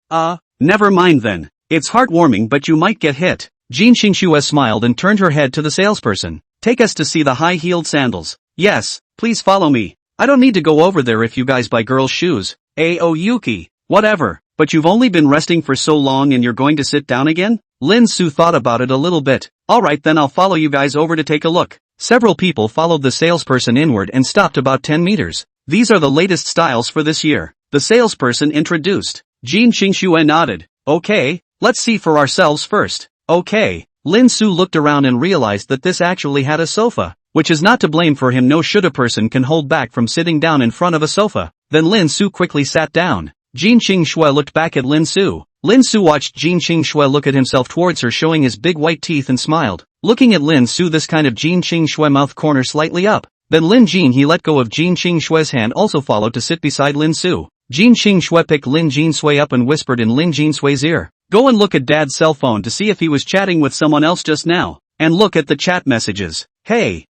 Never mind then. It's heartwarming, but you might get hit. Jin Xingxue smiled and turned her head to the salesperson. Take us to see the high-heeled sandals. Yes, please follow me. I don't need to go over there if you guys buy girls' shoes. Oh Yuki. Whatever. But you've only been resting for so long and you're going to sit down again? Lin Su thought about it a little bit. Alright then, I'll follow you guys over to take a look. Several people followed the salesperson inward and stopped about 10 meters. These are the latest styles for this year, the salesperson introduced. Jin Xingxue nodded. Okay, let's see for ourselves first. Okay. Lin Su looked around and realized that this actually had a sofa, which is not to blame for him. No should a person can hold back from sitting down in front of a sofa. Then Lin Su quickly sat down. Jin Xingxue looked back at Lin Su. Lin Su watched Jin Xingxue look at himself towards her, showing his big white teeth, and smiled. Looking at Lin Su, this kind of Jin Xingxue mouth corner slightly up. Then Lin Jin, he let go of Jin Xingxue's hand, also followed to sit beside Lin Su. Jin Xingxue picked Lin Jinsui up and whispered in Lin Jinsui's ear. Go and look at Dad's cell phone to see if he was chatting with someone else just now. And look at the chat messages. Hey,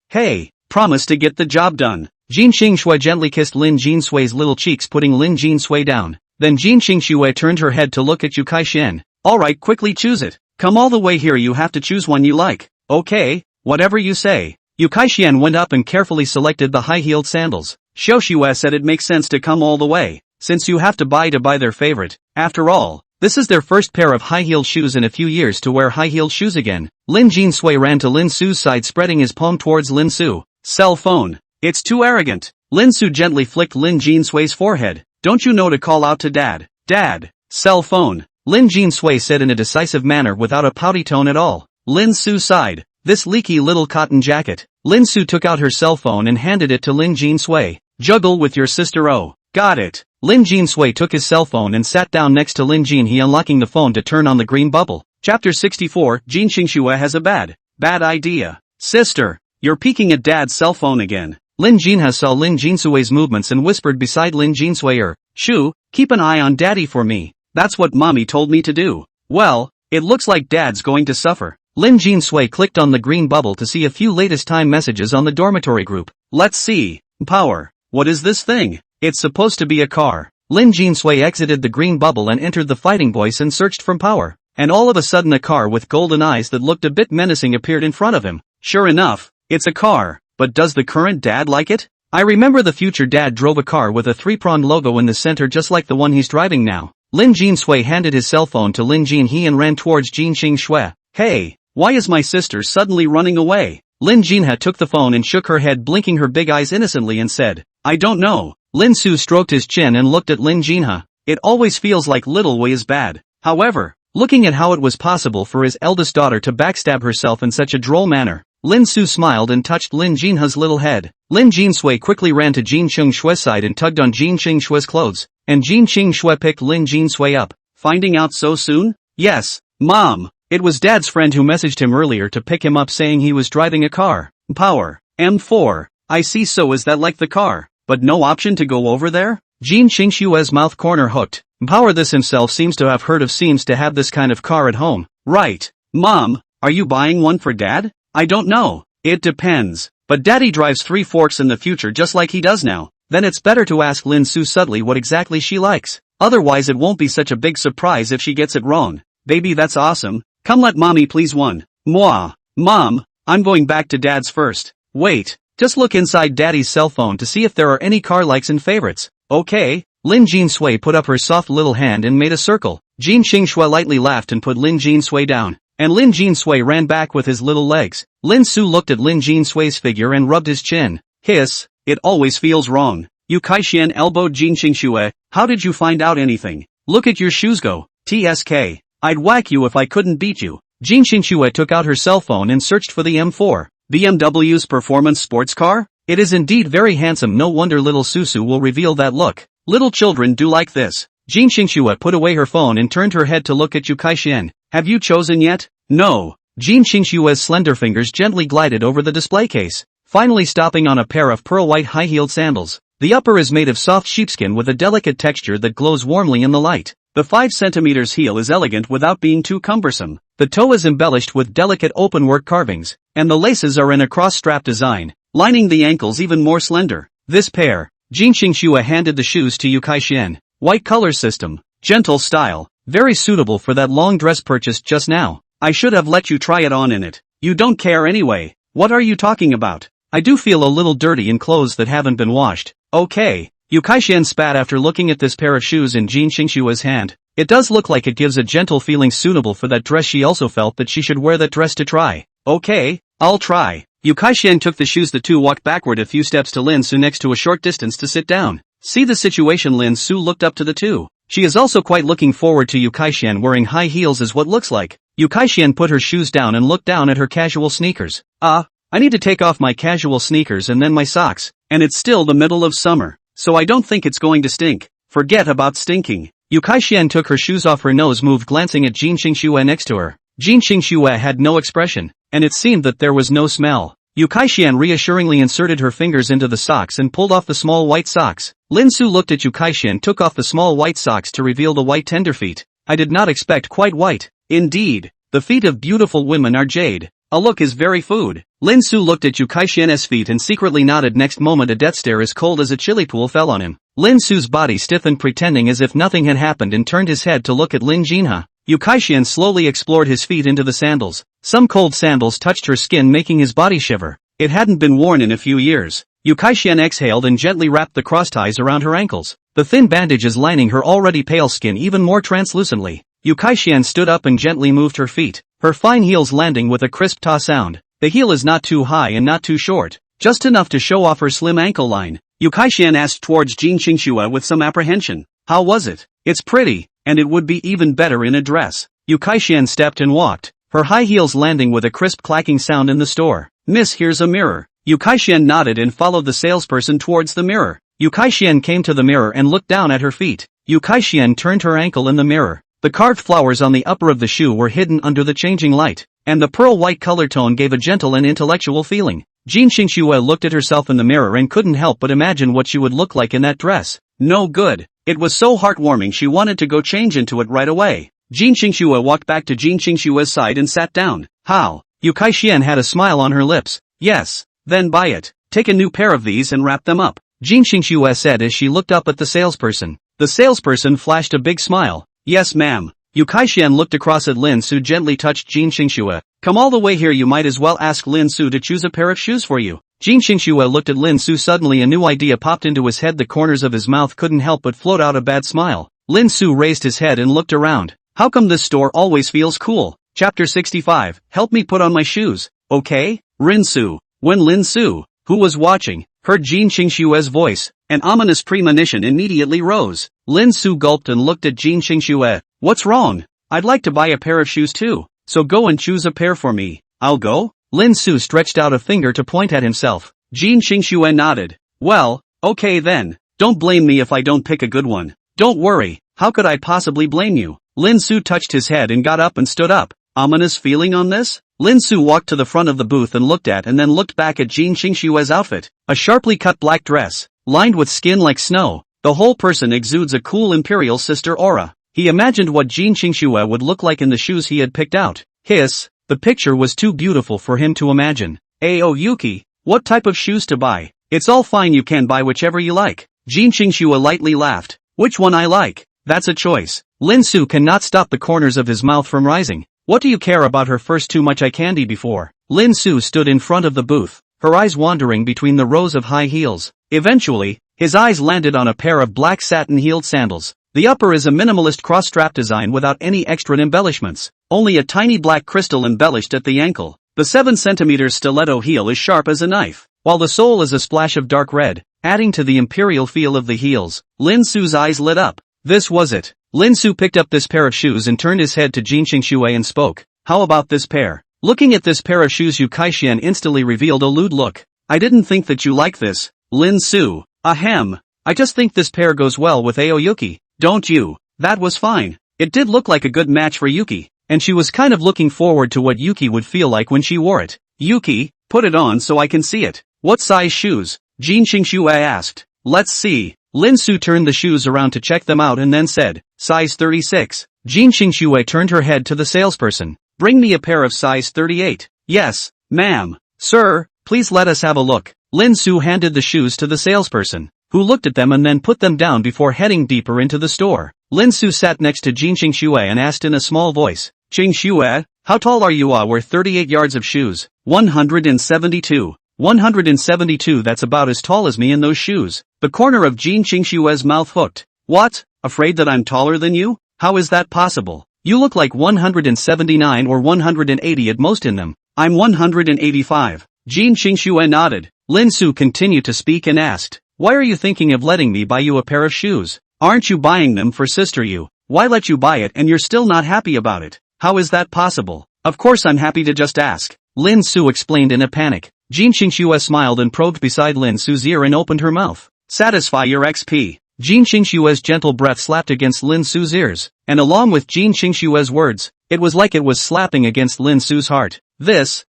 promise to get the job done. Jin Xingxue gently kissed Lin Jinsui's little cheeks, putting Lin Jinsui down. Then Jin Xingxue turned her head to look at Yu Kai-shian. Alright, quickly choose it. Come all the way here, you have to choose one you like. Okay, whatever you say. Yu Kai-shian went up and carefully selected the high-heeled sandals. Xiaoxue said it makes sense to come all the way, since you have to buy their favorite. After all, this is their first pair of high-heeled shoes in a few years to wear high-heeled shoes again. Lin Jinsui ran to Lin Su's side, spreading his palm towards Lin Su. Cell phone. It's too arrogant. Lin Su gently flicked Lin Jinsui's forehead. Don't you know to call out to dad? Dad. Cell phone. Lin Jinsui said in a decisive manner without a pouty tone at all. Lin Su sighed. This leaky little cotton jacket. Lin Su took out her cell phone and handed it to Lin Jinsui. Juggle with your sister. Oh. Got it. Lin Jinsui took his cell phone and sat down next to Lin Jinhe, unlocking the phone to turn on the green bubble. Chapter 64, Jin Xingxue has a bad idea. Sister, you're peeking at dad's cell phone again. Lin Jinhe saw Lin Jinsui's movements and whispered beside Lin Jinsui, Shu, keep an eye on daddy for me. That's what mommy told me to do. Well, it looks like dad's going to suffer. Lin Jinsui clicked on the green bubble to see a few latest time messages on the dormitory group. Let's see. Power. What is this thing? It's supposed to be a car. Lin Jinsui exited the green bubble and entered the fighting voice and searched for power. And all of a sudden a car with golden eyes that looked a bit menacing appeared in front of him. Sure enough, it's a car. But does the current dad like it? I remember the future dad drove a car with a three-pronged logo in the center just like the one he's driving now. Lin Jinsui handed his cell phone to Lin Jinhe and ran towards Jin Xingxue. Hey, why is my sister suddenly running away? Lin Jinhe took the phone and shook her head, blinking her big eyes innocently, and said, I don't know. Lin Su stroked his chin and looked at Lin Jinhe. It always feels like little Wei is bad. However, looking at how it was possible for his eldest daughter to backstab herself in such a droll manner, Lin Su smiled and touched Lin Jinhe's little head. Lin Jinsui quickly ran to Jin Xingxue's side and tugged on Jin Xingxue's clothes, and Jin Xingxue picked Lin Jinsui up. Finding out so soon? Yes, Mom. It was Dad's friend who messaged him earlier to pick him up, saying he was driving a car. Power. M4. I see, so is that like the car, but no option to go over there? Jin Xingxue's mouth corner hooked. Power this himself seems to have heard of seems to have this kind of car at home. Right. Mom, are you buying one for Dad? I don't know. It depends. But Daddy drives 3 forks in the future just like he does now. Then it's better to ask Lin Su subtly what exactly she likes. Otherwise it won't be such a big surprise if she gets it wrong. Baby, that's awesome. Come, let mommy please one. Mwah. Mom, I'm going back to Dad's first. Wait, just look inside Daddy's cell phone to see if there are any car likes and favorites. Okay. Lin Jinsui put up her soft little hand and made a circle. Jin Xingxue lightly laughed and put Lin Jinsui down. And Lin Jinsui ran back with his little legs. Lin Su looked at Lin Jinsui's figure and rubbed his chin. Hiss, it always feels wrong. Yu Kai-shian elbowed Jin Xingxue. How did you find out anything? Look at your shoes go. TSK. I'd whack you if I couldn't beat you. Jin Xingxue took out her cell phone and searched for the M4. BMW's performance sports car? It is indeed very handsome. No wonder little Susu will reveal that look. Little children do like this. Jin Xingxue put away her phone and turned her head to look at Yu Kai-shian. Have you chosen yet? No. Jin Xingxue's slender fingers gently glided over the display case, finally stopping on a pair of pearl white high-heeled sandals. The upper is made of soft sheepskin with a delicate texture that glows warmly in the light. The 5 cm heel is elegant without being too cumbersome. The toe is embellished with delicate openwork carvings, and the laces are in a cross-strap design, lining the ankles even more slender. This pair, Jin Xingxue handed the shoes to Yu Kai-shian. White color system, gentle style, very suitable for that long dress purchased just now. I should have let you try it on in it. You don't care anyway. What are you talking about? I do feel a little dirty in clothes that haven't been washed. Okay. Yu Kai-shian spat after looking at this pair of shoes in Jin Xingxue's hand. It does look like it gives a gentle feeling suitable for that dress. She also felt that she should wear that dress to try. Okay, I'll try. Yu Kai-shian took the shoes. The two walked backward a few steps to Lin Su next to a short distance to sit down. See the situation. Lin Su looked up to the two. She is also quite looking forward to Yu Kai-shian wearing high heels as what looks like. Yu Kai-shian put her shoes down and looked down at her casual sneakers. I need to take off my casual sneakers and then my socks. And it's still the middle of summer, so I don't think it's going to stink. Forget about stinking. Yu Kai-shian took her shoes off. Her nose moved, glancing at Jin Xingxue next to her. Jin Xingxue had no expression, and it seemed that there was no smell. Yu Kai-shian reassuringly inserted her fingers into the socks and pulled off the small white socks. Lin Su looked at Yu Kai-shian, took off the small white socks to reveal the white tender feet. I did not expect quite white. Indeed, the feet of beautiful women are jade. A look is very food. Lin Su looked at Yu Kaixian's feet and secretly nodded. Next moment a death stare as cold as a chili pool fell on him. Lin Su's body stiffened, pretending as if nothing had happened, and turned his head to look at Lin Jinha. Yu Kaixian slowly explored his feet into the sandals. Some cold sandals touched her skin, making his body shiver. It hadn't been worn in a few years. Yu Kaixian exhaled and gently wrapped the cross ties around her ankles. The thin bandages lining her already pale skin even more translucently. Yu Kaixian stood up and gently moved her feet, her fine heels landing with a crisp ta sound. The heel is not too high and not too short, just enough to show off her slim ankle line. Yu Kaixian asked towards Jin Qingxue with some apprehension. How was it? It's pretty, and it would be even better in a dress. Yu Kaixian stepped and walked, her high heels landing with a crisp clacking sound in the store. Miss, here's a mirror. Yu Kaixian nodded and followed the salesperson towards the mirror. Yu Kaixian came to the mirror and looked down at her feet. Yu Kaixian turned her ankle in the mirror. The carved flowers on the upper of the shoe were hidden under the changing light, and the pearl white color tone gave a gentle and intellectual feeling. Jin Qingxue looked at herself in the mirror and couldn't help but imagine what she would look like in that dress. No good. It was so heartwarming she wanted to go change into it right away. Jin Qingxue walked back to Jin Qingxue's side and sat down. How? Yu Kaixian had a smile on her lips. Yes. Then buy it. Take a new pair of these and wrap them up, Jin Qingxue said as she looked up at the salesperson. The salesperson flashed a big smile. Yes ma'am. Yu Kaixian looked across at Lin Su, gently touched Jin Qingxue. Come all the way here, you might as well ask Lin Su to choose a pair of shoes for you. Jin Qingxue looked at Lin Su. Suddenly a new idea popped into his head. The corners of his mouth couldn't help but float out a bad smile. Lin Su raised his head and looked around. How come this store always feels cool? Chapter 65. Help me put on my shoes. Okay? Rin Su. When Lin Su, who was watching, heard Jin Qingxue's voice, an ominous premonition immediately rose. Lin Su gulped and looked at Jin Qingxue. What's wrong? I'd like to buy a pair of shoes too, so go and choose a pair for me. I'll go? Lin Su stretched out a finger to point at himself. Jin Qingxue nodded. Well, okay then. Don't blame me if I don't pick a good one. Don't worry, how could I possibly blame you? Lin Su touched his head and got up and stood up. Ominous feeling on this? Lin Su walked to the front of the booth and looked at and then looked back at Jin Qingxue's outfit. A sharply cut black dress, lined with skin like snow. The whole person exudes a cool imperial sister aura. He imagined what Jin Qingxue would look like in the shoes he had picked out. Hiss, the picture was too beautiful for him to imagine. Ayo Yuki, what type of shoes to buy? It's all fine, you can buy whichever you like. Jin Qingxue lightly laughed. Which one I like? That's a choice. Lin Su cannot stop the corners of his mouth from rising. What do you care about her first? Too much eye candy before. Lin Su stood in front of the booth, her eyes wandering between the rows of high heels. Eventually, his eyes landed on a pair of black satin-heeled sandals. The upper is a minimalist cross-strap design without any extra embellishments. Only a tiny black crystal embellished at the ankle. The 7 cm stiletto heel is sharp as a knife, while the sole is a splash of dark red, adding to the imperial feel of the heels. Lin Su's eyes lit up. This was it. Lin Su picked up this pair of shoes and turned his head to Jin Qingxue and spoke. How about this pair? Looking at this pair of shoes, Yu Kaixian instantly revealed a lewd look. I didn't think that you like this, Lin Su. Ahem. I just think this pair goes well with Aoyuki. Don't you? That was fine. It did look like a good match for Yuki, and she was kind of looking forward to what Yuki would feel like when she wore it. Yuki, put it on so I can see it. What size shoes? Jin Qingxue asked. Let's see. Lin Su turned the shoes around to check them out and then said, size 36. Jin Qingxue turned her head to the salesperson. Bring me a pair of size 38. Yes, ma'am. Sir, please let us have a look. Lin Su handed the shoes to the salesperson, who looked at them and then put them down before heading deeper into the store. Lin Su sat next to Jin Qingxue and asked in a small voice, Qingxue, how tall are you? Wear 38 yards of shoes. 172. 172, that's about as tall as me in those shoes. The corner of Jin Qingxue's mouth hooked. What? Afraid that I'm taller than you? How is that possible? You look like 179 or 180 at most in them. I'm 185. Jin Qingxue nodded. Lin Su continued to speak and asked, why are you thinking of letting me buy you a pair of shoes? Aren't you buying them for sister Yu? Why let you buy it and you're still not happy about it? How is that possible? Of course I'm happy to just ask. Lin Su explained in a panic. Jin Qingxue smiled and probed beside Lin Su's ear and opened her mouth. Satisfy your XP. Jin Qingxue's gentle breath slapped against Lin Su's ears, and along with Jin Qingxue's words, it was like it was slapping against Lin Su's heart. This,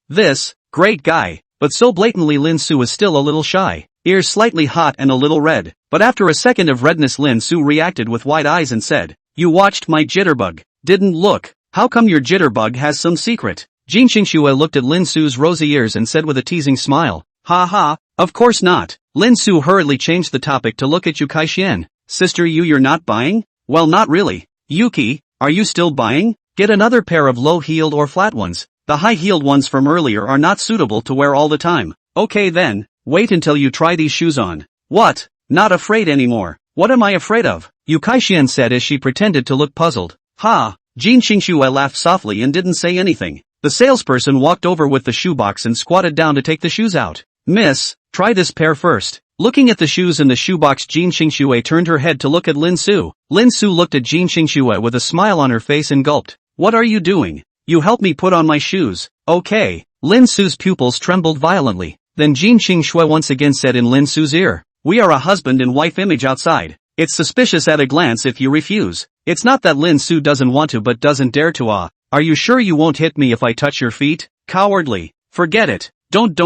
great guy. But so blatantly Lin Su was still a little shy, ears slightly hot and a little red. But after a second of redness Lin Su reacted with wide eyes and said, you watched my jitterbug. Didn't look. How come your jitterbug has some secret? Jin Xingxue looked at Lin Su's rosy ears and said with a teasing smile, "Ha ha, of course not." Lin Su hurriedly changed the topic to look at Yu Kai-xian. "Sister Yu, you're not buying?" "Well, not really. Yuki, are you still buying? Get another pair of low-heeled or flat ones. The high-heeled ones from earlier are not suitable to wear all the time." "Okay then, wait until you try these shoes on." "What? Not afraid anymore? What am I afraid of?" Yu Kai-xian said as she pretended to look puzzled. "Ha!" Jin Xingxue laughed softly and didn't say anything. The salesperson walked over with the shoebox and squatted down to take the shoes out. "Miss, try this pair first." Looking at the shoes in the shoebox, Jin Xingxue turned her head to look at Lin Su. Lin Su looked at Jin Xingxue with a smile on her face and gulped. "What are you doing? You help me put on my shoes." "Okay." Lin Su's pupils trembled violently. Then Jin Xingxue once again said in Lin Su's ear, "We are a husband and wife image outside. It's suspicious at a glance if you refuse." It's not that Lin Su doesn't want to but doesn't dare to. "Are you sure you won't hit me if I touch your feet?" "Cowardly. Forget it. Don't.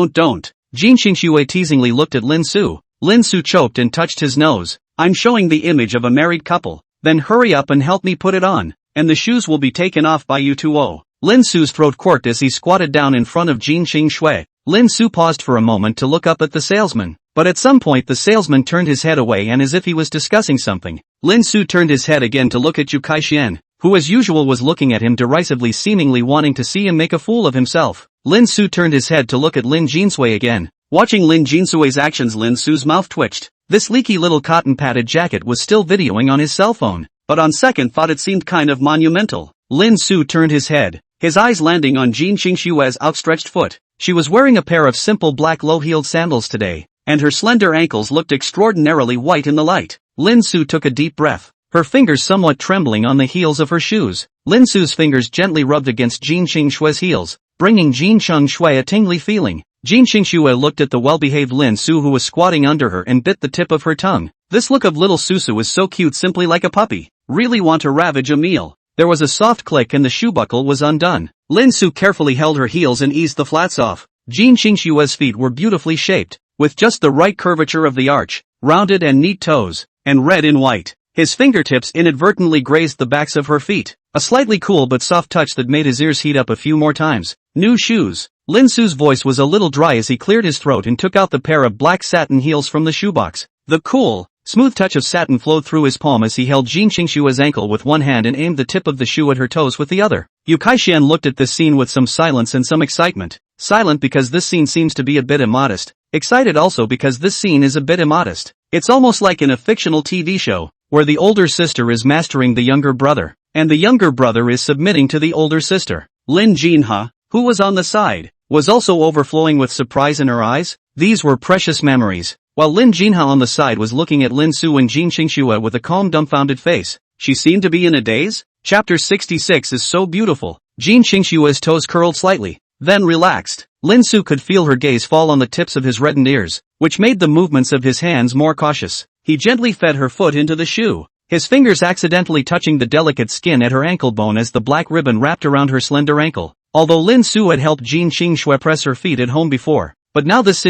Jin Xingxue teasingly looked at Lin Su. Lin Su choked and touched his nose. "I'm showing the image of a married couple. Then hurry up and help me put it on, and the shoes will be taken off by you too." Lin Su's throat quirked as he squatted down in front of Jin Xingxue. Lin Su paused for a moment to look up at the salesman, but at some point the salesman turned his head away and as if he was discussing something. Lin Su turned his head again to look at Yu Kai-xian, who as usual was looking at him derisively, seemingly wanting to see him make a fool of himself. Lin Su turned his head to look at Lin Jinsui again. Watching Lin Jinsui's actions, Lin Su's mouth twitched. This leaky little cotton-padded jacket was still videoing on his cell phone, but on second thought it seemed kind of monumental. Lin Su turned his head, his eyes landing on Jin Xingxue's outstretched foot. She was wearing a pair of simple black low-heeled sandals today, and her slender ankles looked extraordinarily white in the light. Lin Su took a deep breath, her fingers somewhat trembling on the heels of her shoes. Lin Su's fingers gently rubbed against Jin Xingxue's heels, bringing Jin Xingxue a tingly feeling. Jin Xingxue looked at the well-behaved Lin Su who was squatting under her and bit the tip of her tongue. This look of little Susu is so cute, simply like a puppy. Really want to ravage a meal. There was a soft click and the shoe buckle was undone. Lin Su carefully held her heels and eased the flats off. Jin Xingxue's feet were beautifully shaped, with just the right curvature of the arch, rounded and neat toes, and red and white. His fingertips inadvertently grazed the backs of her feet, a slightly cool but soft touch that made his ears heat up a few more times. New shoes. Lin Su's voice was a little dry as he cleared his throat and took out the pair of black satin heels from the shoebox. The cool, smooth touch of satin flowed through his palm as he held Jin Xingxue's ankle with one hand and aimed the tip of the shoe at her toes with the other. Yu Kai-xian looked at this scene with some silence and some excitement. Silent because this scene seems to be a bit immodest. Excited also because this scene is a bit immodest. It's almost like in a fictional TV show, where the older sister is mastering the younger brother, and the younger brother is submitting to the older sister. Lin Jinha, who was on the side, was also overflowing with surprise in her eyes. These were precious memories. While Lin Jinha on the side was looking at Lin Su and Jin Xingxue with a calm, dumbfounded face. She seemed to be in a daze. Chapter 66 is so beautiful. Jin Xingxue's toes curled slightly, then relaxed. Lin Su could feel her gaze fall on the tips of his reddened ears, which made the movements of his hands more cautious. He gently fed her foot into the shoe, his fingers accidentally touching the delicate skin at her ankle bone as the black ribbon wrapped around her slender ankle. Although Lin Su had helped Jin Xingxue press her feet at home before, but now this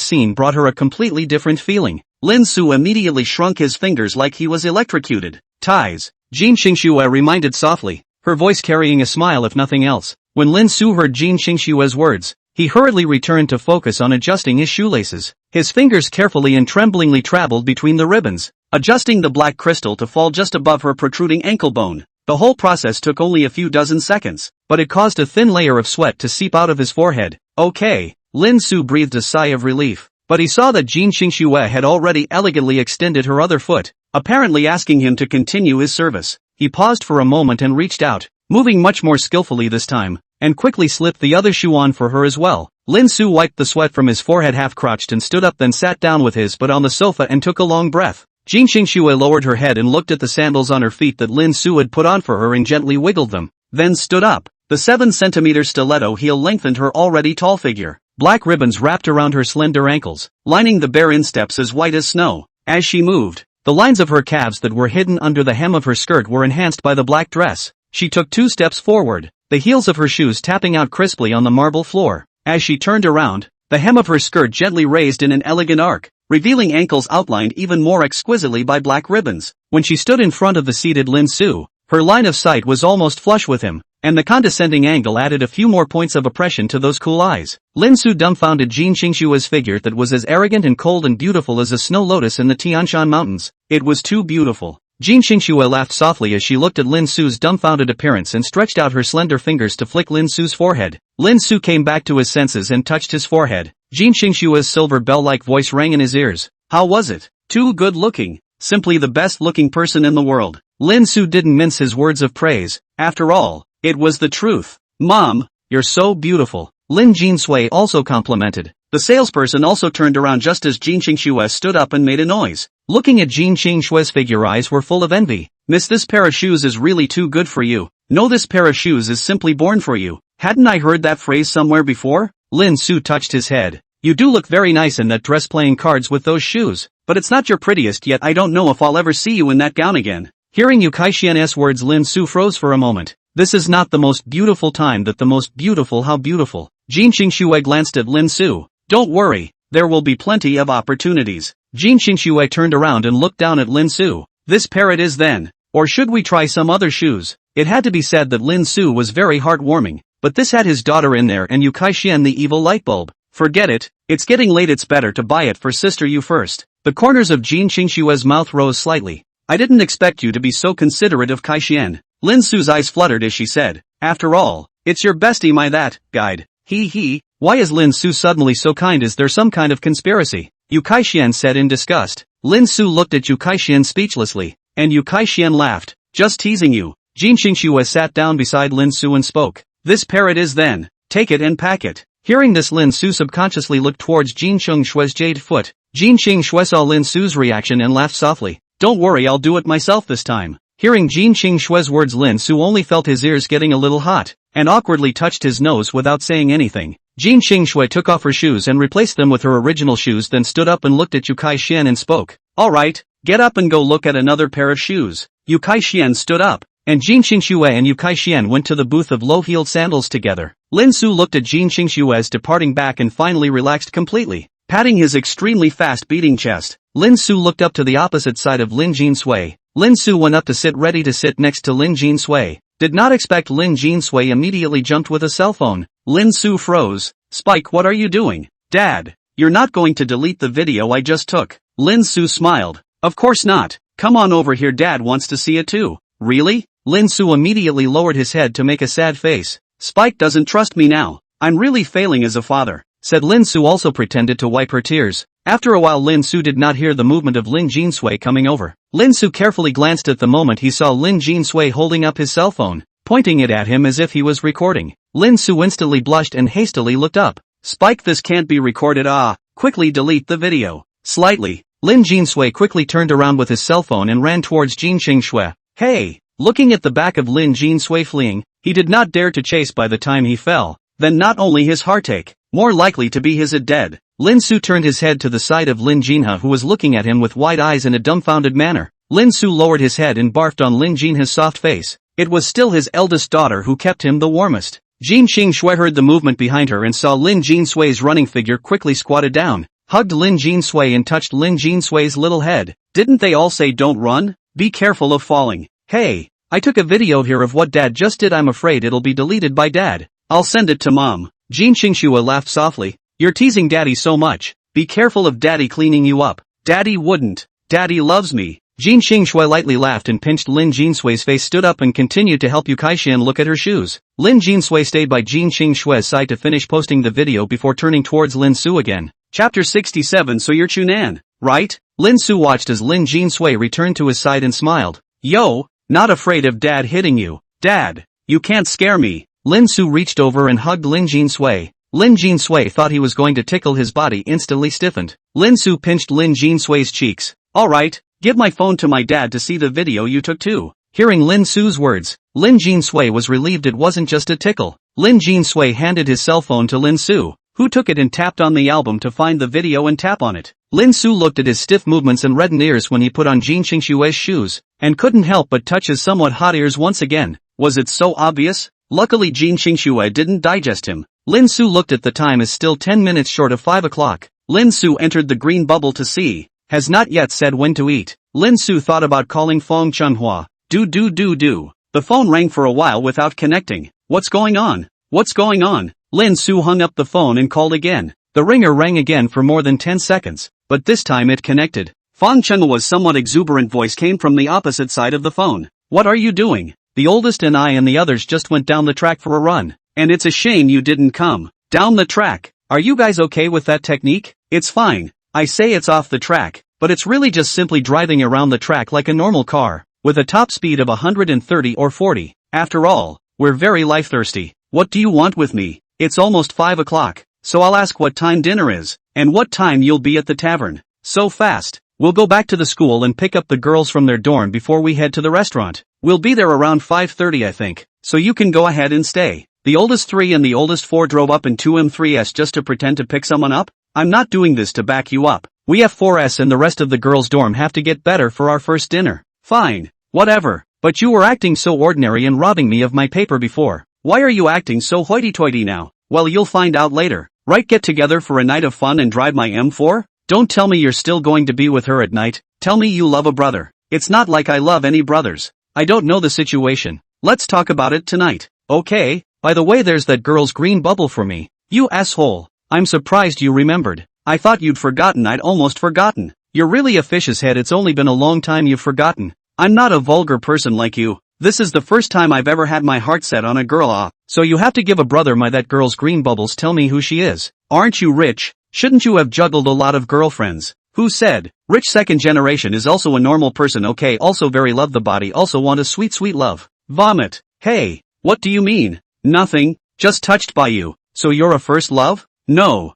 scene brought her a completely different feeling. Lin Su immediately shrunk his fingers like he was electrocuted. "Ties," Jin Xingxue reminded softly, her voice carrying a smile if nothing else. When Lin Su heard Jin Xingxue's words, he hurriedly returned to focus on adjusting his shoelaces. His fingers carefully and tremblingly traveled between the ribbons, adjusting the black crystal to fall just above her protruding ankle bone. The whole process took only a few dozen seconds, but it caused a thin layer of sweat to seep out of his forehead. Okay, Lin Su breathed a sigh of relief, but he saw that Jin Xingxue had already elegantly extended her other foot, apparently asking him to continue his service. He paused for a moment and reached out, moving much more skillfully this time, and quickly slipped the other shoe on for her as well. Lin Su wiped the sweat from his forehead, half-crouched, and stood up, then sat down with his butt on the sofa and took a long breath. Jin Xingxue lowered her head and looked at the sandals on her feet that Lin Su had put on for her and gently wiggled them, then stood up. The 7-centimeter stiletto heel lengthened her already tall figure. Black ribbons wrapped around her slender ankles, lining the bare insteps as white as snow. As she moved, the lines of her calves that were hidden under the hem of her skirt were enhanced by the black dress. She took 2 steps forward, the heels of her shoes tapping out crisply on the marble floor. As she turned around, the hem of her skirt gently raised in an elegant arc, revealing ankles outlined even more exquisitely by black ribbons. When she stood in front of the seated Lin Su, her line of sight was almost flush with him, and the condescending angle added a few more points of oppression to those cool eyes. Lin Su dumbfounded Jin Qingshua's figure that was as arrogant and cold and beautiful as a snow lotus in the Tian Shan Mountains. It was too beautiful. Jin Qingxue laughed softly as she looked at Lin Su's dumbfounded appearance and stretched out her slender fingers to flick Lin Su's forehead. Lin Su came back to his senses and touched his forehead. Jin Qingshua's silver bell-like voice rang in his ears. How was it? Too good looking. Simply the best looking person in the world. Lin Su didn't mince his words of praise. After all, it was the truth. Mom, you're so beautiful. Lin Jinsui also complimented. The salesperson also turned around just as Jin Qingxue stood up and made a noise. Looking at Jin Qingshue's figure, eyes were full of envy. Miss, this pair of shoes is really too good for you. No, this pair of shoes is simply born for you. Hadn't I heard that phrase somewhere before? Lin Su touched his head. You do look very nice in that dress playing cards with those shoes, but it's not your prettiest yet. I don't know if I'll ever see you in that gown again. Hearing Yu Kaixian's words, Lin Su froze for a moment. This is not the most beautiful time that the most beautiful. How beautiful. Jin Qingxue glanced at Lin Su. Don't worry, there will be plenty of opportunities. Jin Qingxue turned around and looked down at Lin Su. This pair it is then. Or should we try some other shoes? It had to be said that Lin Su was very heartwarming, but this had his daughter in there and Yu Kaixian the evil light bulb. Forget it, it's getting late, it's better to buy it for sister you first. The corners of Jin Qingshue's mouth rose slightly. I didn't expect you to be so considerate of Kaixian. Lin Su's eyes fluttered as she said, after all, it's your bestie, my that guide. He. Why is Lin Su suddenly so kind? Is there some kind of conspiracy? Yu Kaixian said in disgust. Lin Su looked at Yu Kaixian speechlessly, and Yu Kaixian laughed. Just teasing you. Jin Qingxue sat down beside Lin Su and spoke. This pair it is then. Take it and pack it. Hearing this, Lin Su subconsciously looked towards Jin Qingshue's jade foot. Jin Qingsue saw Lin Su's reaction and laughed softly. Don't worry, I'll do it myself this time. Hearing Jin Qingshue's words, Lin Su only felt his ears getting a little hot, and awkwardly touched his nose without saying anything. Jin Qingsue took off her shoes and replaced them with her original shoes, then stood up and looked at Yu Kaixian and spoke. Alright, get up and go look at another pair of shoes. Yu Kaixian stood up, and Jin Qingxue and Yu Kaixian went to the booth of low-heeled sandals together. Lin Su looked at Jin Qingshue's departing back and finally relaxed completely. Patting his extremely fast-beating chest, Lin Su looked up to the opposite side of Lin Jinsui. Lin Su went up to sit ready to sit next to Lin Jinsui. Did not expect Lin Jinsui immediately jumped with a cell phone. Lin Su froze. Spike, what are you doing? Dad, you're not going to delete the video I just took. Lin Su smiled. Of course not. Come on over here, Dad wants to see it too. Really? Lin Su immediately lowered his head to make a sad face. Spike doesn't trust me now. I'm really failing as a father, said Lin Su, also pretended to wipe her tears. After a while, Lin Su did not hear the movement of Lin Jinsui coming over. Lin Su carefully glanced at the moment he saw Lin Jinsui holding up his cell phone, pointing it at him as if he was recording. Lin Su instantly blushed and hastily looked up. Spike, this can't be recorded. Quickly delete the video. Slightly. Lin Jinsui quickly turned around with his cell phone and ran towards Jin Qingsue. Hey! Looking at the back of Lin Jinsui fleeing, he did not dare to chase. By the time he fell, then not only his heartache, more likely to be his dead. Lin Su turned his head to the side of Lin Jinha, who was looking at him with wide eyes in a dumbfounded manner. Lin Su lowered his head and barfed on Lin Jinha's soft face. It was still his eldest daughter who kept him the warmest. Jin Qingsue heard the movement behind her and saw Lin Jinsui's running figure, quickly squatted down, hugged Lin Jinsui and touched Lin Jinsui's little head. Didn't they all say don't run? Be careful of falling. Hey, I took a video here of what Dad just did. I'm afraid it'll be deleted by Dad. I'll send it to Mom. Jin Qingsue laughed softly. You're teasing Daddy so much. Be careful of Daddy cleaning you up. Daddy wouldn't. Daddy loves me. Jin Qingsue lightly laughed and pinched Lin Jinsui's face, stood up and continued to help Yu Kaixian look at her shoes. Lin Jinsui stayed by Jin Qingshue's side to finish posting the video before turning towards Lin Su again. Chapter 67. So you're Chunan, right? Lin Su watched as Lin Jinsui returned to his side and smiled. Yo, not afraid of Dad hitting you. Dad, you can't scare me. Lin Su reached over and hugged Lin Jinsui. Lin Jinsui thought he was going to tickle his body, instantly stiffened. Lin Su pinched Lin Jinsui's cheeks. Alright, give my phone to my dad to see the video you took too. Hearing Lin Su's words, Lin Jinsui was relieved it wasn't just a tickle. Lin Jinsui handed his cell phone to Lin Su, who took it and tapped on the album to find the video and tap on it. Lin Su looked at his stiff movements and reddened ears when he put on Jin Qingshue's shoes, and couldn't help but touch his somewhat hot ears once again. Was it so obvious? Luckily Jin Qingsue didn't digest him. Lin Su looked at the time as still 10 minutes short of 5 o'clock. Lin Su entered the green bubble to see. Has not yet said when to eat. Lin Su thought about calling Feng Chunhua. Do. The phone rang for a while without connecting. What's going on? What's going on? Lin Su hung up the phone and called again. The ringer rang again for more than 10 seconds, but this time it connected. Fang Chenhua's somewhat exuberant voice came from the opposite side of the phone. What are you doing? The oldest and I and the others just went down the track for a run. And it's a shame you didn't come. Down the track. Are you guys okay with that technique? It's fine. I say it's off the track, but it's really just simply driving around the track like a normal car, with a top speed of 130 or 40. After all, we're very life-thirsty. What do you want with me? It's almost 5 o'clock, so I'll ask what time dinner is, and what time you'll be at the tavern. So fast. We'll go back to the school and pick up the girls from their dorm before we head to the restaurant. We'll be there around 5:30 I think, so you can go ahead and stay. The oldest 3 and the oldest 4 drove up in 2M3s just to pretend to pick someone up? I'm not doing this to back you up. We F4S and the rest of the girls' dorm have to get better for our first dinner. Fine. Whatever. But you were acting so ordinary and robbing me of my paper before. Why are you acting so hoity-toity now? Well, you'll find out later. Right, get together for a night of fun and drive my M4? Don't tell me you're still going to be with her at night. Tell me you love a brother. It's not like I love any brothers. I don't know the situation. Let's talk about it tonight. Okay? By the way, there's that girl's green bubble for me. You asshole. I'm surprised you remembered. I thought you'd forgotten. I'd almost forgotten. You're really a fish's head. It's only been a long time you've forgotten. I'm not a vulgar person like you. This is the first time I've ever had my heart set on a girl. So you have to give a brother my that girl's green bubbles. Tell me who she is. Aren't you rich? Shouldn't you have juggled a lot of girlfriends? Who said? Rich second generation is also a normal person. Okay, also very love the body, also want a sweet sweet love. Vomit. Hey, what do you mean? Nothing, just touched by you. So you're a first love? No.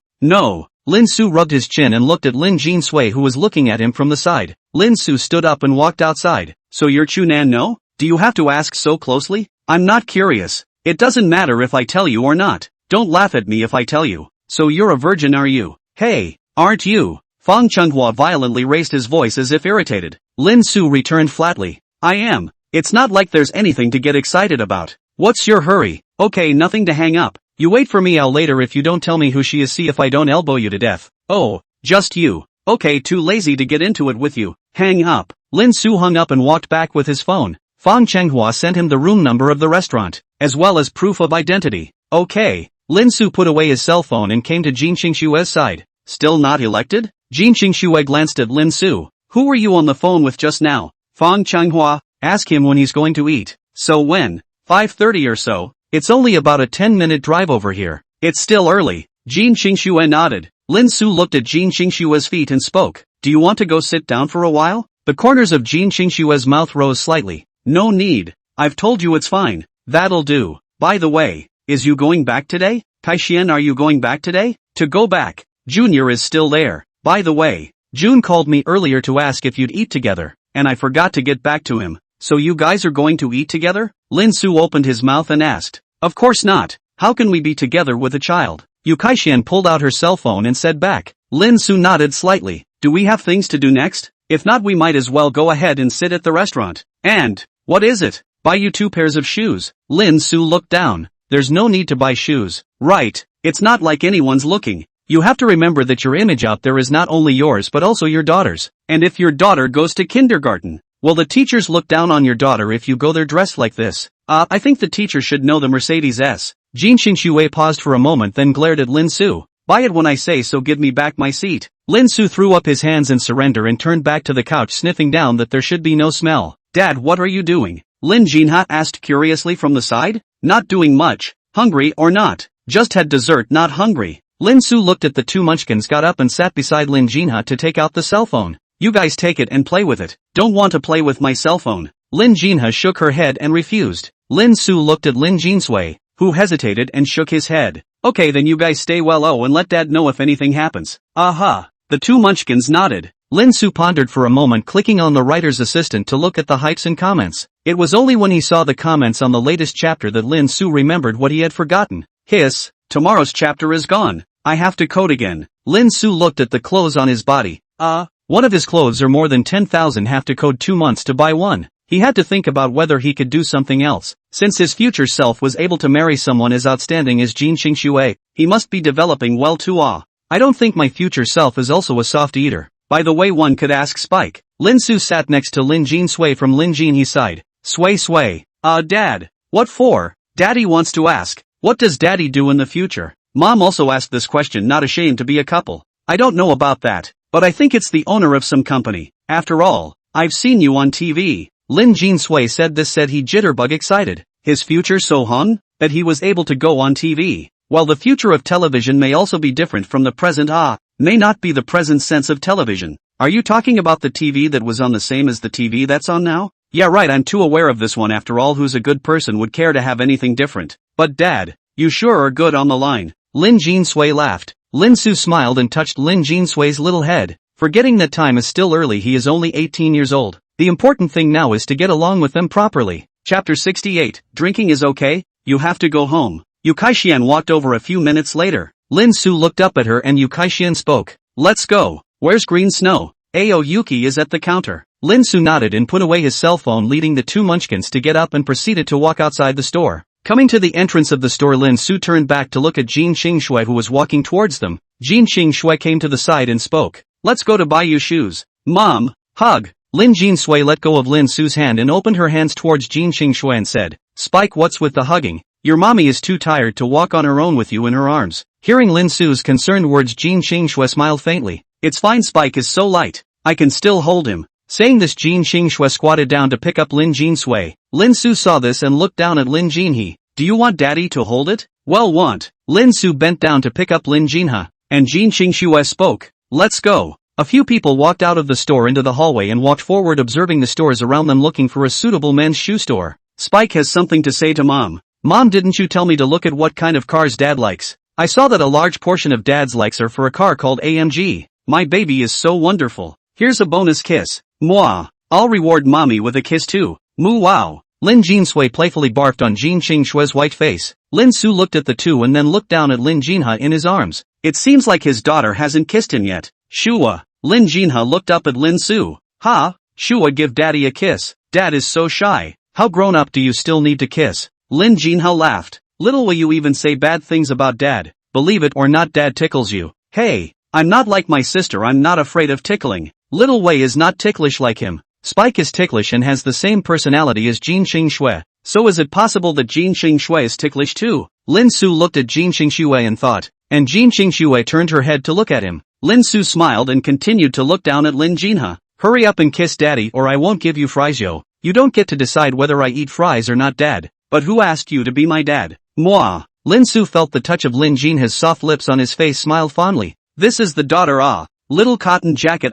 Lin Su rubbed his chin and looked at Lin Jin Sui who was looking at him from the side. Lin Su stood up and walked outside. So you're Chunan no? Do you have to ask so closely? I'm not curious. It doesn't matter if I tell you or not. Don't laugh at me if I tell you. So you're a virgin are you? Hey, aren't you? Fang Chenhua violently raised his voice as if irritated. Lin Su returned flatly. I am. It's not like there's anything to get excited about. What's your hurry? Okay, nothing to hang up. You wait for me. I'll later if you don't tell me who she is. See if I don't elbow you to death. Oh, just you. Okay, too lazy to get into it with you. Hang up. Lin Su hung up and walked back with his phone. Fang Chenhua sent him the room number of the restaurant, as well as proof of identity. Okay. Lin Su put away his cell phone and came to Jin Qingshue's side. Still not elected? Jin Qingxue glanced at Lin Su. Who were you on the phone with just now? Fang Chenhua. Ask him when he's going to eat. So when? 5:30 or so. It's only about a 10-minute drive over here. It's still early. Jin Qingxue nodded. Lin Su looked at Jin Qingshue's feet and spoke. Do you want to go sit down for a while? The corners of Jin Qingshue's mouth rose slightly. No need. I've told you it's fine. That'll do. By the way, is you going back today? Kaixin, are you going back today? To go back. Junior is still there. By the way, June called me earlier to ask if you'd eat together, and I forgot to get back to him. So you guys are going to eat together? Lin Su opened his mouth and asked. Of course not. How can we be together with a child? Yu Kaixin pulled out her cell phone and said back. Lin Su nodded slightly. Do we have things to do next? If not, we might as well go ahead and sit at the restaurant. And, what is it? Buy you 2 pairs of shoes. Lin Su looked down. There's no need to buy shoes. Right. It's not like anyone's looking. You have to remember that your image out there is not only yours but also your daughter's. And if your daughter goes to kindergarten, well, the teachers look down on your daughter if you go there dressed like this. I think the teacher should know the Mercedes S. Jin Qingxue paused for a moment then glared at Lin Su. Buy it when I say so, give me back my seat. Lin Su threw up his hands in surrender and turned back to the couch sniffing down that there should be no smell. Dad, what are you doing? Lin Jinha asked curiously from the side. Not doing much. Hungry or not? Just had dessert, not hungry. Lin Su looked at the 2 munchkins, got up and sat beside Lin Jinha to take out the cell phone. You guys take it and play with it. Don't want to play with my cell phone. Lin Jinha shook her head and refused. Lin Su looked at Lin Jinsui, who hesitated and shook his head. Okay, then you guys stay well and let Dad know if anything happens. Aha. The 2 munchkins nodded. Lin Su pondered for a moment, clicking on the writer's assistant to look at the hypes and comments. It was only when he saw the comments on the latest chapter that Lin Su remembered what he had forgotten. Hiss, tomorrow's chapter is gone. I have to code again. Lin Su looked at the clothes on his body. One of his clothes are more than 10,000, have to code 2 months to buy one. He had to think about whether he could do something else. Since his future self was able to marry someone as outstanding as Jin Qingxue, he must be developing well too. I don't think my future self is also a soft eater. By the way, one could ask Spike. Lin Su sat next to Lin Jin Sui from Lin Jin. He sighed. Sui, Dad. What for? Daddy wants to ask. What does Daddy do in the future? Mom also asked this question, not ashamed to be a couple. I don't know about that, but I think it's the owner of some company. After all, I've seen you on TV. Lin Jin Sui said he jitterbug excited. His future so hung that he was able to go on TV. While the future of television may also be different from the present, may not be the present sense of television. Are you talking about the TV that was on the same as the TV that's on now? Yeah right, I'm too aware of this one. After all, who's a good person would care to have anything different? But Dad, you sure are good on the line. Lin Jin Sui laughed. Lin Su smiled and touched Lin Jin Sui's little head. Forgetting that time is still early, he is only 18 years old. The important thing now is to get along with them properly. Chapter 68, Drinking is okay? You have to go home. Yu Kaixian walked over a few minutes later. Lin Su looked up at her and Yu Kaixian spoke. Let's go. Where's Green Snow? Ao Yuki is at the counter. Lin Su nodded and put away his cell phone, leading the two munchkins to get up and proceeded to walk outside the store. Coming to the entrance of the store, Lin Su turned back to look at Jin Qingshui, who was walking towards them. Jin Qingshui came to the side and spoke. Let's go to buy you shoes. Mom, hug. Lin Jin Sui let go of Lin Su's hand and opened her hands towards Jin Qingshui and said, Spike, what's with the hugging? Your mommy is too tired to walk on her own with you in her arms. Hearing Lin Su's concerned words, Jin Qingshui smiled faintly. It's fine, Spike is so light. I can still hold him. Saying this, Jin Qingshui squatted down to pick up Lin Jin Sui. Lin Su saw this and looked down at Lin Jinhe. Do you want Daddy to hold it? Well, want. Lin Su bent down to pick up Lin Jinhe, and Jin Qingshui spoke. Let's go. A few people walked out of the store into the hallway and walked forward, observing the stores around them, looking for a suitable men's shoe store. Spike has something to say to Mom. Mom, didn't you tell me to look at what kind of cars Dad likes? I saw that a large portion of Dad's likes are for a car called AMG. My baby is so wonderful. Here's a bonus kiss. Mwah. I'll reward Mommy with a kiss too. Moo wow. Lin Jin Sui playfully barfed on Jin Qingshui's white face. Lin Su looked at the two and then looked down at Lin Jinhe in his arms. It seems like his daughter hasn't kissed him yet. Shua. Lin Jinhe looked up at Lin Su. Ha? Shua, give Daddy a kiss. Dad is so shy. How grown up do you still need to kiss? Lin Jinhe laughed. Little will you even say bad things about Dad. Believe it or not, Dad tickles you. Hey, I'm not like my sister, I'm not afraid of tickling. Little Wei is not ticklish like him. Spike is ticklish and has the same personality as Jin Qingshui. So is it possible that Jin Qingshui is ticklish too? Lin Su looked at Jin Qingshui and thought, and Jin Qingshui turned her head to look at him. Lin Su smiled and continued to look down at Lin Jinhe. Hurry up and kiss Daddy or I won't give you fries, yo. You don't get to decide whether I eat fries or not, Dad. But who asked you to be my dad? Mwah. Lin Su felt the touch of Lin Jinhe's soft lips on his face, smiled fondly. This is the daughter, little cotton jacket,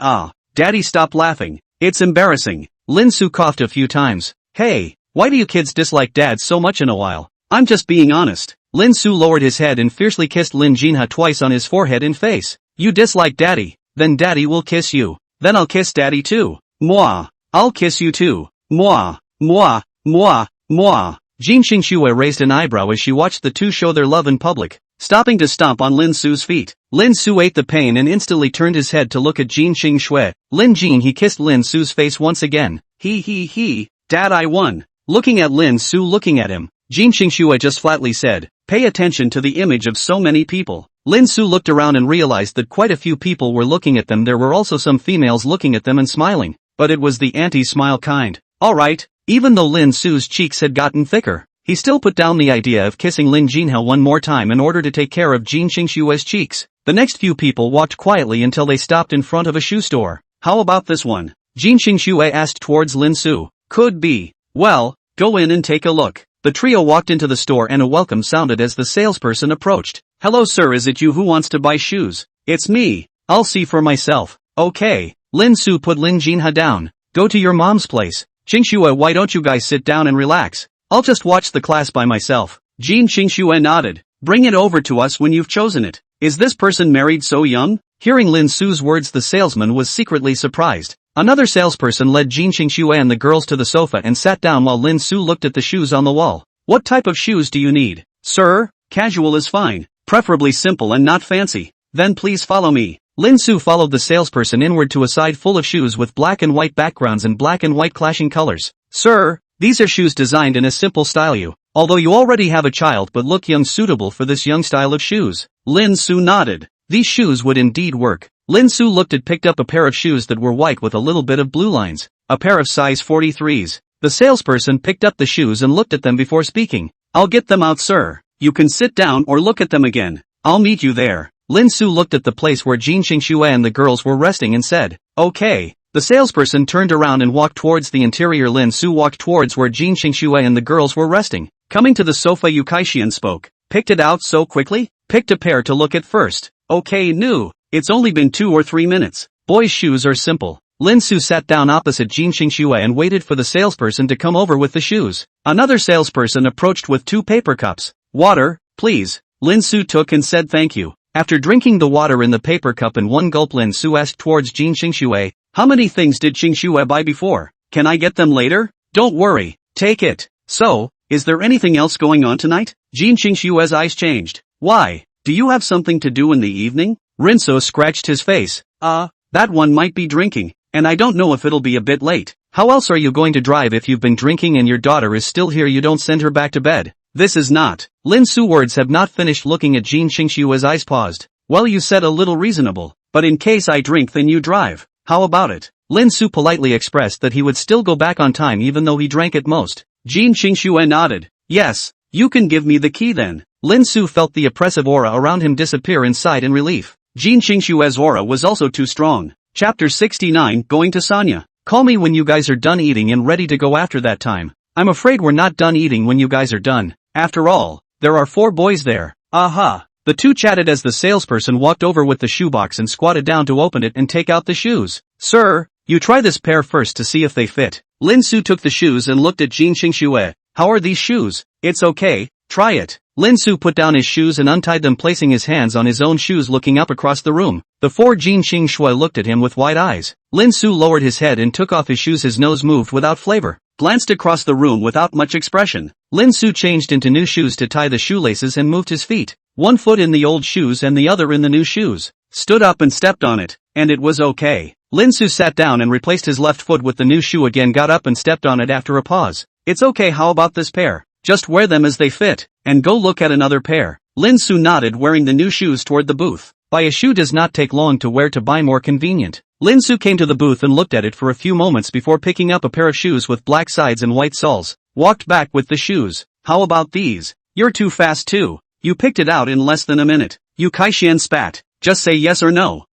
Daddy, stop laughing. It's embarrassing. Lin Su coughed a few times. Hey, why do you kids dislike Dad so much in a while? I'm just being honest. Lin Su lowered his head and fiercely kissed Lin Jinhe twice on his forehead and face. You dislike Daddy? Then Daddy will kiss you. Then I'll kiss Daddy too. Mwah. I'll kiss you too. Mwah. Mwah. Mwah. Mwah. Jin Qingshui raised an eyebrow as she watched the two show their love in public, stopping to stomp on Lin Su's feet. Lin Su ate the pain and instantly turned his head to look at Jin Qingshui. Lin Jin, he kissed Lin Su's face once again. He, Dad, I won. Looking at Lin Su looking at him, Jin Qingshui just flatly said, pay attention to the image of so many people. Lin Su looked around and realized that quite a few people were looking at them. There were also some females looking at them and smiling, but it was the anti-smile kind. Alright. Even though Lin Su's cheeks had gotten thicker, he still put down the idea of kissing Lin Jinhe one more time in order to take care of Jin Qingshui's cheeks. The next few people walked quietly until they stopped in front of a shoe store. How about this one? Jin Qingshui asked towards Lin Su. Could be. Well, go in and take a look. The trio walked into the store and a welcome sounded as the salesperson approached. Hello sir, is it you who wants to buy shoes? It's me. I'll see for myself. Okay. Lin Su put Lin Jinhe down. Go to your mom's place. Qingshui, why don't you guys sit down and relax? I'll just watch the class by myself. Jin Qingshui nodded. Bring it over to us when you've chosen it. Is this person married so young? Hearing Lin Su's words, the salesman was secretly surprised. Another salesperson led Jin Qingshui and the girls to the sofa and sat down while Lin Su looked at the shoes on the wall. What type of shoes do you need? Sir, casual is fine. Preferably simple and not fancy. Then please follow me. Lin Su followed the salesperson inward to a side full of shoes with black and white backgrounds and black and white clashing colors. Sir, these are shoes designed in a simple style. Although you already have a child but look young, suitable for this young style of shoes. Lin Su nodded. These shoes would indeed work. Lin Su picked up a pair of shoes that were white with a little bit of blue lines. A pair of size 43s. The salesperson picked up the shoes and looked at them before speaking. I'll get them out, sir. You can sit down or look at them again. I'll meet you there. Lin Su looked at the place where Jin Qingxue and the girls were resting and said, okay. The salesperson turned around and walked towards the interior. Lin Su walked towards where Jin Qingxue and the girls were resting. Coming to the sofa, Yu Kaixian spoke. Picked it out so quickly? Picked a pair to look at first. Okay, new. It's only been 2 or 3 minutes. Boys' shoes are simple. Lin Su sat down opposite Jin Qingxue and waited for the salesperson to come over with the shoes. Another salesperson approached with 2 paper cups. Water, please. Lin Su took and said thank you. After drinking the water in the paper cup in one gulp, Lin Su asked towards Jin Qingxue, how many things did Qingxue buy before? Can I get them later? Don't worry. Take it. So, is there anything else going on tonight? Jin Qingxue's eyes changed. Why? Do you have something to do in the evening? Rinso scratched his face. That one might be drinking, and I don't know if it'll be a bit late. How else are you going to drive if you've been drinking and your daughter is still here? You don't send her back to bed. This is not. Lin Su words have not finished. Looking at Jin Qingxue's eyes paused. Well, you said a little reasonable, but in case I drink then you drive. How about it? Lin Su politely expressed that he would still go back on time even though he drank at most. Jin Qingxue nodded. Yes, you can give me the key then. Lin Su felt the oppressive aura around him disappear in sight in relief. Jin Qingxue's aura was also too strong. Chapter 69, Going to Sanya. Call me when you guys are done eating and ready to go after that time. I'm afraid we're not done eating when you guys are done. After all, there are 4 boys there. Aha. The 2 chatted as the salesperson walked over with the shoebox and squatted down to open it and take out the shoes. Sir, you try this pair first to see if they fit. Lin Su took the shoes and looked at Jin Qingxue. How are these shoes? It's okay, try it. Lin Su put down his shoes and untied them, placing his hands on his own shoes, looking up across the room. The 4 Jin Qingxue looked at him with wide eyes. Lin Su lowered his head and took off his shoes. His nose moved without flavor. Glanced across the room without much expression. Lin Su changed into new shoes to tie the shoelaces and moved his feet. 1 foot in the old shoes and the other in the new shoes. Stood up and stepped on it, and it was okay. Lin Su sat down and replaced his left foot with the new shoe again, got up and stepped on it after a pause. It's okay. How about this pair? Just wear them as they fit, and go look at another pair. Lin Su nodded, wearing the new shoes toward the booth. Buy a shoe does not take long to wear, to buy more convenient. Lin Su came to the booth and looked at it for a few moments before picking up a pair of shoes with black sides and white soles. Walked back with the shoes. How about these? You're too fast too. You picked it out in less than a minute. Yu Kaixian spat. Just say yes or no.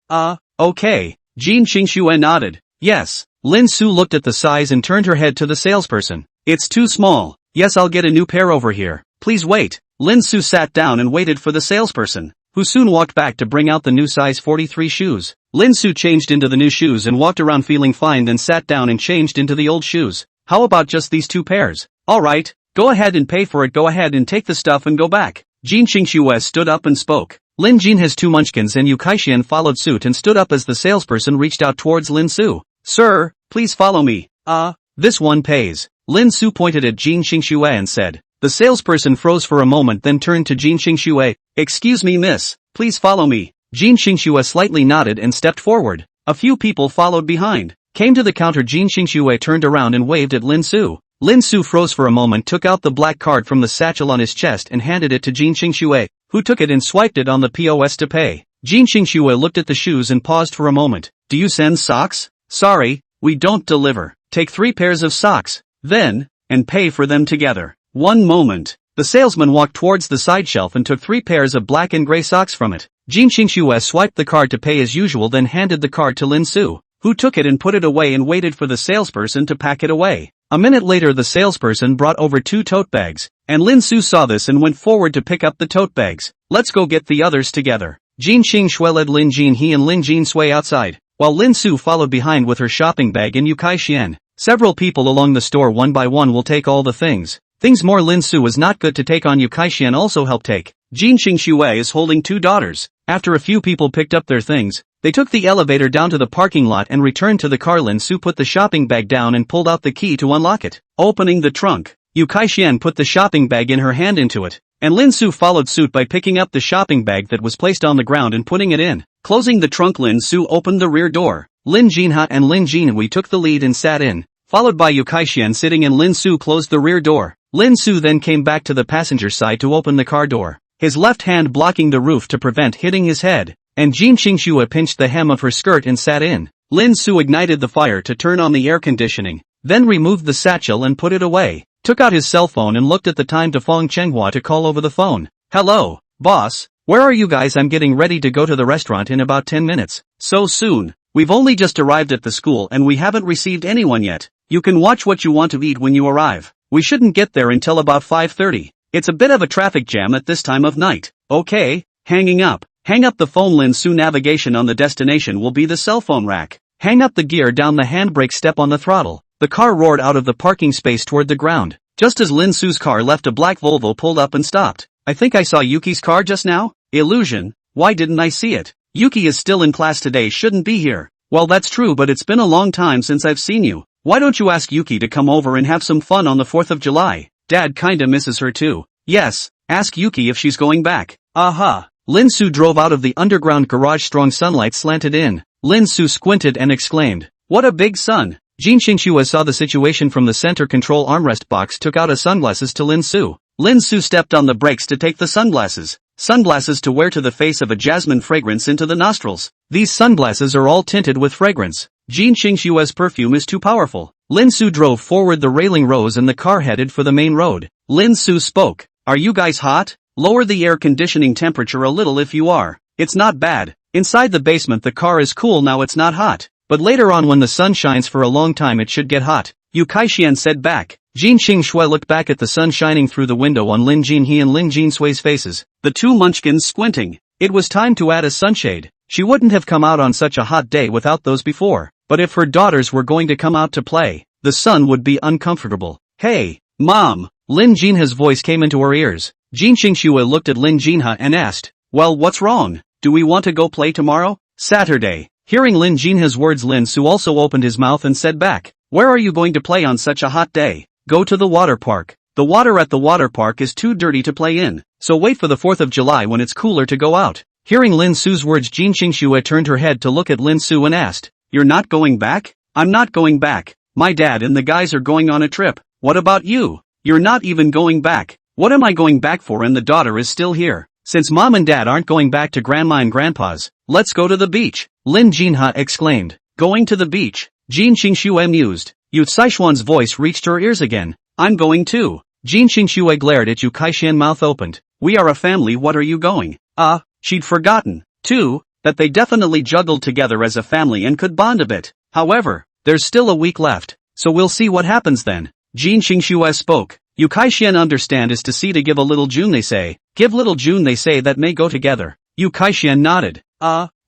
Okay. Jin Qingxue nodded. Yes. Lin Su looked at the size and turned her head to the salesperson. It's too small. Yes, I'll get a new pair over here. Please wait. Lin Su sat down and waited for the salesperson, who soon walked back to bring out the new size 43 shoes. Lin Su changed into the new shoes and walked around feeling fine, then sat down and changed into the old shoes. How about just these 2 pairs? Alright, go ahead and pay for it. Go ahead and take the stuff and go back. Jin Qingxue stood up and spoke. Lin Jin has 2 munchkins, and Yu Kaixian followed suit and stood up as the salesperson reached out towards Lin Su. Sir, please follow me. This one pays. Lin Su pointed at Jin Qingxue and said. The salesperson froze for a moment, then turned to Jin Qingxue. Excuse me, miss, please follow me. Jin Qingxue slightly nodded and stepped forward. A few people followed behind. Came to the counter. Jin Qingxue turned around and waved at Lin Su. Lin Su froze for a moment, took out the black card from the satchel on his chest and handed it to Jin Qingxue, who took it and swiped it on the POS to pay. Jin Qingxue looked at the shoes and paused for a moment. Do you send socks? Sorry, we don't deliver. Take 3 pairs of socks, then, and pay for them together. 1 moment. The salesman walked towards the side shelf and took 3 pairs of black and gray socks from it. Jin Qingxue swiped the card to pay as usual, then handed the card to Lin Su, who took it and put it away and waited for the salesperson to pack it away. A minute later, the salesperson brought over 2 tote bags, and Lin Su saw this and went forward to pick up the tote bags. Let's go get the others together. Jin Qingxue led Lin Jin He and Lin Jin Sui outside, while Lin Su followed behind with her shopping bag and Yu Kaixian. Several people along the store one by one will take all the things. Things more Lin Su was not good to take on. Yu Kaixian also helped take. Jin Qingxue is holding 2 daughters. After a few people picked up their things, they took the elevator down to the parking lot and returned to the car. Lin Su put the shopping bag down and pulled out the key to unlock it. Opening the trunk, Yu Kaixian put the shopping bag in her hand into it, and Lin Su followed suit by picking up the shopping bag that was placed on the ground and putting it in. Closing the trunk, Lin Su opened the rear door. Lin Jinha and Lin Jinhui took the lead and sat in, followed by Yu Kaixian sitting, and Lin Su closed the rear door. Lin Su then came back to the passenger side to open the car door, his left hand blocking the roof to prevent hitting his head, and Jin Qingxue pinched the hem of her skirt and sat in. Lin Su ignited the fire to turn on the air conditioning, then removed the satchel and put it away, took out his cell phone and looked at the time to Fong Chenghua to call over the phone. Hello, boss, where are you guys? I'm getting ready to go to the restaurant in about 10 minutes. So soon? We've only just arrived at the school and we haven't received anyone yet. You can watch what you want to eat when you arrive. We shouldn't get there until about 5:30. It's a bit of a traffic jam at this time of night. Okay, hanging up. Hang up the phone. Lin Su. Navigation on the destination will be the cell phone rack. Hang up the gear down the handbrake, step on the throttle. The car roared out of the parking space toward the ground. Just as Lin Su's car left, a black Volvo pulled up and stopped. I think I saw Yuki's car just now? Illusion. Why didn't I see it? Yuki is still in class today, shouldn't be here. Well, that's true, but it's been a long time since I've seen you. Why don't you ask Yuki to come over and have some fun on the 4th of July? Dad kinda misses her too. Yes, ask Yuki if she's going back. Aha. Lin Su drove out of the underground garage. Strong sunlight slanted in. Lin Su squinted and exclaimed, "What a big sun!" Jin Xingxue saw the situation from the center control armrest box, took out his sunglasses to Lin Su. Lin Su stepped on the brakes to take the sunglasses. Sunglasses to wear to the face of a jasmine fragrance into the nostrils. These sunglasses are all tinted with fragrance. Jin Xingxue's perfume is too powerful. Lin Su drove forward. The railing rose and the car headed for the main road. Lin Su spoke. Are you guys hot? Lower the air conditioning temperature a little if you are. It's not bad. Inside the basement the car is cool now, it's not hot. But later on when the sun shines for a long time it should get hot. Yu Kaixian said back. Jin Xingxue looked back at the sun shining through the window on Lin Jinhe and Lin Jinsui's faces. The two munchkins squinting. It was time to add a sunshade. She wouldn't have come out on such a hot day without those before. But if her daughters were going to come out to play, the sun would be uncomfortable. Hey, Mom! Lin Jinhe's voice came into her ears. Jin Xingxue looked at Lin Jinhe and asked, well, what's wrong? Do we want to go play tomorrow? Saturday. Hearing Lin Jinhe's words, Lin Su also opened his mouth and said back, where are you going to play on such a hot day? Go to the water park. The water at the water park is too dirty to play in, so wait for the 4th of July when it's cooler to go out. Hearing Lin Su's words, Jin Xingxue turned her head to look at Lin Su and asked, you're not going back? I'm not going back. My dad and the guys are going on a trip. What about you? You're not even going back. What am I going back for? And the daughter is still here. Since Mom and Dad aren't going back to Grandma and Grandpa's, let's go to the beach. Lin Jinhe exclaimed. Going to the beach? Jin Xingxue mused. Yu Saishuan's voice reached her ears again. I'm going too. Jin Xingxue glared at Yu Kaixian, mouth opened. We are a family, what are you going? She'd forgotten, too, that they definitely juggled together as a family and could bond a bit. However, there's still a week left, so we'll see what happens then. Jin Xingxue spoke. Yu Kaixian understand is to see to give a little June they say. Give little June they say, that may go together. Yu Kaixian nodded.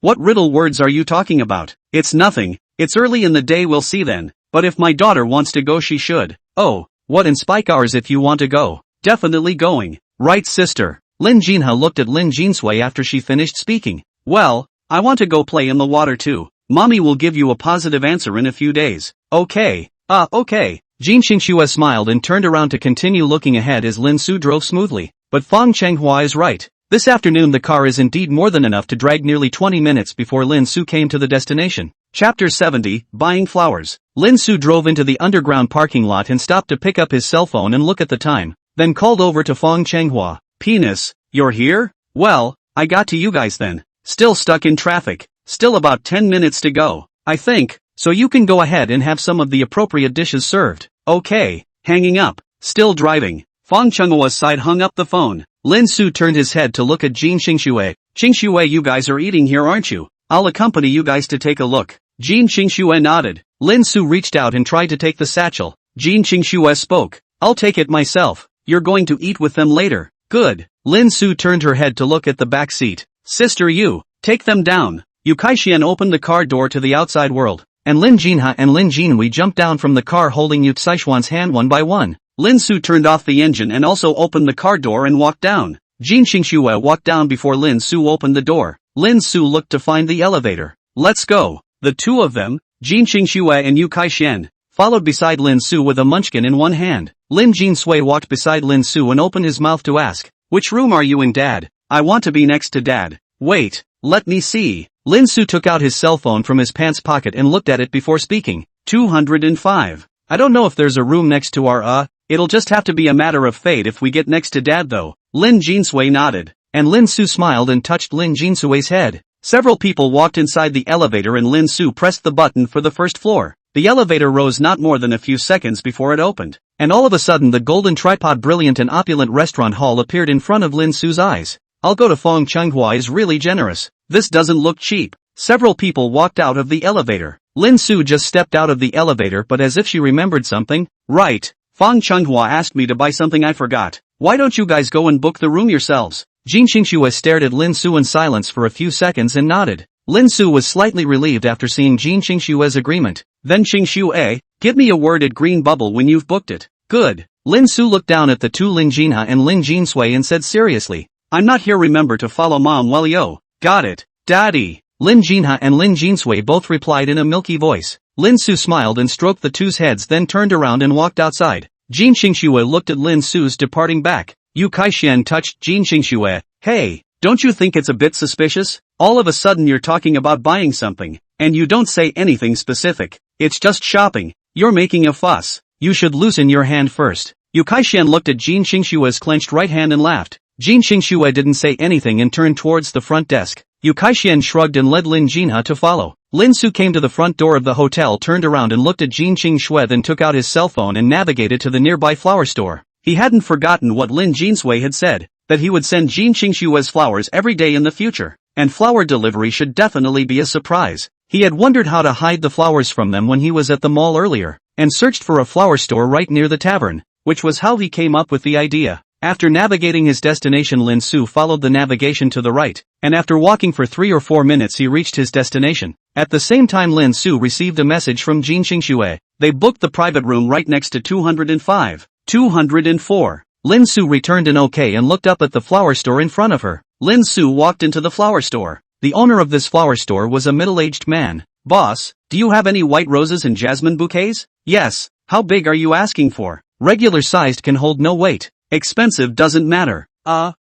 What riddle words are you talking about? It's nothing. It's early in the day, we'll see then. But if my daughter wants to go she should. Oh, what in spike hours if you want to go? Definitely going. Right sister. Lin Jinhe looked at Lin Jinsui after she finished speaking. Well, I want to go play in the water too. Mommy will give you a positive answer in a few days. Okay. Okay. Jin Xingxue smiled and turned around to continue looking ahead as Lin Su drove smoothly. But Fong Chenghua is right. This afternoon the car is indeed more than enough to drag nearly 20 minutes before Lin Su came to the destination. Chapter 70, Buying Flowers. Lin Su drove into the underground parking lot and stopped to pick up his cell phone and look at the time, then called over to Fong Chenghua. Penis, you're here? Well, I got to you guys then. Still stuck in traffic. Still about 10 minutes to go, I think, so you can go ahead and have some of the appropriate dishes served. Okay, hanging up. Still driving. Fong Chenghua's side hung up the phone. Lin Su turned his head to look at Jin Xingxue. Xingxue, you guys are eating here, aren't you? I'll accompany you guys to take a look. Jin Xingxue nodded. Lin Su reached out and tried to take the satchel. Jin Xingxue spoke. I'll take it myself. You're going to eat with them later. Good. Lin Su turned her head to look at the back seat. Sister, you, take them down. Yu Kaixian opened the car door to the outside world, and Lin Jinhe and Lin Jinhui jumped down from the car holding Yu Saishuan's hand one by one. Lin Su turned off the engine and also opened the car door and walked down. Jin Xingxue walked down before Lin Su opened the door. Lin Su looked to find the elevator. Let's go. The two of them, Jin Xingxue and Yu Kaixian, followed beside Lin Su with a munchkin in one hand. Lin Jinsui walked beside Lin Su and opened his mouth to ask, which room are you in, Dad? I want to be next to Dad. Wait, let me see. Lin Su took out his cell phone from his pants pocket and looked at it before speaking. 205. I don't know if there's a room next to our it'll just have to be a matter of fate if we get next to Dad though. Lin Jinsui nodded, and Lin Su smiled and touched Lin Jinsui's head. Several people walked inside the elevator and Lin Su pressed the button for the first floor. The elevator rose not more than a few seconds before it opened. And all of a sudden the golden tripod brilliant and opulent restaurant hall appeared in front of Lin Su's eyes. I'll go to Fong Chenghua is really generous. This doesn't look cheap. Several people walked out of the elevator. Lin Su just stepped out of the elevator but as if she remembered something. Right. Fong Chenghua asked me to buy something I forgot. Why don't you guys go and book the room yourselves? Jin Qingxue stared at Lin Su in silence for a few seconds and nodded. Lin Su was slightly relieved after seeing Jin Qingxue's agreement. Then Qingxue, give me a word at Green Bubble when you've booked it. Good. Lin Su looked down at the two Lin Jinha and Lin Jinsui and said seriously, I'm not here, remember to follow Mom while yo. Got it, Daddy. Lin Jinha and Lin Jinsui both replied in a milky voice. Lin Su smiled and stroked the two's heads then turned around and walked outside. Jin Qingxue looked at Lin Su's departing back. Yu Kaixian touched Jin Qingxue. Hey, don't you think it's a bit suspicious? All of a sudden you're talking about buying something, and you don't say anything specific. It's just shopping. You're making a fuss. You should loosen your hand first. Yu Kaixian looked at Jin Qingxue's clenched right hand and laughed. Jin Qingxue didn't say anything and turned towards the front desk. Yu Kaixian shrugged and led Lin Jinha to follow. Lin Su came to the front door of the hotel, turned around and looked at Jin Qingxue, then took out his cell phone and navigated to the nearby flower store. He hadn't forgotten what Lin Jinsui had said, that he would send Jin Qingxue's flowers every day in the future, and flower delivery should definitely be a surprise. He had wondered how to hide the flowers from them when he was at the mall earlier, and searched for a flower store right near the tavern, which was how he came up with the idea. After navigating his destination, Lin Su followed the navigation to the right, and after walking for 3 or 4 minutes he reached his destination. At the same time Lin Su received a message from Jin Qingxue. They booked the private room right next to 205. 204. Lin Su returned an okay and looked up at the flower store in front of her. Lin Su walked into the flower store. The owner of this flower store was a middle-aged man. Boss, do you have any white roses and jasmine bouquets? Yes. How big are you asking for? Regular sized can hold no weight. Expensive doesn't matter.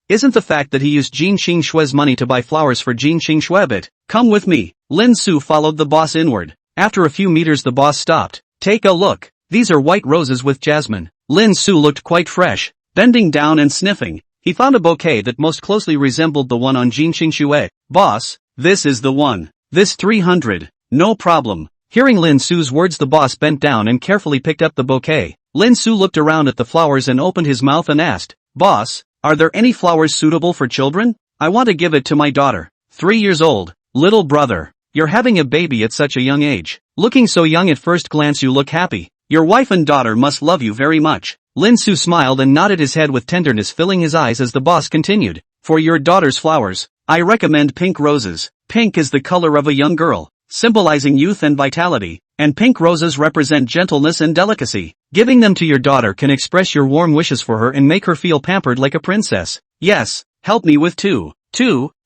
Isn't the fact that he used Jin Qingxue's money to buy flowers for Jin Qingxue bit? Come with me. Lin Su followed the boss inward. After a few meters the boss stopped. Take a look. These are white roses with jasmine. Lin Su looked quite fresh. Bending down and sniffing, he found a bouquet that most closely resembled the one on Jin Qingxue. Boss, this is the one. This 300. No problem. Hearing Lin Su's words the boss bent down and carefully picked up the bouquet. Lin Su looked around at the flowers and opened his mouth and asked, Boss, are there any flowers suitable for children? I want to give it to my daughter. 3 years old. Little brother. You're having a baby at such a young age. Looking so young at first glance you look happy. Your wife and daughter must love you very much. Lin Su smiled and nodded his head with tenderness filling his eyes as the boss continued. For your daughter's flowers, I recommend pink roses. Pink is the color of a young girl, symbolizing youth and vitality, and pink roses represent gentleness and delicacy. Giving them to your daughter can express your warm wishes for her and make her feel pampered like a princess. Yes, help me with two.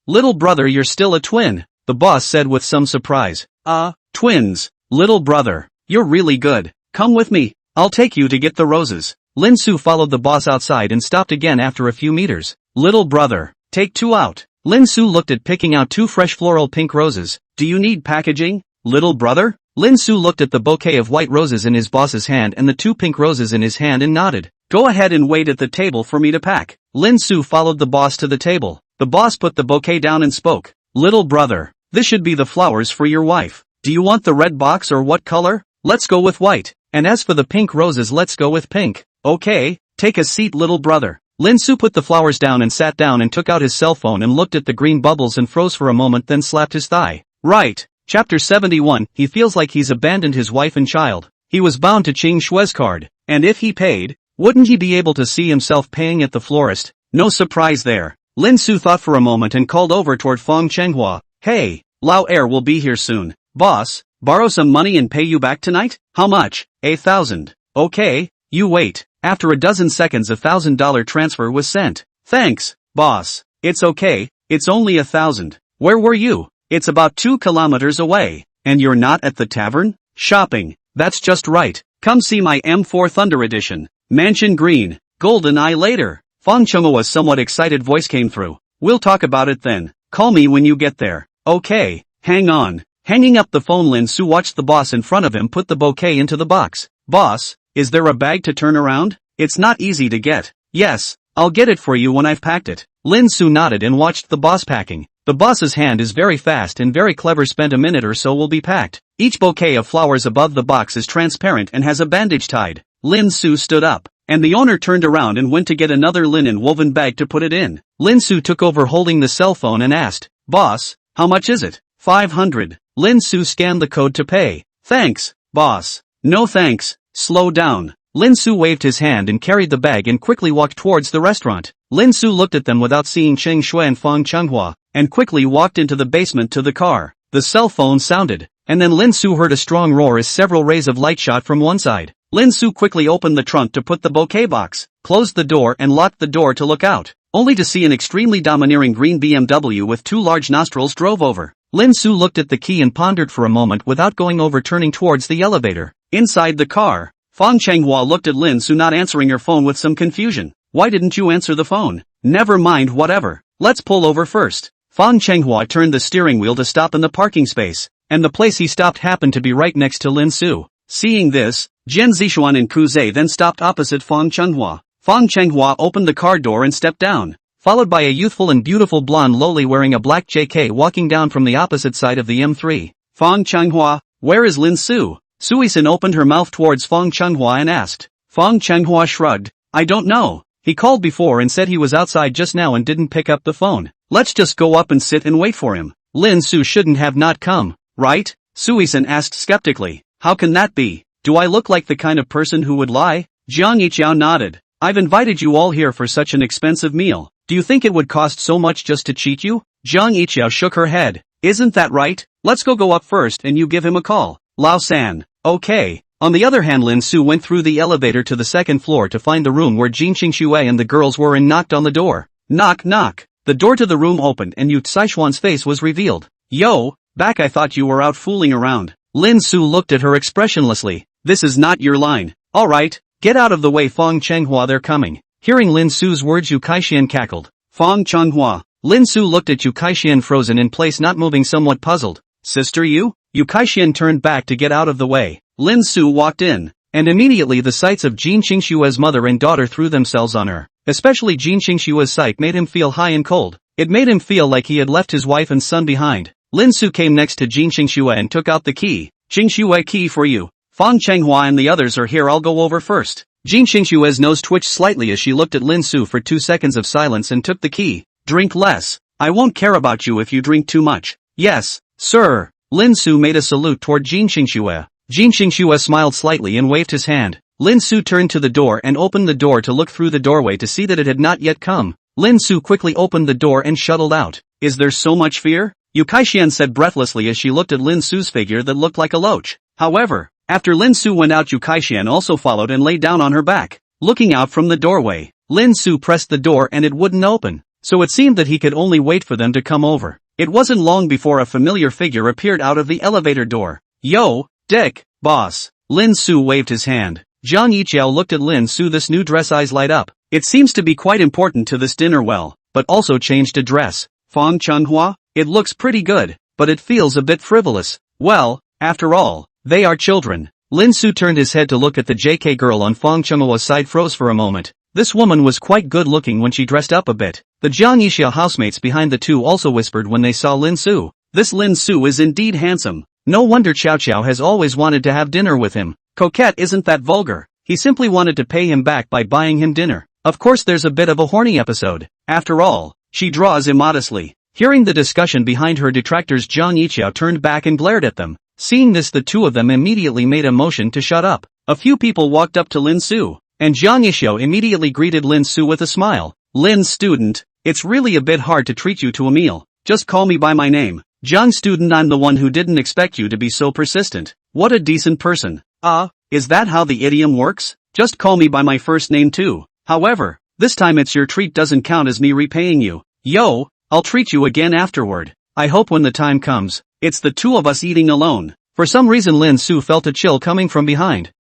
Little brother, you're still a twin, the boss said with some surprise. Twins. Little brother, you're really good. Come with me, I'll take you to get the roses. Lin Su followed the boss outside and stopped again after a few meters. Little brother, take 2 out. Lin Su looked at picking out 2 fresh floral pink roses. Do you need packaging, little brother? Lin Su looked at the bouquet of white roses in his boss's hand and the 2 pink roses in his hand and nodded. Go ahead and wait at the table for me to pack. Lin Su followed the boss to the table. The boss put the bouquet down and spoke. Little brother, this should be the flowers for your wife. Do you want the red box or what color? Let's go with white. And as for the pink roses, let's go with pink. Okay, take a seat, little brother. Lin Su put the flowers down and sat down and took out his cell phone and looked at the green bubbles and froze for a moment, then slapped his thigh. Right. Chapter 71. He feels like he's abandoned his wife and child. He was bound to Qing Shue's card, and if he paid, wouldn't he be able to see himself paying at the florist? No surprise there. Lin Su thought for a moment and called over toward Fong Chenghua. Hey, Lao Air will be here soon. Boss, borrow some money and pay you back tonight? How much? 1,000. Okay, you wait. After a dozen seconds, $1,000 transfer was sent. Thanks, boss. It's okay, it's only 1,000. Where were you? It's about 2 kilometers away. And you're not at the tavern? Shopping. That's just right. Come see my M4 Thunder Edition. Mansion Green. Golden Eye later. Fong Chenghua's somewhat excited voice came through. We'll talk about it then. Call me when you get there. Okay, hang on. Hanging up the phone, Lin Su watched the boss in front of him put the bouquet into the box. Boss, is there a bag to turn around? It's not easy to get. Yes, I'll get it for you when I've packed it. Lin Su nodded and watched the boss packing. The boss's hand is very fast and very clever. Spend a minute or so will be packed. Each bouquet of flowers above the box is transparent and has a bandage tied. Lin Su stood up, and the owner turned around and went to get another linen woven bag to put it in. Lin Su took over holding the cell phone and asked, "Boss, how much is it?" 500. Lin Su scanned the code to pay. "Thanks, boss." "No thanks, slow down." Lin Su waved his hand and carried the bag and quickly walked towards the restaurant. Lin Su looked at them without seeing Cheng Shui and Fang Chenghua, and quickly walked into the basement to the car. The cell phone sounded, and then Lin Su heard a strong roar as several rays of light shot from one side. Lin Su quickly opened the trunk to put the bouquet box, closed the door and locked the door to look out, only to see an extremely domineering green BMW with 2 large nostrils drove over. Lin Su looked at the key and pondered for a moment without going over, turning towards the elevator. Inside the car, Fang Chenghua looked at Lin Su not answering her phone with some confusion. "Why didn't you answer the phone?" "Never mind, whatever. Let's pull over first." Fang Chenghua turned the steering wheel to stop in the parking space, and the place he stopped happened to be right next to Lin Su. Seeing this, Jian Zixuan and Ku Zhe then stopped opposite Fang Chenghua. Fang Chenghua opened the car door and stepped down, followed by a youthful and beautiful blonde loli wearing a black JK walking down from the opposite side of the M3. "Fang Chenghua, where is Lin Su?" Suisun opened her mouth towards Fang Chenghua and asked. Fang Chenghua shrugged. "I don't know. He called before and said he was outside just now and didn't pick up the phone. Let's just go up and sit and wait for him." "Lin Su shouldn't have not come, right?" Suisun asked skeptically. "How can that be? Do I look like the kind of person who would lie?" Jiang Yiqiao nodded. "I've invited you all here for such an expensive meal. Do you think it would cost so much just to cheat you?" Jiang Yiqiao shook her head. "Isn't that right? Let's go up first and you give him a call." Lao San. "Okay." On the other hand, Lin Su went through the elevator to the second floor to find the room where Jin Qingxue and the girls were and knocked on the door. Knock knock. The door to the room opened and Yu Saishuan's face was revealed. "Yo, back, I thought you were out fooling around." Lin Su looked at her expressionlessly. "This is not your line." "Alright, get out of the way, Fang Chenghua, they're coming." Hearing Lin Su's words, Yu Kaixian cackled. "Fang Chenghua." Lin Su looked at Yu Kaixian frozen in place, not moving, somewhat puzzled. "Sister Yu?" Yu Kaixian turned back to get out of the way. Lin Su walked in, and immediately the sights of Jin Qingxue's mother and daughter threw themselves on her. Especially Jin Qingxue's sight made him feel high and cold. It made him feel like he had left his wife and son behind. Lin Su came next to Jin Qingxue and took out the key. "Qingxue, key for you. Fang Chenghua and the others are here, I'll go over first." Jin Qingxue's nose twitched slightly as she looked at Lin Su for 2 seconds of silence and took the key. "Drink less. I won't care about you if you drink too much." "Yes, sir." Lin Su made a salute toward Jin Qingxue. Jin Qingxue smiled slightly and waved his hand. Lin Su turned to the door and opened the door to look through the doorway to see that it had not yet come. Lin Su quickly opened the door and shuttled out. "Is there so much fear?" Yu Kaixian said breathlessly as she looked at Lin Su's figure that looked like a loach. However, after Lin Su went out, Yu Kaixian also followed and lay down on her back. Looking out from the doorway, Lin Su pressed the door and it wouldn't open, so it seemed that he could only wait for them to come over. It wasn't long before a familiar figure appeared out of the elevator door. "Yo, Dick, boss." Lin Su waved his hand. Jiang Yiqiao looked at Lin Su. This new dress, eyes light up. It seems to be quite important to this dinner, well, but also changed to dress. "Fang Chenghua? It looks pretty good, but it feels a bit frivolous." "Well, after all, they are children." Lin Su turned his head to look at the JK girl on Fang Chenghua's side, froze for a moment. This woman was quite good looking when she dressed up a bit. The Jiang Yiqiao housemates behind the two also whispered when they saw Lin Su. "This Lin Su is indeed handsome. No wonder Chow Chow has always wanted to have dinner with him." Coquette isn't that vulgar. He simply wanted to pay him back by buying him dinner. Of course there's a bit of a horny episode. After all, she draws immodestly. Hearing the discussion behind her detractors, Jiang Yiqiao turned back and glared at them. Seeing this, the two of them immediately made a motion to shut up. A few people walked up to Lin Su, and Jiang Yiqiao immediately greeted Lin Su with a smile. "Lin student, it's really a bit hard to treat you to a meal. Just call me by my name. Jiang student, I'm the one who didn't expect you to be so persistent. What a decent person." Is that how the idiom works? Just call me by my first name too. However, this time it's your treat, doesn't count as me repaying you. Yo, I'll treat you again afterward. I hope when the time comes, it's the two of us eating alone. For some reason Lin Su felt a chill coming from behind.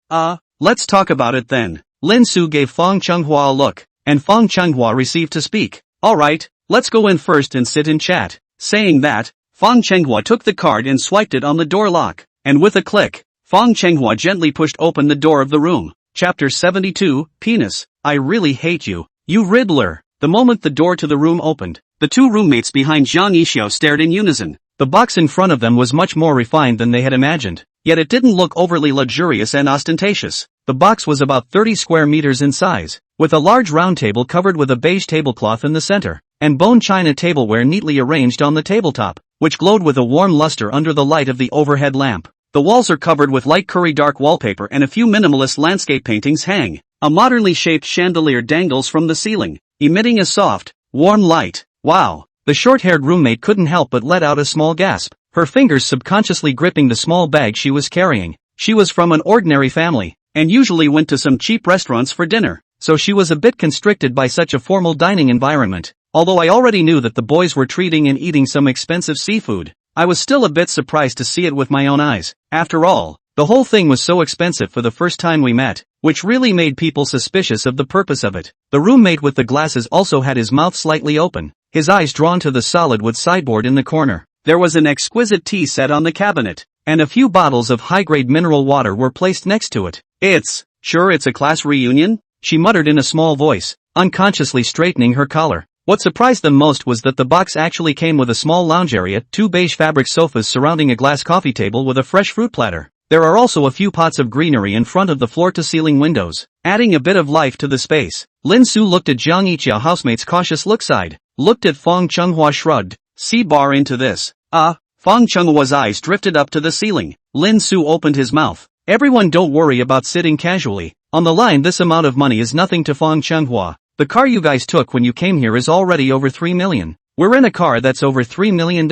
Let's talk about it then. Lin Su gave Fang Chenghua a look, and Fang Chenghua received to speak. "Alright, let's go in first and sit and chat." Saying that, Fang Chenghua took the card and swiped it on the door lock, and with a click, Fang Chenghua gently pushed open the door of the room. Chapter 72, Penis. I really hate you, you Riddler. The moment the door to the room opened, the two roommates behind Jiang Yiqiao stared in unison. The box in front of them was much more refined than they had imagined. yet it didn't look overly luxurious and ostentatious. The box was about 30 square meters in size, with a large round table covered with a beige tablecloth in the center, and bone china tableware neatly arranged on the tabletop, which glowed with a warm luster under the light of the overhead lamp. The walls are covered with light curry dark wallpaper and a few minimalist landscape paintings hang. A modernly shaped chandelier dangles from the ceiling, emitting a soft, warm light. Wow! The short-haired roommate couldn't help but let out a small gasp, her fingers subconsciously gripping the small bag she was carrying. She was from an ordinary family, and usually went to some cheap restaurants for dinner, so she was a bit constricted by such a formal dining environment. Although I already knew that the boys were treating and eating some expensive seafood, I was still a bit surprised to see it with my own eyes. After all, the whole thing was so expensive for the first time we met, which really made people suspicious of the purpose of it. The roommate with the glasses also had his mouth slightly open, his eyes drawn to the solid wood sideboard in the corner. There was an exquisite tea set on the cabinet, and a few bottles of high-grade mineral water were placed next to it. It's a class reunion?" she muttered in a small voice, unconsciously straightening her collar. What surprised them most was that the box actually came with a small lounge area, 2 beige fabric sofas surrounding a glass coffee table with a fresh fruit platter. There are also a few pots of greenery in front of the floor-to-ceiling windows, adding a bit of life to the space. Lin Su looked at Jiang Yiqiao housemate's cautious look side, looked at Fang Chenghua shrugged. "See bar into this." Fang Chenghua's eyes drifted up to the ceiling. Lin Su opened his mouth. "Everyone don't worry about sitting casually. On the line this amount of money is nothing to Fang Chenghua. The car you guys took when you came here is already over 3 million. We're in a car that's over $3 million.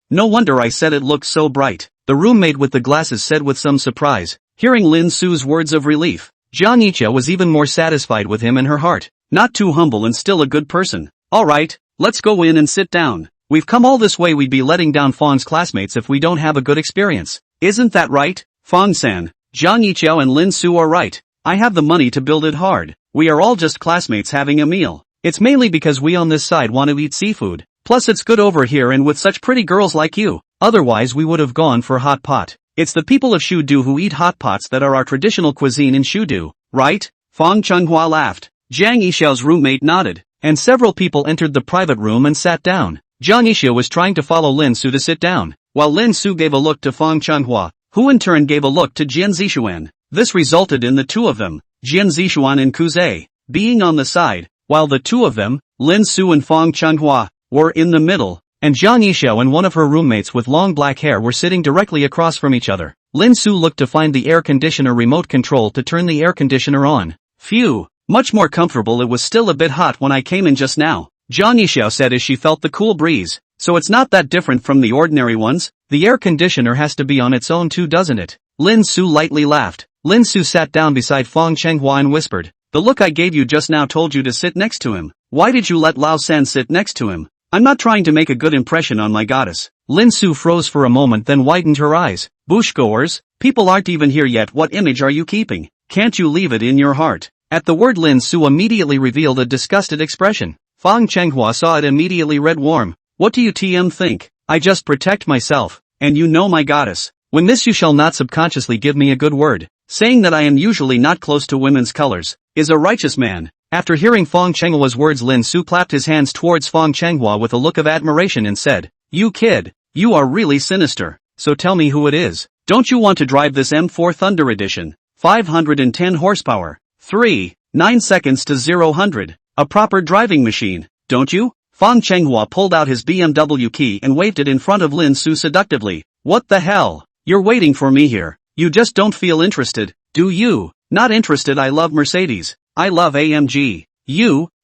No wonder I said it looked so bright," the roommate with the glasses said with some surprise, hearing Lin Su's words of relief. Jiang Yiqiao was even more satisfied with him in her heart. Not too humble and still a good person. "Alright, let's go in and sit down. We've come all this way, we'd be letting down Fang's classmates if we don't have a good experience. Isn't that right, Fang-san?" Jiang Yiqiao and Lin Su are right. I have the money to build it hard. We are all just classmates having a meal. It's mainly because we on this side want to eat seafood. Plus it's good over here and with such pretty girls like you. Otherwise we would have gone for hot pot. It's the people of Shudu who eat hot pots that are our traditional cuisine in Shudu, right? Fang Chenghua laughed. Jiang Yixiao's roommate nodded, and several people entered the private room and sat down. Jiang Yixiao was trying to follow Lin Su to sit down, while Lin Su gave a look to Fang Chenghua, who in turn gave a look to Jian Zixuan. This resulted in the two of them, Jian Zixuan and Kuze, being on the side, while the two of them, Lin Su and Fang Chenghua, were in the middle, and Jiang Yixiao and one of her roommates with long black hair were sitting directly across from each other. Lin Su looked to find the air conditioner remote control to turn the air conditioner on. "Phew, much more comfortable. It was still a bit hot when I came in just now," Jiang Yixiao said as she felt the cool breeze. "So it's not that different from the ordinary ones? The air conditioner has to be on its own too, doesn't it?" Lin Su lightly laughed. Lin Su sat down beside Fang Chenghua and whispered, "The look I gave you just now told you to sit next to him. Why did you let Lao San sit next to him?" "I'm not trying to make a good impression on my goddess." Lin Su froze for a moment, then widened her eyes. "Bushgoers, people aren't even here yet. What image are you keeping? Can't you leave it in your heart?" At the word Lin Su immediately revealed a disgusted expression. Fang Chenghua saw it, immediately red warm. "What do you think? I just protect myself, and you know my goddess. When this you shall not subconsciously give me a good word. Saying that I am usually not close to women's colors, is a righteous man." After hearing Fang Chenghua's words, Lin Su clapped his hands towards Fang Chenghua with a look of admiration and said, "You kid, you are really sinister. So tell me who it is. Don't you want to drive this M4 Thunder Edition? 510 horsepower, 3.9 seconds to 0-100. A proper driving machine, don't you?" Fang Chenghua pulled out his BMW key and waved it in front of Lin Su seductively. "What the hell? You're waiting for me here. You just don't feel interested, do you?" "Not interested. I love Mercedes. I love AMG.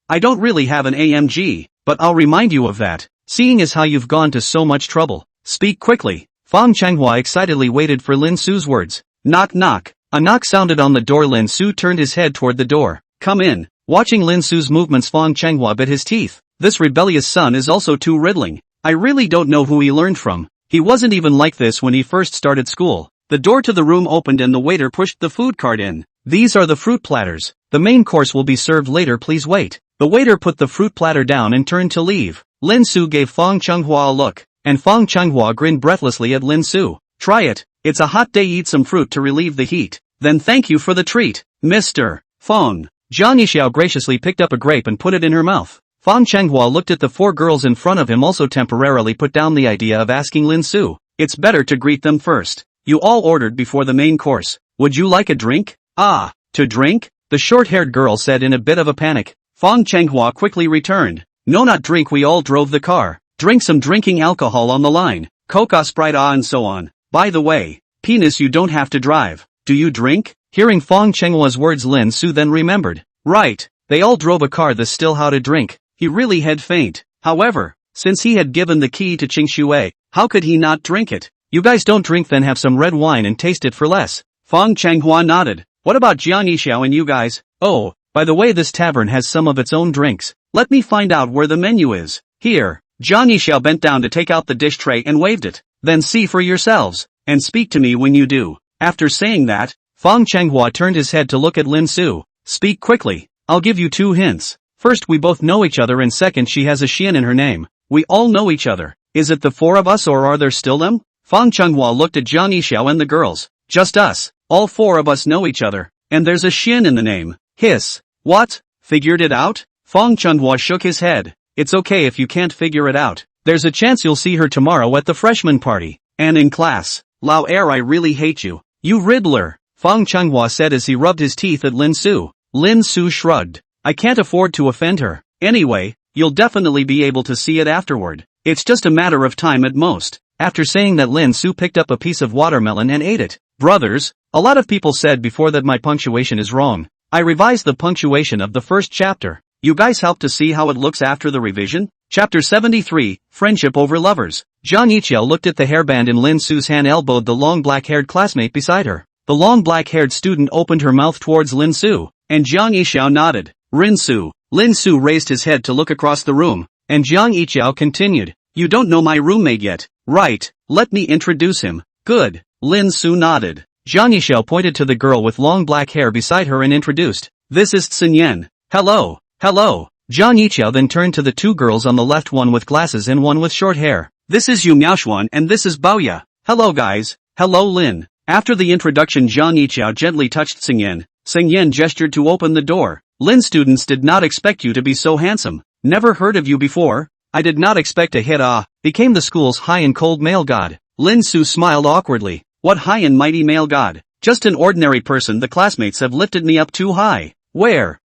I don't really have an AMG, but I'll remind you of that, seeing as how you've gone to so much trouble. Speak quickly." Fang Chenghua excitedly waited for Lin Su's words. Knock knock. A knock sounded on the door. Lin Su turned his head toward the door. "Come in." Watching Lin Su's movements, Fang Chenghua bit his teeth. This rebellious son is also too riddling. I really don't know who he learned from. He wasn't even like this when he first started school. The door to the room opened and the waiter pushed the food cart in. "These are the fruit platters. The main course will be served later, please wait." The waiter put the fruit platter down and turned to leave. Lin Su gave Fang Chenghua a look, and Fang Chenghua grinned breathlessly at Lin Su. "Try it. It's a hot day. Eat some fruit to relieve the heat. Then thank you for the treat, Mr. Fang." Jiang Yixiao graciously picked up a grape and put it in her mouth. Fang Chenghua looked at the four girls in front of him, also temporarily put down the idea of asking Lin Su. It's better to greet them first. You all ordered before the main course. Would you like a drink? Ah, to drink? The short-haired girl said in a bit of a panic. Fong Changhua quickly returned. No, not drink, we all drove the car. Drink some drinking alcohol on the line. Coca, Sprite, and so on. By the way, penis, you don't have to drive. Do you drink? Hearing Fong Chenghua's words, Lin Su then remembered. Right, they all drove a car, that's still how to drink. He really had faint. However, since he had given the key to Qingshui, how could he not drink it? You guys don't drink, then have some red wine and taste it for less. Fong Changhua nodded. What about Jiang Yixiao and you guys? Oh, by the way, this tavern has some of its own drinks. Let me find out where the menu is. Here. Jiang Yixiao bent down to take out the dish tray and waved it. Then see for yourselves, and speak to me when you do. After saying that, Fong Changhua turned his head to look at Lin Su. Speak quickly. I'll give you 2 hints. First, we both know each other, and second, she has a Xian in her name. We all know each other. Is it the 4 of us, or are there still them? Fong Changhua looked at Jiang Yixiao and the girls. Just us. All 4 of us know each other. And there's a Xian in the name. Hiss. What? Figured it out? Fong Changhua shook his head. It's okay if you can't figure it out. There's a chance you'll see her tomorrow at the freshman party. And in class. Lao Er, I really hate you. You Riddler. Fong Changhua said as he rubbed his teeth at Lin Su. Lin Su shrugged. I can't afford to offend her. Anyway, you'll definitely be able to see it afterward. It's just a matter of time at most. After saying that, Lin Su picked up a piece of watermelon and ate it. Brothers, a lot of people said before that my punctuation is wrong. I revised the punctuation of the first chapter. You guys help to see how it looks after the revision? Chapter 73, Friendship Over Lovers. Jiang Yixiao looked at the hairband in Lin Su's hand, elbowed the long black-haired classmate beside her. The long black-haired student opened her mouth towards Lin Su, and Jiang Yixiao nodded. Lin Su raised his head to look across the room, and Jiang Yixiao continued. You don't know my roommate yet, right? Let me introduce him. Good. Lin Su nodded. Jiang Yixiao pointed to the girl with long black hair beside her and introduced. This is Sun Yan. Hello. Hello. Jiang Yixiao then turned to the 2 girls on the left, one with glasses and one with short hair. This is Yu Miaoshuan and this is Baoya. Hello guys. Hello Lin. After the introduction, Jiang Yixiao gently touched Sun Yan. Sun Yan gestured to open the door. Lin, students did not expect you to be so handsome. Never heard of you before. I did not expect a hit. Became the school's high and cold male god. Lin Su smiled awkwardly. What high and mighty male god? Just an ordinary person. The classmates have lifted me up too high. Where?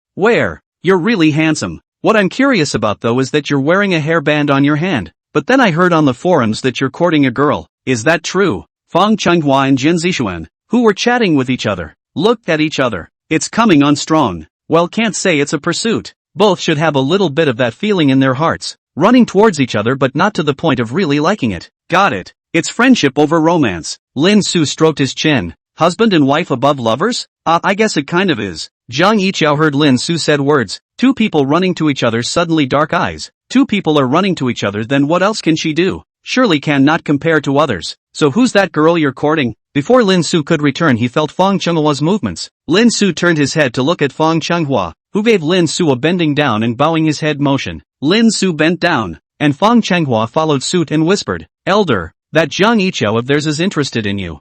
You're really handsome. What I'm curious about though is that you're wearing a hairband on your hand. But then I heard on the forums that you're courting a girl. Is that true? Fong Changhua and Jin Zishuan, who were chatting with each other, looked at each other. It's coming on strong. Well, can't say it's a pursuit. Both should have a little bit of that feeling in their hearts. Running towards each other, but not to the point of really liking it. Got it. It's friendship over romance. Lin Su stroked his chin. Husband and wife above lovers? I guess it kind of is. Jiang Yixiao heard Lin Su said words. 2 people running to each other, suddenly dark eyes. 2 people are running to each other, then what else can she do? Surely can not compare to others. So who's that girl you're courting? Before Lin Su could return, he felt Fong Chenghua's movements. Lin Su turned his head to look at Fong Changhua, who gave Lin Su a bending down and bowing his head motion. Lin Su bent down, and Fong Changhua followed suit and whispered, Elder, that Jiang Yixiao of theirs is interested in you.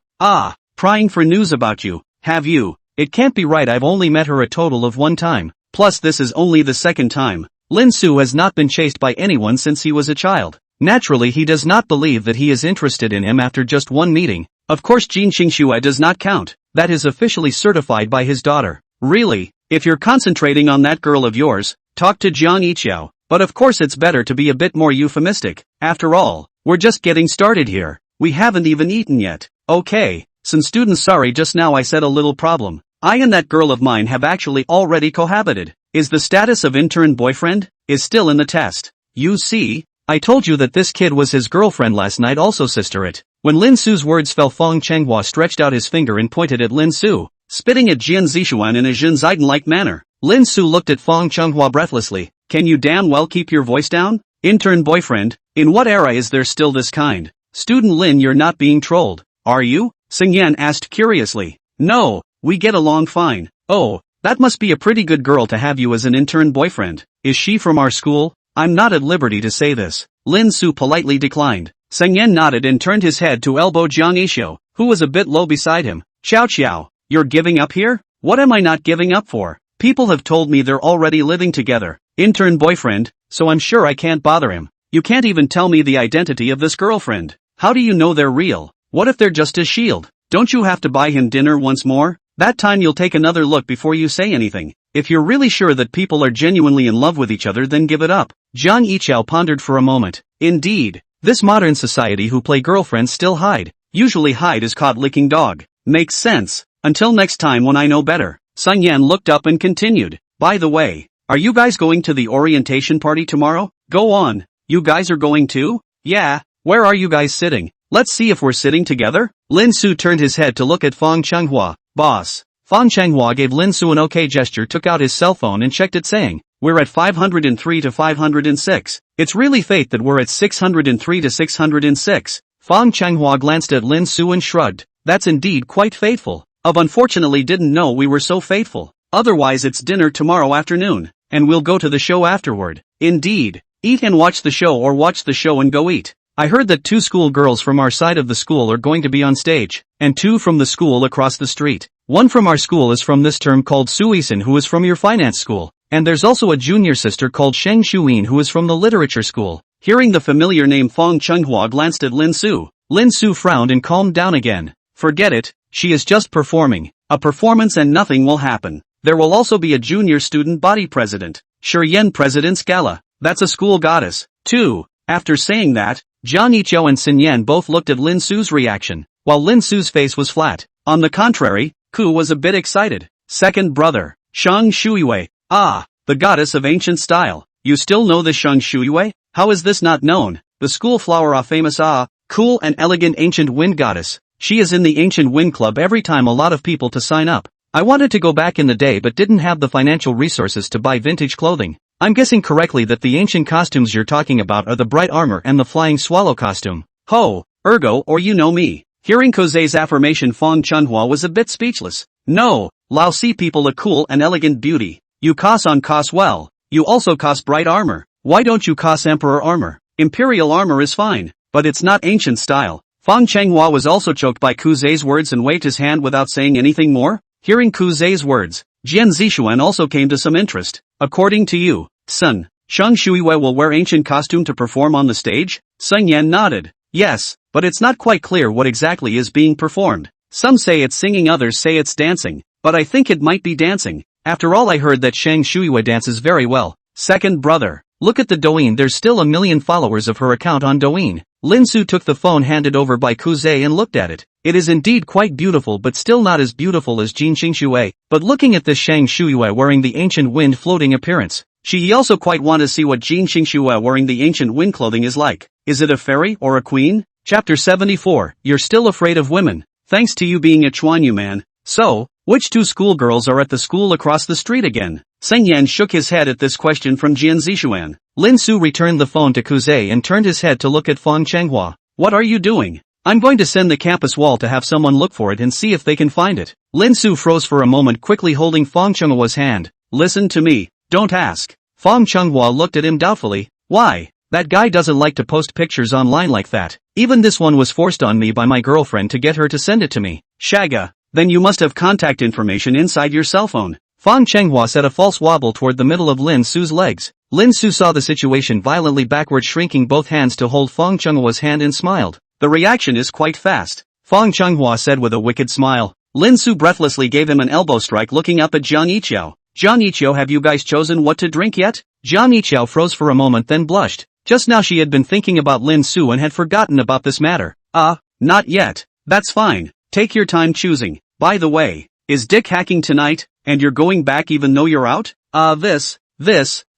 Prying for news about you. Have you? It can't be right, I've only met her a total of 1 time. Plus this is only the 2nd time. Lin Su has not been chased by anyone since he was a child. Naturally he does not believe that he is interested in him after just 1 meeting. Of course Jin Qingshui does not count. That is officially certified by his daughter. Really? If you're concentrating on that girl of yours, talk to Jiang Yixiao. But of course it's better to be a bit more euphemistic. After all, we're just getting started here. We haven't even eaten yet. Okay. Some students, sorry, just now I said a little problem. I and that girl of mine have actually already cohabited. Is the status of intern boyfriend? Is still in the test. You see? I told you that this kid was his girlfriend last night, also sister it. When Lin Su's words fell, Fong Changhua stretched out his finger and pointed at Lin Su, spitting at Jian Zishuan in a Jin Ziden-like manner. Lin Su looked at Fong Changhua breathlessly. Can you damn well keep your voice down? Intern boyfriend? In what era is there still this kind? Student Lin, you're not being trolled, are you? Sun Yan asked curiously. No, we get along fine. Oh, that must be a pretty good girl to have you as an intern boyfriend. Is she from our school? I'm not at liberty to say this. Lin Su politely declined. Sun Yan nodded and turned his head to elbow Jiang Yixiao, who was a bit low beside him. Xiao, you're giving up here? What am I not giving up for? People have told me they're already living together. Intern boyfriend, so I'm sure I can't bother him. You can't even tell me the identity of this girlfriend. How do you know they're real? What if they're just a shield? Don't you have to buy him dinner once more? That time you'll take another look before you say anything. If you're really sure that people are genuinely in love with each other, then give it up. Jiang Yiqiao pondered for a moment. Indeed, this modern society who play girlfriends still hide. Usually hide is caught licking dog. Makes sense. Until next time when I know better. Sun Yan looked up and continued. By the way, are you guys going to the orientation party tomorrow? Go on. You guys are going too? Yeah. Where are you guys sitting? Let's see if we're sitting together. Lin Su turned his head to look at Fang Changhua. Boss. Fang Changhua gave Lin Su an okay gesture, took out his cell phone and checked it, saying, we're at 503 to 506. It's really fate that we're at 603 to 606. Fang Changhua glanced at Lin Su and shrugged. That's indeed quite fateful. Unfortunately didn't know we were so fateful. Otherwise it's dinner tomorrow afternoon. And we'll go to the show afterward. Indeed. Eat and watch the show, or watch the show and go eat. I heard that 2 school girls from our side of the school are going to be on stage, and 2 from the school across the street. One from our school is from this term called Suisun, who is from your finance school, and there's also a junior sister called Sheng Shuyin who is from the literature school. Hearing the familiar name, Fang Changhua glanced at Lin Su. Lin Su frowned and calmed down again. Forget it, she is just performing. A performance and nothing will happen. There will also be a junior student body president. Shiyan President's Gala. That's a school goddess, too. After saying that, Jiang Yiqiao and Sun Yan both looked at Lin Su's reaction, while Lin Su's face was flat. On the contrary, Ku was a bit excited. Second brother, Shang Shuiwei. Ah, the goddess of ancient style. You still know this Shang Shuiwei? How is this not known? The school flower, famous cool and elegant ancient wind goddess. She is in the ancient wind club every time, a lot of people to sign up. I wanted to go back in the day but didn't have the financial resources to buy vintage clothing. I'm guessing correctly that the ancient costumes you're talking about are the bright armor and the flying swallow costume. Ho, ergo, or you know me. Hearing Kozei's affirmation, Fang Changhua was a bit speechless. No, Lao see people a cool and elegant beauty. You cos well. You also cos bright armor. Why don't you cos emperor armor? Imperial armor is fine, but it's not ancient style. Fang Changhua was also choked by Kozei's words and waved his hand without saying anything more. Hearing Kozei's words, Jian Zixuan also came to some interest. According to you, Sun, Shang Shuiwei will wear ancient costume to perform on the stage? Sun Yan nodded. Yes, but it's not quite clear what exactly is being performed. Some say it's singing, others say it's dancing, but I think it might be dancing. After all, I heard that Shang Shuiwei dances very well. Second brother, look at the Douyin, there's still 1 million followers of her account on Douyin. Lin Su took the phone handed over by Kozei and looked at it. It is indeed quite beautiful, but still not as beautiful as Jin Xingxue. But looking at this Shang Shuiwei wearing the ancient wind floating appearance, she also quite want to see what Jin Xingxue wearing the ancient wind clothing is like. Is it a fairy or a queen? Chapter 74, You're still afraid of women. Thanks to you being a Chuanyu man. So, which 2 schoolgirls are at the school across the street again? Seng Yan shook his head at this question from Jian Zixuan. Lin Su returned the phone to Kozei and turned his head to look at Fang Changhua. What are you doing? I'm going to send the campus wall to have someone look for it and see if they can find it. Lin Su froze for a moment, quickly holding Fang Chenghua's hand. Listen to me, don't ask. Fang Changhua looked at him doubtfully. Why? That guy doesn't like to post pictures online like that. Even this one was forced on me by my girlfriend to get her to send it to me. Shaga, then you must have contact information inside your cell phone. Fang Changhua said a false wobble toward the middle of Lin Su's legs. Lin Su saw the situation violently backward, shrinking both hands to hold Fang Chenghua's hand, and smiled. The reaction is quite fast, Fang Changhua said with a wicked smile. Lin Su breathlessly gave him an elbow strike, looking up at Jiang Yiqiao. Jiang Yiqiao, have you guys chosen what to drink yet? Jiang Yiqiao froze for a moment, then blushed. Just now she had been thinking about Lin Su and had forgotten about this matter. Not yet. That's fine. Take your time choosing. By the way, is Dick hacking tonight, and you're going back even though you're out?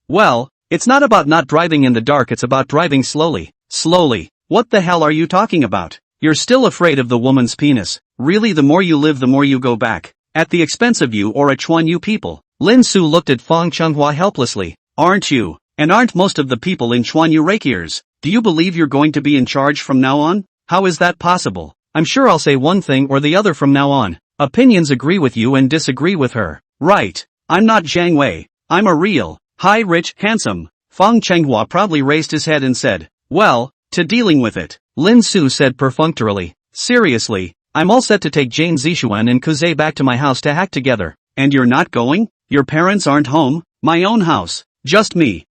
Well, it's not about not driving in the dark, it's about driving slowly. Slowly? What the hell are you talking about? You're still afraid of the woman's penis. Really, the more you live the more you go back. At the expense of you or a Chuanyu people. Lin Su looked at Fang Changhua helplessly. Aren't you? And aren't most of the people in Chuanyu rakiers? Do you believe you're going to be in charge from now on? How is that possible? I'm sure I'll say one thing or the other from now on. Opinions agree with you and disagree with her. Right. I'm not Zhang Wei. I'm a real, high, rich, handsome. Fang Changhua proudly raised his head and said, well, to dealing with it. Lin Su said perfunctorily. Seriously, I'm all set to take Jane Zixuan and Kozei back to my house to hack together. And you're not going? Your parents aren't home? My own house. Just me.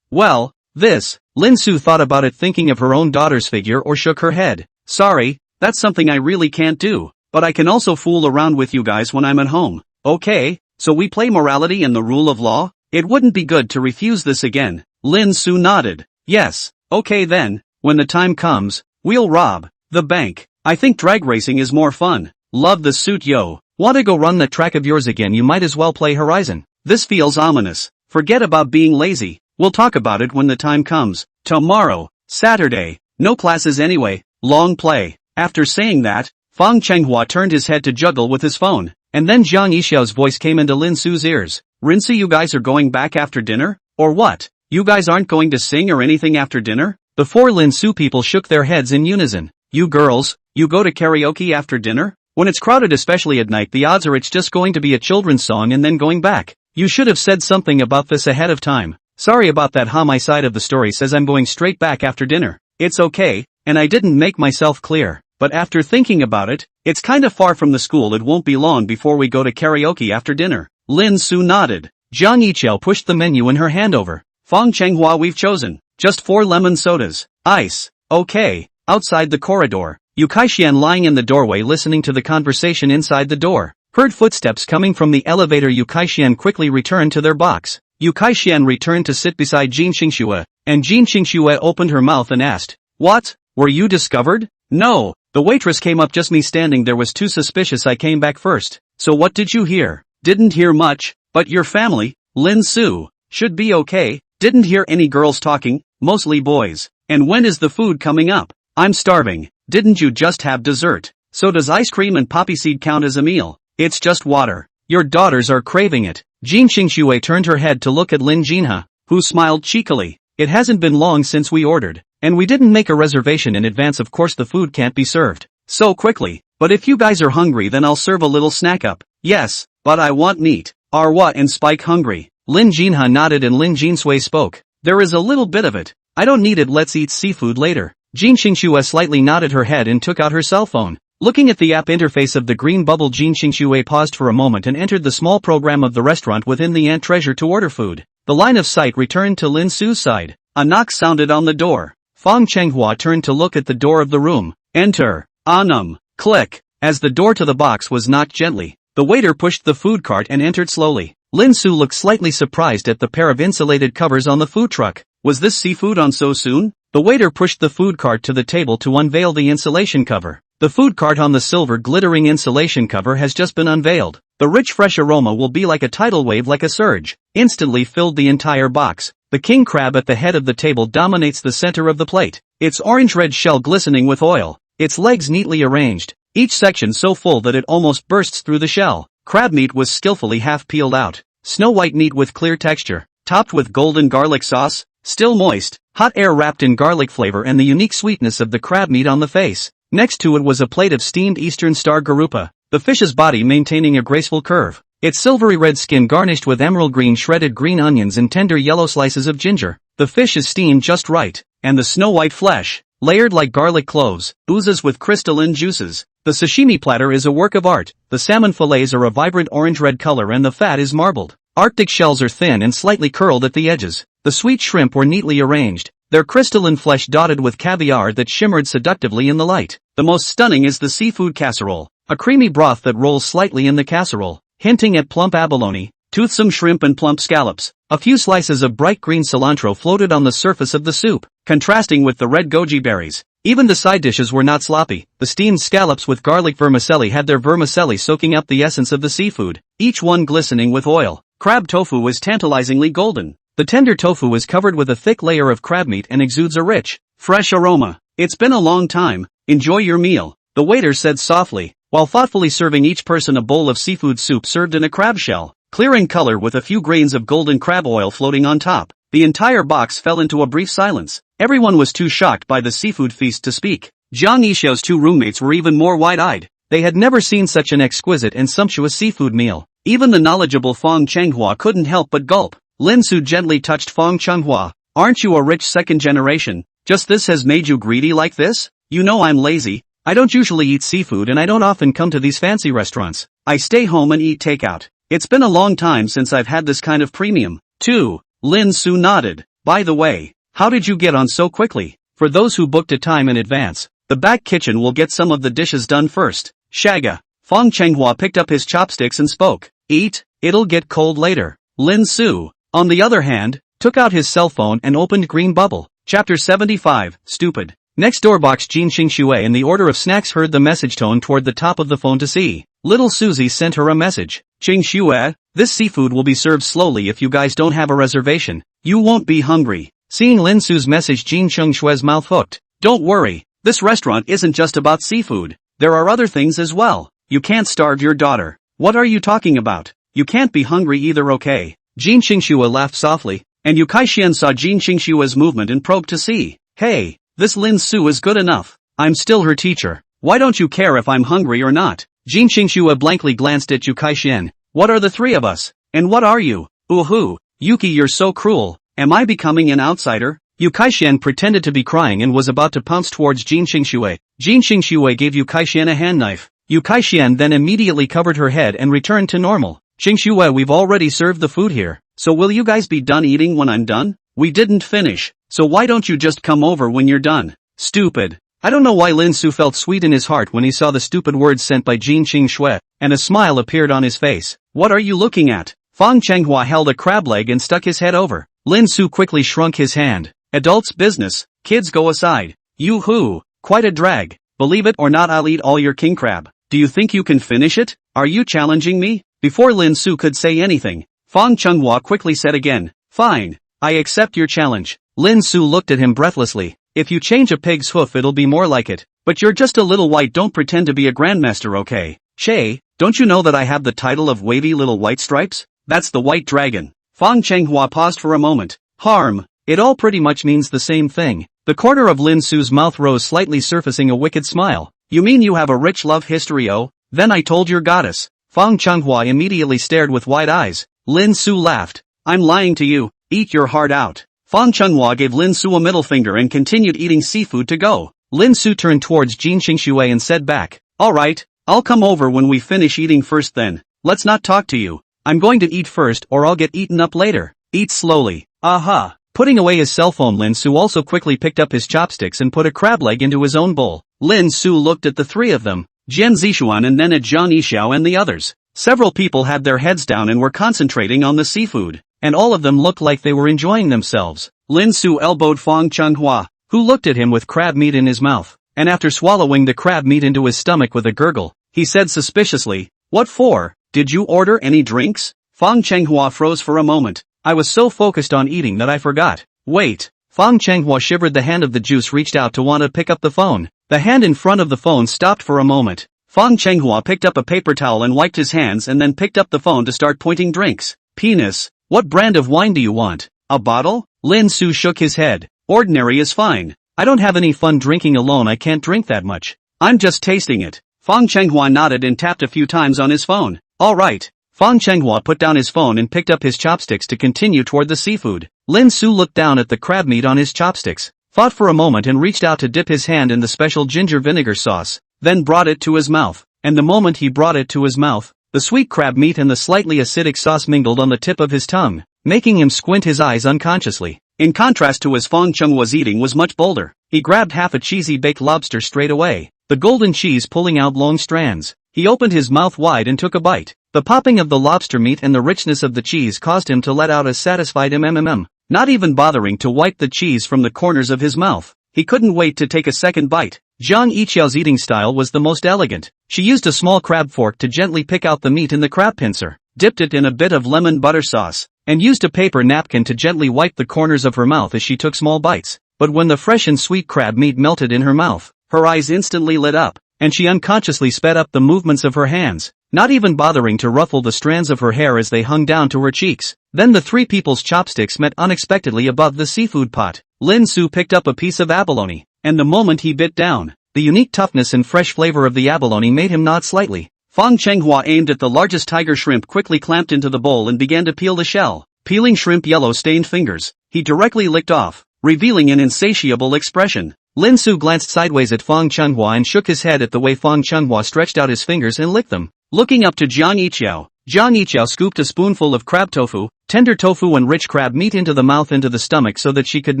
Well, this. Lin Su thought about it, thinking of her own daughter's figure, or shook her head. Sorry, that's something I really can't do. but I can also fool around with you guys when I'm at home. Okay, so we play morality and the rule of law? It wouldn't be good to refuse this again. Lin Su nodded. Yes, okay then, when the time comes, we'll rob the bank. I think drag racing is more fun. Love the suit, yo. Want to go run that track of yours again? You might as well play Horizon. This feels ominous. Forget about being lazy. We'll talk about it when the time comes. Tomorrow, Saturday. No classes anyway. Long play. After saying that, Fang Chenghua turned his head to juggle with his phone, and then Jiang Yixiao's voice came into Lin Su's ears. Rinsu, you guys are going back after dinner? Or what? You guys aren't going to sing or anything after dinner? Before Lin Su, people shook their heads in unison. You girls, you go to karaoke after dinner? When it's crowded, especially at night, the odds are it's just going to be a children's song and then going back. You should have said something about this ahead of time. Sorry about that. My side of the story says I'm going straight back after dinner. It's okay, and I didn't make myself clear. But after thinking about it, it's kinda far from the school. It won't be long before we go to karaoke after dinner. Lin Su nodded. Jiang Yiqiao pushed the menu in her hand over. Fang Chenghua, we've chosen. Just 4 lemon sodas. Ice. Okay. Outside the corridor, Yu Kaixian, lying in the doorway listening to the conversation inside the door, heard footsteps coming from the elevator. Yu Kaixian quickly returned to their box. Yu Kaixian returned to sit beside Jin Xingxue, and Jin Xingxue opened her mouth and asked, "What? Were you discovered?" "No. The waitress came up, just me standing there was too suspicious. I came back first." "So what did you hear?" "Didn't hear much, but your family, Lin Su, should be okay." "Didn't hear any girls talking, mostly boys." "And when is the food coming up?" "I'm starving." "Didn't you just have dessert?" "So does ice cream and poppy seed count as a meal?" "It's just water." "Your daughters are craving it." Jin Xingxue turned her head to look at Lin Jinha, who smiled cheekily. "It hasn't been long since we ordered, and we didn't make a reservation in advance. Of course the food can't be served so quickly, but if you guys are hungry then I'll serve a little snack up." "Yes, but I want meat." "Are what and Spike hungry?" Lin Jinha nodded and Lin Jinsui spoke. "There is a little bit of it. I don't need it. Let's eat seafood later." Jin Xingxue slightly nodded her head and took out her cell phone. Looking at the app interface of the green bubble, Jin Xingxue paused for a moment and entered the small program of the restaurant within the ant treasure to order food. The line of sight returned to Lin Su's side. A knock sounded on the door. Fang Chenghua turned to look at the door of the room. "Enter." "Anum." Click. As the door to the box was knocked gently, the waiter pushed the food cart and entered slowly. Lin Su looked slightly surprised at the pair of insulated covers on the food truck. Was this seafood on so soon? The waiter pushed the food cart to the table to unveil the insulation cover. The food cart on the silver glittering insulation cover has just been unveiled. The rich fresh aroma will be like a tidal wave, like a surge. Instantly filled the entire box. The king crab at the head of the table dominates the center of the plate. Its orange-red shell glistening with oil. Its legs neatly arranged. Each section so full that it almost bursts through the shell. Crab meat was skillfully half peeled out. Snow-white meat with clear texture. Topped with golden garlic sauce. Still moist. Hot air wrapped in garlic flavor and the unique sweetness of the crab meat on the face. Next to it was a plate of steamed Eastern Star garupa, the fish's body maintaining a graceful curve. Its silvery red skin garnished with emerald green shredded green onions and tender yellow slices of ginger. The fish is steamed just right, and the snow-white flesh, layered like garlic cloves, oozes with crystalline juices. The sashimi platter is a work of art. The salmon fillets are a vibrant orange-red color and the fat is marbled. Arctic shells are thin and slightly curled at the edges. The sweet shrimp were neatly arranged, their crystalline flesh dotted with caviar that shimmered seductively in the light. The most stunning is the seafood casserole, a creamy broth that rolls slightly in the casserole, hinting at plump abalone, toothsome shrimp and plump scallops. A few slices of bright green cilantro floated on the surface of the soup, contrasting with the red goji berries. Even the side dishes were not sloppy. The steamed scallops with garlic vermicelli had their vermicelli soaking up the essence of the seafood, each one glistening with oil. Crab tofu was tantalizingly golden. The tender tofu is covered with a thick layer of crab meat and exudes a rich, fresh aroma. "It's been a long time. Enjoy your meal," the waiter said softly, while thoughtfully serving each person a bowl of seafood soup served in a crab shell, clear in color with a few grains of golden crab oil floating on top. The entire box fell into a brief silence. Everyone was too shocked by the seafood feast to speak. Jiang Yixiao's 2 roommates were even more wide-eyed. They had never seen such an exquisite and sumptuous seafood meal. Even the knowledgeable Fang Chenghua couldn't help but gulp. Lin Su gently touched Fang Chenghua. "Aren't you a rich second generation? Just this has made you greedy like this? You know I'm lazy. I don't usually eat seafood and I don't often come to these fancy restaurants. I stay home and eat takeout. It's been a long time since I've had this kind of premium." "Too." Lin Su nodded. "By the way, how did you get on so quickly?" "For those who booked a time in advance, the back kitchen will get some of the dishes done first." "Shaga." Fang Chenghua picked up his chopsticks and spoke. Eat, it'll get cold later. Lin Su, on the other hand, took out his cell phone and opened Green Bubble. Chapter 75, Stupid. Next door box Jin Xingxue in the order of snacks heard the message tone toward the top of the phone to see. Little Susie sent her a message. Xingxue, this seafood will be served slowly if you guys don't have a reservation. You won't be hungry. Seeing Lin Su's message, Jin Xingxue's mouth hooked. Don't worry, this restaurant isn't just about seafood. There are other things as well. You can't starve your daughter. What are you talking about? You can't be hungry either, okay? Jin Xingxue laughed softly, and Yu Kai-shian saw Jin Xingxue's movement and probed to see. Hey, this Lin Su is good enough. I'm still her teacher. Why don't you care if I'm hungry or not? Jin Xingxue blankly glanced at Yu Kai-shian. What are the three of us? And what are you? Ooh, Yuki, you're so cruel. Am I becoming an outsider? Yu Kai-shian pretended to be crying and was about to pounce towards Jin Xingxue. Jin Xingxue gave Yu Kai-shian a hand knife. Yu Kai-shian then immediately covered her head and returned to normal. Xingxue, we've already served the food here. So will you guys be done eating when I'm done? We didn't finish. So why don't you just come over when you're done? Stupid. I don't know why Lin Su felt sweet in his heart when he saw the stupid words sent by Jin Xingxue, and a smile appeared on his face. What are you looking at? Fang Chenghua held a crab leg and stuck his head over. Lin Su quickly shrunk his hand. Adults' business, kids go aside. Yoo-hoo, quite a drag. Believe it or not, I'll eat all your king crab. Do you think you can finish it? Are you challenging me? Before Lin Su could say anything, Fang Chenghua quickly said again, fine, I accept your challenge. Lin Su looked at him breathlessly. If you change a pig's hoof it'll be more like it. But you're just a little white, don't pretend to be a grandmaster, okay? Shay, don't you know that I have the title of wavy little white stripes? That's the white dragon. Fang Chenghua paused for a moment. Harm. It all pretty much means the same thing. The corner of Lin Su's mouth rose slightly, surfacing a wicked smile. You mean you have a rich love history? Oh, then I told your goddess. Fang Chenghua immediately stared with wide eyes. Lin Su laughed. I'm lying to you. Eat your heart out. Fang Chenghua gave Lin Su a middle finger and continued eating seafood to go. Lin Su turned towards Jin Xingxue and said back. Alright, I'll come over when we finish eating first then. Let's not talk to you. I'm going to eat first or I'll get eaten up later. Eat slowly. Aha. Putting away his cell phone, Lin Su also quickly picked up his chopsticks and put a crab leg into his own bowl. Lin Su looked at the three of them, Jian Zixuan and then at Zhang Yixiao and the others. Several people had their heads down and were concentrating on the seafood, and all of them looked like they were enjoying themselves. Lin Su elbowed Fang Chenghua, who looked at him with crab meat in his mouth, and after swallowing the crab meat into his stomach with a gurgle, he said suspiciously, What for? Did you order any drinks? Fang Chenghua froze for a moment. I was so focused on eating that I forgot. Wait. Fang Chenghua shivered. The hand of the juice reached out to want to pick up the phone. The hand in front of the phone stopped for a moment. Fang Chenghua picked up a paper towel and wiped his hands and then picked up the phone to start pointing drinks. Penis. What brand of wine do you want? A bottle? Lin Su shook his head. Ordinary is fine. I don't have any fun drinking alone. I can't drink that much. I'm just tasting it. Fang Chenghua nodded and tapped a few times on his phone. Alright. Fang Chenghua put down his phone and picked up his chopsticks to continue toward the seafood. Lin Su looked down at the crab meat on his chopsticks, thought for a moment and reached out to dip his hand in the special ginger vinegar sauce, then brought it to his mouth, and the moment he brought it to his mouth, the sweet crab meat and the slightly acidic sauce mingled on the tip of his tongue, making him squint his eyes unconsciously. In contrast to his Fang Chenhua's eating was much bolder. He grabbed half a cheesy baked lobster straight away, the golden cheese pulling out long strands. He opened his mouth wide and took a bite. The popping of the lobster meat and the richness of the cheese caused him to let out a satisfied mmm. Not even bothering to wipe the cheese from the corners of his mouth, he couldn't wait to take a second bite. Zhang Yixiao's eating style was the most elegant. She used a small crab fork to gently pick out the meat in the crab pincer, dipped it in a bit of lemon butter sauce, and used a paper napkin to gently wipe the corners of her mouth as she took small bites. But when the fresh and sweet crab meat melted in her mouth, her eyes instantly lit up, and she unconsciously sped up the movements of her hands, not even bothering to ruffle the strands of her hair as they hung down to her cheeks. Then the three people's chopsticks met unexpectedly above the seafood pot. Lin Su picked up a piece of abalone, and the moment he bit down, the unique toughness and fresh flavor of the abalone made him nod slightly. Fang Chenghua aimed at the largest tiger shrimp, quickly clamped into the bowl and began to peel the shell. Peeling shrimp yellow-stained fingers, he directly licked off, revealing an insatiable expression. Lin Su glanced sideways at Fang Chenghua and shook his head at the way Fang Chenghua stretched out his fingers and licked them. Looking up to Zhang Yixiao scooped a spoonful of crab tofu, tender tofu and rich crab meat into the mouth into the stomach so that she could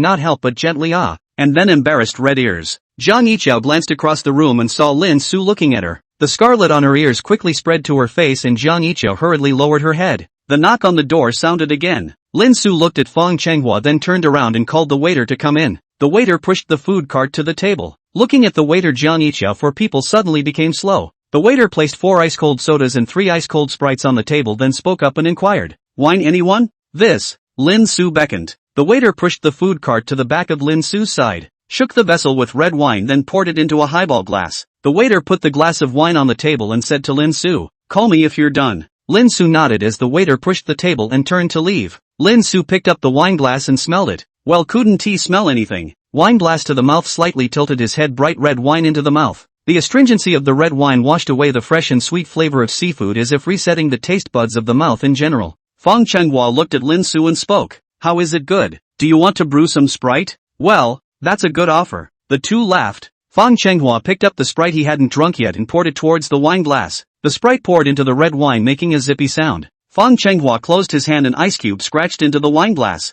not help but gently and then embarrassed red ears. Zhang Yixiao glanced across the room and saw Lin Su looking at her. The scarlet on her ears quickly spread to her face and Jiang Yiqiao hurriedly lowered her head. The knock on the door sounded again. Lin Su looked at Fang Chenghua then turned around and called the waiter to come in. The waiter pushed the food cart to the table. Looking at the waiter, Jiang Yiqiao for people suddenly became slow. The waiter placed 4 ice-cold sodas and 3 ice-cold Sprites on the table then spoke up and inquired, "Wine anyone?" "This." Lin Su beckoned. The waiter pushed the food cart to the back of Lin Su's side, shook the vessel with red wine then poured it into a highball glass. The waiter put the glass of wine on the table and said to Lin Su, "Call me if you're done." Lin Su nodded as the waiter pushed the table and turned to leave. Lin Su picked up the wine glass and smelled it. Well, couldn't he smell anything? Wine glass to the mouth, slightly tilted his head, bright red wine into the mouth. The astringency of the red wine washed away the fresh and sweet flavor of seafood as if resetting the taste buds of the mouth in general. Fang Chenghua looked at Lin Su and spoke, "How is it good? Do you want to brew some Sprite?" "Well, that's a good offer." The two laughed. Fang Chenghua picked up the Sprite he hadn't drunk yet and poured it towards the wine glass. The Sprite poured into the red wine making a zippy sound. Fang Chenghua closed his hand and ice cube scratched into the wine glass.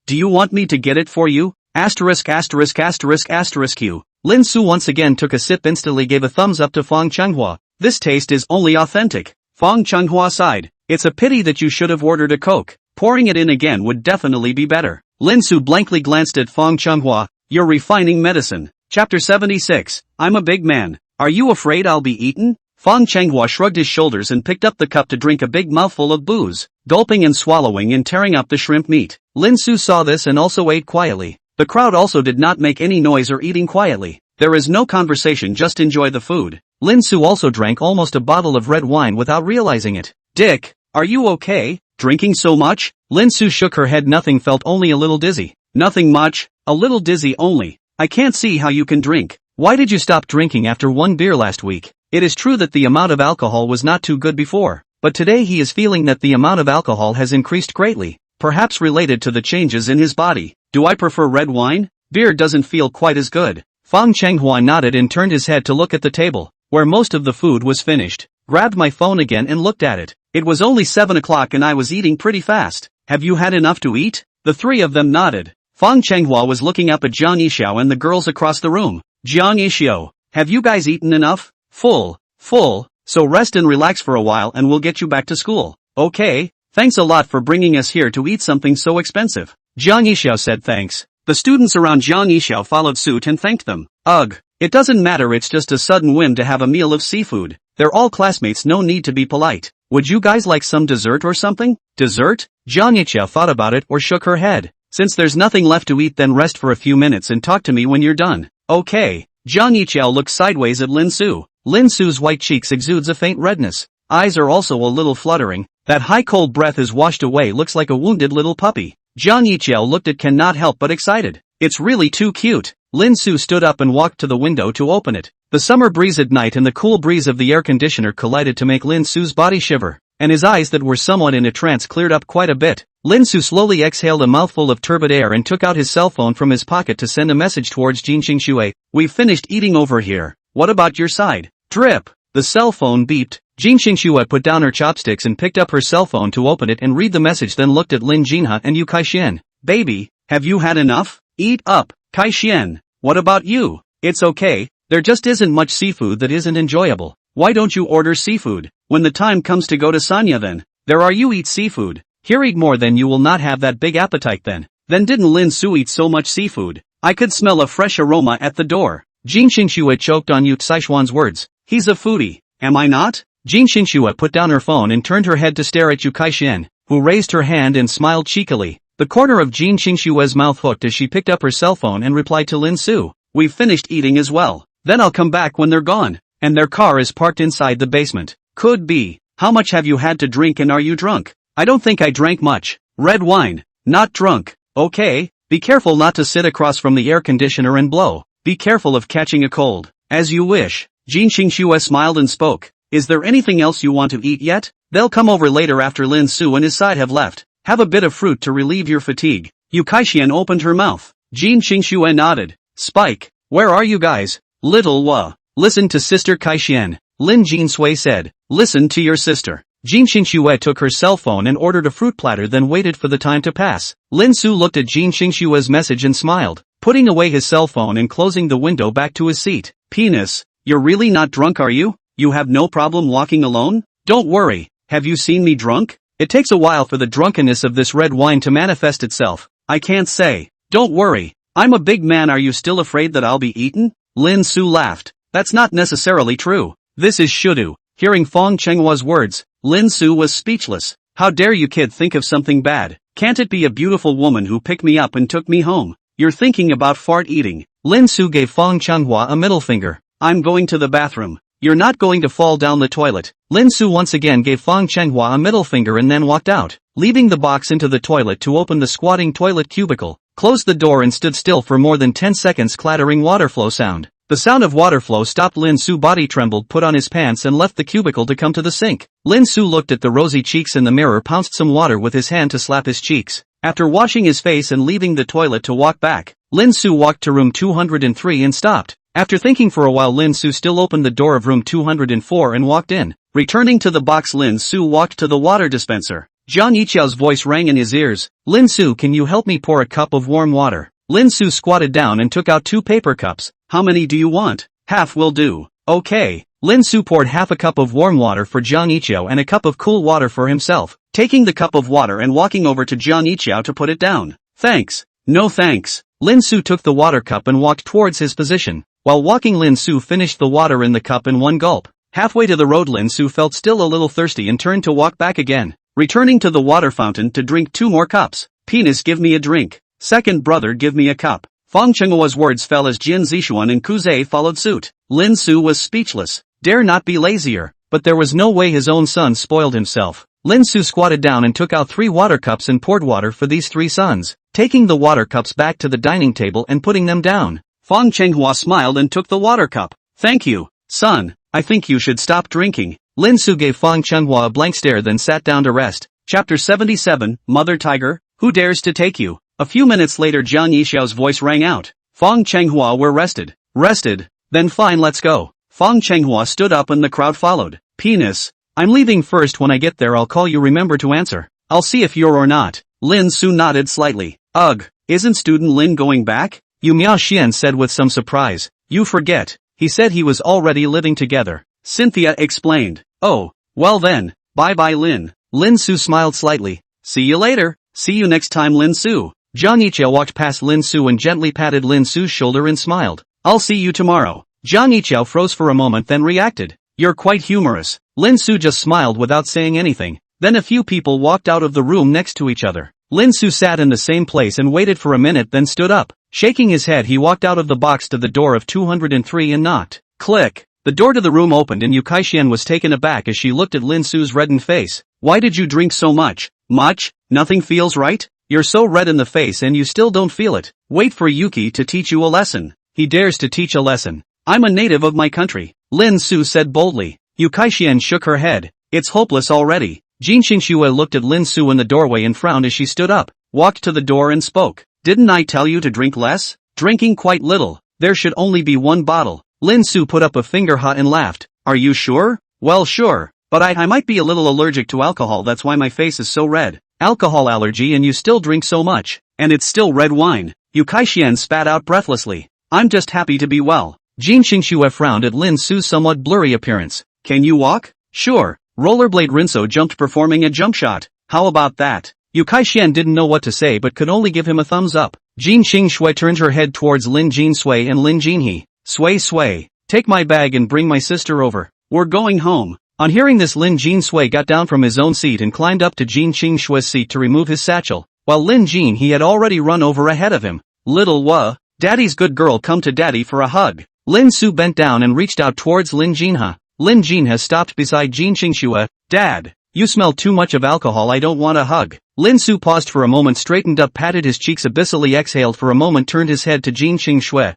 Do you want me to get it for you? Asterisk asterisk asterisk asterisk Q. Lin Su once again took a sip, instantly gave a thumbs up to Fang Chenghua. "This taste is only authentic." Fang Chenghua sighed. "It's a pity that you should have ordered a Coke. Pouring it in again would definitely be better." Lin Su blankly glanced at Fang Chenghua. "You're refining medicine." Chapter 76. I'm a big man. Are you afraid I'll be eaten? Fang Chenghua shrugged his shoulders and picked up the cup to drink a big mouthful of booze, gulping and swallowing and tearing up the shrimp meat. Lin Su saw this and also ate quietly. The crowd also did not make any noise or eating quietly. There is no conversation, just enjoy the food. Lin Su also drank almost a bottle of red wine without realizing it. "Dick, are you okay? Drinking so much?" Lin Su shook her head. "Nothing, felt only a little dizzy." "Nothing much, a little dizzy only. I can't see how you can drink. Why did you stop drinking after 1 beer last week?" It is true that the amount of alcohol was not too good before, but today he is feeling that the amount of alcohol has increased greatly, perhaps related to the changes in his body. "Do I prefer red wine? Beer doesn't feel quite as good." Fang Chenghua nodded and turned his head to look at the table, where most of the food was finished, grabbed my phone again and looked at it. It was only 7 o'clock and I was eating pretty fast. "Have you had enough to eat?" The three of them nodded. Fang Chenghua was looking up at Jiang Yiqiao and the girls across the room. "Jiang Yiqiao, have you guys eaten enough?" Full, so rest and relax for a while and we'll get you back to school." "Okay, thanks a lot for bringing us here to eat something so expensive." Jiang Yiqiao said thanks. The students around Jiang Yiqiao followed suit and thanked them. "Ugh, it doesn't matter, it's just a sudden whim to have a meal of seafood. They're all classmates, no need to be polite. Would you guys like some dessert or something?" "Dessert?" Jiang Yiqiao thought about it or shook her head. "Since there's nothing left to eat, then rest for a few minutes and talk to me when you're done." "Okay." Jiang Yiqiao looked sideways at Lin Su. Lin Su's white cheeks exudes a faint redness. Eyes are also a little fluttering. That high cold breath is washed away, looks like a wounded little puppy. Jiang Yiqiao looked at, cannot help but excited. "It's really too cute." Lin Su stood up and walked to the window to open it. The summer breeze at night and the cool breeze of the air conditioner collided to make Lin Su's body shiver, and his eyes that were somewhat in a trance cleared up quite a bit. Lin Su slowly exhaled a mouthful of turbid air and took out his cell phone from his pocket to send a message towards Jin Xingxue. "We've finished eating over here. What about your side?" Drip. The cell phone beeped. Jin Xingxue put down her chopsticks and picked up her cell phone to open it and read the message, then looked at Lin Jinha and Yu Kaixian. "Baby, have you had enough? Eat up." "Kaixian, what about you?" "It's okay, there just isn't much seafood that isn't enjoyable. Why don't you order seafood? When the time comes to go to Sanya then. There are you eat seafood. Here eat more, then you will not have that big appetite then." Then didn't Lin Su eat so much seafood? I could smell a fresh aroma at the door. Jin Xingxue choked on Yu Saishuan's words. "He's a foodie, am I not?" Jin Xingxue put down her phone and turned her head to stare at Yu Kaixian, who raised her hand and smiled cheekily. The corner of Jin Xingxue's mouth hooked as she picked up her cell phone and replied to Lin Su. "We've finished eating as well. Then I'll come back when they're gone. And their car is parked inside the basement." "Could be. How much have you had to drink and are you drunk?" "I don't think I drank much. Red wine. Not drunk." "Okay, be careful not to sit across from the air conditioner and blow. Be careful of catching a cold." "As you wish." Jin Xingxue smiled and spoke. "Is there anything else you want to eat yet? They'll come over later after Lin Su and his side have left. Have a bit of fruit to relieve your fatigue." Yu Kaixian opened her mouth. Jin Xingxue nodded. "Spike, where are you guys?" "Little Wa. Listen to Sister Kaixian." Lin Jinsui said. "Listen to your sister." Jin Xingxue took her cell phone and ordered a fruit platter, then waited for the time to pass. Lin Su looked at Jin Xingxue's message and smiled, putting away his cell phone and closing the window back to his seat. "Penis, you're really not drunk, are you?" You have no problem walking alone? Don't worry, have you seen me drunk? It takes a while for the drunkenness of this red wine to manifest itself. I can't say. Don't worry. I'm a big man. Are you still afraid that I'll be eaten? Lin Su laughed. That's not necessarily true. This is Shudu. Hearing Fong Chenhua's words, Lin Su was speechless. How dare you kid think of something bad? Can't it be a beautiful woman who picked me up and took me home? You're thinking about fart eating. Lin Su gave Fong Chenhua a middle finger. I'm going to the bathroom. You're not going to fall down the toilet. Lin Su once again gave Fong Chenhua a middle finger and then walked out, leaving the box into the toilet to open the squatting toilet cubicle, closed the door and stood still for more than 10 seconds. Clattering water flow sound. The sound of water flow stopped. Lin Su body trembled, put on his pants and left the cubicle to come to the sink. Lin Su looked at the rosy cheeks in the mirror, pounced some water with his hand to slap his cheeks. After washing his face and leaving the toilet to walk back, Lin Su walked to room 203 and stopped. After thinking for a while, Lin Su still opened the door of room 204 and walked in. Returning to the box, Lin Su walked to the water dispenser. Jiang Yiqiao's voice rang in his ears. Lin Su, can you help me pour a cup of warm water? Lin Su squatted down and took out 2 paper cups. How many do you want? Half will do. Okay. Lin Su poured half a cup of warm water for Jiang Yiqiao and a cup of cool water for himself, taking the cup of water and walking over to Jiang Yiqiao to put it down. Thanks. No thanks. Lin Su took the water cup and walked towards his position. While walking, Lin Su finished the water in the cup in one gulp. Halfway to the road, Lin Su felt still a little thirsty and turned to walk back again, returning to the water fountain to drink 2 more cups. Penis, give me a drink. Second brother, give me a cup. Fong Chenghua's words fell as Jin Zixuan and Kuze followed suit. Lin Su was speechless. Dare not be lazier. But there was no way his own son spoiled himself. Lin Su squatted down and took out 3 water cups and poured water for these 3 sons, taking the water cups back to the dining table and putting them down. Fong Chenghua smiled and took the water cup. Thank you, son. I think you should stop drinking. Lin Su gave Fong Chenghua a blank stare, then sat down to rest. Chapter 77, Mother Tiger, who dares to take you? A few minutes later, Jiang Yixiao's voice rang out. Fong Chenghua, we're rested. Rested? Then fine, let's go. Fong Chenghua stood up and the crowd followed. Penis. I'm leaving first. When I get there I'll call you, remember to answer. I'll see if you're or not. Lin Su nodded slightly. Ugh, isn't student Lin going back? Yu Miaoxian said with some surprise. You forget. He said he was already living together. Cynthia explained. Oh, well then, bye-bye Lin. Lin Su smiled slightly. See you later. See you next time, Lin Su. Jiang Yiqiao walked past Lin Su and gently patted Lin Su's shoulder and smiled. I'll see you tomorrow. Jiang Yiqiao froze for a moment, then reacted. You're quite humorous. Lin Su just smiled without saying anything. Then a few people walked out of the room next to each other. Lin Su sat in the same place and waited for a minute, then stood up. Shaking his head, he walked out of the box to the door of 203 and knocked. Click. The door to the room opened and Yu Kaixian was taken aback as she looked at Lin Su's reddened face. Why did you drink so much? Much? Nothing feels right? You're so red in the face and you still don't feel it. Wait for Yuki to teach you a lesson. He dares to teach a lesson. I'm a native of my country, Lin Su said boldly. Yu Kaixian shook her head. It's hopeless already. Jin Xingxue looked at Lin Su in the doorway and frowned as she stood up, walked to the door and spoke. Didn't I tell you to drink less? Drinking quite little. There should only be 1 bottle. Lin Su put up a finger hot and laughed. Are you sure? Well, sure. But I might be a little allergic to alcohol, that's why my face is so red. Alcohol allergy, and you still drink so much. And it's still red wine. Yu Kaixian spat out breathlessly. I'm just happy to be well. Jin Xingxue frowned at Lin Su's somewhat blurry appearance. Can you walk? Sure. Rollerblade Rinso jumped performing a jump shot. How about that? Yu Kaixian didn't know what to say but could only give him a thumbs up. Jin Xingxue turned her head towards Lin Jinsui and Lin Jinhe. Sui, take my bag and bring my sister over. We're going home. On hearing this, Lin Jinsui got down from his own seat and climbed up to Jin Xingxue's seat to remove his satchel, while Lin Jinhe had already run over ahead of him. Little Daddy's good girl, come to daddy for a hug. Lin Su bent down and reached out towards Lin Jinhe. Lin Jinhe stopped beside Jin Xingxue. Dad, you smell too much of alcohol, I don't want a hug. Lin Su paused for a moment, straightened up, patted his cheeks abyssally, exhaled for a moment, turned his head to Jin Xingxue.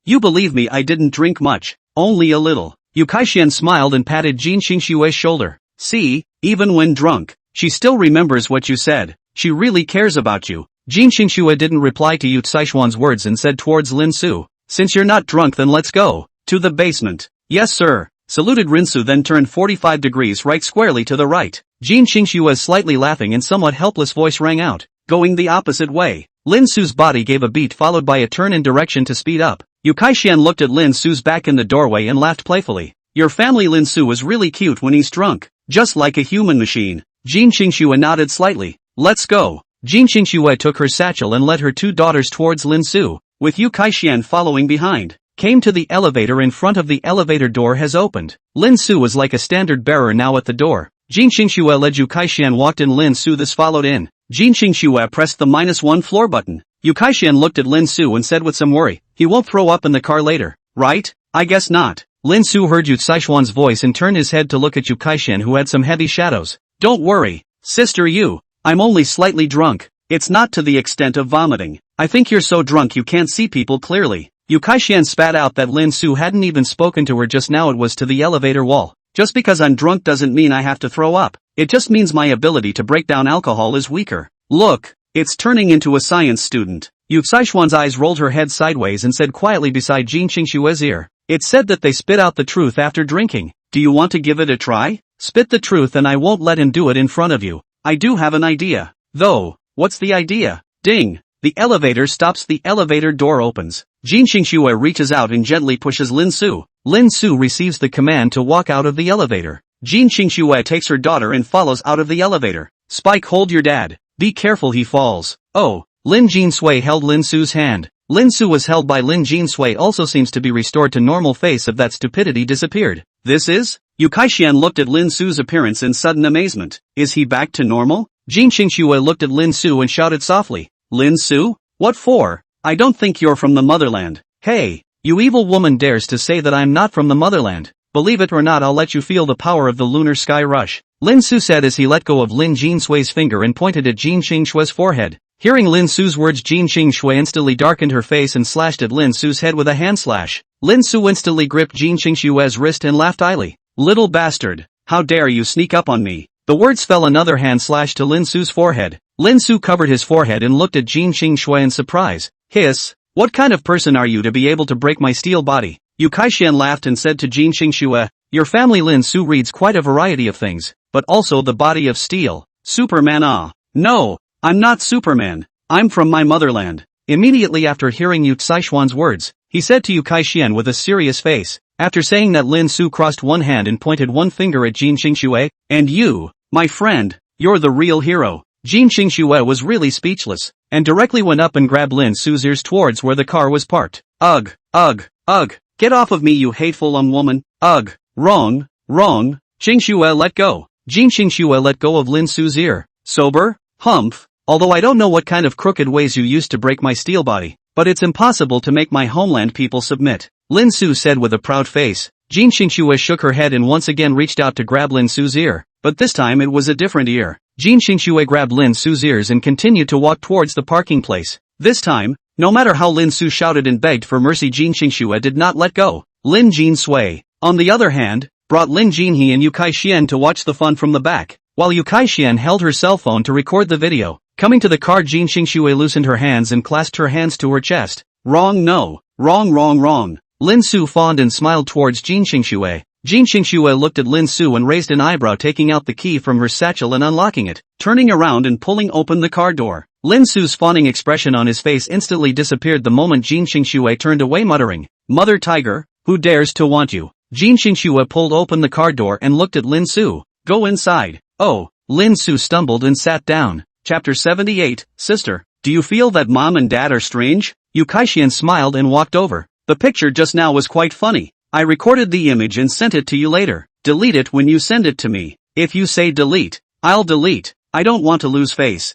You believe me, I didn't drink much. Only a little. Yu Kaixian smiled and patted Jin Xingxue's shoulder. See, even when drunk, she still remembers what you said. She really cares about you. Jin Xingxue didn't reply to Yu Caixuan's words and said towards Lin Su. Since you're not drunk, then let's go. To the basement. Yes sir. Saluted Rinsu, then turned 45 degrees right, squarely to the right. Jin Xingxue's slightly laughing and somewhat helpless voice rang out. Going the opposite way. Lin Su's body gave a beat followed by a turn in direction to speed up. Yu Kaixian looked at Lin Su's back in the doorway and laughed playfully. Your family Lin Su is really cute when he's drunk, just like a human machine. Jin Qingxue nodded slightly. Let's go. Jin Qingxue took her satchel and led her 2 daughters towards Lin Su, with Yu Kaixian following behind. Came to the elevator in front of the elevator door has opened. Lin Su was like a standard bearer now at the door. Jin Qingxue led Yu Kaixian walked in Lin Su this followed in. Jin Qingxue pressed the -1 floor button. Yu Kaixian looked at Lin Su and said with some worry, he won't throw up in the car later, right? I guess not. Lin Su heard Yu Saishuan's voice and turned his head to look at Yu Kaixian who had some heavy shadows. Don't worry, sister Yu. I'm only slightly drunk. It's not to the extent of vomiting. I think you're so drunk you can't see people clearly. Yu Kaixian spat out that Lin Su hadn't even spoken to her just now, it was to the elevator wall. Just because I'm drunk doesn't mean I have to throw up. It just means my ability to break down alcohol is weaker. Look, it's turning into a science student. Yu Saishuan's eyes rolled her head sideways and said quietly beside Jin Qingxue's ear. It's said that they spit out the truth after drinking. Do you want to give it a try? Spit the truth and I won't let him do it in front of you. I do have an idea. Though, what's the idea? Ding! The elevator stops, the elevator door opens. Jin Qingxue reaches out and gently pushes Lin Su. Lin Su receives the command to walk out of the elevator. Jin Qingxue takes her daughter and follows out of the elevator. Spike, hold your dad. Be careful he falls. Oh, Lin Jinsui held Lin Su's hand. Lin Su was held by Lin Jinsui also seems to be restored to normal, face of that stupidity disappeared. This is? Yu Kaixian looked at Lin Su's appearance in sudden amazement. Is he back to normal? Jin Qingxue looked at Lin Su and shouted softly. Lin Su? What for? I don't think you're from the motherland. Hey, you evil woman dares to say that I'm not from the motherland. Believe it or not, I'll let you feel the power of the lunar sky rush. Lin Su said as he let go of Lin Jinsui's finger and pointed at Jin Qingxue's forehead. Hearing Lin Su's words, Jin Qingxue instantly darkened her face and slashed at Lin Su's head with a hand slash. Lin Su instantly gripped Jin Qingxue's wrist and laughed idly. Little bastard, how dare you sneak up on me? The words fell, another hand slash to Lin Su's forehead. Lin Su covered his forehead and looked at Jin Qingxue in surprise. Hiss, what kind of person are you to be able to break my steel body? Yu Kaixian laughed and said to Jin Qingxue, your family Lin Su reads quite a variety of things, but also the body of steel. Superman? Ah. No, I'm not Superman. I'm from my motherland. Immediately after hearing Yu Saishuan's words, he said to Yu Kaixian with a serious face. After saying that, Lin Su crossed one hand and pointed one finger at Jin Qingxue. And you, my friend, you're the real hero. Jin Qingxue was really speechless, and directly went up and grabbed Lin Su's ears towards where the car was parked. Ugh, ugh, ugh, get off of me you hateful woman. Ugh, wrong, wrong. Qingxue let go. Jin Qingxue let go of Lin Su's ear. Sober? Humph. Although I don't know what kind of crooked ways you used to break my steel body, but it's impossible to make my homeland people submit. Lin Su said with a proud face. Jin Qingxue shook her head and once again reached out to grab Lin Su's ear, but this time it was a different ear. Jin Qingxue grabbed Lin Su's ears and continued to walk towards the parking place. This time, no matter how Lin Su shouted and begged for mercy, Jin Qingxue did not let go. Lin Jinsui, on the other hand, brought Lin Jinhe and Yu Kaixian to watch the fun from the back, while Yu Kaixian held her cell phone to record the video. Coming to the car, Jin Qingxue loosened her hands and clasped her hands to her chest. Wrong, no. Wrong, wrong, wrong. Lin Su fawned and smiled towards Jin Qingxue. Jin Qingxue looked at Lin Su and raised an eyebrow, taking out the key from her satchel and unlocking it, turning around and pulling open the car door. Lin Su's fawning expression on his face instantly disappeared the moment Jin Qingxue turned away, muttering, Mother Tiger, who dares to want you? Jin Qingxue pulled open the car door and looked at Lin Su. Go inside. Oh, Lin Su stumbled and sat down. Chapter 78, Sister, do you feel that Mom and Dad are strange? Yu Kaixian smiled and walked over. The picture just now was quite funny. I recorded the image and sent it to you later. Delete it when you send it to me. If you say delete, I'll delete. I don't want to lose face.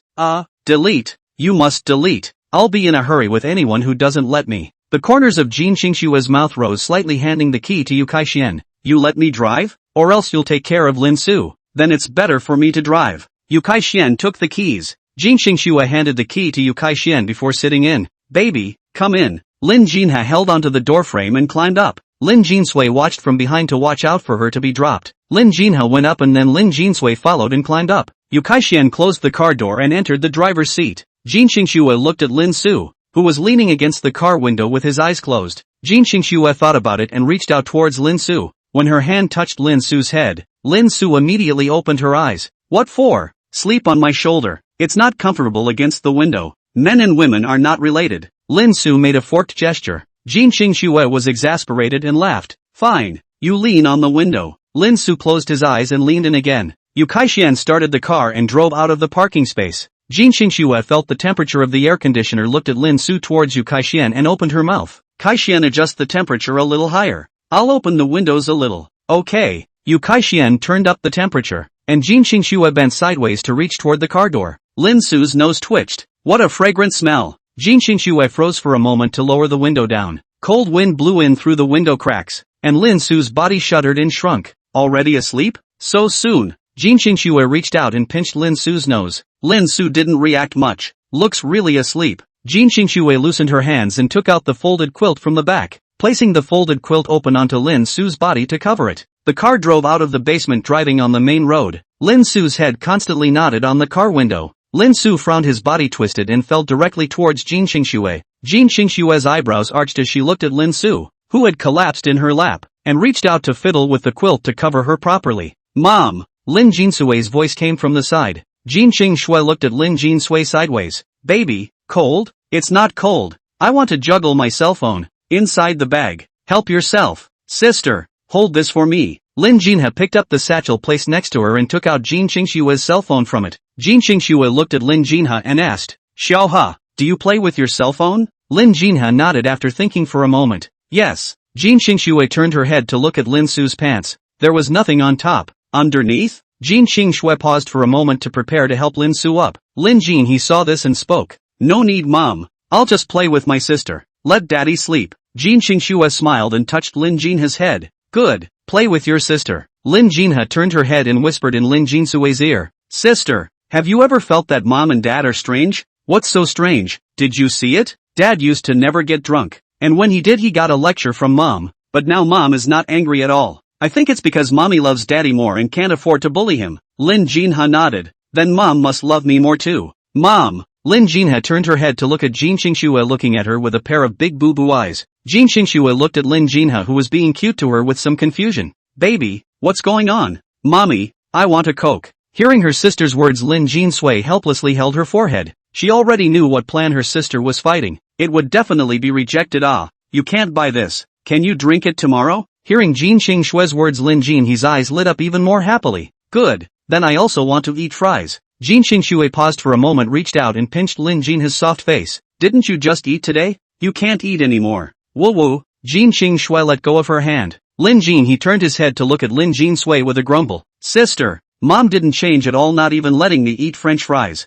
Delete. You must delete. I'll be in a hurry with anyone who doesn't let me. The corners of Jin Qingxue's mouth rose slightly, handing the key to Yu Kaixian. You let me drive? Or else you'll take care of Lin Su. Then it's better for me to drive. Yu Kaixian took the keys. Jin Qingxue handed the key to Yu Kaixian before sitting in. Baby, come in. Lin Jinhe held onto the doorframe and climbed up. Lin Jinsui watched from behind to watch out for her to be dropped. Lin Jinhe went up and then Lin Jinsui followed and climbed up. Yu Kaixian closed the car door and entered the driver's seat. Jin Qingxue looked at Lin Su, who was leaning against the car window with his eyes closed. Jin Qingxue thought about it and reached out towards Lin Su. When her hand touched Lin Su's head, Lin Su immediately opened her eyes. What for? Sleep on my shoulder. It's not comfortable against the window. Men and women are not related. Lin Su made a forked gesture. Jin Qingxue was exasperated and laughed. Fine. You lean on the window. Lin Su closed his eyes and leaned in again. Yu Kaixian started the car and drove out of the parking space. Jin Xingxue felt the temperature of the air conditioner, looked at Lin Su towards Yu Kaixian and opened her mouth. Kaixian, adjust the temperature a little higher. I'll open the windows a little. Okay. Yu Kaixian turned up the temperature, and Jin Xingxue bent sideways to reach toward the car door. Lin Su's nose twitched. What a fragrant smell. Jin Xingxue froze for a moment to lower the window down. Cold wind blew in through the window cracks, and Lin Su's body shuddered and shrunk. Already asleep? So soon? Jin Xingxue reached out and pinched Lin Su's nose. Lin Su didn't react much. Looks really asleep. Jin Xingxue loosened her hands and took out the folded quilt from the back, placing the folded quilt open onto Lin Su's body to cover it. The car drove out of the basement, driving on the main road. Lin Su's head constantly nodded on the car window. Lin Su frowned, his body twisted and fell directly towards Jin Xingxue. Jin Xingxue's eyebrows arched as she looked at Lin Su, who had collapsed in her lap, and reached out to fiddle with the quilt to cover her properly. Mom! Lin Jinsue's voice came from the side. Jin Xingxue looked at Lin Jinsui sideways. Baby, cold? It's not cold. I want to juggle my cell phone. Inside the bag. Help yourself. Sister, hold this for me. Lin Jinha picked up the satchel placed next to her and took out Jin Xingshue's cell phone from it. Jin Xingxue looked at Lin Jinha and asked, Xiaoha, do you play with your cell phone? Lin Jinha nodded after thinking for a moment. Yes. Jin Xingxue turned her head to look at Lin Su's pants. There was nothing on top. Underneath? Jin Xingxue paused for a moment to prepare to help Lin Su up. Lin Jin, he saw this and spoke. No need, Mom. I'll just play with my sister. Let Daddy sleep. Jin Xingxue smiled and touched Lin Jinha's head. Good. Play with your sister. Lin Jinha turned her head and whispered in Lin Jinsue's ear. Sister, have you ever felt that Mom and Dad are strange? What's so strange? Did you see it? Dad used to never get drunk. And when he did, he got a lecture from Mom. But now Mom is not angry at all. I think it's because Mommy loves Daddy more and can't afford to bully him. Lin Jinha nodded. Then Mom must love me more too. Mom! Lin Jinha turned her head to look at Jin Xingxue, looking at her with a pair of big boo-boo eyes. Jin Xingxue looked at Lin Jinha, who was being cute to her, with some confusion. Baby, what's going on? Mommy, I want a Coke. Hearing her sister's words, Lin Jinsui helplessly held her forehead. She already knew what plan her sister was fighting. It would definitely be rejected. Ah, you can't buy this. Can you drink it tomorrow? Hearing Jin Xingshue's words, Lin Jin, his eyes lit up even more happily. Good, then I also want to eat fries. Jin Xingxue paused for a moment, reached out and pinched Lin Jin, his soft face. Didn't you just eat today? You can't eat anymore. Woo woo. Jin Xingxue let go of her hand. Lin Jin, he turned his head to look at Lin Jinsui with a grumble. Sister, Mom didn't change at all, not even letting me eat French fries.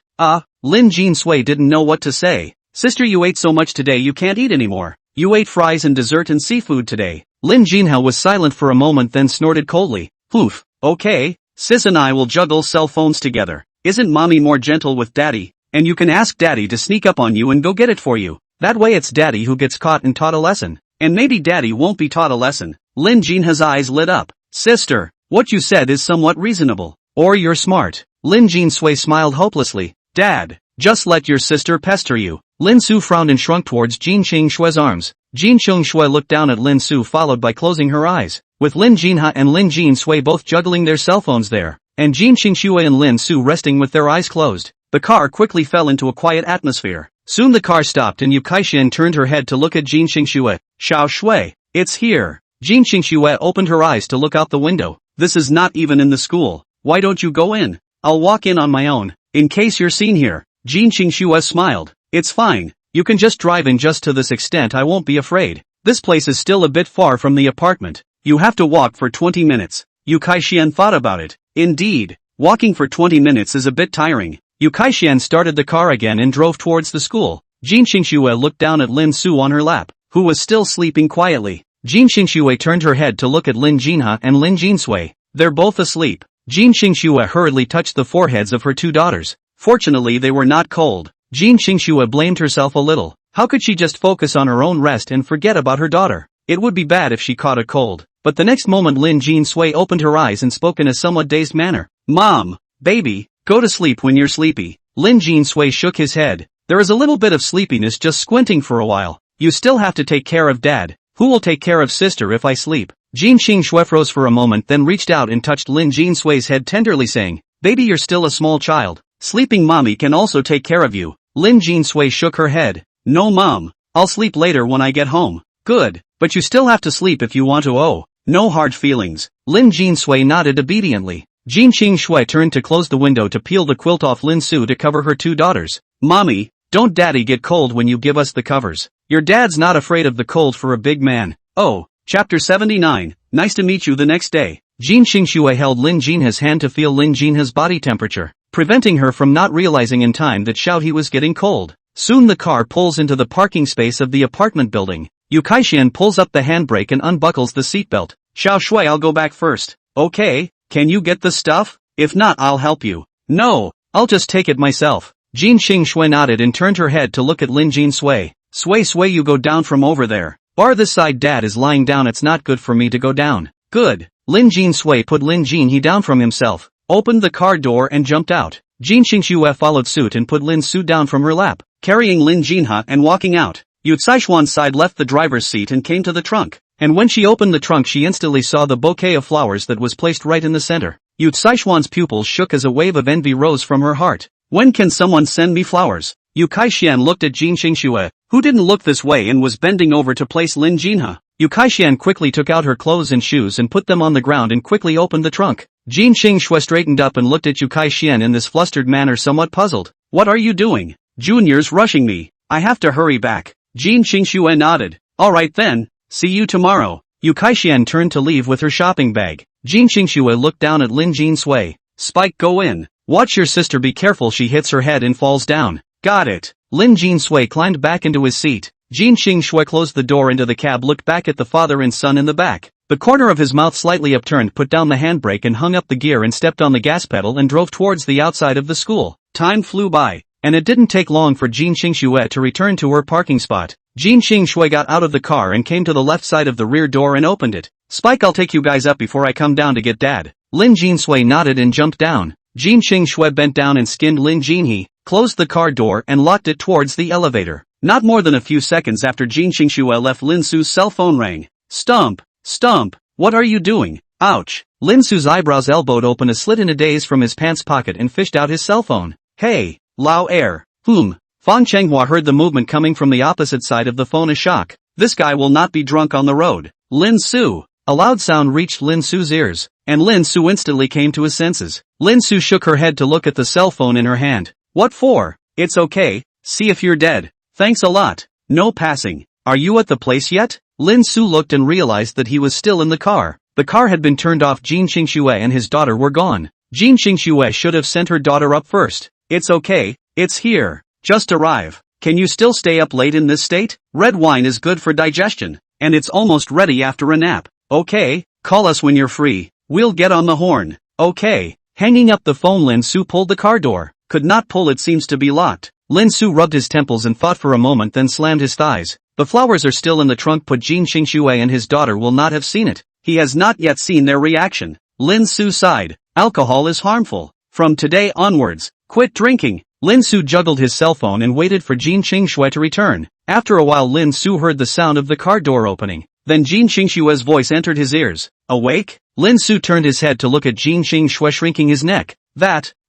Lin Jinsui didn't know what to say. Sister, you ate so much today you can't eat anymore. You ate fries and dessert and seafood today. Lin Jinha was silent for a moment, then snorted coldly. Oof, okay, Sis and I will juggle cell phones together. Isn't Mommy more gentle with Daddy? And you can ask Daddy to sneak up on you and go get it for you. That way it's Daddy who gets caught and taught a lesson. And maybe Daddy won't be taught a lesson. Lin Jinha's eyes lit up. Sister, what you said is somewhat reasonable. Or you're smart. Lin Jinsui smiled hopelessly. Dad, just let your sister pester you. Lin Su frowned and shrunk towards Jin Xingshue's arms. Jin Xingshui looked down at Lin Su, followed by closing her eyes. With Lin Jinha and Lin Jinsui both juggling their cell phones there, and Jin Xingxue and Lin Su resting with their eyes closed, the car quickly fell into a quiet atmosphere. Soon the car stopped and Yu Kaixian turned her head to look at Jin Xingxue. Xiao Shui, it's here. Jin Xingxue opened her eyes to look out the window. This is not even in the school. Why don't you go in? I'll walk in on my own, in case you're seen here. Jin Xingxue smiled. It's fine. You can just drive in. Just to this extent I won't be afraid. This place is still a bit far from the apartment. You have to walk for 20 minutes. Yu Kaixian thought about it. Indeed, walking for 20 minutes is a bit tiring. Yu Kaixian started the car again and drove towards the school. Jin Xingxue looked down at Lin Su on her lap, who was still sleeping quietly. Jin Xingxue turned her head to look at Lin Jinha and Lin Jinsui. They're both asleep. Jin Xingxue hurriedly touched the foreheads of her two daughters. Fortunately they were not cold. Jin Xingxue blamed herself a little. How could she just focus on her own rest and forget about her daughter? It would be bad if she caught a cold. But the next moment Lin Jinsui opened her eyes and spoke in a somewhat dazed manner. Mom, baby, go to sleep when you're sleepy. Lin Jinsui shook his head. There is a little bit of sleepiness just squinting for a while. You still have to take care of Dad. Who will take care of sister if I sleep? Jin Xingxue froze for a moment, then reached out and touched Lin Jinsui's head tenderly, saying, Baby, you're still a small child. Sleeping Mommy can also take care of you. Lin Jinsui shook her head. No Mom, I'll sleep later when I get home. Good, but you still have to sleep if you want to. Oh, No hard feelings. Lin Jinshui nodded obediently. Jin Shui turned to close the window to peel the quilt off Lin Su to cover her two daughters. Mommy, don't daddy get cold when you give us the covers. Your dad's not afraid of the cold for a big man. Oh, chapter 79, nice to meet you the next day. Jin Shui held Lin Jinha's hand to feel Lin Jinha's body temperature, preventing her from not realizing in time that he was getting cold. Soon the car pulls into the parking space of the apartment building. Yu Kaixian pulls up the handbrake and unbuckles the seatbelt. Xiao Shui, I'll go back first. Okay, can you get the stuff? If not, I'll help you. No, I'll just take it myself. Jin Shui nodded and turned her head to look at Lin Jin Sui. Sui, you go down from over there. Bar this side, dad is lying down, it's not good for me to go down. Good. Lin Jin Sui put Lin Jin He down from himself, opened the car door and jumped out. Jin Shui followed suit and put Lin Su down from her lap, carrying Lin Jinha and walking out. Yu Caishuan's side left the driver's seat and came to the trunk. And when she opened the trunk, she instantly saw the bouquet of flowers that was placed right in the center. Yu Caishuan's pupils shook as a wave of envy rose from her heart. When can someone send me flowers? Yu Kaixian looked at Jin Shui, who didn't look this way and was bending over to place Lin Jinha. Yu Kaixian quickly took out her clothes and shoes and put them on the ground and quickly opened the trunk. Jin Shui straightened up and looked at Yu Kaixian in this flustered manner, somewhat puzzled. What are you doing? Junior's rushing me. I have to hurry back. Jin Shui nodded. Alright then, see you tomorrow. Yu Kaixian turned to leave with her shopping bag. Jin Shui looked down at Lin Jin Sui. Spike, go in. Watch your sister, be careful she hits her head and falls down. Got it. Lin Jin Sui climbed back into his seat. Jin Shui closed the door into the cab, looked back at the father and son in the back. The corner of his mouth slightly upturned, put down the handbrake and hung up the gear and stepped on the gas pedal and drove towards the outside of the school. Time flew by, and it didn't take long for Jin Shui to return to her parking spot. Jin Shui got out of the car and came to the left side of the rear door and opened it. Spike, I'll take you guys up before I come down to get dad. Lin Jin Sui nodded and jumped down. Jin Shui bent down and skinned Lin Jinhe, closed the car door and locked it towards the elevator. Not more than a few seconds after Jin Shui left, Lin Su's cell phone rang. Stump! Stump! What are you doing? Ouch! Lin Su's eyebrows elbowed open a slit in a daze from his pants pocket and fished out his cell phone. Hey! Lao Air! Fang Chenghua heard the movement coming from the opposite side of the phone, a shock. This guy will not be drunk on the road. Lin Su! A loud sound reached Lin Su's ears, and Lin Su instantly came to his senses. Lin Su shook her head to look at the cell phone in her hand. What for? It's okay, see if you're dead. Thanks a lot. No passing. Are you at the place yet? Lin Su looked and realized that he was still in the car. The car had been turned off. Jin Shui and his daughter were gone. Jin Shui should have sent her daughter up first. It's okay, it's here. Just arrive. Can you still stay up late in this state? Red wine is good for digestion, and it's almost ready after a nap. Okay, call us when you're free. We'll get on the horn. Okay. Hanging up the phone, Lin Su pulled the car door. Could not pull, it seems to be locked. Lin Su rubbed his temples and thought for a moment, then slammed his thighs. The flowers are still in the trunk, but Jin Shui and his daughter will not have seen it. He has not yet seen their reaction. Lin Su sighed. Alcohol is harmful. From today onwards, quit drinking. Lin Su juggled his cell phone and waited for Jin Shui to return. After a while, Lin Su heard the sound of the car door opening. Then Jin Shui's voice entered his ears. Awake? Lin Su turned his head to look at Jin Shui shrinking his neck.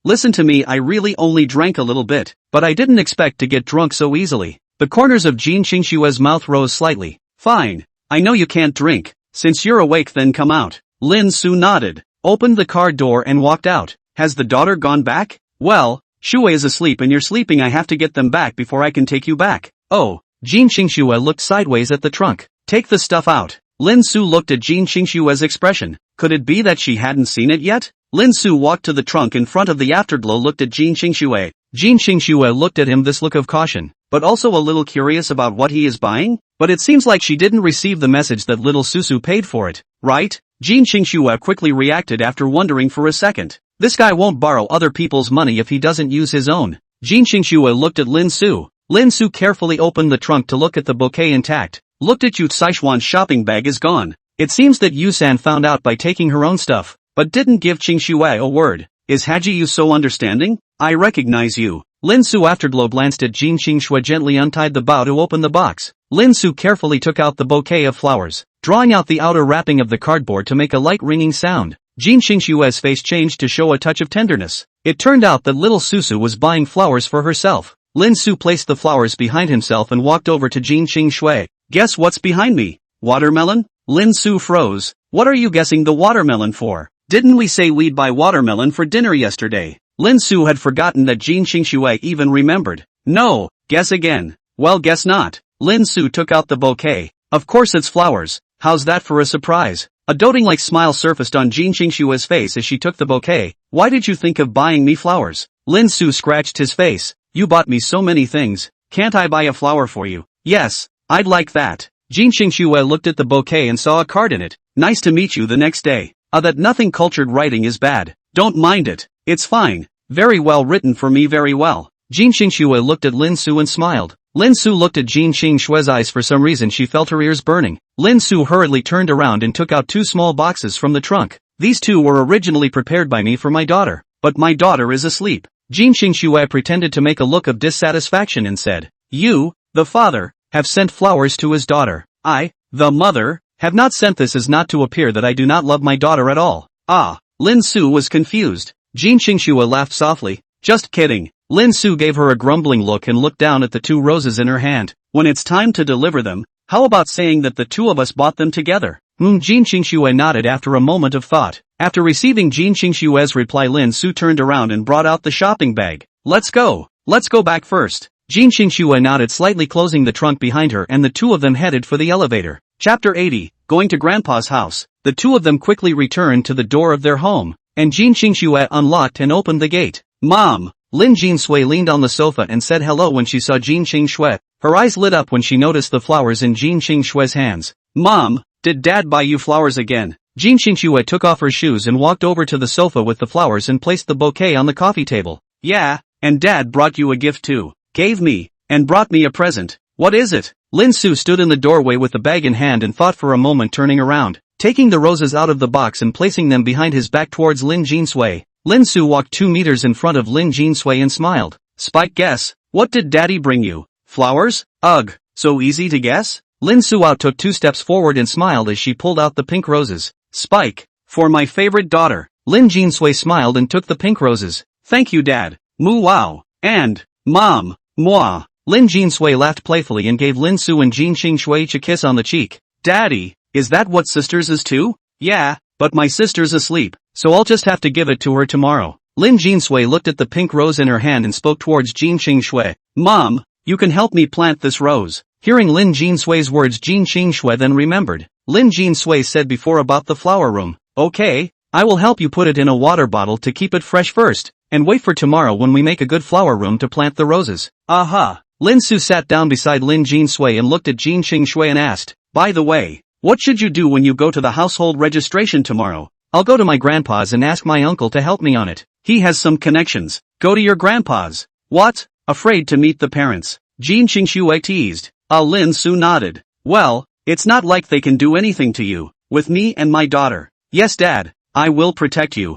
Listen to me, I really only drank a little bit, but I didn't expect to get drunk so easily. The corners of Jin Shui's mouth rose slightly. Fine. I know you can't drink. Since you're awake, then come out. Lin Su nodded, opened the car door and walked out. Has the daughter gone back? Well, Shui is asleep and you're sleeping. I have to get them back before I can take you back. Oh. Jin Shui looked sideways at the trunk. Take the stuff out. Lin Su looked at Jin Shui's expression. Could it be that she hadn't seen it yet? Lin Su walked to the trunk in front of the afterglow, looked at Jin Shui. Jin Shui looked at him, this look of caution, but also a little curious about what he is buying. But it seems like she didn't receive the message that little Susu paid for it, right? Jin Shui quickly reacted after wondering for a second. This guy won't borrow other people's money if he doesn't use his own. Jin Shui looked at Lin Su. Lin Su carefully opened the trunk to look at the bouquet intact. Looked at Yu Caishuan's shopping bag is gone. It seems that Yu-san found out by taking her own stuff, but didn't give Shui a word. Is Haji Yu so understanding? I recognize you. Lin Su afterglow glanced at Jin Shui, gently untied the bow to open the box. Lin Su carefully took out the bouquet of flowers, drawing out the outer wrapping of the cardboard to make a light ringing sound. Jin Shui's face changed to show a touch of tenderness. It turned out that little Susu was buying flowers for herself. Lin Su placed the flowers behind himself and walked over to Jin Shui. Guess what's behind me? Watermelon? Lin Su froze. What are you guessing the watermelon for? Didn't we say we'd buy watermelon for dinner yesterday? Lin Su had forgotten that Jin Xingxue even remembered. No, guess again. Well, guess not. Lin Su took out the bouquet. Of course it's flowers. How's that for a surprise? A doting-like smile surfaced on Jin Xingxue's face as she took the bouquet. Why did you think of buying me flowers? Lin Su scratched his face. You bought me so many things. Can't I buy a flower for you? Yes, I'd like that. Jin Xingxue looked at the bouquet and saw a card in it. Nice to meet you the next day. That nothing cultured writing is bad. Don't mind it. It's fine. Very well written for me, very well. Jin Xingxue looked at Lin Su and smiled. Lin Su looked at Jin Xingxue's eyes. For some reason she felt her ears burning. Lin Su hurriedly turned around and took out 2 small boxes from the trunk. These 2 were originally prepared by me for my daughter. But my daughter is asleep. Jin Xingxue pretended to make a look of dissatisfaction and said, You, the father, have sent flowers to his daughter. I, the mother, have not sent. This is not to appear that I do not love my daughter at all. Ah, Lin Su was confused. Jin Xingxue laughed softly. Just kidding. Lin Su gave her a grumbling look and looked down at the 2 roses in her hand. When it's time to deliver them, how about saying that the 2 of us bought them together? Jin Xingxue nodded after a moment of thought. After receiving Jin Xingxue's reply, Lin Su turned around and brought out the shopping bag. Let's go. Let's go back first. Jin Xingxue nodded slightly, closing the trunk behind her, and the 2 of them headed for the elevator. Chapter 80, Going to Grandpa's house. The 2 of them quickly returned to the door of their home, and Jin Xingxue unlocked and opened the gate. Mom! Lin Jinsui leaned on the sofa and said hello when she saw Jin Xingxue. Her eyes lit up when she noticed the flowers in Jin Xingxue's hands. Mom, did Dad buy you flowers again? Jin Xingxue took off her shoes and walked over to the sofa with the flowers and placed the bouquet on the coffee table. Yeah, and Dad brought you a gift too. Gave me, and brought me a present. What is it? Lin Su stood in the doorway with the bag in hand and thought for a moment, turning around, taking the roses out of the box and placing them behind his back towards Lin Jinsui. Lin Su walked 2 meters in front of Lin Jinsui and smiled. Spike, guess. What did Daddy bring you? Flowers? Ugh, so easy to guess? Lin Su took 2 steps forward and smiled as she pulled out the pink roses. Spike, for my favorite daughter. Lin Jinsui smiled and took the pink roses. Thank you, Dad. Moo wow. And, Mom, moi. Lin Jinsui laughed playfully and gave Lin Su and Jin Xingxue a kiss on the cheek. Daddy, is that what sisters is too? Yeah, but my sister's asleep, so I'll just have to give it to her tomorrow. Lin Jinsui looked at the pink rose in her hand and spoke towards Jin Xingxue. Mom, you can help me plant this rose. Hearing Lin Jinsui's words, Jin Xingxue then remembered. Lin Jinsui said before about the flower room. Okay, I will help you put it in a water bottle to keep it fresh first, and wait for tomorrow when we make a good flower room to plant the roses. Aha. Lin Su sat down beside Lin Jinsui and looked at Jin Xingxue and asked, by the way, what should you do when you go to the household registration tomorrow? I'll go to my grandpa's and ask my uncle to help me on it. He has some connections. Go to your grandpa's. What? Afraid to meet the parents? Jin Xingxue teased. Lin Su nodded. Well, it's not like they can do anything to you. With me and my daughter. Yes, Dad. I will protect you.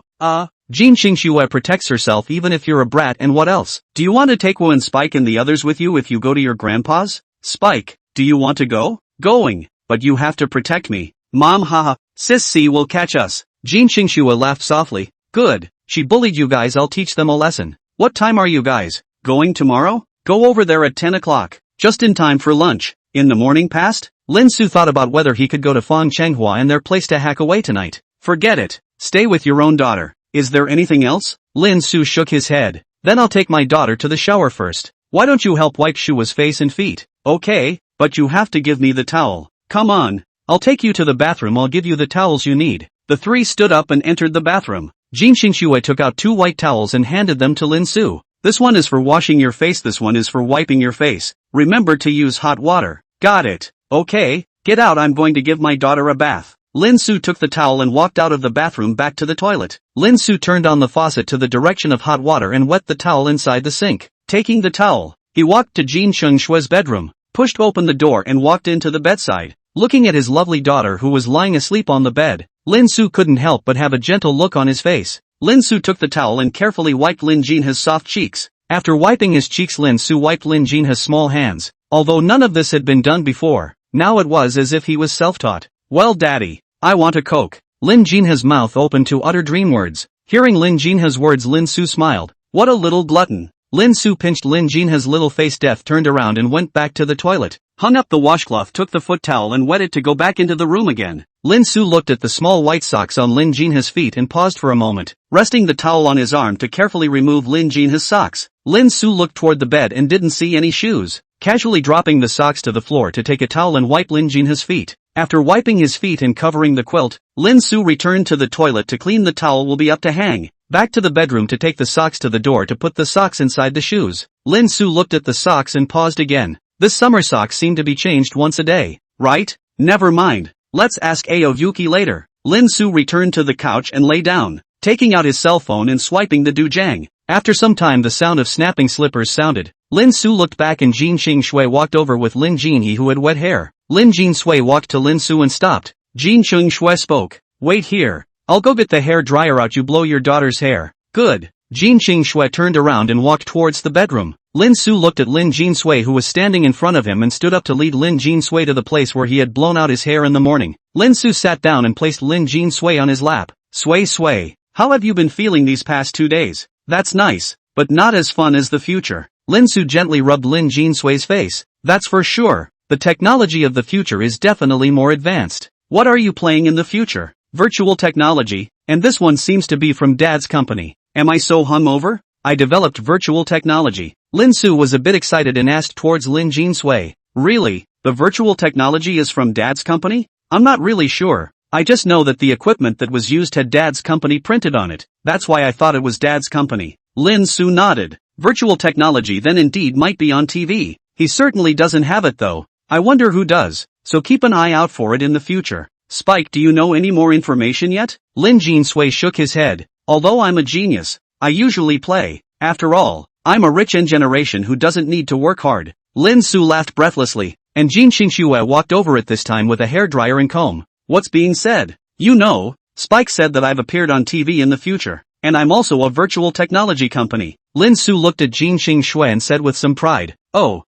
Jin Xingxue protects herself even if you're a brat, and what else? Do you want to take Wu and Spike and the others with you if you go to your grandpa's? Spike, do you want to go? Going, but you have to protect me. Mom, haha, Sis C will catch us. Jin Xingxue laughed softly. Good, she bullied you guys, I'll teach them a lesson. What time are you guys going tomorrow? Go over there at 10 o'clock, just in time for lunch. In the morning past? Lin Su thought about whether he could go to Fang Chenghua and their place to hack away tonight. Forget it, stay with your own daughter. Is there anything else? Lin Su shook his head. Then I'll take my daughter to the shower first. Why don't you help wipe Shua's face and feet? Okay, but you have to give me the towel. Come on. I'll take you to the bathroom, I'll give you the towels you need. The 3 stood up and entered the bathroom. Jin Xingxue took out 2 white towels and handed them to Lin Su. This one is for washing your face, this one is for wiping your face. Remember to use hot water. Got it. Okay, get out, I'm going to give my daughter a bath. Lin Su took the towel and walked out of the bathroom back to the toilet. Lin Su turned on the faucet to the direction of hot water and wet the towel inside the sink. Taking the towel, he walked to Jin Xingxue's bedroom, pushed open the door and walked into the bedside. Looking at his lovely daughter who was lying asleep on the bed, Lin Su couldn't help but have a gentle look on his face. Lin Su took the towel and carefully wiped Lin Jinha's soft cheeks. After wiping his cheeks, Lin Su wiped Lin Jinha's small hands. Although none of this had been done before, now it was as if he was self-taught. Well, Daddy, I want a Coke. Lin Jinha's mouth opened to utter dream words. Hearing Lin Jinha's words, Lin Su smiled. What a little glutton. Lin Su pinched Lin Jinha's little face, turned around and went back to the toilet, hung up the washcloth, took the foot towel and wet it to go back into the room again. Lin Su looked at the small white socks on Lin Jinha's feet and paused for a moment, resting the towel on his arm to carefully remove Lin Jinha's socks. Lin Su looked toward the bed and didn't see any shoes, casually dropping the socks to the floor to take a towel and wipe Lin Jinha's feet. After wiping his feet and covering the quilt, Lin Su returned to the toilet to clean. The towel will be up to hang. Back to the bedroom to take the socks to the door to put the socks inside the shoes. Lin Su looked at the socks and paused again. This summer socks seem to be changed once a day, right? Never mind. Let's ask Ao Yuki later. Lin Su returned to the couch and lay down, taking out his cell phone and swiping the doojang. After some time the sound of snapping slippers sounded. Lin Su looked back and Jin Xing Shui walked over with Lin Jinhe who had wet hair. Lin Jin Shui walked to Lin Su and stopped. Jin Xing Shui spoke. Wait here. I'll go get the hair dryer out. You blow your daughter's hair. Good. Jin Xing Shui turned around and walked towards the bedroom. Lin Su looked at Lin Jin Sui who was standing in front of him and stood up to lead Lin Jin Sui to the place where he had blown out his hair in the morning. Lin Su sat down and placed Lin Jin Sui on his lap. Sui, how have you been feeling these past 2 days? That's nice, but not as fun as the future. Lin Su gently rubbed Lin Jin Sui's face. That's for sure. The technology of the future is definitely more advanced. What are you playing in the future? Virtual technology, and this one seems to be from Dad's company. Am I so hungover? I developed virtual technology. Lin Su was a bit excited and asked towards Lin Jin Sui. Really? The virtual technology is from Dad's company? I'm not really sure. I just know that the equipment that was used had Dad's company printed on it. That's why I thought it was Dad's company. Lin Su nodded. Virtual technology then indeed might be on TV. He certainly doesn't have it though. I wonder who does. So keep an eye out for it in the future. Spike, do you know any more information yet? Lin Jin Sui shook his head. Although I'm a genius, I usually play. After all, I'm a rich generation who doesn't need to work hard. Lin Su laughed breathlessly, and Jin Xingxue walked over it this time with a hairdryer and comb. What's being said? You know, Spike said that I've appeared on TV in the future, and I'm also a virtual technology company. Lin Su looked at Jin Xingxue and said with some pride, Oh,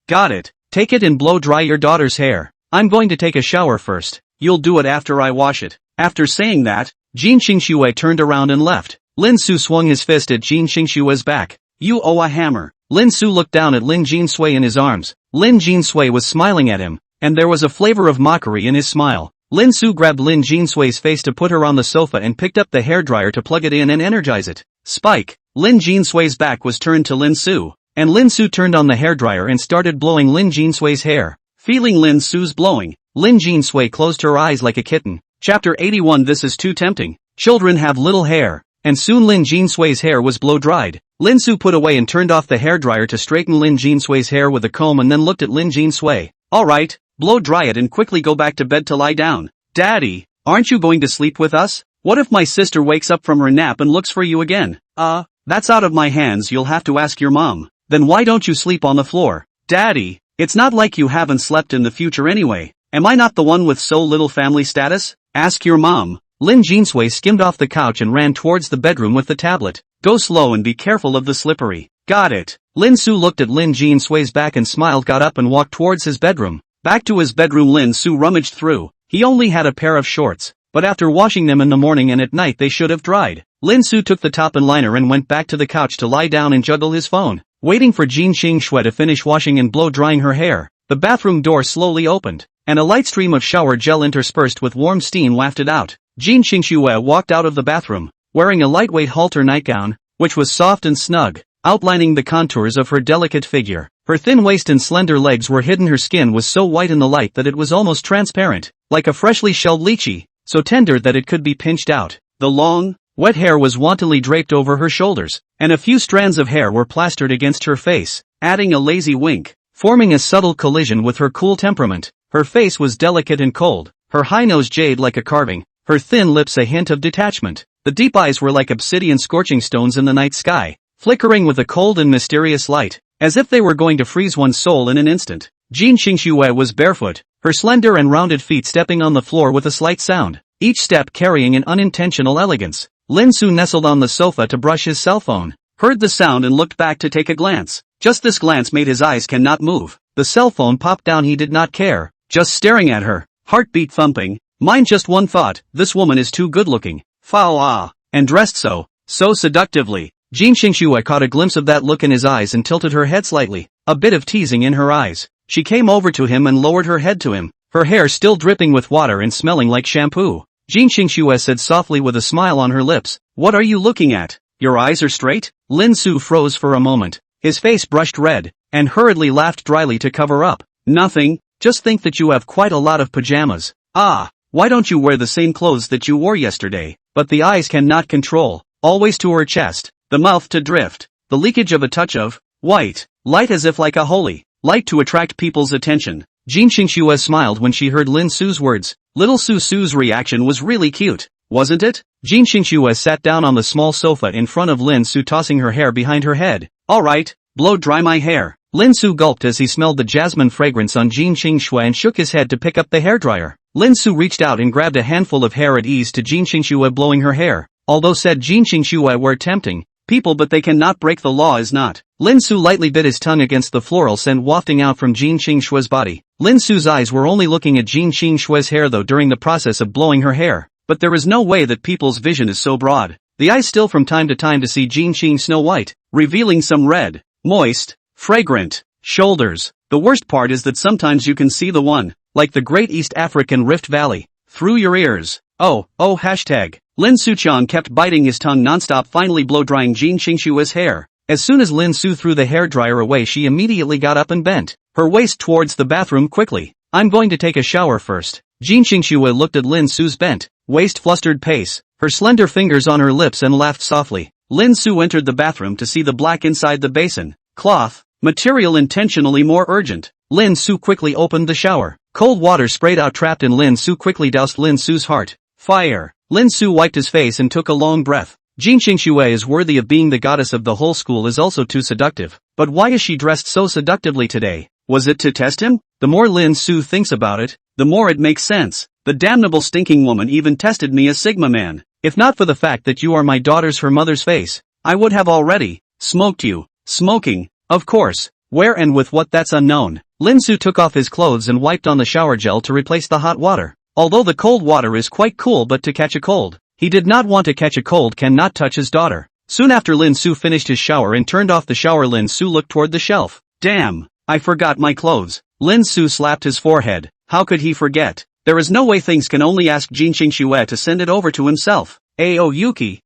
got it. Take it and blow dry your daughter's hair. I'm going to take a shower first. You'll do it after I wash it. After saying that, Jin Xingxue turned around and left. Lin Su swung his fist at Jin Xingxue's back. You owe a hammer. Lin Su looked down at Lin Jin Sui in his arms. Lin Jin Sui was smiling at him, and there was a flavor of mockery in his smile. Lin Su grabbed Lin Jin Sui's face to put her on the sofa and picked up the hairdryer to plug it in and energize it. Spike. Lin Jin Sui's back was turned to Lin Su, and Lin Su turned on the hairdryer and started blowing Lin Jin Sui's hair. Feeling Lin Su's blowing, Lin Jin Sui closed her eyes like a kitten. Chapter 81. This is too tempting. Children have little hair. And soon Lin Jin Sui's hair was blow-dried. Lin Su put away and turned off the hairdryer to straighten Lin Jin Sui's hair with a comb and then looked at Lin Jin Sui. Alright, blow-dry it and quickly go back to bed to lie down. Daddy, aren't you going to sleep with us? What if my sister wakes up from her nap and looks for you again? That's out of my hands. You'll have to ask your mom. Then why don't you sleep on the floor? Daddy, it's not like you haven't slept in the future anyway. Am I not the one with so little family status? Ask your mom. Lin Jin Sui skimmed off the couch and ran towards the bedroom with the tablet. Go slow and be careful of the slippery. Got it. Lin Su looked at Lin Jin Sui's back and smiled, got up and walked towards his bedroom. Back to his bedroom Lin Su rummaged through. He only had a pair of shorts, but after washing them in the morning and at night they should have dried. Lin Su took the top and liner and went back to the couch to lie down and juggle his phone. Waiting for Jin Xingxue to finish washing and blow drying her hair, the bathroom door slowly opened, and a light stream of shower gel interspersed with warm steam wafted out. Jin Xingxue walked out of the bathroom, wearing a lightweight halter nightgown, which was soft and snug, outlining the contours of her delicate figure. Her thin waist and slender legs were hidden. Her skin was so white in the light that it was almost transparent, like a freshly shelled lychee, so tender that it could be pinched out. The long, wet hair was wantonly draped over her shoulders, and a few strands of hair were plastered against her face, adding a lazy wink, forming a subtle collision with her cool temperament. Her face was delicate and cold, her high nose jade like a carving, her thin lips a hint of detachment. The deep eyes were like obsidian scorching stones in the night sky, flickering with a cold and mysterious light, as if they were going to freeze one's soul in an instant. Jin Xingxue was barefoot, her slender and rounded feet stepping on the floor with a slight sound, each step carrying an unintentional elegance. Lin Su nestled on the sofa to brush his cell phone, heard the sound and looked back to take a glance. Just this glance made his eyes cannot move. The cell phone popped down. He did not care, just staring at her, heartbeat thumping. Mind just one thought, this woman is too good-looking. Foul and dressed so seductively. Jin Xingxue caught a glimpse of that look in his eyes and tilted her head slightly, a bit of teasing in her eyes. She came over to him and lowered her head to him, her hair still dripping with water and smelling like shampoo. Jin Qingxue said softly with a smile on her lips, "What are you looking at? Your eyes are straight?" Lin Su froze for a moment. His face brushed red, and hurriedly laughed dryly to cover up. "Nothing, just think that you have quite a lot of pajamas. Ah, why don't you wear the same clothes that you wore yesterday?" But the eyes cannot control, always to her chest, the mouth to drift, the leakage of a touch of white, light as if like a holy light to attract people's attention. Jin Qingxue smiled when she heard Lin Su's words. Little Su's reaction was really cute, wasn't it? Jin Qingxue sat down on the small sofa in front of Lin Su, tossing her hair behind her head. "Alright, blow dry my hair." Lin Su gulped as he smelled the jasmine fragrance on Jin Qingxue and shook his head to pick up the hairdryer. Lin Su reached out and grabbed a handful of hair at ease to Jin Qingxue blowing her hair. Although said Jin Qingxue were tempting people but they cannot break the law is not. Lin Su lightly bit his tongue against the floral scent wafting out from Jin Qingxue's body. Lin Su's eyes were only looking at Jin Qingxue's hair though during the process of blowing her hair. But there is no way that people's vision is so broad. The eyes still from time to time to see Jin Qing Snow White, revealing some red, moist, fragrant shoulders. The worst part is that sometimes you can see the one, like the Great East African Rift Valley, through your ears. Oh, hashtag. Lin Suchong kept biting his tongue nonstop, finally blow-drying Jin Qingxue's hair. As soon as Lin Su threw the hairdryer away, she immediately got up and bent her waist towards the bathroom quickly. "I'm going to take a shower first." Jin Qingxue looked at Lin Su's bent, waist-flustered pace, her slender fingers on her lips and laughed softly. Lin Su entered the bathroom to see the black inside the basin. Cloth, material intentionally more urgent. Lin Su quickly opened the shower. Cold water sprayed out, trapped in Lin Su quickly doused Lin Su's heart. Fire. Lin Su wiped his face and took a long breath. Jin Qingxue is worthy of being the goddess of the whole school, is also too seductive. But why is she dressed so seductively today? Was it to test him? The more Lin Su thinks about it, the more it makes sense. The damnable stinking woman even tested me as Sigma Man. If not for the fact that you are my daughter's her mother's face, I would have already smoked you. Smoking, of course. Where and with what, that's unknown. Lin Su took off his clothes and wiped on the shower gel to replace the hot water. Although the cold water is quite cool, but to catch a cold, he did not want to catch a cold, cannot touch his daughter. Soon after Lin Su finished his shower and turned off the shower, Lin Su looked toward the shelf. Damn, I forgot my clothes. Lin Su slapped his forehead. How could he forget? There is no way things can only ask Jin Qingxue to send it over to himself. Ayo Yuki.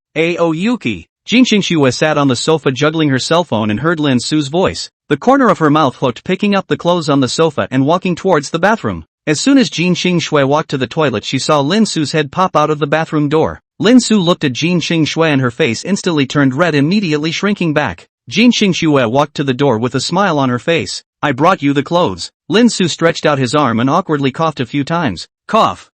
Jin Qingxue sat on the sofa juggling her cell phone and heard Lin Su's voice. The corner of her mouth hooked, picking up the clothes on the sofa and walking towards the bathroom. As soon as Jin Qingxue walked to the toilet, she saw Lin Su's head pop out of the bathroom door. Lin Su looked at Jin Qingxue and her face instantly turned red, immediately shrinking back. Jin Qingxue walked to the door with a smile on her face. I brought you the clothes. Lin Su stretched out his arm and awkwardly coughed a few times. Cough.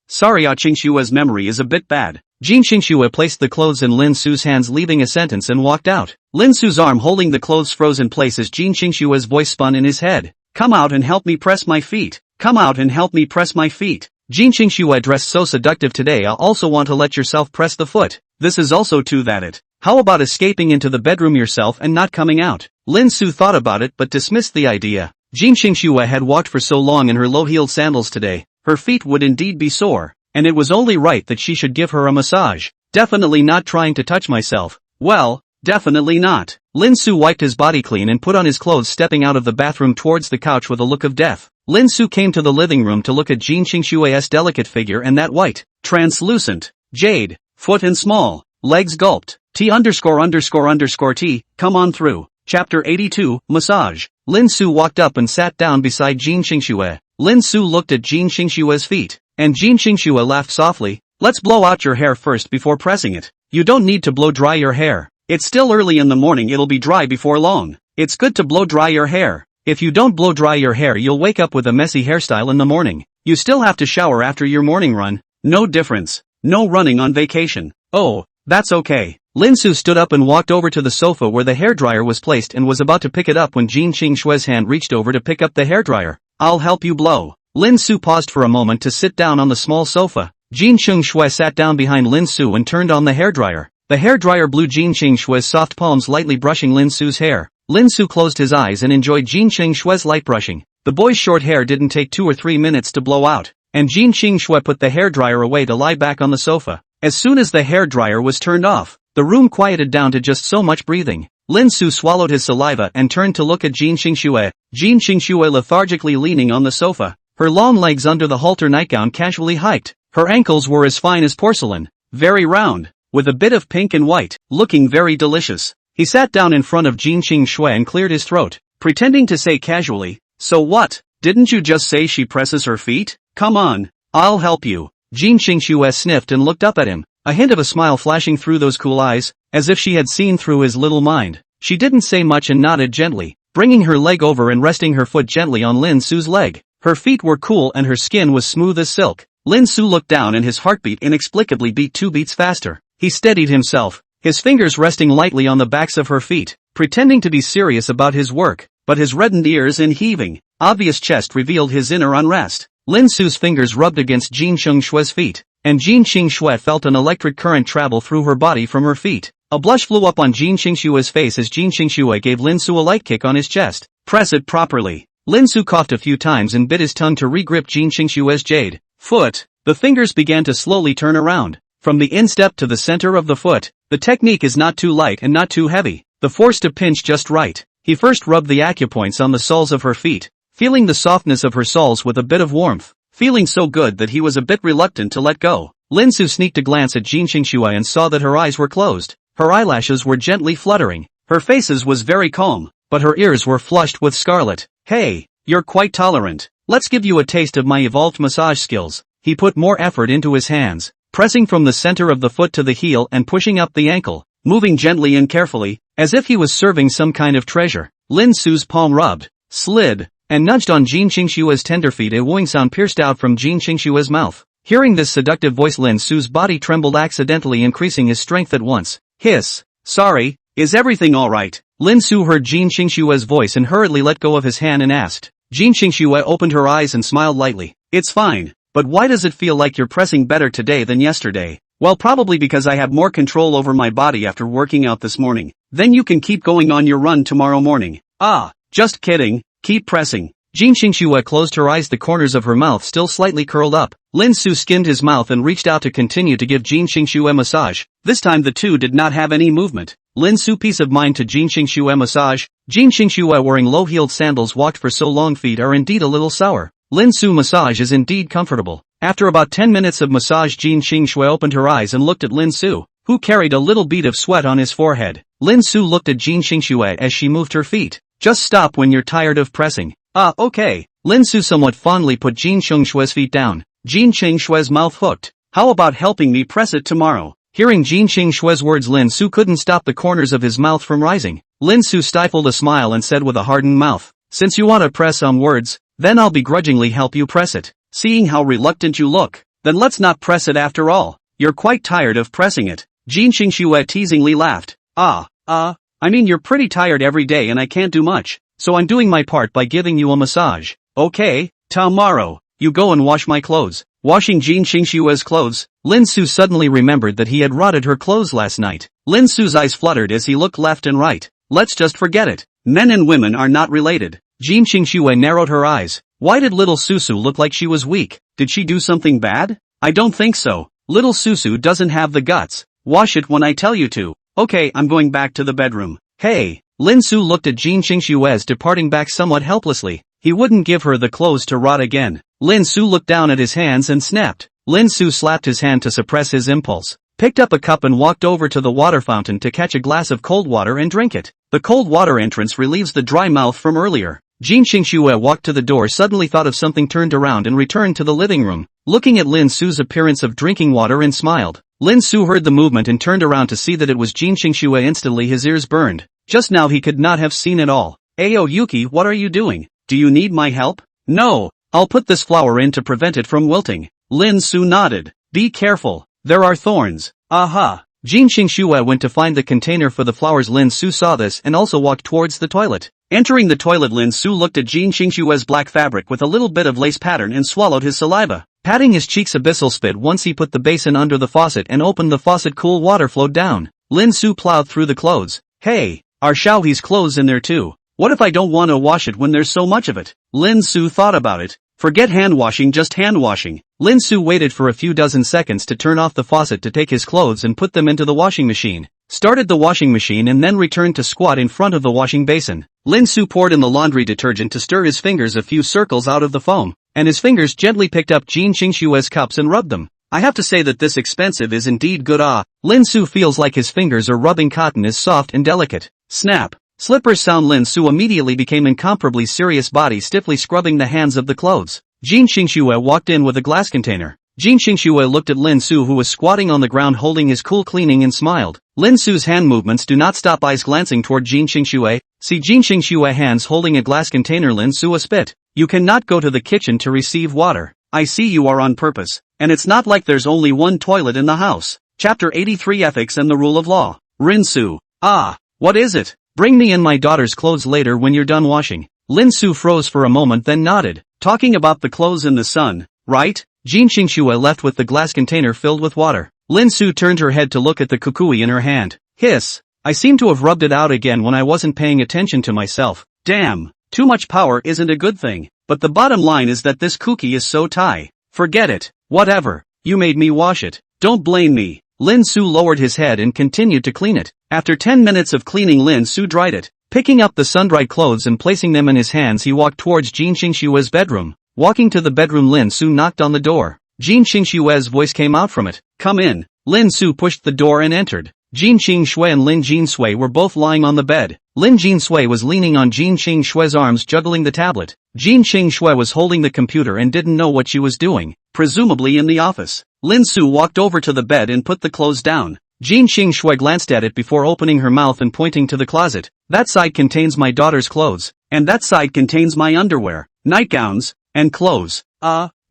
Sorry, Qingxue's memory is a bit bad. Jin Qingxue placed the clothes in Lin Su's hands, leaving a sentence, and walked out. Lin Su's arm holding the clothes froze in place as Jin Qingxue's voice spun in his head. Come out and help me press my feet. Come out and help me press my feet. Jin Qingxue dressed so seductive today. I also want to let yourself press the foot. This is also too that it. How about escaping into the bedroom yourself and not coming out? Lin Su thought about it but dismissed the idea. Jin Qingxue had walked for so long in her low-heeled sandals today, her feet would indeed be sore, and it was only right that she should give her a massage. Definitely not trying to touch myself. Well, definitely not. Lin Su wiped his body clean and put on his clothes, stepping out of the bathroom towards the couch with a look of death. Lin Su came to the living room to look at Jin Qingxue's delicate figure and that white, translucent, jade, foot and small, legs gulped. T____T, come on through. Chapter 82, Massage. Lin Su walked up and sat down beside Jin Qingxue. Lin Su looked at Jin Qingxue's feet, and Jin Qingxue laughed softly. Let's blow out your hair first before pressing it. You don't need to blow dry your hair. It's still early in the morning, it'll be dry before long. It's good to blow dry your hair. If you don't blow dry your hair, you'll wake up with a messy hairstyle in the morning. You still have to shower after your morning run. No difference. No running on vacation. Oh, that's okay. Lin Su stood up and walked over to the sofa where the hairdryer was placed and was about to pick it up when Jin Qingxue's hand reached over to pick up the hairdryer. I'll help you blow. Lin Su paused for a moment to sit down on the small sofa. Jin Qingxue sat down behind Lin Su and turned on the hairdryer. The hairdryer blew Jin Qingxue's soft palms, lightly brushing Lin Su's hair. Lin Su closed his eyes and enjoyed Jin Qingxue's light brushing. The boy's short hair didn't take 2 or 3 minutes to blow out, and Jin Qingxue put the hairdryer away to lie back on the sofa. As soon as the hairdryer was turned off, the room quieted down to just so much breathing. Lin Su swallowed his saliva and turned to look at Jin Qingxue. Jin Qingxue lethargically leaning on the sofa, her long legs under the halter nightgown casually hiked. Her ankles were as fine as porcelain, very round, with a bit of pink and white, looking very delicious. He sat down in front of Jin Shui and cleared his throat, pretending to say casually, "So what? Didn't you just say she presses her feet? Come on, I'll help you." Jin Shui sniffed and looked up at him, a hint of a smile flashing through those cool eyes, as if she had seen through his little mind. She didn't say much and nodded gently, bringing her leg over and resting her foot gently on Lin Su's leg. Her feet were cool and her skin was smooth as silk. Lin Su looked down and his heartbeat inexplicably beat 2 beats faster. He steadied himself, his fingers resting lightly on the backs of her feet, pretending to be serious about his work, but his reddened ears and heaving, obvious chest revealed his inner unrest. Lin Su's fingers rubbed against Jin Shui's feet, and Jin Shui felt an electric current travel through her body from her feet. A blush flew up on Jin Shui's face as Jin Shui gave Lin Su a light kick on his chest. "Press it properly." Lin Su coughed a few times and bit his tongue to re-grip Jin Shui's jade foot. The fingers began to slowly turn around, from the instep to the center of the foot. The technique is not too light and not too heavy, the force to pinch just right. He first rubbed the acupoints on the soles of her feet, feeling the softness of her soles with a bit of warmth, feeling so good that he was a bit reluctant to let go. Lin Su sneaked a glance at Jin Shui and saw that her eyes were closed, her eyelashes were gently fluttering, her face was very calm, but her ears were flushed with scarlet. "Hey, you're quite tolerant. Let's give you a taste of my evolved massage skills." He put more effort into his hands, pressing from the center of the foot to the heel and pushing up the ankle, moving gently and carefully, as if he was serving some kind of treasure. Lin Su's palm rubbed, slid, and nudged on Jin Shui's tender feet. A wooing sound pierced out from Jin Shui's mouth. Hearing this seductive voice, Lin Su's body trembled, accidentally increasing his strength at once. "Hiss. Sorry, is everything alright?" Lin Su heard Jin Shui's voice and hurriedly let go of his hand and asked. Jin Shui opened her eyes and smiled lightly. "It's fine. But why does it feel like you're pressing better today than yesterday?" "Well, probably because I have more control over my body after working out this morning. Then you can keep going on your run tomorrow morning." "Ah, just kidding, keep pressing." Jin Shui closed her eyes, the corners of her mouth still slightly curled up. Lin Su skimmed his mouth and reached out to continue to give Jin Shui a massage. This time the two did not have any movement. Lin Su peace of mind to Jin Shui massage. Jin Shui wearing low-heeled sandals walked for so long, feet are indeed a little sour. Lin Su massage is indeed comfortable. After about 10 minutes of massage, Jin Shui opened her eyes and looked at Lin Su, who carried a little bead of sweat on his forehead. Lin Su looked at Jin Shui as she moved her feet. "Just stop when you're tired of pressing." "Ah, okay." Lin Su somewhat fondly put Jin Shui's feet down. Jin Shui's mouth hooked. "How about helping me press it tomorrow?" Hearing Jin Shui's words, Lin Su couldn't stop the corners of his mouth from rising. Lin Su stifled a smile and said with a hardened mouth, "Since you want to press on words, then I'll begrudgingly help you press it." "Seeing how reluctant you look, then let's not press it after all. You're quite tired of pressing it." Jin Shui teasingly laughed. I mean you're pretty tired every day and I can't do much, so I'm doing my part by giving you a massage." "Okay, tomorrow, you go and wash my clothes." Washing Jin Shui's clothes, Lin Su suddenly remembered that he had rotted her clothes last night. Lin Su's eyes fluttered as he looked left and right. "Let's just forget it. Men and women are not related." Jin Shui narrowed her eyes. Why did little Susu look like she was weak? Did she do something bad? "I don't think so. Little Susu doesn't have the guts. Wash it when I tell you to." "Okay, I'm going back to the bedroom." "Hey." Lin Su looked at Jin Shui's departing back somewhat helplessly. He wouldn't give her the clothes to rot again. Lin Su looked down at his hands and snapped. Lin Su slapped his hand to suppress his impulse, picked up a cup and walked over to the water fountain to catch a glass of cold water and drink it. The cold water entrance relieves the dry mouth from earlier. Jin Shui walked to the door, suddenly thought of something, turned around and returned to the living room, looking at Lin Su's appearance of drinking water and smiled. Lin Su heard the movement and turned around to see that it was Jin Shui. Instantly his ears burned. Just now he could not have seen it all. "Ayo Yuki, what are you doing? Do you need my help?" "No, I'll put this flower in to prevent it from wilting." Lin Su nodded. "Be careful, there are thorns." "Aha." Jin Shui went to find the container for the flowers. Lin Su saw this and also walked towards the toilet. Entering the toilet, Lin Su looked at Jin Shui's black fabric with a little bit of lace pattern and swallowed his saliva. Patting his cheeks, abyssal spit once he put the basin under the faucet and opened the faucet. Cool water flowed down. Lin Su plowed through the clothes. "Hey, are Xiaohe's clothes in there too? What if I don't want to wash it when there's so much of it?" Lin Su thought about it. Forget hand washing, just hand washing. Lin Su waited for a few dozen seconds to turn off the faucet to take his clothes and put them into the washing machine. Started the washing machine and then returned to squat in front of the washing basin. Lin Su poured in the laundry detergent to stir his fingers a few circles out of the foam. and his fingers gently picked up Jin Qingshue's cups and rubbed them. I have to say that this expensive is indeed good. Lin Su feels like his fingers are rubbing cotton is soft and delicate. Snap. Slippers sound. Lin Su immediately became incomparably serious, body stiffly scrubbing the hands of the clothes. Jin Qingxue walked in with a glass container. Jin Qingxue looked at Lin Su, who was squatting on the ground holding his cool cleaning, and smiled. Lin Su's hand movements do not stop, eyes glancing toward Jin Qingxue. See Jin Qingxue hands holding a glass container. Lin Su a spit. You cannot go to the kitchen to receive water. I see you are on purpose. And it's not like there's only one toilet in the house. Chapter 83 Ethics and the Rule of Law. Rin Su. What is it? Bring me in my daughter's clothes later when you're done washing. Lin Su froze for a moment, then nodded. Talking about the clothes in the sun, right? Jin Qingxue left with the glass container filled with water. Lin Su turned her head to look at the kukui in her hand. Hiss. I seem to have rubbed it out again when I wasn't paying attention to myself. Damn. Too much power isn't a good thing. But the bottom line is that this cookie is so Thai. Forget it. Whatever. You made me wash it. Don't blame me. Lin Su lowered his head and continued to clean it. After 10 minutes of cleaning, Lin Su dried it. Picking up the sun-dried clothes and placing them in his hands, he walked towards Jin Qingshue's bedroom. Walking to the bedroom, Lin Su knocked on the door. Jin Qingshue's voice came out from it. Come in. Lin Su pushed the door and entered. Jin Qingshui and Lin Jinsui were both lying on the bed. Lin Jinsui was leaning on Jin Qingshue's arms, juggling the tablet. Jin Qingshui was holding the computer and didn't know what she was doing, presumably in the office. Lin Su walked over to the bed and put the clothes down. Jin Qingshui glanced at it before opening her mouth and pointing to the closet. That side contains my daughter's clothes, and that side contains my underwear, nightgowns, and clothes.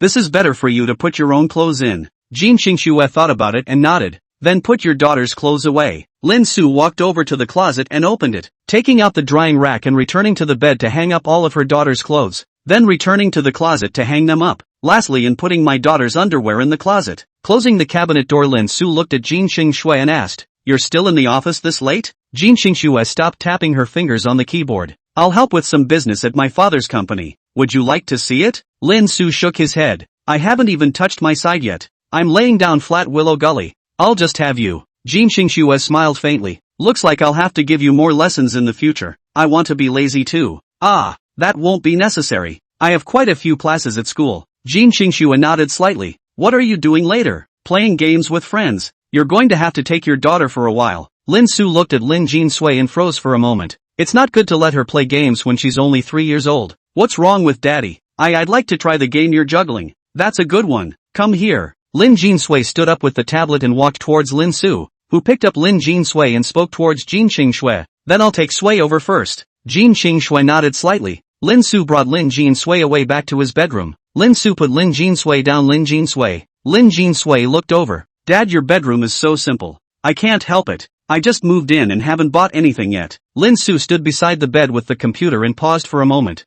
This is better for you to put your own clothes in. Jin Qingshui thought about it and nodded. Then put your daughter's clothes away. Lin Su walked over to the closet and opened it, taking out the drying rack and returning to the bed to hang up all of her daughter's clothes, then returning to the closet to hang them up. Lastly, in putting my daughter's underwear in the closet. Closing the cabinet door, Lin Su looked at Jin Qingshui and asked, You're still in the office this late? Jin Qingshui stopped tapping her fingers on the keyboard. I'll help with some business at my father's company. Would you like to see it? Lin Su shook his head. I haven't even touched my side yet. I'm laying down flat Willow Gully. I'll just have you. Jin Qingshui smiled faintly. Looks like I'll have to give you more lessons in the future. I want to be lazy too. That won't be necessary. I have quite a few classes at school. Jin Qingshui nodded slightly. What are you doing later? Playing games with friends. You're going to have to take your daughter for a while. Lin Su looked at Lin Jinsui and froze for a moment. It's not good to let her play games when she's only 3 years old. What's wrong with daddy? I'd like to try the game you're juggling. That's a good one. Come here. Lin Jinsui stood up with the tablet and walked towards Lin Su, who picked up Lin Jinsui and spoke towards Jin Qingshui. Then I'll take Sui over first. Jin Qingshui nodded slightly. Lin Su brought Lin Jinsui away back to his bedroom. Lin Su put Lin Jinsui down. Lin Jinsui looked over. Dad, your bedroom is so simple. I can't help it. I just moved in and haven't bought anything yet. Lin Su stood beside the bed with the computer and paused for a moment.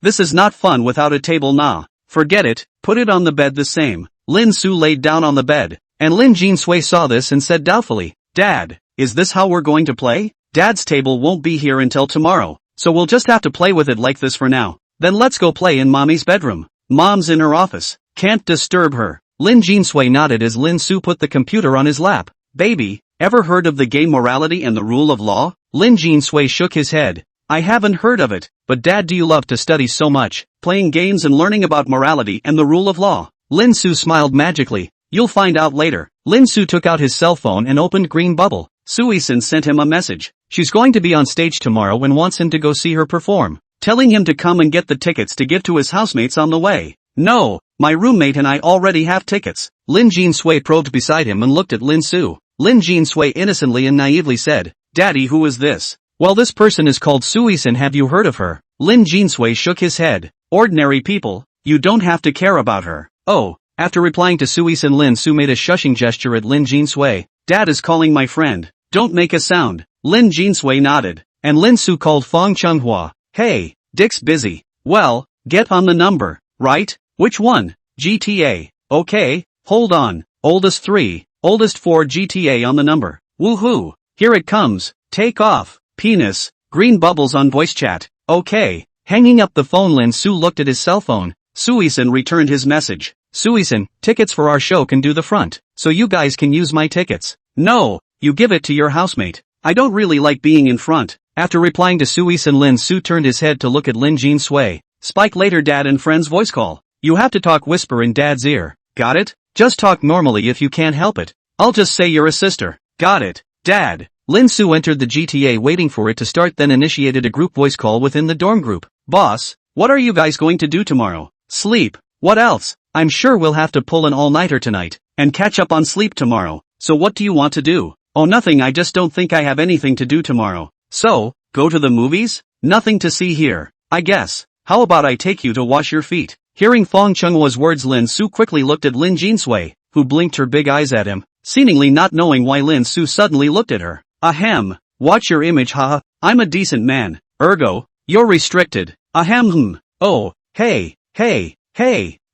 This is not fun without a table. Nah. Forget it, put it on the bed the same. Lin Su laid down on the bed, and Lin Jinsui saw this and said doubtfully, Dad, is this how we're going to play? Dad's table won't be here until tomorrow, so we'll just have to play with it like this for now. Then let's go play in Mommy's bedroom. Mom's in her office. Can't disturb her. Lin Jinsui nodded as Lin Su put the computer on his lap. Baby, ever heard of the game Morality and the Rule of Law? Lin Jinsui shook his head. I haven't heard of it, but Dad, do you love to study so much, playing games and learning about morality and the rule of law? Lin Su smiled magically. You'll find out later. Lin Su took out his cell phone and opened Green Bubble. Sui-san sent him a message. She's going to be on stage tomorrow and wants him to go see her perform, telling him to come and get the tickets to give to his housemates on the way. No, my roommate and I already have tickets. Lin Jinsui probed beside him and looked at Lin Su. Lin Jinsui innocently and naively said, Daddy, who is this? Well, this person is called Sui-san. Have you heard of her? Lin Jinsui shook his head. Ordinary people. You don't have to care about her. Oh, after replying to Sui-san, Lin Su made a shushing gesture at Lin Jinsui. Dad is calling my friend. Don't make a sound. Lin Jinsui nodded, and Lin Su called Fong Chunghua. Hey, Dick's busy. Well, get on the number, right? Which one? GTA. Okay, hold on. Oldest 3, oldest 4 GTA on the number. Woohoo. Here it comes. Take off. Penis. Green bubbles on voice chat. Okay. Hanging up the phone, Lin Su looked at his cell phone. Sui-san returned his message. Sui-san, tickets for our show can do the front, so you guys can use my tickets. No, you give it to your housemate. I don't really like being in front. After replying to Sui-san, Lin Su turned his head to look at Lin Jinsui. Spike later, Dad and friends voice call. You have to talk whisper in Dad's ear. Got it? Just talk normally if you can't help it. I'll just say you're a sister. Got it, Dad. Lin Su entered the GTA waiting for it to start, then initiated a group voice call within the dorm group. Boss, what are you guys going to do tomorrow? Sleep. What else? I'm sure we'll have to pull an all-nighter tonight, and catch up on sleep tomorrow. So what do you want to do? Oh, nothing, I just don't think I have anything to do tomorrow. So, go to the movies? Nothing to see here, I guess. How about I take you to wash your feet? Hearing Fong Chunghwa's words, Lin Su quickly looked at Lin Jinsui, who blinked her big eyes at him, seemingly not knowing why Lin Su suddenly looked at her. Ahem. Watch your image, haha. I'm a decent man. Ergo, you're restricted. Ahem. Oh, hey.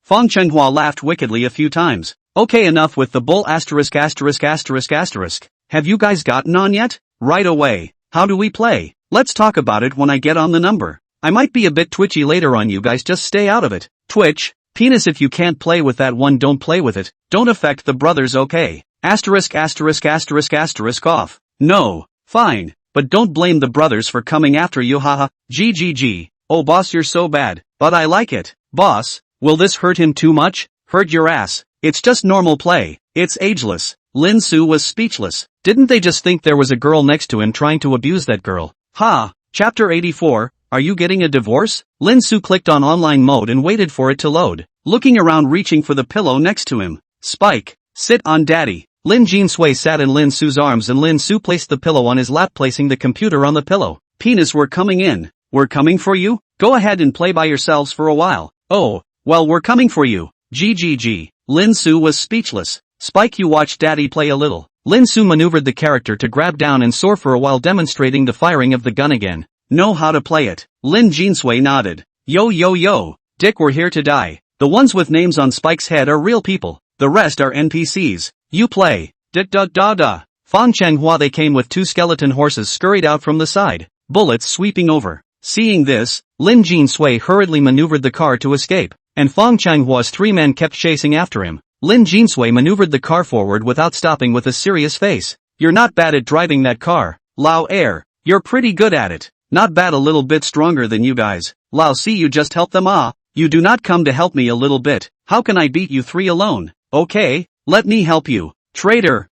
Fong Chunghwa laughed wickedly a few times. Okay, enough with the bull asterisk. Have you guys gotten on yet? Right away. How do we play? Let's talk about it when I get on the number. I might be a bit twitchy later on, you guys just stay out of it. Twitch? Penis, if you can't play with that one, don't play with it. Don't affect the brothers, okay? Asterisk off. No. Fine. But don't blame the brothers for coming after you, haha. GGG. Oh boss, you're so bad. But I like it. Boss, will this hurt him too much? Hurt your ass. It's just normal play. It's ageless. Lin Su was speechless. Didn't they just think there was a girl next to him trying to abuse that girl? Ha! Chapter 84, Are you getting a divorce? Lin Su clicked on online mode and waited for it to load, looking around reaching for the pillow next to him. Spike, sit on daddy. Lin Jinsui sat in Lin Su's arms and Lin Su placed the pillow on his lap, placing the computer on the pillow. Penis, we're coming in. We're coming for you? Go ahead and play by yourselves for a while. Oh, well, we're coming for you. GGG. Lin Su was speechless. Spike, you watch daddy play a little. Lin Su maneuvered the character to grab down and soar for a while, demonstrating the firing of the gun again. Know how to play it. Lin Jinsui nodded. Yo. Dick, we're here to die. The ones with names on Spike's head are real people. The rest are NPCs. You play. Da. Fong Chunghwa, they came with 2 skeleton horses, scurried out from the side, bullets sweeping over. Seeing this, Lin Jinsui hurriedly maneuvered the car to escape, and Fong Chunghwa's 3 men kept chasing after him. Lin Jinsui maneuvered the car forward without stopping with a serious face. You're not bad at driving that car, Lao Air. You're pretty good at it. Not bad, a little bit stronger than you guys. Lao, see, you just help them. You do not come to help me a little bit. How can I beat you 3 alone? Okay, let me help you. Traitor.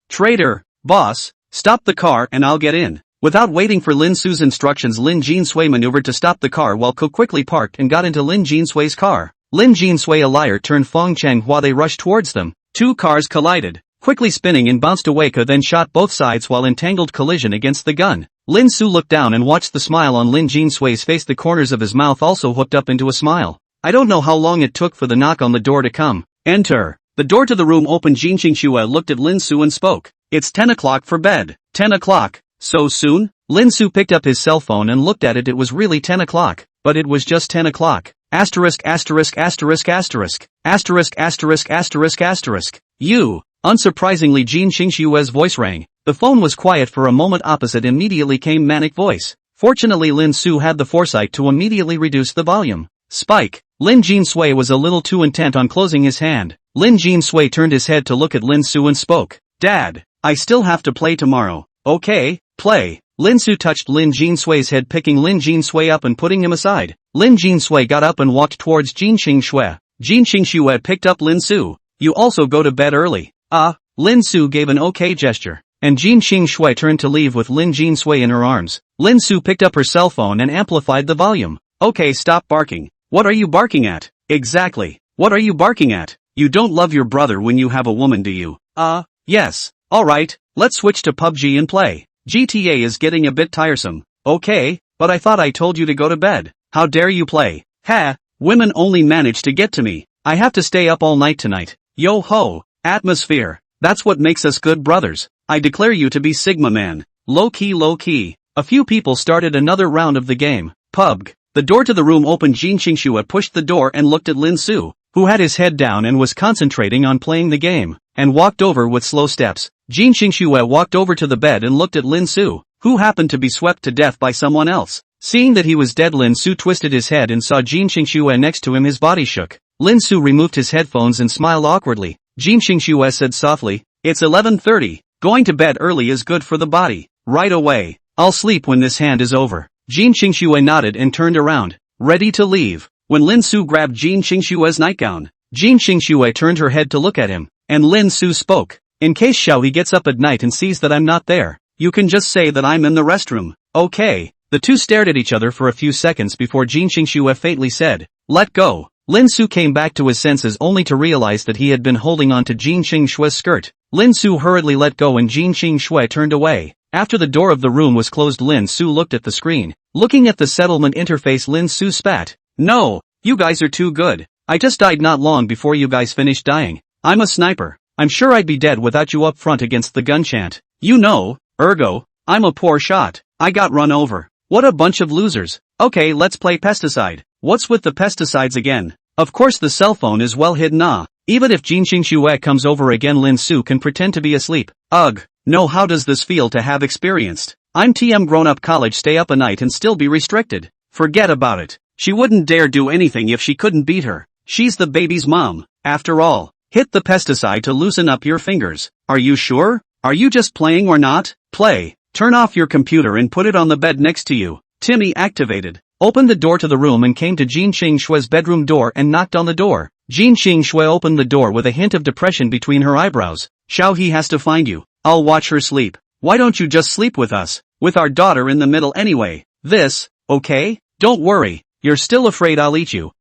Boss, stop the car and I'll get in. Without waiting for Lin Su's instructions, Lin Jinsui maneuvered to stop the car while Ko quickly parked and got into Lin Jinsui's car. Lin Jinsui, a liar, turned Fong Chunghwa. They rushed towards them. 2 cars collided, quickly spinning and bounced away. Ko then shot both sides while entangled collision against the gun. Lin Su looked down and watched the smile on Lin Jinsui's face. The corners of his mouth also hooked up into a smile. I don't know how long it took for the knock on the door to come. Enter. The door to the room opened. Jin Qingxue looked at Lin Su and spoke. It's 10 o'clock for bed. 10 o'clock? So soon? Lin Su picked up his cell phone and looked at it. It was really 10 o'clock, but it was just 10 o'clock. Asterisk. You. Unsurprisingly, Jin Qingxue's voice rang. The phone was quiet for a moment. Opposite immediately came manic voice. Fortunately, Lin Su had the foresight to immediately reduce the volume. Spike. Lin Jinsui was a little too intent on closing his hand. Lin Jinsui turned his head to look at Lin Su and spoke. Dad, I still have to play tomorrow. Okay, play. Lin Su touched Lin Jinsui's head, picking Lin Jinsui up and putting him aside. Lin Jinsui got up and walked towards Jin Qingxue. Jin Qingxue picked up Lin Su. You also go to bed early. Lin Su gave an okay gesture, and Jin Qingxue turned to leave with Lin Jinsui in her arms. Lin Su picked up her cell phone and amplified the volume. Okay, stop barking. What are you barking at? Exactly. What are you barking at? You don't love your brother when you have a woman, do you? Yes. Alright, let's switch to PUBG and play. GTA is getting a bit tiresome. Okay, but I thought I told you to go to bed. How dare you play? Ha, women only manage to get to me. I have to stay up all night tonight. Yo ho, atmosphere. That's what makes us good brothers. I declare you to be Sigma Man. Low key. A few people started another round of the game. PUBG. The door to the room opened. Jin Qingxue pushed the door and looked at Lin Su, who had his head down and was concentrating on playing the game, and walked over with slow steps. Jin Qingxue walked over to the bed and looked at Lin Su, who happened to be swept to death by someone else. Seeing that he was dead, Lin Su twisted his head and saw Jin Qingxue next to him. His body shook. Lin Su removed his headphones and smiled awkwardly. Jin Qingxue said softly, It's 11:30. Going to bed early is good for the body. Right away. I'll sleep when this hand is over. Jin Qingxue nodded and turned around, ready to leave. when Lin Su grabbed Jin Qingshue's nightgown. Jin Qingxue turned her head to look at him, and Lin Su spoke. In case Xiaohe gets up at night and sees that I'm not there, you can just say that I'm in the restroom. Okay. The two stared at each other for a few seconds before Jin Qingxue faintly said, let go. Lin Su came back to his senses only to realize that he had been holding on to Jin Qingshue's skirt. Lin Su hurriedly let go and Jin Qingshui turned away. After the door of the room was closed, Lin Su looked at the screen. Looking at the settlement interface, Lin Su spat. No, you guys are too good. I just died not long before you guys finished dying. I'm a sniper. I'm sure I'd be dead without you up front against the gun chant. You know, ergo, I'm a poor shot. I got run over. What a bunch of losers. Okay, let's play pesticide. What's with the pesticides again? Of course the cell phone is well hidden. Even if Jin Qingxue comes over again, Lin Su can pretend to be asleep. Ugh. No, how does this feel to have experienced? I'm TM grown-up college, stay up a night and still be restricted. Forget about it. She wouldn't dare do anything if she couldn't beat her. She's the baby's mom, after all. Hit the pesticide to loosen up your fingers. Are you sure? Are you just playing or not? Play. Turn off your computer and put it on the bed next to you. Timmy activated. Opened the door to the room and came to Jin Qingshue's bedroom door and knocked on the door. Jin Qingshui opened the door with a hint of depression between her eyebrows. Xiaohe has to find you. I'll watch her sleep. Why don't you just sleep with us? With our daughter in the middle anyway. This, okay? Don't worry. You're still afraid I'll eat you.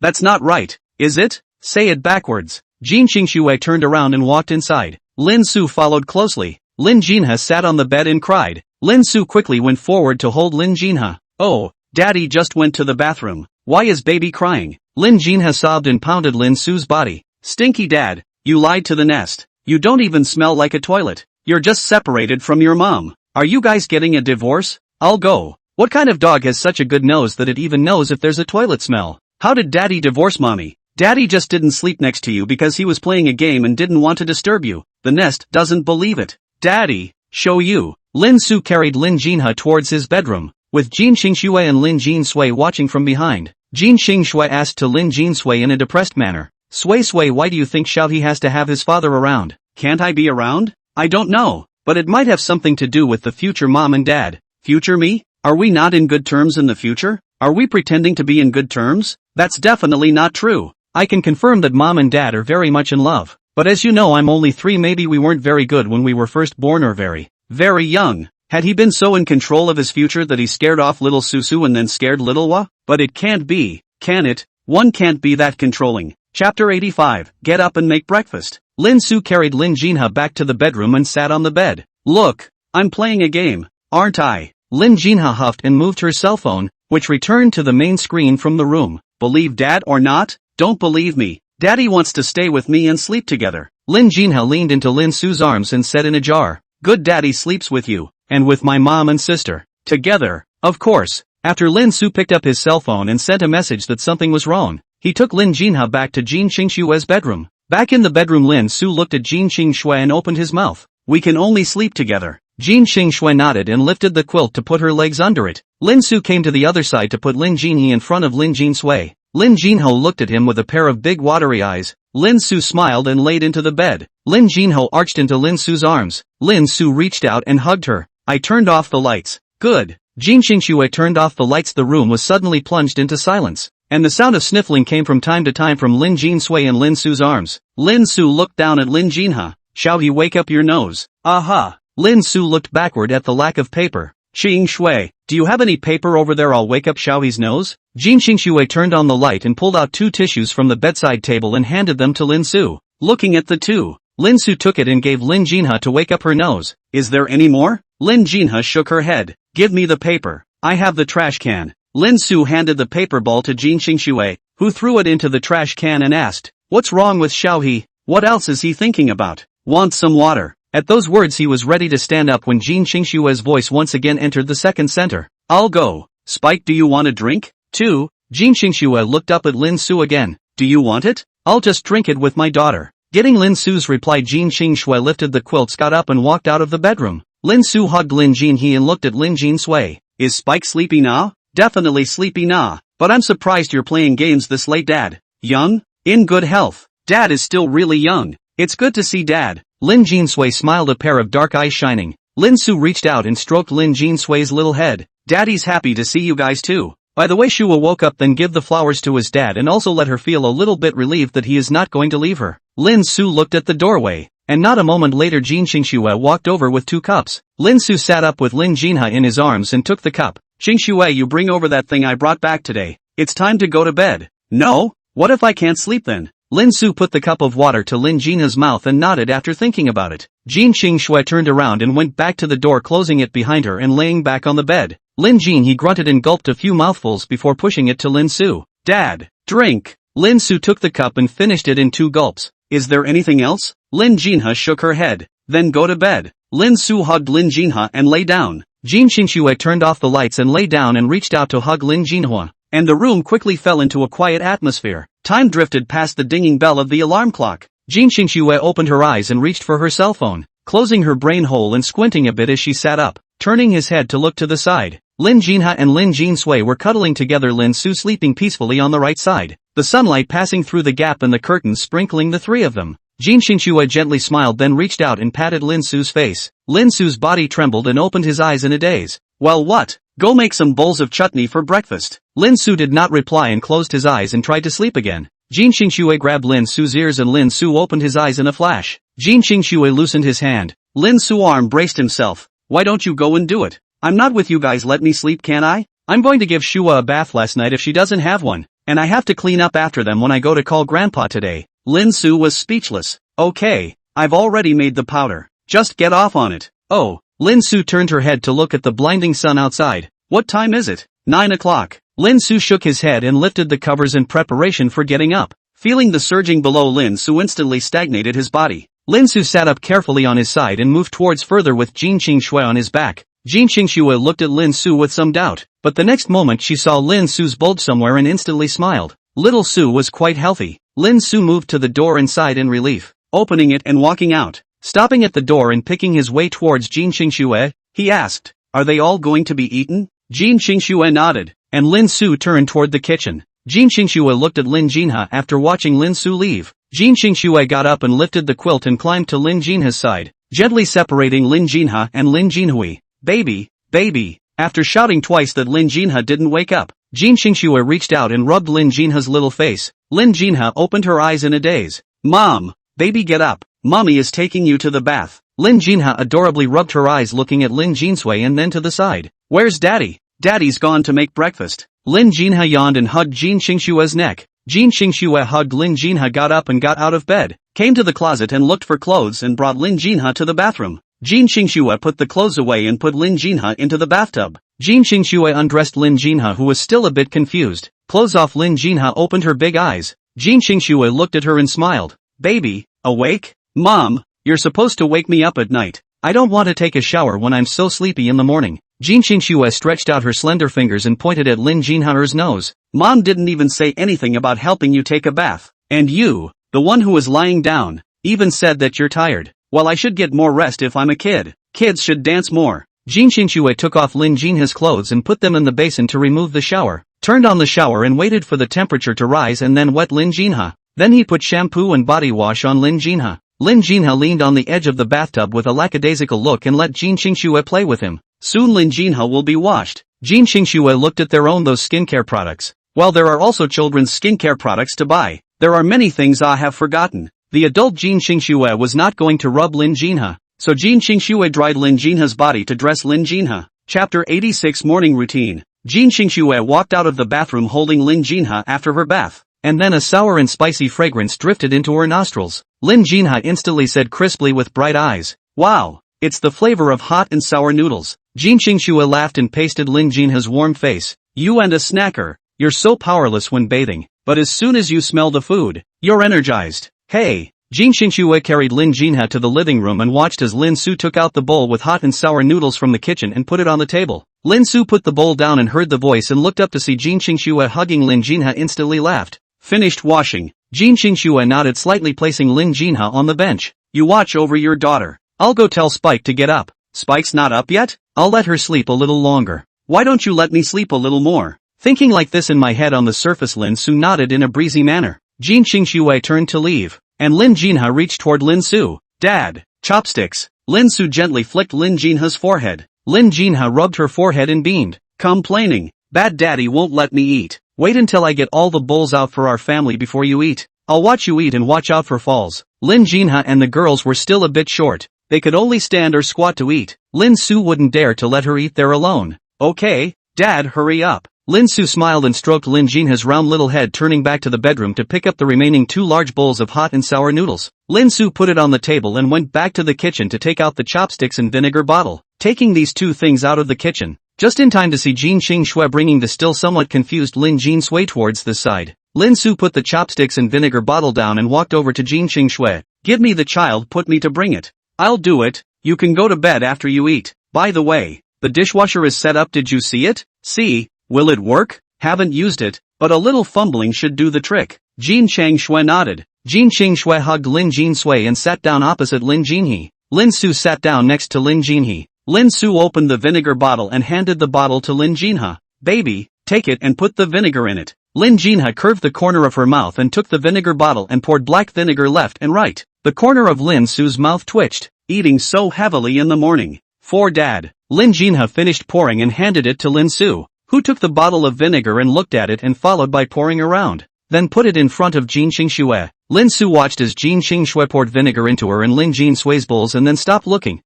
That's not right, is it? Say it backwards. Jin Qingshui turned around and walked inside. Lin Su followed closely. Lin Jinha sat on the bed and cried. Lin Su quickly went forward to hold Lin Jinha. Oh, Daddy just went to the bathroom. Why is baby crying? Lin Jinha sobbed and pounded Lin Su's body. Stinky dad, you lied to the nest. You don't even smell like a toilet. You're just separated from your mom. Are you guys getting a divorce? I'll go. What kind of dog has such a good nose that it even knows if there's a toilet smell? How did Daddy divorce Mommy? Daddy just didn't sleep next to you because he was playing a game and didn't want to disturb you. The nest doesn't believe it. Daddy, show you. Lin Su carried Lin Jinha towards his bedroom, with Jin Qingshui and Lin Jinsui watching from behind. Jin Qingshui asked to Lin Jinsui in a depressed manner. Sui, why do you think Xiaohe has to have his father around? Can't I be around? I don't know, but it might have something to do with the future mom and dad. Future me? Are we not in good terms in the future? Are we pretending to be in good terms? That's definitely not true. I can confirm that mom and dad are very much in love. But as you know, I'm only 3, maybe we weren't very good when we were first born or very young. Had he been so in control of his future that he scared off little Susu and then scared little Wa? But it can't be, can it? One can't be that controlling. Chapter 85, Get up and make breakfast. Lin Su carried Lin Jinha back to the bedroom and sat on the bed. Look, I'm playing a game, aren't I? Lin Jinha huffed and moved her cell phone, which returned to the main screen from the room. Believe Dad or not? Don't believe me. Daddy wants to stay with me and sleep together. Lin Jinha leaned into Lin Su's arms and said in a jar, Good Daddy sleeps with you, and with my mom and sister. Together, of course. After Lin Su picked up his cell phone and sent a message that something was wrong, he took Lin Jinha back to Jin Qingshue's bedroom. Back in the bedroom, Lin Su looked at Jin Qingshui and opened his mouth. We can only sleep together. Jin Qingshui nodded and lifted the quilt to put her legs under it. Lin Su came to the other side to put Lin Jinhe in front of Lin Jinsui. Lin Jinho looked at him with a pair of big watery eyes. Lin Su smiled and laid into the bed. Lin Jinho arched into Lin Su's arms. Lin Su reached out and hugged her. I turned off the lights. Good. Jin Qingshui turned off the lights. The room was suddenly plunged into silence, and the sound of sniffling came from time to time from Lin Jinsui and Lin Su's arms. Lin Su looked down at Lin Jinha. Shall he wake up your nose? Aha. Lin Su looked backward at the lack of paper. Qingshui, do you have any paper over there? I'll wake up Xiaohe's nose. Jin Qingshui turned on the light and pulled out 2 tissues from the bedside table and handed them to Lin Su. Looking at the 2, Lin Su took it and gave Lin Jinha to wake up her nose. Is there any more? Lin Jinha shook her head. Give me the paper. I have the trash can. Lin Su handed the paper ball to Jin Qingshui, who threw it into the trash can and asked, What's wrong with Xiaohe? What else is he thinking about? Want some water? At those words he was ready to stand up when Jin Qingshue's voice once again entered the second center. I'll go. Spike, do you want a drink? 2. Jin Qingshui looked up at Lin Su again. Do you want it? I'll just drink it with my daughter. Getting Lin Su's reply, Jin Qingshui lifted the quilts, got up and walked out of the bedroom. Lin Su hugged Lin Jinhe and looked at Lin Jinsui. Is Spike sleepy now? Definitely sleepy now. But I'm surprised you're playing games this late, Dad. Young? In good health. Dad is still really young. It's good to see Dad. Lin Jinsui smiled, a pair of dark eyes shining. Lin Su reached out and stroked Lin Jinsui's little head. Daddy's happy to see you guys too. By the way, Shua woke up, then give the flowers to his dad and also let her feel a little bit relieved that he is not going to leave her. Lin Su looked at the doorway, and not a moment later Jin Xingxue walked over with 2 cups. Lin Su sat up with Lin Jinha in his arms and took the cup. Xingxue, you bring over that thing I brought back today. It's time to go to bed. No? What if I can't sleep then? Lin Su put the cup of water to Lin Jinha's mouth and nodded after thinking about it. Jin Xingxue turned around and went back to the door, closing it behind her and laying back on the bed. Lin Jin, he grunted and gulped a few mouthfuls before pushing it to Lin Su. Dad, drink. Lin Su took the cup and finished it in 2 gulps. Is there anything else? Lin Jinha shook her head. Then go to bed. Lin Su hugged Lin Jinha and lay down. Jin Xingxue turned off the lights and lay down and reached out to hug Lin Jinhua, and the room quickly fell into a quiet atmosphere. Time drifted past the dinging bell of the alarm clock. Jin Xingxue opened her eyes and reached for her cell phone, closing her brain hole and squinting a bit as she sat up, turning his head to look to the side. Lin Jinha and Lin Jinsui were cuddling together, Lin Su sleeping peacefully on the right side, the sunlight passing through the gap in the curtains sprinkling the 3 of them. Jin Xingxue gently smiled, then reached out and patted Lin Su's face. Lin Su's body trembled and opened his eyes in a daze. Well, what? Go make some bowls of chutney for breakfast. Lin Su did not reply and closed his eyes and tried to sleep again. Jin Xingxue grabbed Lin Su's ears and Lin Su opened his eyes in a flash. Jin Xingxue loosened his hand. Lin Su's arm braced himself. Why don't you go and do it? I'm not with you guys, let me sleep, can I? I'm going to give Shua a bath last night if she doesn't have one, and I have to clean up after them when I go to call Grandpa today. Lin Su was speechless. Okay, I've already made the powder. Just get off on it. Oh, Lin Su turned her head to look at the blinding sun outside. What time is it? 9 o'clock. Lin Su shook his head and lifted the covers in preparation for getting up. Feeling the surging below, Lin Su instantly stagnated his body. Lin Su sat up carefully on his side and moved towards further with Jin Xingxue on his back. Jin Xingxue looked at Lin Su with some doubt, but the next moment she saw Lin Su's bulge somewhere and instantly smiled. Little Su was quite healthy. Lin Su moved to the door and sighed in relief, opening it and walking out. Stopping at the door and picking his way towards Jin Xingxue, he asked, "Are they all going to be eaten?" Jin Xingxue nodded, and Lin Su turned toward the kitchen. Jin Xingxue looked at Lin Jinha after watching Lin Su leave. Jin Xingxue got up and lifted the quilt and climbed to Lin Jinha's side, gently separating Lin Jinha and Lin Jinhui. Baby, baby. After shouting twice that Lin Jinha didn't wake up, Jin Xingxue reached out and rubbed Lin Jinha's little face. Lin Jinha opened her eyes in a daze. Mom, baby, get up. Mommy is taking you to the bath. Lin Jinha adorably rubbed her eyes looking at Lin Jinsui and then to the side. Where's Daddy? Daddy's gone to make breakfast. Lin Jinha yawned and hugged Jin Xingxue's neck. Jin Xingxue hugged Lin Jinha, got up and got out of bed, came to the closet and looked for clothes and brought Lin Jinha to the bathroom. Jin Xingxue put the clothes away and put Lin Jinha into the bathtub. Jin Xingxue undressed Lin Jinha, who was still a bit confused. Clothes off, Lin Jinha opened her big eyes. Jin Xingxue looked at her and smiled. Baby, awake? Mom, you're supposed to wake me up at night. I don't want to take a shower when I'm so sleepy in the morning. Jin Xingxue stretched out her slender fingers and pointed at Lin Jinha's nose. Mom didn't even say anything about helping you take a bath. And you, the one who was lying down, even said that you're tired. Well, I should get more rest if I'm a kid. Kids should dance more. Jin Xingxue took off Lin Jinha's clothes and put them in the basin to remove the shower, turned on the shower and waited for the temperature to rise and then wet Lin Jinha. Then he put shampoo and body wash on Lin Jinha. Lin Jinha leaned on the edge of the bathtub with a lackadaisical look and let Jin Xingxue play with him. Soon Lin Jinha will be washed. Jin Xingxue looked at their own those skincare products. While there are also children's skincare products to buy, there are many things I have forgotten. The adult Jin Xingxue was not going to rub Lin Jinha, so Jin Xingxue dried Lin Jinha's body to dress Lin Jinha. Chapter 86 Morning Routine. Jin Xingxue walked out of the bathroom holding Lin Jinha after her bath, and then a sour and spicy fragrance drifted into her nostrils. Lin Jinha instantly said crisply with bright eyes, "Wow, it's the flavor of hot and sour noodles." Jin Xingxue laughed and pasted Lin Jinha's warm face. "You and a snacker, you're so powerless when bathing, but as soon as you smell the food, you're energized." Hey! Jin Xingxue carried Lin Jinha to the living room and watched as Lin Su took out the bowl with hot and sour noodles from the kitchen and put it on the table. Lin Su put the bowl down and heard the voice and looked up to see Jin Xingxue hugging Lin Jinha, instantly laughed. Finished washing. Jin Xingxue nodded slightly, placing Lin Jinha on the bench. You watch over your daughter. I'll go tell Spike to get up. Spike's not up yet? I'll let her sleep a little longer. Why don't you let me sleep a little more? Thinking like this in my head on the surface, Lin Su nodded in a breezy manner. Jin Xingxue turned to leave, and Lin Jinha reached toward Lin Su. Dad, chopsticks. Lin Su gently flicked Lin Jinha's forehead. Lin Jinha rubbed her forehead and beamed, complaining. Bad daddy won't let me eat. Wait until I get all the bowls out for our family before you eat. I'll watch you eat and watch out for falls. Lin Jinha and the girls were still a bit short. They could only stand or squat to eat. Lin Su wouldn't dare to let her eat there alone. Okay, Dad, hurry up. Lin Su smiled and stroked Lin Jinha's round little head, turning back to the bedroom to pick up the remaining 2 large bowls of hot and sour noodles. Lin Su put it on the table and went back to the kitchen to take out the chopsticks and vinegar bottle. Taking these 2 things out of the kitchen, just in time to see Jin Xingxue bringing the still somewhat confused Lin Jinsui towards this side. Lin Su put the chopsticks and vinegar bottle down and walked over to Jin Xingxue. Give me the child, put me to bring it. I'll do it. You can go to bed after you eat. By the way, the dishwasher is set up, did you see it? See, will it work? Haven't used it, but a little fumbling should do the trick. Jin Xingxue nodded. Jin Xingxue hugged Lin Jinsui and sat down opposite Lin Jinhe. Lin Su sat down next to Lin Jinhe. Lin Su opened the vinegar bottle and handed the bottle to Lin Jinha. Baby, take it and put the vinegar in it. Lin Jinha curved the corner of her mouth and took the vinegar bottle and poured black vinegar left and right. The corner of Lin Su's mouth twitched. Eating so heavily in the morning. For Dad. Lin Jinha finished pouring and handed it to Lin Su, who took the bottle of vinegar and looked at it and followed by pouring around. Then put it in front of Jin Xingxue. Lin Su watched as Jin Xingxue poured vinegar into her and Lin Jinsui's bowls and then stopped looking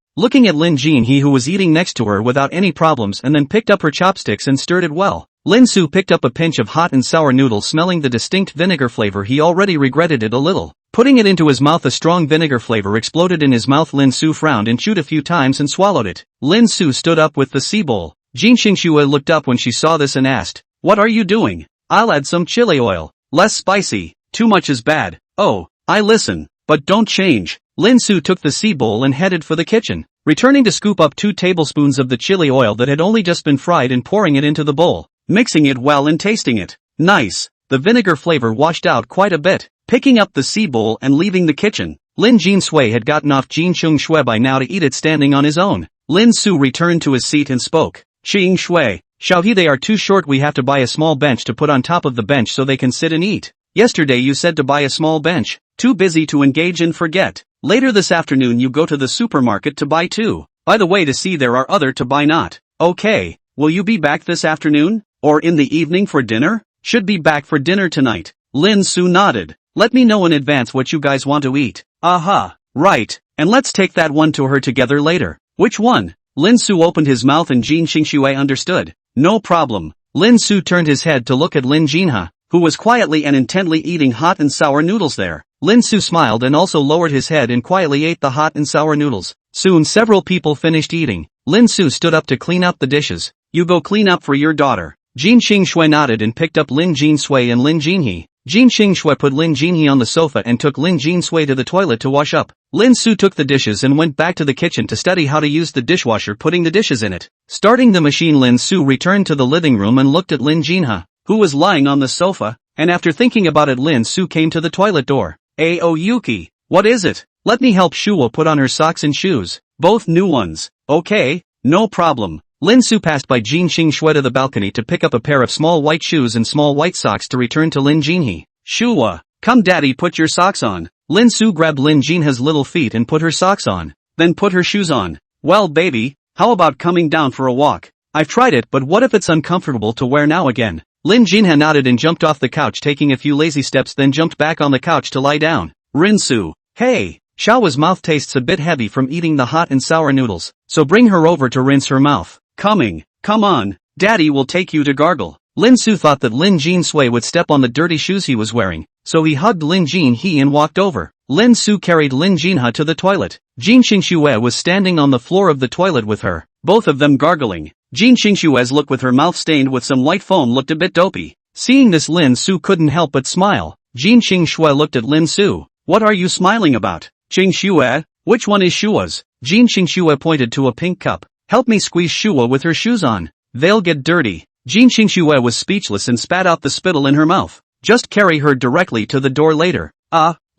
at Lin Jinhe, who was eating next to her without any problems, and then picked up her chopsticks and stirred it well. Lin Su picked up a pinch of hot and sour noodles, smelling the distinct vinegar flavor. He already regretted it a little. Putting it into his mouth, a strong vinegar flavor exploded in his mouth. Lin Su frowned and chewed a few times and swallowed it. Lin Su stood up with the sea bowl. Jin Xingxue looked up when she saw this and asked, "What are you doing?" "I'll add some chili oil. Less spicy. Too much is bad." "Oh, I listen. But don't change." Lin Su took the sea bowl and headed for the kitchen, returning to scoop up 2 tablespoons of the chili oil that had only just been fried and pouring it into the bowl, mixing it well and tasting it. Nice. The vinegar flavor washed out quite a bit. Picking up the sea bowl and leaving the kitchen, Lin Jinsui had gotten off Jin Xingxue by now to eat it standing on his own. Lin Su returned to his seat and spoke. "Xingxue, Xiaohe, they are too short. We have to buy a small bench to put on top of the bench so they can sit and eat. Yesterday you said to buy a small bench. Too busy to engage and forget. Later this afternoon you go to the supermarket to buy 2. By the way, to see there are other to buy not. Okay, will you be back this afternoon? Or in the evening for dinner?" "Should be back for dinner tonight." Lin Su nodded. "Let me know in advance what you guys want to eat." "Aha, right, and let's take that one to her together later." "Which one?" Lin Su opened his mouth and Jin Xingxue understood. "No problem." Lin Su turned his head to look at Lin Jinha, who was quietly and intently eating hot and sour noodles there. Lin Su smiled and also lowered his head and quietly ate the hot and sour noodles. Soon several people finished eating. Lin Su stood up to clean up the dishes. "You go clean up for your daughter." Jin Xingxue nodded and picked up Lin Jinsui and Lin Jinhe. Jin Xingxue put Lin Jinhe on the sofa and took Lin Jinsui to the toilet to wash up. Lin Su took the dishes and went back to the kitchen to study how to use the dishwasher, putting the dishes in it. Starting the machine, Lin Su returned to the living room and looked at Lin Jinha, who was lying on the sofa, and after thinking about it, Lin Su came to the toilet door. "Ayo Yuki, what is it?" "Let me help Shuo put on her socks and shoes. Both new ones." "Okay, no problem." Lin Su passed by Jin Xingxue to the balcony to pick up a pair of small white shoes and small white socks to return to Lin Jinhe. "Shuo, come daddy, put your socks on." Lin Su grabbed Lin Jinha's little feet and put her socks on, then put her shoes on. "Well baby, how about coming down for a walk? I've tried it, but what if it's uncomfortable to wear now again?" Lin Jinha nodded and jumped off the couch, taking a few lazy steps, then jumped back on the couch to lie down. "Rinsu, hey, Xiao's mouth tastes a bit heavy from eating the hot and sour noodles, so bring her over to rinse her mouth." "Coming, come on, daddy will take you to gargle." Lin Su thought that Lin Jinsui would step on the dirty shoes he was wearing, so he hugged Lin Jinhe and walked over. Lin Su carried Lin Jinha to the toilet. Jin Xingxue was standing on the floor of the toilet with her, both of them gargling. Jin Xingxue's look, with her mouth stained with some white foam, looked a bit dopey. Seeing this, Lin Su couldn't help but smile. Jin Xingxue looked at Lin Su. "What are you smiling about?" "Xingxue, which one is Shua's?" Jin Xingxue pointed to a pink cup. "Help me squeeze Shua with her shoes on. They'll get dirty." Jin Xingxue was speechless and spat out the spittle in her mouth. "Just carry her directly to the door later."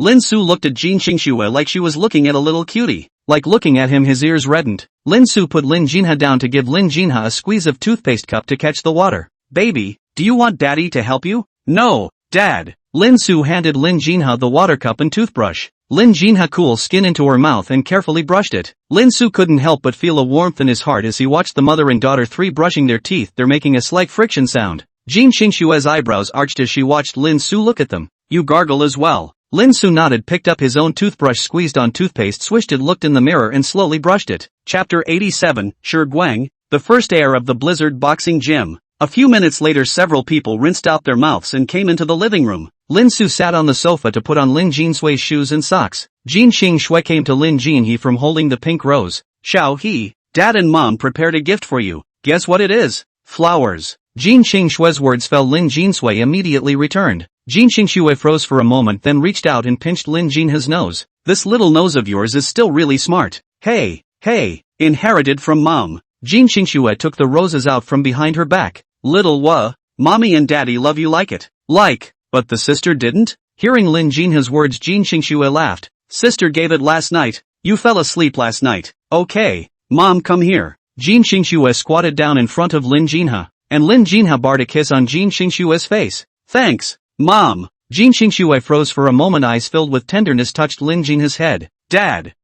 Lin Su looked at Jin Xingxue like she was looking at a little cutie. Like looking at him, his ears reddened. Lin Su put Lin Jinha down to give Lin Jinha a squeeze of toothpaste cup to catch the water. "Baby, do you want daddy to help you?" "No, Dad, Lin Su handed Lin Jinha the water cup and toothbrush. Lin Jinha cooled skin into her mouth and carefully brushed it. Lin Su couldn't help but feel a warmth in his heart as he watched the mother and daughter three brushing their teeth. They're making a slight friction sound. Jin Qingshue's eyebrows arched as she watched Lin Su look at them. You gargle as well. Lin Su nodded, picked up his own toothbrush, squeezed on toothpaste, swished it, looked in the mirror and slowly brushed it. Chapter 87, Shi Guang, the first heir of the Blizzard Boxing Gym. A few minutes later several people rinsed out their mouths and came into the living room. Lin Su sat on the sofa to put on Lin Jinshui's shoes and socks. Jin Qingshui came to Lin Jinhe from holding the pink rose. Xiao He, Dad and Mom prepared a gift for you. Guess what it is? Flowers. Jin Qingshui's words fell. Lin Jinshui immediately returned. Jin Qingshui froze for a moment, then reached out and pinched Lin Jinhe's nose. This little nose of yours is still really smart. Hey, inherited from Mom. Jin Qingshui took the roses out from behind her back. Little Mommy and Daddy love you like it. But the sister didn't? Hearing Lin Jinhe's words, Jin Qingshui laughed. Sister gave it last night. You fell asleep last night. Okay, Mom, come here. Jin Qingshui squatted down in front of Lin Jinhe, and Lin Jinhe barred a kiss on Jin Qingshui's face. Thanks, Mom. Jin Qingshui froze for a moment, eyes filled with tenderness touched Lin Jinhe's head. Dad,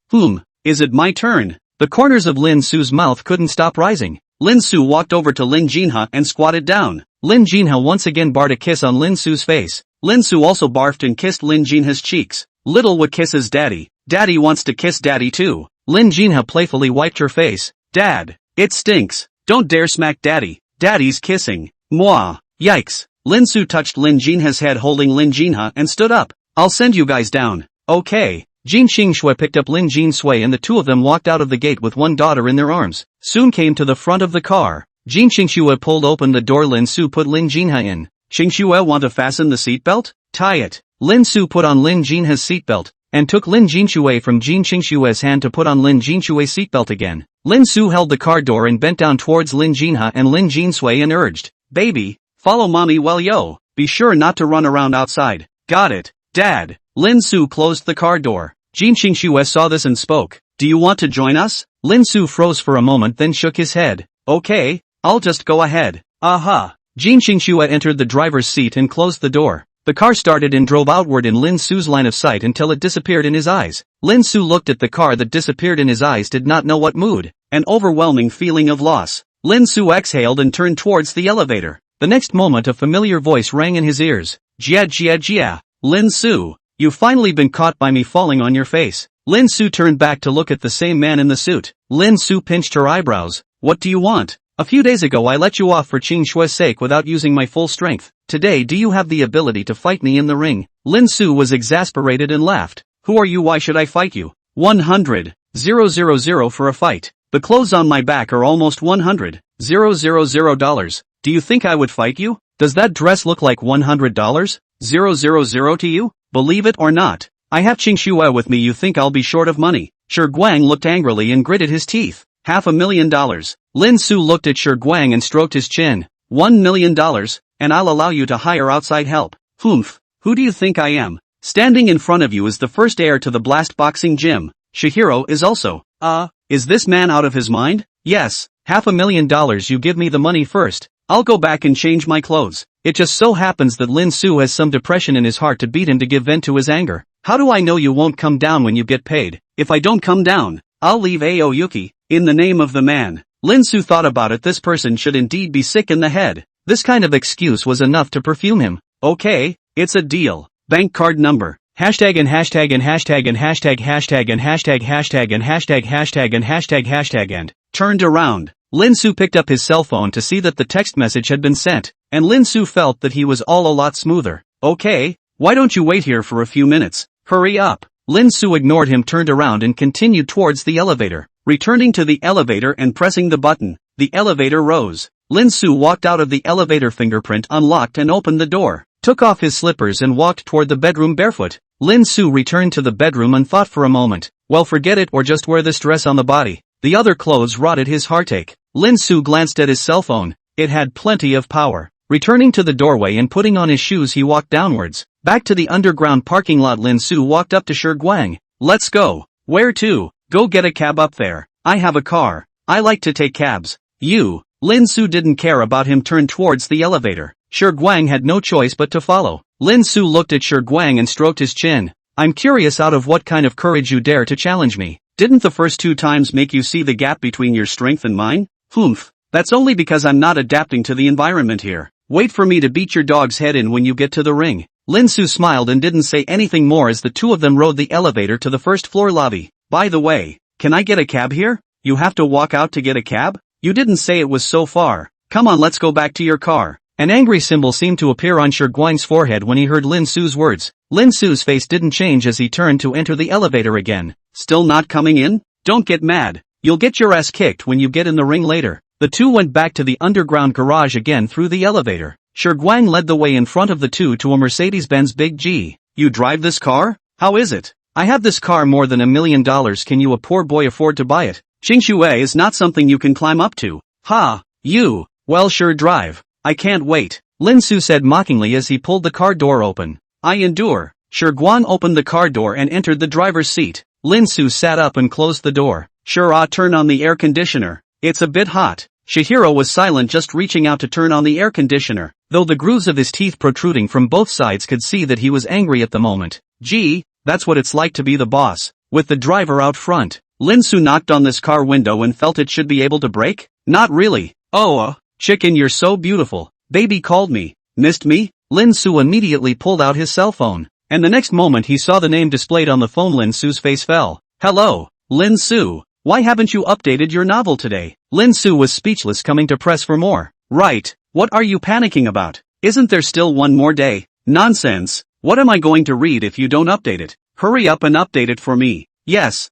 is it my turn? The corners of Lin Su's mouth couldn't stop rising. Lin Su walked over to Lin Jinhe and squatted down. Lin Jinhe once again barred a kiss on Lin Su's face. Lin Su also barfed and kissed Lin Jinhe's cheeks. Little Wa kisses Daddy. Daddy wants to kiss Daddy too. Lin Jinhe playfully wiped her face. Dad, it stinks. Don't dare smack Daddy. Daddy's kissing. Mwah. Yikes. Lin Su touched Lin Jinhe's head, holding Lin Jinhe, and stood up. I'll send you guys down. Okay. Jin Qingshui picked up Lin Jinshui and the two of them walked out of the gate with one daughter in their arms. Soon came to the front of the car. Jin Qingshui pulled open the door. Lin Su put Lin Jinhe in. Qingshui, want to fasten the seatbelt? Tie it. Lin Su put on Lin Jinhe's seatbelt, and took Lin Jinshui from Jin Qingshui's hand to put on Lin Jinshui's seatbelt again. Lin Su held the car door and bent down towards Lin Jinhe and Lin Jinshui and urged, Baby, follow Mommy well yo. Be sure not to run around outside. Got it, Dad. Lin Su closed the car door. Jin Qingshui saw this and spoke. Do you want to join us? Lin Su froze for a moment, then shook his head. Okay, I'll just go ahead. Aha. Jin Qingshui entered the driver's seat and closed the door. The car started and drove outward in Lin Su's line of sight until it disappeared in his eyes. Lin Su looked at the car that disappeared in his eyes, did not know what mood. An overwhelming feeling of loss. Lin Su exhaled and turned towards the elevator. The next moment a familiar voice rang in his ears. Jia. Lin Su. You've finally been caught by me falling on your face. Lin Su turned back to look at the same man in the suit. Lin Su pinched her eyebrows. What do you want? A few days ago I let you off for Qingshui's sake without using my full strength. Today do you have the ability to fight me in the ring? Lin Su was exasperated and laughed. Who are you? Why should I fight you? 100,000 for a fight. The clothes on my back are almost $100,000. Do you think I would fight you? Does that dress look like $100,000 to you? Believe it or not, I have Qingshui with me. You think I'll be short of money? Shi Guang looked angrily and gritted his teeth. $500,000. Lin Su looked at Shi Guang and stroked his chin. $1 million, and I'll allow you to hire outside help. Humph. Who do you think I am? Standing in front of you is the first heir to the Blast Boxing Gym. Shihiro is also. Is this man out of his mind? Yes. $500,000. You give me the money first. I'll go back and change my clothes. It just so happens that Lin Su has some depression in his heart to beat him to give vent to his anger. How do I know you won't come down when you get paid? If I don't come down, I'll leave Aoyuki. In the name of the man. Lin Su thought about it. This person should indeed be sick in the head. This kind of excuse was enough to perfume him. Okay, it's a deal. Bank card number. Hashtag and hashtag and hashtag and hashtag hashtag and hashtag hashtag and hashtag hashtag and hashtag hashtag and turned around. Lin Su picked up his cell phone to see that the text message had been sent, and Lin Su felt that he was all a lot smoother. Okay, why don't you wait here for a few minutes? Hurry up. Lin Su ignored him, turned around and continued towards the elevator. Returning to the elevator and pressing the button, the elevator rose. Lin Su walked out of the elevator, fingerprint unlocked and opened the door, took off his slippers and walked toward the bedroom barefoot. Lin Su returned to the bedroom and thought for a moment. Well, forget it, or just wear this dress on the body. The other clothes rotted his heartache. Lin Su glanced at his cell phone. It had plenty of power. Returning to the doorway and putting on his shoes, he walked downwards. Back to the underground parking lot. Lin Su walked up to Shi Guang. Let's go. Where to? Go get a cab up there. I have a car. I like to take cabs. You. Lin Su didn't care about him, turned towards the elevator. Shi Guang had no choice but to follow. Lin Su looked at Shi Guang and stroked his chin. I'm curious out of what kind of courage you dare to challenge me. Didn't the first 2 times make you see the gap between your strength and mine? Humph. That's only because I'm not adapting to the environment here. Wait for me to beat your dog's head in when you get to the ring. Lin Su smiled and didn't say anything more as the two of them rode the elevator to the first floor lobby. By the way, can I get a cab here? You have to walk out to get a cab? You didn't say it was so far. Come on, let's go back to your car. An angry symbol seemed to appear on Shi Guang's forehead when he heard Lin Su's words. Lin Su's face didn't change as he turned to enter the elevator again. Still not coming in? Don't get mad. You'll get your ass kicked when you get in the ring later. The two went back to the underground garage again through the elevator. Shi Guang led the way in front of the two to a Mercedes-Benz Big G. You drive this car? How is it? I have this car more than $1 million. Can you, a poor boy, afford to buy it? Qingshui is not something you can climb up to. Ha, you. Well, sure, drive. I can't wait. Lin Su said mockingly as he pulled the car door open. I endure. Shi Guang opened the car door and entered the driver's seat. Lin Su sat up and closed the door. Sure, I'll turn on the air conditioner. It's a bit hot. Chihiro was silent, just reaching out to turn on the air conditioner, though the grooves of his teeth protruding from both sides could see that he was angry at the moment. Gee, that's what it's like to be the boss, with the driver out front. Lin Su knocked on this car window and felt it should be able to break? Not really. Oh, chicken, you're so beautiful. Baby called me. Missed me? Lin Su immediately pulled out his cell phone, and the next moment he saw the name displayed on the phone. Lin Su's face fell. Hello, Lin Su. Why haven't you updated your novel today? Lin Su was speechless, coming to press for more. Right, what are you panicking about? Isn't there still one more day? Nonsense. What am I going to read if you don't update it? Hurry up and update it for me. Yes,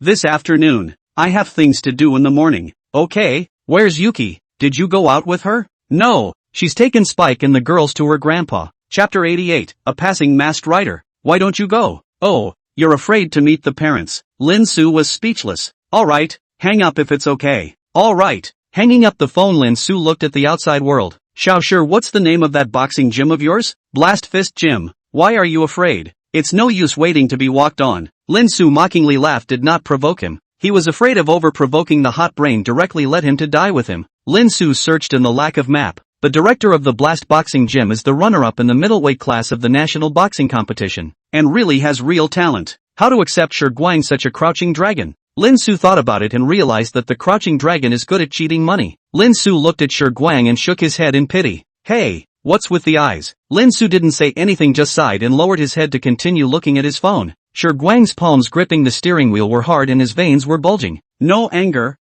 this afternoon. I have things to do in the morning. Okay, where's Yuki? Did you go out with her? No, she's taken Spike and the girls to her grandpa. Chapter 88, A Passing Masked Rider. Why don't you go? Oh, you're afraid to meet the parents. Lin Su was speechless. Alright, hang up if it's okay. Alright. Hanging up the phone, Lin Su looked at the outside world. Sure, what's the name of that boxing gym of yours? Blast Fist Gym. Why are you afraid? It's no use waiting to be walked on. Lin Su mockingly laughed did not provoke him. He was afraid of over-provoking. The hot brain directly led him to die with him. Lin Su searched in the lack of map. The director of the Blast Boxing Gym is the runner-up in the middleweight class of the national boxing competition, and really has real talent. How to accept Shi Guang such a crouching dragon? Lin Su thought about it and realized that the crouching dragon is good at cheating money. Lin Su looked at Shi Guang and shook his head in pity. Hey, what's with the eyes? Lin Su didn't say anything, just sighed and lowered his head to continue looking at his phone. Shi Guang's palms gripping the steering wheel were hard and his veins were bulging. No anger.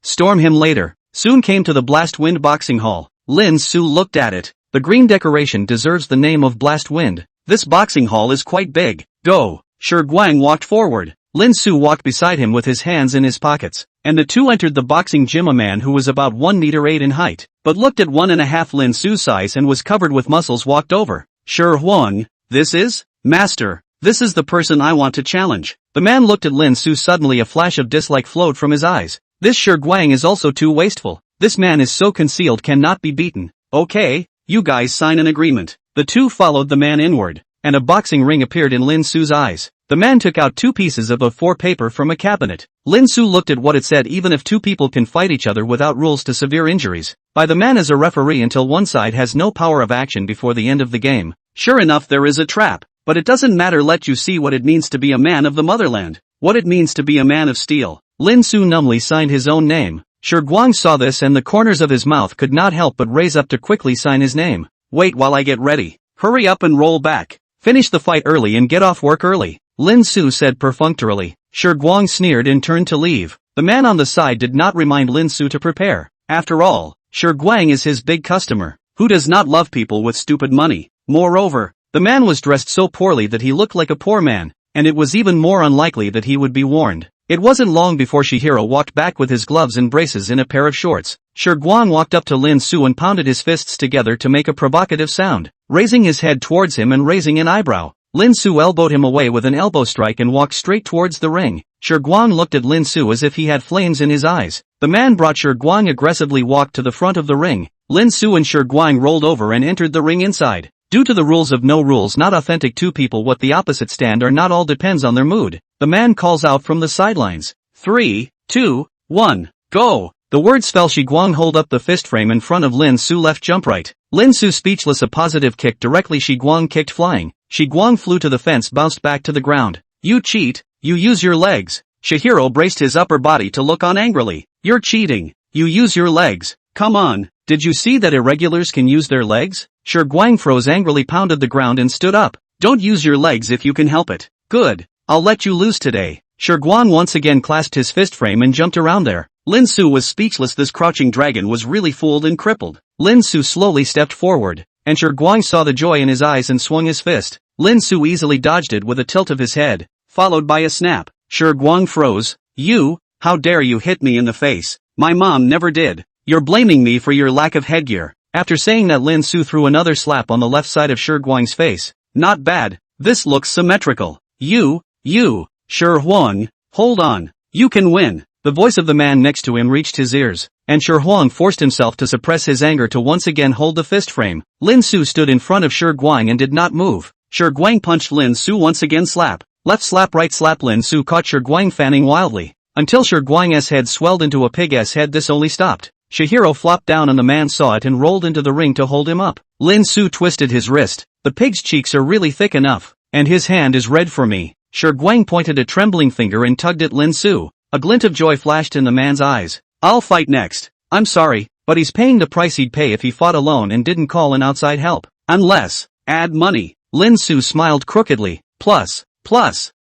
Storm him later. Soon came to the Blast Wind Boxing Hall. Lin Su looked at it. The green decoration deserves the name of Blast Wind. This boxing hall is quite big. Go. Shi Guang walked forward. Lin Su walked beside him with his hands in his pockets, and the two entered the boxing gym. A man who was about 1 meter 8 in height, but looked at 1.5 Lin Su's size and was covered with muscles, walked over. Shi Huang, this is? Master, this is the person I want to challenge. The man looked at Lin Su. Suddenly a flash of dislike flowed from his eyes. This Shi Guang is also too wasteful. This man is so concealed, cannot be beaten. Okay, you guys sign an agreement. The two followed the man inward, and a boxing ring appeared in Lin Su's eyes. The man took out 2 pieces of A4 paper from a cabinet. Lin Su looked at what it said. Even if 2 people can fight each other without rules to severe injuries, by the man as a referee until one side has no power of action before the end of the game. Sure enough, there is a trap, but it doesn't matter. Let you see what it means to be a man of the motherland. What it means to be a man of steel. Lin Su numbly signed his own name. Shi Guang saw this and the corners of his mouth could not help but raise up to quickly sign his name. Wait while I get ready. Hurry up and roll back. Finish the fight early and get off work early, Lin Su said perfunctorily. Shi Guang sneered and turned to leave. The man on the side did not remind Lin Su to prepare. After all, Shi Guang is his big customer. Who does not love people with stupid money? Moreover, the man was dressed so poorly that he looked like a poor man, and it was even more unlikely that he would be warned. It wasn't long before Chihiro walked back with his gloves and braces in a pair of shorts. Shi Guang walked up to Lin Su and pounded his fists together to make a provocative sound, raising his head towards him and raising an eyebrow. Lin Su elbowed him away with an elbow strike and walked straight towards the ring. Shi Guang looked at Lin Su as if he had flames in his eyes. The man brought Shi Guang aggressively walked to the front of the ring. Lin Su and Shi Guang rolled over and entered the ring inside. Due to the rules of no rules, not authentic, 2 people what the opposite stand or not all depends on their mood. The man calls out from the sidelines. 3, 2, 1, go. The words fell. Shi Guang hold up the fist frame in front of Lin Su. Left jump right. Lin Su speechless, a positive kick directly. Shi Guang kicked flying. Shi Guang flew to the fence, bounced back to the ground. You cheat, you use your legs. Chihiro braced his upper body to look on angrily. You're cheating. You use your legs. Come on, did you see that irregulars can use their legs? Shi Guang froze angrily, pounded the ground and stood up. Don't use your legs if you can help it. Good. I'll let you lose today. Shi Guang once again clasped his fist frame and jumped around there. Lin Su was speechless. This crouching dragon was really fooled and crippled. Lin Su slowly stepped forward, and Shi Guang saw the joy in his eyes and swung his fist. Lin Su easily dodged it with a tilt of his head, followed by a snap. Shi Guang froze. You, how dare you hit me in the face? My mom never did. You're blaming me for your lack of headgear. After saying that, Lin Su threw another slap on the left side of Shi Guang's face. Not bad. This looks symmetrical. You, Shi Huang, hold on. You can win. The voice of the man next to him reached his ears, and Shi Huang forced himself to suppress his anger to once again hold the fist frame. Lin Su stood in front of Shi Guang and did not move. Shi Guang punched Lin Su once again. Slap. Left slap, right slap. Lin Su caught Shi Guang fanning wildly, until Shi Guang's head swelled into a pig's head. This only stopped. Chihiro flopped down and the man saw it and rolled into the ring to hold him up. Lin Su twisted his wrist. The pig's cheeks are really thick enough, and his hand is red for me. Shi Guang pointed a trembling finger and tugged at Lin Su. A glint of joy flashed in the man's eyes. I'll fight next. I'm sorry, but he's paying the price he'd pay if he fought alone and didn't call in outside help. Unless, add money. Lin Su smiled crookedly. Plus,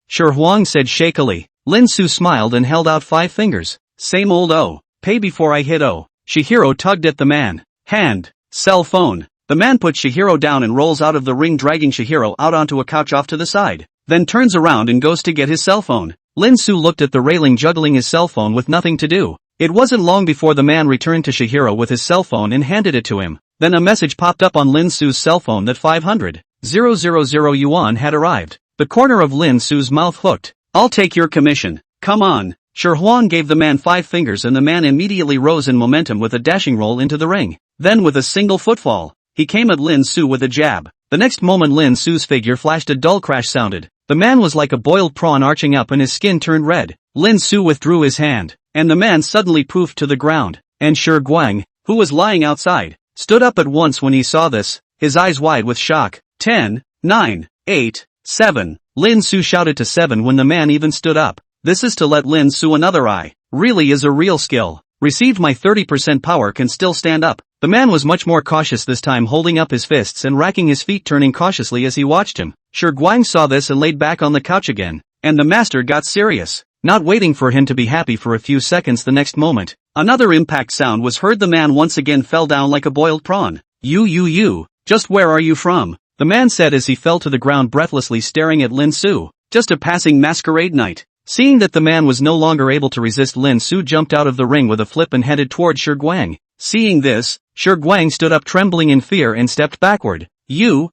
Shi Huang said shakily. Lin Su smiled and held out 5 fingers. Same old O. Pay before I hit O. Chihiro tugged at the man. Hand. Cell phone. The man puts Chihiro down and rolls out of the ring, dragging Chihiro out onto a couch off to the side. Then turns around and goes to get his cell phone. Lin Su looked at the railing, juggling his cell phone with nothing to do. It wasn't long before the man returned to Chihiro with his cell phone and handed it to him. Then a message popped up on Lin Su's cell phone that 500,000 yuan had arrived. The corner of Lin Su's mouth hooked. I'll take your commission. Come on. Shi Huang gave the man 5 fingers and the man immediately rose in momentum with a dashing roll into the ring. Then with a single footfall, he came at Lin Su with a jab. The next moment Lin Su's figure flashed, a dull crash sounded. The man was like a boiled prawn arching up and his skin turned red. Lin Su withdrew his hand, and the man suddenly poofed to the ground, and Shi Guang, who was lying outside, stood up at once when he saw this, his eyes wide with shock. 10, 9, 8, 7. Lin Su shouted to 7 when the man even stood up. This is to let Lin Su another eye. Really is a real skill. Received my 30% power, can still stand up. The man was much more cautious this time, holding up his fists and racking his feet, turning cautiously as he watched him. Shi Guang saw this and laid back on the couch again, and the master got serious. Not waiting for him to be happy for a few seconds, the next moment, another impact sound was heard. The man once again fell down like a boiled prawn. You, just where are you from? The man said as he fell to the ground, breathlessly staring at Lin Su. Just a passing masquerade night. Seeing that the man was no longer able to resist, Lin Su jumped out of the ring with a flip and headed toward Shi Guang. Seeing this, Shi Guang stood up trembling in fear and stepped backward. You,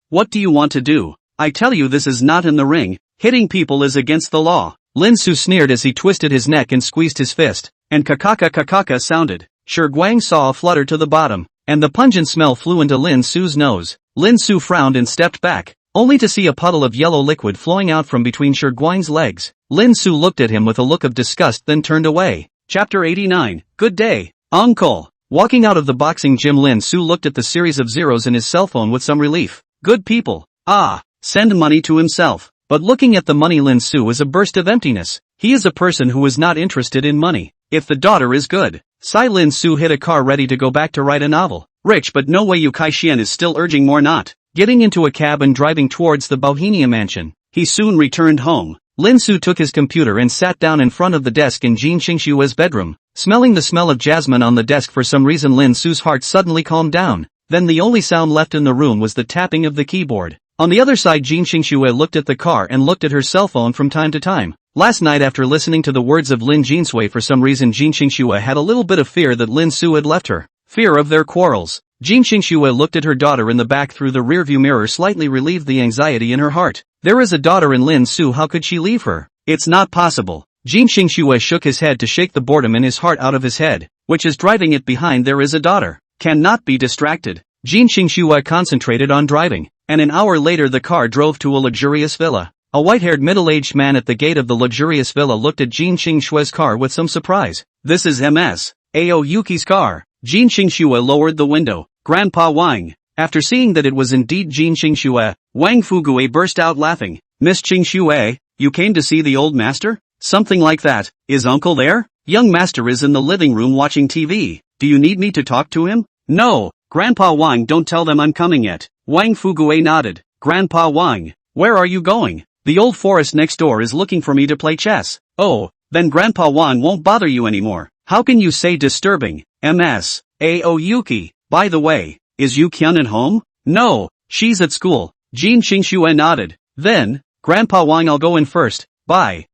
what do you want to do? I tell you, this is not in the ring. Hitting people is against the law. Lin Su sneered as he twisted his neck and squeezed his fist, and kakaka sounded. Shi Guang saw a flutter to the bottom, and the pungent smell flew into Lin Su's nose. Lin Su frowned and stepped back, only to see a puddle of yellow liquid flowing out from between Shi Guang's legs. Lin Su looked at him with a look of disgust, then turned away. Chapter 89. Good day, uncle. Walking out of the boxing gym, Lin Su looked at the series of zeros in his cell phone with some relief. Good people. Send money to himself. But looking at the money, Lin Su is a burst of emptiness. He is a person who is not interested in money. If the daughter is good. Sigh. Lin Su hit a car ready to go back to write a novel. Rich but no way. Yu Kai-shian is still urging more, not. Getting into a cab and driving towards the Bohemia mansion. He soon returned home. Lin Su took his computer and sat down in front of the desk in Jin Xingshua's bedroom. Smelling the smell of jasmine on the desk, for some reason Lin Su's heart suddenly calmed down. Then the only sound left in the room was the tapping of the keyboard. On the other side, Jin Xingxue looked at the car and looked at her cell phone from time to time. Last night, after listening to the words of Lin Jinsui, for some reason Jin Xingxue had a little bit of fear that Lin Su had left her. Fear of their quarrels. Jin Xingxue looked at her daughter in the back through the rearview mirror, slightly relieved the anxiety in her heart. There is a daughter in Lin Su, how could she leave her? It's not possible. Jin Xingxue shook his head to shake the boredom in his heart out of his head, which is driving it behind. There is a daughter. Cannot be distracted. Jin Xingxue concentrated on driving, and an hour later the car drove to a luxurious villa. A white-haired middle-aged man at the gate of the luxurious villa looked at Jin Xingxue's car with some surprise. This is Ms. Ao Yuki's car. Jin Xingxue lowered the window. Grandpa Wang. After seeing that it was indeed Jin Xingxue, Wang Fugue burst out laughing. Miss Xingxue, you came to see the old master? Something like that. Is uncle there? Young master is in the living room watching TV. Do you need me to talk to him? No. Grandpa Wang, don't tell them I'm coming yet. Wang Fugue nodded. Grandpa Wang, where are you going? The old forest next door is looking for me to play chess. Oh, then Grandpa Wang won't bother you anymore. How can you say disturbing? Ms. Ao Yuki. By the way, is Yu Kyun at home? No, she's at school. Jin Xingxue nodded. Then, Grandpa Wang, I'll go in first. Bye.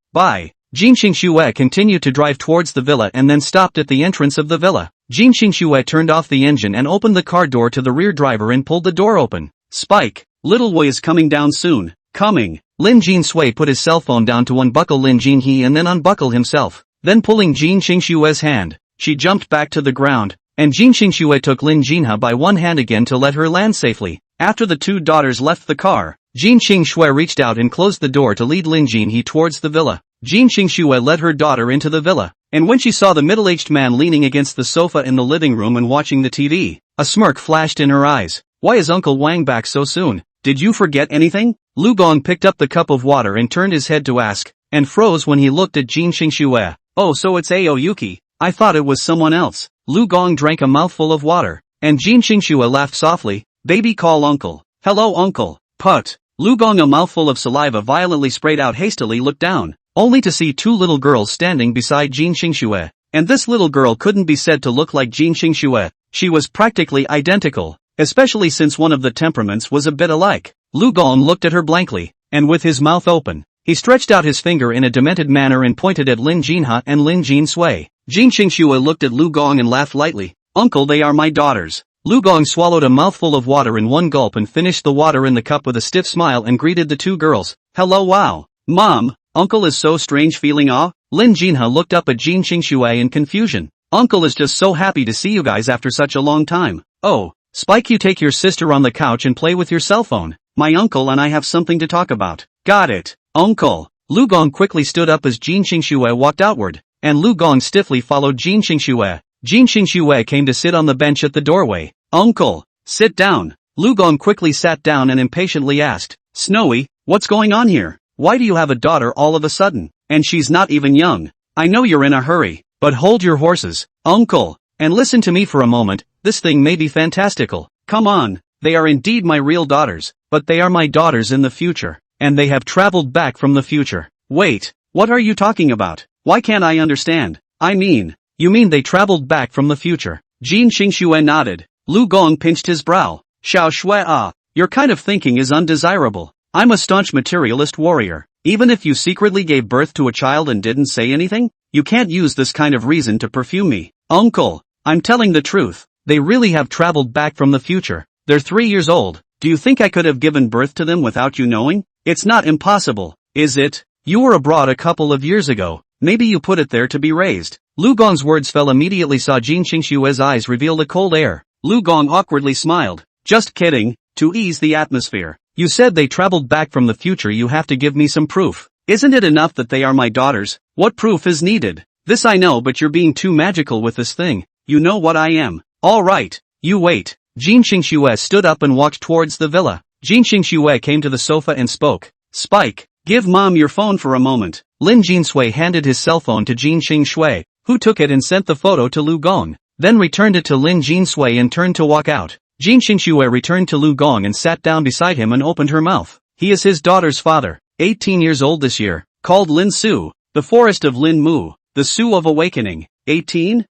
Jin Xingxue continued to drive towards the villa and then stopped at the entrance of the villa. Jin Xingxue turned off the engine and opened the car door to the rear driver and pulled the door open. Spike, little Wei is coming down soon. Coming. Lin Jin Sui put his cell phone down to unbuckle Lin Jin He and then unbuckle himself. Then pulling Jin Xingxue's hand, she jumped back to the ground, and Jin Xingxue took Lin Jinha by one hand again to let her land safely. After the two daughters left the car, Jin Xingxue reached out and closed the door to lead Lin Jin He towards the villa. Jin Xingxue led her daughter into the villa, and when she saw the middle-aged man leaning against the sofa in the living room and watching the TV, a smirk flashed in her eyes. Why is Uncle Wang back so soon? Did you forget anything? Lu Gong picked up the cup of water and turned his head to ask, and froze when he looked at Jin Xingxue. Oh, so it's Ao Yuki. I thought it was someone else. Lu Gong drank a mouthful of water, and Jin Xingxue laughed softly. Baby, call uncle. Hello uncle. Put. Lu Gong, a mouthful of saliva violently sprayed out, hastily looked down, only to see two little girls standing beside Jin Xingxue. And this little girl couldn't be said to look like Jin Xingxue. She was practically identical, especially since one of the temperaments was a bit alike. Lu Gong looked at her blankly, and with his mouth open, he stretched out his finger in a demented manner and pointed at Lin Jinha and Lin Jin Sui. Jin Xingxue looked at Lu Gong and laughed lightly. Uncle, they are my daughters. Lu Gong swallowed a mouthful of water in one gulp and finished the water in the cup with a stiff smile and greeted the two girls. Hello, wow. Mom, uncle is so strange feeling awe. Lin Jinha looked up at Jin Xingxue in confusion. Uncle is just so happy to see you guys after such a long time. Oh, Spike, you take your sister on the couch and play with your cell phone. My uncle and I have something to talk about. Got it, uncle. Lu Gong quickly stood up as Jin Xingxue walked outward, and Lu Gong stiffly followed Jin Xingxue. Jin Xingxue came to sit on the bench at the doorway. Uncle, sit down. Lu Gong quickly sat down and impatiently asked, Snowy, what's going on here? Why do you have a daughter all of a sudden? And she's not even young. I know you're in a hurry, but hold your horses, uncle, and listen to me for a moment. This thing may be fantastical. Come on, they are indeed my real daughters, but they are my daughters in the future, and they have traveled back from the future. Wait, what are you talking about? Why can't I understand? You mean they traveled back from the future? Jin Xingxue nodded. Lu Gong pinched his brow. Xiao Shui, your kind of thinking is undesirable. I'm a staunch materialist warrior. Even if you secretly gave birth to a child and didn't say anything, you can't use this kind of reason to perfume me. Uncle, I'm telling the truth. They really have traveled back from the future. They're 3 years old. Do you think I could have given birth to them without you knowing? It's not impossible, is it? You were abroad a couple of years ago. Maybe you put it there to be raised. Lu Gong's words fell immediately. Saw Jin Xingxue's eyes reveal the cold air. Lu Gong awkwardly smiled. Just kidding, to ease the atmosphere. You said they traveled back from the future. You have to give me some proof. Isn't it enough that they are my daughters? What proof is needed? This I know, but you're being too magical with this thing. You know what I am. Alright, you wait. Jin Xingxue stood up and walked towards the villa. Jin Xingxue came to the sofa and spoke. Spike, give mom your phone for a moment. Lin Jin Sui handed his cell phone to Jin Xingxue, who took it and sent the photo to Lu Gong, then returned it to Lin Jin Sui and turned to walk out. Jin Xingxue returned to Lu Gong and sat down beside him and opened her mouth. He is his daughter's father, 18 years old this year, called Lin Su, the forest of Lin Mu, the Su of awakening. 18?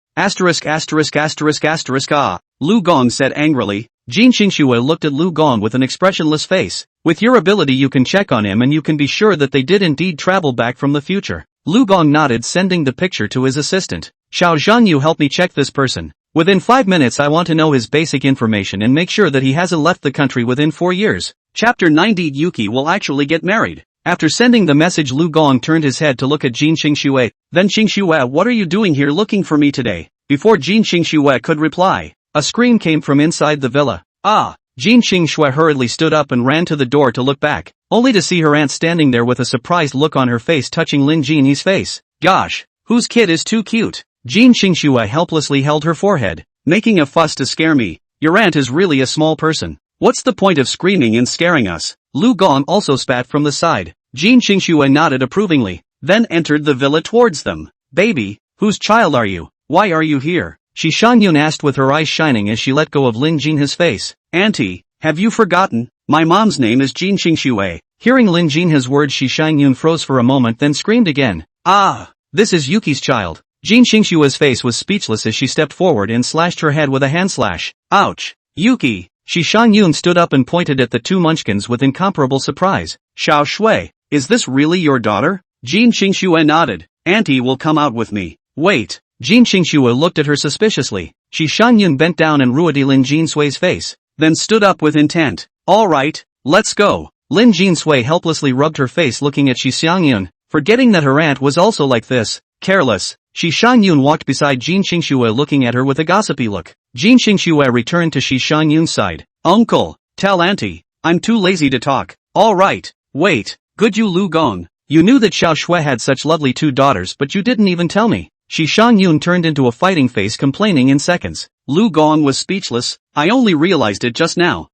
Lu Gong said angrily. Jin Xingxue looked at Lu Gong with an expressionless face. With your ability you can check on him and you can be sure that they did indeed travel back from the future. Lu Gong nodded, sending the picture to his assistant. Xiao Zhan, you help me check this person. Within 5 minutes I want to know his basic information and make sure that he hasn't left the country within 4 years. Chapter 90. Yuki will actually get married. After sending the message, Lu Gong turned his head to look at Jin Xingxue. Then Xingxue, what are you doing here looking for me today? Before Jin Xingxue could reply, a scream came from inside the villa. Ah! Jin Xingxue hurriedly stood up and ran to the door to look back, only to see her aunt standing there with a surprised look on her face touching Lin Jin's face. Gosh! Whose kid is too cute? Jin Xingxue helplessly held her forehead. making a fuss to scare me. Your aunt is really a small person. What's the point of screaming and scaring us? Lu Gong also spat from the side. Jin Qingxue nodded approvingly, then entered the villa towards them. Baby, whose child are you? Why are you here? Shi Shangyun asked with her eyes shining as she let go of Lin Jinhe's face. Auntie, have you forgotten? My mom's name is Jin Qingxue. Hearing Lin Jinhe's words, Shi Shangyun froze for a moment then screamed again. Ah, this is Yuki's child. Jin Qingxue's face was speechless as she stepped forward and slashed her head with a hand slash. Ouch! Yuki! Shi Shangyun stood up and pointed at the two munchkins with incomparable surprise. Xiao Shui, is this really your daughter? Jin Qingxue nodded. Auntie will come out with me. Wait. Jin Qingxue looked at her suspiciously. Shi Shangyun bent down and ruined Lin Jinsui's face, then stood up with intent. Alright, let's go. Lin Jinsui helplessly rubbed her face looking at Shi Shangyun, forgetting that her aunt was also like this. Careless. Shi Shangyun walked beside Jin Qingxue looking at her with a gossipy look. Jin Qingxue returned to Shi Shangyun's side. Uncle, tell auntie, I'm too lazy to talk. Alright, wait, good you Lu Gong. You knew that Xiao Shui had such lovely two daughters but you didn't even tell me. Shi Shangyun turned into a fighting face complaining in seconds. Lu Gong was speechless. I only realized it just now.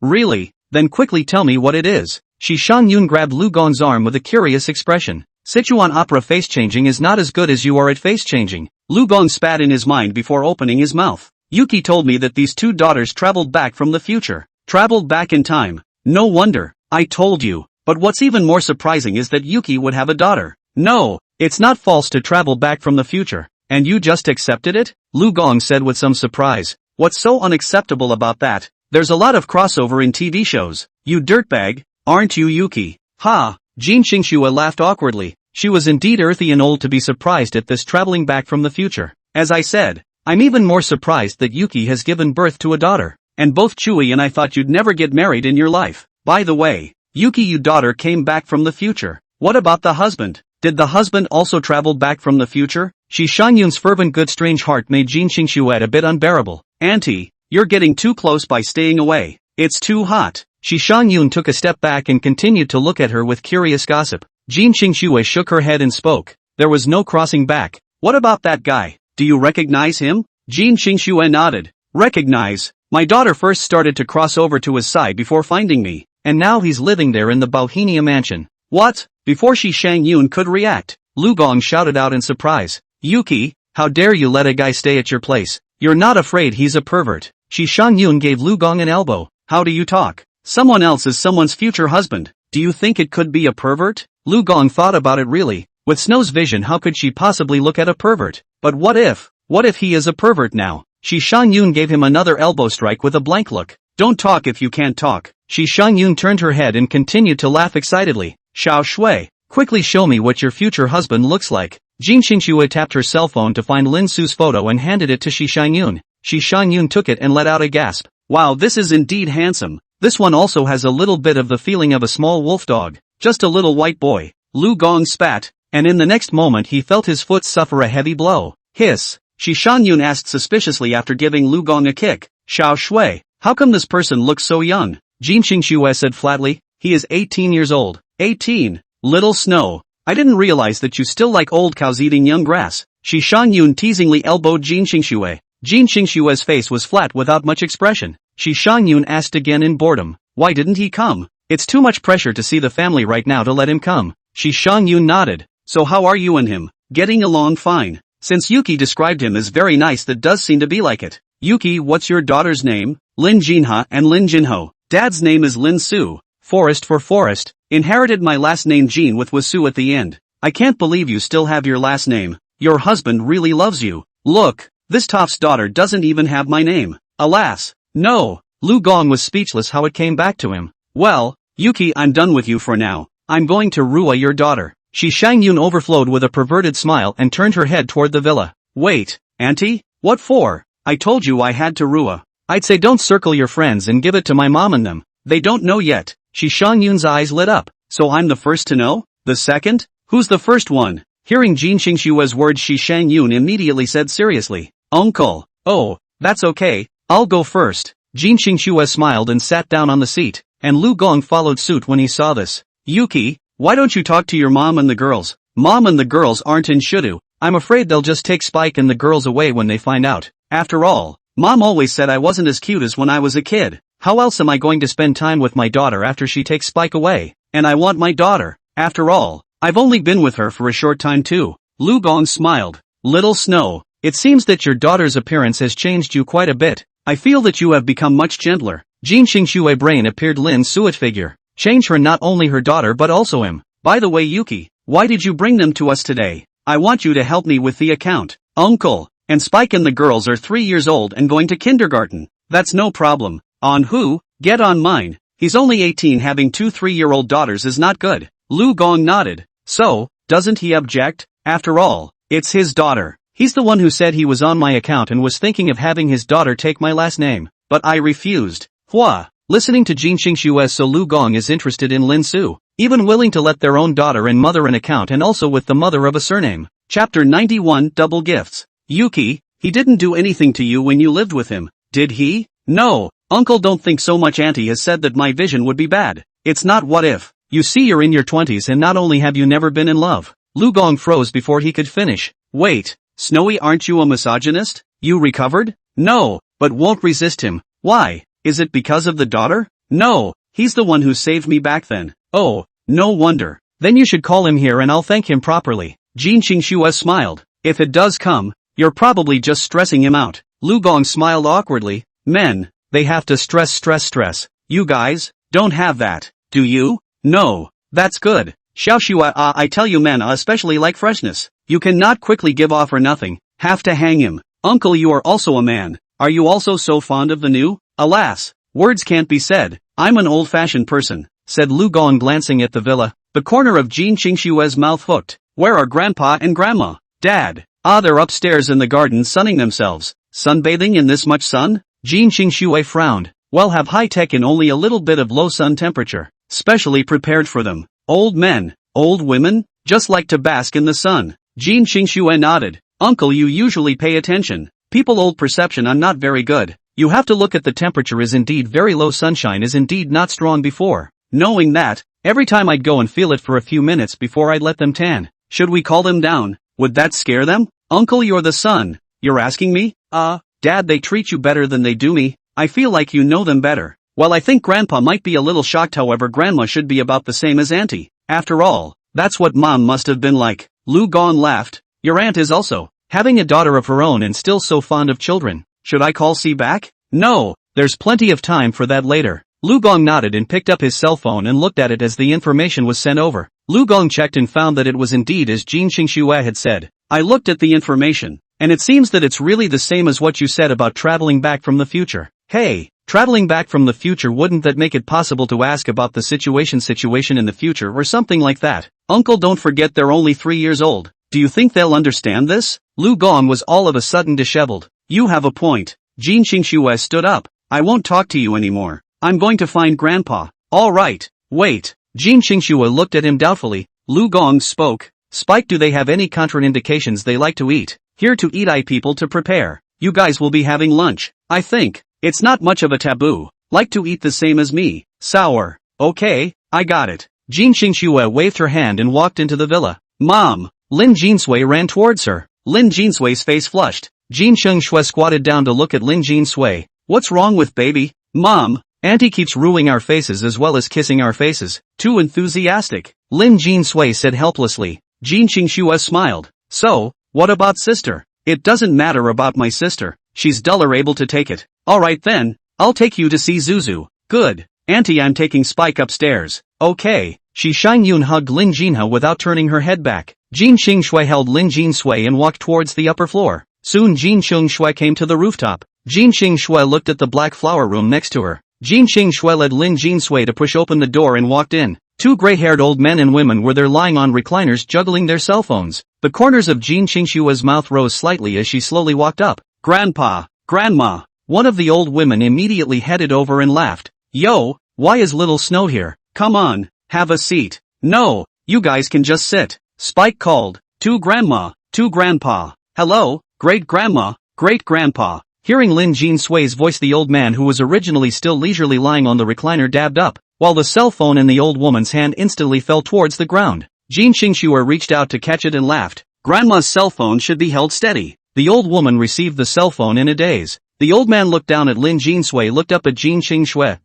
Really? Then quickly tell me what it is. Shi Shangyun grabbed Lu Gong's arm with a curious expression. Sichuan opera face changing is not as good as you are at face changing. Lu Gong spat in his mind before opening his mouth. Yuki told me that these two daughters traveled back from the future. Traveled back in time. No wonder. I told you. But what's even more surprising is that Yuki would have a daughter. No, it's not false to travel back from the future. And you just accepted it? Lu Gong said with some surprise. What's so unacceptable about that? There's a lot of crossover in TV shows. You dirtbag, aren't you Yuki? Ha! Jin Qingxue laughed awkwardly. She was indeed earthy and old to be surprised at this traveling back from the future. As I said, I'm even more surprised that Yuki has given birth to a daughter. And both Chui and I thought you'd never get married in your life. By the way, Yuki, your daughter came back from the future. What about the husband? Did the husband also travel back from the future? Shi Shangyun's fervent good strange heart made Jin Qingxue a bit unbearable. Auntie, you're getting too close by staying away. It's too hot. Shi Shangyun took a step back and continued to look at her with curious gossip. Jin Qingxue shook her head and spoke. There was no crossing back. What about that guy? Do you recognize him? Jin Qingxue nodded. Recognize? My daughter first started to cross over to his side before finding me, and now he's living there in the Bohemia mansion. What? Before Shi Shangyun could react, Lu Gong shouted out in surprise. Yuki, how dare you let a guy stay at your place? You're not afraid he's a pervert? Shi Shangyun gave Lu Gong an elbow. How do you talk? Someone else is someone's future husband. Do you think it could be a pervert? Lu Gong thought about it really. With Snow's vision, how could she possibly look at a pervert? But what if he is a pervert now? Shi Shangyun gave him another elbow strike with a blank look. Don't talk if you can't talk. Shi Shangyun turned her head and continued to laugh excitedly. Xiao Shui, quickly show me what your future husband looks like. Jin Qingxue tapped her cell phone to find Lin Su's photo and handed it to Shi Shangyun. Shi Shangyun took it and let out a gasp. Wow, this is indeed handsome. This one also has a little bit of the feeling of a small wolf dog. Just a little white boy. Lu Gong spat, and in the next moment he felt his foot suffer a heavy blow. Hiss. Shi Shangyun asked suspiciously after giving Lu Gong a kick. Xiao Shui, how come this person looks so young? Jin Qingxue said flatly. He is 18 years old. 18. Little Snow. I didn't realize that you still like old cows eating young grass. Shi Shangyun teasingly elbowed Jin Qingxue. Jin Qingxue's face was flat without much expression. Shi Shangyun asked again in boredom. Why didn't he come? It's too much pressure to see the family right now to let him come. Shi Shangyun nodded. So how are you and him? Getting along fine. Since Yuki described him as very nice, that does seem to be like it. Yuki, what's your daughter's name? Lin Jinha and Lin Jinho. Dad's name is Lin Su. Forest for forest. Inherited my last name Jin with Wasu at the end. I can't believe you still have your last name. Your husband really loves you. Look, this toff's daughter doesn't even have my name. Alas. No. Lu Gong was speechless how it came back to him. Well, Yuki, I'm done with you for now. I'm going to ruin your daughter. Shi Shangyun overflowed with a perverted smile and turned her head toward the villa. Wait, auntie? What for? I told you I had to ruin. I'd say don't circle your friends and give it to my mom and them. They don't know yet. Shi Shangyun's eyes lit up. So I'm the first to know? The second? Who's the first one? Hearing Jin Qingxue's words, Shi Shangyun immediately said seriously. Uncle. Oh, that's okay. I'll go first. Jin Qingxue smiled and sat down on the seat, and Lu Gong followed suit when he saw this. Yuki, why don't you talk to your mom and the girls? Mom and the girls aren't in Shudu. I'm afraid they'll just take Spike and the girls away when they find out. After all, Mom always said I wasn't as cute as when I was a kid. How else am I going to spend time with my daughter after she takes Spike away? And I want my daughter. After all, I've only been with her for a short time too. Lu Gong smiled. Little Snow, it seems that your daughter's appearance has changed you quite a bit. I feel that you have become much gentler. Jin Xingshui brain appeared Lin Suet figure. Change her, not only her daughter but also him. By the way, Yuki, why did you bring them to us today? I want you to help me with the account. Uncle, and Spike and the girls are 3 years old and going to kindergarten. That's no problem. On who? Get on mine. He's only 18, having 2 3-year-old daughters is not good. Lu Gong nodded. So, doesn't he object? After all, it's his daughter. He's the one who said he was on my account and was thinking of having his daughter take my last name. But I refused. Hua. Listening to Jin Xingshu, so Lu Gong is interested in Lin Su, even willing to let their own daughter and mother an account and also with the mother of a surname. Chapter 91 Double Gifts. Yuki, he didn't do anything to you when you lived with him, did he? No, Uncle, don't think so much. Auntie has said that my vision would be bad. It's not what if. You see, you're in your 20s and not only have you never been in love. Lu Gong froze before he could finish. Wait, Snowy, aren't you a misogynist? You recovered? No, but won't resist him. Why? Is it because of the daughter? No, he's the one who saved me back then. Oh, no wonder. Then you should call him here and I'll thank him properly. Jin Xingshu smiled. If it does come, you're probably just stressing him out. Lu Gong smiled awkwardly. Men, they have to stress. You guys, don't have that, do you? No, that's good. Xiaoxua, I tell you, men especially like freshness. You cannot quickly give off or nothing. Have to hang him. Uncle, you are also a man. Are you also so fond of the new? Alas, words can't be said. I'm an old-fashioned person, said Lu Gong glancing at the villa. The corner of Jin Xingshu's mouth hooked. Where are Grandpa and Grandma? Dad? Ah, they're upstairs in the garden sunning themselves. Sunbathing in this much sun? Jin Xingshu frowned. Well, have high-tech and only a little bit of low sun temperature. Specially prepared for them. Old men, old women, just like to bask in the sun. Jin Xingshu nodded. Uncle, you usually pay attention. People old perception, I'm not very good. You have to look at the temperature is indeed very low, sunshine is indeed not strong before. Knowing that, every time I'd go and feel it for a few minutes before I'd let them tan. Should we call them down? Would that scare them? Uncle, you're the son. You're asking me? Dad, they treat you better than they do me. I feel like you know them better. Well, I think Grandpa might be a little shocked, however Grandma should be about the same as Auntie. After all, that's what Mom must have been like. Lu Gong laughed. Your aunt is also having a daughter of her own and still so fond of children. Should I call C back? No, there's plenty of time for that later. Lu Gong nodded and picked up his cell phone and looked at it as the information was sent over. Lu Gong checked and found that it was indeed as Jin Xingshu had said. I looked at the information, and it seems that it's really the same as what you said about traveling back from the future. Hey, traveling back from the future, wouldn't that make it possible to ask about the situation in the future or something like that? Uncle, don't forget they're only 3 years old. Do you think they'll understand this? Lu Gong was all of a sudden disheveled. You have a point. Jin Xingshu stood up. I won't talk to you anymore. I'm going to find Grandpa. All right. Wait. Jin Xingshu looked at him doubtfully. Lu Gong spoke. Spike, do they have any contraindications they like to eat? Here to eat, I people to prepare. You guys will be having lunch. I think. It's not much of a taboo. Like to eat the same as me. Sour. Okay, I got it. Jin Xingshu waved her hand and walked into the villa. Mom. Lin Jinsui ran towards her. Lin Jinsui's face flushed. Jin Xingshu squatted down to look at Lin Jinsui. What's wrong with baby? Mom, Auntie keeps ruining our faces as well as kissing our faces. Too enthusiastic. Lin Jinsui said helplessly. Jin Xingshu smiled. So, what about sister? It doesn't matter about my sister. She's dull or able to take it. Alright then, I'll take you to see Zuzu. Good. Auntie, I'm taking Spike upstairs. Okay. Shi Xinyun hugged Lin Jinha without turning her head back. Jin Xingshui held Lin Jinsui and walked towards the upper floor. Soon Jin Xingshui came to the rooftop. Jin Xingshui looked at the black flower room next to her. Jin Xingshui led Lin Jinsui to push open the door and walked in. 2 gray-haired old men and women were there lying on recliners juggling their cell phones. The corners of Jin Xingshu's mouth rose slightly as she slowly walked up. Grandpa, Grandma. One of the old women immediately headed over and laughed. Yo, why is little Snow here? Come on, have a seat. No, you guys can just sit. Spike called. To Grandma, to Grandpa. Hello, Great-Grandma, Great-Grandpa. Hearing Lin Jinsui's voice, the old man who was originally still leisurely lying on the recliner dabbed up, while the cell phone in the old woman's hand instantly fell towards the ground. Jin Xingshu reached out to catch it and laughed. Grandma's cell phone should be held steady. The old woman received the cell phone in a daze. The old man looked down at Lin Jinsui, looked up at Jin Xing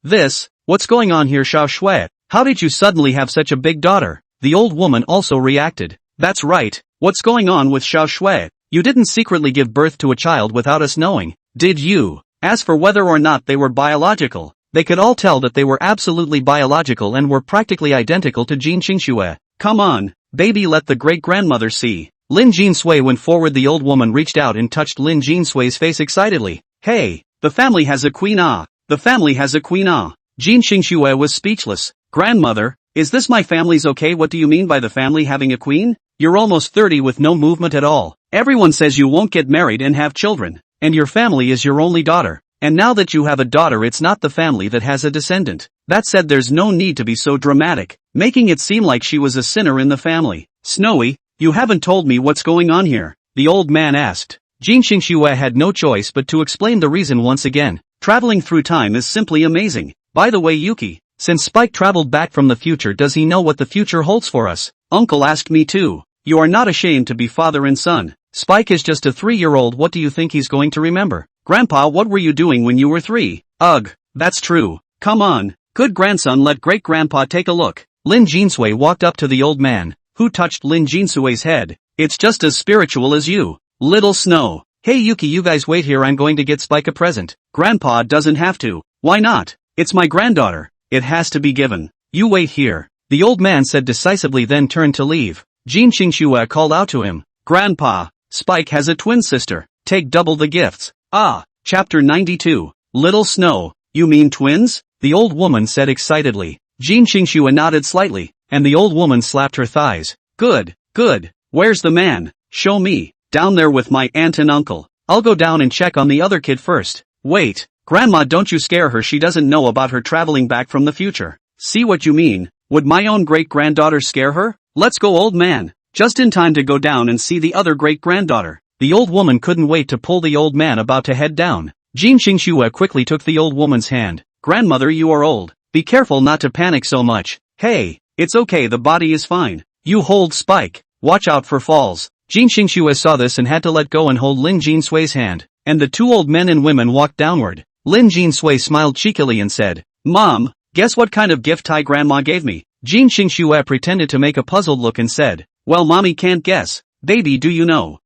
This, what's going on here, Xiao Shui? How did you suddenly have such a big daughter? The old woman also reacted. That's right, what's going on with Xiao Shui? You didn't secretly give birth to a child without us knowing, did you? As for whether or not they were biological, they could all tell that they were absolutely biological and were practically identical to Jin Xingxue. Come on, baby, let the great-grandmother see. Lin Jinsui went forward. The old woman reached out and touched Lin Jinsui's face excitedly. Hey, the family has a queen ah! The family has a queen ah! Jin Xingxue was speechless. Grandmother, is this my family's okay? What do you mean by the family having a queen? You're almost 30 with no movement at all. Everyone says you won't get married and have children, and your family is your only daughter. And now that you have a daughter, it's not the family that has a descendant. That said, there's no need to be so dramatic, making it seem like she was a sinner in the family. Snowy, you haven't told me what's going on here, the old man asked. Jin Xingxue had no choice but to explain the reason once again. Traveling through time is simply amazing. By the way, Yuki, since Spike traveled back from the future, does he know what the future holds for us? Uncle asked me too. You are not ashamed to be father and son. Spike is just a 3-year-old. What do you think he's going to remember? Grandpa, what were you doing when you were 3? Ugh, that's true. Come on, good grandson, let great-grandpa take a look. Lin Jinsui walked up to the old man, who touched Lin Jinsui's head. It's just as spiritual as you, little Snow. Hey Yuki, you guys wait here, I'm going to get Spike a present. Grandpa doesn't have to. Why not? It's my granddaughter. It has to be given. You wait here, the old man said decisively, then turned to leave. Jin Xingxue called out to him. Grandpa, Spike has a twin sister. Take double the gifts. Ah, chapter 92. Little Snow, you mean twins? The old woman said excitedly. Jin Xingxue nodded slightly, and the old woman slapped her thighs. Good, good. Where's the man? Show me. Down there with my aunt and uncle. I'll go down and check on the other kid first. Wait, Grandma, don't you scare her. She doesn't know about her traveling back from the future. See what you mean. Would my own great-granddaughter scare her? Let's go, old man. Just in time to go down and see the other great-granddaughter. The old woman couldn't wait to pull the old man about to head down. Jin Xingxue quickly took the old woman's hand. Grandmother, you are old. Be careful not to panic so much. Hey, it's okay, the body is fine. You hold Spike. Watch out for falls. Jin Xingxue saw this and had to let go and hold Lin Jinsui's hand, and the two old men and women walked downward. Lin Jinsui smiled cheekily and said, Mom, guess what kind of gift Tai Grandma gave me? Jin Xingxue pretended to make a puzzled look and said, Well, Mommy can't guess. Baby, do you know?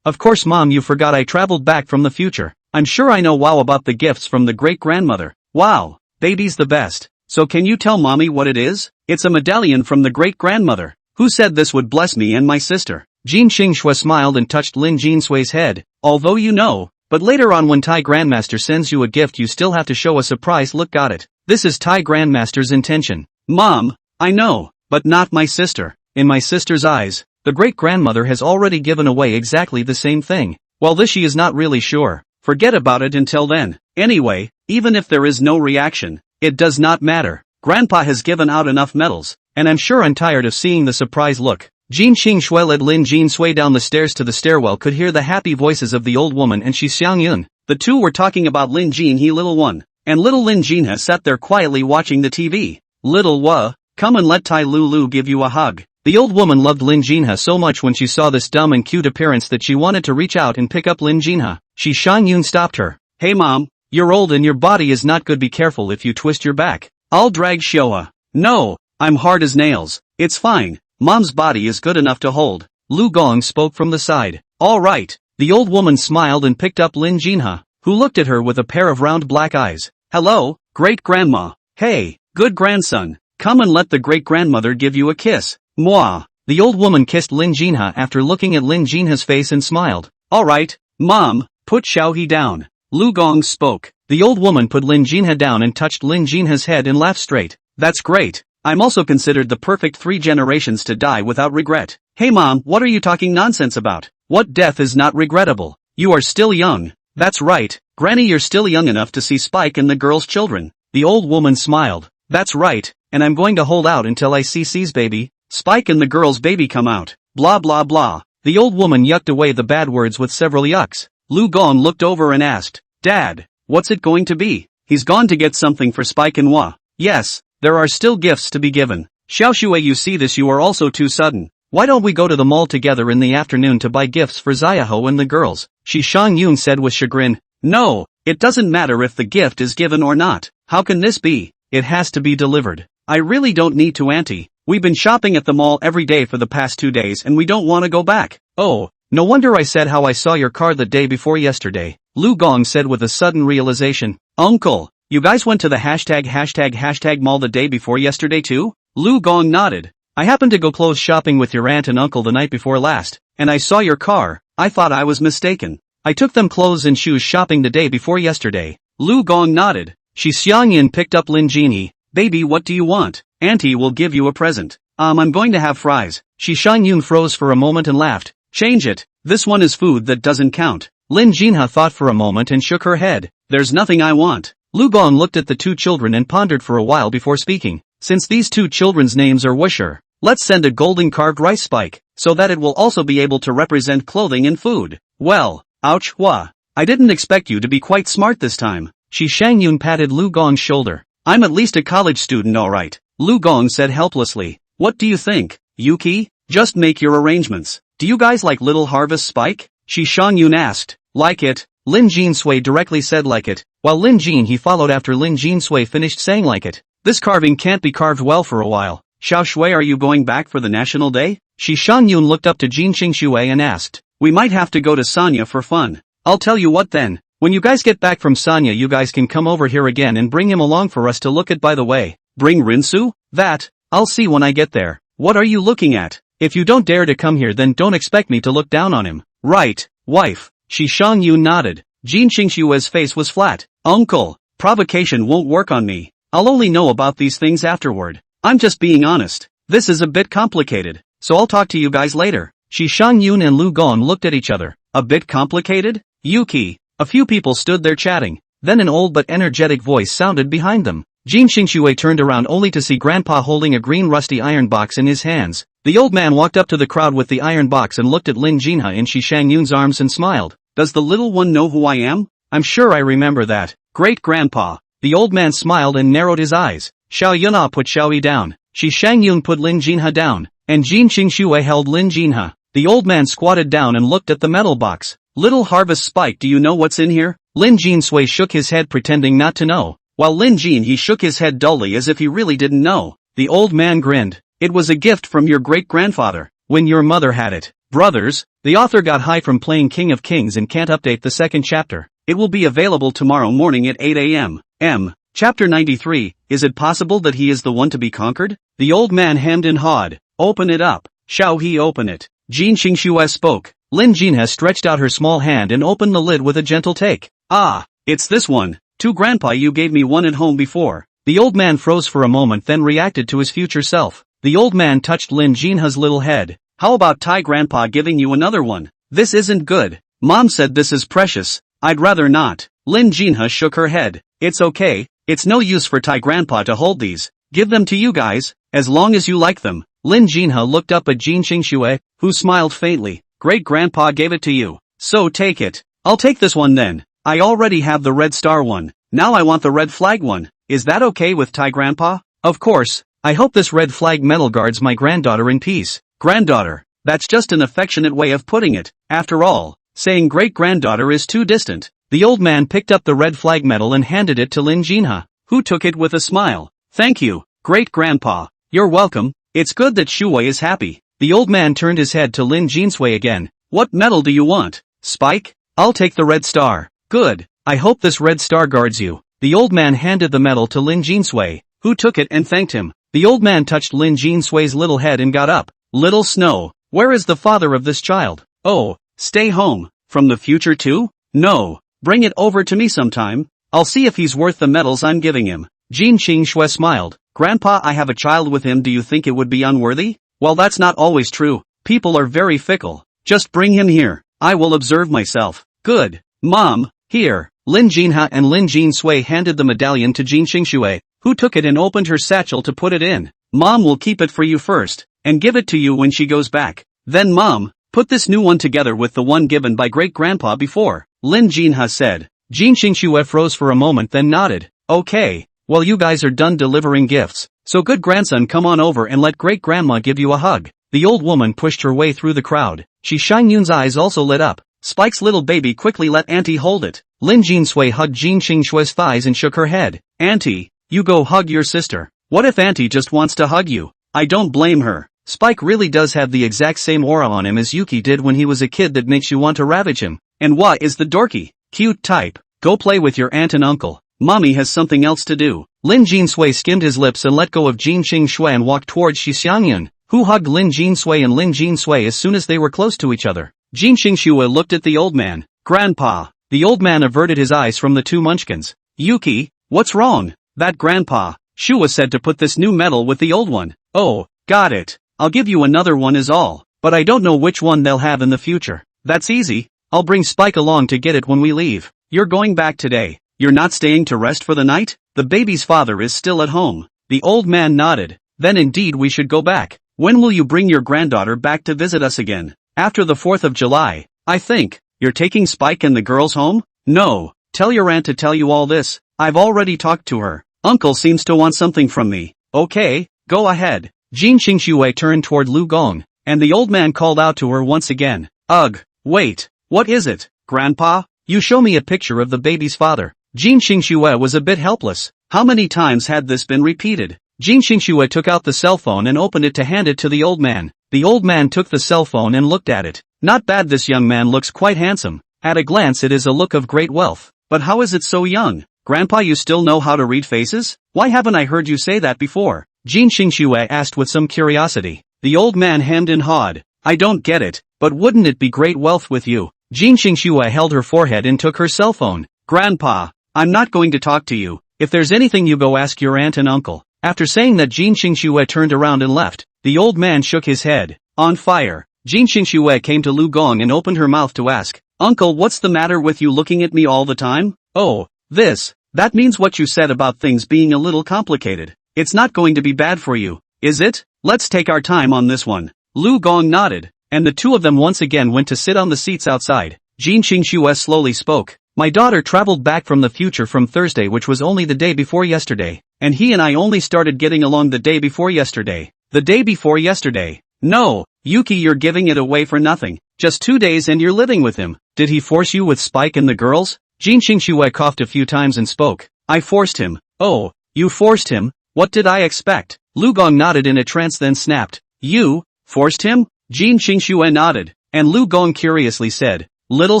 Of course, Mom, you forgot I traveled back from the future. I'm sure I know wow about the gifts from the great-grandmother. Wow, baby's the best. So can you tell Mommy what it is? It's a medallion from the great-grandmother. Who said this would bless me and my sister? Jin Xingxue smiled and touched Lin Jinsui's head. Although you know, but later on when Tai Grandmaster sends you a gift you still have to show a surprise look. Got it. This is Tai Grandmaster's intention. Mom, I know, but not my sister. In my sister's eyes, the great-grandmother has already given away exactly the same thing. Well, this she is not really sure. Forget about it until then. Anyway, even if there is no reaction, it does not matter. Grandpa has given out enough medals, and I'm sure I'm tired of seeing the surprise look. Jin Xingxue led Lin Jinsui down the stairs to the stairwell, could hear the happy voices of the old woman and Shi Xiangyun. The two were talking about Lin Jin he little one, and little Lin Jinha sat there quietly watching the TV. Little Wa, come and let Tai Lulu give you a hug. The old woman loved Lin Jinha so much when she saw this dumb and cute appearance that she wanted to reach out and pick up Lin Jinha. Shi Xiangyun stopped her. Hey Mom, you're old and your body is not good, be careful if you twist your back. I'll drag Showa. No, I'm hard as nails. It's fine. Mom's body is good enough to hold. Lu Gong spoke from the side. All right. The old woman smiled and picked up Lin Jinha, who looked at her with a pair of round black eyes. Hello, great-grandma. Hey, good grandson. Come and let the great-grandmother give you a kiss. Mwah. The old woman kissed Lin Jinha after looking at Lin Jinha's face and smiled. All right, Mom, put Xiaohe down. Lu Gong spoke. The old woman put Lin Jinha down and touched Lin Jinha's head and laughed straight. That's great. I'm also considered the perfect 3 generations to die without regret. Hey Mom, what are you talking nonsense about? What death is not regrettable? You are still young. That's right, Granny, you're still young enough to see Spike and the girl's children. The old woman smiled. That's right, and I'm going to hold out until I see C's baby, Spike and the girl's baby come out. Blah blah blah. The old woman yucked away the bad words with several yucks. Lu Gong looked over and asked, Dad, what's it going to be? He's gone to get something for Spike and Wa. Yes. There are still gifts to be given. Xiao Shui, you see this, you are also too sudden. Why don't we go to the mall together in the afternoon to buy gifts for Xiaoho and the girls? Shi Shangyun said with chagrin. No, it doesn't matter if the gift is given or not. How can this be? It has to be delivered. I really don't need to, auntie. We've been shopping at the mall every day for the past 2 days and we don't want to go back. Oh, no wonder I said how I saw your car the day before yesterday, Lu Gong said with a sudden realization. Uncle, you guys went to the hashtag mall the day before yesterday too? Lu Gong nodded. I happened to go clothes shopping with your aunt and uncle the night before last, and I saw your car. I thought I was mistaken. I took them clothes and shoes shopping the day before yesterday. Lu Gong nodded. Shi Xiangyan picked up Lin Jinhe. Baby, what do you want? Auntie will give you a present. I'm going to have fries. Shi Shangyun froze for a moment and laughed. Change it. This one is food that doesn't count. Lin Jinhe thought for a moment and shook her head. There's nothing I want. Lu Gong looked at the two children and pondered for a while before speaking. Since these two children's names are Wusher, let's send a golden carved rice spike, so that it will also be able to represent clothing and food. Well, ouch, Hua. I didn't expect you to be quite smart this time. Shi Shangyun patted Lu Gong's shoulder. I'm at least a college student, alright. Lu Gong said helplessly. What do you think, Yuki? Just make your arrangements. Do you guys like Little Harvest Spike? Shi Shangyun asked. Like it. Lin Jinsui directly said like it, while Lin Jin he followed after Lin Jinsui finished saying like it. This carving can't be carved well for a while. Xiao Shui, are you going back for the National Day? Shi Shangyun looked up to Jin Qingshui and asked. We might have to go to Sanya for fun. I'll tell you what then. When you guys get back from Sanya, you guys can come over here again and bring him along for us to look at. By the way, bring Rinsu? That, I'll see when I get there. What are you looking at? If you don't dare to come here, then don't expect me to look down on him. Right, wife. Shi Shangyun nodded. Jin Qingshui's face was flat. Uncle, provocation won't work on me. I'll only know about these things afterward. I'm just being honest. This is a bit complicated, so I'll talk to you guys later. Shi Shangyun and Lu Gong looked at each other. A bit complicated? Yuki. A few people stood there chatting. Then an old but energetic voice sounded behind them. Jin Qingshui turned around only to see Grandpa holding a green rusty iron box in his hands. The old man walked up to the crowd with the iron box and looked at Lin Jinhe in Shi Shangyun's arms and smiled. Does the little one know who I am? I'm sure I remember that. Great Grandpa. The old man smiled and narrowed his eyes. Xiao Yunna put Xiao Yi down. Shi Shangyun put Lin Jinhe down, and Jin Qingshui held Lin Jinhe. The old man squatted down and looked at the metal box. Little Harvest Spike, do you know what's in here? Lin Jinsui shook his head pretending not to know, while Lin Jin he shook his head dully as if he really didn't know. The old man grinned. It was a gift from your great-grandfather, when your mother had it. Brothers, the author got high from playing King of Kings and can't update the second chapter. It will be available tomorrow morning at 8 a.m. Chapter 93, is it possible that he is the one to be conquered? The old man hemmed and hawed. Open it up. Shall he open it? Jin Qingshui spoke. Lin Jinhe stretched out her small hand and opened the lid with a gentle take. Ah, it's this one. To Grandpa, you gave me one at home before. The old man froze for a moment, then reacted to his future self. The old man touched Lin Jinhe's little head. How about Tai Grandpa giving you another one? This isn't good. Mom said this is precious. I'd rather not. Lin Jinhe shook her head. It's okay. It's no use for Tai Grandpa to hold these. Give them to you guys, as long as you like them. Lin Jinhe looked up at Jin Qingshui, who smiled faintly. Great Grandpa gave it to you, so take it. I'll take this one then. I already have the red star one. Now I want the red flag one. Is that okay with Tai Grandpa? Of course. I hope this red flag medal guards my granddaughter in peace. Granddaughter. That's just an affectionate way of putting it. After all, saying great-granddaughter is too distant. The old man picked up the red flag medal and handed it to Lin Jinhe, who took it with a smile. Thank you, great-grandpa. You're welcome. It's good that Shui is happy. The old man turned his head to Lin Jinsui again. What medal do you want? Spike? I'll take the red star. Good. I hope this red star guards you. The old man handed the medal to Lin Jinsui, who took it and thanked him. The old man touched Lin Jinsui's little head and got up. Little Snow, where is the father of this child? Oh, stay home. From the future too? No. Bring it over to me sometime. I'll see if he's worth the medals I'm giving him. Jin Qingshui smiled. Grandpa, I have a child with him. Do you think it would be unworthy? Well, that's not always true. People are very fickle. Just bring him here. I will observe myself. Good. Mom, here. Lin Jinhe and Lin Jinsui handed the medallion to Jin Qingshui, who took it and opened her satchel to put it in. Mom will keep it for you first, and give it to you when she goes back. Then Mom, put this new one together with the one given by great-grandpa before, Lin Jinhe said. Jin Qingshui froze for a moment then nodded. Okay, well you guys are done delivering gifts, so good grandson, come on over and let great-grandma give you a hug. The old woman pushed her way through the crowd. Shang Yun's eyes also lit up. Spike's little baby quickly let Auntie hold it. Lin Jinsui hugged Jin Xingshue's thighs and shook her head. Auntie, you go hug your sister. What if Auntie just wants to hug you? I don't blame her. Spike really does have the exact same aura on him as Yuki did when he was a kid that makes you want to ravage him. And what is the dorky, cute type? Go play with your aunt and uncle. Mommy has something else to do. Lin Jinsui skimmed his lips and let go of Jin Xingshui and walked towards Xiangyun, who hugged Lin Jinsui and Lin Jinsui as soon as they were close to each other. Jin Xingshui looked at the old man. Grandpa. The old man averted his eyes from the two munchkins. Yuki, what's wrong? That grandpa. Shua said to put this new medal with the old one. Oh, got it. I'll give you another one is all. But I don't know which one they'll have in the future. That's easy. I'll bring Spike along to get it when we leave. You're going back today. You're not staying to rest for the night? The baby's father is still at home. The old man nodded. Then indeed we should go back. When will you bring your granddaughter back to visit us again? After the 4th of July, I think. You're taking Spike and the girls home? No. Tell your aunt to tell you all this. I've already talked to her. Uncle seems to want something from me. Okay, go ahead. Jin Xingshui turned toward Lu Gong, and the old man called out to her once again. Ugh, wait, what is it, Grandpa? You show me a picture of the baby's father. Jin Xingshui was a bit helpless. How many times had this been repeated? Jin Xingshui took out the cell phone and opened it to hand it to the old man. The old man took the cell phone and looked at it. Not bad, this young man looks quite handsome. At a glance it is a look of great wealth. But how is it so young? Grandpa, you still know how to read faces? Why haven't I heard you say that before? Jin Xingshui asked with some curiosity. The old man hemmed and hawed. I don't get it, but wouldn't it be great wealth with you? Jin Xingshui held her forehead and took her cell phone. Grandpa, I'm not going to talk to you. If there's anything you go ask your aunt and uncle. After saying that, Jin Xingshui turned around and left. The old man shook his head. On fire. Jin Xingshui came to Lu Gong and opened her mouth to ask, Uncle, what's the matter with you looking at me all the time? Oh, this. That means what you said about things being a little complicated. It's not going to be bad for you, is it? Let's take our time on this one. Lu Gong nodded, and the two of them once again went to sit on the seats outside. Jin Xingshui slowly spoke. My daughter traveled back from the future from Thursday, which was only the day before yesterday, and he and I only started getting along the day before yesterday. The day before yesterday. No, Yuki, you're giving it away for nothing. Just 2 days and you're living with him. Did he force you with Spike and the girls? Jin Xingshui coughed a few times and spoke. I forced him. Oh, you forced him? What did I expect? Lu Gong nodded in a trance, then snapped. You forced him? Jin Xingshui nodded, and Lu Gong curiously said, Little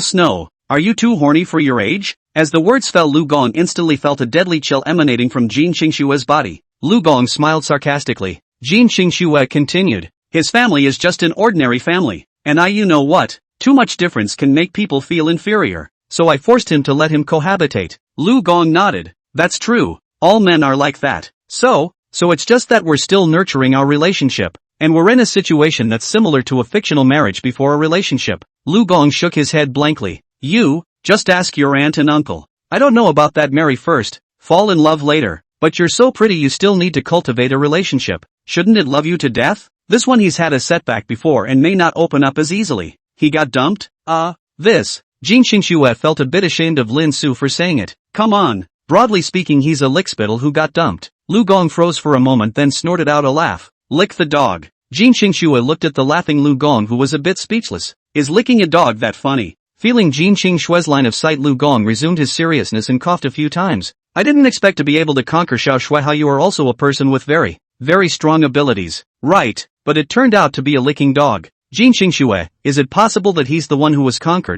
Snow, are you too horny for your age? As the words fell, Lu Gong instantly felt a deadly chill emanating from Jin Xingshui's body. Lu Gong smiled sarcastically. Jin Xingshui continued. His family is just an ordinary family, and you know what? Too much difference can make people feel inferior. So I forced him to let him cohabitate. Lu Gong nodded. That's true. All men are like that. So it's just that we're still nurturing our relationship, and we're in a situation that's similar to a fictional marriage before a relationship. Lu Gong shook his head blankly. You, just ask your aunt and uncle. I don't know about that, marry first, fall in love later, but you're so pretty you still need to cultivate a relationship. Shouldn't it love you to death? This one, he's had a setback before and may not open up as easily. He got dumped? This. Jin Xingshui felt a bit ashamed of Lin Su for saying it. Come on. Broadly speaking, he's a lickspittle who got dumped. Lu Gong froze for a moment, then snorted out a laugh. Lick the dog. Jin Xingshui looked at the laughing Lu Gong, who was a bit speechless. Is licking a dog that funny? Feeling Jin Xingshui's line of sight, Lu Gong resumed his seriousness and coughed a few times. I didn't expect to be able to conquer Xiao Shui. How you are also a person with very, very strong abilities. Right, but it turned out to be a licking dog. Jin Xingshui, is it possible that he's the one who was conquered?